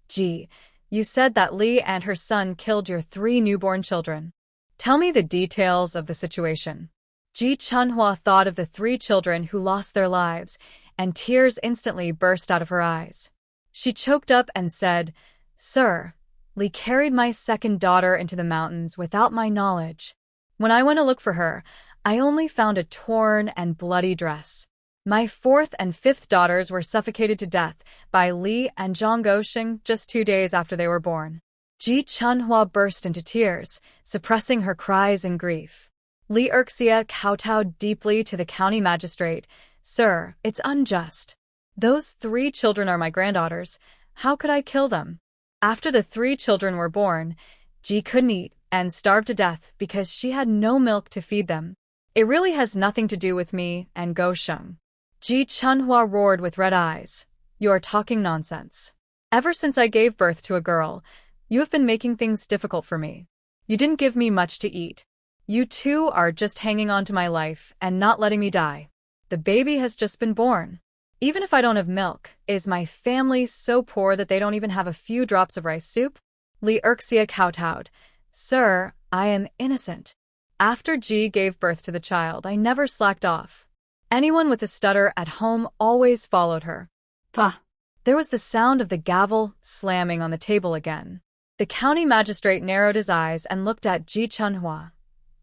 S1: Ji, you said that Li and her son killed your 3 newborn children. Tell me the details of the situation. Ji Chunhua thought of the 3 children who lost their lives, and tears instantly burst out of her eyes. She choked up and said, Sir, Li carried my 2nd daughter into the mountains without my knowledge. When I went to look for her, I only found a torn and bloody dress. My 4th and 5th daughters were suffocated to death by Li and Zhang Goxing just 2 days after they were born. Ji Chunhua burst into tears, suppressing her cries in grief. Li Erxia kowtowed deeply to the county magistrate. Sir, it's unjust. Those 3 children are my granddaughters. How could I kill them? After the 3 children were born, Ji couldn't eat and starved to death because she had no milk to feed them. It really has nothing to do with me and Goxing. Ji Chunhua roared with red eyes. You are talking nonsense. Ever since I gave birth to a girl, you have been making things difficult for me. You didn't give me much to eat. You two are just hanging on to my life and not letting me die. The baby has just been born. Even if I don't have milk, is my family so poor that they don't even have a few drops of rice soup? Li Erxia kowtowed. Sir, I am innocent. After Ji gave birth to the child, I never slacked off. Anyone with a stutter at home always followed her.
S2: Bah.
S1: There was the sound of the gavel slamming on the table again. The county magistrate narrowed his eyes and looked at Ji Chunhua.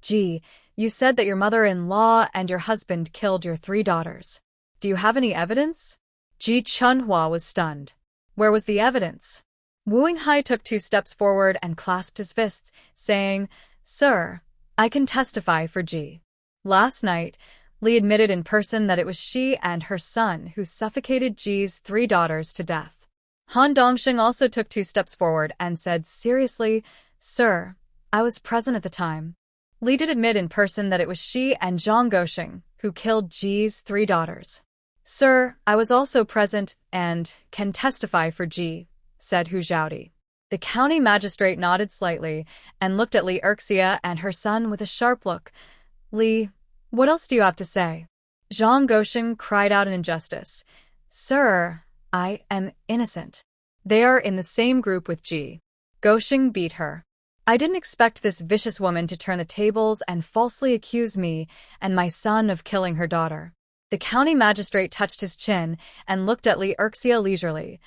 S1: Ji, you said that your mother-in-law and your husband killed your 3 daughters. Do you have any evidence? Ji Chunhua was stunned. Where was the evidence? Wu Yinghai took 2 steps forward and clasped his fists, saying, Sir, I can testify for Ji. Last night, Li admitted in person that it was she and her son who suffocated Ji's 3 daughters to death. Han Dongxing also took 2 steps forward and said seriously, Sir, I was present at the time. Li did admit in person that it was she and Zhang Goxing who killed Ji's 3 daughters. Sir, I was also present and can testify for Ji, said Hu Zhaodi. The county magistrate nodded slightly and looked at Li Erxia and her son with a sharp look. Li, what else do you have to say? Zhang Goxing cried out in injustice. Sir, I am innocent. They are in the same group with Ji. Goxing beat her. I didn't expect this vicious woman to turn the tables and falsely accuse me and my son of killing her daughter. The county magistrate touched his chin and looked at Li Erxia leisurely.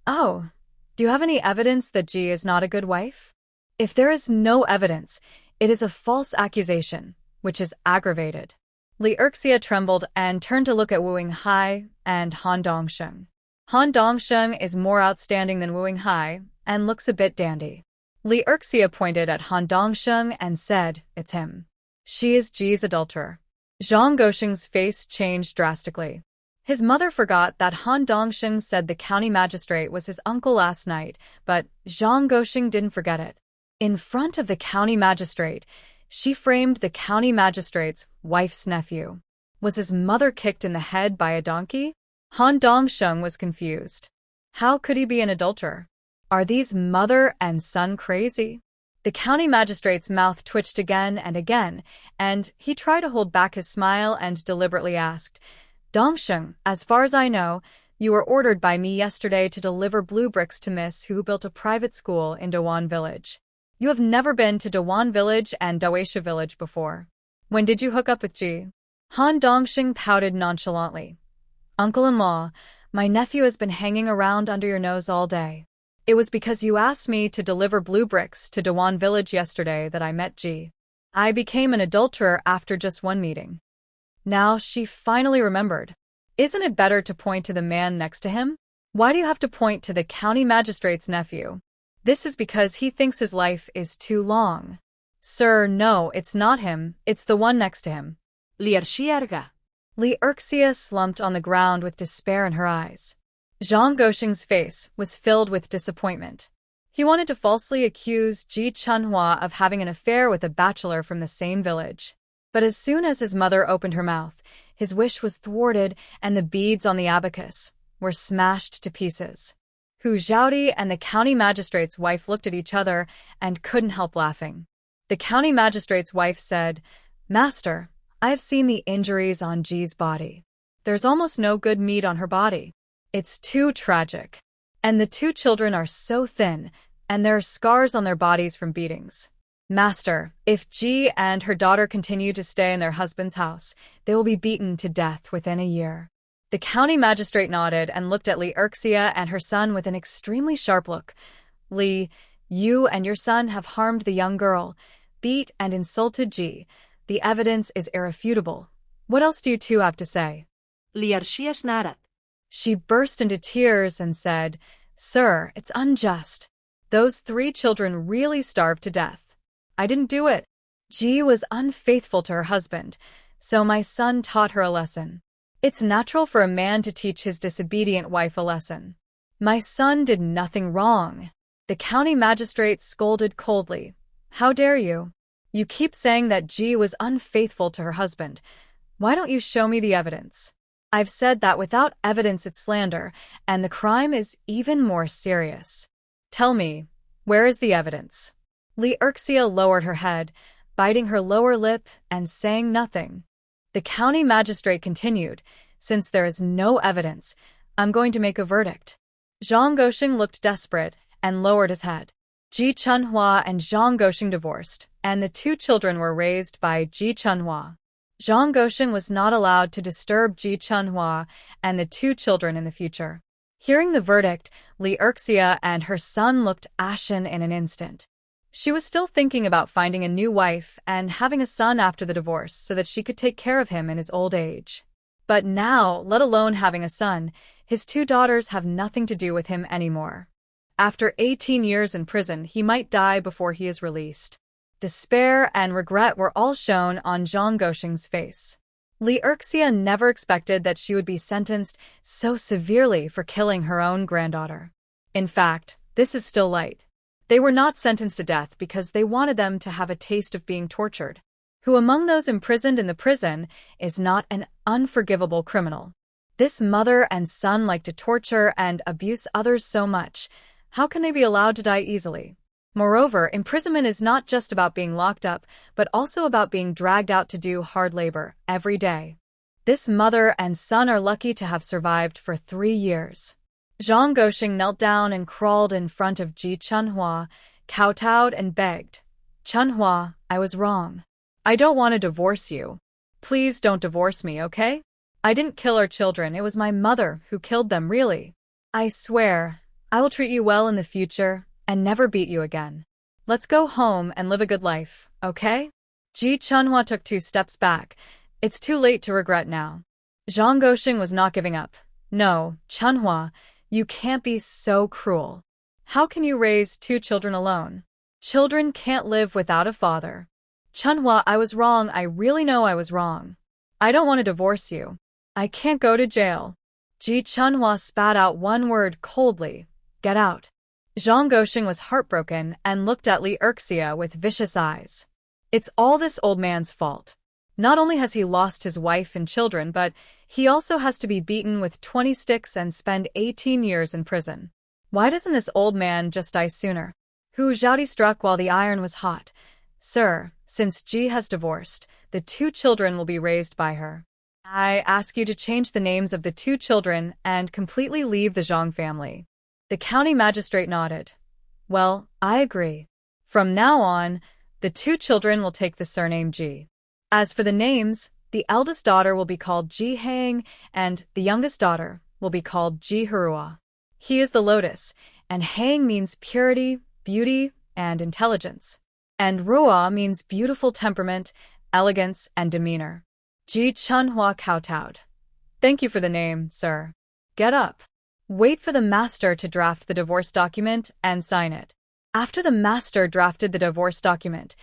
S1: Oh, do you have any evidence that Ji is not a good wife? If there is no evidence, it is a false accusation, which is aggravated. Li Erxia trembled and turned to look at Wu Yinghai and Han Dongxing. Han Dongxing is more outstanding than Wu Yinghai and looks a bit dandy. Li Erxia pointed at Han Dongxing and said, It's him. She is Ji's adulterer. Zhang Goxing's face changed drastically. His mother forgot that Han Dongxing said the county magistrate was his uncle last night, but Zhang Goxing didn't forget it. In front of the county magistrate, she framed the county magistrate's wife's nephew. Was his mother kicked in the head by a donkey? Han Dongxing was confused. How could he be an adulterer? Are these mother and son crazy? The county magistrate's mouth twitched again, and he tried to hold back his smile and deliberately asked, Dongxing, as far as I know, you were ordered by me yesterday to deliver blue bricks to Miss who built a private school in Dawan Village. You have never been to Dawan Village and Daweisha Village before. When did you hook up with Ji? Han Dongxing pouted nonchalantly. Uncle-in-law, my nephew has been hanging around under your nose all day. It was because you asked me to deliver blue bricks to Dewan village yesterday that I met Ji. I became an adulterer after just one meeting. Now she finally remembered. Isn't it better to point to the man next to him? Why do you have to point to the county magistrate's nephew? This is because he thinks his life is too long. Sir, no, it's not him, it's the one next to him.
S2: Liarxiarga.
S1: Liurxia slumped on the ground with despair in her eyes. Zhang Goxing's face was filled with disappointment. He wanted to falsely accuse Ji Chunhua of having an affair with a bachelor from the same village. But as soon as his mother opened her mouth, his wish was thwarted and the beads on the abacus were smashed to pieces. Hu Zhaodi and the county magistrate's wife looked at each other and couldn't help laughing. The county magistrate's wife said, "Master, I have seen the injuries on Ji's body. There's almost no good meat on her body. It's too tragic. And the two children are so thin, and there are scars on their bodies from beatings. Master, if Ji and her daughter continue to stay in their husband's house, they will be beaten to death within a year." The county magistrate nodded and looked at Liurxia and her son with an extremely sharp look. "Li, you and your son have harmed the young girl, beat and insulted Ji. The evidence is irrefutable. What else do you two have to say?"
S2: Liarxia snarat.
S1: She burst into tears and said, "Sir, it's unjust. Those 3 children really starved to death. I didn't do it. Ji was unfaithful to her husband, so my son taught her a lesson. It's natural for a man to teach his disobedient wife a lesson. My son did nothing wrong." The county magistrate scolded coldly. "How dare you? You keep saying that Ji was unfaithful to her husband. Why don't you show me the evidence? I've said that without evidence it's slander, and the crime is even more serious. Tell me, where is the evidence?" Liurxia lowered her head, biting her lower lip and saying nothing. The county magistrate continued, "Since there is no evidence, I'm going to make a verdict." Zhang Goxing looked desperate and lowered his head. Ji Chunhua and Zhang Goxing divorced, and the 2 children were raised by Ji Chunhua. Zhang Goxing was not allowed to disturb Ji Chunhua and the 2 children in the future. Hearing the verdict, Liurxia and her son looked ashen in an instant. She was still thinking about finding a new wife and having a son after the divorce so that she could take care of him in his old age. But now, let alone having a son, his 2 daughters have nothing to do with him anymore. After 18 years in prison, he might die before he is released. Despair and regret were all shown on Zhang Goxing's face. Liurxia never expected that she would be sentenced so severely for killing her own granddaughter. In fact, this is still light. They were not sentenced to death because they wanted them to have a taste of being tortured. Who among those imprisoned in the prison is not an unforgivable criminal? This mother and son like to torture and abuse others so much. How can they be allowed to die easily? Moreover, imprisonment is not just about being locked up, but also about being dragged out to do hard labor every day. This mother and son are lucky to have survived for 3 years. Zhang Goxing knelt down and crawled in front of Ji Chunhua, kowtowed and begged, "Chunhua, I was wrong. I don't want to divorce you. Please don't divorce me, okay? I didn't kill our children, it was my mother who killed them, really. I swear, I will treat you well in the future and never beat you again. Let's go home and live a good life, okay?" Ji Chunhua took 2 steps back. It's too late to regret now. Zhang Goxing was not giving up. "No, Chunhua, you can't be so cruel. How can you raise 2 children alone? Children can't live without a father. Chunhua, I was wrong. I really know I was wrong. I don't want to divorce you. I can't go to jail." Ji Chunhua spat out one word coldly, "Get out." Zhang Goxing was heartbroken and looked at Liurxia with vicious eyes. It's all this old man's fault. Not only has he lost his wife and children, but he also has to be beaten with 20 sticks and spend 18 years in prison. Why doesn't this old man just die sooner? Hu Zhaodi struck while the iron was hot. "Sir, since Ji has divorced, the 2 children will be raised by her. I ask you to change the names of the 2 children and completely leave the Zhang family." The county magistrate nodded. "Well, I agree. From now on, the 2 children will take the surname Ji. As for the names, the eldest daughter will be called Ji Hang, and the youngest daughter will be called Ji Harua. He is the lotus, and Hang means purity, beauty, and intelligence. And Ruo means beautiful temperament, elegance, and demeanor. Ji Chunhua kowtowed. Thank you for the name, sir. Get up. Wait for the master to draft the divorce document and sign it. After the master drafted the divorce document,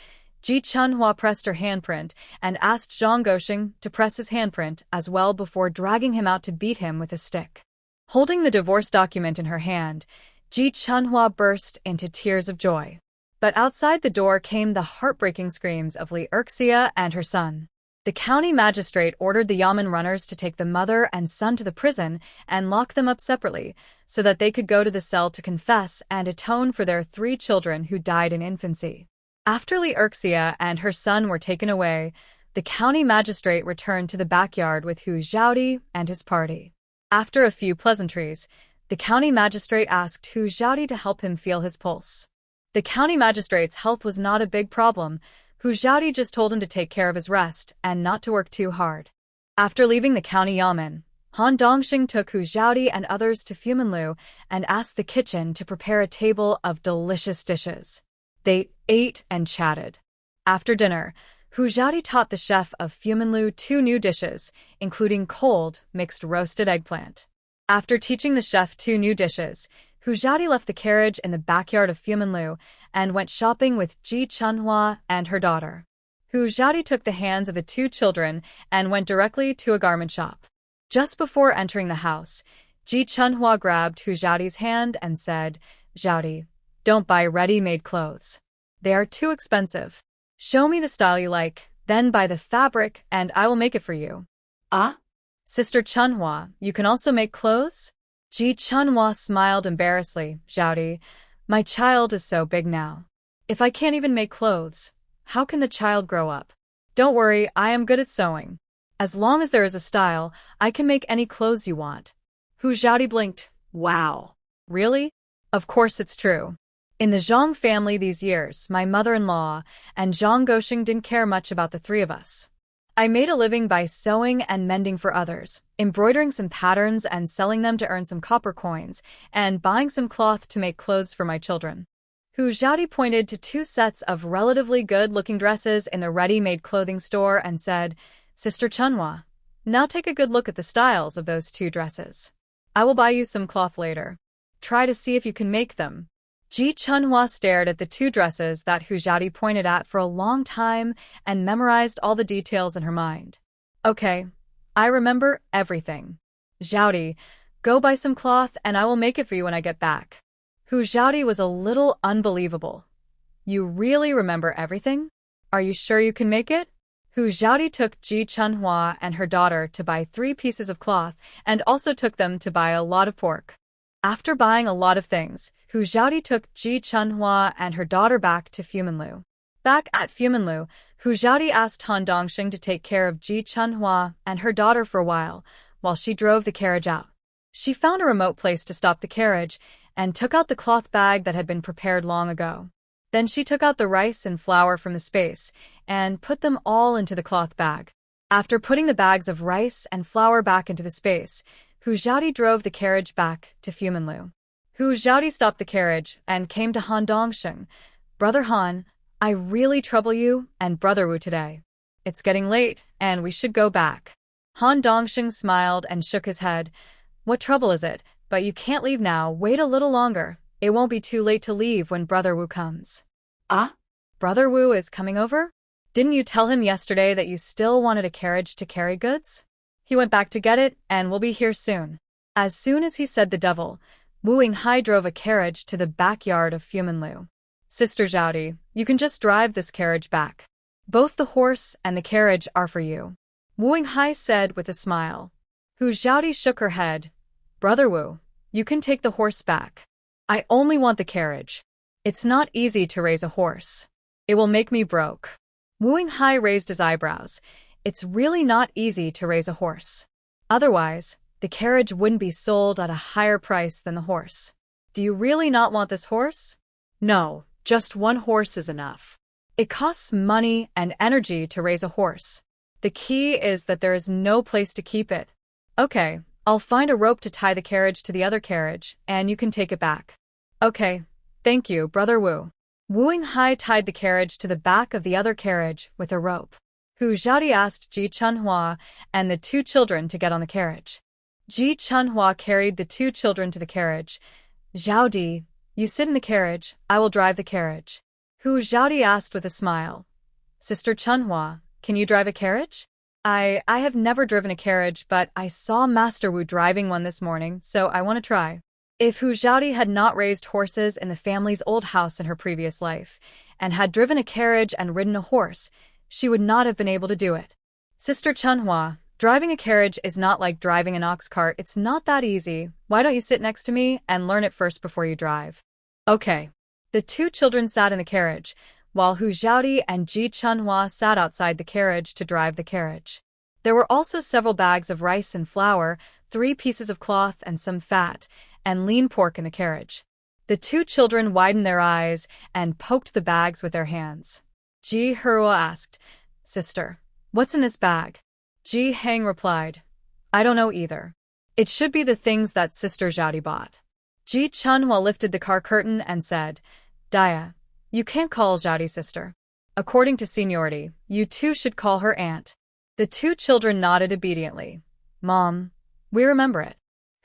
S1: Ji Chunhua pressed her handprint and asked Zhang Goxing to press his handprint as well before dragging him out to beat him with a stick. Holding the divorce document in her hand, Ji Chunhua burst into tears of joy. But outside the door came the heartbreaking screams of Li Erxia and her son. The county magistrate ordered the Yamen runners to take the mother and son to the prison and lock them up separately so that they could go to the cell to confess and atone for their 3 children who died in infancy. After Li Erxia and her son were taken away, the county magistrate returned to the backyard with Hu Zhaodi and his party. After a few pleasantries, the county magistrate asked Hu Zhaodi to help him feel his pulse. The county magistrate's health was not a big problem. Hu Zhaodi just told him to take care of his rest and not to work too hard. After leaving the county yamen, Han Dongxing took Hu Zhaodi and others to Fuminlu and asked the kitchen to prepare a table of delicious dishes. They ate and chatted. After dinner, Hu Zhaodi taught the chef of Fuminlu 2 new dishes, including cold, mixed roasted eggplant. After teaching the chef 2 new dishes, Hu Zhaodi left the carriage in the backyard of Fuminlu and went shopping with Ji Chunhua and her daughter. Hu Zhaodi took the hands of the 2 children and went directly to a garment shop. Just before entering the house, Ji Chunhua grabbed Hu Zhaodi's hand and said, "Zhaodi, don't buy ready-made clothes. They are too expensive. Show me the style you like, then buy the fabric and I will make it for you."
S2: Ah?
S1: Sister Chunhua, you can also make clothes? Ji Chunhua smiled embarrassedly. "Zhaodi, my child is so big now. If I can't even make clothes, how can the child grow up? Don't worry, I am good at sewing. As long as there is a style, I can make any clothes you want." Hu Zhaodi blinked. "Wow. Really? Of course it's true. In the Zhang family these years, my mother-in-law and Zhang Goxing didn't care much about the 3 of us. I made a living by sewing and mending for others, embroidering some patterns and selling them to earn some copper coins, and buying some cloth to make clothes for my children." Hu Zhaodi pointed to 2 sets of relatively good-looking dresses in the ready-made clothing store and said, "Sister Chunhua, now take a good look at the styles of those 2 dresses. I will buy you some cloth later. Try to see if you can make them." Ji Chunhua stared at the 2 dresses that Hu Zhaodi pointed at for a long time and memorized all the details in her mind. "Okay, I remember everything. Zhaodi, go buy some cloth and I will make it for you when I get back." Hu Zhaodi was a little unbelievable. "You really remember everything? Are you sure you can make it?" Hu Zhaodi took Ji Chunhua and her daughter to buy 3 pieces of cloth and also took them to buy a lot of pork. After buying a lot of things, Hu Zhaodi took Ji Chunhua and her daughter back to Fuminlu. Back at Fuminlu, Hu Zhaodi asked Han Dongxing to take care of Ji Chunhua and her daughter for a while she drove the carriage out. She found a remote place to stop the carriage and took out the cloth bag that had been prepared long ago. Then she took out the rice and flour from the space and put them all into the cloth bag. After putting the bags of rice and flour back into the space, Hu Zhaodi drove the carriage back to Fuminlu. Hu Zhaodi stopped the carriage and came to Han Dongxing. "Brother Han, I really trouble you and Brother Wu today. It's getting late and we should go back." Han Dongxing smiled and shook his head. "What trouble is it? But you can't leave now. Wait a little longer. It won't be too late to leave when Brother Wu comes."
S2: Ah?
S1: "Brother Wu is coming over? Didn't you tell him yesterday that you still wanted a carriage to carry goods? He went back to get it and will be here soon." As soon as he said the devil, Wu Yinghai drove a carriage to the backyard of Fuminlu. "Sister Zhaodi, you can just drive this carriage back. Both the horse and the carriage are for you," Wu Yinghai said with a smile. Hu Zhaodi shook her head. "Brother Wu, you can take the horse back. I only want the carriage. It's not easy to raise a horse. It will make me broke." Wu Yinghai raised his eyebrows. "It's really not easy to raise a horse. Otherwise, the carriage wouldn't be sold at a higher price than the horse. Do you really not want this horse?" "No, just 1 horse is enough. It costs money and energy to raise a horse. The key is that there is no place to keep it." "Okay, I'll find a rope to tie the carriage to the other carriage, and you can take it back." Okay, thank you, Brother Wu. Wu Hai tied the carriage to the back of the other carriage with a rope. Hu Xiaodi asked Ji Chunhua and the two children to get on the carriage. Ji Chunhua carried the two children to the carriage. Xiaodi, you sit in the carriage, I will drive the carriage. Hu Xiaodi asked with a smile. Sister Chunhua, can you drive a carriage? I have never driven a carriage, but I saw Master Wu driving one this morning, so I want to try. If Hu Xiaodi had not raised horses in the family's old house in her previous life, and had driven a carriage and ridden a horse, she would not have been able to do it. Sister Chunhua, driving a carriage is not like driving an ox cart. It's not that easy. Why don't you sit next to me and learn it first before you drive? Okay. The two children sat in the carriage, while Hu Xiaodi and Ji Chunhua sat outside the carriage to drive the carriage. There were also several bags of rice and flour, 3 pieces of cloth and some fat, and lean pork in the carriage. The two children widened their eyes and poked the bags with their hands. Ji Hurua asked, Sister, what's in this bag? Ji Hang replied, I don't know either. It should be the things that Sister Xiaodi bought. Ji Chunhua lifted the car curtain and said, Dia, you can't call Xiaodi sister. According to seniority, you two should call her aunt. The two children nodded obediently. Mom, we remember it.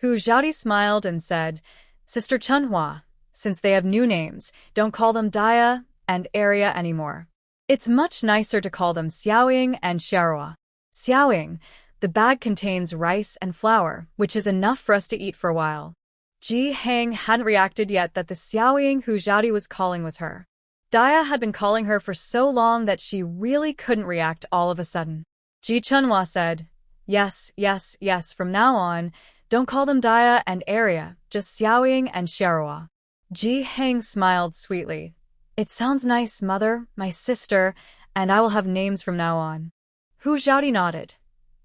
S1: Hu Xiaodi smiled and said, Sister Chunhua, since they have new names, don't call them Dia and Arya anymore. It's much nicer to call them Xiaoying and Xiaorua. Xiaoying, the bag contains rice and flour, which is enough for us to eat for a while. Ji Hang hadn't reacted yet that the Xiaoying Hu Xiaodi was calling was her. Dia had been calling her for so long that she really couldn't react all of a sudden. Ji Chunhua said, Yes, yes, yes, from now on, don't call them Dia and Arya, just Xiaoying and Xiaorua. Ji Hang smiled sweetly. It sounds nice, mother, my sister, and I will have names from now on. Hu Xiaodi nodded.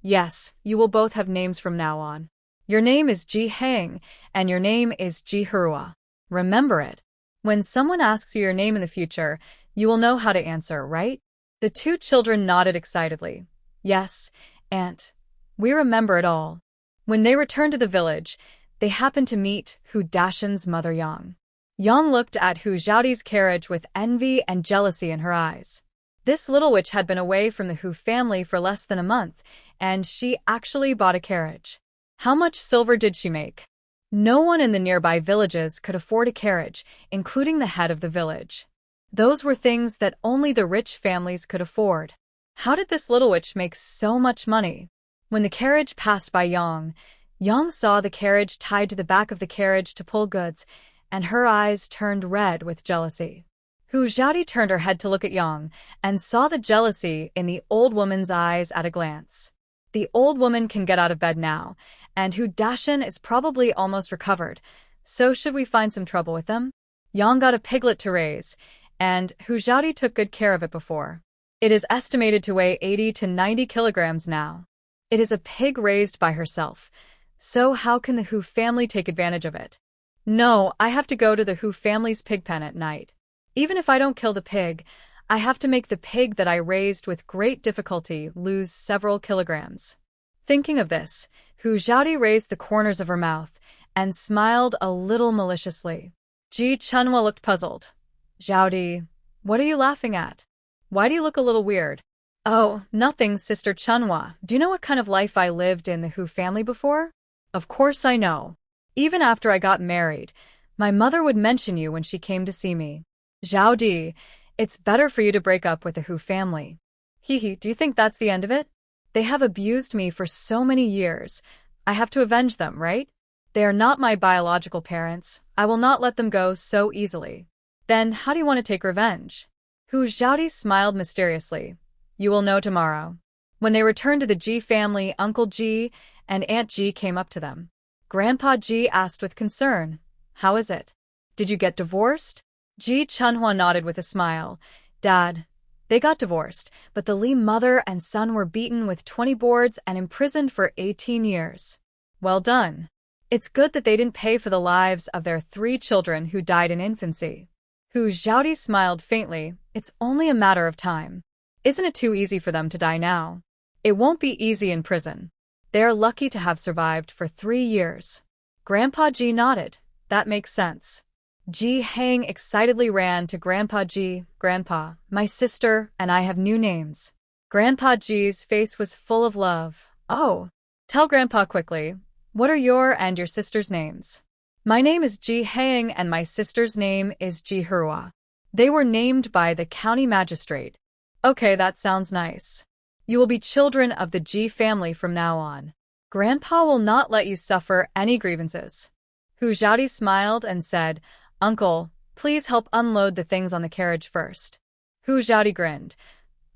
S1: Yes, you will both have names from now on. Your name is Ji Hang, and your name is Ji Hurua. Remember it. When someone asks you your name in the future, you will know how to answer, right? The two children nodded excitedly. Yes, Aunt. We remember it all. When they returned to the village, they happened to meet Hu Dashan's mother Yang. Yang looked at Hu Xiaodi's carriage with envy and jealousy in her eyes. This little witch had been away from the Hu family for less than a month, and she actually bought a carriage. How much silver did she make? No one in the nearby villages could afford a carriage, including the head of the village. Those were things that only the rich families could afford. How did this little witch make so much money? When the carriage passed by Yang, Yang saw the carriage tied to the back of the carriage to pull goods, and her eyes turned red with jealousy. Hu Xiaodi turned her head to look at Yang and saw the jealousy in the old woman's eyes at a glance. The old woman can get out of bed now, and Hu Dashan is probably almost recovered, so should we find some trouble with them? Yang got a piglet to raise, and Hu Xiaodi took good care of it before. It is estimated to weigh 80 to 90 kilograms now. It is a pig raised by herself, so how can the Hu family take advantage of it? No, I have to go to the Hu family's pig pen at night. Even if I don't kill the pig, I have to make the pig that I raised with great difficulty lose several kilograms. Thinking of this, Hu Xiaodi raised the corners of her mouth and smiled a little maliciously. Ji Chunhua looked puzzled. Xiaodi, what are you laughing at? Why do you look a little weird? Oh, nothing, Sister Chunhua. Do you know what kind of life I lived in the Hu family before? Of course I know. Even after I got married, my mother would mention you when she came to see me. Xiaodi, it's better for you to break up with the Hu family. Hehe, do you think that's the end of it? They have abused me for so many years. I have to avenge them, right? They are not my biological parents. I will not let them go so easily. Then how do you want to take revenge? Hu Xiaodi smiled mysteriously. You will know tomorrow. When they returned to the Ji family, Uncle Ji and Aunt Ji came up to them. Grandpa Ji asked with concern, How is it? Did you get divorced? Ji Chunhua nodded with a smile. Dad, they got divorced, but the Li mother and son were beaten with 20 boards and imprisoned for 18 years. Well done. It's good that they didn't pay for the lives of their 3 children who died in infancy. Hu Xiaodi smiled faintly. It's only a matter of time. Isn't it too easy for them to die now? It won't be easy in prison. They are lucky to have survived for 3 years. Grandpa Ji nodded. That makes sense. Ji Hang excitedly ran to Grandpa Ji. Grandpa, my sister and I have new names. Grandpa Ji's face was full of love. Oh, tell Grandpa quickly. What are your and your sister's names? My name is Ji Hang and my sister's name is Ji Hurwa. They were named by the county magistrate. Okay, that sounds nice. You will be children of the Ji family from now on. Grandpa will not let you suffer any grievances. Hu Xiaodi smiled and said, Uncle, please help unload the things on the carriage first. Hu Xiaodi grinned.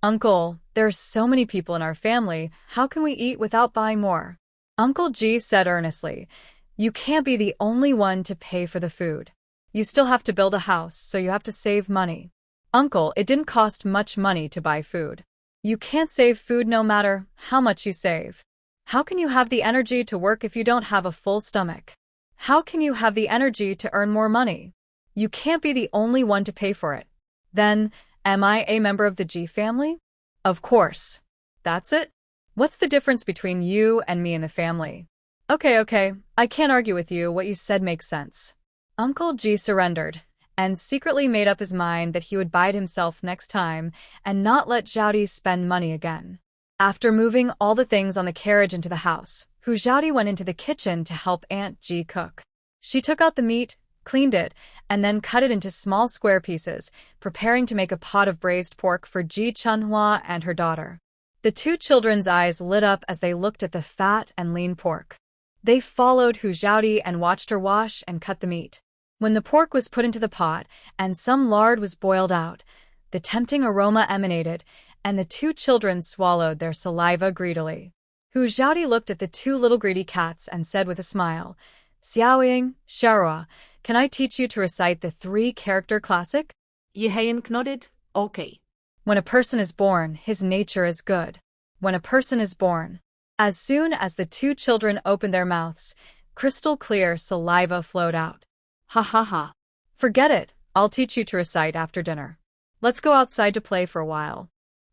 S1: Uncle, there are so many people in our family, how can we eat without buying more? Uncle Ji said earnestly, you can't be the only one to pay for the food. You still have to build a house, so you have to save money. Uncle, it didn't cost much money to buy food. You can't save food no matter how much you save. How can you have the energy to work if you don't have a full stomach? How can you have the energy to earn more money? You can't be the only one to pay for it. Then, am I a member of the Ji family? Of course. That's it? What's the difference between you and me in the family? Okay, I can't argue with you. What you said makes sense. Uncle Ji surrendered, and secretly made up his mind that he would bide himself next time and not let Xiaodi spend money again. After moving all the things on the carriage into the house, Hu Xiaodi went into the kitchen to help Aunt Ji cook. She took out the meat, cleaned it, and then cut it into small square pieces, preparing to make a pot of braised pork for Ji Chunhua and her daughter. The two children's eyes lit up as they looked at the fat and lean pork. They followed Hu Xiaodi and watched her wash and cut the meat. When the pork was put into the pot and some lard was boiled out, the tempting aroma emanated, and the two children swallowed their saliva greedily. Hu Xiaodi looked at the two little greedy cats and said with a smile, Xiaoying, Sharua, can I teach you to recite the 3-character classic?
S2: Ji Hang nodded, okay.
S1: When a person is born, his nature is good. When a person is born. As soon as the two children opened their mouths, crystal clear saliva flowed out.
S2: Ha ha ha.
S1: Forget it, I'll teach you to recite after dinner. Let's go outside to play for a while.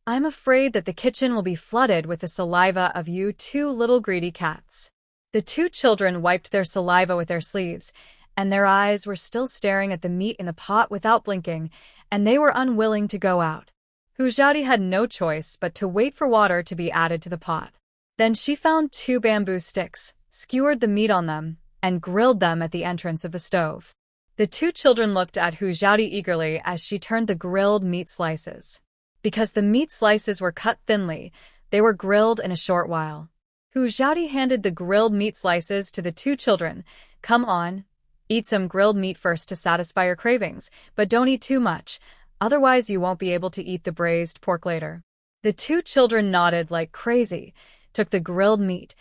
S1: I'm afraid that the kitchen will be flooded with the saliva of you two little greedy cats. The two children wiped their saliva with their sleeves, and their eyes were still staring at the meat in the pot without blinking, and they were unwilling to go out. Hu Xiaodi had no choice but to wait for water to be added to the pot. Then she found 2 bamboo sticks, skewered the meat on them, and grilled them at the entrance of the stove. The two children looked at Hu Xiaodi eagerly as she turned the grilled meat slices. Because the meat slices were cut thinly, they were grilled in a short while. Hu Xiaodi handed the grilled meat slices to the two children. Come on, eat some grilled meat first to satisfy your cravings, but don't eat too much, otherwise you won't be able to eat the braised pork later. The two children nodded like crazy, took the grilled meat,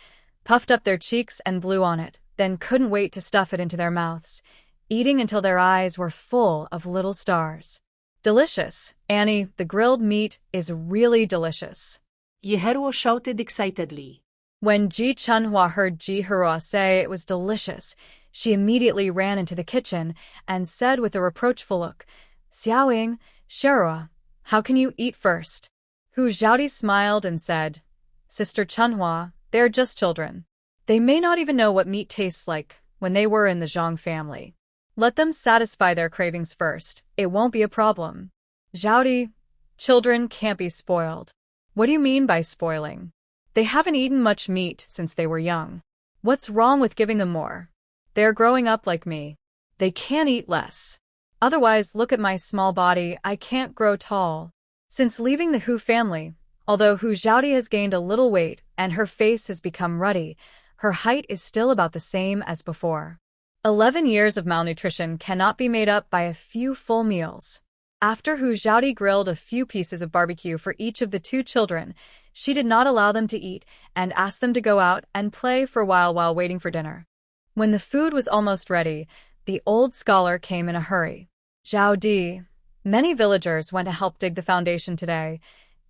S1: puffed up their cheeks and blew on it, then couldn't wait to stuff it into their mouths, eating until their eyes were full of little stars. Delicious, Annie, the grilled meat is really delicious.
S2: Ji Hurwa shouted excitedly.
S1: When Ji Chunhua heard Ji Hurwa say it was delicious, she immediately ran into the kitchen and said with a reproachful look, Xiaoying, Sharua, how can you eat first? Hu Xiaodi smiled and said, Sister Chunhua, they're just children. They may not even know what meat tastes like when they were in the Zhang family. Let them satisfy their cravings first, it won't be a problem. Xiaodi, children can't be spoiled. What do you mean by spoiling? They haven't eaten much meat since they were young. What's wrong with giving them more? They're growing up like me. They can't eat less. Otherwise, look at my small body, I can't grow tall. Since leaving the Hu family, although Hu Xiaodi has gained a little weight and her face has become ruddy, her height is still about the same as before. 11 years of malnutrition cannot be made up by a few full meals. After Hu Xiaodi grilled a few pieces of barbecue for each of the two children, she did not allow them to eat and asked them to go out and play for a while waiting for dinner. When the food was almost ready, the old scholar came in a hurry. Zhao Di. Many villagers went to help dig the foundation today.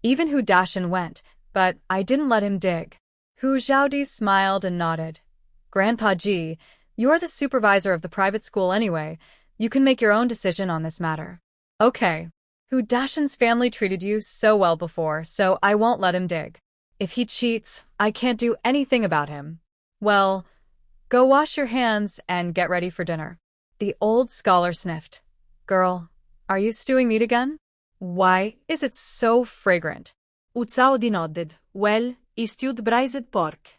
S1: Even Hu Dashan went, but I didn't let him dig. Hu Xiaodi smiled and nodded. Grandpa Ji, you're the supervisor of the private school anyway. You can make your own decision on this matter. Okay. Hu Dashan's family treated you so well before, so I won't let him dig. If he cheats, I can't do anything about him. Well, go wash your hands and get ready for dinner. The old scholar sniffed. Girl, are you stewing meat again? Why is it so fragrant?
S2: Utsaudi nodded. Well, I stewed braised pork.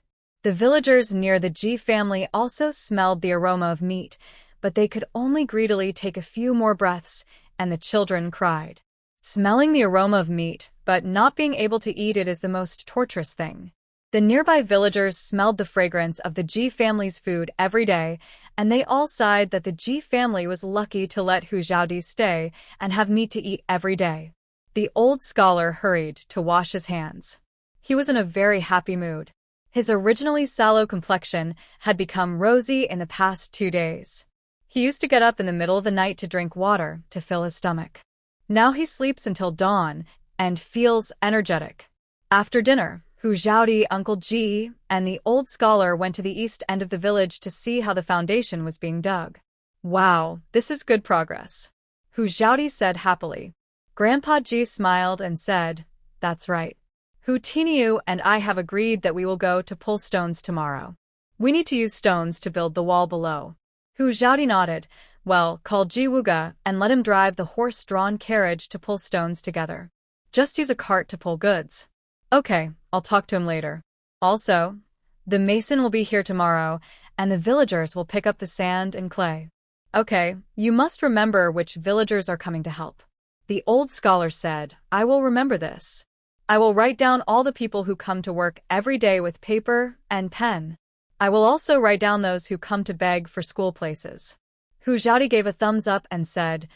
S1: The villagers near the G family also smelled the aroma of meat, but they could only greedily take a few more breaths, and the children cried. Smelling the aroma of meat, but not being able to eat it is the most torturous thing. The nearby villagers smelled the fragrance of the G family's food every day, and they all sighed that the G family was lucky to let Hu Zhaodi stay and have meat to eat every day. The old scholar hurried to wash his hands. He was in a very happy mood. His originally sallow complexion had become rosy in the past 2 days. He used to get up in the middle of the night to drink water to fill his stomach. Now he sleeps until dawn and feels energetic. After dinner, Hu Zhaodi, Uncle Ji, and the old scholar went to the east end of the village to see how the foundation was being dug. Wow, this is good progress, Hu Zhaodi said happily. Grandpa Ji smiled and said, That's right. Hu Tinyu and I have agreed that we will go to pull stones tomorrow. We need to use stones to build the wall below. Hu Zhaodi nodded. Well, call Ji Wuga and let him drive the horse-drawn carriage to pull stones together. Just use a cart to pull goods. Okay, I'll talk to him later. Also, the mason will be here tomorrow, and the villagers will pick up the sand and clay. Okay, you must remember which villagers are coming to help. The old scholar said, I will remember this. I will write down all the people who come to work every day with paper and pen. I will also write down those who come to beg for school places. Hu Zhaodi gave a thumbs up and said,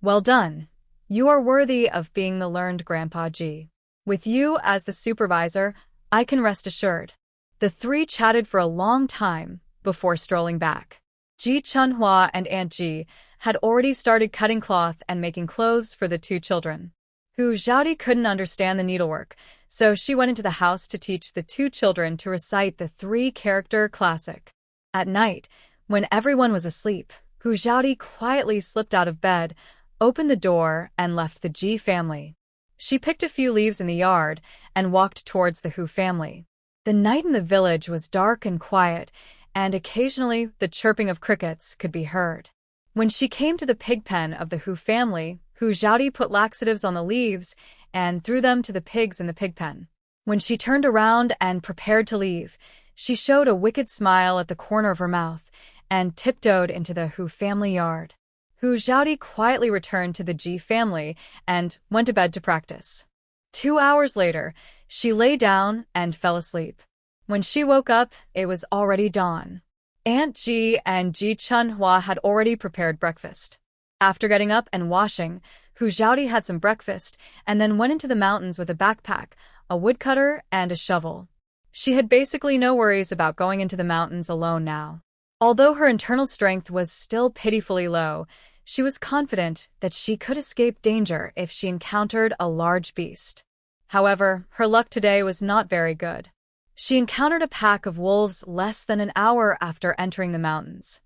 S1: Well done. You are worthy of being the learned Grandpa Ji. With you as the supervisor, I can rest assured. The three chatted for a long time before strolling back. Ji Chunhua and Aunt Ji had already started cutting cloth and making clothes for the 2 children. Hu Zhaodi couldn't understand the needlework, so she went into the house to teach the 2 children to recite the 3-character classic. At night, when everyone was asleep, Hu Zhaodi quietly slipped out of bed, opened the door, and left the Ji family. She picked a few leaves in the yard and walked towards the Hu family. The night in the village was dark and quiet, and occasionally the chirping of crickets could be heard. When she came to the pig pen of the Hu family, Hu Zhaodi put laxatives on the leaves and threw them to the pigs in the pig pen. When she turned around and prepared to leave, she showed a wicked smile at the corner of her mouth and tiptoed into the Hu family yard. Hu Zhaodi quietly returned to the Ji family and went to bed to practice. 2 hours later, she lay down and fell asleep. When she woke up, it was already dawn. Aunt Ji and Ji Chunhua had already prepared breakfast. After getting up and washing, Hu Zhaodi had some breakfast and then went into the mountains with a backpack, a woodcutter, and a shovel. She had basically no worries about going into the mountains alone now. Although her internal strength was still pitifully low, she was confident that she could escape danger if she encountered a large beast. However, her luck today was not very good. She encountered a pack of wolves less than an hour after entering the mountains.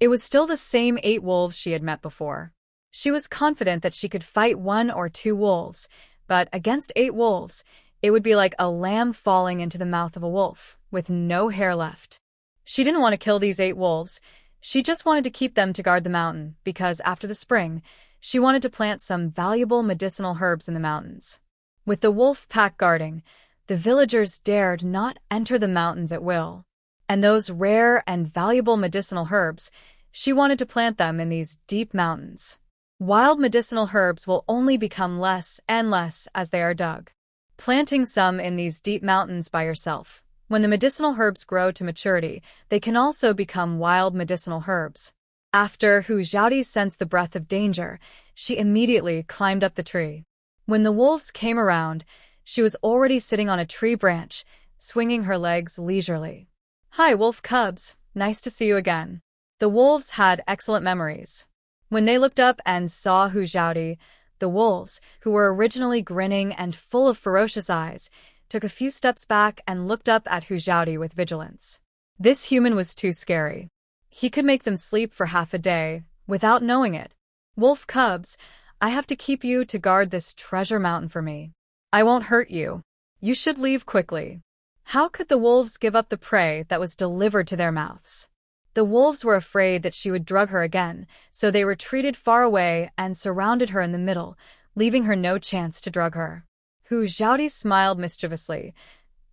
S1: It was still the same 8 wolves she had met before. She was confident that she could fight 1 or 2 wolves, but against 8 wolves, it would be like a lamb falling into the mouth of a wolf, with no hair left. She didn't want to kill these 8 wolves. She just wanted to keep them to guard the mountain, because after the spring, she wanted to plant some valuable medicinal herbs in the mountains. With the wolf pack guarding, the villagers dared not enter the mountains at will. And those rare and valuable medicinal herbs, she wanted to plant them in these deep mountains. Wild medicinal herbs will only become less and less as they are dug. Planting some in these deep mountains by yourself. When the medicinal herbs grow to maturity, they can also become wild medicinal herbs. After Hu Zhaodi sensed the breath of danger, she immediately climbed up the tree. When the wolves came around, she was already sitting on a tree branch, swinging her legs leisurely. Hi, wolf cubs. Nice to see you again. The wolves had excellent memories. When they looked up and saw Hu Zhaodi, the wolves, who were originally grinning and full of ferocious eyes, took a few steps back and looked up at Hu Zhaodi with vigilance. This human was too scary. He could make them sleep for half a day, without knowing it. Wolf cubs, I have to keep you to guard this treasure mountain for me. I won't hurt you. You should leave quickly. How could the wolves give up the prey that was delivered to their mouths? The wolves were afraid that she would drug her again, so they retreated far away and surrounded her in the middle, leaving her no chance to drug her. Hu Xiaodi smiled mischievously.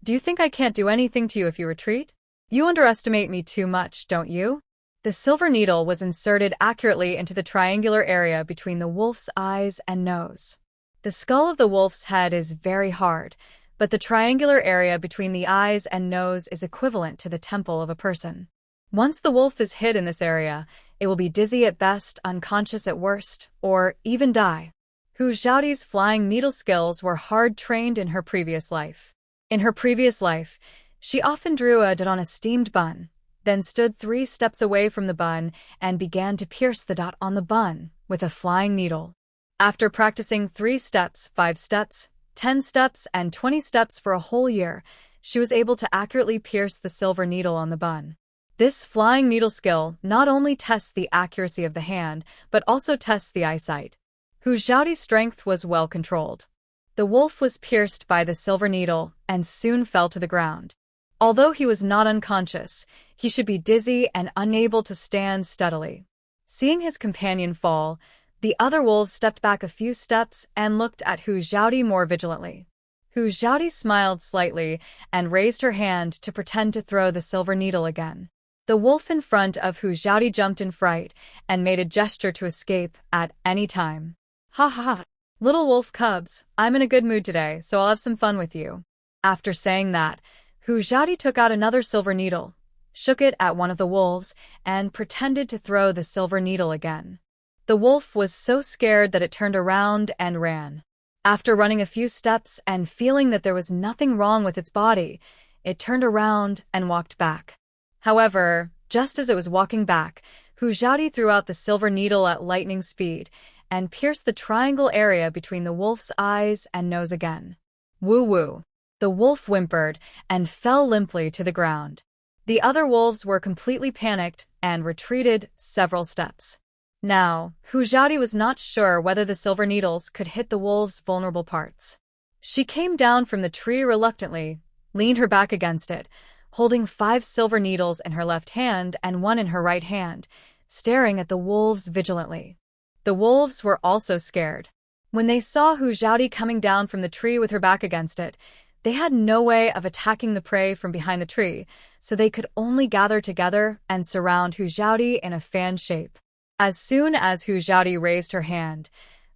S1: Do you think I can't do anything to you if you retreat? You underestimate me too much, don't you? The silver needle was inserted accurately into the triangular area between the wolf's eyes and nose. The skull of the wolf's head is very hard, but the triangular area between the eyes and nose is equivalent to the temple of a person. Once the wolf is hid in this area, it will be dizzy at best, unconscious at worst, or even die. Hu Xiaodi's flying needle skills were hard-trained in her previous life. In her previous life, she often drew a dot on a steamed bun, then stood 3 steps away from the bun and began to pierce the dot on the bun with a flying needle. After practicing 3 steps, 5 steps, 10 steps, and 20 steps for a whole year, she was able to accurately pierce the silver needle on the bun. This flying needle skill not only tests the accuracy of the hand, but also tests the eyesight. Hu Xiaodi's strength was well controlled. The wolf was pierced by the silver needle and soon fell to the ground. Although he was not unconscious, he should be dizzy and unable to stand steadily. Seeing his companion fall, the other wolves stepped back a few steps and looked at Hu Xiaodi more vigilantly. Hu Xiaodi smiled slightly and raised her hand to pretend to throw the silver needle again. The wolf in front of Hu Xiaodi jumped in fright and made a gesture to escape at any time. Ha ha ha! Little wolf cubs, I'm in a good mood today, so I'll have some fun with you. After saying that, Hu Xiaodi took out another silver needle, shook it at one of the wolves, and pretended to throw the silver needle again. The wolf was so scared that it turned around and ran. After running a few steps and feeling that there was nothing wrong with its body, it turned around and walked back. However, just as it was walking back, Hu Xiaodi threw out the silver needle at lightning speed and pierced the triangle area between the wolf's eyes and nose again. Woo-woo! The wolf whimpered and fell limply to the ground. The other wolves were completely panicked and retreated several steps. Now, Hu Xiaodi was not sure whether the silver needles could hit the wolves' vulnerable parts. She came down from the tree reluctantly, leaned her back against it, holding 5 silver needles in her left hand and 1 in her right hand, staring at the wolves vigilantly. The wolves were also scared. When they saw Hu Xiaodi coming down from the tree with her back against it, they had no way of attacking the prey from behind the tree, so they could only gather together and surround Hu Xiaodi in a fan shape. As soon as Hu Xiaodi raised her hand,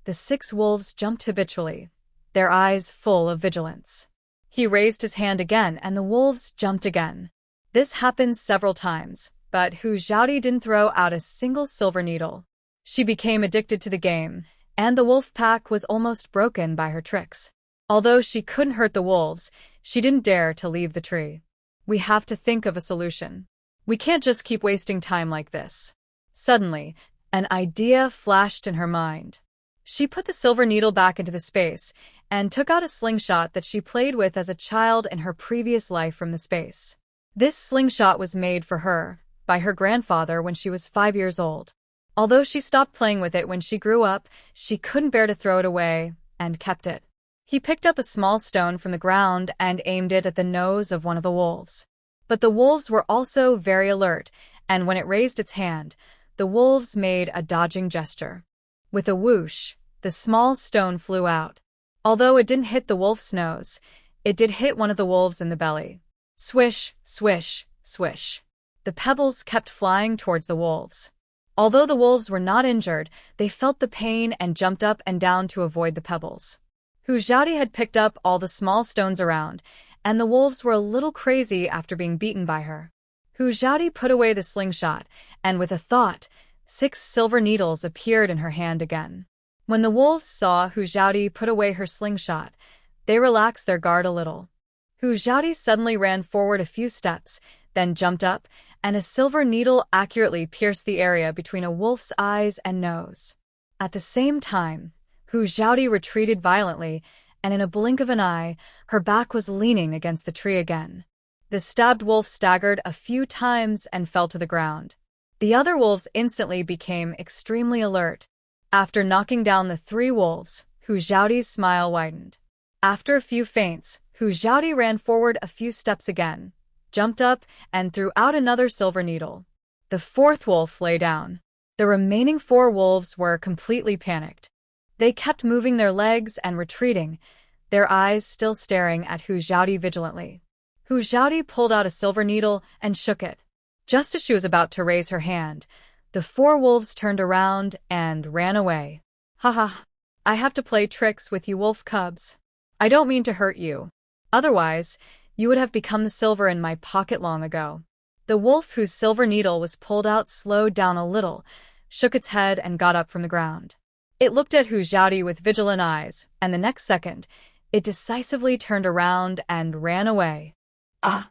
S1: the 6 wolves jumped habitually, their eyes full of vigilance. He raised his hand again and the wolves jumped again. This happened several times, but Hu Xiaodi didn't throw out a single silver needle. She became addicted to the game, and the wolf pack was almost broken by her tricks. Although she couldn't hurt the wolves, she didn't dare to leave the tree. We have to think of a solution. We can't just keep wasting time like this. Suddenly, an idea flashed in her mind. She put the silver needle back into the space and took out a slingshot that she played with as a child in her previous life from the space. This slingshot was made for her by her grandfather when she was 5 years old. Although she stopped playing with it when she grew up, she couldn't bear to throw it away and kept it. He picked up a small stone from the ground and aimed it at the nose of one of the wolves. But the wolves were also very alert, and when it raised its hand, the wolves made a dodging gesture. With a whoosh, the small stone flew out. Although it didn't hit the wolf's nose, it did hit one of the wolves in the belly. Swish, swish, swish. The pebbles kept flying towards the wolves. Although the wolves were not injured, they felt the pain and jumped up and down to avoid the pebbles. Hu Xiaodi had picked up all the small stones around, and the wolves were a little crazy after being beaten by her. Hu Xiaodi put away the slingshot, and with a thought, 6 silver needles appeared in her hand again. When the wolves saw Hu Xiaodi put away her slingshot, they relaxed their guard a little. Hu Xiaodi suddenly ran forward a few steps, then jumped up, and a silver needle accurately pierced the area between a wolf's eyes and nose. At the same time, Hu Xiaodi retreated violently, and in a blink of an eye, her back was leaning against the tree again. The stabbed wolf staggered a few times and fell to the ground. The other wolves instantly became extremely alert. After knocking down the 3 wolves, Hu Xiaodi's smile widened. After a few feints, Hu Xiaodi ran forward a few steps again, jumped up, and threw out another silver needle. The The fourth wolf lay down. The remaining 4 wolves were completely panicked. They kept moving their legs and retreating, their eyes still staring at Hu Xiaodi vigilantly. Hu Xiaodi pulled out a silver needle and shook it. Just as she was about to raise her hand, the 4 wolves turned around and ran away. Haha, I have to play tricks with you wolf cubs. I don't mean to hurt you. Otherwise, you would have become the silver in my pocket long ago. The wolf whose silver needle was pulled out slowed down a little, shook its head and got up from the ground. It looked at Hu Xiaodi with vigilant eyes, and the next second, it decisively turned around and ran away. Ah!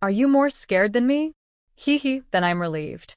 S1: Are you more scared than me? Hee hee, then I'm relieved.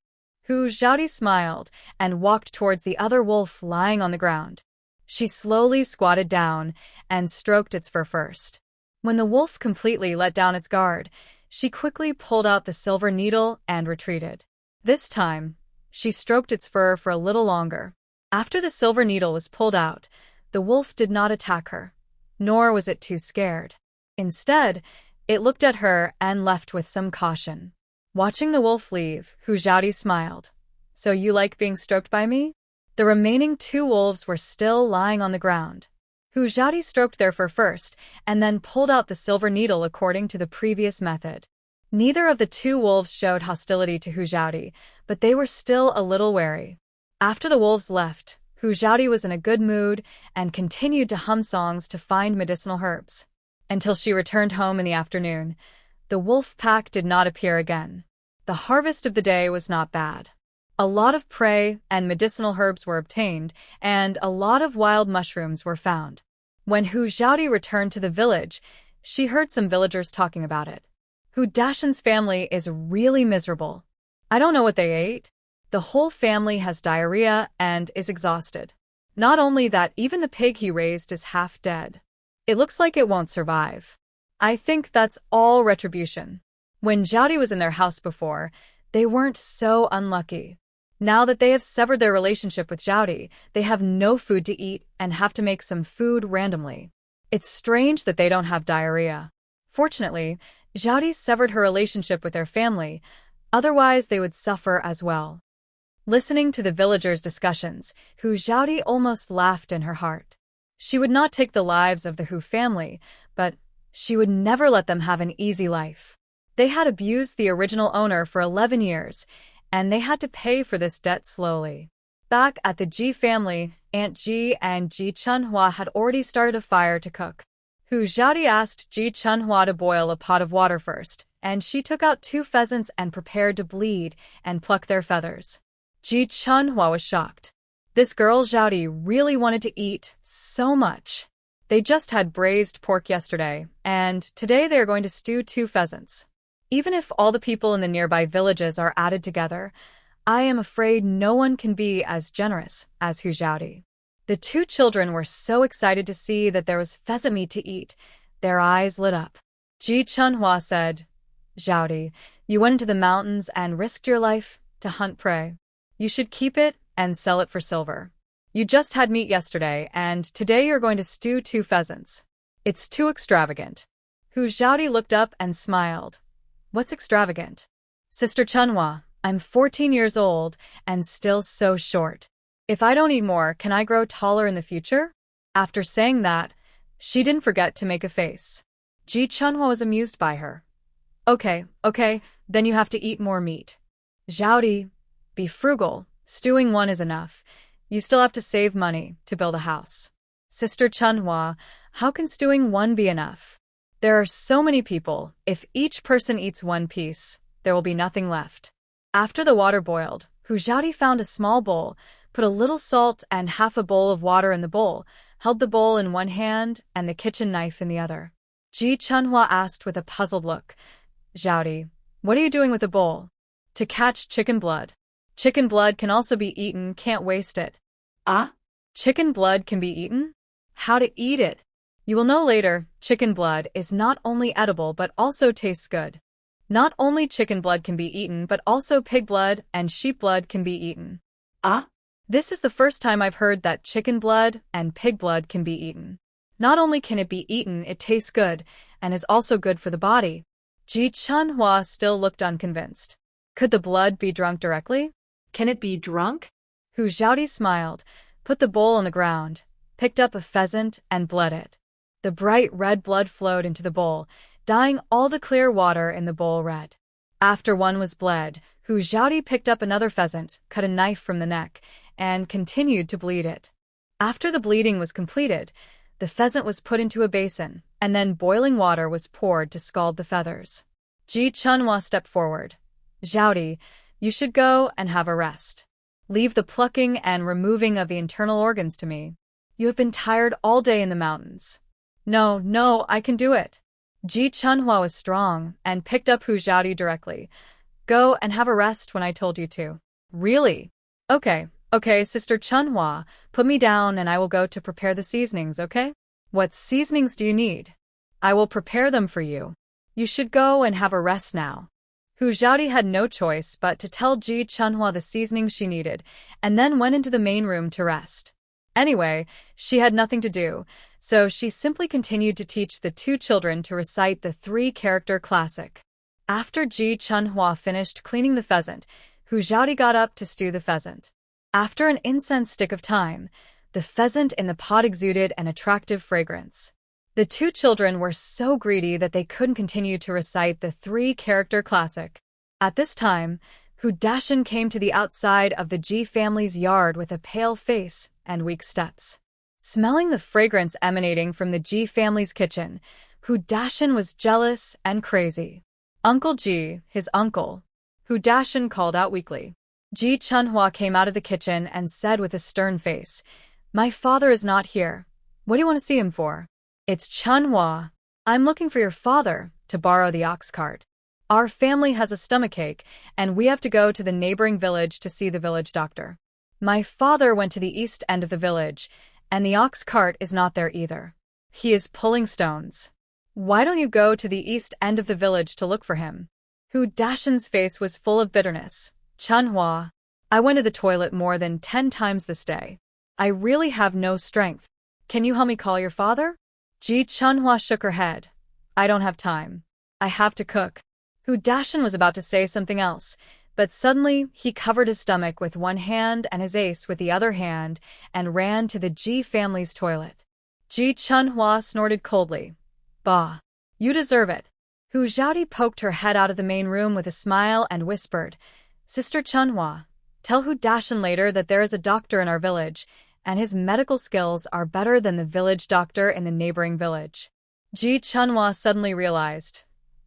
S1: Hu Xiaodi smiled and walked towards the other wolf lying on the ground. She slowly squatted down and stroked its fur first. When the wolf completely let down its guard, she quickly pulled out the silver needle and retreated. This time, she stroked its fur for a little longer. After the silver needle was pulled out, the wolf did not attack her, nor was it too scared. Instead, it looked at her and left with some caution. Watching the wolf leave, Hu Xiaodi smiled. So you like being stroked by me? The remaining 2 wolves were still lying on the ground. Hu Xiaodi stroked their fur first, and then pulled out the silver needle according to the previous method. Neither of the 2 wolves showed hostility to Hu Xiaodi, but they were still a little wary. After the wolves left, Hu Xiaodi was in a good mood and continued to hum songs to find medicinal herbs. Until she returned home in the afternoon, the wolf pack did not appear again. The harvest of the day was not bad. A lot of prey and medicinal herbs were obtained, and a lot of wild mushrooms were found. When Hu Xiaodi returned to the village, she heard some villagers talking about it. Hu Dashan's family is really miserable. I don't know what they ate. The whole family has diarrhea and is exhausted. Not only that, even the pig he raised is half dead. It looks like it won't survive. I think that's all retribution. When Xiaodi was in their house before, they weren't so unlucky. Now that they have severed their relationship with Xiaodi, they have no food to eat and have to make some food randomly. It's strange that they don't have diarrhea. Fortunately, Xiaodi severed her relationship with their family, otherwise they would suffer as well. Listening to the villagers' discussions, Hu Xiaodi almost laughed in her heart. She would not take the lives of the Hu family, but she would never let them have an easy life. They had abused the original owner for 11 years, and they had to pay for this debt slowly. Back at the Ji family, Aunt Ji and Ji Chunhua had already started a fire to cook. Hu Xiaodi asked Ji Chunhua to boil a pot of water first, and she took out 2 pheasants and prepared to bleed and pluck their feathers. Ji Chunhua was shocked. This girl Xiaodi really wanted to eat so much. They just had braised pork yesterday, and today they are going to stew 2 pheasants. Even if all the people in the nearby villages are added together, I am afraid no one can be as generous as Hu Xiaodi. The 2 children were so excited to see that there was pheasant meat to eat. Their eyes lit up. Ji Chunhua said, Xiaodi, you went into the mountains and risked your life to hunt prey. You should keep it and sell it for silver. You just had meat yesterday, and today you're going to stew 2 pheasants. It's too extravagant. Hu Xiaodi looked up and smiled. What's extravagant? Sister Chunhua, I'm 14 years old and still so short. If I don't eat more, can I grow taller in the future? After saying that, she didn't forget to make a face. Ji Chunhua was amused by her. Okay, then you have to eat more meat. Xiaodi, be frugal. Stewing 1 is enough. You still have to save money to build a house. Sister Chunhua, how can stewing 1 be enough? There are so many people. If each person eats 1 piece, there will be nothing left. After the water boiled, Hu Xiaodi found a small bowl, put a little salt and half a bowl of water in the bowl, held the bowl in one hand and the kitchen knife in the other. Ji Chunhua asked with a puzzled look, Xiaodi, what are you doing with the bowl? To catch chicken blood. Chicken blood can also be eaten, can't waste it. Ah? Chicken blood can be eaten? How to eat it? You will know later, chicken blood is not only edible but also tastes good. Not only chicken blood can be eaten but also pig blood and sheep blood can be eaten. Ah? This is the first time I've heard that chicken blood and pig blood can be eaten. Not only can it be eaten, it tastes good and is also good for the body. Ji Chunhua still looked unconvinced. Could the blood be drunk directly?
S2: Can it be drunk?
S1: Hu Xiaodi smiled, put the bowl on the ground, picked up a pheasant, and bled it. The bright red blood flowed into the bowl, dyeing all the clear water in the bowl red. After one was bled, Hu Xiaodi picked up another pheasant, cut a knife from the neck, and continued to bleed it. After the bleeding was completed, the pheasant was put into a basin, and then boiling water was poured to scald the feathers. Ji Chunhua stepped forward. Xiaodi, you should go and have a rest. Leave the plucking and removing of the internal organs to me. You have been tired all day in the mountains. No, I can do it. Ji Chunhua was strong and picked up Hu Xiaodi directly. Go and have a rest when I told you to. Really? Okay, Sister Chunhua, put me down and I will go to prepare the seasonings, okay? What seasonings do you need? I will prepare them for you. You should go and have a rest now. Hu Xiaodi had no choice but to tell Ji Chunhua the seasonings she needed, and then went into the main room to rest. Anyway, she had nothing to do, so she simply continued to teach the two children to recite the three-character classic. After Ji Chunhua finished cleaning the pheasant, Hu Xiaodi got up to stew the pheasant. After an incense stick of time, the pheasant in the pot exuded an attractive fragrance. The two children were so greedy that they couldn't continue to recite the three-character classic. At this time, Hu Dashin came to the outside of the Ji family's yard with a pale face and weak steps. Smelling the fragrance emanating from the Ji family's kitchen, Hu Dashin was jealous and crazy. Uncle Ji, his uncle, Hu Dashin called out weakly. Ji Chunhua came out of the kitchen and said with a stern face, "My father is not here. What do you want to see him for?" "It's Chunhua. I'm looking for your father, to borrow the ox cart. Our family has a stomachache, and we have to go to the neighboring village to see the village doctor. My father went to the east end of the village, and the ox cart is not there either. He is pulling stones. Why don't you go to the east end of the village to look for him?" Hu Dashin's face was full of bitterness. "Chunhua, I went to the toilet more than 10 times this day. I really have no strength. Can you help me call your father?" Ji Chunhua shook her head. "I don't have time. I have to cook." Hu Dashin was about to say something else, but suddenly he covered his stomach with one hand and his ace with the other hand and ran to the Ji family's toilet. Ji Chunhua snorted coldly. "Bah, you deserve it." Hu Xiaodi poked her head out of the main room with a smile and whispered, "Sister Chunhua, tell Hu Dashin later that there is a doctor in our village, and his medical skills are better than the village doctor in the neighboring village." Ji Chunhua suddenly realized,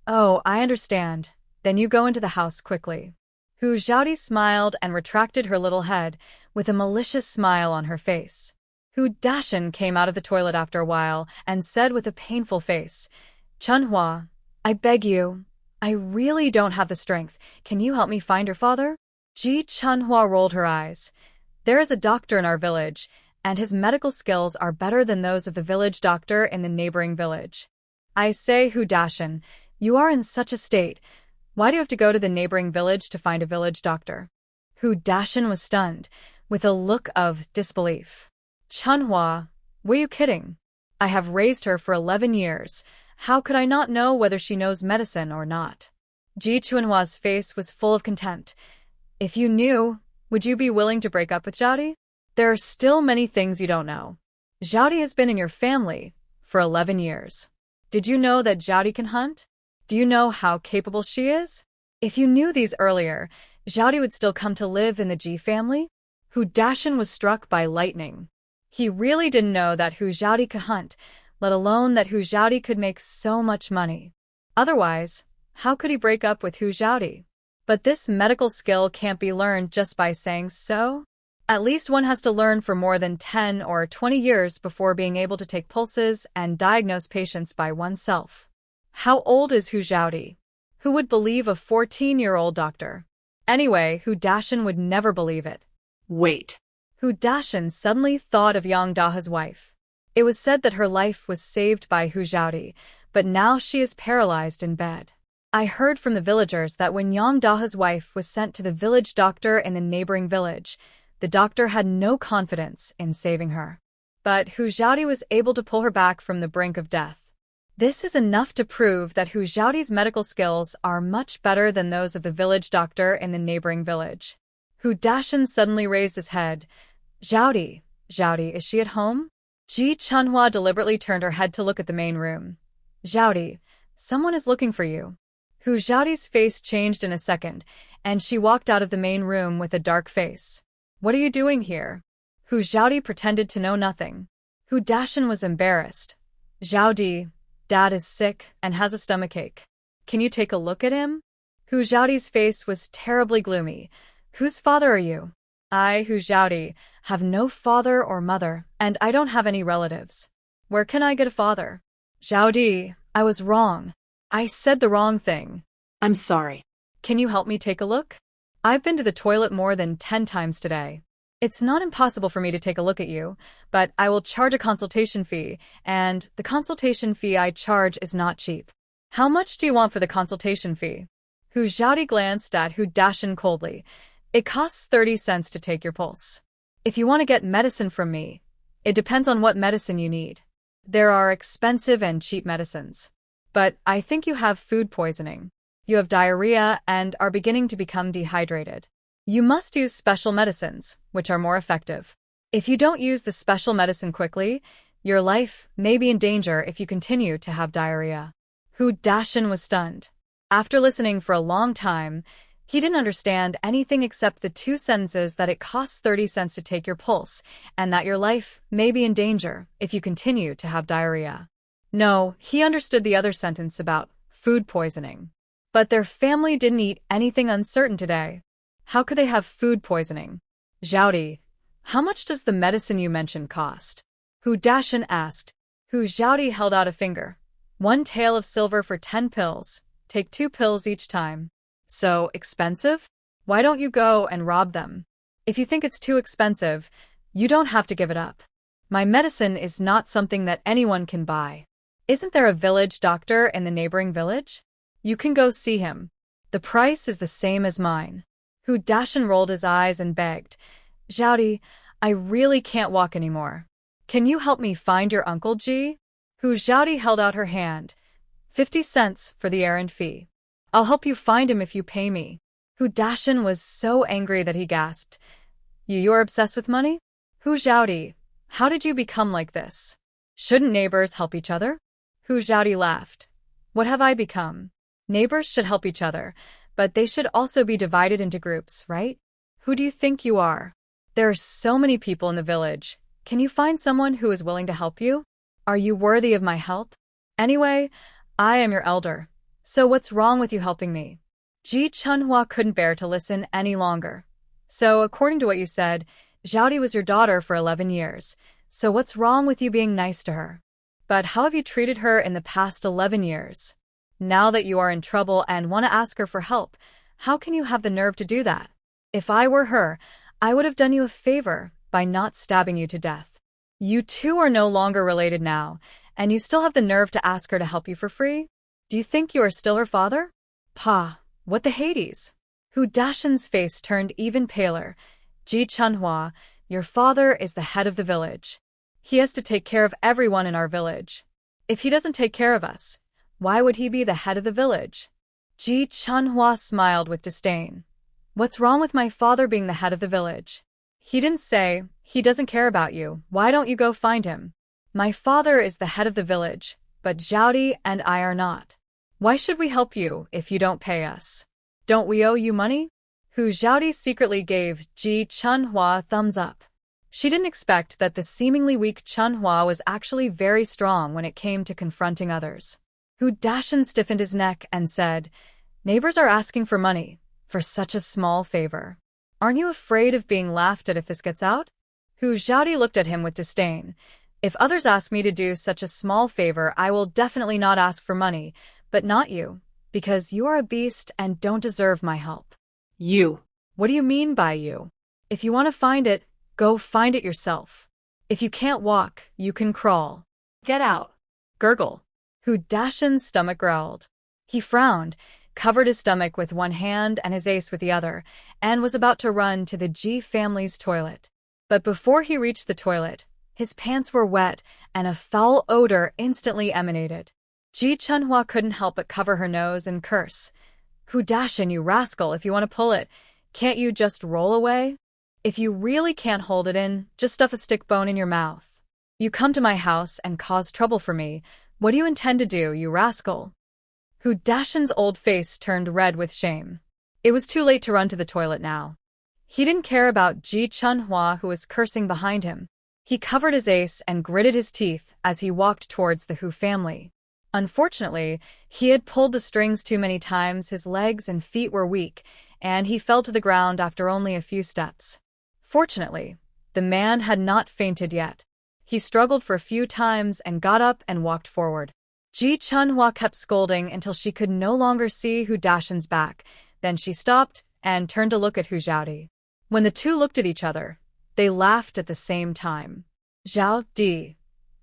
S1: "Oh, I understand. Then you go into the house quickly." Hu Xiaodi smiled and retracted her little head, with a malicious smile on her face. Hu Dashin came out of the toilet after a while and said with a painful face, "Chunhua, I beg you, I really don't have the strength. Can you help me find your father?" Ji Chunhua rolled her eyes. "There is a doctor in our village, and his medical skills are better than those of the village doctor in the neighboring village. I say, Hu Dashin, you are in such a state. Why do you have to go to the neighboring village to find a village doctor?" Hu Dashin was stunned, with a look of disbelief. "Chunhua, were you kidding? I have raised her for 11 years. How could I not know whether she knows medicine or not?" Ji Chunhua's face was full of contempt. "If you knew, would you be willing to break up with Xiaodi? There are still many things you don't know. Xiaodi has been in your family for 11 years. Did you know that Xiaodi can hunt? Do you know how capable she is? If you knew these earlier, Xiaodi would still come to live in the Ji family?" Hu Dashin was struck by lightning. He really didn't know that Hu Xiaodi could hunt, let alone that Hu Xiaodi could make so much money. Otherwise, how could he break up with Hu Xiaodi? But this medical skill can't be learned just by saying so. At least one has to learn for more than 10 or 20 years before being able to take pulses and diagnose patients by oneself. How old is Hu Xiaodi? Who would believe a 14-year-old doctor? Anyway, Hu Dashin would never believe it.
S2: Wait.
S1: Hu Dashin suddenly thought of Yang Dahe's wife. It was said that her life was saved by Hu Xiaodi, but now she is paralyzed in bed. I heard from the villagers that when Yang Dahe's wife was sent to the village doctor in the neighboring village, the doctor had no confidence in saving her. But Hu Xiaodi was able to pull her back from the brink of death. This is enough to prove that Hu Xiaoti's medical skills are much better than those of the village doctor in the neighboring village. Hu Dashan suddenly raised his head. Xiaoti, is she at home? Ji Chunhua deliberately turned her head to look at the main room. Xiaoti, someone is looking for you. Hu Xiaoti's face changed in a second, and she walked out of the main room with a dark face. What are you doing here? Hu Xiaoti pretended to know nothing. Hu Dashan was embarrassed. Xiaoti, Dad is sick and has a stomachache. Can you take a look at him? Hu Xiaoti's face was terribly gloomy. Whose father are you? I, Hu Xiaoti, have no father or mother, and I don't have any relatives. Where can I get a father? Xiaoti, I was wrong. I said the wrong thing.
S2: I'm sorry.
S1: Can you help me take a look? I've been to the toilet more than 10 times today. It's not impossible for me to take a look at you, but I will charge a consultation fee, and the consultation fee I charge is not cheap. How much do you want for the consultation fee? Hu Xiaoti glanced at Hu Dashan coldly. It costs 30 cents to take your pulse. If you want to get medicine from me, it depends on what medicine you need. There are expensive and cheap medicines. But I think you have food poisoning. You have diarrhea and are beginning to become dehydrated. You must use special medicines, which are more effective. If you don't use the special medicine quickly, your life may be in danger if you continue to have diarrhea. Hu Dashan was stunned. After listening for a long time, he didn't understand anything except the 2 sentences that it costs 30 cents to take your pulse and that your life may be in danger if you continue to have diarrhea. No, he understood the other sentence about food poisoning. But their family didn't eat anything uncertain today. How could they have food poisoning? Xiaoti, how much does the medicine you mentioned cost? Hu Dashan asked. Hu Xiaoti held out a finger. 1 tael of silver for 10 pills. Take 2 pills each time. So expensive? Why don't you go and rob them? If you think it's too expensive, you don't have to give it up. My medicine is not something that anyone can buy. Isn't there a village doctor in the neighboring village? You can go see him. The price is the same as mine. Hu Dashan rolled his eyes and begged, Xiaoti, I really can't walk anymore. Can you help me find your Uncle Ji? Hu Xiaoti held out her hand. 50 cents for the errand fee. I'll help you find him if you pay me. Hu Dashan was so angry that he gasped. You're obsessed with money? Hu Xiaoti, how did you become like this? Shouldn't neighbors help each other? Hu Xiaoti laughed. What have I become? Neighbors should help each other, but they should also be divided into groups, right? Who do you think you are? There are so many people in the village. Can you find someone who is willing to help you? Are you worthy of my help? Anyway, I am your elder. So what's wrong with you helping me? Ji Chunhua couldn't bear to listen any longer. So according to what you said, Xiaoti was your daughter for 11 years. So what's wrong with you being nice to her? But how have you treated her in the past 11 years? Now that you are in trouble and want to ask her for help, how can you have the nerve to do that? If I were her, I would have done you a favor by not stabbing you to death. You two are no longer related now, and you still have the nerve to ask her to help you for free? Do you think you are still her father? Pa, what the Hades? Hu Dashan's face turned even paler. Ji Chunhua, your father is the head of the village. He has to take care of everyone in our village. If he doesn't take care of us, why would he be the head of the village? Ji Chunhua smiled with disdain. What's wrong with my father being the head of the village? He didn't say, he doesn't care about you. Why don't you go find him? My father is the head of the village, but Xiaoti and I are not. Why should we help you if you don't pay us? Don't we owe you money? Hu Xiaoti secretly gave Ji Chunhua a thumbs up. She didn't expect that the seemingly weak Chunhua was actually very strong when it came to confronting others. Hu Dashan stiffened his neck and said, Neighbors are asking for money, for such a small favor. Aren't you afraid of being laughed at if this gets out? Hu Xiaoti looked at him with disdain. If others ask me to do such a small favor, I will definitely not ask for money, but not you, because you are a beast and don't deserve my help.
S2: You.
S1: What do you mean by you? If you want to find it, go find it yourself. If you can't walk, you can crawl.
S2: Get out.
S1: Gurgle. Hu Dashan's stomach growled. He frowned, covered his stomach with one hand and his ace with the other, and was about to run to the Ji family's toilet. But before he reached the toilet, his pants were wet and a foul odor instantly emanated. Ji Chunhua couldn't help but cover her nose and curse. Hu Dashin, you rascal, if you want to pull it, can't you just roll away? If you really can't hold it in, just stuff a stick bone in your mouth. You come to my house and cause trouble for me. What do you intend to do, you rascal? Hu Dashin's old face turned red with shame. It was too late to run to the toilet now. He didn't care about Ji Chunhua, who was cursing behind him. He covered his ace and gritted his teeth as he walked towards the Hu family. Unfortunately, he had pulled the strings too many times, his legs and feet were weak, and he fell to the ground after only a few steps. Fortunately, the man had not fainted yet. He struggled for a few times and got up and walked forward. Ji Chunhua kept scolding until she could no longer see Hu Dashin's back. Then she stopped and turned to look at Hu Zhaodi. When the two looked at each other, they laughed at the same time. Zhao Di,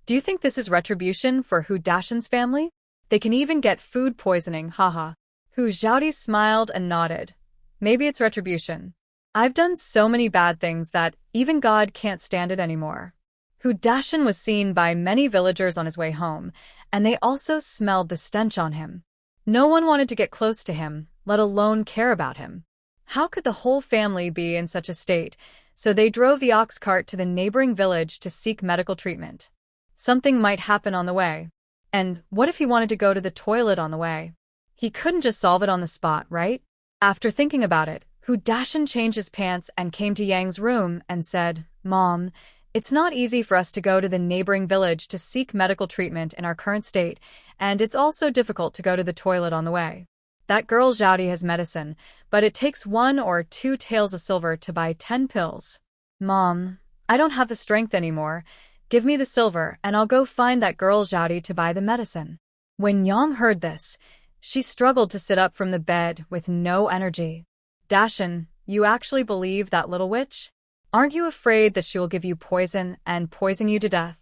S1: do you think this is retribution for Hu Dashin's family? They can even get food poisoning, haha. Hu Zhaodi smiled and nodded. Maybe it's retribution. I've done so many bad things that even God can't stand it anymore. Hu Dashin was seen by many villagers on his way home, and they also smelled the stench on him. No one wanted to get close to him, let alone care about him. How could the whole family be in such a state? So they drove the ox cart to the neighboring village to seek medical treatment. Something might happen on the way. And what if he wanted to go to the toilet on the way? He couldn't just solve it on the spot, right? After thinking about it, Hu Dashin changed his pants and came to Yang's room and said, Mom, it's not easy for us to go to the neighboring village to seek medical treatment in our current state, and it's also difficult to go to the toilet on the way. That girl Zhaodi has medicine, but it takes 1 or 2 taels of silver to buy 10 pills. Mom, I don't have the strength anymore. Give me the silver and I'll go find that girl Zhaodi to buy the medicine. When Yang heard this, she struggled to sit up from the bed with no energy. Dashin, you actually believe that little witch? Aren't you afraid that she will give you poison and poison you to death?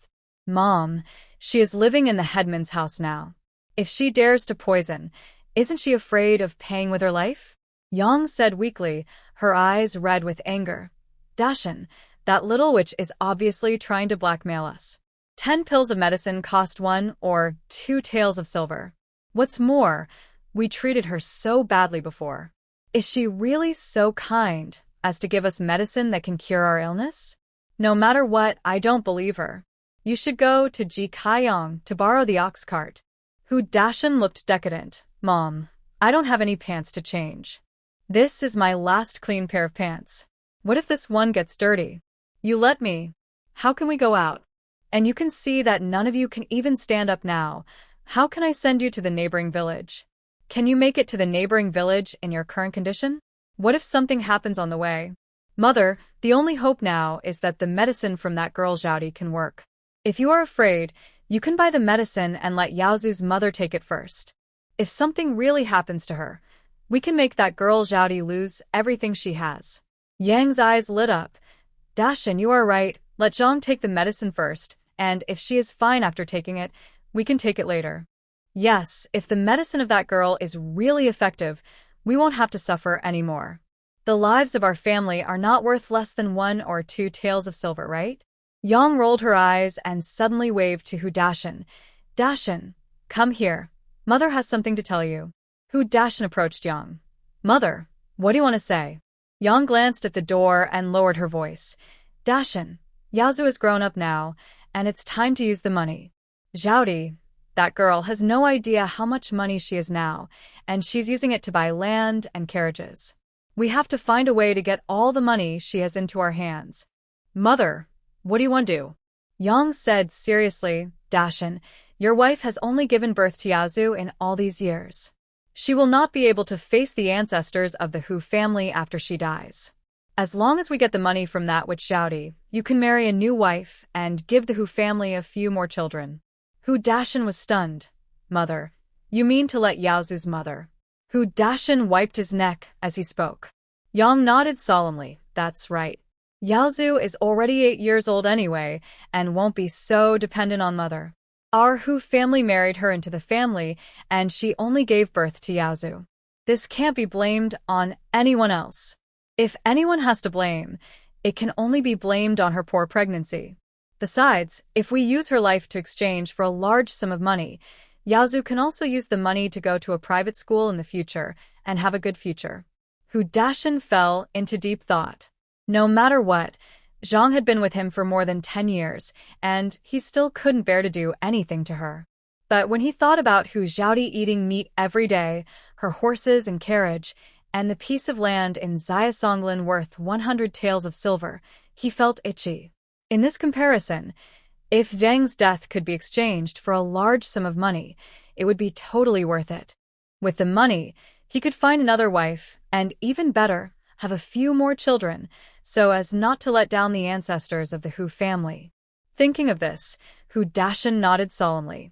S1: Mom, she is living in the headman's house now. If she dares to poison, isn't she afraid of paying with her life? Yang said weakly, her eyes red with anger. Dashin, that little witch is obviously trying to blackmail us. 10 pills of medicine cost 1 or 2 taels of silver. What's more, we treated her so badly before. Is she really so kind as to give us medicine that can cure our illness? No matter what, I don't believe her. You should go to Ji Kaiyang to borrow the ox cart. Hu Dashin looked decadent. Mom, I don't have any pants to change. This is my last clean pair of pants. What if this one gets dirty? You let me. How can we go out? And you can see that none of you can even stand up now. How can I send you to the neighboring village? Can you make it to the neighboring village in your current condition? What if something happens on the way? Mother, the only hope now is that the medicine from that girl Zhaodi can work. If you are afraid, you can buy the medicine and let Yaozu's mother take it first. If something really happens to her, we can make that girl Zhaodi lose everything she has. Yang's eyes lit up. Dashin, you are right. Let Zhang take the medicine first, and if she is fine after taking it, we can take it later. Yes, if the medicine of that girl is really effective, we won't have to suffer anymore. The lives of our family are not worth less than 1 or 2 taels of silver, right? Yang rolled her eyes and suddenly waved to Hu Dashin. Dashin, come here. Mother has something to tell you. Hu Dashin approached Yang. Mother, what do you want to say? Yang glanced at the door and lowered her voice. Dashin, Yaozu is grown up now, and it's time to use the money. Zhaodi, that girl has no idea how much money she has now, and she's using it to buy land and carriages. We have to find a way to get all the money she has into our hands. Mother, what do you want to do? Yang said seriously, Dashin, your wife has only given birth to Yaozu in all these years. She will not be able to face the ancestors of the Hu family after she dies. As long as we get the money from that witch Zhaodi, you can marry a new wife and give the Hu family a few more children. Hu Dashin was stunned. Mother, you mean to let Yaozu's mother? Hu Dashin wiped his neck as he spoke. Yang nodded solemnly. That's right. Yaozu is already 8 years old anyway, and won't be so dependent on mother. Our Hu family married her into the family, and she only gave birth to Yaozu. This can't be blamed on anyone else. If anyone has to blame, it can only be blamed on her poor pregnancy. Besides, if we use her life to exchange for a large sum of money, Yaozu can also use the money to go to a private school in the future and have a good future. Hu Dashin fell into deep thought. No matter what, Zhang had been with him for more than 10 years, and he still couldn't bear to do anything to her. But when he thought about Hu Zhaodi eating meat every day, her horses and carriage, and the piece of land in Xiasonglin worth 100 taels of silver, he felt itchy. In this comparison, if Zhang's death could be exchanged for a large sum of money, it would be totally worth it. With the money, he could find another wife, and even better, have a few more children, so as not to let down the ancestors of the Hu family. Thinking of this, Hu Dashin nodded solemnly.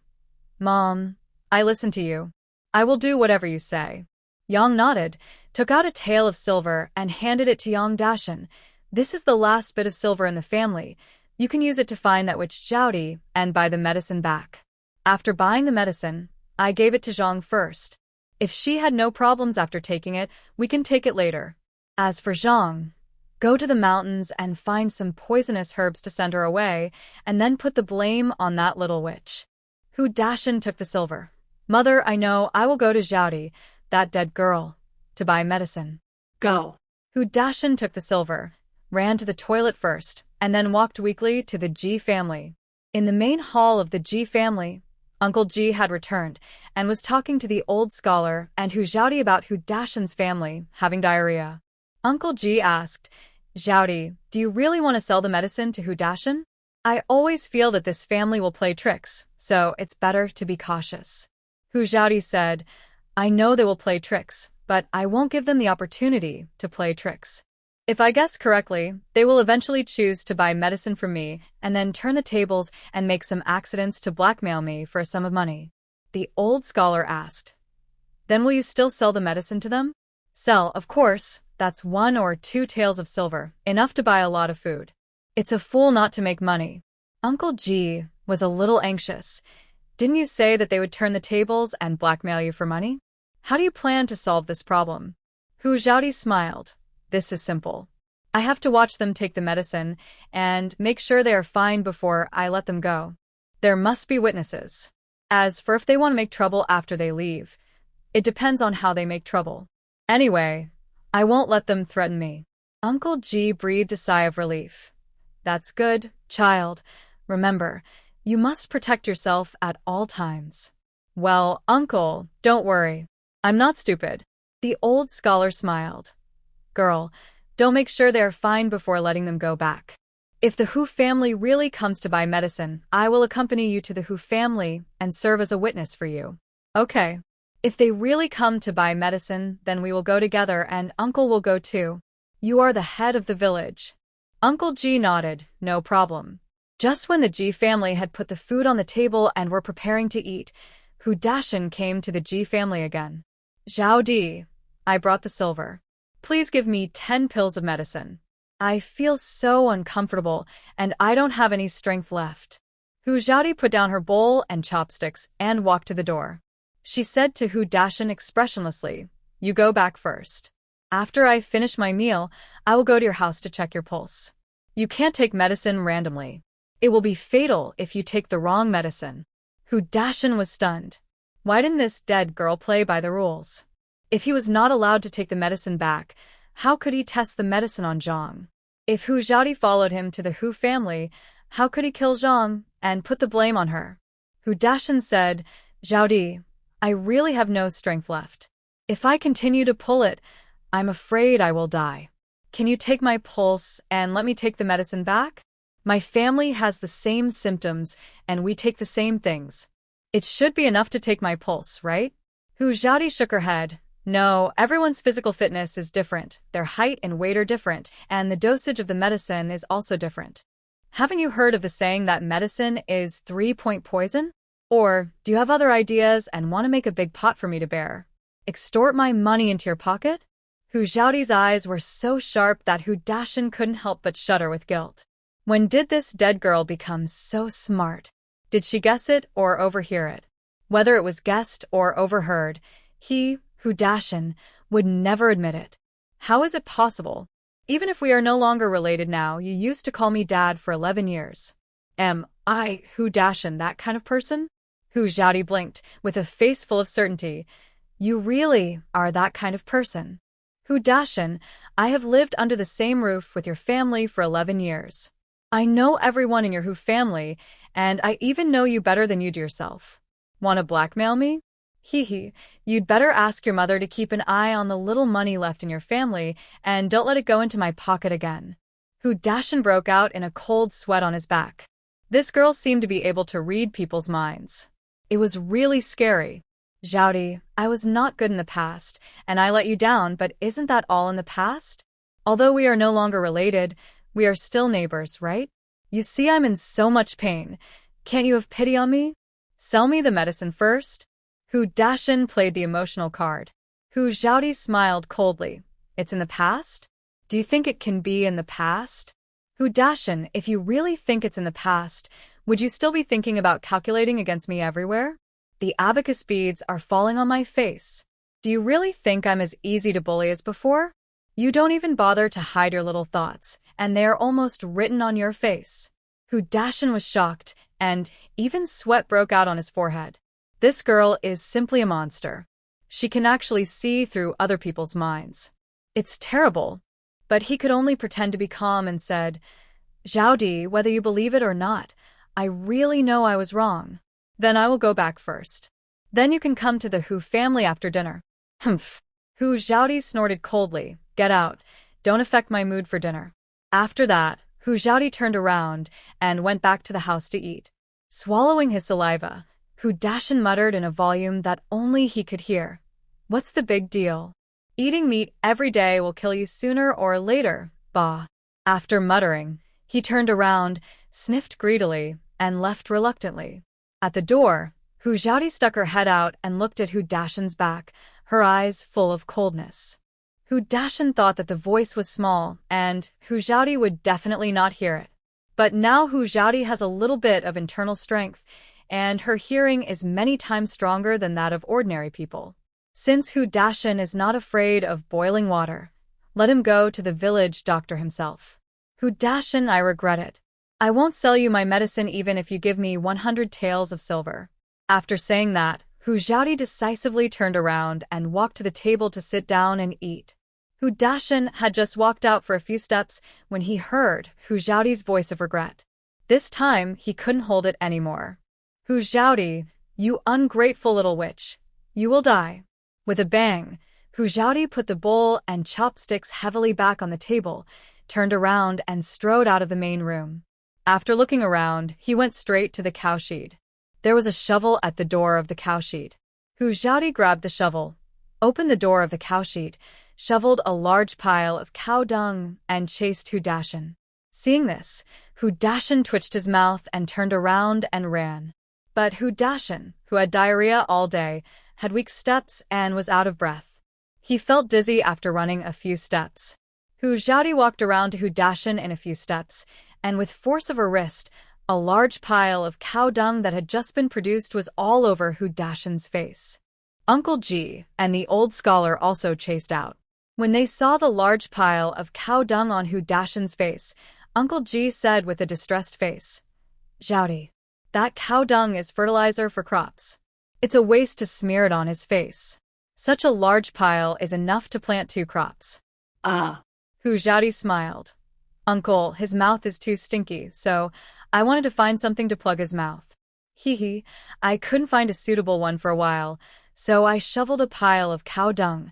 S1: Mom, I listen to you. I will do whatever you say. Yang nodded, took out a tael of silver, and handed it to Yang Dashin. This is the last bit of silver in the family. You can use it to find that witch Zhaodi and buy the medicine back. After buying the medicine, I gave it to Zhang first. If she had no problems after taking it, we can take it later. As for Zhang, go to the mountains and find some poisonous herbs to send her away, and then put the blame on that little witch. Hu Dashin took the silver. Mother, I know I will go to Zhaodi, that dead girl, to buy medicine.
S2: Go.
S1: Hu Dashin took the silver, ran to the toilet first, and then walked weakly to the Ji family. In the main hall of the Ji family, Uncle Ji had returned and was talking to the old scholar and Hu Zhaodi about Hu Dashin's family having diarrhea. Uncle Ji asked, Zhaodi, do you really want to sell the medicine to Hu Dashin? I always feel that this family will play tricks, so it's better to be cautious. Hu Zhaodi said, I know they will play tricks, but I won't give them the opportunity to play tricks. If I guess correctly, they will eventually choose to buy medicine from me and then turn the tables and make some accidents to blackmail me for a sum of money. The old scholar asked, Then will you still sell the medicine to them? Sell, of course, that's 1 or 2 taels of silver, enough to buy a lot of food. It's a fool not to make money. Uncle Ji was a little anxious. Didn't you say that they would turn the tables and blackmail you for money? How do you plan to solve this problem? Hu Zhaodi smiled. This is simple. I have to watch them take the medicine and make sure they are fine before I let them go. There must be witnesses. As for if they want to make trouble after they leave, it depends on how they make trouble. Anyway, I won't let them threaten me. Uncle Ji breathed a sigh of relief. That's good, child. Remember, you must protect yourself at all times. Well, Uncle, don't worry. I'm not stupid. The old scholar smiled. Girl, don't make sure they are fine before letting them go back. If the Hu family really comes to buy medicine, I will accompany you to the Hu family and serve as a witness for you. Okay. If they really come to buy medicine, then we will go together and Uncle will go too. You are the head of the village. Uncle Ji nodded, no problem. Just when the Ji family had put the food on the table and were preparing to eat, Hu Dashin came to the Ji family again. Zhaodi, I brought the silver. Please give me 10 pills of medicine. I feel so uncomfortable, and I don't have any strength left. Hu Zhaodi put down her bowl and chopsticks and walked to the door. She said to Hu Dashin expressionlessly, You go back first. After I finish my meal, I will go to your house to check your pulse. You can't take medicine randomly. It will be fatal if you take the wrong medicine. Hu Dashin was stunned. Why didn't this dead girl play by the rules? If he was not allowed to take the medicine back, how could he test the medicine on Zhang? If Hu Zhaodi followed him to the Hu family, how could he kill Zhang and put the blame on her? Hu Dashin said, Zhaodi, I really have no strength left. If I continue to pull it, I'm afraid I will die. Can you take my pulse and let me take the medicine back? My family has the same symptoms and we take the same things. It should be enough to take my pulse, right? Hu Zhaodi shook her head. No, everyone's physical fitness is different, their height and weight are different, and the dosage of the medicine is also different. Haven't you heard of the saying that medicine is 3-point poison? Or, do you have other ideas and want to make a big pot for me to bear? Extort my money into your pocket? Hu Zhaodi's eyes were so sharp that Hu Dashin couldn't help but shudder with guilt. When did this dead girl become so smart? Did she guess it or overhear it? Whether it was guessed or overheard, he, Hu Dashin, would never admit it. How is it possible? Even if we are no longer related now, you used to call me Dad for 11 years. Am I, Hu Dashin, that kind of person? Hu Xiaodi blinked, with a face full of certainty. You really are that kind of person. Hu Dashin, I have lived under the same roof with your family for 11 years. I know everyone in your Hu family, and I even know you better than you do yourself. Want to blackmail me? Hee, you'd better ask your mother to keep an eye on the little money left in your family and don't let it go into my pocket again. Hu Dashin broke out in a cold sweat on his back. This girl seemed to be able to read people's minds. It was really scary. Xiaodi, I was not good in the past, and I let you down, but isn't that all in the past? Although we are no longer related, we are still neighbors, right? You see I'm in so much pain. Can't you have pity on me? Sell me the medicine first. Hu Dashin played the emotional card. Hu Xiaodi smiled coldly. It's in the past? Do you think it can be in the past? Hu Dashin, if you really think it's in the past, would you still be thinking about calculating against me everywhere? The abacus beads are falling on my face. Do you really think I'm as easy to bully as before? You don't even bother to hide your little thoughts, and they are almost written on your face. Hu Dashin was shocked, and even sweat broke out on his forehead. This girl is simply a monster. She can actually see through other people's minds. It's terrible. But he could only pretend to be calm and said, Xiaodi, whether you believe it or not, I really know I was wrong. Then I will go back first. Then you can come to the Hu family after dinner. Humph. Hu Xiaodi snorted coldly. Get out. Don't affect my mood for dinner. After that, Hu Xiaodi turned around and went back to the house to eat. Swallowing his saliva, Hu Dashin muttered in a volume that only he could hear. What's the big deal? Eating meat every day will kill you sooner or later, bah. After muttering, he turned around, sniffed greedily, and left reluctantly. At the door, Hu Xiaodi stuck her head out and looked at Hu Dashin's back, her eyes full of coldness. Hu Dashin thought that the voice was small, and Hu Xiaodi would definitely not hear it. But now Hu Xiaodi has a little bit of internal strength, and her hearing is many times stronger than that of ordinary people. Since Hu Dashin is not afraid of boiling water, let him go to the village doctor himself. Hu Dashin, I regret it. I won't sell you my medicine even if you give me 100 taels of silver. After saying that, Hu Xiaodi decisively turned around and walked to the table to sit down and eat. Hu Dashin had just walked out for a few steps when he heard Hu Xiaodi's voice of regret. This time, he couldn't hold it anymore. Hu Xiaodi, you ungrateful little witch. You will die. With a bang, Hu Xiaodi put the bowl and chopsticks heavily back on the table, turned around and strode out of the main room. After looking around, he went straight to the cowshed. There was a shovel at the door of the cowshed. Hu Xiaodi grabbed the shovel, opened the door of the cowshed, shoveled a large pile of cow dung, and chased Hu Dashin. Seeing this, Hu Dashin twitched his mouth and turned around and ran. But Hu Dashin, who had diarrhea all day, had weak steps and was out of breath. He felt dizzy after running a few steps. Hu Xiaodi walked around to Hu Dashin in a few steps, and with force of her wrist, a large pile of cow dung that had just been produced was all over Hu Dashin's face. Uncle Ji and the old scholar also chased out. When they saw the large pile of cow dung on Hu Dashin's face, Uncle Ji said with a distressed face, Xiaodi, that cow dung is fertilizer for crops. It's a waste to smear it on his face. Such a large pile is enough to plant 2 crops.
S2: Ah.
S1: Hu Xiaodi smiled. Uncle, his mouth is too stinky, so I wanted to find something to plug his mouth. Hee, I couldn't find a suitable one for a while, so I shoveled a pile of cow dung,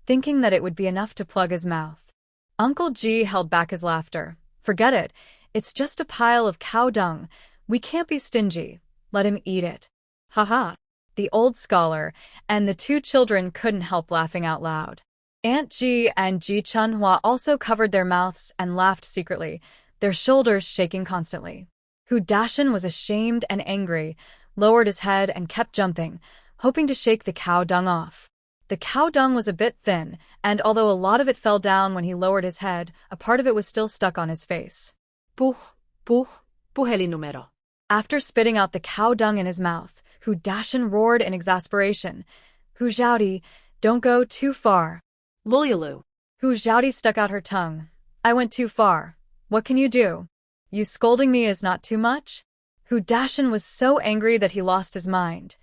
S1: thinking that it would be enough to plug his mouth. Uncle G held back his laughter. Forget it. It's just a pile of cow dung. We can't be stingy. Let him eat it. Ha. The old scholar and the 2 children couldn't help laughing out loud. Aunt Ji and Ji Chunhua also covered their mouths and laughed secretly, their shoulders shaking constantly. Hu Dashin was ashamed and angry, lowered his head and kept jumping, hoping to shake the cow dung off. The cow dung was a bit thin, and although a lot of it fell down when he lowered his head, a part of it was still stuck on his face.
S2: Puheli numero.
S1: After spitting out the cow dung in his mouth, Hu Dashin roared in exasperation. Hu Xiaodi, don't go too far.
S2: Lululu.
S1: Hu Xiaodi stuck out her tongue. I went too far. What can you do? You scolding me is not too much? Hu Dashin was so angry that he lost his mind.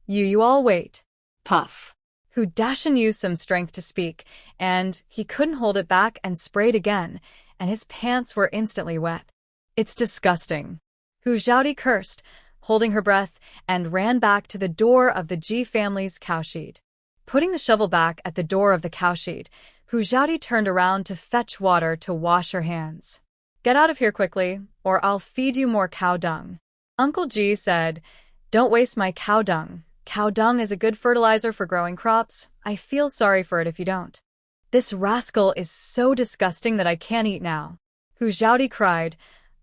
S1: You all wait.
S2: Puff.
S1: Hu Dashin used some strength to speak, and he couldn't hold it back and sprayed again, and his pants were instantly wet. It's disgusting. Hu Xiaodi cursed, holding her breath, and ran back to the door of the Ji family's cowshed. Putting the shovel back at the door of the cowshed, Hu Xiaodi turned around to fetch water to wash her hands. Get out of here quickly, or I'll feed you more cow dung. Uncle Ji said, Don't waste my cow dung. Cow dung is a good fertilizer for growing crops. I feel sorry for it if you don't. This rascal is so disgusting that I can't eat now. Hu Xiaodi cried,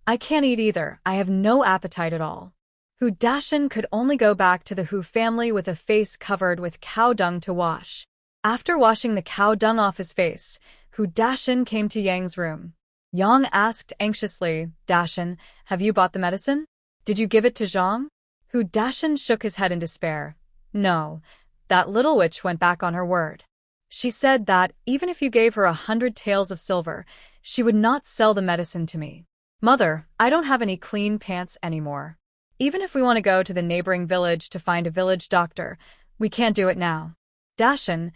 S1: I can't eat either. I have no appetite at all. Hu Dashin could only go back to the Hu family with a face covered with cow dung to wash. After washing the cow dung off his face, Hu Dashin came to Yang's room. Yang asked anxiously, Dashin, have you bought the medicine? Did you give it to Zhang? Hu Dashin shook his head in despair. No, that little witch went back on her word. She said that even if you gave her 100 taels of silver, she would not sell the medicine to me. Mother, I don't have any clean pants anymore. Even if we want to go to the neighboring village to find a village doctor, we can't do it now. Dashin,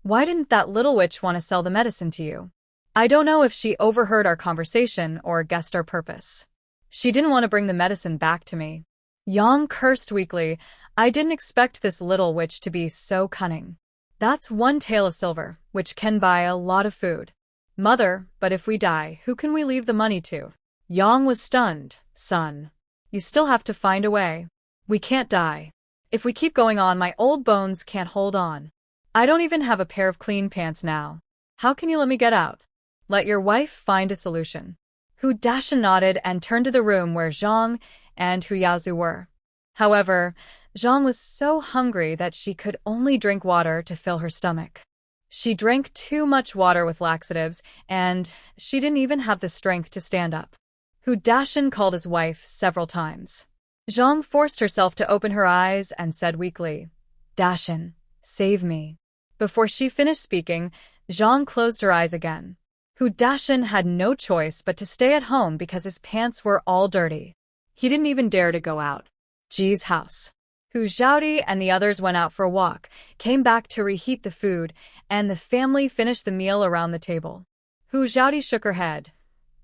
S1: why didn't that little witch want to sell the medicine to you? I don't know if she overheard our conversation or guessed our purpose. She didn't want to bring the medicine back to me. Yang cursed weakly. I didn't expect this little witch to be so cunning. That's 1 tael of silver, which can buy a lot of food. Mother, but if we die, who can we leave the money to? Yang was stunned. Son, you still have to find a way. We can't die. If we keep going on, my old bones can't hold on. I don't even have a pair of clean pants now. How can you let me get out? Let your wife find a solution. Hu Dashin nodded and turned to the room where Zhang and Hu Yaozu were. However, Zhang was so hungry that she could only drink water to fill her stomach. She drank too much water with laxatives, and she didn't even have the strength to stand up. Hu Dashin called his wife several times. Zhang forced herself to open her eyes and said weakly, Dashin, save me. Before she finished speaking, Zhang closed her eyes again. Hu Dashin had no choice but to stay at home because his pants were all dirty. He didn't even dare to go out. Ji's house. Hu Xiaodi and the others went out for a walk, came back to reheat the food, and the family finished the meal around the table. Hu Xiaodi shook her head.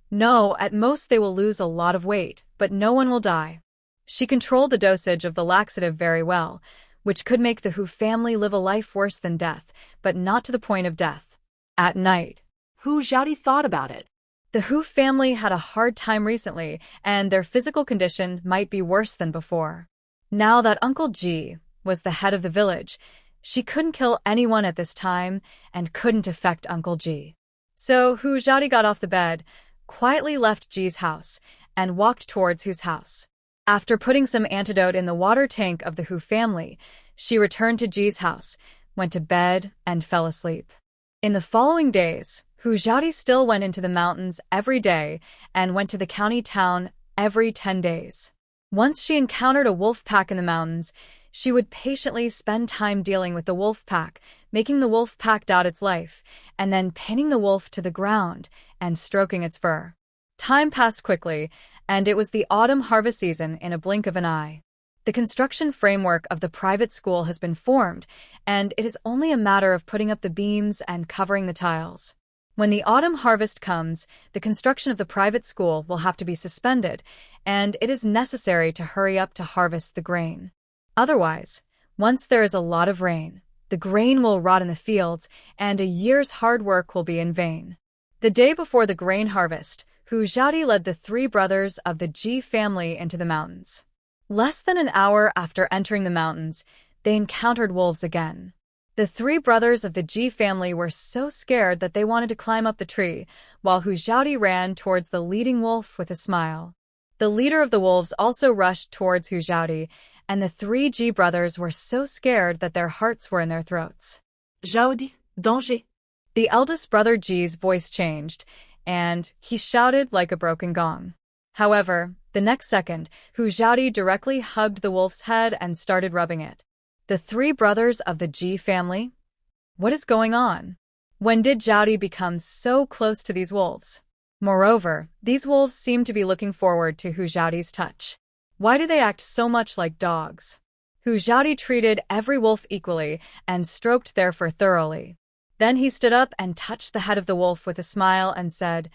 S1: No, at most they will lose a lot of weight, but no one will die. She controlled the dosage of the laxative very well, which could make the Hu family live a life worse than death, but not to the point of death. At night,
S2: Hu Xiaodi thought about it.
S1: The Hu family had a hard time recently, and their physical condition might be worse than before. Now that Uncle Ji was the head of the village, she couldn't kill anyone at this time and couldn't affect Uncle Ji. So Hu Xiaodi got off the bed, quietly left Ji's house, and walked towards Hu's house. After putting some antidote in the water tank of the Hu family, she returned to Ji's house, went to bed, and fell asleep. In the following days, Hu Xiaodi still went into the mountains every day and went to the county town every 10 days. Once she encountered a wolf pack in the mountains, she would patiently spend time dealing with the wolf pack, making the wolf pack doubt its life, and then pinning the wolf to the ground and stroking its fur. Time passed quickly, and it was the autumn harvest season in a blink of an eye. The construction framework of the private school has been formed, and it is only a matter of putting up the beams and covering the tiles. When the autumn harvest comes, the construction of the private school will have to be suspended, and it is necessary to hurry up to harvest the grain. Otherwise, once there is a lot of rain, the grain will rot in the fields, and a year's hard work will be in vain. The day before the grain harvest, Hu Xiaodi led the 3 brothers of the Ji family into the mountains. Less than an hour after entering the mountains, they encountered wolves again. The 3 brothers of the Ji family were so scared that they wanted to climb up the tree, while Hu Xiaodi ran towards the leading wolf with a smile. The leader of the wolves also rushed towards Hu Xiaodi, and the 3 Ji brothers were so scared that their hearts were in their throats.
S2: Xiaodi, danger.
S1: The eldest brother Ji's voice changed, and he shouted like a broken gong. However, the next second, Hu Xiaodi directly hugged the wolf's head and started rubbing it. The 3 brothers of the Ji family? What is going on? When did Xiaodi become so close to these wolves? Moreover, these wolves seemed to be looking forward to Hu Xiaodi's touch. Why do they act so much like dogs? Hu Xiaodi treated every wolf equally and stroked their fur thoroughly. Then he stood up and touched the head of the wolf with a smile and said,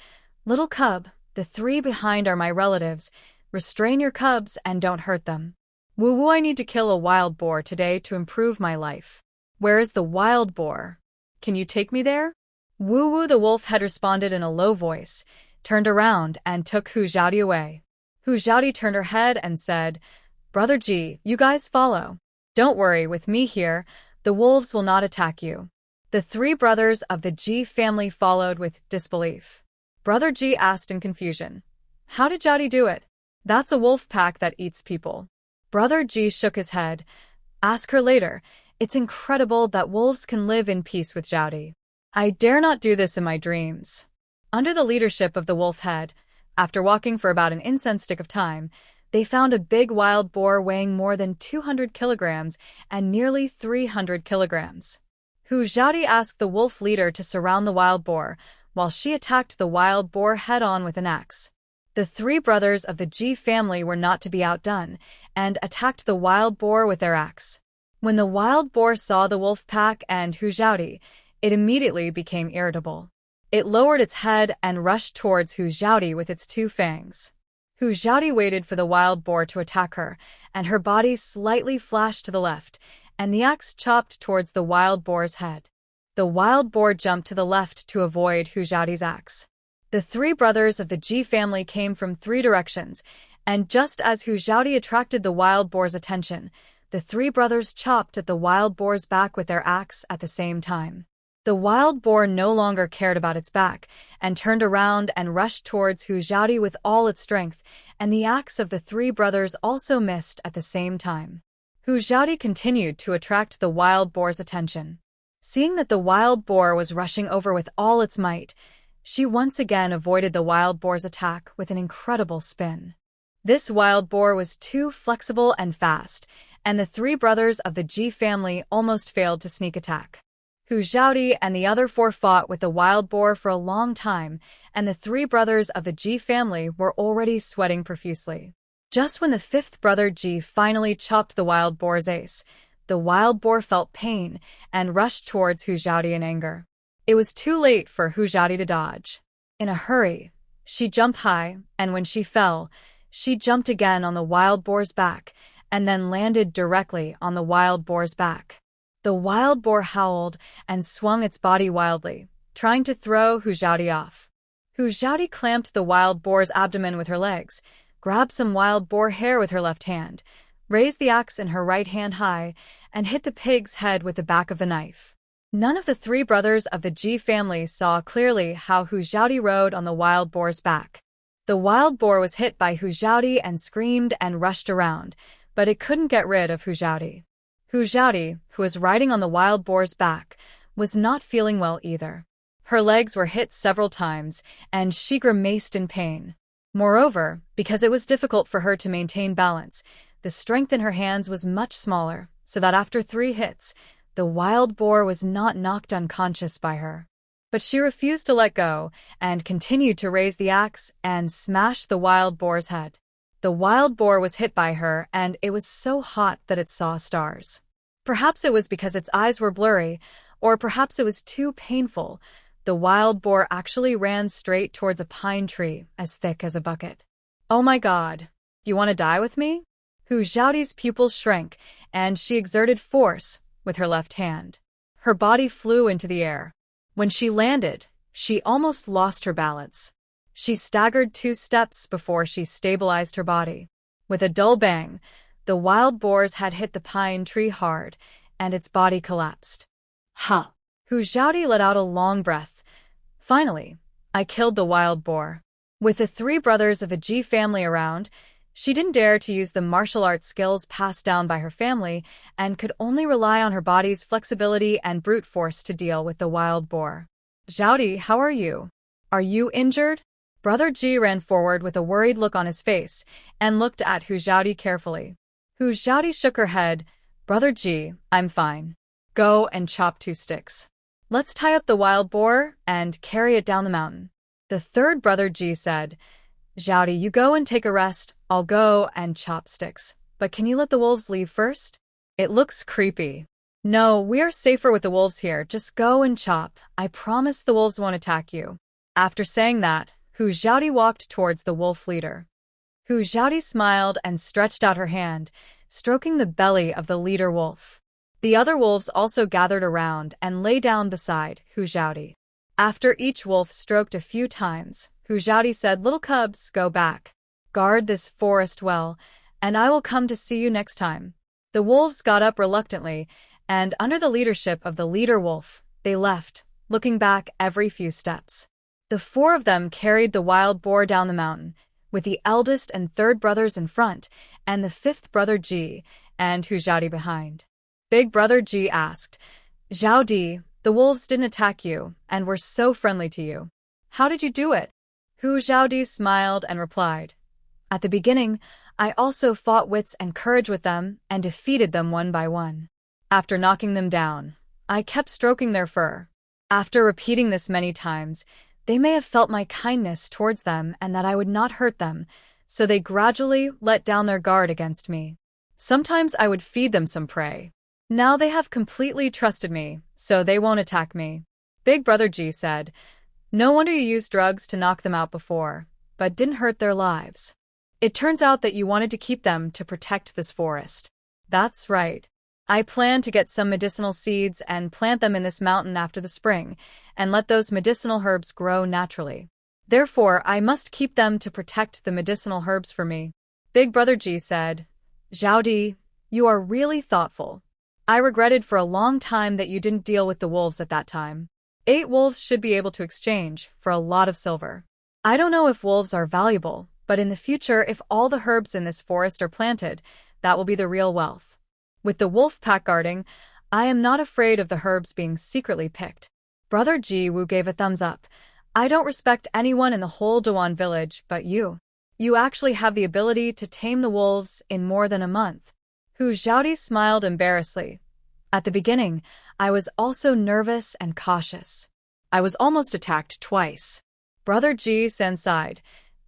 S1: "Little cub, the three behind are my relatives. Restrain your cubs and don't hurt them. Woo woo, I need to kill a wild boar today to improve my life. Where is the wild boar? Can you take me there?" Woo woo, the wolf had responded in a low voice, turned around and took Hu Xiaodi away. Hu Xiaodi turned her head and said, "Brother Ji, you guys follow. Don't worry, with me here, the wolves will not attack you." The three brothers of the Ji family followed with disbelief. Brother Ji asked in confusion, "How did Xiaodi do it? That's a wolf pack that eats people." Brother Ji shook his head. "Ask her later. It's incredible that wolves can live in peace with Xiaodi. I dare not do this in my dreams." Under the leadership of the wolf head, after walking for about an incense stick of time, they found a big wild boar weighing more than 200 kilograms and nearly 300 kilograms. Hu Xiaodi asked the wolf leader to surround the wild boar, while she attacked the wild boar head-on with an axe. The three brothers of the Ji family were not to be outdone, and attacked the wild boar with their axe. When the wild boar saw the wolf pack and Hu Xiaodi, it immediately became irritable. It lowered its head and rushed towards Hu Xiaodi with its two fangs. Hu Xiaodi waited for the wild boar to attack her, and her body slightly flashed to the left, and the axe chopped towards the wild boar's head. The wild boar jumped to the left to avoid Hu Xiaodi's axe. The three brothers of the Ji family came from three directions, and just as Hu Xiaodi attracted the wild boar's attention, the three brothers chopped at the wild boar's back with their axe at the same time. The wild boar no longer cared about its back, and turned around and rushed towards Hu Xiaodi with all its strength, and the axe of the three brothers also missed at the same time. Hu Xiaodi continued to attract the wild boar's attention. Seeing that the wild boar was rushing over with all its might, she once again avoided the wild boar's attack with an incredible spin. This wild boar was too flexible and fast, and the three brothers of the Ji family almost failed to sneak attack. Hu Xiaodi and the other four fought with the wild boar for a long time, and the three brothers of the Ji family were already sweating profusely. Just when the fifth brother Ji finally chopped the wild boar's ace, the wild boar felt pain and rushed towards Hu Xiaodi in anger. It was too late for Hu Xiaodi to dodge. In a hurry, she jumped high, and when she fell, she jumped again on the wild boar's back, and then landed directly on the wild boar's back. The wild boar howled and swung its body wildly, trying to throw Hu Xiaodi off. Hu Xiaodi clamped the wild boar's abdomen with her legs, grabbed some wild boar hair with her left hand, raised the axe in her right hand high, and hit the pig's head with the back of the knife. None of the three brothers of the Ji family saw clearly how Hu Xiaodi rode on the wild boar's back. The wild boar was hit by Hu Xiaodi and screamed and rushed around, but it couldn't get rid of Hu Xiaodi. Hu Xiaodi, who was riding on the wild boar's back, was not feeling well either. Her legs were hit several times, and she grimaced in pain. Moreover, because it was difficult for her to maintain balance, the strength in her hands was much smaller, so that after 3 hits, the wild boar was not knocked unconscious by her. But she refused to let go, and continued to raise the axe and smash the wild boar's head. The wild boar was hit by her, and it was so hot that it saw stars. Perhaps it was because its eyes were blurry, or perhaps it was too painful. The wild boar actually ran straight towards a pine tree as thick as a bucket. "Oh my God! You want to die with me?" Hu Xiaodi's pupils shrank, and she exerted force with her left hand. Her body flew into the air. When she landed, she almost lost her balance. She staggered 2 steps before she stabilized her body. With a dull bang, the wild boar's head hit the pine tree hard, and its body collapsed.
S2: Ha!
S1: Hu Xiaodi let out a long breath. Finally, I killed the wild boar. With the 3 brothers of the Ji family around, she didn't dare to use the martial arts skills passed down by her family and could only rely on her body's flexibility and brute force to deal with the wild boar. "Xiaodi, how are you? Are you injured?" Brother Ji ran forward with a worried look on his face and looked at Hu Xiaodi carefully. Hu Xiaodi shook her head. "Brother Ji, I'm fine. Go and chop 2 sticks. Let's tie up the wild boar and carry it down the mountain." The third brother Ji said, Zhaodi, you go and take a rest. I'll go and chop sticks. But can you let the wolves leave first? It looks creepy. No, we are safer with the wolves here. Just go and chop. I promise the wolves won't attack you. After saying that, Hu Zhaodi walked towards the wolf leader. Hu Zhaodi smiled and stretched out her hand, stroking the belly of the leader wolf. The other wolves also gathered around and lay down beside Hu Zhaodi. After each wolf stroked a few times, Hu Zhaodi said, "Little cubs, go back. Guard this forest well, and I will come to see you next time." The wolves got up reluctantly, and under the leadership of the leader wolf, they left, looking back every few steps. The four of them carried the wild boar down the mountain, with the eldest and third brothers in front, and the fifth brother Ji and Hu Zhaodi behind. Big brother Ji asked, "Zhaodi, the wolves didn't attack you, and were so friendly to you. How did you do it?" Hu Zhaodi smiled and replied, "At the beginning, I also fought wits and courage with them and defeated them one by one. After knocking them down, I kept stroking their fur. After repeating this many times, they may have felt my kindness towards them and that I would not hurt them, so they gradually let down their guard against me. Sometimes I would feed them some prey. Now they have completely trusted me, so they won't attack me." Big brother Ji said, "No wonder you used drugs to knock them out before, but didn't hurt their lives. It turns out that you wanted to keep them to protect this forest." "That's right. I plan to get some medicinal seeds and plant them in this mountain after the spring, and let those medicinal herbs grow naturally. Therefore, I must keep them to protect the medicinal herbs for me." Big brother Ji said, "Zhaodi, you are really thoughtful. I regretted for a long time that you didn't deal with the wolves at that time. 8 wolves should be able to exchange for a lot of silver. I don't know if wolves are valuable, but in the future, if all the herbs in this forest are planted, that will be the real wealth. With the wolf pack guarding, I am not afraid of the herbs being secretly picked." Brother Ji Woo gave a thumbs up. "I don't respect anyone in the whole Dawan village but you. You actually have the ability to tame the wolves in more than a month." Hu Zhaodi smiled embarrassedly. "At the beginning, I was also nervous and cautious. I was almost attacked twice." Brother Ji Sen sighed.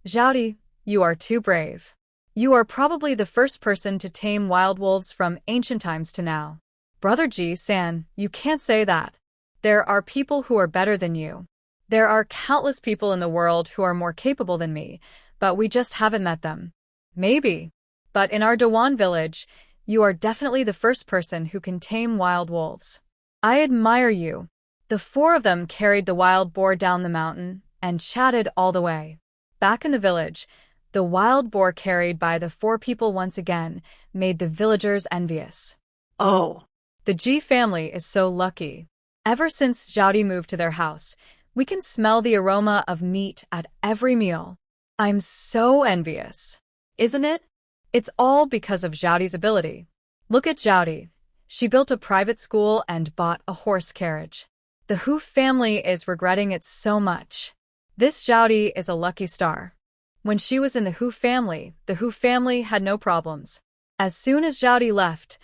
S1: "Zhaodi, you are too brave. You are probably the first person to tame wild wolves from ancient times to now." "Brother Ji San, you can't say that. There are people who are better than you. There are countless people in the world who are more capable than me, but we just haven't met them." "Maybe. But in our Dawan village, you are definitely the first person who can tame wild wolves. I admire you." The four of them carried the wild boar down the mountain and chatted all the way. Back in the village, the wild boar carried by the 4 people once again made the villagers envious.
S2: Oh,
S1: The Ji family is so lucky. Ever since Zhaodi moved to their house, we can smell the aroma of meat at every meal. I'm so envious. Isn't it? It's all because of Zhaodi's ability. Look at Zhaodi. She built a private school and bought a horse carriage. The Hu family is regretting it so much. This Zhaodi is a lucky star. When she was in the Hu family had no problems. As soon as Zhaodi left,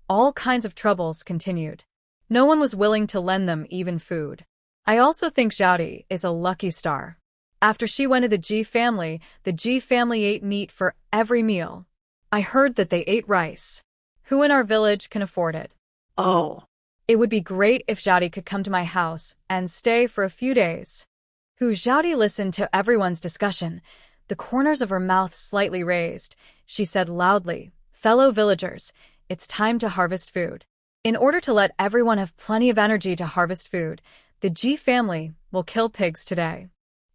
S1: all kinds of troubles continued. No one was willing to lend them even food. I also think Zhaodi is a lucky star. After she went to the Ji family ate meat for every meal. I heard that they ate rice. Who in our village can afford it?
S2: oh,
S1: It would be great if Zhaodi could come to my house and stay for a few days." Hu Zhaodi listened to everyone's discussion, the corners of her mouth slightly raised. She said loudly, "Fellow villagers, it's time to harvest food. In order to let everyone have plenty of energy to harvest food, the Ji family will kill pigs today.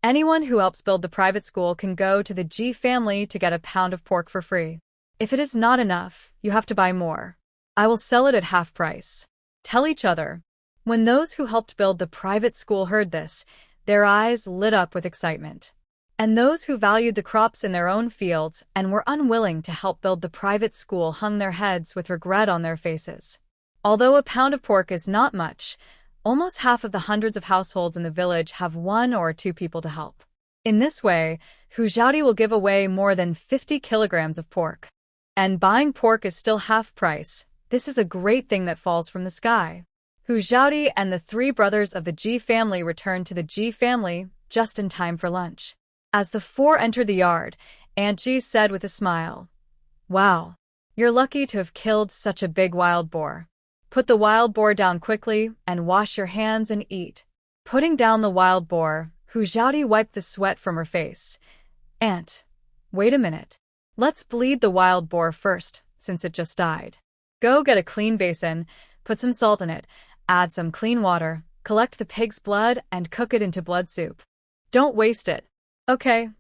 S1: Anyone who helps build the private school can go to the Ji family to get a pound of pork for free. If it is not enough, you have to buy more. I will sell it at half price. Tell each other." When those who helped build the private school heard this, their eyes lit up with excitement. And those who valued the crops in their own fields and were unwilling to help build the private school hung their heads with regret on their faces. Although a pound of pork is not much, almost half of the hundreds of households in the village have 1 or 2 people to help. In this way, Hu Zhaodi will give away more than 50 kilograms of pork. And buying pork is still half price. This is a great thing that falls from the sky. Hu Zhaodi and the 3 brothers of the Ji family returned to the Ji family just in time for lunch. As the four entered the yard, Aunt Ji said with a smile, "Wow, you're lucky to have killed such a big wild boar. Put the wild boar down quickly and wash your hands and eat." Putting down the wild boar, Hu Xiaodi wiped the sweat from her face. "Aunt, wait a minute. Let's bleed the wild boar first, since it just died. Go get a clean basin, put some salt in it, add some clean water, collect the pig's blood and cook it into blood soup. Don't waste it." "Okay,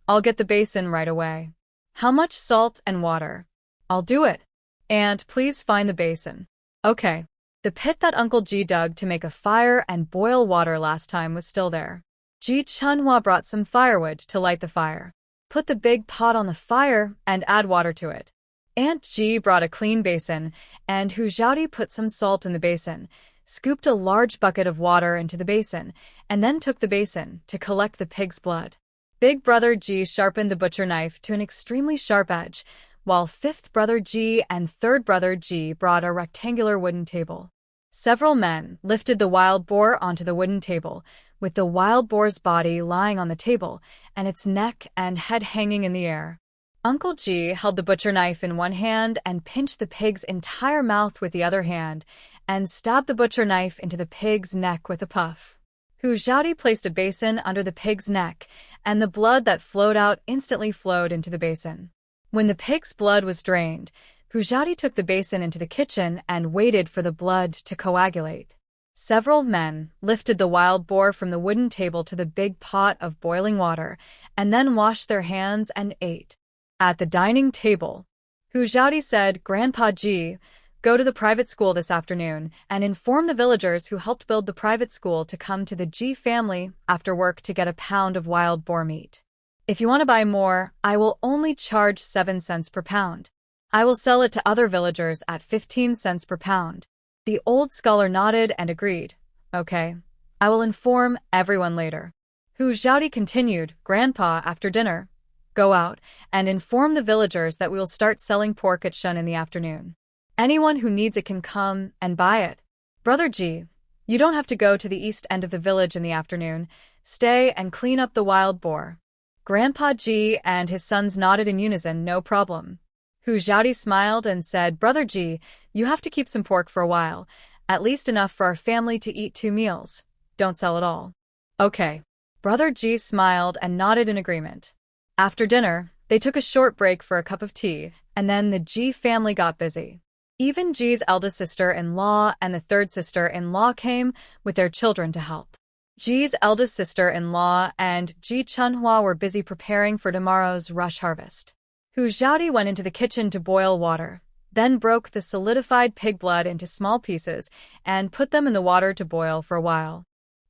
S1: I'll get the basin right away." "How much salt and water?" "I'll do it. And please find the basin." "Okay." The pit that Uncle Ji dug to make a fire and boil water last time was still there. Ji Chunhua brought some firewood to light the fire. Put the big pot on the fire and add water to it. Aunt Ji brought a clean basin, and Hu Xiaodi put some salt in the basin, scooped a large bucket of water into the basin, and then took the basin to collect the pig's blood. Big brother Ji sharpened the butcher knife to an extremely sharp edge, while fifth brother Ji and third brother Ji brought a rectangular wooden table. Several men lifted the wild boar onto the wooden table, with the wild boar's body lying on the table and its neck and head hanging in the air. Uncle Ji held the butcher knife in one hand and pinched the pig's entire mouth with the other hand, and stabbed the butcher knife into the pig's neck with a puff. Hu Xiaodi placed a basin under the pig's neck, and the blood that flowed out instantly flowed into the basin. When the pig's blood was drained, Hu Xiaodi took the basin into the kitchen and waited for the blood to coagulate. Several men lifted the wild boar from the wooden table to the big pot of boiling water, and then washed their hands and ate. At the dining table, Hu Xiaodi said, "Grandpa Ji, go to the private school this afternoon and inform the villagers who helped build the private school to come to the Ji family after work to get a pound of wild boar meat. If you want to buy more, I will only charge 7 cents per pound. I will sell it to other villagers at 15 cents per pound." The old scholar nodded and agreed. "Okay, I will inform everyone later." Hu Xiaodi continued, "Grandpa, after dinner, go out and inform the villagers that we will start selling pork at Shun in the afternoon. Anyone who needs it can come and buy it. Brother Ji, you don't have to go to the east end of the village in the afternoon. Stay and clean up the wild boar." Grandpa Ji and his sons nodded in unison, "No problem." Hu Xiaodi smiled and said, "Brother Ji, you have to keep some pork for a while, at least enough for our family to eat 2 meals. Don't sell it all." "Okay." Brother Ji smiled and nodded in agreement. After dinner, they took a short break for a cup of tea, and then the Ji family got busy. Even Ji's eldest sister-in-law and the third sister-in-law came with their children to help. Ji's eldest sister-in-law and Ji Chunhua were busy preparing for tomorrow's rush harvest. Hu Xiaodi went into the kitchen to boil water, then broke the solidified pig blood into small pieces and put them in the water to boil for a while.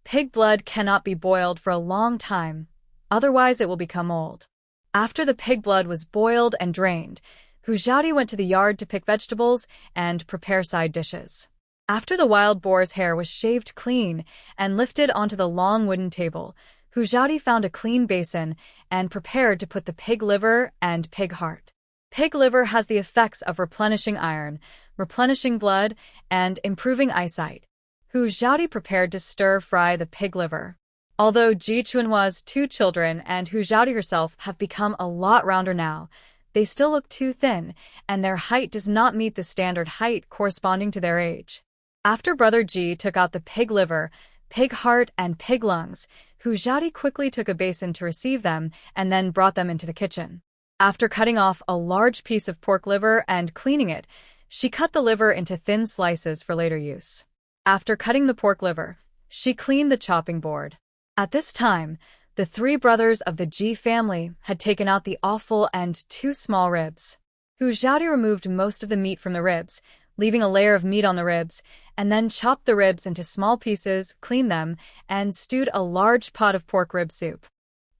S1: Pig blood cannot be boiled for a long time, otherwise it will become old. After the pig blood was boiled and drained, Hu Xiaodi went to the yard to pick vegetables and prepare side dishes. After the wild boar's hair was shaved clean and lifted onto the long wooden table, Hu Xiaodi found a clean basin and prepared to put the pig liver and pig heart. Pig liver has the effects of replenishing iron, replenishing blood, and improving eyesight. Hu Xiaodi prepared to stir-fry the pig liver. Although Ji Chunhua's 2 children and Hu Xiaodi herself have become a lot rounder now, they still look too thin, and their height does not meet the standard height corresponding to their age. After Brother Ji took out the pig liver, pig heart, and pig lungs, Hu Xiaodi quickly took a basin to receive them and then brought them into the kitchen. After cutting off a large piece of pork liver and cleaning it, she cut the liver into thin slices for later use. After cutting the pork liver, she cleaned the chopping board. At this time, the 3 brothers of the Ji family had taken out the offal and 2 small ribs. Hu Xiaodi removed most of the meat from the ribs, leaving a layer of meat on the ribs, and then chopped the ribs into small pieces, cleaned them, and stewed a large pot of pork rib soup.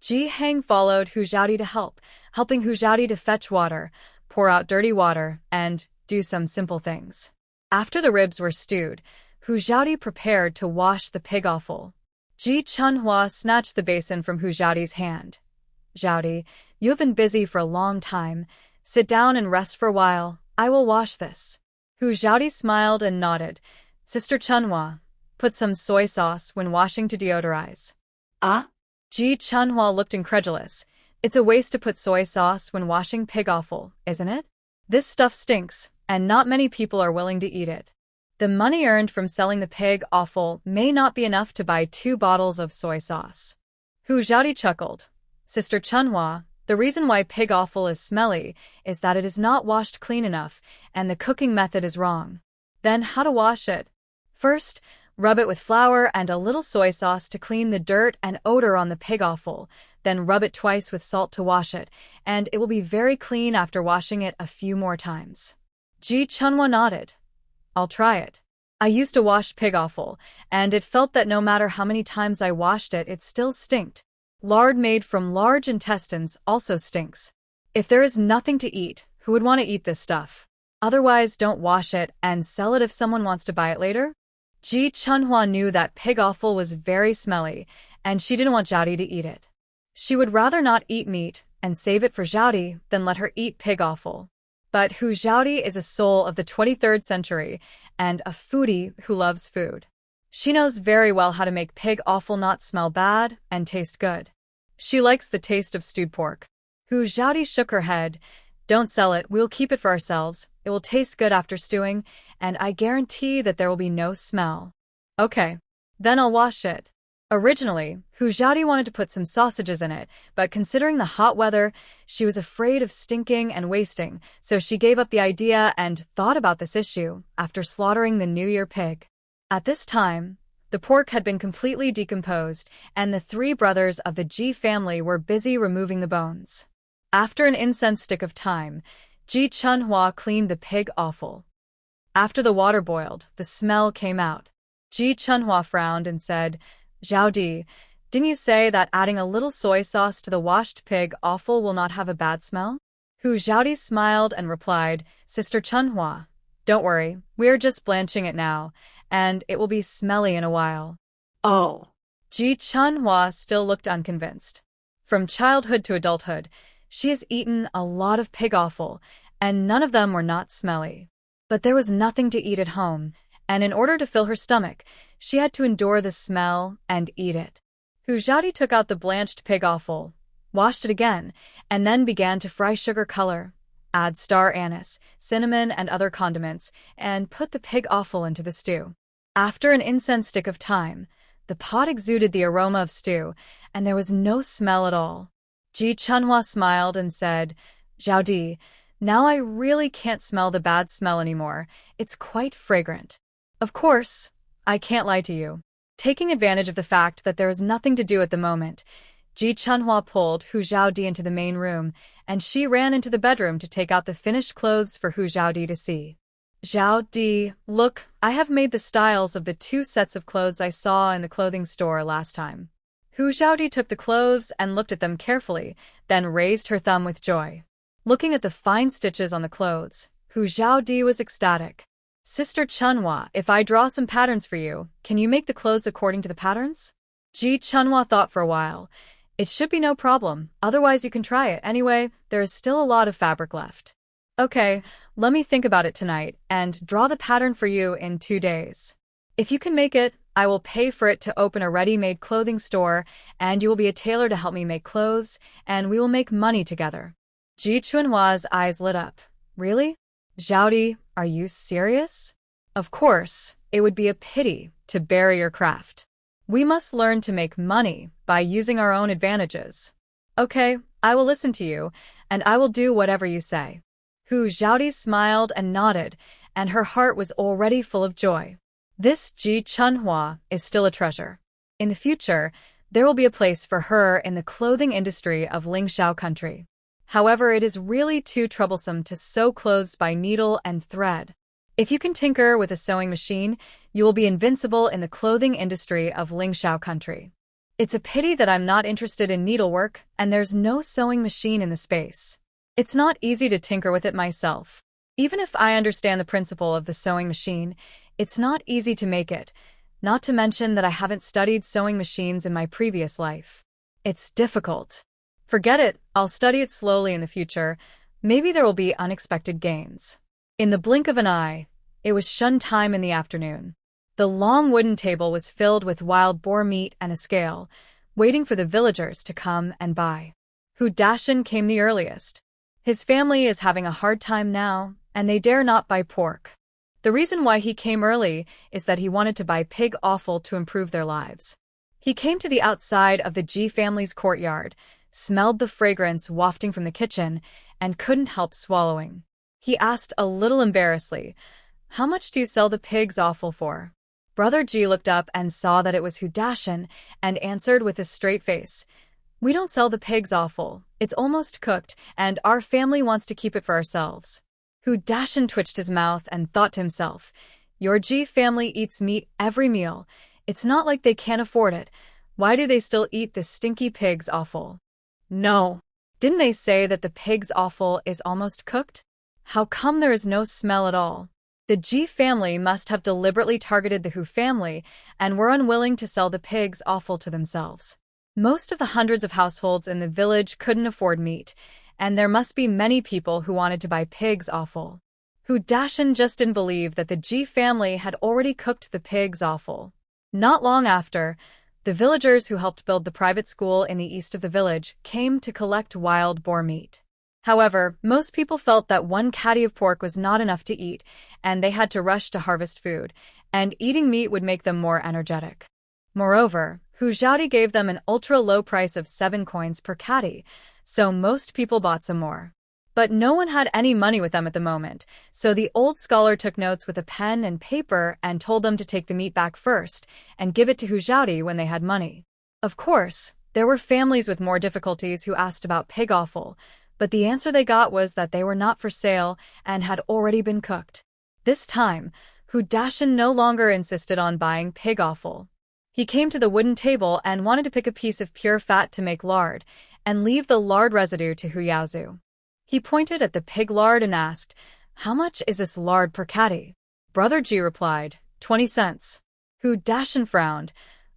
S1: Ji Heng followed Hu Xiaodi to help, helping Hu Xiaodi to fetch water, pour out dirty water, and do some simple things. After the ribs were stewed, Hu Xiaodi prepared to wash the pig offal. Ji Chunhua snatched the basin from Hu Xiaodi's hand. "Xiaodi, you have been busy for a long time. Sit down and rest for a while. I will wash this." Hu Xiaodi smiled and nodded. "Sister Chunhua, put some soy sauce when washing to deodorize."
S2: Ah?
S1: Ji Chunhua looked incredulous. It's a waste to put soy sauce when washing pig offal, isn't it? This stuff stinks, and not many people are willing to eat it. The money earned from selling the pig offal may not be enough to buy 2 bottles of soy sauce. Hu Zhaodi chuckled. Sister Chunhua, the reason why pig offal is smelly is that it is not washed clean enough, and the cooking method is wrong. Then how to wash it? First, rub it with flour and a little soy sauce to clean the dirt and odor on the pig offal, then rub it twice with salt to wash it, and it will be very clean after washing it a few more times. Ji Chunhua nodded. I'll try it. I used to wash pig offal, and it felt that no matter how many times I washed it, it still stinked. Lard made from large intestines also stinks. If there is nothing to eat, who would want to eat this stuff? Otherwise, don't wash it and sell it if someone wants to buy it later. Ji Chunhua knew that pig offal was very smelly, and she didn't want Zhaodi to eat it. She would rather not eat meat and save it for Zhaodi than let her eat pig offal. But Hu Zhaodi is a soul of the 23rd century and a foodie who loves food. She knows very well how to make pig offal not smell bad and taste good. She likes the taste of stewed pork. Hu Zhaodi shook her head. Don't sell it, we'll keep it for ourselves. It will taste good after stewing, and I guarantee that there will be no smell. Okay, then I'll wash it. Originally, Hu Zhaodi wanted to put some sausages in it, but considering the hot weather, she was afraid of stinking and wasting, so she gave up the idea and thought about this issue after slaughtering the New Year pig. At this time, the pork had been completely decomposed, and the 3 brothers of the Ji family were busy removing the bones. After an incense stick of time, Ji Chunhua cleaned the pig offal. After the water boiled, the smell came out. Ji Chunhua frowned and said, Zhaodi, didn't you say that adding a little soy sauce to the washed pig offal will not have a bad smell? Hu Zhaodi smiled and replied, Sister Chunhua, don't worry, we are just blanching it now, and it will be smelly in a while.
S2: Oh.
S1: Ji Chunhua still looked unconvinced. From childhood to adulthood, she has eaten a lot of pig offal, and none of them were not smelly. But there was nothing to eat at home, and in order to fill her stomach, she had to endure the smell and eat it. Hu Zhaodi took out the blanched pig offal, washed it again, and then began to fry sugar color, add star anise, cinnamon, and other condiments, and put the pig offal into the stew. After an incense stick of time, the pot exuded the aroma of stew, and there was no smell at all. Ji Chunhua smiled and said, Zhaodi, now I really can't smell the bad smell anymore. It's quite fragrant. Of course, I can't lie to you. Taking advantage of the fact that there is nothing to do at the moment, Ji Chunhua pulled Hu Zhaodi into the main room, and she ran into the bedroom to take out the finished clothes for Hu Zhaodi to see. Zhaodi, look, I have made the styles of the 2 sets of clothes I saw in the clothing store last time. Hu Zhaodi took the clothes and looked at them carefully, then raised her thumb with joy. Looking at the fine stitches on the clothes, Hu Zhaodi was ecstatic. Sister Chunhua, if I draw some patterns for you, can you make the clothes according to the patterns? Ji Chunhua thought for a while. It should be no problem, otherwise you can try it. Anyway, there is still a lot of fabric left. Okay, let me think about it tonight and draw the pattern for you in 2 days. If you can make it, I will pay for it to open a ready-made clothing store, and you will be a tailor to help me make clothes, and we will make money together. Ji Chunhua's eyes lit up. Really? Zhaodi, are you serious? Of course, it would be a pity to bury your craft. We must learn to make money by using our own advantages. Okay, I will listen to you, and I will do whatever you say. Hu Zhaodi smiled and nodded, and her heart was already full of joy. This Ji Chunhua is still a treasure. In the future, there will be a place for her in the clothing industry of Lingxiao country. However, it is really too troublesome to sew clothes by needle and thread. If you can tinker with a sewing machine, you will be invincible in the clothing industry of Lingxiao country. It's a pity that I'm not interested in needlework, and there's no sewing machine in the space. It's not easy to tinker with it myself. Even if I understand the principle of the sewing machine, it's not easy to make it, not to mention that I haven't studied sewing machines in my previous life. It's difficult. Forget it, I'll study it slowly in the future. Maybe there will be unexpected gains. In the blink of an eye, it was shun time in the afternoon. The long wooden table was filled with wild boar meat and a scale, waiting for the villagers to come and buy. Hu Dashin came the earliest. His family is having a hard time now, and they dare not buy pork. The reason why he came early is that he wanted to buy pig offal to improve their lives. He came to the outside of the Ji family's courtyard, smelled the fragrance wafting from the kitchen, and couldn't help swallowing. He asked a little embarrassedly, "How much do you sell the pig's offal for?" Brother Ji looked up and saw that it was Hu Dashin and answered with a straight face, "We don't sell the pig's offal. It's almost cooked, and our family wants to keep it for ourselves." Hu Dashin twitched his mouth and thought to himself, "Your Ji family eats meat every meal. It's not like they can't afford it. Why do they still eat this stinky pig's offal?" "No. Didn't they say that the pig's offal is almost cooked? How come there is no smell at all?" The Ji family must have deliberately targeted the Hu family and were unwilling to sell the pig's offal to themselves. Most of the hundreds of households in the village couldn't afford meat, and there must be many people who wanted to buy pig's offal. Hu Dashin just didn't believe that the Ji family had already cooked the pig's offal. Not long after, the villagers who helped build the private school in the east of the village came to collect wild boar meat. However, most people felt that one caddy of pork was not enough to eat, and they had to rush to harvest food, and eating meat would make them more energetic. Moreover, Hu Zhaodi gave them an ultra-low price of 7 coins per caddy, so most people bought some more. But no one had any money with them at the moment, so the old scholar took notes with a pen and paper and told them to take the meat back first and give it to Hu Zhaodi when they had money. Of course, there were families with more difficulties who asked about pig offal, but the answer they got was that they were not for sale and had already been cooked. This time, Hu Dashin no longer insisted on buying pig offal. He came to the wooden table and wanted to pick a piece of pure fat to make lard, and leave the lard residue to Hu Yaozu. He pointed at the pig lard and asked, "How much is this lard per caddy?" Brother Ji replied, 20 cents. Hu Dashin frowned.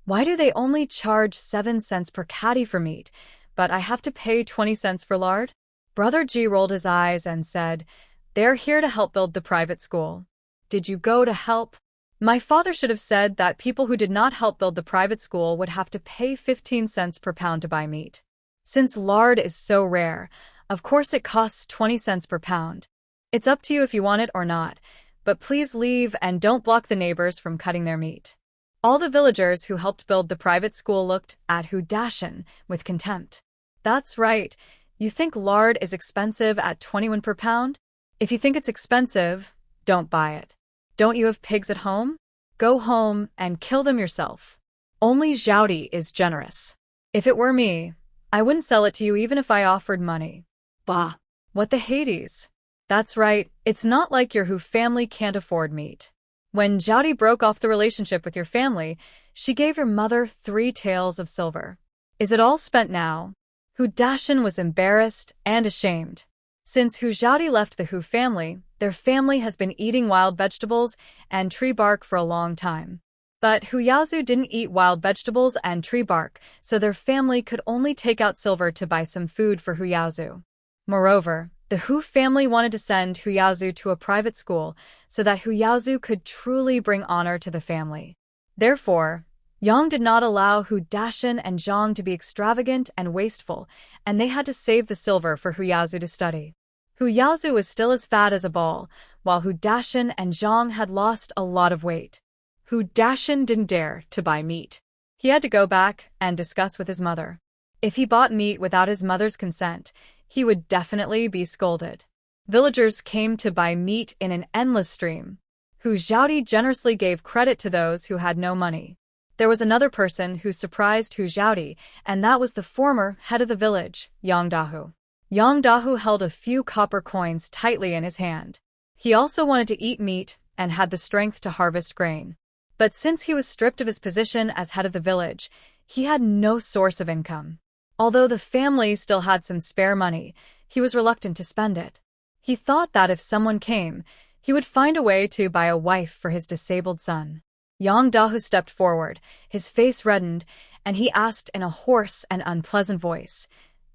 S1: "Why do they only charge 7 cents per caddy for meat, but I have to pay 20 cents for lard?" Brother Ji rolled his eyes and said, "They're here to help build the private school. Did you go to help? My father should have said that people who did not help build the private school would have to pay 15 cents per pound to buy meat. Since lard is so rare, of course it costs 20 cents per pound. It's up to you if you want it or not, but please leave and don't block the neighbors from cutting their meat." All the villagers who helped build the private school looked at Hu Dashin with contempt. "That's right. You think lard is expensive at 21 per pound? If you think it's expensive, don't buy it. Don't you have pigs at home? Go home and kill them yourself. Only Zhaodi is generous. If it were me, I wouldn't sell it to you even if I offered money." "Bah! What the Hades?" "That's right, it's not like your Hu family can't afford meat. When Zhaodi broke off the relationship with your family, she gave your mother 3 taels of silver. Is it all spent now?" Hu Dashin was embarrassed and ashamed. Since Hu Zhaodi left the Hu family, their family has been eating wild vegetables and tree bark for a long time. But Hu Yaozu didn't eat wild vegetables and tree bark, so their family could only take out silver to buy some food for Hu Yaozu. Moreover, the Hu family wanted to send Hu Yaozu to a private school so that Hu Yaozu could truly bring honor to the family. Therefore, Yang did not allow Hu Dashin and Zhang to be extravagant and wasteful, and they had to save the silver for Hu Yaozu to study. Hu Yaozu was still as fat as a ball, while Hu Dashin and Zhang had lost a lot of weight. Hu Dashin didn't dare to buy meat. He had to go back and discuss with his mother. If he bought meat without his mother's consent, he would definitely be scolded. Villagers came to buy meat in an endless stream. Hu Zhaodi generously gave credit to those who had no money. There was another person who surprised Hu Zhaodi, and that was the former head of the village, Yang Dahu. Yang Dahu held a few copper coins tightly in his hand. He also wanted to eat meat and had the strength to harvest grain. But since he was stripped of his position as head of the village, he had no source of income. Although the family still had some spare money, he was reluctant to spend it. He thought that if someone came, he would find a way to buy a wife for his disabled son. Yang Dahu stepped forward, his face reddened, and he asked in a hoarse and unpleasant voice,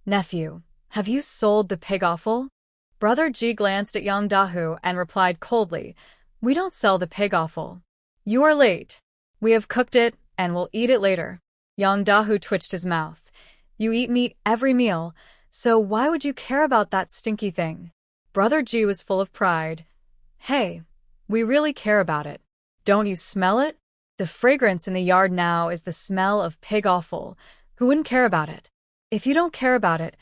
S1: "Nephew, have you sold the pig offal?" Brother Ji glanced at Yang Dahu and replied coldly, "We don't sell the pig offal. You are late. We have cooked it and will eat it later." Yang Dahu twitched his mouth. You eat meat every meal, so why would you care about that stinky thing? Brother Ji was full of pride. Hey, we really care about it. Don't you smell it? The fragrance in the yard now is the smell of pig offal. Who wouldn't care about it? If you don't care about it,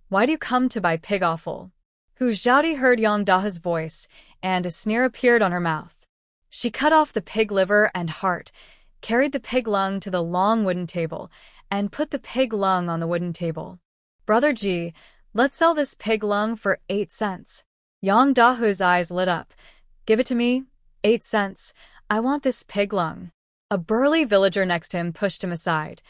S1: why do you come to buy pig offal? Hu Xiaodi heard Yang Dahu's voice, and a sneer appeared on her mouth. She cut off the pig liver and heart, carried the pig lung to the long wooden table, and put the pig lung on the wooden table. Brother Ji, let's sell this pig lung for 8 cents. Yang Dahu's eyes lit up. Give it to me. 8 cents. I want this pig lung. A burly villager next to him pushed him aside.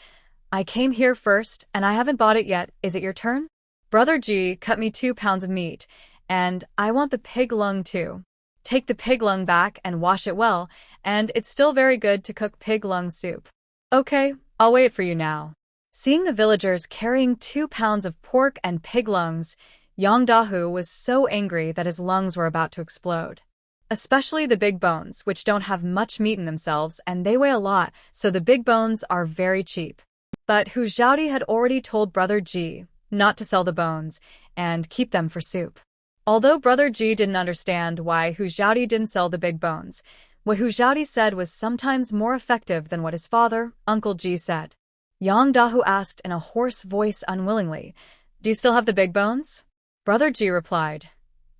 S1: I came here first, and I haven't bought it yet. Is it your turn? Brother Ji, cut me 2 pounds of meat, and I want the pig lung too. Take the pig lung back and wash it well, and it's still very good to cook pig lung soup. Okay, I'll wait for you now. Seeing the villagers carrying 2 pounds of pork and pig lungs, Yang Dahu was so angry that his lungs were about to explode. Especially the big bones, which don't have much meat in themselves, and they weigh a lot, so the big bones are very cheap. But Hu Xiaodi had already told Brother Ji not to sell the bones and keep them for soup. Although Brother Ji didn't understand why Hu Xiaodi didn't sell the big bones, what Hu Xiaodi said was sometimes more effective than what his father, Uncle Ji, said. Yang Dahu asked in a hoarse voice unwillingly, Do you still have the big bones? Brother Ji replied,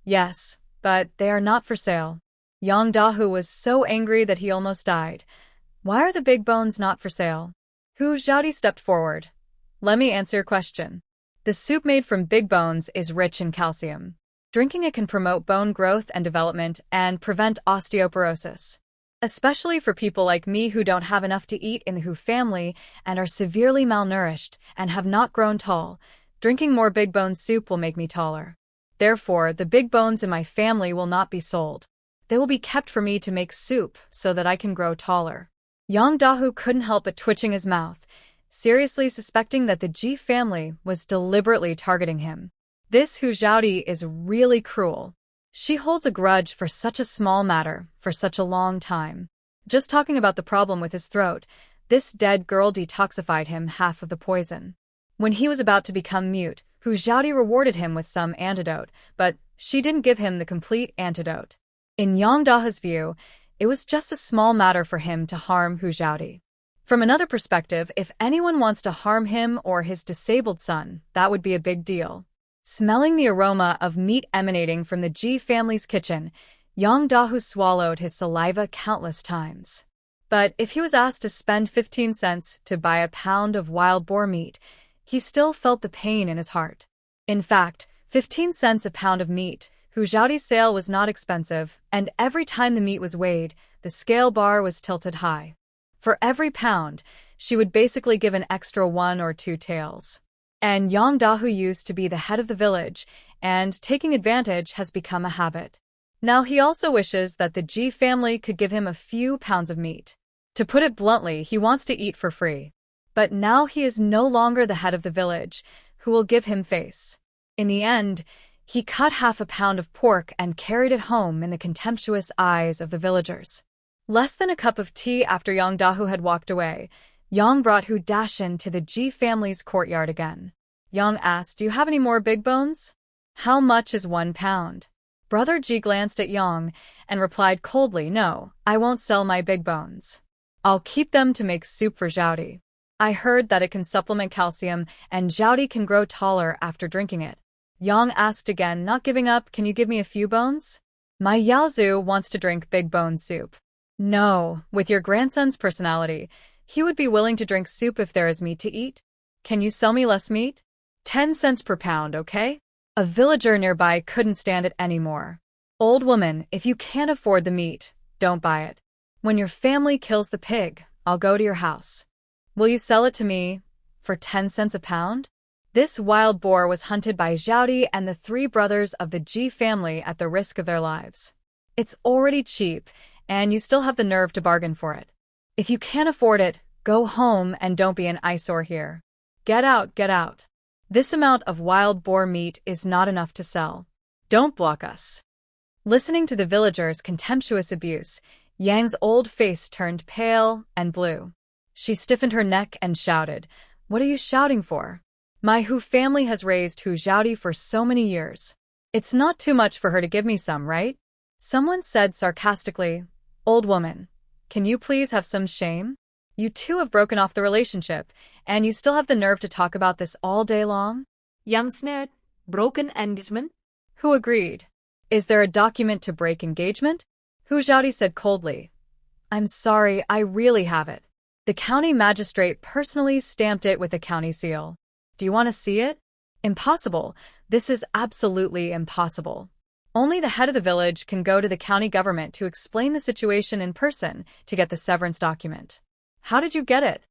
S1: Yes, but they are not for sale. Yang Dahu was so angry that he almost died. Why are the big bones not for sale? Hu Xiaodi stepped forward. Let me answer your question. The soup made from big bones is rich in calcium. Drinking it can promote bone growth and development and prevent osteoporosis. Especially for people like me who don't have enough to eat in the Hu family and are severely malnourished and have not grown tall, drinking more big bone soup will make me taller. Therefore, the big bones in my family will not be sold. They will be kept for me to make soup so that I can grow taller. Yang Dahu couldn't help but twitching his mouth, seriously suspecting that the Ji family was deliberately targeting him. This Hu Xiaodi is really cruel. She holds a grudge for such a small matter for such a long time. Just talking about the problem with his throat, this dead girl detoxified him half of the poison. When he was about to become mute, Hu Xiaodi rewarded him with some antidote, but she didn't give him the complete antidote. In Yang Dahu's view, it was just a small matter for him to harm Hu Xiaodi. From another perspective, if anyone wants to harm him or his disabled son, that would be a big deal. Smelling the aroma of meat emanating from the Ji family's kitchen, Yang Dahu swallowed his saliva countless times. But if he was asked to spend 15 cents to buy a pound of wild boar meat, he still felt the pain in his heart. In fact, 15 cents a pound of meat, Hu Xiaodi's sale was not expensive, and every time the meat was weighed, the scale bar was tilted high. For every pound, she would basically give an extra 1 or 2 taels. And Yang Dahu used to be the head of the village, and taking advantage has become a habit. Now he also wishes that the Ji family could give him a few pounds of meat. To put it bluntly, he wants to eat for free. But now he is no longer the head of the village, who will give him face. In the end, he cut half a pound of pork and carried it home in the contemptuous eyes of the villagers. Less than a cup of tea after Yang Dahu had walked away, Yang brought Hu Dashin to the Ji family's courtyard again. Yang asked, Do you have any more big bones? How much is 1 pound? Brother Ji glanced at Yang and replied coldly, No, I won't sell my big bones. I'll keep them to make soup for Xiaodi. I heard that it can supplement calcium and Xiaodi can grow taller after drinking it. Yang asked again, not giving up, Can you give me a few bones? My Yaozu wants to drink big bone soup. No, with your grandson's personality, he would be willing to drink soup if there is meat to eat. Can you sell me less meat? 10 cents per pound, okay? A villager nearby couldn't stand it anymore. Old woman, if you can't afford the meat, don't buy it. When your family kills the pig, I'll go to your house. Will you sell it to me for 10 cents a pound? This wild boar was hunted by Xiaodi and the 3 brothers of the Ji family at the risk of their lives. It's already cheap, and you still have the nerve to bargain for it. If you can't afford it, go home and don't be an eyesore here. Get out, get out. This amount of wild boar meat is not enough to sell. Don't block us. Listening to the villagers' contemptuous abuse, Yang's old face turned pale and blue. She stiffened her neck and shouted, "What are you shouting for? My Hu family has raised Hu Zhaodi for so many years. It's not too much for her to give me some, right?" Someone said sarcastically, "Old woman, can you please have some shame? You two have broken off the relationship, and you still have the nerve to talk about this all day long?"
S2: Young Sned, broken engagement?
S1: Hu agreed. "Is there a document to break engagement?" Hu Zhaodi said coldly, "I'm sorry, I really have it. The county magistrate personally stamped it with the county seal. Do you want to see it?" "Impossible. This is absolutely impossible. Only the head of the village can go to the county government to explain the situation in person to get the severance document." "How did you get it?"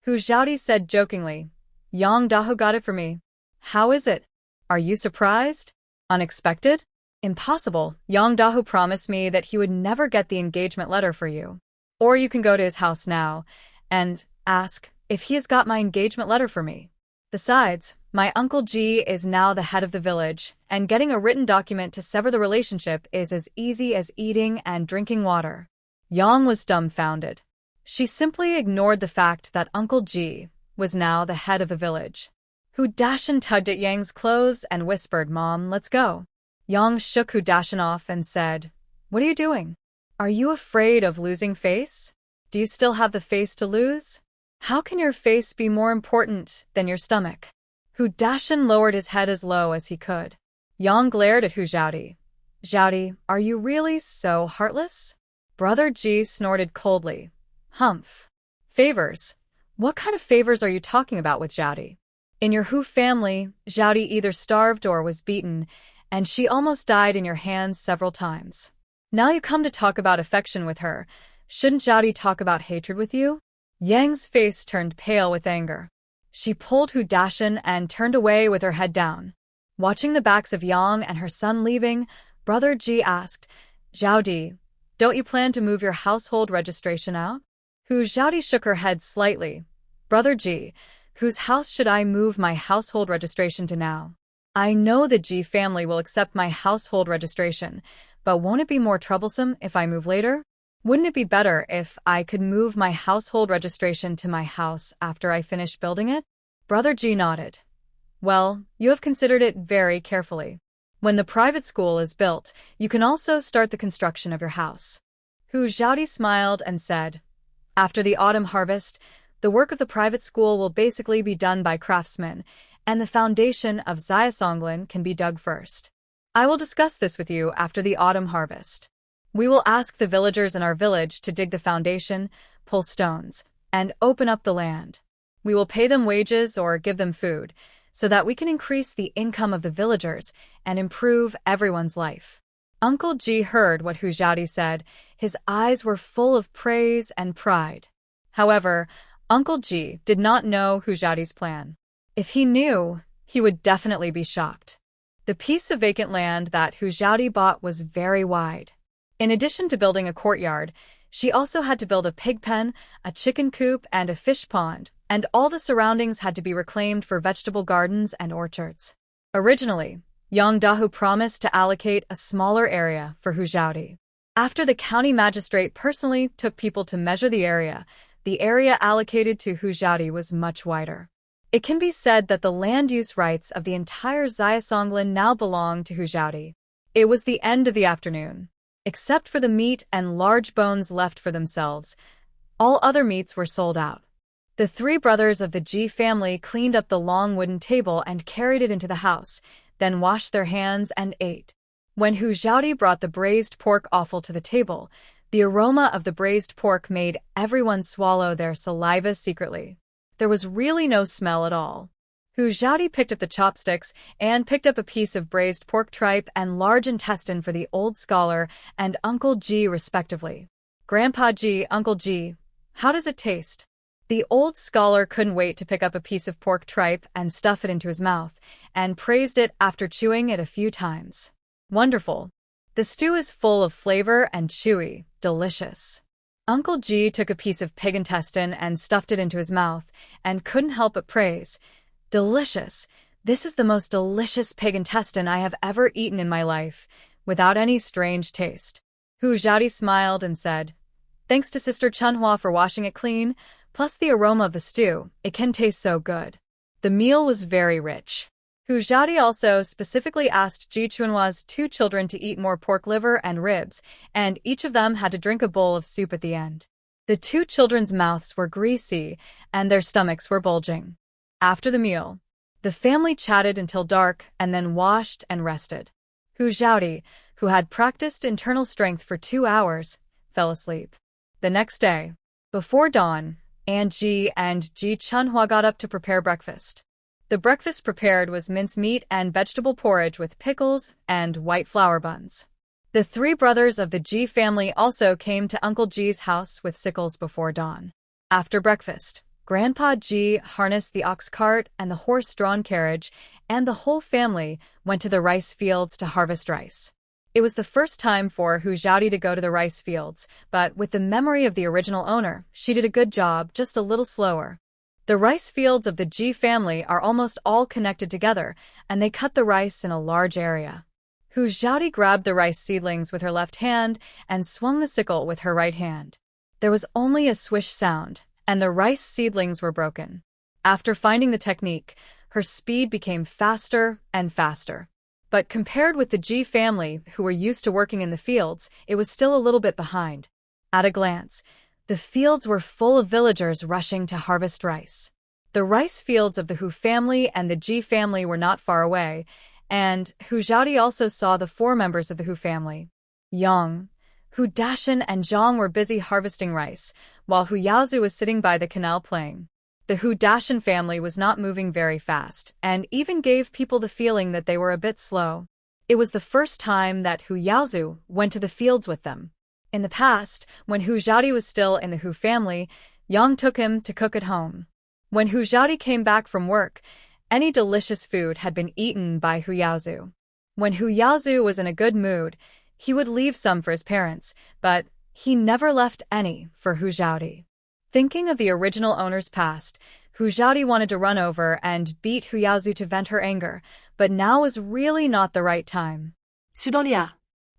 S1: Hu Zhaodi said jokingly, "Yang Daho got it for me." "How is it? Are you surprised? Unexpected?" "Impossible. Yang Daho promised me that he would never get the engagement letter for you. Or you can go to his house now and ask if he has got my engagement letter for me. Besides, my Uncle Ji is now the head of the village, and getting a written document to sever the relationship is as easy as eating and drinking water." Yang was dumbfounded. She simply ignored the fact that Uncle Ji was now the head of the village. Hu Dashan tugged at Yang's clothes and whispered, "Mom, let's go." Yang shook Hu Dashan off and said, "What are you doing? Are you afraid of losing face? Do you still have the face to lose? How can your face be more important than your stomach?" Hu Dashan lowered his head as low as he could. Yang glared at Hu Zhaodi. "Zhaodi, are you really so heartless?" Brother Ji snorted coldly. "Humph. Favors? What kind of favors are you talking about with Zhaodi? In your Hu family, Zhaodi either starved or was beaten, and she almost died in your hands several times. Now you come to talk about affection with her. Shouldn't Zhaodi talk about hatred with you?" Yang's face turned pale with anger. She pulled Hu Dashan and turned away with her head down. Watching the backs of Yang and her son leaving, Brother Ji asked, "Zhaodi, don't you plan to move your household registration out?" Hu Zhaodi shook her head slightly. "Brother Ji, whose house should I move my household registration to now? I know the Ji family will accept my household registration, but won't it be more troublesome if I move later? Wouldn't it be better if I could move my household registration to my house after I finish building it?" Brother Ji nodded. "Well, you have considered it very carefully. When the private school is built, you can also start the construction of your house." Hu Zhaodi smiled and said, "After the autumn harvest, the work of the private school will basically be done by craftsmen, and the foundation of Xiasonglan can be dug first. I will discuss this with you after the autumn harvest. We will ask the villagers in our village to dig the foundation, pull stones, and open up the land. We will pay them wages or give them food, so that we can increase the income of the villagers and improve everyone's life." Uncle Ji heard what Hu Zhaodi said. His eyes were full of praise and pride. However, Uncle Ji did not know Hu Zhaodi's plan. If he knew, he would definitely be shocked. The piece of vacant land that Hu Zhaodi bought was very wide. In addition to building a courtyard, she also had to build a pig pen, a chicken coop, and a fish pond, and all the surroundings had to be reclaimed for vegetable gardens and orchards. Originally, Yang Dahu promised to allocate a smaller area for Hu Zhaodi. After the county magistrate personally took people to measure the area allocated to Hu Zhaodi was much wider. It can be said that the land use rights of the entire Xiasonglan now belong to Hu Zhaodi. It was the end of the afternoon. Except for the meat and large bones left for themselves, all other meats were sold out. The three brothers of the Ji family cleaned up the long wooden table and carried it into the house, then washed their hands and ate. When Hu Zhaodi brought the braised pork offal to the table, the aroma of the braised pork made everyone swallow their saliva secretly. There was really no smell at all. Hu Zhaodi picked up the chopsticks and picked up a piece of braised pork tripe and large intestine for the old scholar and Uncle Ji respectively. "Grandpa Ji, Uncle Ji, how does it taste?" The old scholar couldn't wait to pick up a piece of pork tripe and stuff it into his mouth, and praised it after chewing it a few times. "Wonderful. The stew is full of flavor and chewy, delicious." Uncle Ji took a piece of pig intestine and stuffed it into his mouth, and couldn't help but praise, "Delicious. This is the most delicious pig intestine I have ever eaten in my life, without any strange taste." Hu Zhaodi smiled and said, "Thanks to Sister Chunhua for washing it clean, Plus the aroma of the stew, it can taste so good. The meal was very rich. Hu Xiaodi also specifically asked Ji Chunhua's 2 children to eat more pork liver and ribs, and each of them had to drink a bowl of soup at the end. The 2 children's mouths were greasy, and their stomachs were bulging. After the meal, the family chatted until dark and then washed and rested. Hu Xiaodi, who had practiced internal strength for 2 hours, fell asleep. The next day, before dawn, Aunt Ji and Ji Chunhua got up to prepare breakfast. The breakfast prepared was mincemeat and vegetable porridge with pickles and white flour buns. The 3 brothers of the Ji family also came to Uncle Ji's house with sickles before dawn. After breakfast, Grandpa Ji harnessed the ox cart and the horse-drawn carriage, and the whole family went to the rice fields to harvest rice. It was the first time for Hu Xiaodi to go to the rice fields, but with the memory of the original owner, she did a good job, just a little slower. The rice fields of the Ji family are almost all connected together, and they cut the rice in a large area. Hu Xiaodi grabbed the rice seedlings with her left hand and swung the sickle with her right hand. There was only a swish sound, and the rice seedlings were broken. After finding the technique, her speed became faster and faster. But compared with the Ji family, who were used to working in the fields, it was still a little bit behind. At a glance, the fields were full of villagers rushing to harvest rice. The rice fields of the Hu family and the Ji family were not far away, and Hu Xiaodi also saw the 4 members of the Hu family. Yang, Hu Dashan, and Zhang were busy harvesting rice, while Hu Yaozu was sitting by the canal playing. The Hu Dashan family was not moving very fast, and even gave people the feeling that they were a bit slow. It was the first time that Hu Yaozu went to the fields with them. In the past, when Hu Xiaodi was still in the Hu family, Yang took him to cook at home. When Hu Xiaodi came back from work, any delicious food had been eaten by Hu Yaozu. When Hu Yaozu was in a good mood, he would leave some for his parents, but he never left any for Hu Xiaodi. Thinking of the original owner's past, Hu Xiaodi wanted to run over and beat Hu Yaozu to vent her anger, but now was really not the right time.
S2: 시돌이야.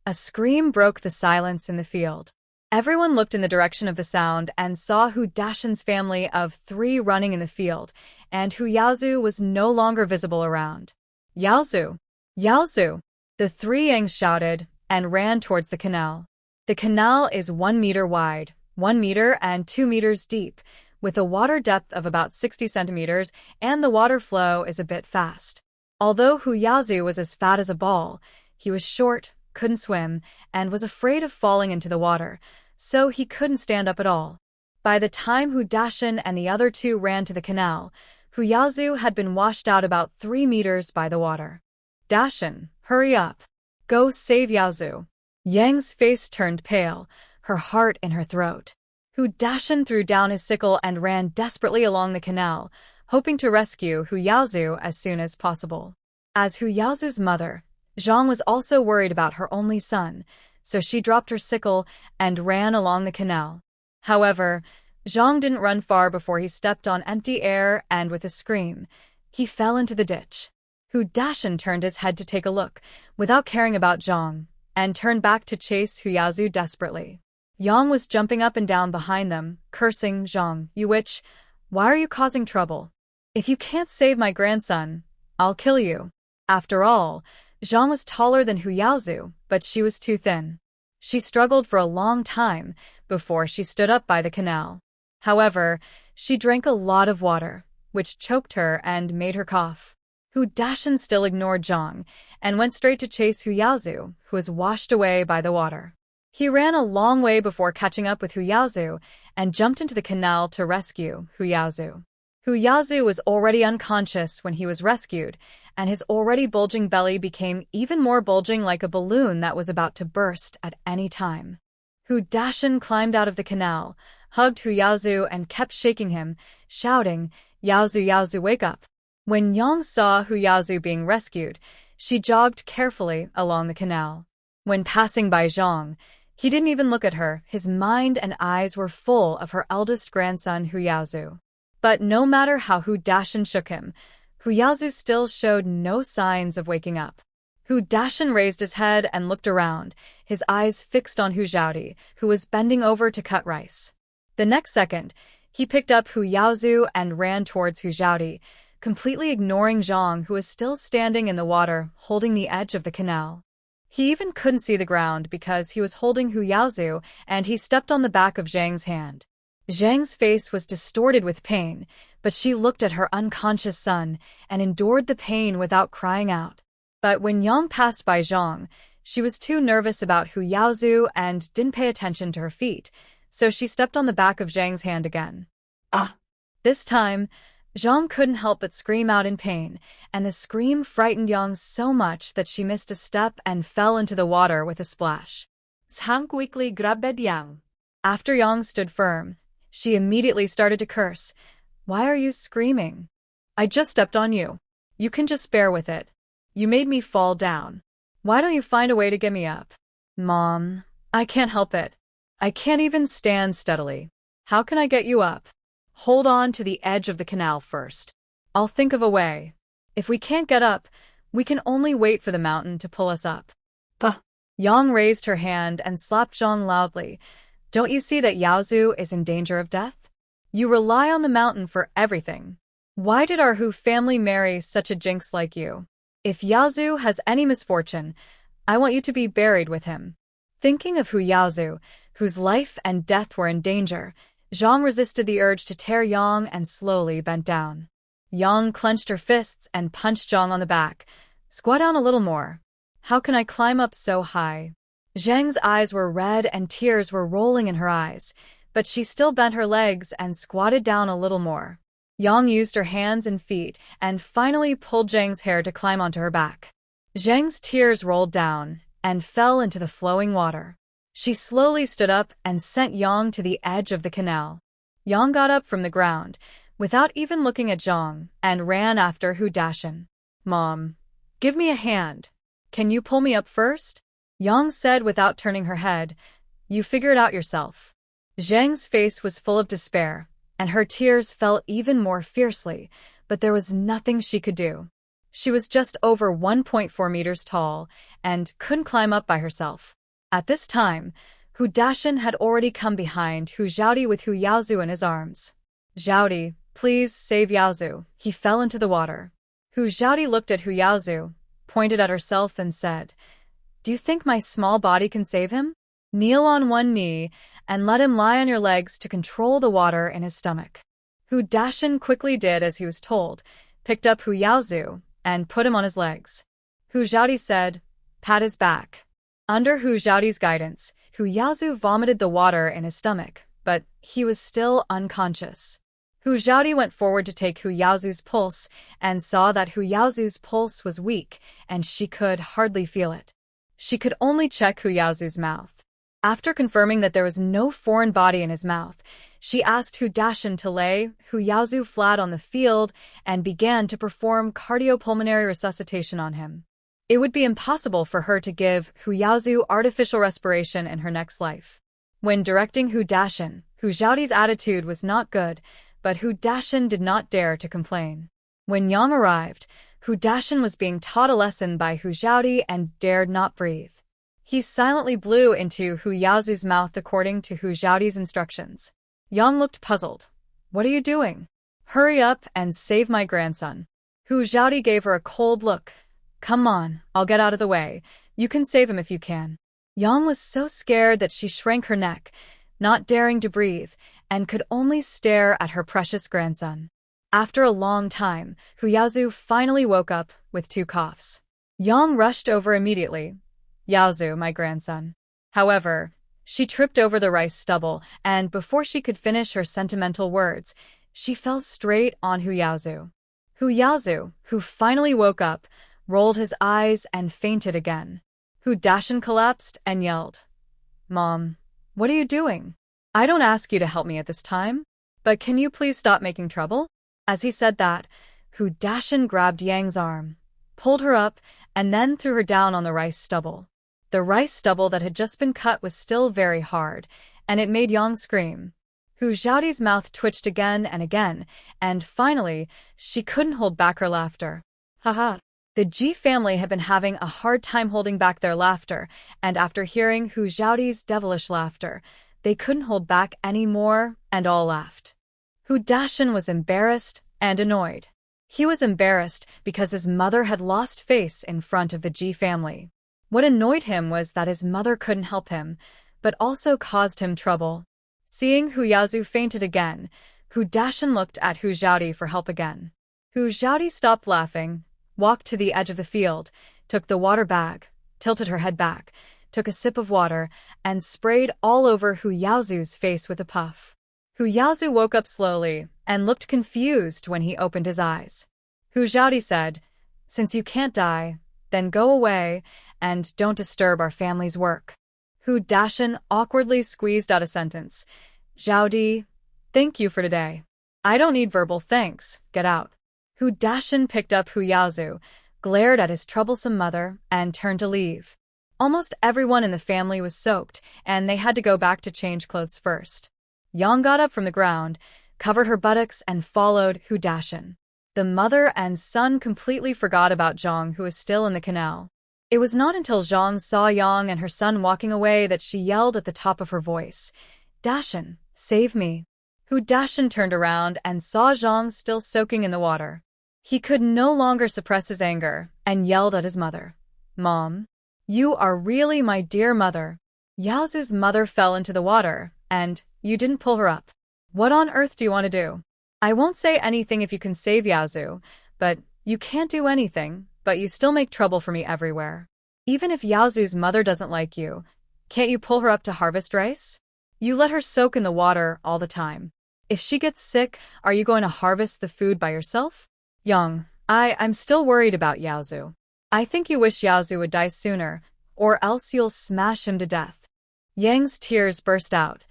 S1: A scream broke the silence in the field. Everyone looked in the direction of the sound and saw Hu Dashan's family of 3 running in the field, and Hu Yaozu was no longer visible around. Yaozu! Yaozu! The 3 Yangs shouted and ran towards the canal. The canal is 1 meter wide, 1 meter and 2 meters deep, with a water depth of about 60 centimeters, and the water flow is a bit fast. Although Hu Yaozu was as fat as a ball, he was short, couldn't swim, and was afraid of falling into the water, so he couldn't stand up at all. By the time Hu Dashan and the other 2 ran to the canal, Hu Yaozu had been washed out about 3 meters by the water. Dashan, hurry up. Go save Yaozu. Yang's face turned pale, her heart in her throat. Hu Dashan threw down his sickle and ran desperately along the canal, hoping to rescue Hu Yaozu as soon as possible. As Hu Yaozu's mother, Zhang was also worried about her only son, so she dropped her sickle and ran along the canal. However, Zhang didn't run far before he stepped on empty air, and with a scream, he fell into the ditch. Hu Dashan turned his head to take a look, without caring about Zhang, and turned back to chase Hu Yaozu desperately. Yang was jumping up and down behind them, cursing, "Zhang, you witch, why are you causing trouble? If you can't save my grandson, I'll kill you." After all, Zhang was taller than Hu Yaozu, but she was too thin. She struggled for a long time before she stood up by the canal. However, she drank a lot of water, which choked her and made her cough. Hu Dashan still ignored Zhang and went straight to chase Hu Yaozu, who was washed away by the water. He ran a long way before catching up with Hu Yaozu and jumped into the canal to rescue Hu Yaozu. Hu Yaozu was already unconscious when he was rescued, and his already bulging belly became even more bulging, like a balloon that was about to burst at any time. Hu Dashan climbed out of the canal, hugged Hu Yaozu and kept shaking him, shouting, "Yaozu, Yaozu, wake up." When Yang saw Hu Yaozu being rescued, she jogged carefully along the canal. When passing by Zhang, he didn't even look at her. His mind and eyes were full of her eldest grandson Hu Yaozu. But no matter how Hu Dashan shook him, Hu Yaozu still showed no signs of waking up. Hu Dashan raised his head and looked around, his eyes fixed on Hu Xiaodi, who was bending over to cut rice. The next second, He picked up Hu Yaozu and ran towards Hu Zhaodi, completely ignoring Zhang, who was still standing in the water, holding the edge of the canal. He even couldn't see the ground because he was holding Hu Yaozu, and he stepped on the back of Zhang's hand. Zhang's face was distorted with pain, but she looked at her unconscious son and endured the pain without crying out. But when Yang passed by Zhang, she was too nervous about Hu Yaozu and didn't pay attention to her feet, so she stepped on the back of Zhang's hand again.
S2: Ah!
S1: This time, Zhang couldn't help but scream out in pain, and the scream frightened Yang so much that she missed a step and fell into the water with a splash.
S2: Zhang quickly grabbed Yang.
S1: After Yang stood firm, she immediately started to curse. "Why are you screaming? I just stepped on you. You can just bear with it. You made me fall down. Why don't you find a way to get me up?" "Mom, I can't help it. I can't even stand steadily. How can I get you up?" "Hold on to the edge of the canal first. I'll think of a way. If we can't get up, we can only wait for the mountain to pull us up." Yang raised her hand and slapped Zhang loudly. "Don't you see that Yaozu is in danger of death? You rely on the mountain for everything. Why did our Hu family marry such a jinx like you? If Yaozu has any misfortune, I want you to be buried with him." Thinking of Hu Yaozu, whose life and death were in danger, Zhang resisted the urge to tear Yang and slowly bent down. Yang clenched her fists and punched Zhang on the back. "Squat down a little more. How can I climb up so high?" Zhang's eyes were red and tears were rolling in her eyes, but she still bent her legs and squatted down a little more. Yang used her hands and feet and finally pulled Zhang's hair to climb onto her back. Zhang's tears rolled down and fell into the flowing water. She slowly stood up and sent Yang to the edge of the canal. Yang got up from the ground, without even looking at Zhang, and ran after Hu Dashan. "Mom, give me a hand. Can you pull me up first?" Yang said without turning her head. "You figure it out yourself." Zhang's face was full of despair, and her tears fell even more fiercely, but there was nothing she could do. She was just over 1.4 meters tall and couldn't climb up by herself. At this time, Hu Dashan had already come behind Hu Zhaodi with Hu Yaozu in his arms. "Zhaodi, please save Yaozu. He fell into the water." Hu Zhaodi looked at Hu Yaozu, pointed at herself and said, "Do you think my small body can save him? Kneel on one knee and let him lie on your legs to control the water in his stomach." Hu Dashan quickly did as he was told, picked up Hu Yaozu, and put him on his legs. Hu Zhaodi said, "Pat his back." Under Hu Zhaodi's guidance, Hu Yaozu vomited the water in his stomach, but he was still unconscious. Hu Zhaodi went forward to take Hu Yaozu's pulse and saw that Hu Yaozu's pulse was weak and she could hardly feel it. She could only check Hu Yaozu's mouth. After confirming that there was no foreign body in his mouth, she asked Hu Dashan to lay Hu Yaozu flat on the field and began to perform cardiopulmonary resuscitation on him. It would be impossible for her to give Hu Yaozu artificial respiration in her next life. When directing Hu Dashan, Hu Zhaodi's attitude was not good, but Hu Dashan did not dare to complain. When Yang arrived, Hu Dashan was being taught a lesson by Hu Zhaodi and dared not breathe. He silently blew into Hu Yaozu's mouth according to Hu Zhaodi's instructions. Yang looked puzzled. "What are you doing? Hurry up and save my grandson." Hu Zhaodi gave her a cold look. "Come on, I'll get out of the way. You can save him if you can." Yang was so scared that she shrank her neck, not daring to breathe, and could only stare at her precious grandson. After a long time, Hu Yaozu finally woke up with 2 coughs. Yang rushed over immediately. "Yaozu, my grandson." However, she tripped over the rice stubble, and before she could finish her sentimental words, she fell straight on Hu Yaozu. Hu Yaozu, who finally woke up, rolled his eyes and fainted again. Hu Dashan collapsed and yelled, "Mom, what are you doing? I don't ask you to help me at this time, but can you please stop making trouble?" As he said that, Hu Dashan grabbed Yang's arm, pulled her up, and then threw her down on the rice stubble. The rice stubble that had just been cut was still very hard, and it made Yang scream. Hu Zhaodi's mouth twitched again and again, and finally, she couldn't hold back her laughter. Haha. The Ji family had been having a hard time holding back their laughter, and after hearing Hu Zhaodi's devilish laughter, they couldn't hold back any more, and all laughed. Hu Dashin was embarrassed and annoyed. He was embarrassed because his mother had lost face in front of the Ji family. What annoyed him was that his mother couldn't help him, but also caused him trouble. Seeing Hu Yaozu fainted again, Hu Dashin looked at Hu Zhaodi for help again. Hu Zhaodi stopped laughing, walked to the edge of the field, took the water bag, tilted her head back, took a sip of water, and sprayed all over Hu Yaozu's face with a puff. Hu Yaozu woke up slowly and looked confused when he opened his eyes. Hu Zhaodi said, "Since you can't die, then go away and don't disturb our family's work." Hu Dashin awkwardly squeezed out a sentence. "Zhaodi, thank you for today. I don't need verbal thanks, get out." Hu Dashin picked up Hu Yaozu, glared at his troublesome mother, and turned to leave. Almost everyone in the family was soaked, and they had to go back to change clothes first. Yang got up from the ground, covered her buttocks, and followed Hu Dashin. The mother and son completely forgot about Zhang, who was still in the canal. It was not until Zhang saw Yang and her son walking away that she yelled at the top of her voice, "Dashin, save me." Hu Dashin turned around and saw Zhang still soaking in the water. He could no longer suppress his anger and yelled at his mother, "Mom, you are really my dear mother." Yaozu's mother fell into the water, and you didn't pull her up. What on earth do you want to do? I won't say anything if you can save Yaozu, but you can't do anything, but you still make trouble for me everywhere. Even if Yaozu's mother doesn't like you, can't you pull her up to harvest rice? You let her soak in the water all the time. If she gets sick, are you going to harvest the food by yourself? Yang, I'm still worried about Yaozu. I think you wish Yaozu would die sooner, or else you'll smash him to death. Yang's tears burst out.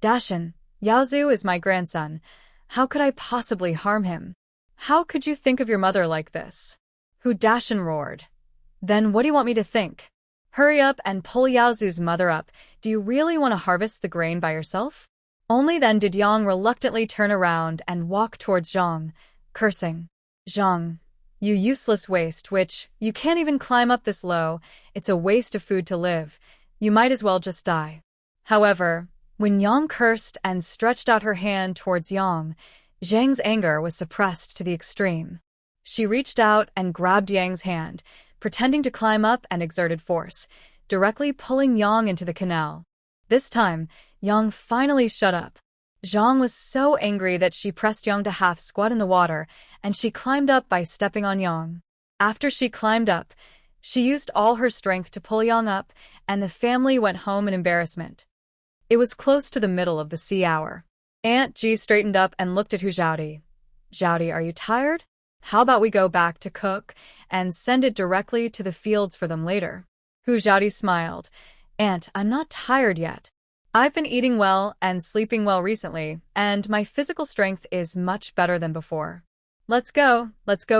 S1: Dashin, Yaozu is my grandson. How could I possibly harm him? How could you think of your mother like this? Hu Dashin roared. Then what do you want me to think? Hurry up and pull Yaozu's mother up. Do you really want to harvest the grain by yourself? Only then did Yang reluctantly turn around and walk towards Zhang, cursing. Zhang, you useless waste, you can't even climb up this low. It's a waste of food to live. You might as well just die. However, when Yang cursed and stretched out her hand towards Yang, Zhang's anger was suppressed to the extreme. She reached out and grabbed Yang's hand, pretending to climb up and exerted force, directly pulling Yang into the canal. This time, Yang finally shut up. Zhang was so angry that she pressed Yang to half squat in the water, and she climbed up by stepping on Yang. After she climbed up, she used all her strength to pull Yang up, and the family went home in embarrassment. It was close to the middle of the sea hour. Aunt Ji straightened up and looked at Hu Zhaodi. Zhaodi, are you tired? How about we go back to cook and send it directly to the fields for them later? Hu Zhaodi smiled. Aunt, I'm not tired yet. I've been eating well and sleeping well recently, and my physical strength is much better than before. Let's go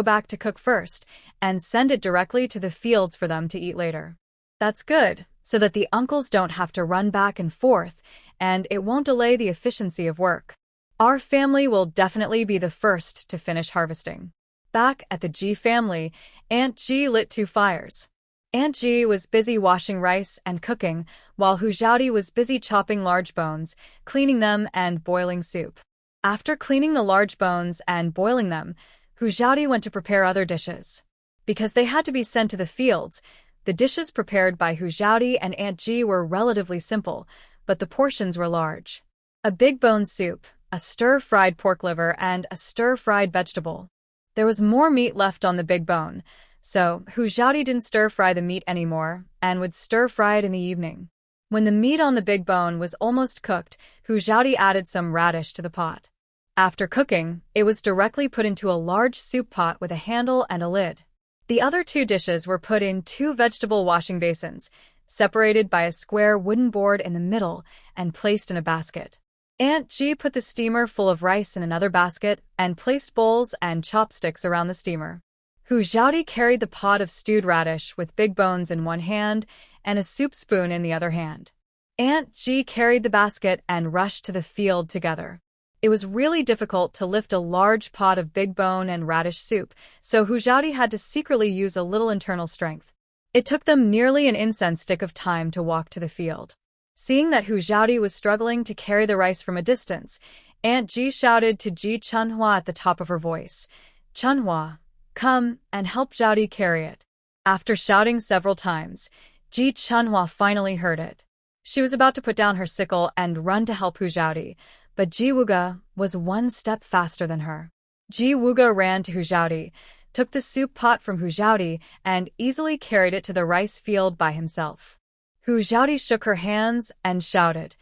S1: back to cook first, and send it directly to the fields for them to eat later. That's good, so that the uncles don't have to run back and forth, and it won't delay the efficiency of work. Our family will definitely be the first to finish harvesting. Back at the Ji family, Aunt Ji lit 2 fires. Aunt Ji was busy washing rice and cooking, while Hu Zhaodi was busy chopping large bones, cleaning them, and boiling soup. After cleaning the large bones and boiling them, Hu Zhaodi went to prepare other dishes. Because they had to be sent to the fields, the dishes prepared by Hu Zhaodi and Aunt Ji were relatively simple, but the portions were large. A big bone soup, a stir-fried pork liver, and a stir-fried vegetable. There was more meat left on the big bone, so Hu Zhaodi didn't stir-fry the meat anymore and would stir-fry it in the evening. When the meat on the big bone was almost cooked, Hu Zhaodi added some radish to the pot. After cooking, it was directly put into a large soup pot with a handle and a lid. The other 2 dishes were put in 2 vegetable washing basins, separated by a square wooden board in the middle, and placed in a basket. Aunt Ji put the steamer full of rice in another basket and placed bowls and chopsticks around the steamer. Hu Zhaodi carried the pot of stewed radish with big bones in one hand and a soup spoon in the other hand. Aunt Ji carried the basket and rushed to the field together. It was really difficult to lift a large pot of big bone and radish soup, so Hu Zhaodi had to secretly use a little internal strength. It took them nearly an incense stick of time to walk to the field. Seeing that Hu Zhaodi was struggling to carry the rice from a distance, Aunt Ji shouted to Ji Chunhua at the top of her voice. Chunhua, come and help Zhaodi carry it. After shouting several times, Ji Chunhua finally heard it. She was about to put down her sickle and run to help Hu Zhaodi, but Ji Wuge was one step faster than her. Ji Wuge ran to Hu Zhaodi, took the soup pot from Hu Zhaodi, and easily carried it to the rice field by himself. Hu Zhaodi shook her hands and shouted,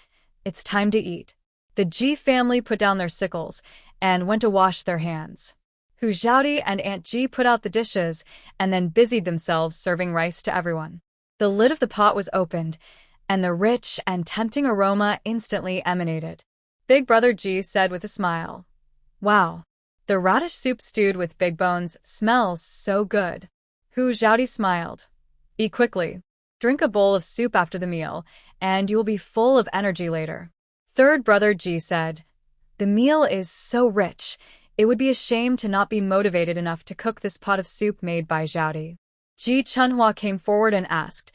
S1: "It's time to eat." The Ji family put down their sickles and went to wash their hands. Hu Zhaodi and Aunt Ji put out the dishes and then busied themselves serving rice to everyone. The lid of the pot was opened, and the rich and tempting aroma instantly emanated. Big Brother Ji said with a smile, "Wow, the radish soup stewed with big bones smells so good." Hu Zhaodi smiled. "Eat quickly. Drink a bowl of soup after the meal, and you will be full of energy later." Third Brother Ji said, "The meal is so rich, it would be a shame to not be motivated enough to cook this pot of soup made by Zhaodi." Ji Chunhua came forward and asked,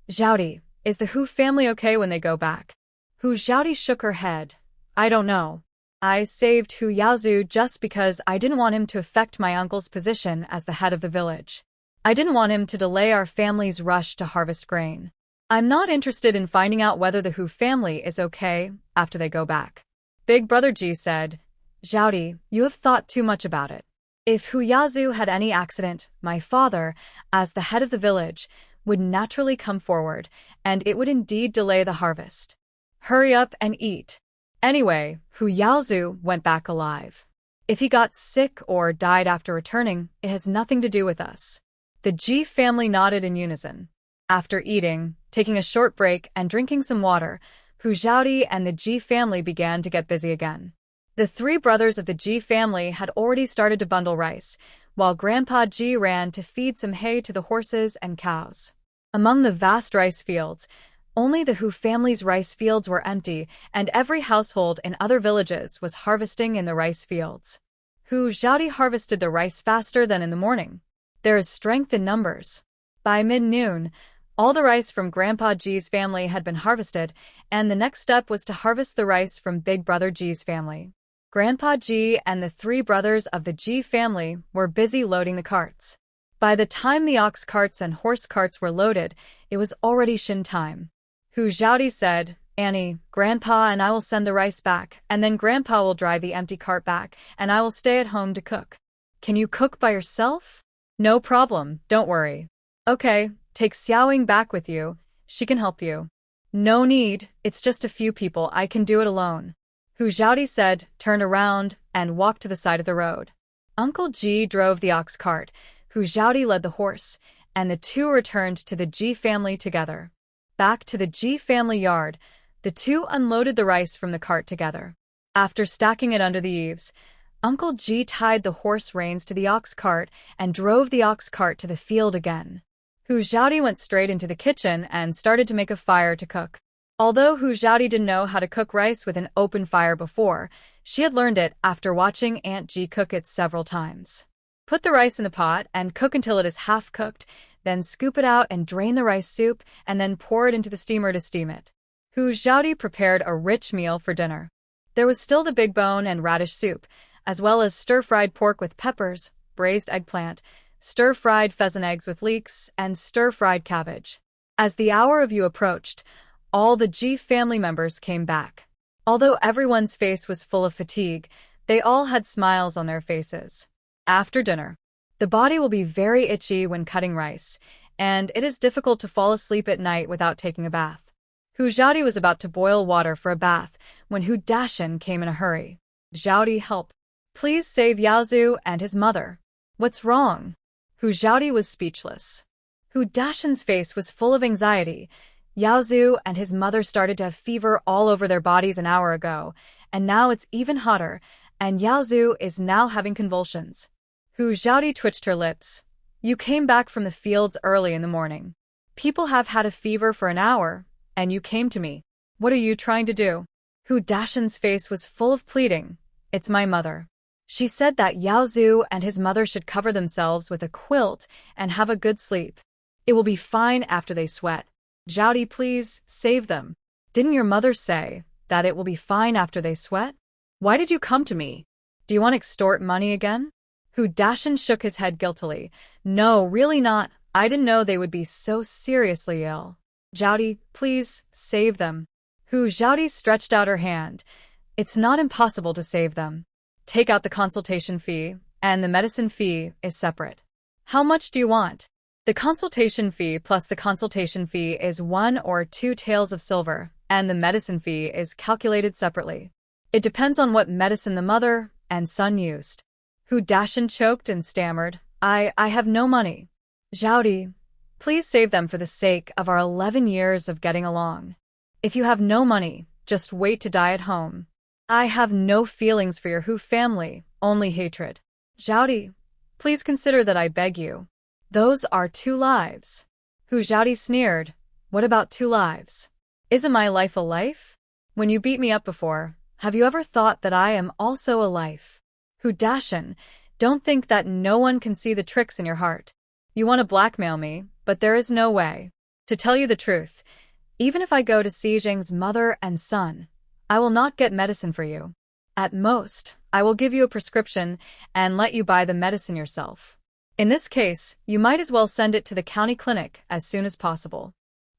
S1: "Zhaodi, is the Hu family okay when they go back?" Hu Zhaodi shook her head. "I don't know. I saved Hu Yaozu just because I didn't want him to affect my uncle's position as the head of the village. I didn't want him to delay our family's rush to harvest grain. I'm not interested in finding out whether the Hu family is okay after they go back." Big Brother Ji said, "Zhaodi, you have thought too much about it. If Hu Yaozu had any accident, my father, as the head of the village, would naturally come forward, and it would indeed delay the harvest. Hurry up and eat. Anyway, Hu Yaozu went back alive. If he got sick or died after returning, it has nothing to do with us." The Ji family nodded in unison. After eating, taking a short break, and drinking some water, Hu Zhaodi and the Ji family began to get busy again. The three brothers of the Ji family had already started to bundle rice, while Grandpa Ji ran to feed some hay to the horses and cows. Among the vast rice fields, only the Hu family's rice fields were empty, and every household in other villages was harvesting in the rice fields. Hu Zhaodi harvested the rice faster than in the morning. There is strength in numbers. By mid-noon, all the rice from Grandpa Ji's family had been harvested, and the next step was to harvest the rice from Big Brother Ji's family. Grandpa Ji and the three brothers of the Ji family were busy loading the carts. By the time the ox carts and horse carts were loaded, it was already Shin time. Hu Zhaodi said, "Annie, Grandpa and I will send the rice back, and then Grandpa will drive the empty cart back, and I will stay at home to cook." "Can you cook by yourself?" "No problem, don't worry." "Okay, take Xiaoying back with you. She can help you." "No need, it's just a few people, I can do it alone." Hu Zhaodi said, turned around, and walked to the side of the road. Uncle Ji drove the ox cart, Hu Zhaodi led the horse, and the two returned to the Ji family together. Back to the Ji family yard, the two unloaded the rice from the cart together. After stacking it under the eaves, Uncle Ji tied the horse reins to the ox cart and drove the ox cart to the field again. Hu Zhaodi went straight into the kitchen and started to make a fire to cook. Although Hu Zhaodi didn't know how to cook rice with an open fire before, she had learned it after watching Aunt Ji cook it several times. Put the rice in the pot and cook until it is half cooked, then scoop it out and drain the rice soup, and then pour it into the steamer to steam it. Hu Zhaodi prepared a rich meal for dinner. There was still the big bone and radish soup, as well as stir-fried pork with peppers, braised eggplant, stir-fried pheasant eggs with leeks, and stir-fried cabbage. As the hour of you approached, all the Ji family members came back. Although everyone's face was full of fatigue, they all had smiles on their faces. After dinner, the body will be very itchy when cutting rice, and it is difficult to fall asleep at night without taking a bath. Hu Zhaodi was about to boil water for a bath when Hu Dashin came in a hurry. "Zhaodi, help. Please save Yaozu and his mother." "What's wrong?" Hu Zhaodi was speechless. Hu Dashin's face was full of anxiety. Yaozu and his mother started to have fever all over their bodies an hour ago, and now it's even hotter, and Yaozu is now having convulsions. Hu Zhaodi twitched her lips. "You came back from the fields early in the morning. People have had a fever for an hour, and you came to me. What are you trying to do?" Hu Dashin's face was full of pleading. "It's my mother. She said that Yaozu and his mother should cover themselves with a quilt and have a good sleep. It will be fine after they sweat. Zhaodi, please, save them." "Didn't your mother say that it will be fine after they sweat?"
S2: Why did you come to me?
S1: Do you want to extort money again? Hu Dashin shook his head guiltily. No, really not. I didn't know they would be so seriously ill. Zhaodi, please, save them. Hu Zhaodi stretched out her hand. It's not impossible to save them. Take out the consultation fee, and the medicine fee is separate. How much do you want? The consultation fee plus the consultation fee is 1 or 2 taels of silver, and the medicine fee is calculated separately. It depends on what medicine the mother and son used. Hu Dashin choked and stammered, I have no money. Zhaodi, please save them for the sake of our 11 years of getting along. If you have no money, just wait to die at home. I have no feelings for your Hu family, only hatred. Zhaodi, please consider that I beg you. Those are 2 lives. Hu Zhaodi sneered. What about 2 lives? Isn't my life a life? When you beat me up before, have you ever thought that I am also a life? Hu Dashin, don't think that no one can see the tricks in your heart. You want to blackmail me, but there is no way. To tell you the truth, even if I go to see Zheng's mother and son, I will not get medicine for you. At most, I will give you a prescription and let you buy the medicine yourself. In this case, you might as well send it to the county clinic as soon as possible.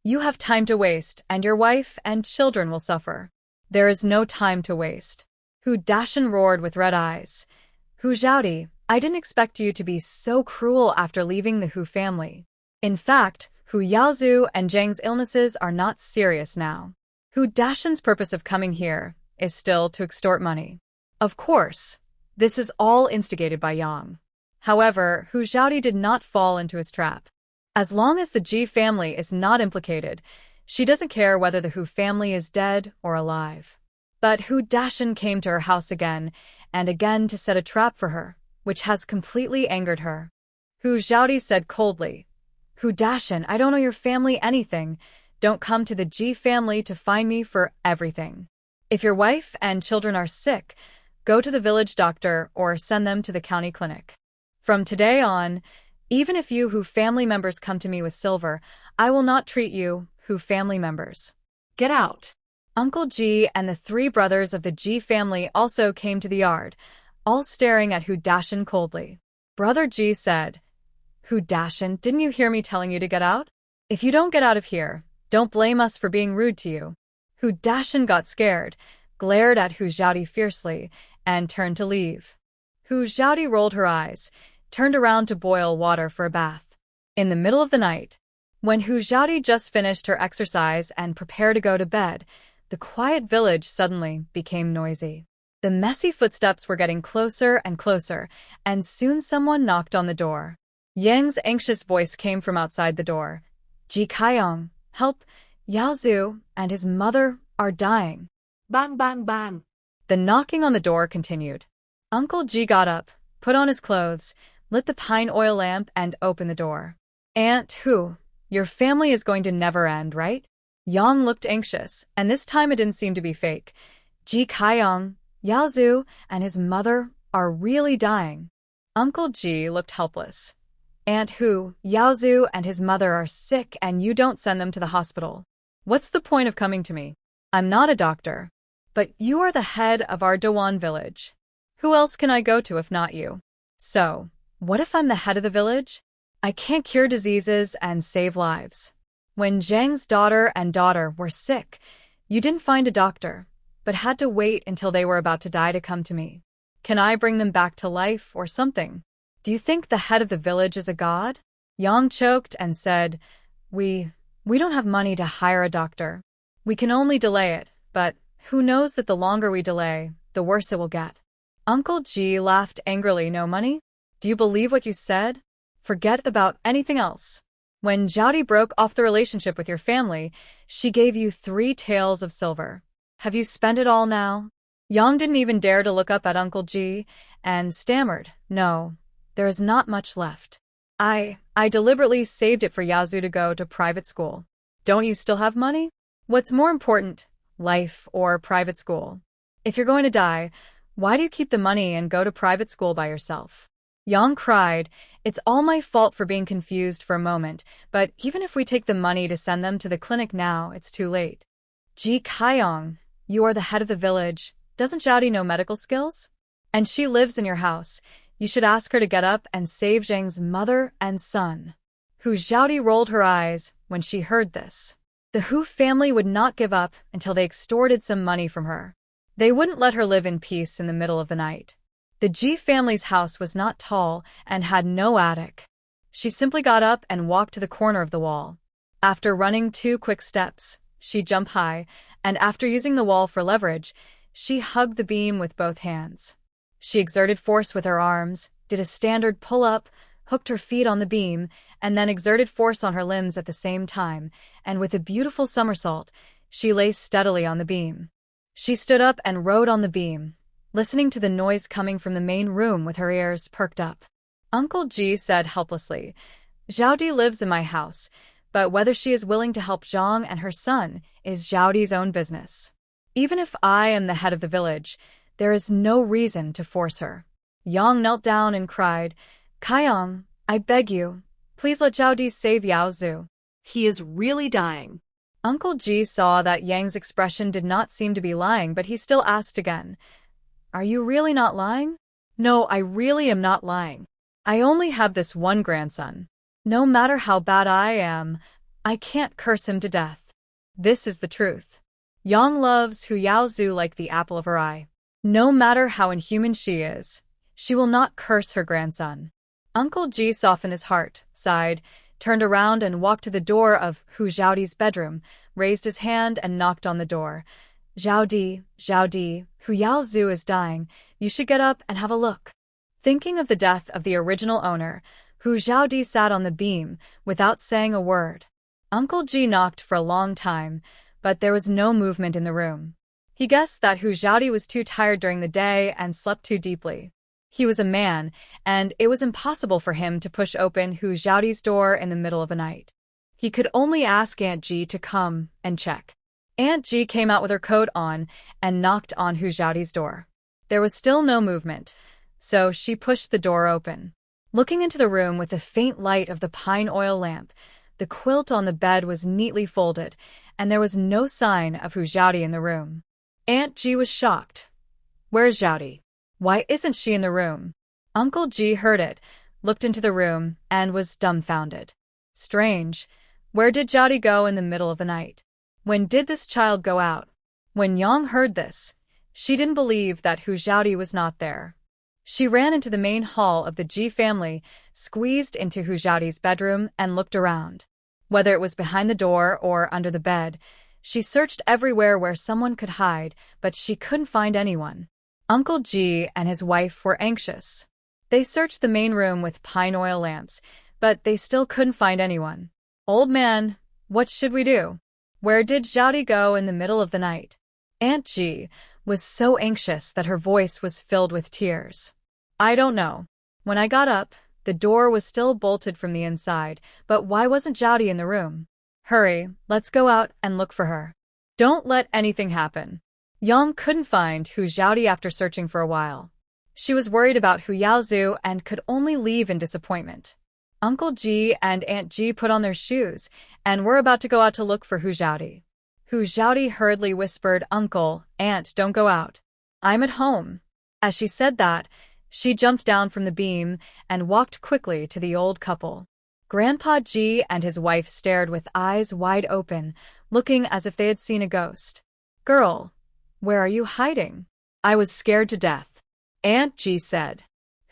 S1: You have time to waste, and your wife and children will suffer. There is no time to waste. Hu Dashin roared with red eyes. Hu Zhaodi, I didn't expect you to be so cruel after leaving the Hu family. In fact, Hu Yaozu and Zheng's illnesses are not serious now. Hu Dashin's purpose of coming here is still to extort money. Of course, this is all instigated by Yang. However, Hu Zhaodi did not fall into his trap. As long as the Ji family is not implicated, she doesn't care whether the Hu family is dead or alive. But Hu Dashin came to her house again and again to set a trap for her, which has completely angered her. Hu Zhaodi said coldly, Hu Dashin, I don't owe your family anything. Don't come to the Ji family to find me for everything. If your wife and children are sick, go to the village doctor or send them to the county clinic. From today on, even if you Hu family members come to me with silver, I will not treat you, Hu family members.
S2: Get out.
S1: Uncle Ji and the 3 brothers of the Ji family also came to the yard, all staring at Hu Dashin coldly. Brother Ji said, Hu Dashin, didn't you hear me telling you to get out? If you don't get out of here, don't blame us for being rude to you. Hu Dashin got scared, glared at Hu Zhaodi fiercely, and turned to leave. Hu Zhaodi rolled her eyes, turned around to boil water for a bath. In the middle of the night, when Hu Zhaodi just finished her exercise and prepared to go to bed, the quiet village suddenly became noisy. The messy footsteps were getting closer and closer, and soon someone knocked on the door. Yang's anxious voice came from outside the door. Ji Kaiyong, help, Yaozu and his mother are dying.
S2: Bang, bang, bang.
S1: The knocking on the door continued. Uncle Ji got up, put on his clothes, lit the pine oil lamp, and opened the door. Aunt Hu, your family is going to never end, right? Yang looked anxious, and this time it didn't seem to be fake. Ji Kaiyong, Yaozu, and his mother are really dying. Uncle Ji looked helpless. Aunt Hu, Yaozu, and his mother are sick and you don't send them to the hospital. What's the point of coming to me? I'm not a doctor. But you are the head of our Dawan village. Who else can I go to if not you? So, what if I'm the head of the village? I can't cure diseases and save lives. When Zheng's daughter and daughter were sick, you didn't find a doctor, but had to wait until they were about to die to come to me. Can I bring them back to life or something? Do you think the head of the village is a god? Yang choked and said, We don't have money to hire a doctor. We can only delay it, but who knows that the longer we delay, the worse it will get. Uncle Ji laughed angrily. No money? Do you believe what you said? Forget about anything else. When Zhaodi broke off the relationship with your family, she gave you 3 taels of silver. Have you spent it all now? Yang didn't even dare to look up at Uncle Ji and stammered, No, there is not much left. I deliberately saved it for Yaozu to go to private school. Don't you still have money? What's more important, life or private school? If you're going to die, why do you keep the money and go to private school by yourself? Yang cried, It's all my fault for being confused for a moment, but even if we take the money to send them to the clinic now, it's too late. Ji Kaiyong, you are the head of the village. Doesn't Zhaodi know medical skills? And she lives in your house. You should ask her to get up and save Zhang's mother and son. Hu Zhaodi rolled her eyes when she heard this. The Hu family would not give up until they extorted some money from her. They wouldn't let her live in peace in the middle of the night. The Ji family's house was not tall and had no attic. She simply got up and walked to the corner of the wall. After running 2 quick steps, she jumped high, and after using the wall for leverage, she hugged the beam with both hands. She exerted force with her arms, did a standard pull-up, hooked her feet on the beam, and then exerted force on her limbs at the same time, and with a beautiful somersault, she lay steadily on the beam. She stood up and rode on the beam, listening to the noise coming from the main room with her ears perked up. Uncle Ji said helplessly, Zhaodi lives in my house, but whether she is willing to help Zhang and her son is Zhaodi's own business. Even if I am the head of the village, there is no reason to force her. Yang knelt down and cried, Kaiyang, I beg you, please let Zhaodi save Yaozu.
S2: He is really dying.
S1: Uncle Ji saw that Yang's expression did not seem to be lying, but he still asked again, Are you really not lying?
S2: No, I really am not lying.
S1: I only have this one grandson. No matter how bad I am, I can't curse him to death. This is the truth. Yang loves Hu Yaozu like the apple of her eye. No matter how inhuman she is, she will not curse her grandson. Uncle Ji softened his heart, sighed, turned around and walked to the door of Hu Zhaodi's bedroom, raised his hand and knocked on the door. Zhaodi, Zhaodi, Hu Yaozu is dying. You should get up and have a look. Thinking of the death of the original owner, Hu Zhaodi sat on the beam without saying a word. Uncle Ji knocked for a long time, but there was no movement in the room. He guessed that Hu Zhaodi was too tired during the day and slept too deeply. He was a man, and it was impossible for him to push open Hu Zhaodi's door in the middle of the night. He could only ask Aunt Ji to come and check. Aunt Ji came out with her coat on and knocked on Hu Zhaodi's door. There was still no movement, so she pushed the door open. Looking into the room with the faint light of the pine oil lamp, the quilt on the bed was neatly folded, and there was no sign of Hu Zhaodi in the room. Aunt Ji was shocked. Where's Zhaodi? Why isn't she in the room? Uncle Ji heard it, looked into the room, and was dumbfounded. Strange. Where did Zhaodi go in the middle of the night? When did this child go out? When Yang heard this, she didn't believe that Hu Zhaodi was not there. She ran into the main hall of the Ji family, squeezed into Hu Zhaodi's bedroom, and looked around. Whether it was behind the door or under the bed, she searched everywhere where someone could hide, but she couldn't find anyone. Uncle Ji and his wife were anxious. They searched the main room with pine oil lamps, but they still couldn't find anyone. Old man, what should we do? Where did Zhaodi go in the middle of the night? Aunt Ji was so anxious that her voice was filled with tears. I don't know. When I got up, the door was still bolted from the inside, but why wasn't Zhaodi in the room? Hurry, let's go out and look for her. Don't let anything happen. Yang couldn't find Hu Zhaodi after searching for a while. She was worried about Hu Yaozu and could only leave in disappointment. Uncle Ji and Aunt Ji put on their shoes and were about to go out to look for Hu Zhaodi. Hu Zhaodi hurriedly whispered, Uncle, Aunt, don't go out. I'm at home. As she said that, she jumped down from the beam and walked quickly to the old couple. Grandpa Ji and his wife stared with eyes wide open, looking as if they had seen a ghost. Girl, where are you hiding? I was scared to death. Aunt Ji said.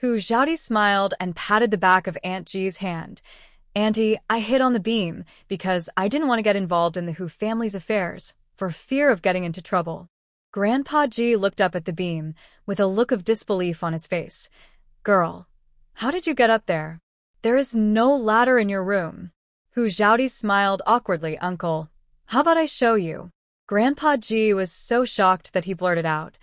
S1: Hu Zhaodi smiled and patted the back of Aunt Ji's hand. Auntie, I hid on the beam because I didn't want to get involved in the Hu family's affairs, for fear of getting into trouble. Grandpa Ji looked up at the beam, with a look of disbelief on his face. Girl, how did you get up there? There is no ladder in your room. Hu Zhaodi smiled awkwardly. Uncle, how about I show you? Grandpa Ji was so shocked that he blurted out.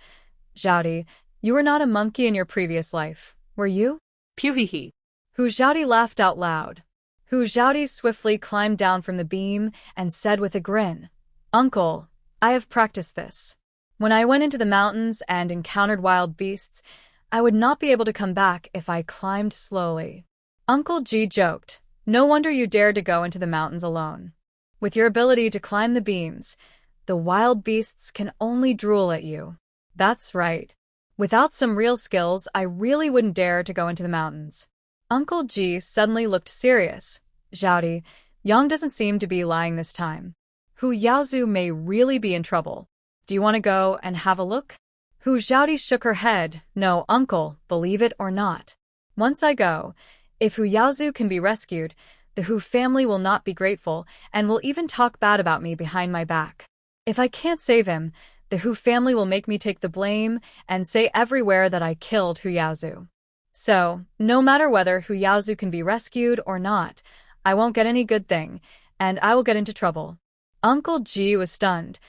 S1: Zhaodi, you were not a monkey in your previous life, were you?
S2: Pewhee.
S1: Hu Zhaodi laughed out loud. Hu Zhaodi swiftly climbed down from the beam and said with a grin, Uncle, I have practiced this. When I went into the mountains and encountered wild beasts, I would not be able to come back if I climbed slowly. Uncle Ji joked, no wonder you dared to go into the mountains alone. With your ability to climb the beams, the wild beasts can only drool at you. That's right. Without some real skills, I really wouldn't dare to go into the mountains. Uncle G suddenly looked serious. Zhaodi, Yang doesn't seem to be lying this time. Hu Yaozu may really be in trouble. Do you want to go and have a look? Hu Zhaodi shook her head. No, uncle, believe it or not. Once I go, if Hu Yaozu can be rescued, the Hu family will not be grateful and will even talk bad about me behind my back. If I can't save him, the Hu family will make me take the blame and say everywhere that I killed Hu Yaozu. So, no matter whether Hu Yaozu can be rescued or not, I won't get any good thing, and I will get into trouble. Uncle G was stunned.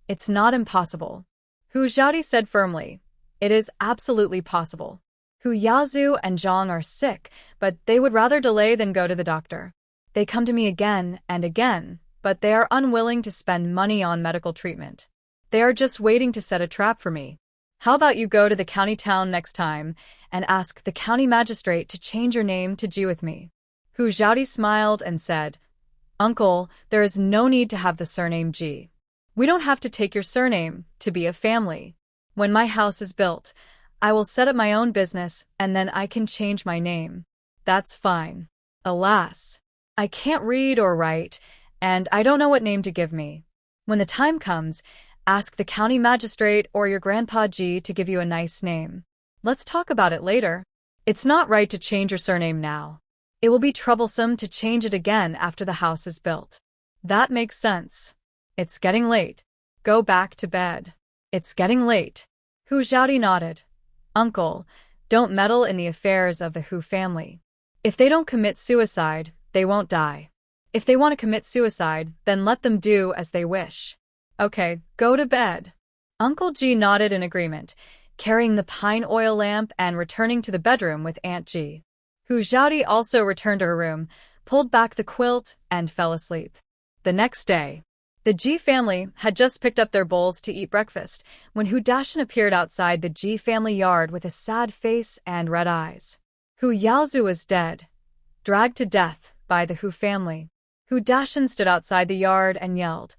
S1: It's not impossible. Hu Zhaodi said firmly. It is absolutely possible. Hu Yaozu and Zhang are sick, but they would rather delay than go to the doctor. They come to me again and again, but they are unwilling to spend money on medical treatment. They are just waiting to set a trap for me. How about you go to the county town next time and ask the county magistrate to change your name to Ji with me? Hu Zhaodi smiled and said, Uncle, there is no need to have the surname Ji. We don't have to take your surname to be a family. When my house is built, I will set up my own business and then I can change my name. That's fine. Alas, I can't read or write, and I don't know what name to give me. When the time comes, ask the county magistrate or your grandpa Ji to give you a nice name. Let's talk about it later. It's not right to change your surname now. It will be troublesome to change it again after the house is built. That makes sense. It's getting late. Go back to bed. It's getting late. Hu Zhaodi nodded. Uncle, don't meddle in the affairs of the Hu family. If they don't commit suicide, they won't die. If they want to commit suicide, then let them do as they wish. Okay, go to bed. Uncle G nodded in agreement, carrying the pine oil lamp and returning to the bedroom with Aunt G. Hu Zhaodi also returned to her room, pulled back the quilt, and fell asleep. The next day, the Ji family had just picked up their bowls to eat breakfast when Hu Dashan appeared outside the Ji family yard with a sad face and red eyes. Hu Yaozu was dead, dragged to death by the Hu family. Hu Dashan stood outside the yard and yelled,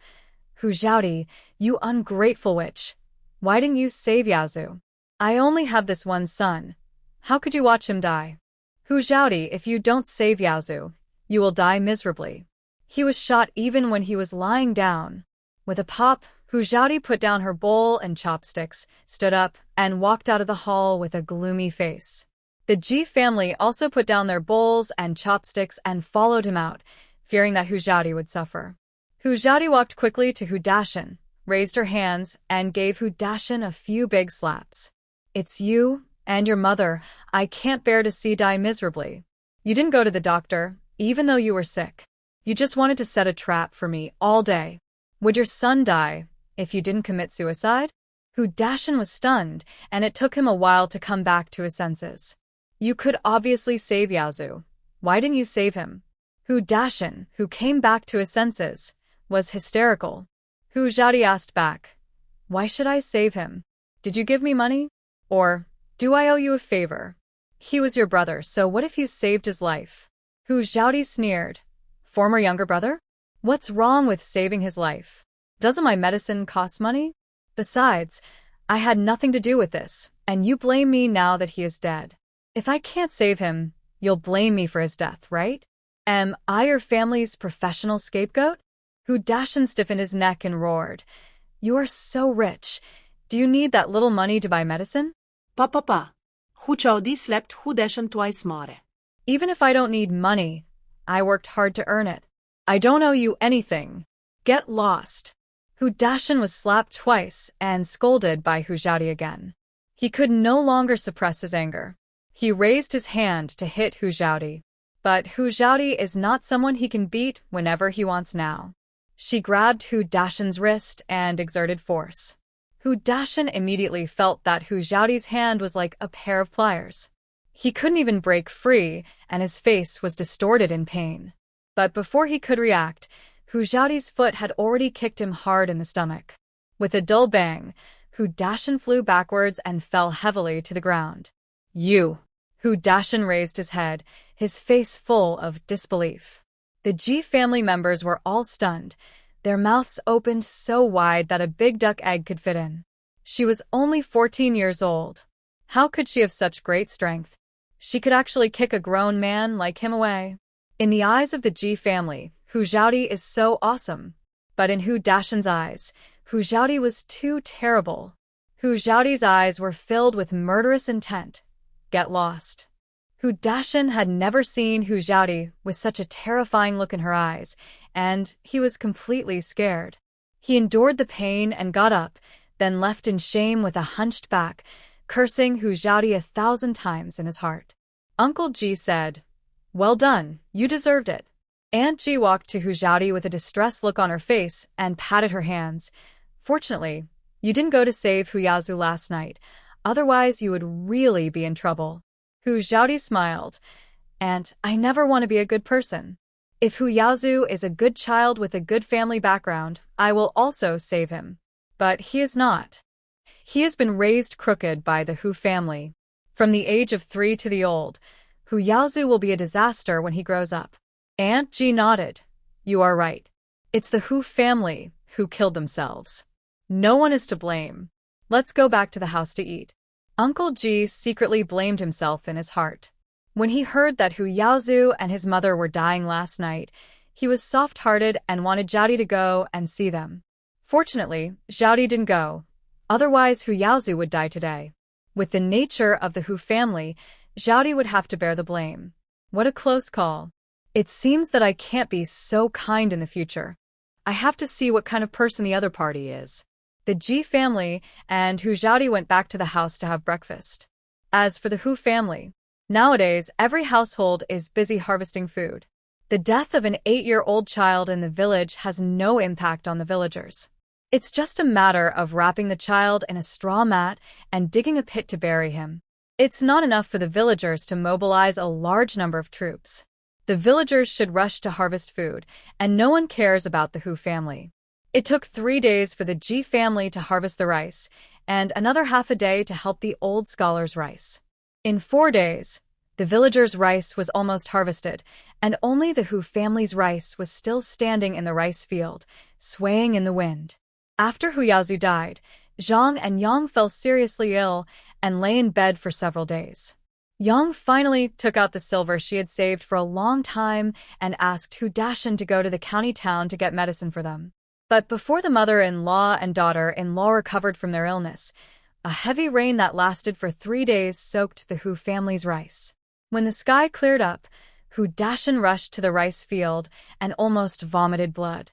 S1: Hu Zhaodi, you ungrateful witch! Why didn't you save Yaozu? I only have this one son. How could you watch him die? Hu Zhaodi, if you don't save Yaozu, you will die miserably. He was shot even when he was lying down. With a pop, Hu Zhaodi put down her bowl and chopsticks, stood up, and walked out of the hall with a gloomy face. The Ji family also put down their bowls and chopsticks and followed him out, fearing that Hu Zhaodi would suffer. Hu Zhaodi walked quickly to Hu Dashan, raised her hands, and gave Hu Dashan a few big slaps. It's you and your mother I can't bear to see die miserably. You didn't go to the doctor, even though you were sick. You just wanted to set a trap for me all day. Would your son die if you didn't commit suicide? Hu Dashan was stunned, and it took him a while to come back to his senses. You could obviously save Yaozu. Why didn't you save him? Hu Dashan, who came back to his senses, was hysterical. Hu Zhaodi asked back, Why should I save him? Did you give me money? Or, do I owe you a favor? He was your brother, so what if you saved his life? Hu Zhaodi sneered. Former younger brother? What's wrong with saving his life? Doesn't my medicine cost money? Besides, I had nothing to do with this, and you blame me now that he is dead. If I can't save him, you'll blame me for his death, right? Am I your family's professional scapegoat? Hu Dashan stiffened his neck and roared. You are so rich. Do you need that little money to buy medicine?
S2: Pa. Hu Zhaodi slept Hu Dashan twice more.
S1: Even if I don't need money, I worked hard to earn it. I don't owe you anything. Get lost. Hu Dashan was slapped twice and scolded by Hu Zhaodi again. He could no longer suppress his anger. He raised his hand to hit Hu Zhaodi. But Hu Zhaodi is not someone he can beat whenever he wants now. She grabbed Hu Dashan's wrist and exerted force. Hu Dashan immediately felt that Hu Zhaodi's hand was like a pair of pliers. He couldn't even break free, and his face was distorted in pain. But before he could react, Hu Zhaodi's foot had already kicked him hard in the stomach. With a dull bang, Hu Dashan flew backwards and fell heavily to the ground. You! Hu Dashan raised his head, his face full of disbelief. The Ji family members were all stunned, their mouths opened so wide that a big duck egg could fit in. She was only 14 years old. How could she have such great strength? She could actually kick a grown man like him away. In the eyes of the Ji family, Hu Xiaodi is so awesome. But in Hu Dashan's eyes, Hu Xiaodi was too terrible. Hu Xiaodi's eyes were filled with murderous intent. Get lost. Hu Dashan had never seen Hu Xiaodi with such a terrifying look in her eyes, and he was completely scared. He endured the pain and got up, then left in shame with a hunched back, cursing Hu Xiaodi 1,000 times in his heart. Uncle Ji said, "Well done, you deserved it." Aunt Ji walked to Hu Xiaodi with a distressed look on her face and patted her hands. "Fortunately, you didn't go to save Hu Yaozu last night, otherwise you would really be in trouble." Hu Xiaodi smiled. "Aunt, I never want to be a good person. If Hu Yaozu is a good child with a good family background, I will also save him. But he is not. He has been raised crooked by the Hu family. From the age of 3 to the old, Hu Yaozu will be a disaster when he grows up." Aunt Ji nodded. "You are right. It's the Hu family who killed themselves. No one is to blame. Let's go back to the house to eat." Uncle Ji secretly blamed himself in his heart. When he heard that Hu Yaozu and his mother were dying last night, he was soft-hearted and wanted Xiaodi to go and see them. Fortunately, Xiaodi didn't go. Otherwise, Hu Yaozu would die today. With the nature of the Hu family, Xiaodi would have to bear the blame. What a close call. It seems that I can't be so kind in the future. I have to see what kind of person the other party is. The Ji family and Hu Xiaodi went back to the house to have breakfast. As for the Hu family, nowadays every household is busy harvesting food. The death of an 8-year-old child in the village has no impact on the villagers. It's just a matter of wrapping the child in a straw mat and digging a pit to bury him. It's not enough for the villagers to mobilize a large number of troops. The villagers should rush to harvest food, and no one cares about the Hu family. It took 3 days for the Ji family to harvest the rice, and another half a day to help the old scholars' rice. In 4 days, the villagers' rice was almost harvested, and only the Hu family's rice was still standing in the rice field, swaying in the wind. After Hu Yaozu died, Zhang and Yang fell seriously ill and lay in bed for several days. Yang finally took out the silver she had saved for a long time and asked Hu Dashan to go to the county town to get medicine for them. But before the mother-in-law and daughter-in-law recovered from their illness, a heavy rain that lasted for 3 days soaked the Hu family's rice. When the sky cleared up, Hu Dashan rushed to the rice field and almost vomited blood.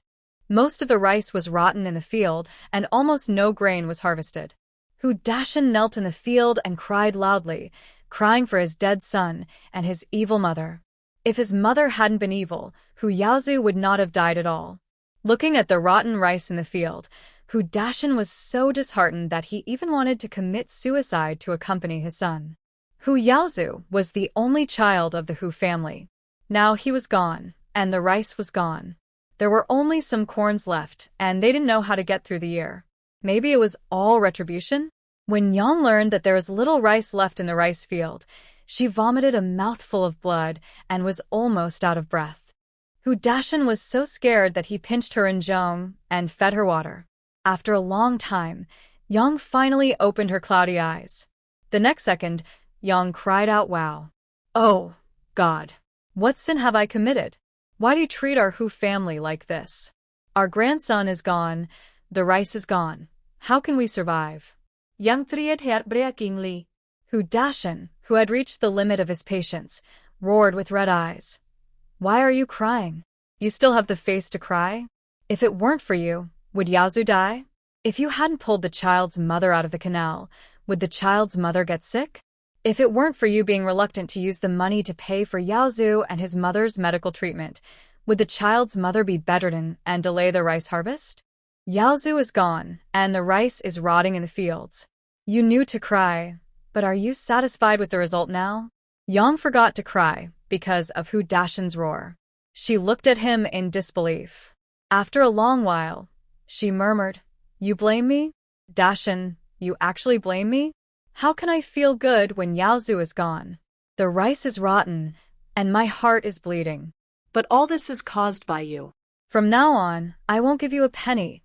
S1: Most of the rice was rotten in the field, and almost no grain was harvested. Hu Dashan knelt in the field and cried loudly, crying for his dead son and his evil mother. If his mother hadn't been evil, Hu Yaozu would not have died at all. Looking at the rotten rice in the field, Hu Dashan was so disheartened that he even wanted to commit suicide to accompany his son. Hu Yaozu was the only child of the Hu family. Now he was gone, and the rice was gone. There were only some corns left, and they didn't know how to get through the year. Maybe it was all retribution? When Yang learned that there was little rice left in the rice field, she vomited a mouthful of blood and was almost out of breath. Hu Dashan was so scared that he pinched her in Zhong and fed her water. After a long time, Yang finally opened her cloudy eyes. The next second, Yang cried out, "Wow! Oh, God! What sin have I committed? Why do you treat our Hu family like this? Our grandson is gone, the rice is gone. How can we survive?"
S2: Yang cried heartbreakingly.
S1: Hu Dashan, who had reached the limit of his patience, roared with red eyes. "Why are you crying? You still have the face to cry? If it weren't for you, would Yaozu die? If you hadn't pulled the child's mother out of the canal, would the child's mother get sick? If it weren't for you being reluctant to use the money to pay for Yaozu and his mother's medical treatment, would the child's mother be bedridden and delay the rice harvest? Yaozu is gone, and the rice is rotting in the fields. You knew to cry, but are you satisfied with the result now?" Yang forgot to cry because of Hu Dashan's roar. She looked at him in disbelief. After a long while, she murmured, "You blame me? Dashan, you actually blame me? How can I feel good when Yaozu is gone? The rice is rotten, and my heart is bleeding.
S2: But all this is caused by you.
S1: From now on, I won't give you a penny.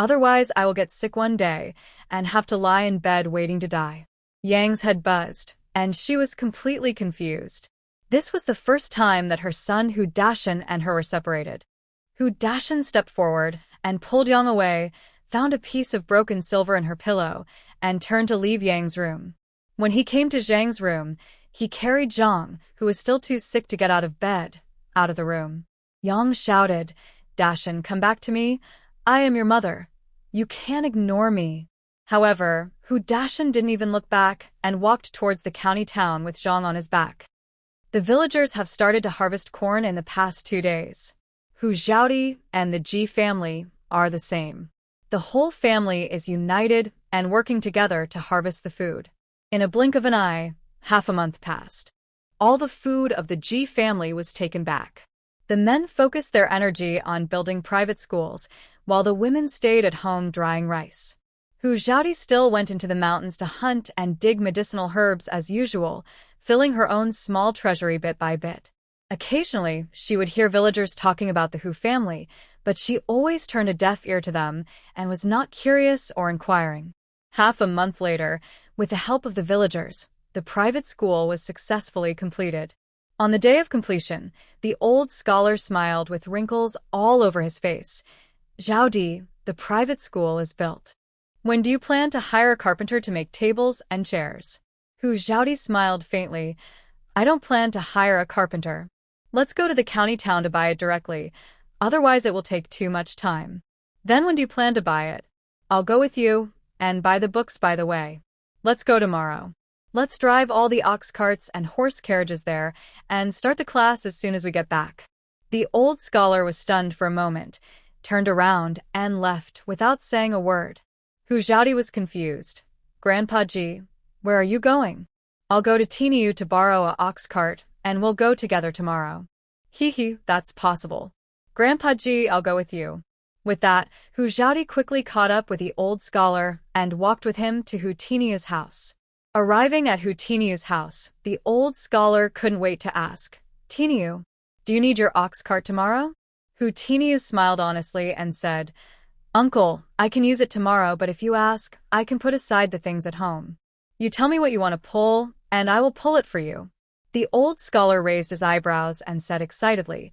S1: Otherwise, I will get sick one day and have to lie in bed waiting to die. Yang's head buzzed, and she was completely confused. This was the first time that her son Hu Dashan and her were separated. Hu Dashan stepped forward and pulled Yang away, found a piece of broken silver in her pillow, and turned to leave Yang's room. When he came to Zhang's room, he carried Zhang, who was still too sick to get out of bed, out of the room. Yang shouted, "Dashan, come back to me. I am your mother. You can't ignore me." However, Hu Dashan didn't even look back and walked towards the county town with Zhang on his back. The villagers have started to harvest corn in the past 2 days. Hu Zhaodi and the Ji family are the same. The whole family is united and working together to harvest the food. In a blink of an eye, half a month passed. All the food of the Ji family was taken back. The men focused their energy on building private schools, while the women stayed at home drying rice. Hu Zhaodi still went into the mountains to hunt and dig medicinal herbs as usual, filling her own small treasury bit by bit. Occasionally, she would hear villagers talking about the Hu family, but she always turned a deaf ear to them and was not curious or inquiring. Half a month later, with the help of the villagers, the private school was successfully completed. On the day of completion, the old scholar smiled with wrinkles all over his face. "Zhaodi, the private school is built. When do you plan to hire a carpenter to make tables and chairs?" Hu Zhaodi smiled faintly. "I don't plan to hire a carpenter. Let's go to the county town to buy it directly, otherwise it will take too much time." "Then when do you plan to buy it?" "I'll go with you, and buy the books by the way. Let's go tomorrow. Let's drive all the ox carts and horse carriages there, and start the class as soon as we get back." The old scholar was stunned for a moment, turned around, and left without saying a word. Hu Zhaodi was confused. "Grandpa Ji, where are you going?" "I'll go to Tiniu to borrow a ox cart, and we'll go together tomorrow." "Hee, that's possible. Grandpa Ji, I'll go with you." With that, Hu Zhaodi quickly caught up with the old scholar and walked with him to Hu Tiniu's house. Arriving at Hu Tiniu's house, the old scholar couldn't wait to ask, "Tiniu, do you need your ox cart tomorrow?" Hu Tiniu smiled honestly and said, "Uncle, I can use it tomorrow, but if you ask, I can put aside the things at home. You tell me what you want to pull, and I will pull it for you." The old scholar raised his eyebrows and said excitedly,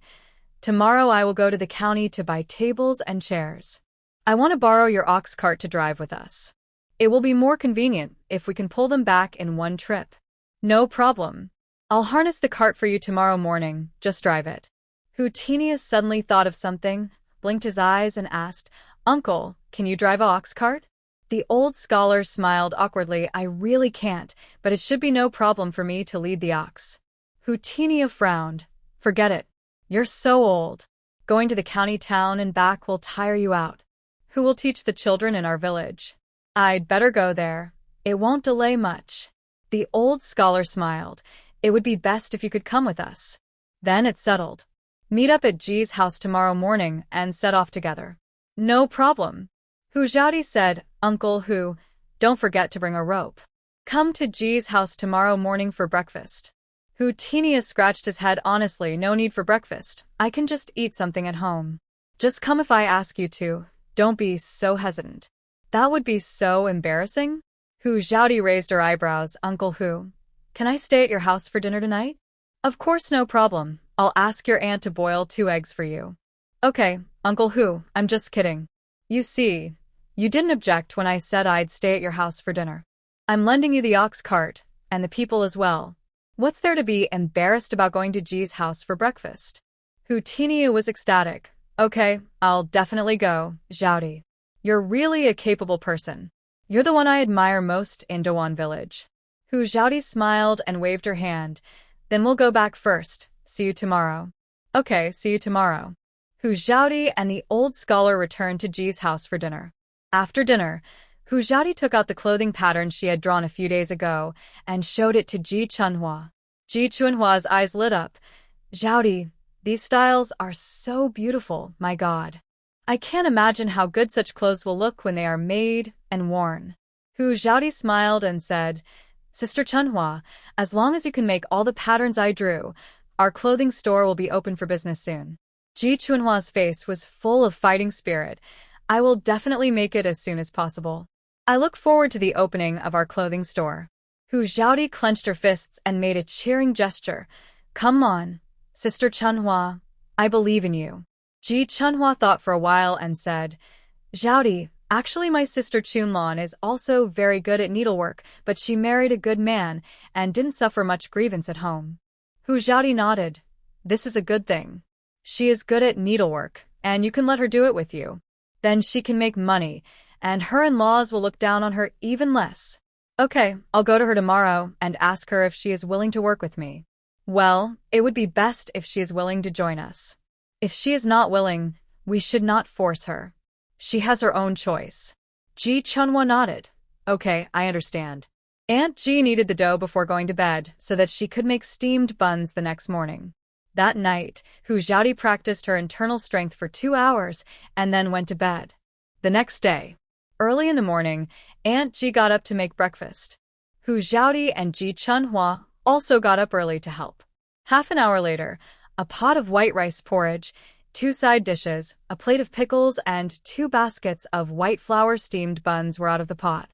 S1: "Tomorrow I will go to the county to buy tables and chairs. I want to borrow your ox cart to drive with us. It will be more convenient if we can pull them back in one trip." "No problem. I'll harness the cart for you tomorrow morning, just drive it." Hu Tiniu suddenly thought of something, blinked his eyes and asked, "Uncle, can you drive an ox cart?" The old scholar smiled awkwardly. "I really can't, but it should be no problem for me to lead the ox." Hu Tiniu frowned. "Forget it. You're so old. Going to the county town and back will tire you out. Who will teach the children in our village?" "I'd better go there. It won't delay much." The old scholar smiled. "It would be best if you could come with us." Then it's settled. Meet up at Ji's house tomorrow morning and set off together. "No problem." Hu Zhaodi said, "Uncle Hu, don't forget to bring a rope. Come to Ji's house tomorrow morning for breakfast." Hu Tiniu scratched his head. "Honestly, no need for breakfast. I can just eat something at home. Just come if I ask you to. Don't be so hesitant." "That would be so embarrassing." Hu Zhaodi raised her eyebrows. "Uncle Hu, can I stay at your house for dinner tonight?" "Of course, no problem. I'll ask your aunt to boil 2 eggs for you." "Okay, Uncle Hu, I'm just kidding. You see, you didn't object when I said I'd stay at your house for dinner. I'm lending you the ox cart, and the people as well. What's there to be embarrassed about going to Ji's house for breakfast?" Hu Tiniu was ecstatic. "Okay, I'll definitely go, Zhaodi. You're really a capable person. You're the one I admire most in Dawan village." Hu Zhaodi smiled and waved her hand. "Then we'll go back first. See you tomorrow." "Okay, see you tomorrow." Hu Zhaodi and the old scholar returned to Ji's house for dinner. After dinner, Hu Zhaodi took out the clothing pattern she had drawn a few days ago and showed it to Ji Chunhua. Ji Chunhua's eyes lit up. "Zhaodi, these styles are so beautiful, my God. I can't imagine how good such clothes will look when they are made and worn." Hu Zhaodi smiled and said, "Sister Chunhua, as long as you can make all the patterns I drew, our clothing store will be open for business soon." Ji Chunhua's face was full of fighting spirit. I will definitely make it as soon as possible. I look forward to the opening of our clothing store. Hu Xiaodi clenched her fists and made a cheering gesture. Come on, Sister Chunhua. I believe in you. Ji Chunhua thought for a while and said, Xiaodi, actually my sister Chunlan is also very good at needlework, but she married a good man and didn't suffer much grievance at home. Hu Xiaodi nodded. This is a good thing. She is good at needlework, and you can let her do it with you. Then she can make money, and her in-laws will look down on her even less. Okay, I'll go to her tomorrow and ask her if she is willing to work with me. Well, it would be best if she is willing to join us. If she is not willing, we should not force her. She has her own choice. Ji Chunhua nodded. Okay, I understand. Aunt Ji kneaded the dough before going to bed so that she could make steamed buns the next morning. That night, Hu Xiaodi practiced her internal strength for 2 hours and then went to bed. The next day, early in the morning, Aunt Ji got up to make breakfast. Hu Xiaodi and Ji Chunhua also got up early to help. Half an hour later, a pot of white rice porridge, 2 side dishes, a plate of pickles, and 2 baskets of white flour steamed buns were out of the pot.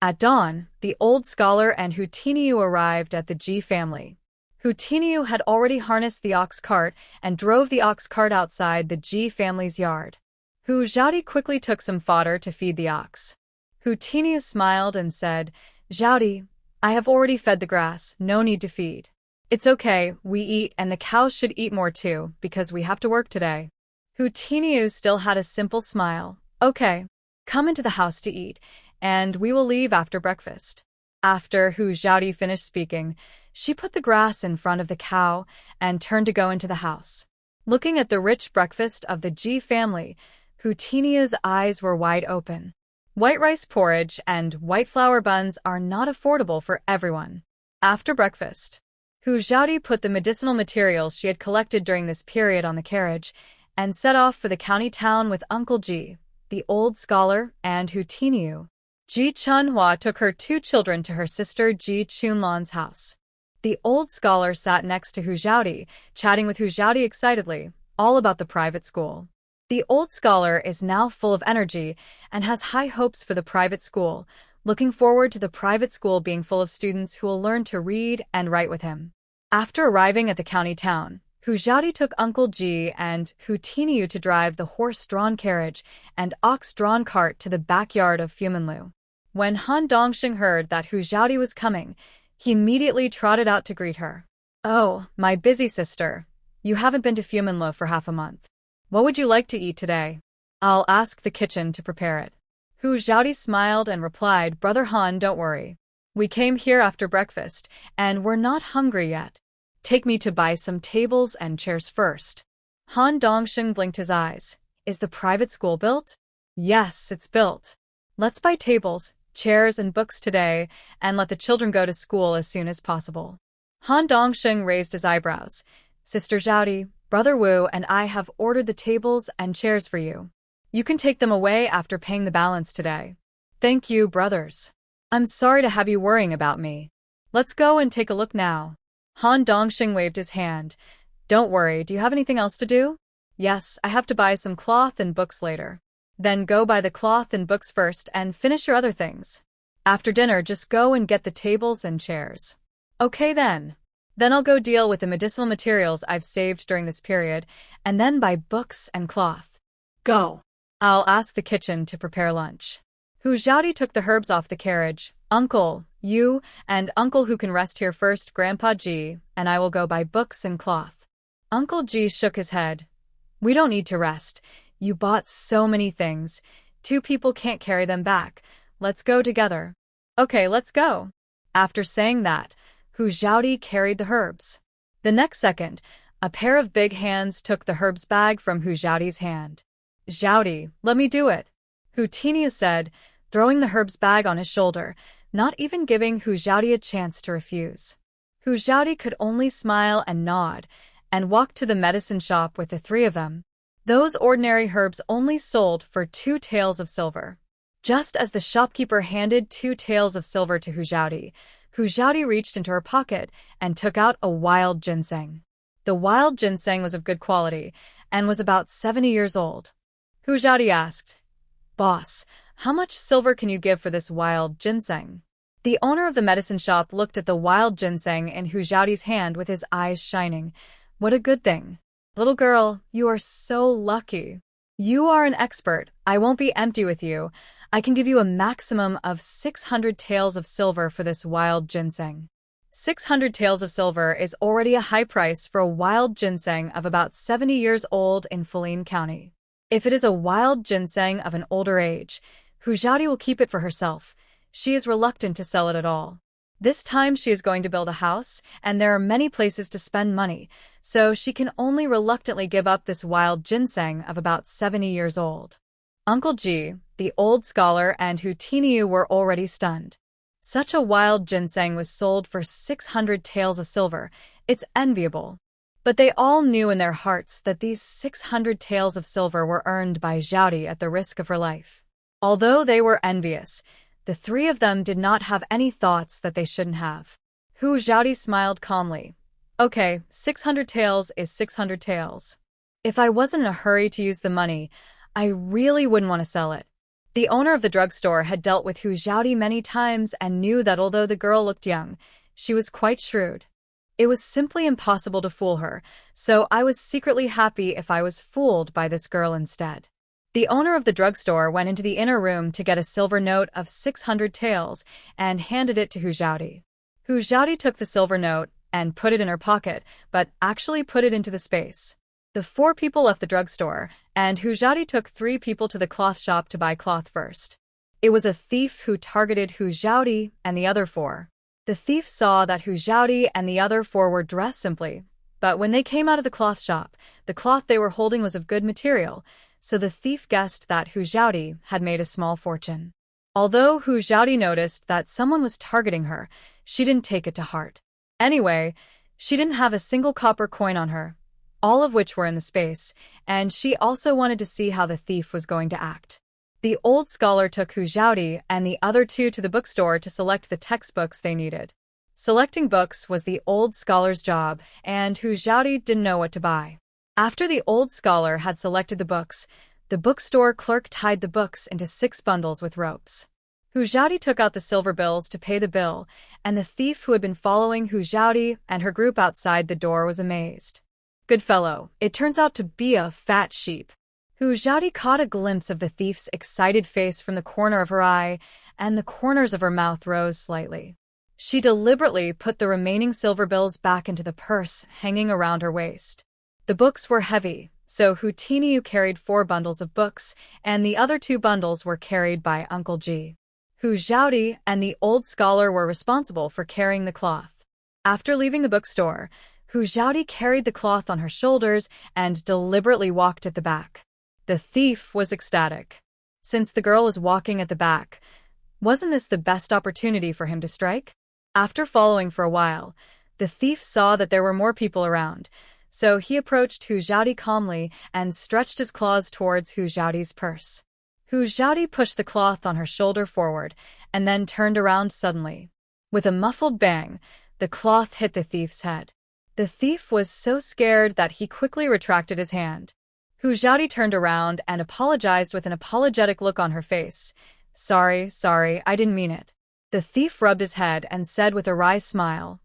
S1: At dawn, the old scholar and Hu Tiniu arrived at the Ji family. Hu Tiniu had already harnessed the ox cart and drove the ox cart outside the Ji family's yard. Hu Xiaodi quickly took some fodder to feed the ox. Hu Tiniu smiled and said, Xiaodi, I have already fed the grass, no need to feed. It's okay, we eat and the cows should eat more too, because we have to work today. Hu Tiniu still had a simple smile. Okay, come into the house to eat, and we will leave after breakfast. After Hu Xiaodi finished speaking, she put the grass in front of the cow and turned to go into the house. Looking at the rich breakfast of the Ji family, Hu Tiniu's eyes were wide open. White rice porridge and white flour buns are not affordable for everyone. After breakfast, Hu Xiaodi put the medicinal materials she had collected during this period on the carriage and set off for the county town with Uncle Ji, the old scholar, and Hu Tiniu. Ji Chunhua took her 2 children to her sister Ji Chunlan's house. The old scholar sat next to Hu Xiaodi, chatting with Hu Xiaodi excitedly, all about the private school. The old scholar is now full of energy and has high hopes for the private school, looking forward to the private school being full of students who will learn to read and write with him. After arriving at the county town, Hu Xiaodi took Uncle Ji and Hu Tiniu to drive the horse-drawn carriage and ox-drawn cart to the backyard of Fuminlu. When Han Dongxing heard that Hu Xiaodi was coming, he immediately trotted out to greet her. Oh, my busy sister. You haven't been to Fuminlu for half a month. What would you like to eat today? I'll ask the kitchen to prepare it. Hu Xiaodi smiled and replied, Brother Han, don't worry. We came here after breakfast, and we're not hungry yet. Take me to buy some tables and chairs first. Han Dongxing blinked his eyes. Is the private school built? Yes, it's built. Let's buy tables, chairs, and books today, and let the children go to school as soon as possible. Han Dongxing raised his eyebrows. Sister Xiaodi, Brother Wu, and I have ordered the tables and chairs for you. You can take them away after paying the balance today. Thank you, brothers. I'm sorry to have you worrying about me. Let's go and take a look now. Han Dongxing waved his hand. Don't worry, do you have anything else to do? Yes, I have to buy some cloth and books later. Then go buy the cloth and books first and finish your other things. After dinner, just go and get the tables and chairs. Okay then. Then I'll go deal with the medicinal materials I've saved during this period, and then buy books and cloth. Go. I'll ask the kitchen to prepare lunch. Hu Xiaodi took the herbs off the carriage. Uncle, you, and Uncle who can rest here first, Grandpa Ji, and I will go buy books and cloth. Uncle Ji shook his head. We don't need to rest. You bought so many things. 2 people can't carry them back. Let's go together. Okay, let's go. After saying that, Hu Xiaodi carried the herbs. The next second, a pair of big hands took the herbs bag from Hu Xiaodi's hand. Xiaodi, let me do it, Hu Tiniu said, throwing the herbs bag on his shoulder, not even giving Hu Xiaodi a chance to refuse. Hu Xiaodi could only smile and nod, and walked to the medicine shop with the 3 of them. Those ordinary herbs only sold for 2 taels of silver. Just as the shopkeeper handed 2 taels of silver to Hu Xiaodi reached into her pocket and took out a wild ginseng. The wild ginseng was of good quality and was about 70 years old. Hu Xiaodi asked, "Boss, how much silver can you give for this wild ginseng?" The owner of the medicine shop looked at the wild ginseng in Hu Zhaoti's hand with his eyes shining. "What a good thing. Little girl, you are so lucky. You are an expert. I won't be empty with you. I can give you a maximum of 600 taels of silver for this wild ginseng." 600 taels of silver is already a high price for a wild ginseng of about 70 years old in Fulian County. If it is a wild ginseng of an older age, Hu Zhaoti will keep it for herself. She is reluctant to sell it at all. This time she is going to build a house, and there are many places to spend money, so she can only reluctantly give up this wild ginseng of about 70 years old. Uncle Ji, the old scholar, and Hu Tinyu were already stunned. Such a wild ginseng was sold for 600 taels of silver. It's enviable. But they all knew in their hearts that these 600 taels of silver were earned by Zhaoti at the risk of her life. Although they were envious, the three of them did not have any thoughts that they shouldn't have. Hu Zhaoti smiled calmly. "Okay, 600 taels is 600 taels. If I wasn't in a hurry to use the money, I really wouldn't want to sell it." The owner of the drugstore had dealt with Hu Zhaoti many times and knew that although the girl looked young, she was quite shrewd. It was simply impossible to fool her, so I was secretly happy if I was fooled by this girl instead. The owner of the drugstore went into the inner room to get a silver note of 600 taels and handed it to Hu Zhaoti. Hu Zhaoti took the silver note and put it in her pocket, but actually put it into the space. The four people left the drugstore, and Hu Zhaoti took 3 people to the cloth shop to buy cloth first. It was a thief who targeted Hu Zhaoti and the other 4. The thief saw that Hu Zhaoti and the other 4 were dressed simply, but when they came out of the cloth shop, the cloth they were holding was of good material, so the thief guessed that Hu Zhaoti had made a small fortune. Although Hu Zhaoti noticed that someone was targeting her, she didn't take it to heart. Anyway, she didn't have a single copper coin on her, all of which were in the space, and she also wanted to see how the thief was going to act. The old scholar took Hu Zhaoti and the other 2 to the bookstore to select the textbooks they needed. Selecting books was the old scholar's job, and Hu Zhaoti didn't know what to buy. After the old scholar had selected the books, the bookstore clerk tied the books into 6 bundles with ropes. Hu Zhaoti took out the silver bills to pay the bill, and the thief who had been following Hu Zhaoti and her group outside the door was amazed. "Good fellow, it turns out to be a fat sheep." Hu Zhaoti caught a glimpse of the thief's excited face from the corner of her eye, and the corners of her mouth rose slightly. She deliberately put the remaining silver bills back into the purse hanging around her waist. The books were heavy, so Hu Tinyu carried 4 bundles of books, and the other 2 bundles were carried by Uncle Ji. Hu Zhaoti and the old scholar were responsible for carrying the cloth. After leaving the bookstore, Hu Zhaoti carried the cloth on her shoulders and deliberately walked at the back. The thief was ecstatic. Since the girl was walking at the back, wasn't this the best opportunity for him to strike? After following for a while, the thief saw that there were more people around, so he approached Hu Zhaoti calmly and stretched his claws towards Hu Zhaoti's purse. Hu Zhaoti pushed the cloth on her shoulder forward and then turned around suddenly. With a muffled bang, the cloth hit the thief's head. The thief was so scared that he quickly retracted his hand. Hu Zhaoti turned around and apologized with an apologetic look on her face. Sorry, I didn't mean it." The thief rubbed his head and said with a wry smile,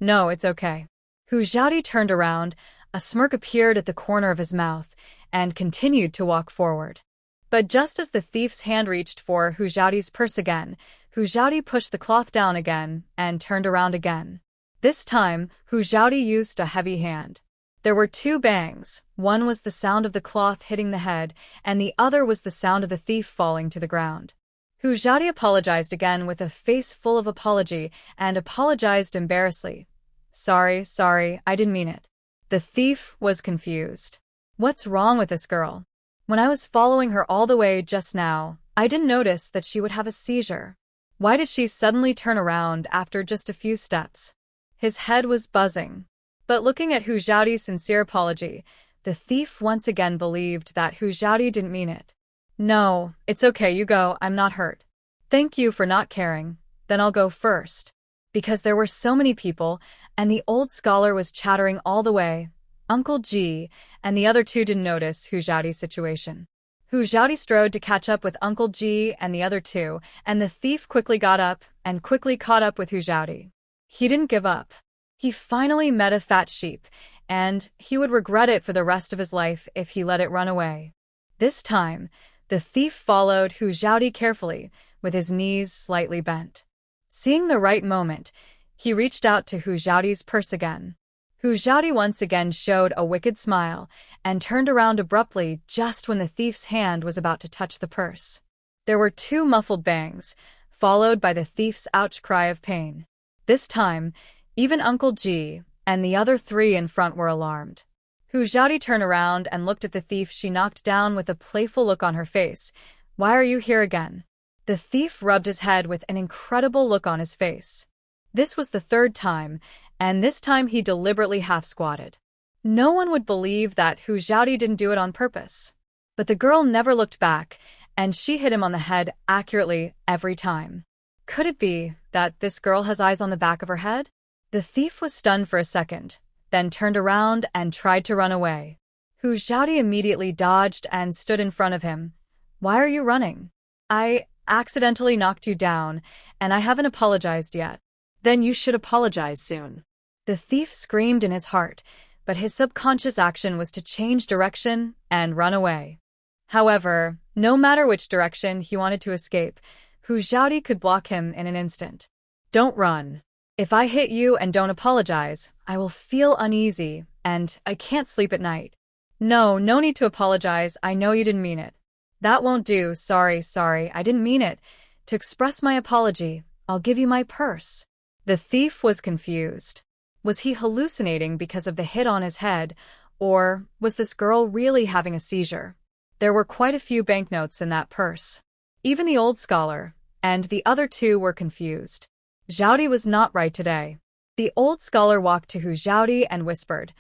S1: "No, it's okay." Hu Zhaoti turned around, a smirk appeared at the corner of his mouth, and continued to walk forward. But just as the thief's hand reached for Hu Zhaoti's purse again, Hu Zhaoti pushed the cloth down again and turned around again. This time, Hu Zhaoti used a heavy hand. There were 2 bangs. One was the sound of the cloth hitting the head, and the other was the sound of the thief falling to the ground. Hu Zhaoti apologized again with a face full of apology and apologized embarrassedly. Sorry, I didn't mean it." The thief was confused. "What's wrong with this girl? When I was following her all the way just now, I didn't notice that she would have a seizure. Why did she suddenly turn around after just a few steps?" His head was buzzing. But looking at Hu Zhaoti's sincere apology, the thief once again believed that Hu Zhaoti didn't mean it. "No, it's okay, you go, I'm not hurt." "Thank you for not caring. Then I'll go first." Because there were so many people, and the old scholar was chattering all the way, Uncle Ji and the other 2 didn't notice Hu Zhaoti's situation. Hu Xiaodi strode to catch up with Uncle Ji and the other two, and the thief quickly got up and quickly caught up with Hu Xiaodi. He didn't give up. He finally met a fat sheep, and he would regret it for the rest of his life if he let it run away. This time, the thief followed Hu Xiaodi carefully, with his knees slightly bent. Seeing the right moment, he reached out to Hu Xiaodi's purse again. Hu Xiaodi once again showed a wicked smile and turned around abruptly just when the thief's hand was about to touch the purse. There were two muffled bangs, followed by the thief's ouch cry of pain. This time, even Uncle Ji and the other three in front were alarmed. Hu Xiaodi turned around and looked at the thief she knocked down with a playful look on her face. "Why are you here again?" The thief rubbed his head with an incredible look on his face. This was the third time, and this time he deliberately half-squatted. No one would believe that Hu Xiaodi didn't do it on purpose. But the girl never looked back, and she hit him on the head accurately every time. Could it be that this girl has eyes on the back of her head? The thief was stunned for a second, then turned around and tried to run away. Hu Xiaodi immediately dodged and stood in front of him. "Why are you running?" "I accidentally knocked you down, and I haven't apologized yet."
S2: Then you should apologize soon.
S1: The thief screamed in his heart, but his subconscious action was to change direction and run away. However, no matter which direction he wanted to escape, Hu Xiaodi could block him in an instant. "Don't run. If I hit you and don't apologize, I will feel uneasy, and I can't sleep at night." No need to apologize, I know you didn't mean it." "That won't do, sorry, I didn't mean it. To express my apology, I'll give you my purse." The thief was confused. Was he hallucinating because of the hit on his head, or was this girl really having a seizure? There were quite a few banknotes in that purse. Even the old scholar and the other two were confused. Xiaodi was not right today. The old scholar walked to Hu Xiaodi and whispered,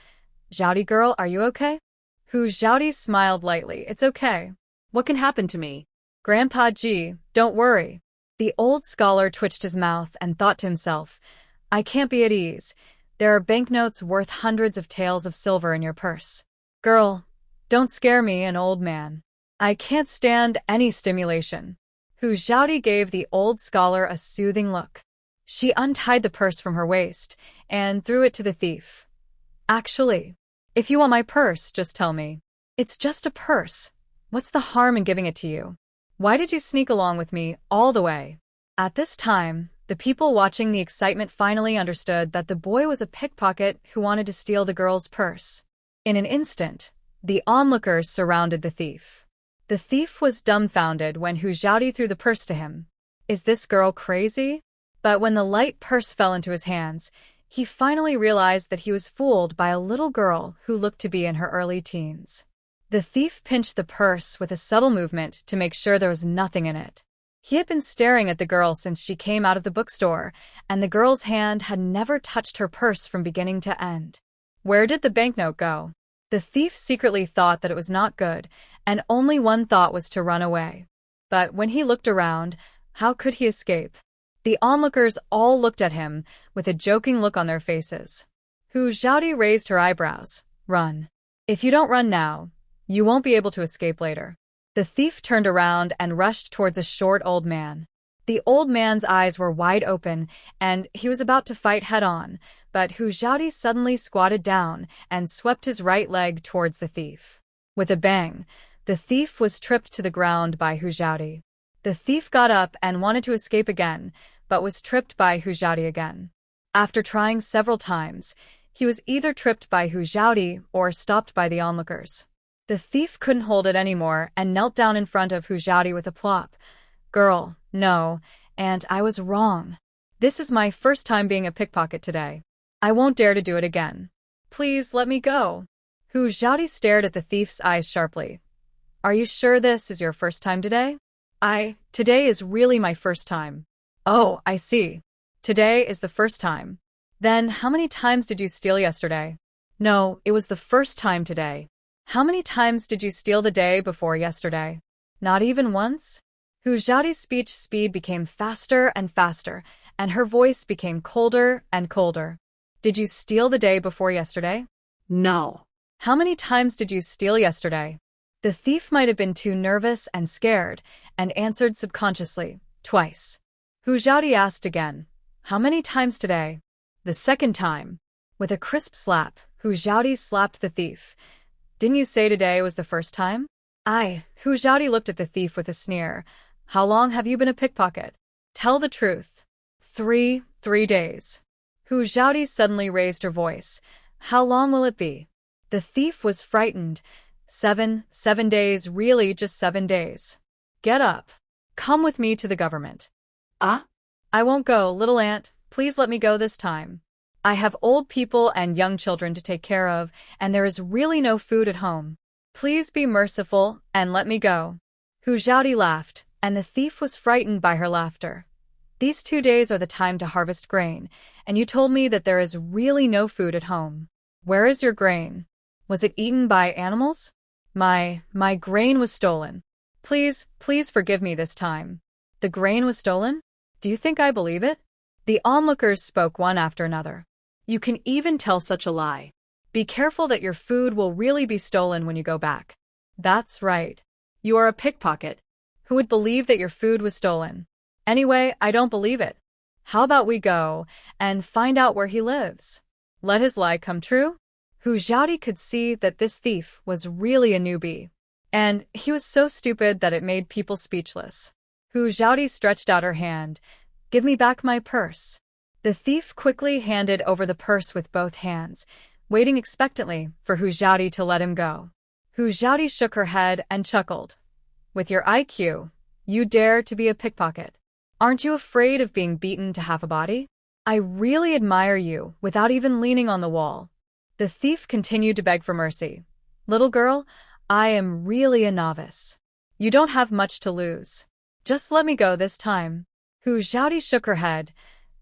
S1: "Xiaodi girl, are you okay?" Hu Xiaodi smiled lightly. "It's okay.
S2: What can happen to me?"
S1: "Grandpa Ji, don't worry." The old scholar twitched his mouth and thought to himself, "I can't be at ease. There are banknotes worth hundreds of taels of silver in your purse. Girl, don't scare me, an old man. I can't stand any stimulation." Hu Xiaodi gave the old scholar a soothing look. She untied the purse from her waist and threw it to the thief. "Actually, if you want my purse, just tell me. It's just a purse. What's the harm in giving it to you? Why did you sneak along with me all the way?" At this time, the people watching the excitement finally understood that the boy was a pickpocket who wanted to steal the girl's purse. In an instant, the onlookers surrounded the thief. The thief was dumbfounded when Hu Xiaodi threw the purse to him. Is this girl crazy? But when the light purse fell into his hands, he finally realized that he was fooled by a little girl who looked to be in her early teens. The thief pinched the purse with a subtle movement to make sure there was nothing in it. He had been staring at the girl since she came out of the bookstore, and the girl's hand had never touched her purse from beginning to end. Where did the banknote go? The thief secretly thought that it was not good, and only one thought was to run away. But when he looked around, how could he escape? The onlookers all looked at him with a joking look on their faces. Hu Xiaodi raised her eyebrows. "Run. If you don't run now, you won't be able to escape later." The thief turned around and rushed towards a short old man. The old man's eyes were wide open, and he was about to fight head-on, but Hu Xiaodi suddenly squatted down and swept his right leg towards the thief. With a bang, the thief was tripped to the ground by Hu Xiaodi. The thief got up and wanted to escape again, but was tripped by Hu Xiaodi again. After trying several times, he was either tripped by Hu Xiaodi or stopped by the onlookers. The thief couldn't hold it anymore and knelt down in front of Hu Xiaodi with a plop. "Girl, no, and I was wrong. This is my first time being a pickpocket today. I won't dare to do it again. Please let me go." Hu Xiaodi stared at the thief's eyes sharply. "Are you sure this is your first time today?" Today is really my first time." "Oh, I see. Today is the first time. Then how many times did you steal yesterday?" "No, it was the first time today." "How many times did you steal the day before yesterday?" "Not even once?" Hu Xiaodi's speech speed became faster and faster, and her voice became colder and colder. "Did you steal the day before yesterday?"
S2: "No."
S1: "How many times did you steal yesterday?" The thief might have been too nervous and scared, and answered subconsciously, twice. Hu Xiaodi asked again, "How many times today?" "The second time." With a crisp slap, Hu Xiaodi slapped the thief. "Didn't you say today was the first time?" Hu Xiaodi looked at the thief with a sneer. "How long have you been a pickpocket?" "Tell the truth." Three days." Hu Xiaodi suddenly raised her voice. "How long will it be?" The thief was frightened. 7 days, really just 7 days. "Get up. Come with me to the government."
S2: Ah?
S1: "I won't go, little aunt. Please let me go this time. I have old people and young children to take care of, and there is really no food at home. Please be merciful and let me go." Hu Xiaodi laughed, and the thief was frightened by her laughter. "These 2 days are the time to harvest grain, and you told me that there is really no food at home. Where is your grain? Was it eaten by animals?" My grain was stolen. Please forgive me this time." "The grain was stolen? Do you think I believe it?" The onlookers spoke one after another.
S2: You can even tell such a lie.
S1: "Be careful that your food will really be stolen when you go back." "That's right. You are a pickpocket. Who would believe that your food was stolen? Anyway, I don't believe it. How about we go and find out where he lives? Let his lie come true?" Hu Xiaodi could see that this thief was really a newbie, and he was so stupid that it made people speechless. Hu Xiaodi stretched out her hand. "Give me back my purse." The thief quickly handed over the purse with both hands, waiting expectantly for Hu Xiaodi to let him go. Hu Xiaodi shook her head and chuckled. "With your IQ, you dare to be a pickpocket. Aren't you afraid of being beaten to half a body? I really admire you without even leaning on the wall." The thief continued to beg for mercy. "Little girl, I am really a novice. You don't have much to lose. Just let me go this time." Hu Xiaodi shook her head.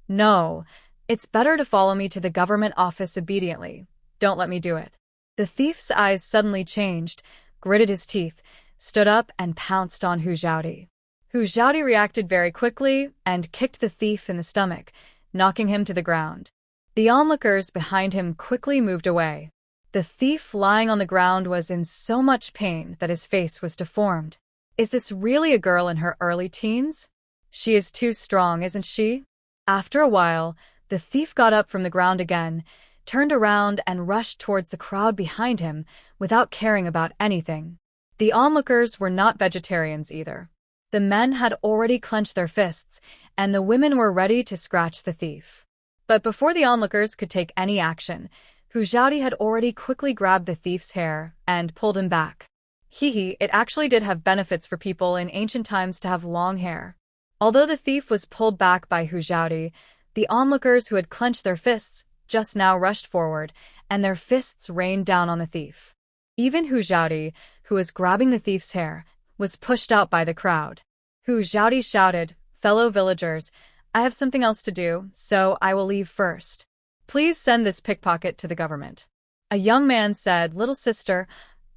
S1: "No, it's better to follow me to the government office obediently. Don't let me do it." The thief's eyes suddenly changed, gritted his teeth, stood up and pounced on Hu Xiaodi. Hu Xiaodi reacted very quickly and kicked the thief in the stomach, knocking him to the ground. The onlookers behind him quickly moved away. The thief lying on the ground was in so much pain that his face was deformed. Is this really a girl in her early teens? She is too strong, isn't she? After a while, the thief got up from the ground again, turned around and rushed towards the crowd behind him without caring about anything. The onlookers were not vegetarians either. The men had already clenched their fists, and the women were ready to scratch the thief. But before the onlookers could take any action, Hu Xiaodi had already quickly grabbed the thief's hair and pulled him back. It actually did have benefits for people in ancient times to have long hair. Although the thief was pulled back by Hu Xiaodi, the onlookers who had clenched their fists just now rushed forward, and their fists rained down on the thief. Even Hu Xiaodi, who was grabbing the thief's hair, was pushed out by the crowd. Hu Xiaodi shouted, "Fellow villagers, I have something else to do, so I will leave first. Please send this pickpocket to the government." A young man said, "Little sister,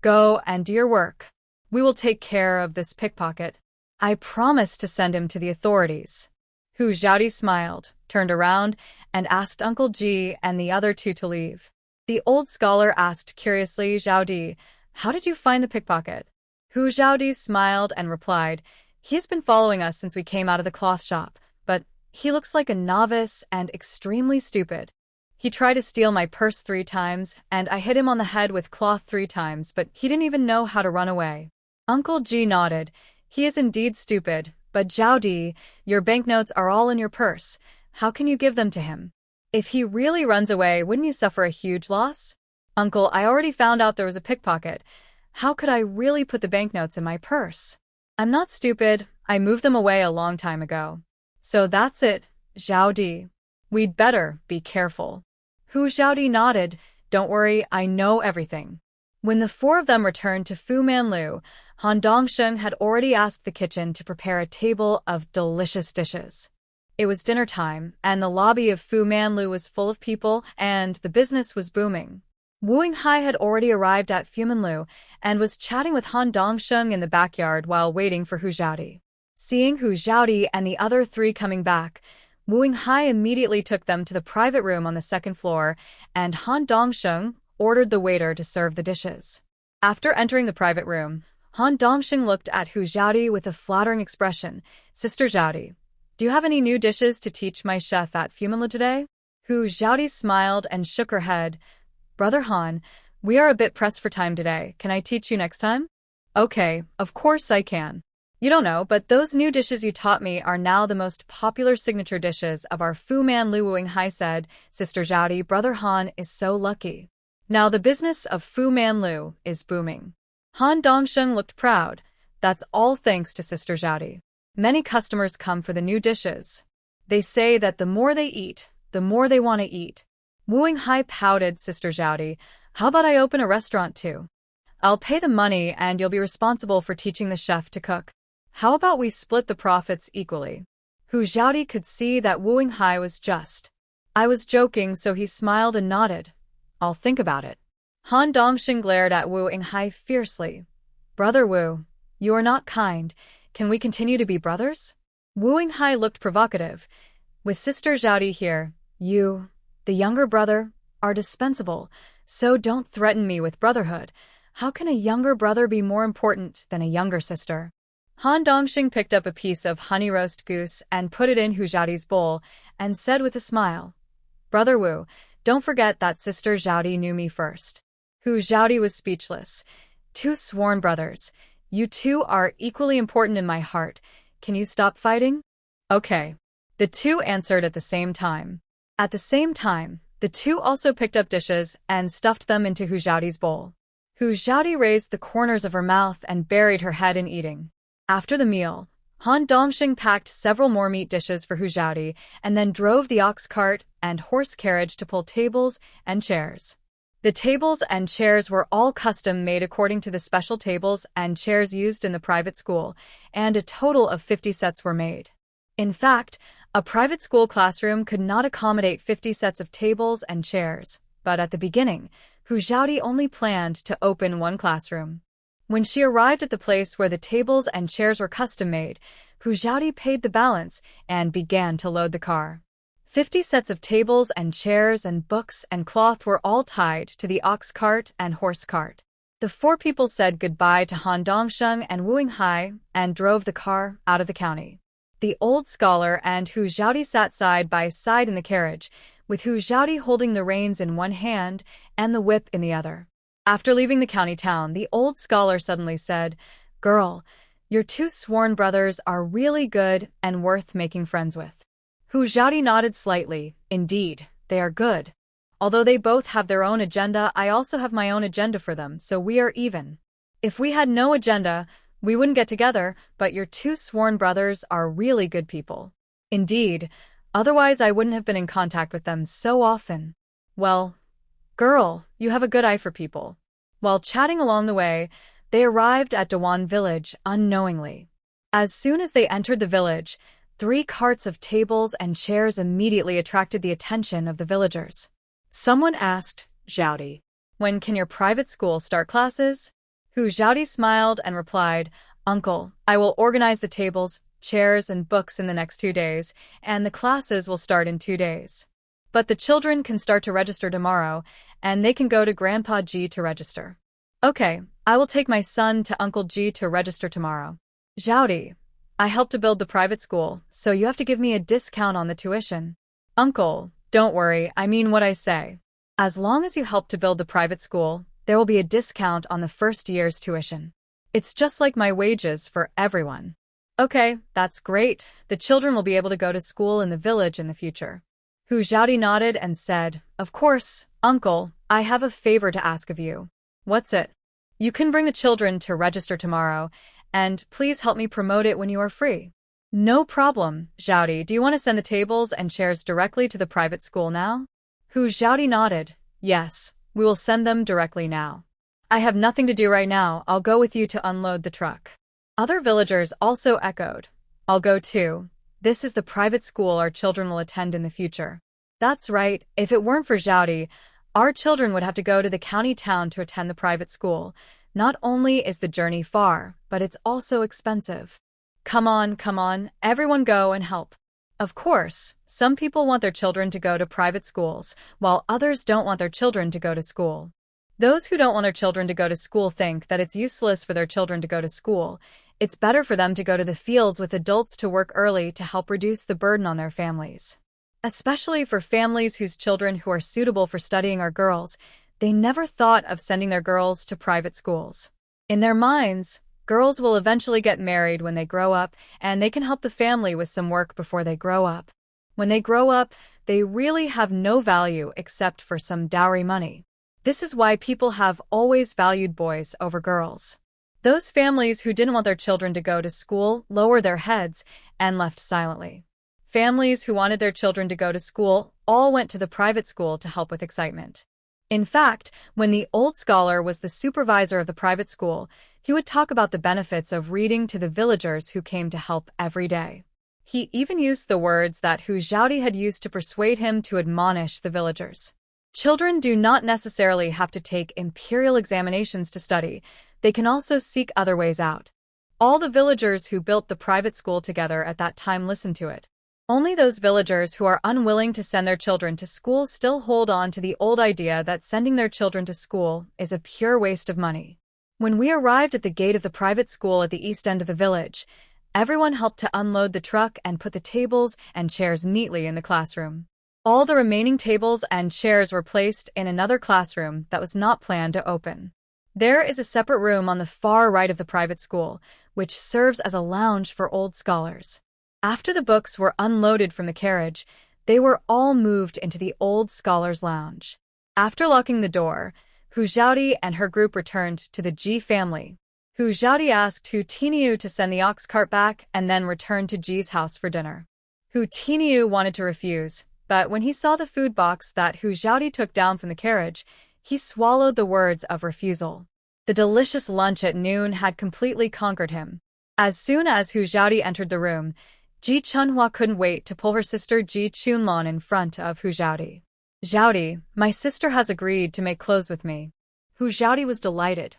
S1: go and do your work. We will take care of this pickpocket. I promise to send him to the authorities." Hu Xiaodi smiled, turned around, and asked Uncle Ji and the other two to leave. The old scholar asked curiously, "Xiaodi, how did you find the pickpocket?" Hu Xiaodi smiled and replied, "He has been following us since we came out of the cloth shop, but he looks like a novice and extremely stupid. He tried to steal my purse 3 times, and I hit him on the head with cloth 3 times, but he didn't even know how to run away." Uncle Ji nodded. "He is indeed stupid, but Xiaodi, your banknotes are all in your purse. How can you give them to him? If he really runs away, wouldn't you suffer a huge loss?" "Uncle, I already found out there was a pickpocket. How could I really put the banknotes in my purse? I'm not stupid. I moved them away a long time ago." "So that's it, Xiaodi. We'd better be careful." Hu Xiaodi nodded. "Don't worry, I know everything." When the 4 of them returned to Fu Manlu, Han Dongsheng had already asked the kitchen to prepare a table of delicious dishes. It was dinner time, and the lobby of Fu Manlu was full of people, and the business was booming. Wu Yinghai had already arrived at Fu Manlu and was chatting with Han Dongsheng in the backyard while waiting for Hu Xiaodi. Seeing Hu Xiaodi and the other 3 coming back, Wu Yinghai immediately took them to the private room on the 2nd floor, and Han Dongsheng ordered the waiter to serve the dishes. After entering the private room, Han Dongxing looked at Hu Xiaodi with a flattering expression. Sister Xiaodi, do you have any new dishes to teach my chef at Fumanla today? Hu Xiaodi smiled and shook her head. Brother Han, we are a bit pressed for time today. Can I teach you next time? Okay, of course I can. You don't know, but those new dishes you taught me are now the most popular signature dishes of our Fu Man Lu Wuing Hai said. Sister Xiaodi, Brother Han is so lucky. Now the business of Fu Man Lu is booming. Han Dongsheng looked proud. That's all thanks to Sister Xiaodi. Many customers come for the new dishes. They say that the more they eat, the more they want to eat. Wuing Hai pouted. Sister Xiaodi, how about I open a restaurant too? I'll pay the money and you'll be responsible for teaching the chef to cook. How about we split the profits equally? Hu Xiaodi could see that Wuing Hai was just. I was joking, so he smiled and nodded. I'll think about it. Han Dongxing glared at Wuing Hai fiercely. Brother Wu, you are not kind. Can we continue to be brothers? Wuing Hai looked provocative. With Sister Xiaodi here, you, the younger brother, are dispensable, so don't threaten me with brotherhood. How can a younger brother be more important than a younger sister? Han Dongxing picked up a piece of honey roast goose and put it in Hu Xiaodi's bowl and said with a smile, Brother Wu, don't forget that Sister Xiaodi knew me first. Hu Xiaodi was speechless. Two sworn brothers. You two are equally important in my heart. Can you stop fighting? Okay. The two answered at the same time. At the same time, the two also picked up dishes and stuffed them into Hu Xiaodi's bowl. Hu Xiaodi raised the corners of her mouth and buried her head in eating. After the meal, Han Dongxing packed several more meat dishes for Hu Xiaodi and then drove the ox cart and horse carriage to pull tables and chairs. The tables and chairs were all custom-made according to the special tables and chairs used in the private school, and a total of 50 sets were made. In fact, a private school classroom could not accommodate 50 sets of tables and chairs, but at the beginning, Hu Xiaodi only planned to open one classroom. When she arrived at the place where the tables and chairs were custom-made, Hu Xiaodi paid the balance and began to load the car. 50 sets of tables and chairs and books and cloth were all tied to the ox cart and horse cart. The four people said goodbye to Han Dongsheng and Wuing Hai and drove the car out of the county. The old scholar and Hu Xiaodi sat side by side in the carriage, with Hu Xiaodi holding the reins in one hand and the whip in the other. After leaving the county town, the old scholar suddenly said, Girl, your two sworn brothers are really good and worth making friends with. Hu Xiaodi nodded slightly. Indeed, they are good. Although they both have their own agenda, I also have my own agenda for them, so we are even. If we had no agenda, we wouldn't get together, but your two sworn brothers are really good people. Indeed, otherwise I wouldn't have been in contact with them so often. Well, girl, you have a good eye for people. While chatting along the way, they arrived at Dewan village unknowingly. As soon as they entered the village, 3 carts of tables and chairs immediately attracted the attention of the villagers. Someone asked, Xiaodi, when can your private school start classes? Hu Xiaodi smiled and replied, Uncle, I will organize the tables, chairs, and books in the next 2 days, and the classes will start in 2 days. But the children can start to register tomorrow, and they can go to Grandpa Ji to register. Okay, I will take my son to Uncle Ji to register tomorrow. Xiaodi, I helped to build the private school, so you have to give me a discount on the tuition. Uncle, don't worry, I mean what I say. As long as you help to build the private school, there will be a discount on the first year's tuition. It's just like my wages for everyone. Okay, that's great. The children will be able to go to school in the village in the future. Hu Xiaodi nodded and said, Of course, Uncle, I have a favor to ask of you. What's it? You can bring the children to register tomorrow, and please help me promote it when you are free. No problem, Xiaodi. Do you want to send the tables and chairs directly to the private school now? Hu Xiaodi nodded. Yes, we will send them directly now. I have nothing to do right now. I'll go with you to unload the truck. Other villagers also echoed. I'll go too. This is the private school our children will attend in the future. That's right. If it weren't for Xiaodi, our children would have to go to the county town to attend the private school. Not only is the journey far, but it's also expensive. Come on, everyone go and help. Of course, some people want their children to go to private schools, while others don't want their children to go to school. Those who don't want their children to go to school think that it's useless for their children to go to school. It's better for them to go to the fields with adults to work early to help reduce the burden on their families. Especially for families whose children who are suitable for studying are girls, they never thought of sending their girls to private schools. In their minds, girls will eventually get married when they grow up, and they can help the family with some work before they grow up. When they grow up, they really have no value except for some dowry money. This is why people have always valued boys over girls. Those families who didn't want their children to go to school lowered their heads and left silently. Families who wanted their children to go to school all went to the private school to help with excitement. In fact, when the old scholar was the supervisor of the private school, he would talk about the benefits of reading to the villagers who came to help every day. He even used the words that Hu Zhaodi had used to persuade him to admonish the villagers. Children do not necessarily have to take imperial examinations to study. They can also seek other ways out. All the villagers who built the private school together at that time listened to it. Only those villagers who are unwilling to send their children to school still hold on to the old idea that sending their children to school is a pure waste of money. When we arrived at the gate of the private school at the east end of the village, everyone helped to unload the truck and put the tables and chairs neatly in the classroom. All the remaining tables and chairs were placed in another classroom that was not planned to open. There is a separate room on the far right of the private school, which serves as a lounge for old scholars. After the books were unloaded from the carriage, they were all moved into the old scholars' lounge. After locking the door, Hu Zhaodi and her group returned to the Ji family. Hu Zhaodi asked Hu Tiniu to send the ox cart back and then returned to Ji's house for dinner. Hu Tiniu wanted to refuse, but when he saw the food box that Hu Zhaodi took down from the carriage, he swallowed the words of refusal. The delicious lunch at noon had completely conquered him. As soon as Hu Zhaodi entered the room, Ji Chunhua couldn't wait to pull her sister Ji Chunlon in front of Hu Zhaodi. "Zhaodi, my sister has agreed to make clothes with me."
S2: Hu Zhaodi was delighted.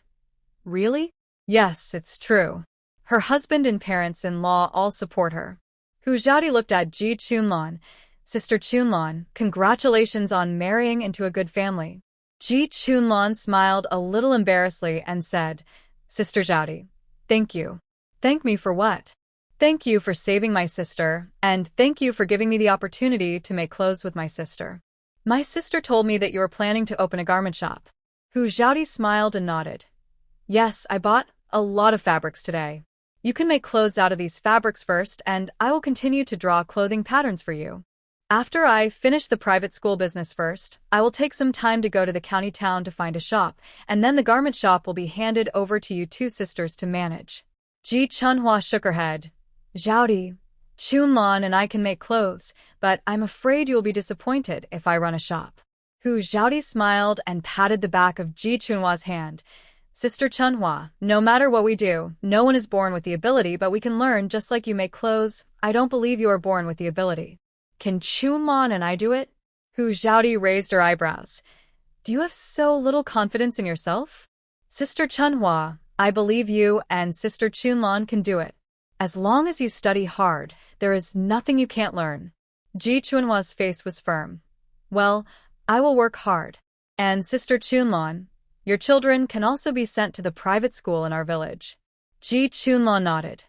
S2: "Really?"
S1: "Yes, it's true. Her husband and parents-in-law all support her." Hu Zhaodi looked at Ji Chunlon. "Sister Chunlon, congratulations on marrying into a good family." Ji Chunlon smiled a little embarrassedly and said, "Sister Zhaodi, thank you." "Thank me for what?" "Thank you for saving my sister, and thank you for giving me the opportunity to make clothes with my sister. My sister told me that you were planning to open a garment shop." Hu Zhaodi smiled and nodded. "Yes, I bought a lot of fabrics today. You can make clothes out of these fabrics first, and I will continue to draw clothing patterns for you. After I finish the private school business first, I will take some time to go to the county town to find a shop, and then the garment shop will be handed over to you two sisters to manage." Ji Chunhua shook her head. "Zhaodi, Chunlon and I can make clothes, but I'm afraid you will be disappointed if I run a shop." Hu Zhaodi smiled and patted the back of Ji Chunhua's hand. "Sister Chunhua, no matter what we do, no one is born with the ability, but we can learn just like you make clothes. I don't believe you are born with the ability."
S2: "Can Chunlon and I do it?"
S1: Hu Zhaodi raised her eyebrows. "Do you have so little confidence in yourself?" "Sister Chunhua, I believe you and Sister Chunlon can do it. As long as you study hard, there is nothing you can't learn." Ji Chunhua's face was firm. "Well, I will work hard. And Sister Chunlon, your children can also be sent to the private school in our village." Ji Chunlon nodded.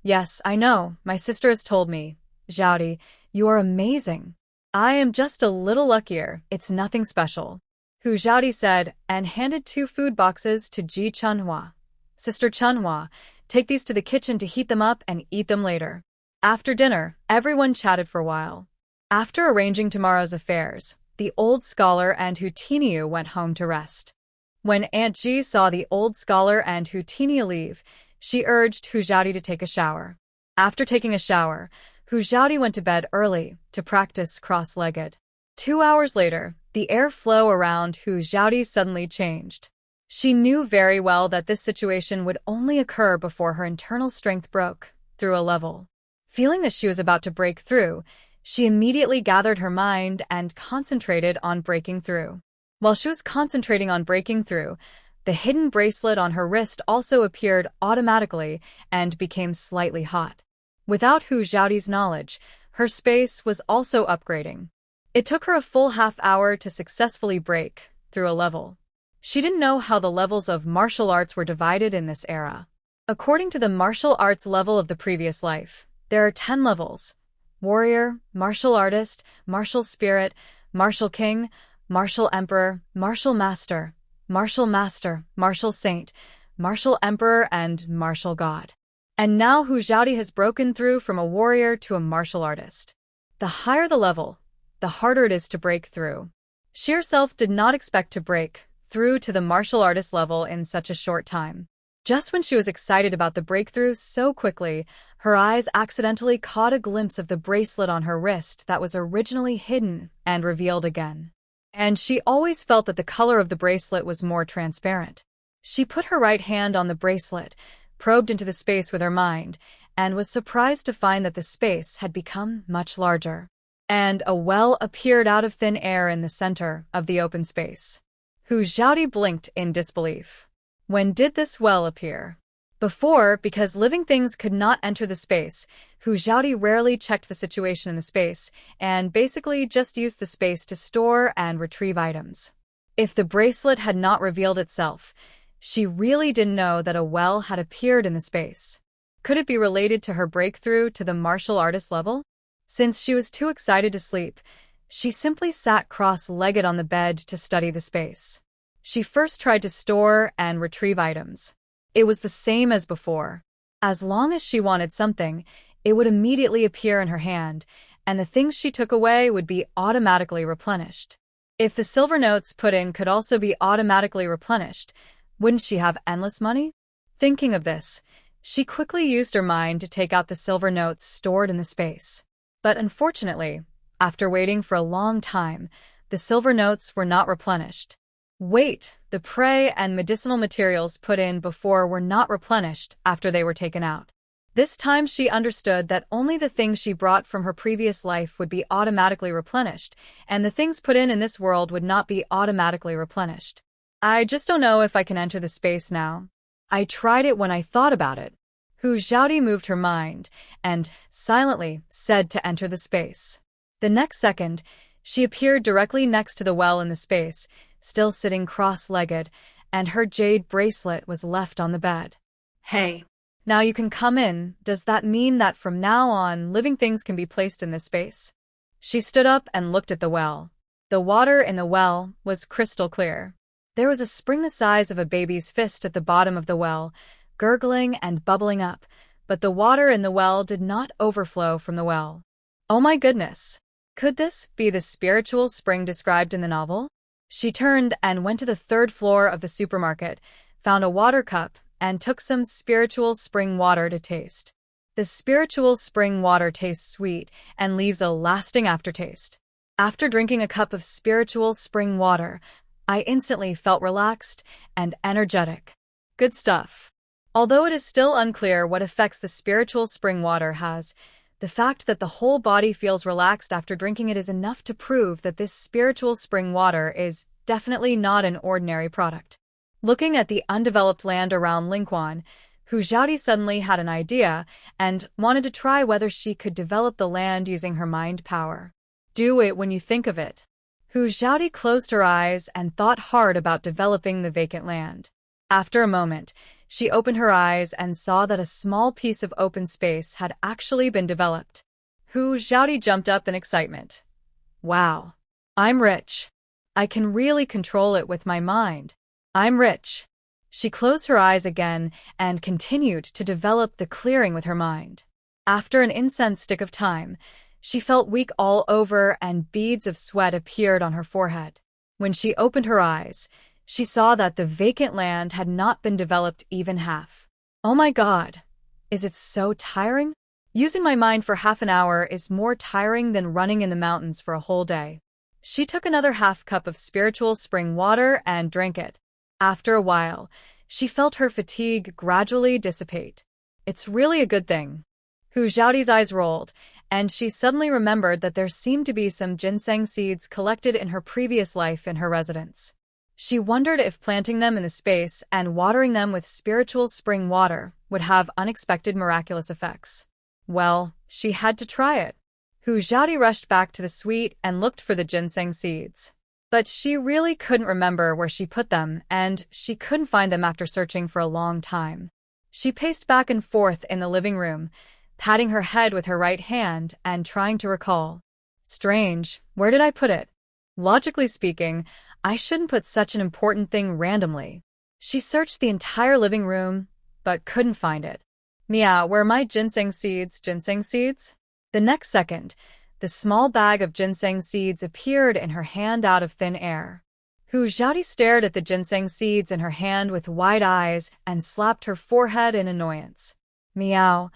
S1: "Yes, I know, my sister has told me. Zhaodi, you are amazing. I am just a little luckier, it's nothing special." Hu Zhaodi said and handed 2 food boxes to Ji Chunhua. "Sister Chunhua, take these to the kitchen to heat them up and eat them later." After dinner, everyone chatted for a while. After arranging tomorrow's affairs, the old scholar and Hu Tiniu went home to rest. When Aunt Ji saw the old scholar and Hu Tiniu leave, she urged Hu Zhaodi to take a shower. After taking a shower, Hu Zhaodi went to bed early to practice cross-legged. 2 hours later, the airflow around Hu Zhaodi suddenly changed. She knew very well that this situation would only occur before her internal strength broke through a level. Feeling that she was about to break through, she immediately gathered her mind and concentrated on breaking through. While she was concentrating on breaking through, the hidden bracelet on her wrist also appeared automatically and became slightly hot. Without Hu Zhaodi's knowledge, her space was also upgrading. It took her a full half hour to successfully break through a level. She didn't know how the levels of martial arts were divided in this era. According to the martial arts level of the previous life, there are 10 levels: warrior, martial artist, martial spirit, martial king, martial emperor, martial master, martial saint, martial emperor, and martial god. And now Hu Xiaodi has broken through from a warrior to a martial artist. The higher the level, the harder it is to break through. She herself did not expect to break through to the martial artist level in such a short time. Just when she was excited about the breakthrough so quickly, her eyes accidentally caught a glimpse of the bracelet on her wrist that was originally hidden and revealed again. And she always felt that the color of the bracelet was more transparent. She put her right hand on the bracelet, probed into the space with her mind, and was surprised to find that the space had become much larger. And a well appeared out of thin air in the center of the open space. Hu Xiaodi blinked in disbelief. When did this well appear? Before, because living things could not enter the space, Hu Xiaodi rarely checked the situation in the space, and basically just used the space to store and retrieve items. If the bracelet had not revealed itself, she really didn't know that a well had appeared in the space. Could it be related to her breakthrough to the martial artist level? Since she was too excited to sleep, she simply sat cross-legged on the bed to study the space. She first tried to store and retrieve items. It was the same as before. As long as she wanted something, it would immediately appear in her hand, and the things she took away would be automatically replenished. If the silver notes put in could also be automatically replenished, wouldn't she have endless money? Thinking of this, she quickly used her mind to take out the silver notes stored in the space. But unfortunately, after waiting for a long time, the silver notes were not replenished. Wait, the prey and medicinal materials put in before were not replenished after they were taken out. This time she understood that only the things she brought from her previous life would be automatically replenished, and the things put in this world would not be automatically replenished. I just don't know if I can enter the space now. I tried it when I thought about it. Hu Xiaodi moved her mind and silently said to enter the space. The next second, she appeared directly next to the well in the space, still sitting cross-legged, and her jade bracelet was left on the bed.
S2: Hey.
S1: Now you can come in. Does that mean that from now on, living things can be placed in this space? She stood up and looked at the well. The water in the well was crystal clear. There was a spring the size of a baby's fist at the bottom of the well, gurgling and bubbling up, but the water in the well did not overflow from the well. Oh my goodness! Could this be the spiritual spring described in the novel? She turned and went to the 3rd floor of the supermarket, found a water cup, and took some spiritual spring water to taste. The spiritual spring water tastes sweet and leaves a lasting aftertaste. After drinking a cup of spiritual spring water, I instantly felt relaxed and energetic. Good stuff. Although it is still unclear what effects the spiritual spring water has, the fact that the whole body feels relaxed after drinking it is enough to prove that this spiritual spring water is definitely not an ordinary product. Looking at the undeveloped land around Lingquan, Hu Xiaodi suddenly had an idea and wanted to try whether she could develop the land using her mind power. Do it when you think of it. Hu Xiaodi closed her eyes and thought hard about developing the vacant land. After a moment, she opened her eyes and saw that a small piece of open space had actually been developed. Hu Xiaodi jumped up in excitement. Wow! I'm rich. I can really control it with my mind. I'm rich. She closed her eyes again and continued to develop the clearing with her mind. After an incense stick of time, she felt weak all over and beads of sweat appeared on her forehead. When she opened her eyes, she saw that the vacant land had not been developed even half. Oh my God! Is it so tiring? Using my mind for half an hour is more tiring than running in the mountains for a whole day. She took another half cup of spiritual spring water and drank it. After a while, she felt her fatigue gradually dissipate. It's really a good thing. Hu Xiaodi's eyes rolled, and she suddenly remembered that there seemed to be some ginseng seeds collected in her previous life in her residence. She wondered if planting them in the space and watering them with spiritual spring water would have unexpected miraculous effects. Well, she had to try it. Hu Xiaodi rushed back to the suite and looked for the ginseng seeds. But she really couldn't remember where she put them, and she couldn't find them after searching for a long time. She paced back and forth in the living room, patting her head with her right hand and trying to recall. Strange, where did I put it? Logically speaking, I shouldn't put such an important thing randomly. She searched the entire living room, but couldn't find it. Meow, where are my ginseng seeds? Ginseng seeds? The next second, the small bag of ginseng seeds appeared in her hand out of thin air. Hu Xiaodi stared at the ginseng seeds in her hand with wide eyes and slapped her forehead in annoyance. Meow.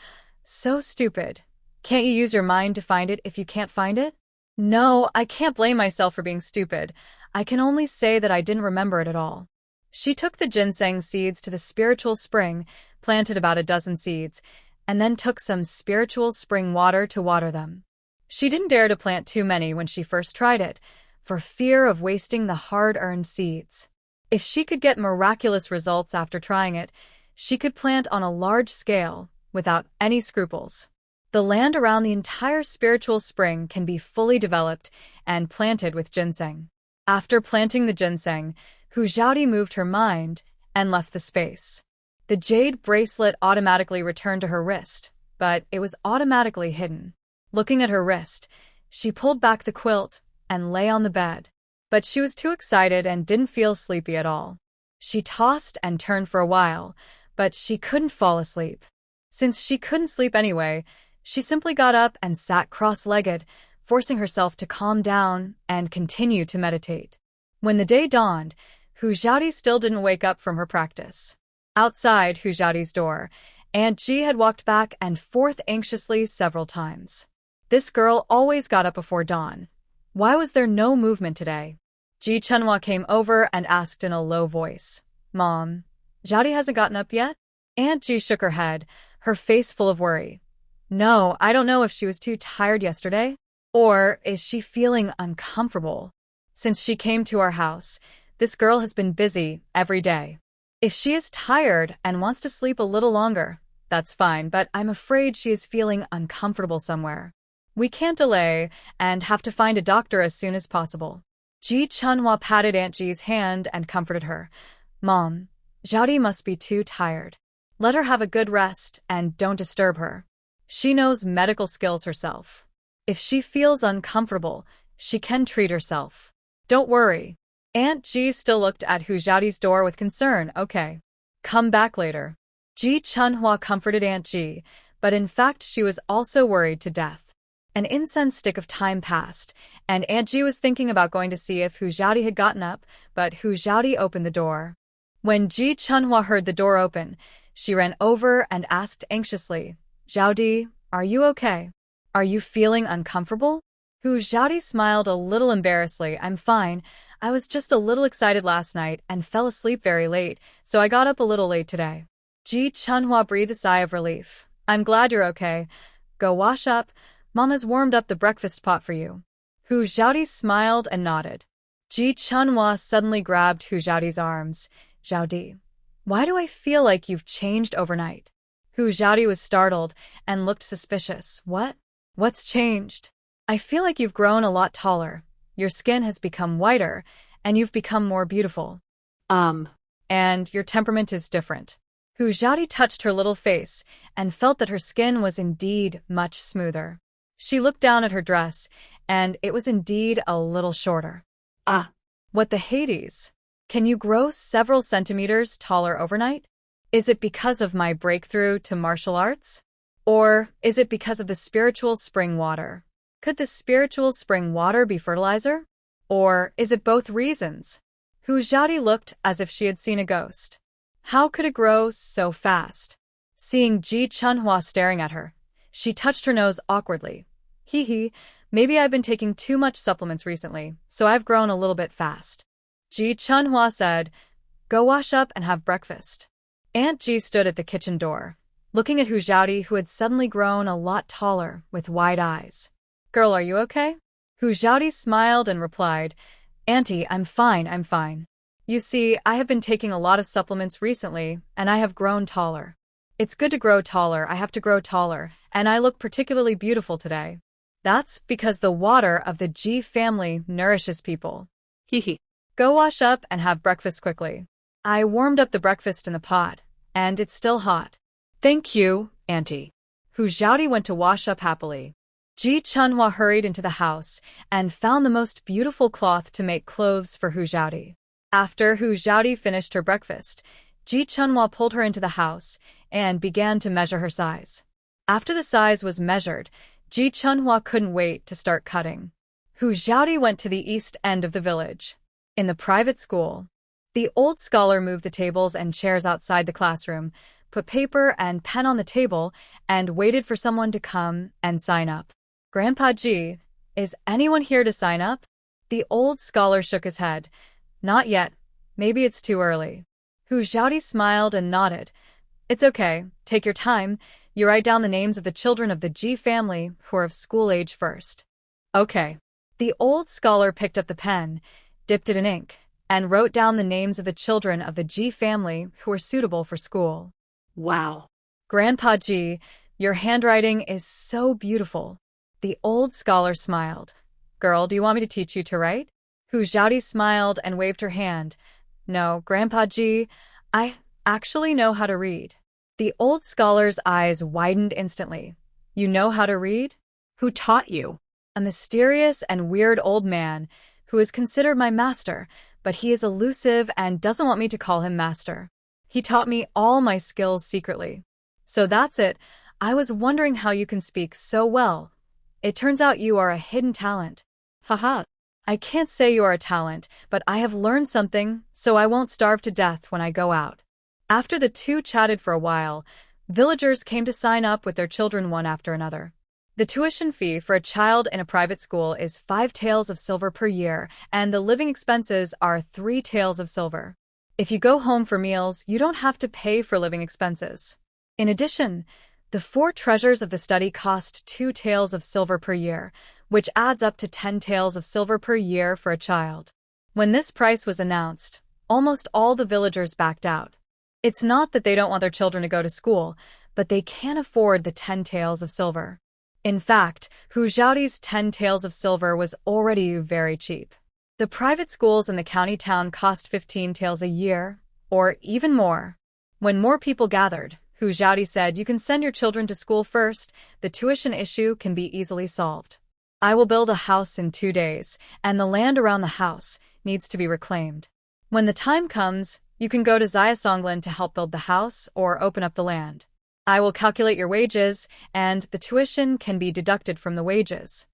S1: So stupid. Can't you use your mind to find it if you can't find it? No, I can't blame myself for being stupid. I can only say that I didn't remember it at all. She took the ginseng seeds to the spiritual spring, planted about a dozen seeds, and then took some spiritual spring water to water them. She didn't dare to plant too many when she first tried it, for fear of wasting the hard-earned seeds. If she could get miraculous results after trying it, she could plant on a large scale, without any scruples. The land around the entire spiritual spring can be fully developed and planted with ginseng. After planting the ginseng, Hu Xiaodi moved her mind and left the space. The jade bracelet automatically returned to her wrist, but it was automatically hidden. Looking at her wrist, she pulled back the quilt and lay on the bed. But she was too excited and didn't feel sleepy at all. She tossed and turned for a while, but she couldn't fall asleep. Since she couldn't sleep anyway, she simply got up and sat cross-legged, forcing herself to calm down and continue to meditate. When the day dawned, Hu Xiaodi still didn't wake up from her practice. Outside Hu Xiaodi's door, Aunt Ji had walked back and forth anxiously several times. This girl always got up before dawn. Why was there no movement today? Ji Chunhua came over and asked in a low voice, Mom, Xiaodi hasn't gotten up yet? Aunt Ji shook her head, her face full of worry. No, I don't know if she was too tired yesterday, or is she feeling uncomfortable. Since she came to our house, this girl has been busy every day. If she is tired and wants to sleep a little longer, that's fine, but I'm afraid she is feeling uncomfortable somewhere. We can't delay and have to find a doctor as soon as possible. Ji Chunhua patted Aunt Ji's hand and comforted her. Mom, Xiaodi must be too tired. Let her have a good rest and don't disturb her. She knows medical skills herself. If she feels uncomfortable, she can treat herself. Don't worry. Aunt Ji still looked at Hu Xiaodi's door with concern. Okay. Come back later. Ji Chunhua comforted Aunt Ji, but in fact she was also worried to death. An incense stick of time passed, and Aunt Ji was thinking about going to see if Hu Xiaodi had gotten up, but Hu Xiaodi opened the door. When Ji Chunhua heard the door open, she ran over and asked anxiously, Xiaodi, are you okay? Are you feeling uncomfortable? Hu Xiaodi smiled a little embarrassedly. I'm fine. I was just a little excited last night and fell asleep very late, so I got up a little late today. Ji Chunhua breathed a sigh of relief. I'm glad you're okay. Go wash up. Mama's warmed up the breakfast pot for you. Hu Xiaodi smiled and nodded. Ji Chunhua suddenly grabbed Hu Xiaodi's arms. Xiaodi, why do I feel like you've changed overnight? Hu Xiaodi was startled and looked suspicious. What? What's changed? I feel like you've grown a lot taller. Your skin has become whiter, and you've become more beautiful. And your temperament is different. Hu Xiaodi touched her little face and felt that her skin was indeed much smoother. She looked down at her dress, and it was indeed a little shorter. What the Hades? Can you grow several centimeters taller overnight? Is it because of my breakthrough to martial arts? Or is it because of the spiritual spring water? Could the spiritual spring water be fertilizer? Or is it both reasons? Hu Xiaodi looked as if she had seen a ghost. How could it grow so fast? Seeing Ji Chunhua staring at her, she touched her nose awkwardly. Hee, maybe I've been taking too much supplements recently, so I've grown a little bit fast. Ji Chunhua said, Go wash up and have breakfast. Aunt Ji stood at the kitchen door, looking at Hu Xiaodi, who had suddenly grown a lot taller, with wide eyes. Girl, are you okay? Hu Xiaodi smiled and replied, Auntie, I'm fine. You see, I have been taking a lot of supplements recently, and I have grown taller. It's good to grow taller, I have to grow taller, and I look particularly beautiful today. That's because the water of the Ji family nourishes people.
S2: Hehe.
S1: Go wash up and have breakfast quickly. I warmed up the breakfast in the pot, and it's still hot.
S2: Thank you, Auntie.
S1: Hu Xiaodi went to wash up happily. Ji Chunhua hurried into the house and found the most beautiful cloth to make clothes for Hu Xiaodi. After Hu Xiaodi finished her breakfast, Ji Chunhua pulled her into the house and began to measure her size. After the size was measured, Ji Chunhua couldn't wait to start cutting. Hu Xiaodi went to the east end of the village. In the private school, the old scholar moved the tables and chairs outside the classroom, put paper and pen on the table, and waited for someone to come and sign up. Grandpa Ji, is anyone here to sign up? The old scholar shook his head. Not yet. Maybe it's too early. Hu Xiaodi smiled and nodded. It's okay. Take your time. You write down the names of the children of the Ji family who are of school age first. Okay. The old scholar picked up the pen, dipped it in ink, and wrote down the names of the children of the Ji family who were suitable for school.
S2: Wow.
S1: Grandpa Ji, your handwriting is so beautiful. The old scholar smiled. Girl, do you want me to teach you to write? Hu Xiaodi smiled and waved her hand. No, Grandpa Ji, I actually know how to read. The old scholar's eyes widened instantly. You know how to read?
S2: Who taught you?
S1: A mysterious and weird old man who is considered my master, but he is elusive and doesn't want me to call him master. He taught me all my skills secretly. So that's it. I was wondering how you can speak so well. It turns out you are a hidden talent.
S2: Haha.
S1: I can't say you are a talent, but I have learned something, so I won't starve to death when I go out. After the two chatted for a while, villagers came to sign up with their children one after another. The tuition fee for a child in a private school is 5 taels of silver per year, and the living expenses are 3 taels of silver. If you go home for meals, you don't have to pay for living expenses. In addition, the 4 treasures of the study cost 2 taels of silver per year, which adds up to 10 taels of silver per year for a child. When this price was announced, almost all the villagers backed out. It's not that they don't want their children to go to school, but they can't afford the 10 taels of silver. In fact, Hu Xiaodi's 10 taels of silver was already very cheap. The private schools in the county town cost 15 taels a year, or even more. When more people gathered, Hu Xiaodi said, you can send your children to school first, the tuition issue can be easily solved. I will build a house in 2 days, and the land around the house needs to be reclaimed. When the time comes, you can go to Xiasonglan to help build the house or open up the land. I will calculate your wages, and the tuition can be deducted from the wages.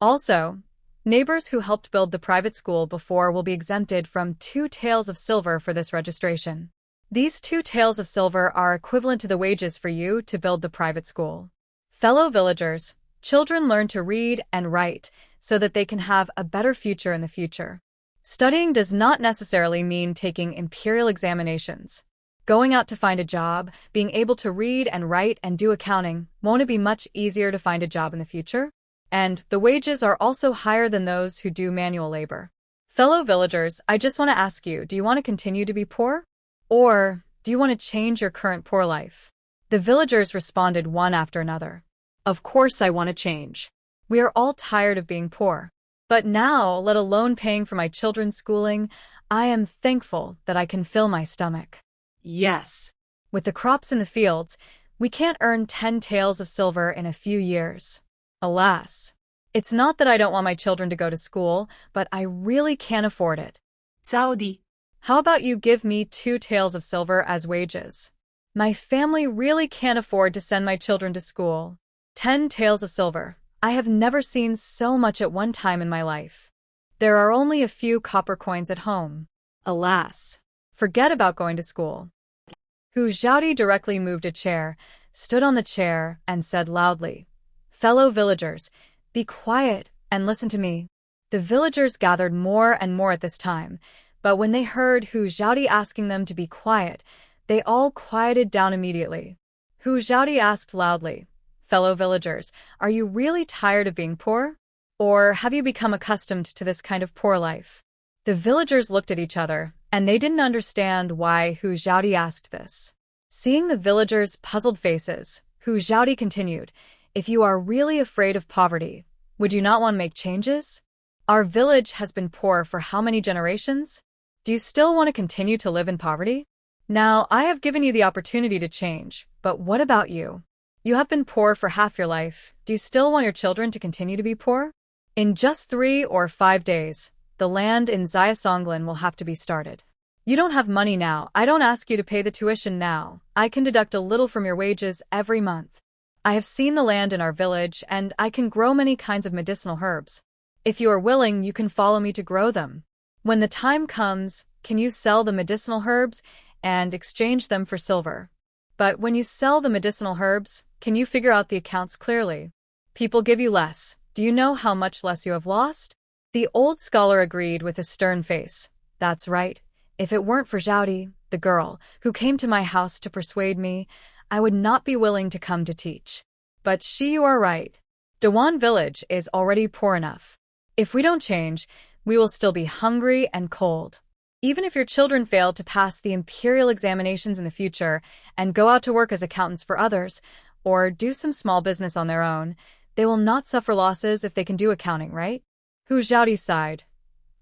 S1: Also, neighbors who helped build the private school before will be exempted from 2 taels of silver for this registration. These 2 taels of silver are equivalent to the wages for you to build the private school. Fellow villagers, children learn to read and write so that they can have a better future in the future. Studying does not necessarily mean taking imperial examinations. Going out to find a job, being able to read and write and do accounting, won't it be much easier to find a job in the future? And the wages are also higher than those who do manual labor. Fellow villagers, I just want to ask you, do you want to continue to be poor? Or do you want to change your current poor life? The villagers responded one after another.
S2: Of course I want to change.
S1: We are all tired of being poor. But now, let alone paying for my children's schooling, I am thankful that I can fill my stomach.
S2: Yes.
S1: With the crops in the fields, we can't earn 10 taels of silver in a few years. Alas. It's not that I don't want my children to go to school, but I really can't afford it.
S2: Saudi.
S1: How about you give me 2 taels of silver as wages? My family really can't afford to send my children to school. 10 taels of silver. I have never seen so much at one time in my life. There are only a few copper coins at home. Alas. Forget about going to school. Hu Xiaodi directly moved a chair, stood on the chair, and said loudly, Fellow villagers, be quiet and listen to me. The villagers gathered more and more at this time, but when they heard Hu Xiaodi asking them to be quiet, they all quieted down immediately. Hu Xiaodi asked loudly, Fellow villagers, are you really tired of being poor? Or have you become accustomed to this kind of poor life? The villagers looked at each other, and they didn't understand why Hu Xiaodi asked this. Seeing the villagers' puzzled faces, Hu Xiaodi continued, If you are really afraid of poverty, would you not want to make changes? Our village has been poor for how many generations? Do you still want to continue to live in poverty? Now, I have given you the opportunity to change, but what about you? You have been poor for half your life. Do you still want your children to continue to be poor? In just 3 or 5 days, the land in Xiasonglan will have to be started. You don't have money now. I don't ask you to pay the tuition now. I can deduct a little from your wages every month. I have seen the land in our village, and I can grow many kinds of medicinal herbs. If you are willing, you can follow me to grow them. When the time comes, can you sell the medicinal herbs and exchange them for silver? But when you sell the medicinal herbs, can you figure out the accounts clearly? People give you less. Do you know how much less you have lost? The old scholar agreed with a stern face. That's right. If it weren't for Zhaodi, the girl, who came to my house to persuade me, I would not be willing to come to teach. But you are right. Dewan village is already poor enough. If we don't change, we will still be hungry and cold. Even if your children fail to pass the imperial examinations in the future and go out to work as accountants for others, or do some small business on their own, they will not suffer losses if they can do accounting, right? Hu Zhaodi sighed.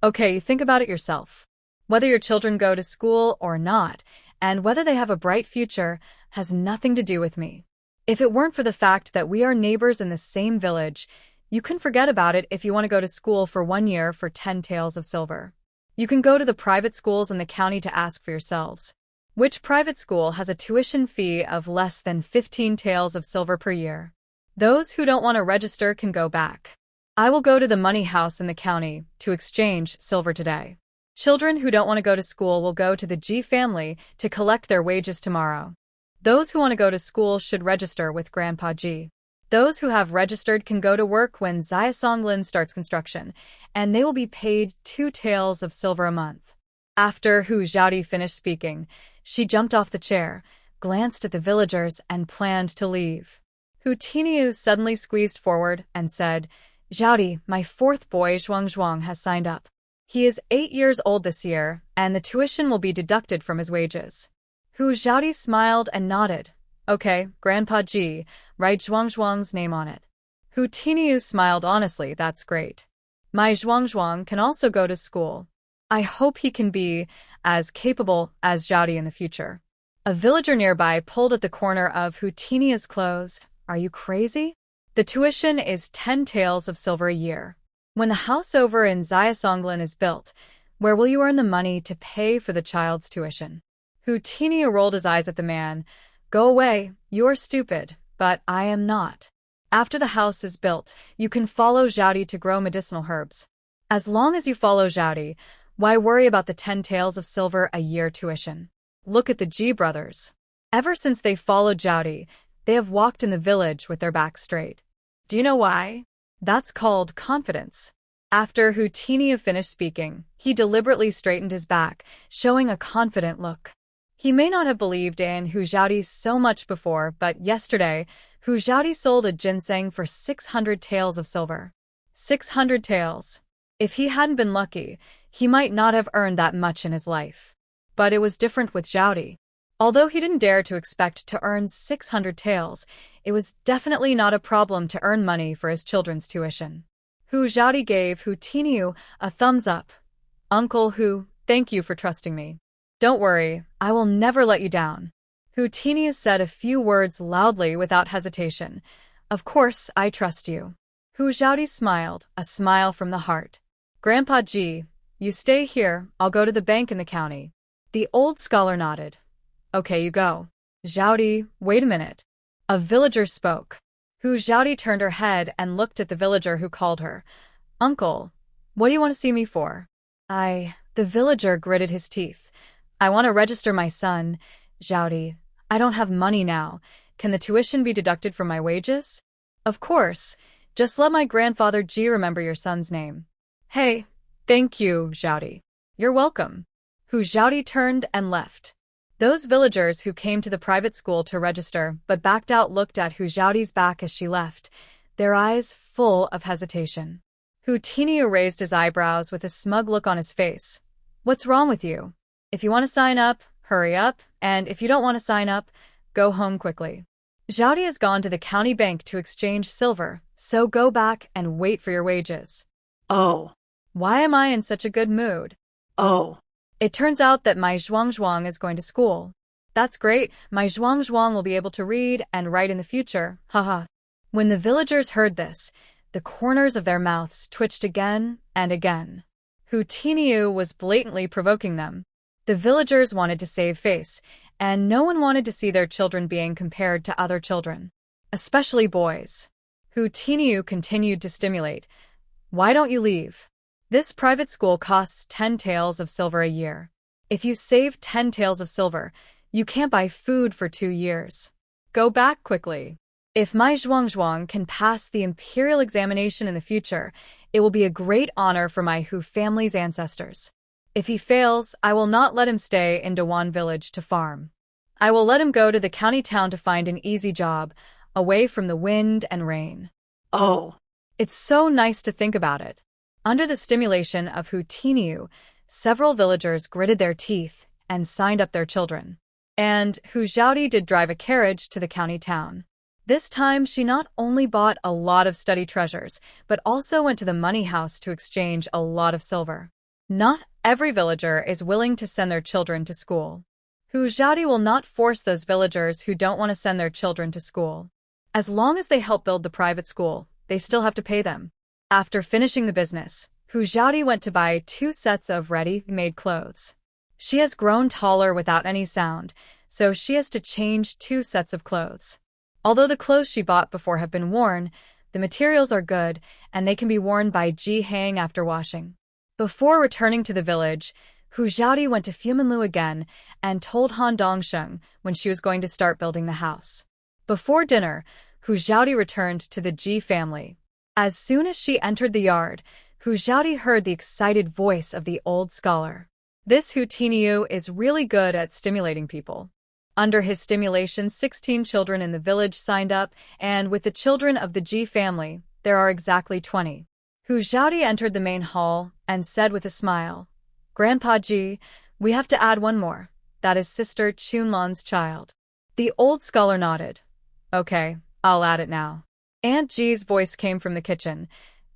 S1: Okay, you think about it yourself. Whether your children go to school or not, and whether they have a bright future, has nothing to do with me. If it weren't for the fact that we are neighbors in the same village, you can forget about it if you want to go to school for 1 year for 10 taels of silver. You can go to the private schools in the county to ask for yourselves. Which private school has a tuition fee of less than 15 taels of silver per year? Those who don't want to register can go back. I will go to the money house in the county to exchange silver today. Children who don't want to go to school will go to the G family to collect their wages tomorrow. Those who want to go to school should register with Grandpa G. Those who have registered can go to work when Xiasonglan starts construction, and they will be paid 2 taels of silver a month. After Hu Zhaodi finished speaking, she jumped off the chair, glanced at the villagers, and planned to leave. Hu Tiniu suddenly squeezed forward and said, Zhaodi, my 4th boy Zhuang has signed up. He is 8 years old this year, and the tuition will be deducted from his wages. Hu Zhaodi smiled and nodded. Okay, Grandpa G, write Zhuang's name on it. Hu Tiniu smiled honestly, that's great. My Zhuang can also go to school. I hope he can be as capable as Zhaodi in the future. A villager nearby pulled at the corner of Hu Tiniu's clothes. Are you crazy? The tuition is 10 taels of silver a year. When the house over in Xiasonglan is built, where will you earn the money to pay for the child's tuition? Hu Tiniu rolled his eyes at the man. Go away, you're stupid, but I am not. After the house is built, you can follow Zhaodi to grow medicinal herbs. As long as you follow Zhaodi, why worry about the 10 taels of silver a year tuition? Look at the G brothers. Ever since they followed Zhaodi, they have walked in the village with their backs straight. Do you know why? That's called confidence. After Hu Tiniu finished speaking, he deliberately straightened his back, showing a confident look. He may not have believed in Hu Zhaodi so much before, but yesterday, Hu Zhaodi sold a ginseng for 600 taels of silver. 600 taels. If he hadn't been lucky, he might not have earned that much in his life. But it was different with Zhaodi. Although he didn't dare to expect to earn 600 taels, it was definitely not a problem to earn money for his children's tuition. Hu Zhaodi gave Hu Tiniu a thumbs up. Uncle Hu, thank you for trusting me. Don't worry, I will never let you down. Hu Tiniu said a few words loudly without hesitation. Of course, I trust you. Hu Zhaodi smiled, a smile from the heart. Grandpa G, you stay here, I'll go to the bank in the county. The old scholar nodded. Okay, you go. Zhaodi, wait a minute. A villager spoke. Hu Zhaodi turned her head and looked at the villager who called her. Uncle, what do you want to see me for? The villager gritted his teeth. I want to register my son. Zhaodi, I don't have money now. Can the tuition be deducted from my wages? Of course. Just let my grandfather G remember your son's name. Hey, thank you, Zhaodi. You're welcome. Hu Zhaodi turned and left. Those villagers who came to the private school to register but backed out looked at Hu Zhaodi's back as she left, their eyes full of hesitation. Hu Tiniu raised his eyebrows with a smug look on his face. What's wrong with you? If you want to sign up, hurry up, and if you don't want to sign up, go home quickly. Zhaodi has gone to the county bank to exchange silver, so go back and wait for your wages.
S2: Oh.
S1: Why am I in such a good mood?
S2: Oh,
S1: It turns out that my Zhuang is going to school. That's great, my Zhuang will be able to read and write in the future, haha. When the villagers heard this, the corners of their mouths twitched again and again. Hu Tiniu was blatantly provoking them. The villagers wanted to save face, and no one wanted to see their children being compared to other children, especially boys. Hu Tiniu continued to stimulate. Why don't you leave? This private school costs 10 taels of silver a year. If you save 10 taels of silver, you can't buy food for 2 years. Go back quickly. If my Zhuang can pass the imperial examination in the future, it will be a great honor for my Hu family's ancestors. If he fails, I will not let him stay in Dewan village to farm. I will let him go to the county town to find an easy job, away from the wind and rain.
S2: oh,
S1: It's so nice to think about it. Under the stimulation of Hu Tiniu, several villagers gritted their teeth and signed up their children. And Hu Zhaodi did drive a carriage to the county town. This time, she not only bought a lot of study treasures, but also went to the money house to exchange a lot of silver. Not every villager is willing to send their children to school. Hu Zhaodi will not force those villagers who don't want to send their children to school. As long as they help build the private school, they still have to pay them. After finishing the business, Hu Zhaodi went to buy 2 sets of ready-made clothes. She has grown taller without any sound, so she has to change 2 sets of clothes. Although the clothes she bought before have been worn, the materials are good and they can be worn by Ji Hang after washing. Before returning to the village, Hu Zhaodi went to Fuminlu again and told Han Dongsheng when she was going to start building the house. Before dinner, Hu Zhaodi returned to the Ji family. As soon as she entered the yard, Hu Zhaodi heard the excited voice of the old scholar. This Hu Tiniu is really good at stimulating people. Under his stimulation, 16 children in the village signed up, and with the children of the Ji family, there are exactly 20. Hu Zhaodi entered the main hall and said with a smile, Grandpa Ji, we have to add one more. That is Sister Chunlan's child. The old scholar nodded. Okay, I'll add it now. Aunt Ji's voice came from the kitchen.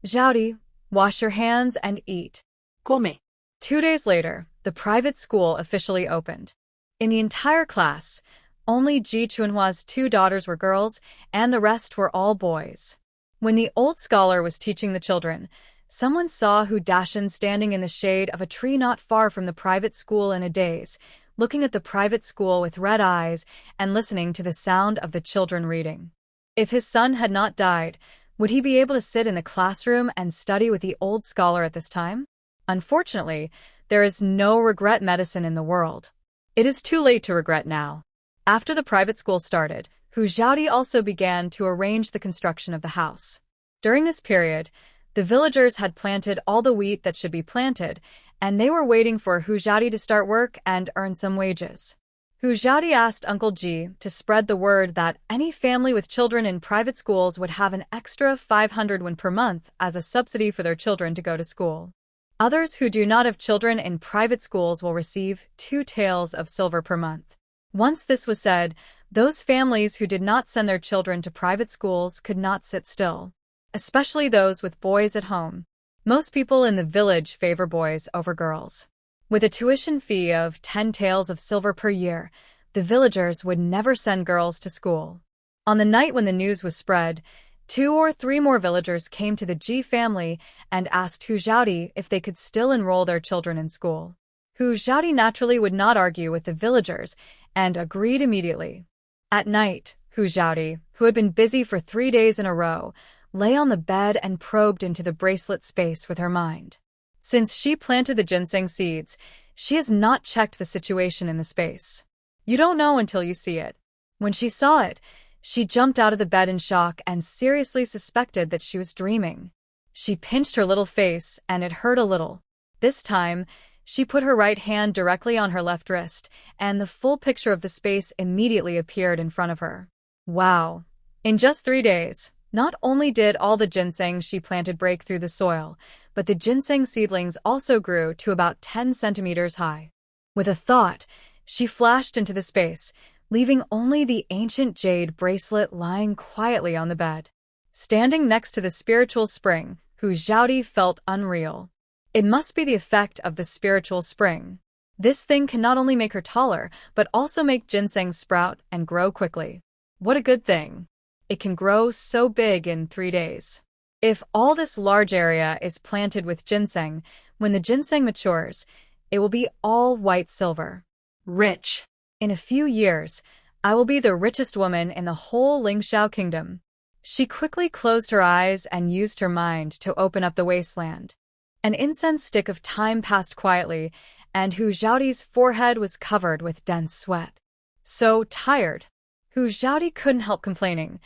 S1: Zhaodi, wash your hands and eat.
S2: come.
S1: 2 days later, the private school officially opened. In the entire class, only Ji Chunhua's 2 daughters were girls, and the rest were all boys. When the old scholar was teaching the children, someone saw Hu Dashan standing in the shade of a tree not far from the private school in a daze, looking at the private school with red eyes and listening to the sound of the children reading. If his son had not died, would he be able to sit in the classroom and study with the old scholar at this time? Unfortunately, there is no regret medicine in the world. It is too late to regret now. After the private school started, Hu Zhaodi also began to arrange the construction of the house. During this period, the villagers had planted all the wheat that should be planted, and they were waiting for Hu Zhaodi to start work and earn some wages. Hu Zhaodi asked Uncle Ji to spread the word that any family with children in private schools would have an extra 500 won per month as a subsidy for their children to go to school. Others who do not have children in private schools will receive 2 taels of silver per month. Once this was said, those families who did not send their children to private schools could not sit still, especially those with boys at home. Most people in the village favor boys over girls. With a tuition fee of 10 taels of silver per year, the villagers would never send girls to school. On the night when the news was spread, 2 or 3 more villagers came to the Ji family and asked Hu Zhaodi if they could still enroll their children in school. Hu Zhaodi naturally would not argue with the villagers and agreed immediately. At night, Hu Zhaodi, who had been busy for 3 days in a row, lay on the bed and probed into the bracelet space with her mind. Since she planted the ginseng seeds, she has not checked the situation in the space. You don't know until you see it. When she saw it, she jumped out of the bed in shock and seriously suspected that she was dreaming. She pinched her little face, and it hurt a little. This time, she put her right hand directly on her left wrist, and the full picture of the space immediately appeared in front of her. Wow! In just 3 days, not only did all the ginseng she planted break through the soil, but the ginseng seedlings also grew to about 10 centimeters high. With a thought, she flashed into the space, leaving only the ancient jade bracelet lying quietly on the bed. Standing next to the spiritual spring, Hu Zhaodi felt unreal. It must be the effect of the spiritual spring. This thing can not only make her taller, but also make ginseng sprout and grow quickly. What a good thing. It can grow so big in 3 days. If all this large area is planted with ginseng, when the ginseng matures, it will be all white silver. Rich. In a few years, I will be the richest woman in the whole Lingxiao kingdom. She quickly closed her eyes and used her mind to open up the wasteland. An incense stick of time passed quietly, and Hu Xiaodi's forehead was covered with dense sweat. So tired. Hu Xiaodi couldn't help complaining.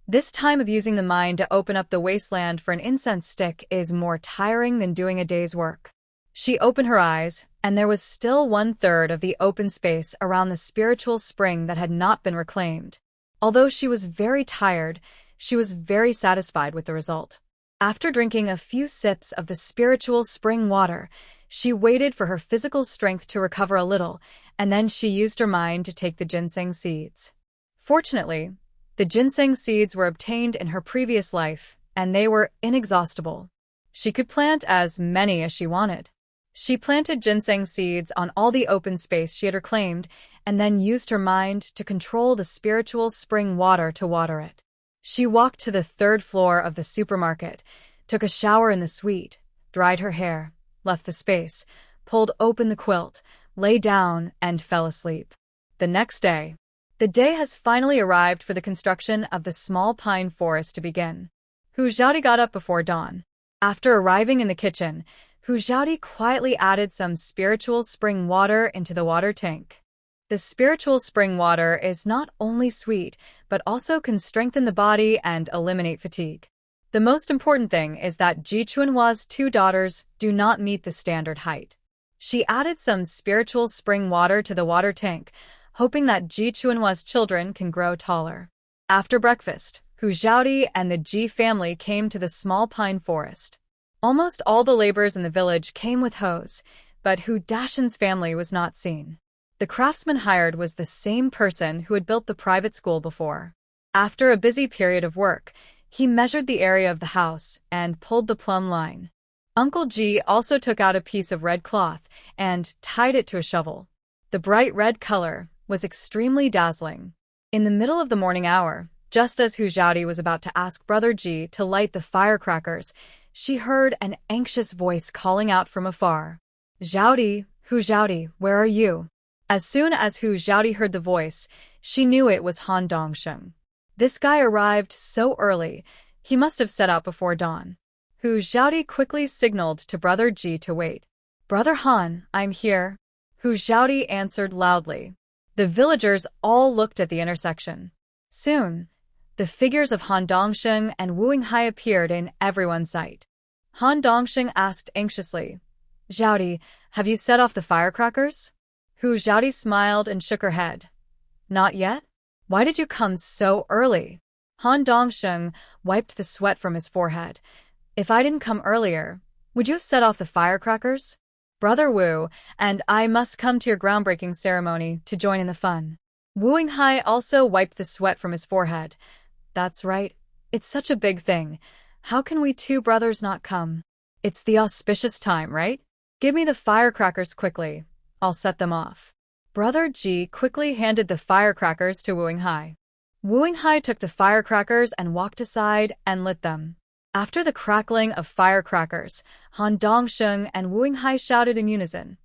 S1: This time of using the mind to open up the wasteland for an incense stick is more tiring than doing a day's work. She opened her eyes, and there was still 1/3 of the open space around the spiritual spring that had not been reclaimed. Although she was very tired, she was very satisfied with the result. After drinking a few sips of the spiritual spring water, she waited for her physical strength to recover a little, and then she used her mind to take the ginseng seeds. Fortunately, the ginseng seeds were obtained in her previous life, and they were inexhaustible. She could plant as many as she wanted. She planted ginseng seeds on all the open space she had reclaimed, and then used her mind to control the spiritual spring water to water it. She walked to the 3rd floor of the supermarket, took a shower in the suite, dried her hair, left the space, pulled open the quilt, lay down, and fell asleep. The next day. The day has finally arrived for the construction of the small pine forest to begin. Hu Xiaodi got up before dawn. After arriving in the kitchen, Hu Xiaodi quietly added some spiritual spring water into the water tank. The spiritual spring water is not only sweet, but also can strengthen the body and eliminate fatigue. The most important thing is that Ji Chuanhua's 2 daughters do not meet the standard height. She added some spiritual spring water to the water tank, hoping that Ji Chuanhua's children can grow taller. After breakfast, Hu Xiaodi and the Ji family came to the small pine forest. Almost all the laborers in the village came with hoes, but Hu Dashan's family was not seen. The craftsman hired was the same person who had built the private school before. After a busy period of work, he measured the area of the house and pulled the plumb line. Uncle Ji also took out a piece of red cloth and tied it to a shovel. The bright red color was extremely dazzling. In the middle of the morning hour, just as Hu Xiaodi was about to ask Brother Ji to light the firecrackers, she heard an anxious voice calling out from afar. "Xiaodi, Hu Xiaodi, where are you?" As soon as Hu Xiaodi heard the voice, she knew it was Han Dongsheng. This guy arrived so early, he must have set out before dawn. Hu Xiaodi quickly signaled to Brother Ji to wait. "Brother Han, I'm here," Hu Xiaodi answered loudly. The villagers all looked at the intersection. Soon, the figures of Han Dongsheng and Wu Yinghai appeared in everyone's sight. Han Dongsheng asked anxiously, "Xiaodi, have you set off the firecrackers?" Hu Xiaodi smiled and shook her head. "Not yet? Why did you come so early?" Han Dongsheng wiped the sweat from his forehead. "If I didn't come earlier, would you have set off the firecrackers? Brother Wu and I must come to your groundbreaking ceremony to join in the fun." Wu Yinghai also wiped the sweat from his forehead. "That's right. It's such a big thing. How can we 2 brothers not come? It's the auspicious time, right? Give me the firecrackers quickly. I'll set them off." Brother Ji quickly handed the firecrackers to Wu Yinghai. Wu Yinghai took the firecrackers and walked aside and lit them. After the crackling of firecrackers, Han Dongsheng and Wu Yinghai shouted in unison,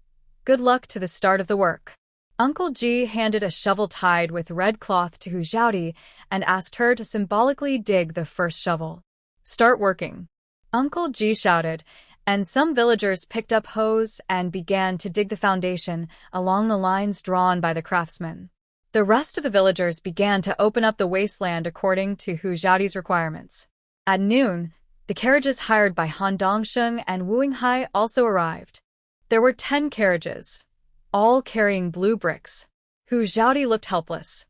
S1: "Good luck to the start of the work." Uncle Ji handed a shovel tied with red cloth to Hu Xiaodi and asked her to symbolically dig the first shovel. "Start working," Uncle Ji shouted, and some villagers picked up hoes and began to dig the foundation along the lines drawn by the craftsmen. The rest of the villagers began to open up the wasteland according to Hu Xiaodi's requirements. At noon, the carriages hired by Han Dongsheng and Wu Yinghai also arrived. There were 10 carriages, all carrying blue bricks. Hu Xiaodi looked helpless.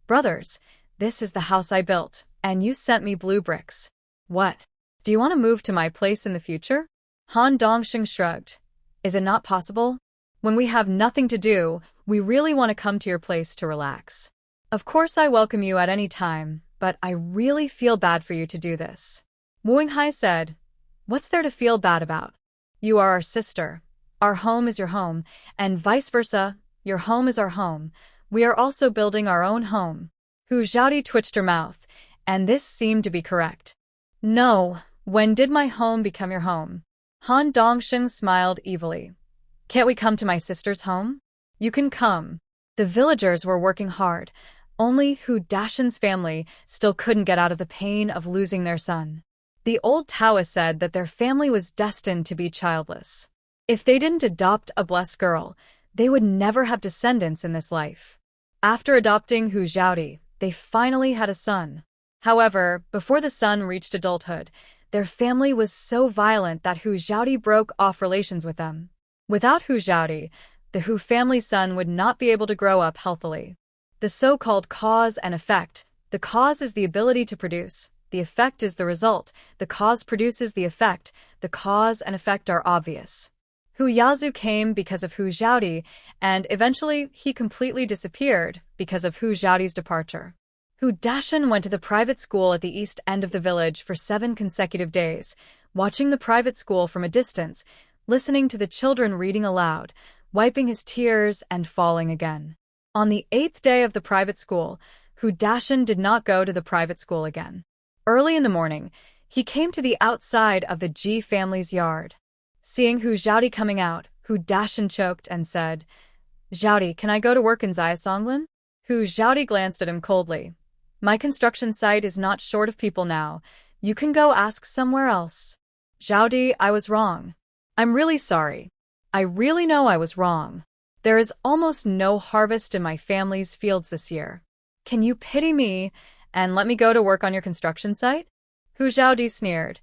S1: "Brothers, this is the house I built, and you sent me blue bricks. What? Do you want to move to my place in the future?" Han Dongsheng shrugged. "Is it not possible? When we have nothing to do, we really want to come to your place to relax. Of course I welcome you at any time, but I really feel bad for you to do this." Wu Yinghai said, "What's there to feel bad about? You are our sister. Our home is your home, and vice versa, your home is our home. We are also building our own home. Hu Xiaodi twitched her mouth, and this seemed to be correct. No, when did my home become your home? Han Dongsheng smiled evilly. Can't we come to my sister's home? You can come. The villagers were working hard. Only Hu Dashen's family still couldn't get out of the pain of losing their son. The old Taoist said that their family was destined to be childless. If they didn't adopt a blessed girl, they would never have descendants in this life. After adopting Hu Xiaodi, they finally had a son. However, before the son reached adulthood, their family was so violent that Hu Xiaodi broke off relations with them. Without Hu Xiaodi, the Hu family son would not be able to grow up healthily. The so-called cause and effect. The cause is the ability to produce. The effect is the result. The cause produces the effect. The cause and effect are obvious. Hu Yazu came because of Hu Xiaodi, and eventually he completely disappeared because of Hu Xiaodi's departure. Hu Dashen went to the private school at the east end of the village for 7 consecutive days, watching the private school from a distance, listening to the children reading aloud, wiping his tears and falling again. On the 8th day of the private school, Hu Dashen did not go to the private school again. Early in the morning, he came to the outside of the Ji family's yard. Seeing Hu Xiaodi coming out, Hu Dashen choked and said, Xiaodi, can I go to work in Xiasonglan? Hu Xiaodi glanced at him coldly. My construction site is not short of people now. You can go ask somewhere else. Xiaodi, I was wrong. I'm really sorry. I really know I was wrong. There is almost no harvest in my family's fields this year. Can you pity me and let me go to work on your construction site? Hu Xiaodi sneered.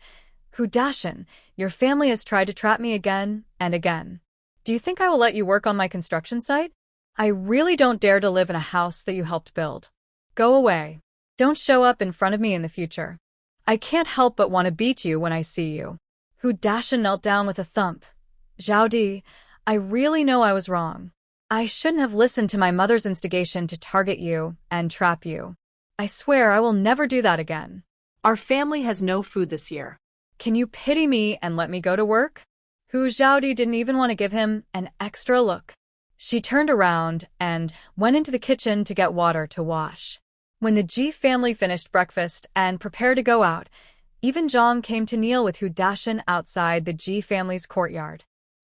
S1: Hu Dashen, your family has tried to trap me again and again. Do you think I will let you work on my construction site? I really don't dare to live in a house that you helped build. Go away. Don't show up in front of me in the future. I can't help but want to beat you when I see you. Hu Dashen knelt down with a thump. Xiaodi, I really know I was wrong. I shouldn't have listened to my mother's instigation to target you and trap you. I swear I will never do that again.
S2: Our family has no food this year.
S1: Can you pity me and let me go to work? Hu Xiaodi didn't even want to give him an extra look. She turned around and went into the kitchen to get water to wash. When the Ji family finished breakfast and prepared to go out, even Zhang came to kneel with Hu Dashen outside the Ji family's courtyard.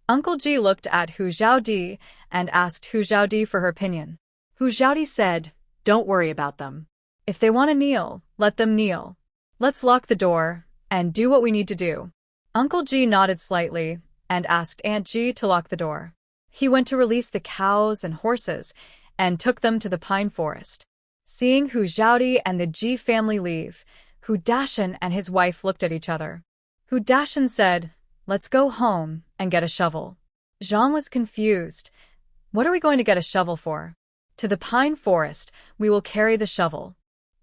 S1: Uncle Ji looked at Hu Xiaodi and asked Hu Xiaodi for her opinion.
S2: Hu Xiaodi said, Don't worry about them.
S1: If they want to kneel, let them kneel. Let's lock the door and do what we need to do. Uncle Ji nodded slightly and asked Aunt Ji to lock the door. He went to release the cows and horses and took them to the pine forest. Seeing Hu Xiaodi and the Ji family leave, Hu Dashen and his wife looked at each other. Hu Dashen said, Let's go home and get a shovel. Zhang was confused. What are we going to get a shovel for? To the pine forest, we will carry the shovel.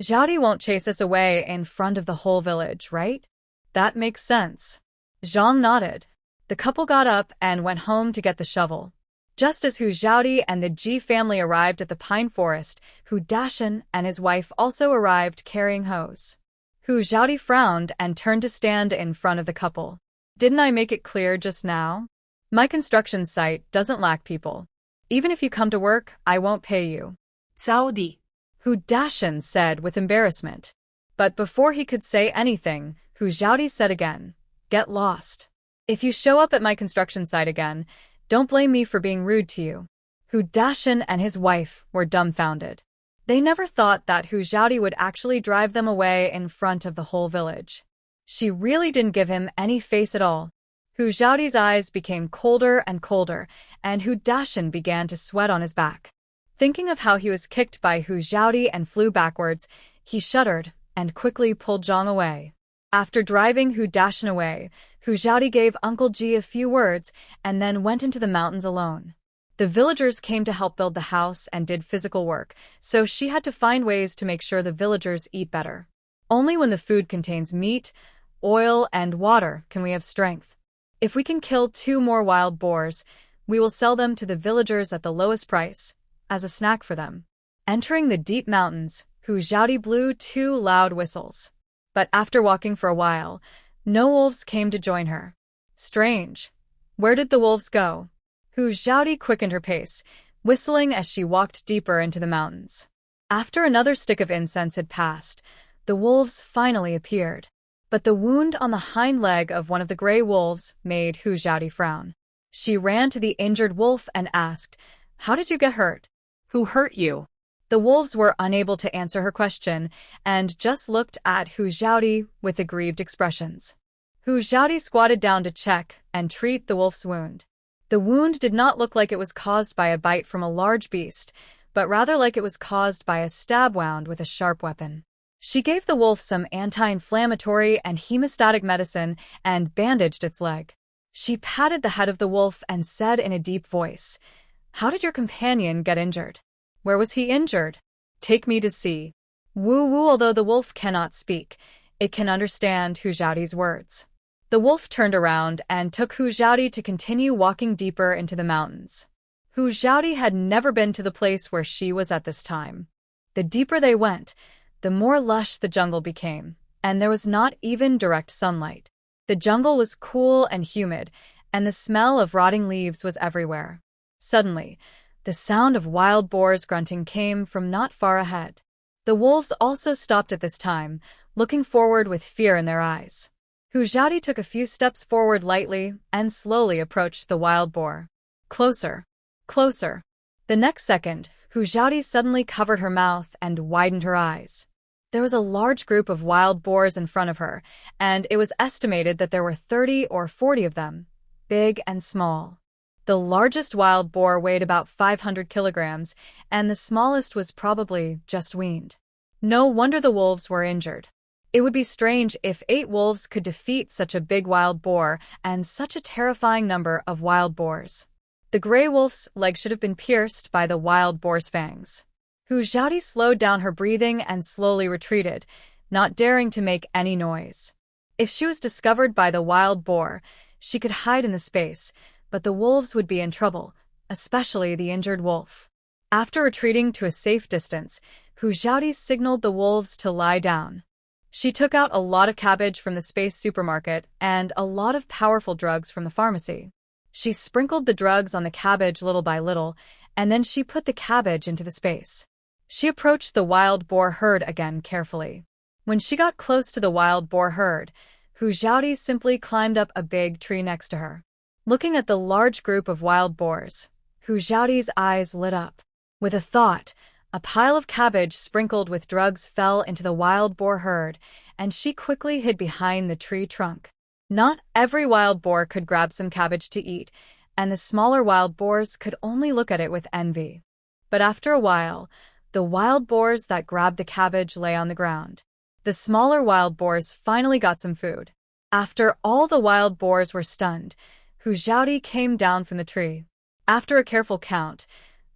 S1: Xiaodi won't chase us away in front of the whole village, right? That makes sense. Zhang nodded. The couple got up and went home to get the shovel. Just as Hu Xiaodi and the Ji family arrived at the pine forest, Hu Dashen and his wife also arrived carrying hoes. Hu Xiaodi frowned and turned to stand in front of the couple. Didn't I make it clear just now? My construction site doesn't lack people. Even if you come to work, I won't pay you.
S2: Saudi,
S1: Hu Dashen said with embarrassment. But before he could say anything, Hu Xiaodi said again, Get lost. If you show up at my construction site again, don't blame me for being rude to you. Hu Dashen and his wife were dumbfounded. They never thought that Hu Xiaodi would actually drive them away in front of the whole village. She really didn't give him any face at all. Hu Xiaodi's eyes became colder and colder, and Hu Dashen began to sweat on his back. Thinking of how he was kicked by Hu Xiaodi and flew backwards, he shuddered and quickly pulled Zhang away. After driving Hu Dashen away, Hu Xiaodi gave Uncle Ji a few words and then went into the mountains alone. The villagers came to help build the house and did physical work, so she had to find ways to make sure the villagers eat better. Only when the food contains meat, oil, and water can we have strength. If we can kill 2 more wild boars, we will sell them to the villagers at the lowest price, as a snack for them. Entering the deep mountains, Hu Xiaodi blew 2 loud whistles. But after walking for a while, no wolves came to join her. Strange. Where did the wolves go? Hu Xiaodi quickened her pace, whistling as she walked deeper into the mountains. After another stick of incense had passed, the wolves finally appeared. But the wound on the hind leg of one of the gray wolves made Hu Xiaodi frown. She ran to the injured wolf and asked, "How did you get hurt?
S2: Who hurt you?"
S1: The wolves were unable to answer her question and just looked at Hu Xiaodi with aggrieved expressions. Hu Xiaodi squatted down to check and treat the wolf's wound. The wound did not look like it was caused by a bite from a large beast, but rather like it was caused by a stab wound with a sharp weapon. She gave the wolf some anti-inflammatory and hemostatic medicine and bandaged its leg. She patted the head of the wolf and said in a deep voice, "How did your companion get injured? Where was he injured? Take me to see." Woo-woo. Although the wolf cannot speak, it can understand Hu Xiaodi's words. The wolf turned around and took Hu Xiaodi to continue walking deeper into the mountains. Hu Xiaodi had never been to the place where she was at this time. The deeper they went, the more lush the jungle became, and there was not even direct sunlight. The jungle was cool and humid, and the smell of rotting leaves was everywhere. Suddenly, the sound of wild boars grunting came from not far ahead. The wolves also stopped at this time, looking forward with fear in their eyes. Hu Xiaodi took a few steps forward lightly and slowly approached the wild boar. Closer. Closer. The next second, Hu Xiaodi suddenly covered her mouth and widened her eyes. There was a large group of wild boars in front of her, and it was estimated that there were 30 or 40 of them, big and small. The largest wild boar weighed about 500 kilograms, and the smallest was probably just weaned. No wonder the wolves were injured. It would be strange if 8 wolves could defeat such a big wild boar and such a terrifying number of wild boars. The gray wolf's leg should have been pierced by the wild boar's fangs. Hu Xiaodi slowed down her breathing and slowly retreated, not daring to make any noise. If she was discovered by the wild boar, she could hide in the space, but the wolves would be in trouble, especially the injured wolf. After retreating to a safe distance, Hu Xiaodi signaled the wolves to lie down. She took out a lot of cabbage from the space supermarket and a lot of powerful drugs from the pharmacy. She sprinkled the drugs on the cabbage little by little, and then she put the cabbage into the space. She approached the wild boar herd again carefully. When she got close to the wild boar herd, Hu Xiaodi simply climbed up a big tree next to her. Looking at the large group of wild boars, Hu Xiaodi's eyes lit up. With a thought, a pile of cabbage sprinkled with drugs fell into the wild boar herd, and she quickly hid behind the tree trunk. Not every wild boar could grab some cabbage to eat, and the smaller wild boars could only look at it with envy. But after a while, the wild boars that grabbed the cabbage lay on the ground. The smaller wild boars finally got some food. After all the wild boars were stunned, Hu Xiaodi came down from the tree. After a careful count,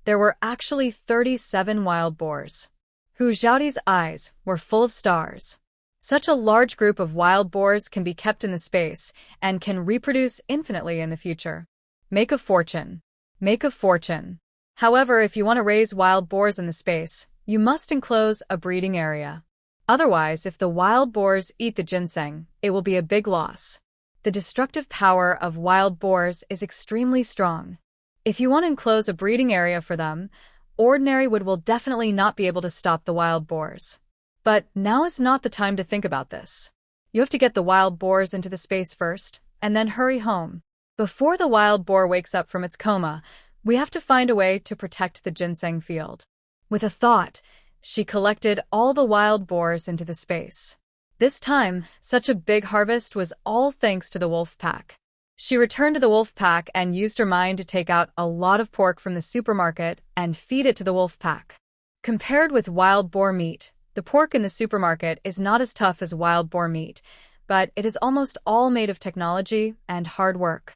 S1: there were actually 37 wild boars. Hu Xiaodi's eyes were full of stars. Such a large group of wild boars can be kept in the space and can reproduce infinitely in the future. Make a fortune. Make a fortune. However, if you want to raise wild boars in the space, you must enclose a breeding area. Otherwise, if the wild boars eat the ginseng, it will be a big loss. The destructive power of wild boars is extremely strong. If you want to enclose a breeding area for them, ordinary wood will definitely not be able to stop the wild boars. But now is not the time to think about this. You have to get the wild boars into the space first, and then hurry home. Before the wild boar wakes up from its coma, we have to find a way to protect the ginseng field. With a thought, she collected all the wild boars into the space. This time, such a big harvest was all thanks to the wolf pack. She returned to the wolf pack and used her mind to take out a lot of pork from the supermarket and feed it to the wolf pack. Compared with wild boar meat, the pork in the supermarket is not as tough as wild boar meat, but it is almost all made of technology and hard work.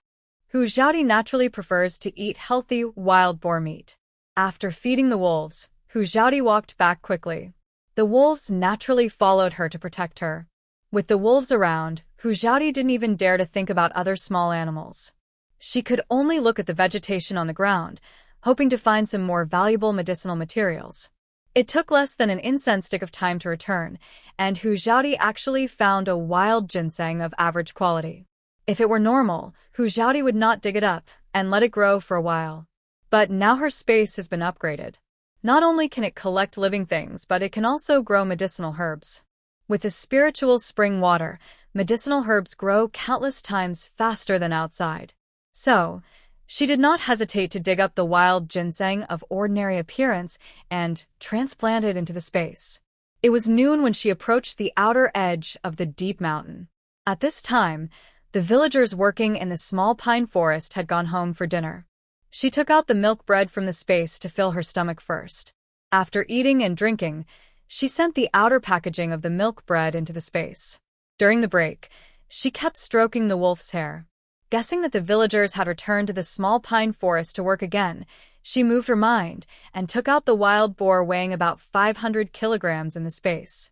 S1: Hu Xiaodi naturally prefers to eat healthy wild boar meat. After feeding the wolves, Hu Xiaodi walked back quickly. The wolves naturally followed her to protect her. With the wolves around, Hu Xiaodi didn't even dare to think about other small animals. She could only look at the vegetation on the ground, hoping to find some more valuable medicinal materials. It took less than an incense stick of time to return, and Hu Xiaodi actually found a wild ginseng of average quality. If it were normal, Hu Xiaodi would not dig it up and let it grow for a while. But now her space has been upgraded. Not only can it collect living things, but it can also grow medicinal herbs. With the spiritual spring water, medicinal herbs grow countless times faster than outside. So, she did not hesitate to dig up the wild ginseng of ordinary appearance and transplant it into the space. It was noon when she approached the outer edge of the deep mountain. At this time, the villagers working in the small pine forest had gone home for dinner. She took out the milk bread from the space to fill her stomach first. After eating and drinking, she sent the outer packaging of the milk bread into the space. During the break, she kept stroking the wolf's hair. Guessing that the villagers had returned to the small pine forest to work again, she moved her mind and took out the wild boar weighing about 500 kilograms in the space.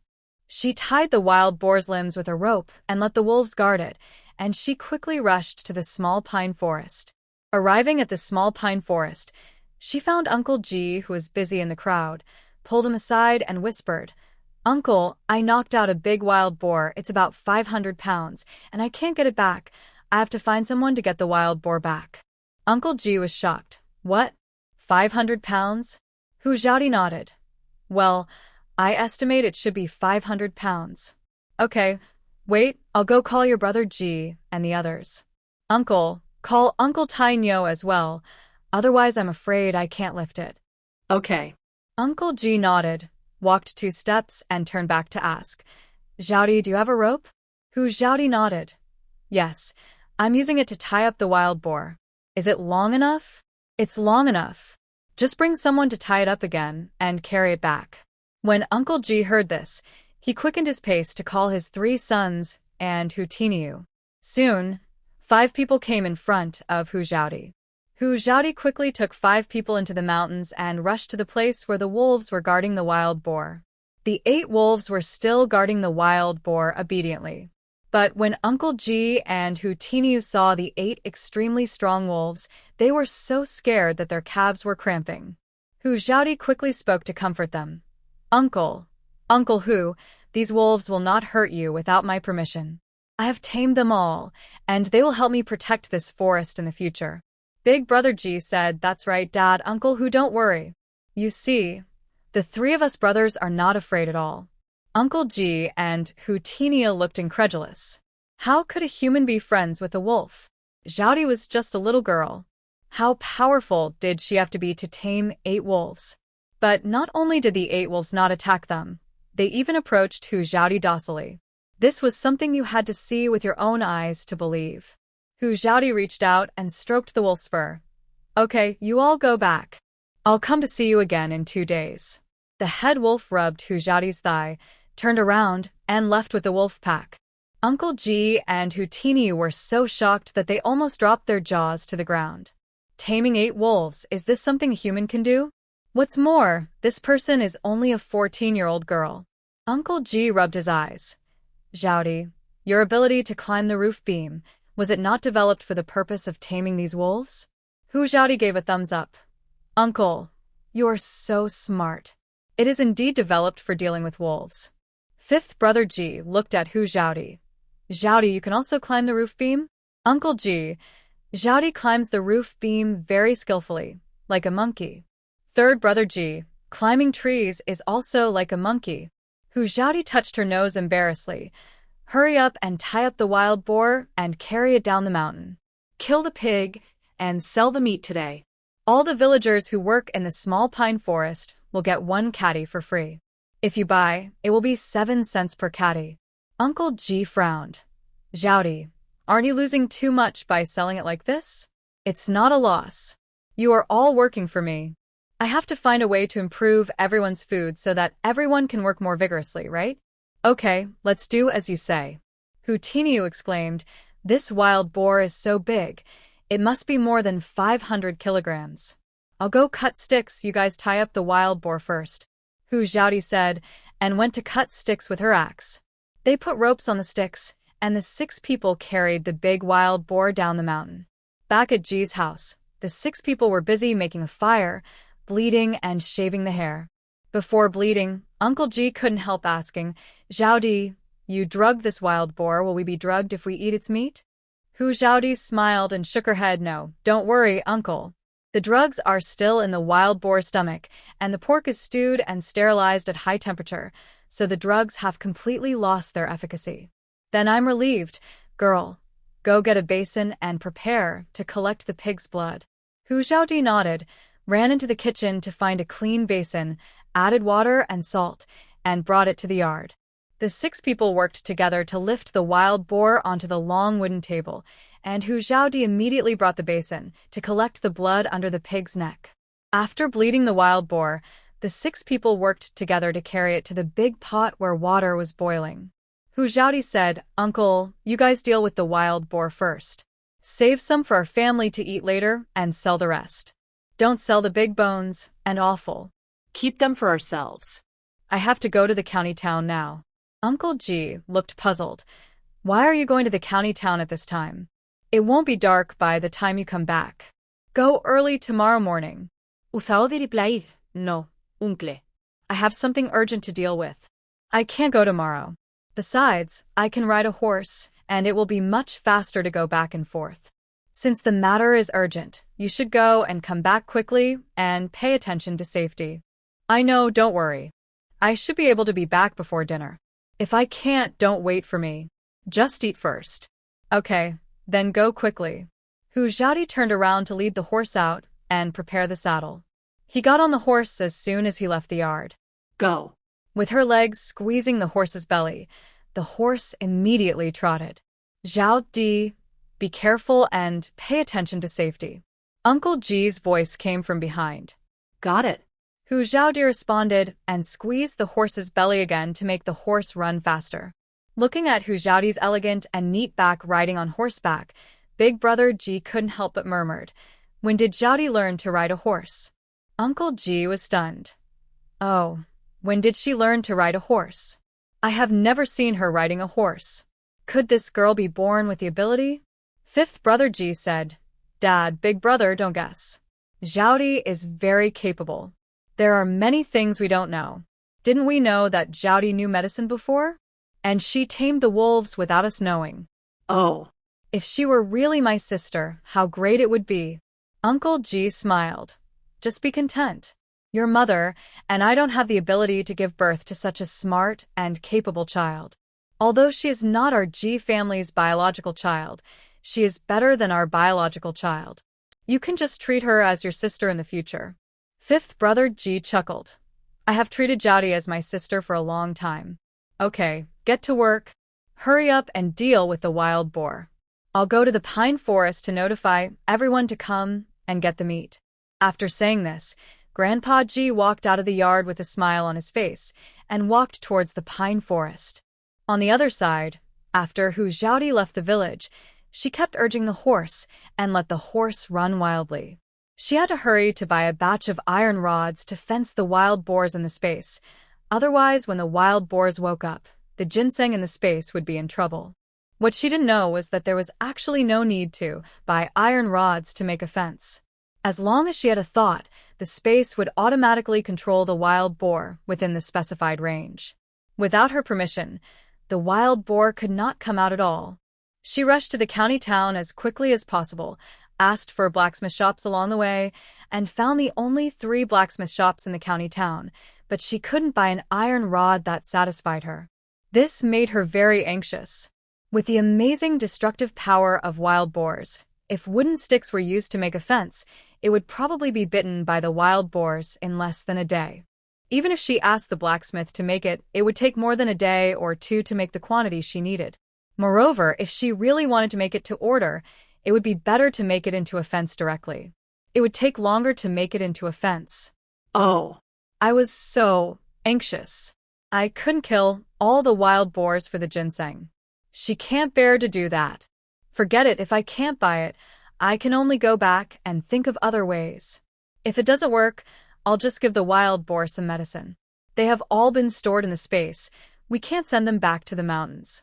S1: She tied the wild boar's limbs with a rope and let the wolves guard it, and she quickly rushed to the small pine forest. Arriving at the small pine forest, she found Uncle Ji, who was busy in the crowd, pulled him aside and whispered, "Uncle, I knocked out a big wild boar. It's about 500 pounds, and I can't get it back. I have to find someone to get the wild boar back." Uncle Ji was shocked. "What? 500 pounds? Hu Xiaodi nodded. "Well, I estimate it should be 500 pounds. Okay, wait, I'll go call your brother Ji and the others. Uncle, call Uncle Tai Nyo as well, otherwise I'm afraid I can't lift it."
S2: Okay.
S1: Uncle Ji nodded, walked 2 steps, and turned back to ask, "Xiaodi, do you have a rope?" Hu Xiaodi nodded. "Yes, I'm using it to tie up the wild boar." "Is it long enough?" "It's long enough. Just bring someone to tie it up again and carry it back." When Uncle Ji heard this, he quickened his pace to call his 3 sons and Hu Tinyu. Soon, 5 people came in front of Hu Xiaodi. Hu Xiaodi quickly took 5 people into the mountains and rushed to the place where the wolves were guarding the wild boar. The 8 wolves were still guarding the wild boar obediently. But when Uncle Ji and Hu Tinyu saw the 8 extremely strong wolves, they were so scared that their calves were cramping. Hu Xiaodi quickly spoke to comfort them. Uncle Hu, these wolves will not hurt you without my permission. I have tamed them all, and they will help me protect this forest in the future." Big Brother Ji said, "That's right, Dad. Uncle Hu, don't worry. You see, the 3 of us brothers are not afraid at all." Uncle Ji and Hu Tinyu looked incredulous. How could a human be friends with a wolf? Xiaodi was just a little girl. How powerful did she have to be to tame 8 wolves? But not only did the 8 wolves not attack them, they even approached Hu Xiaodi docilely. This was something you had to see with your own eyes to believe. Hu Xiaodi reached out and stroked the wolf's fur. "Okay, you all go back. I'll come to see you again in 2 days." The head wolf rubbed Hu Xiaodi's thigh, turned around, and left with the wolf pack. Uncle Ji and Hu Tinyu were so shocked that they almost dropped their jaws to the ground. Taming 8 wolves, is this something a human can do? What's more, this person is only a 14-year-old girl. Uncle Ji rubbed his eyes. "Xiaodi, your ability to climb the roof beam, was it not developed for the purpose of taming these wolves?" Hu Xiaodi gave a thumbs up. "Uncle, you are so smart. It is indeed developed for dealing with wolves." 5th Brother Ji looked at Hu Xiaodi. "Xiaodi, you can also climb the roof beam?" "Uncle Ji, Xiaodi climbs the roof beam very skillfully, like a monkey." 3rd Brother Ji, "Climbing trees is also like a monkey." Hu Xiaodi touched her nose embarrassedly. "Hurry up and tie up the wild boar and carry it down the mountain.
S2: Kill the pig and sell the meat today.
S1: All the villagers who work in the small pine forest will get 1 catty for free. If you buy, it will be 7 cents per catty." Uncle Ji frowned. "Xiaodi, aren't you losing too much by selling it like this? It's not a loss. You are all working for me. I have to find a way to improve everyone's food so that everyone can work more vigorously, right? Okay, let's do as you say." Hu Tinyu exclaimed, "This wild boar is so big. It must be more than 500 kilograms. I'll go cut sticks, you guys tie up the wild boar first." Hu Xiaodi said, and went to cut sticks with her axe. They put ropes on the sticks, and the 6 people carried the big wild boar down the mountain. Back at Ji's house, the 6 people were busy making a fire, bleeding and shaving the hair. Before bleeding, Uncle Ji couldn't help asking, "Xiaodi, you drugged this wild boar, will we be drugged if we eat its meat?" Hu Xiaodi smiled and shook her head. No, don't worry, uncle. The drugs are still in the wild boar's stomach, and the pork is stewed and sterilized at high temperature, so the drugs have completely lost their efficacy. Then I'm relieved. Girl, go get a basin and prepare to collect the pig's blood. Hu Xiaodi nodded, ran into the kitchen to find a clean basin, added water and salt, and brought it to the yard. The 6 people worked together to lift the wild boar onto the long wooden table, and Hu Xiaodi immediately brought the basin to collect the blood under the pig's neck. After bleeding the wild boar, the 6 people worked together to carry it to the big pot where water was boiling. Hu Xiaodi said, Uncle, you guys deal with the wild boar first. Save some for our family to eat later and sell the rest. Don't sell the big bones and offal.
S2: Keep them for ourselves.
S1: I have to go to the county town now. Uncle Ji looked puzzled. Why are you going to the county town at this time? It won't be dark by the time you come back. Go early tomorrow morning.
S2: Hu Xiaodi replied, No, uncle.
S1: I have something urgent to deal with. I can't go tomorrow. Besides, I can ride a horse, and it will be much faster to go back and forth. Since the matter is urgent, you should go and come back quickly and pay attention to safety. I know, don't worry. I should be able to be back before dinner. If I can't, don't wait for me. Just eat first. Okay, then go quickly. Hu Xiaodi turned around to lead the horse out and prepare the saddle. He got on the horse as soon as he left the yard.
S2: Go.
S1: With her legs squeezing the horse's belly, the horse immediately trotted. Zhao Di, be careful and pay attention to safety. Uncle Ji's voice came from behind.
S2: Got it.
S1: Hu Xiaodi responded and squeezed the horse's belly again to make the horse run faster. Looking at Hu Xiaodi's elegant and neat back riding on horseback, Big Brother Ji couldn't help but murmured, When did Xiaodi learn to ride a horse? Uncle Ji was stunned. Oh, when did she learn to ride a horse? I have never seen her riding a horse. Could this girl be born with the ability? 5th Brother Ji said, Dad, Big Brother, don't guess. Xiaodi is very capable. There are many things we don't know. Didn't we know that Xiaodi knew medicine before? And she tamed the wolves without us knowing.
S2: Oh.
S1: If she were really my sister, how great it would be. Uncle Ji smiled. Just be content. Your mother, and I don't have the ability to give birth to such a smart and capable child. Although she is not our Ji family's biological child, she is better than our biological child. You can just treat her as your sister in the future. 5th Brother Ji chuckled. I have treated Xiaodi as my sister for a long time. Okay, get to work. Hurry up and deal with the wild boar. I'll go to the pine forest to notify everyone to come and get the meat. After saying this, Grandpa Ji walked out of the yard with a smile on his face and walked towards the pine forest. On the other side, after Hu Xiaodi left the village, she kept urging the horse and let the horse run wildly. She had to hurry to buy a batch of iron rods to fence the wild boars in the space. Otherwise, when the wild boars woke up, the ginseng in the space would be in trouble. What she didn't know was that there was actually no need to buy iron rods to make a fence. As long as she had a thought, the space would automatically control the wild boar within the specified range. Without her permission, the wild boar could not come out at all. She rushed to the county town as quickly as possible, asked for blacksmith shops along the way, and found the only 3 blacksmith shops in the county town, but she couldn't buy an iron rod that satisfied her. This made her very anxious. With the amazing destructive power of wild boars, if wooden sticks were used to make a fence, it would probably be bitten by the wild boars in less than a day. Even if she asked the blacksmith to make it, it would take more than a day or 2 to make the quantity she needed. Moreover, if she really wanted to make it to order, it would be better to make it into a fence directly. It would take longer to make it into a fence.
S2: Oh.
S1: I was so anxious. I couldn't kill all the wild boars for the ginseng. She can't bear to do that. Forget it, if I can't buy it, I can only go back and think of other ways. If it doesn't work, I'll just give the wild boar some medicine. They have all been stored in the space. We can't send them back to the mountains.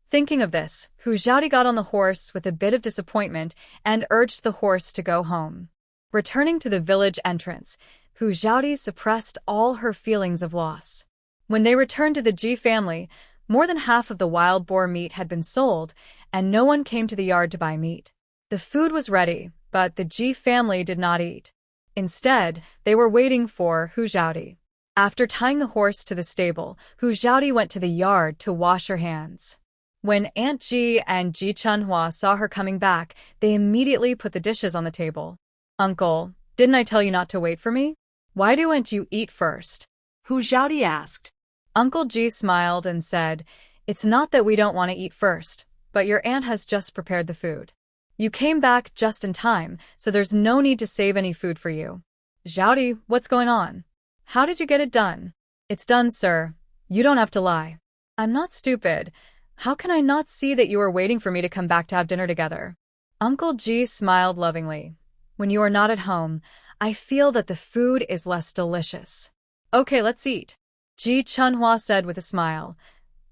S1: Thinking of this, Hu Xiaodi got on the horse with a bit of disappointment and urged the horse to go home. Returning to the village entrance, Hu Xiaodi suppressed all her feelings of loss. When they returned to the Ji family, more than half of the wild boar meat had been sold, and no one came to the yard to buy meat. The food was ready, but the Ji family did not eat. Instead, they were waiting for Hu Xiaodi. After tying the horse to the stable, Hu Xiaodi went to the yard to wash her hands. When Aunt Ji and Ji Chunhua saw her coming back, they immediately put the dishes on the table. "Uncle, didn't I tell you not to wait for me? Why don't you eat first?"
S2: Hu Xiaodi asked.
S1: Uncle Ji smiled and said, "It's not that we don't want to eat first, but your aunt has just prepared the food. You came back just in time, so there's no need to save any food for you." "Xiaodi, what's going on? How did you get it done?" "It's done, sir. You don't have to lie." "I'm not stupid. How can I not see that you are waiting for me to come back to have dinner together?" Uncle Ji smiled lovingly. "When you are not at home, I feel that the food is less delicious." "Okay, let's eat," Ji Chunhua said with a smile.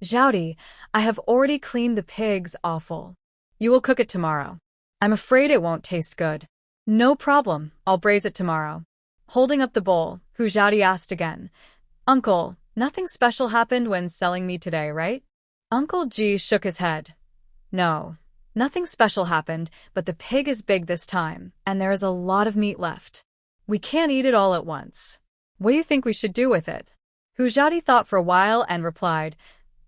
S1: "Xiaodi, I have already cleaned the pigs offal. You will cook it tomorrow." "I'm afraid it won't taste good." "No problem, I'll braise it tomorrow." Holding up the bowl, Hu Xiaodi asked again, "Uncle, nothing special happened when selling meat today, right?" Uncle Ji shook his head. "No, nothing special happened, but the pig is big this time, and there is a lot of meat left. We can't eat it all at once. What do you think we should do with it?" Hu Xiaodi thought for a while and replied,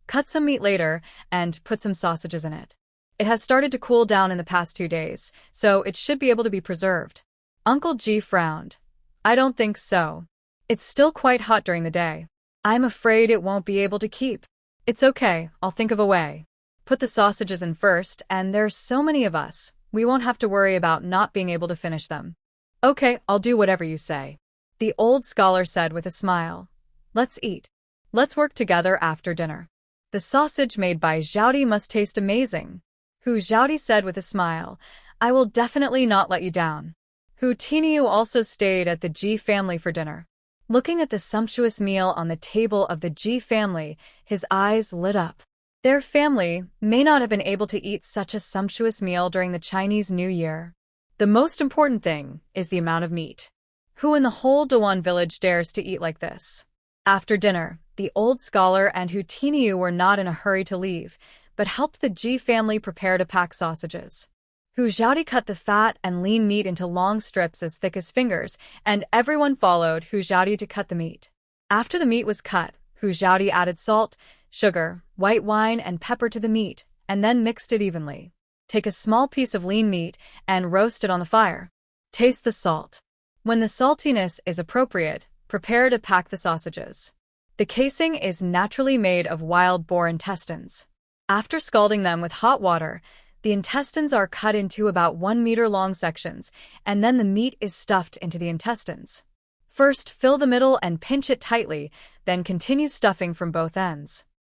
S1: "Cut some meat later and put some sausages in it. It has started to cool down in the past 2 days, so it should be able to be preserved." Uncle Ji frowned. "I don't think so. It's still quite hot during the day. I'm afraid it won't be able to keep." "It's okay, I'll think of a way. Put the sausages in first, and there's so many of us, we won't have to worry about not being able to finish them." "Okay, I'll do whatever you say," the old scholar said with a smile. "Let's eat. Let's work together after dinner. The sausage made by Xiaodi must taste amazing." Hu Xiaodi said with a smile, "I will definitely not let you down." Hu Tiniu also stayed at the Ji family for dinner. Looking at the sumptuous meal on the table of the Ji family, his eyes lit up. Their family may not have been able to eat such a sumptuous meal during the Chinese New Year. The most important thing is the amount of meat. Who in the whole Dawan village dares to eat like this? After dinner, the old scholar and Hu Tiniu were not in a hurry to leave, but helped the Ji family prepare to pack sausages. Hu Xiaodi cut the fat and lean meat into long strips as thick as fingers, and everyone followed Hu Xiaodi to cut the meat. After the meat was cut, Hu Xiaodi added salt, sugar, white wine, and pepper to the meat, and then mixed it evenly. Take a small piece of lean meat and roast it on the fire. Taste the salt. When the saltiness is appropriate, prepare to pack the sausages. The casing is naturally made of wild boar intestines. After scalding them with hot water, the intestines are cut into about 1 meter long sections, and then the meat is stuffed into the intestines. First, fill the middle and pinch it tightly, then continue stuffing from both ends.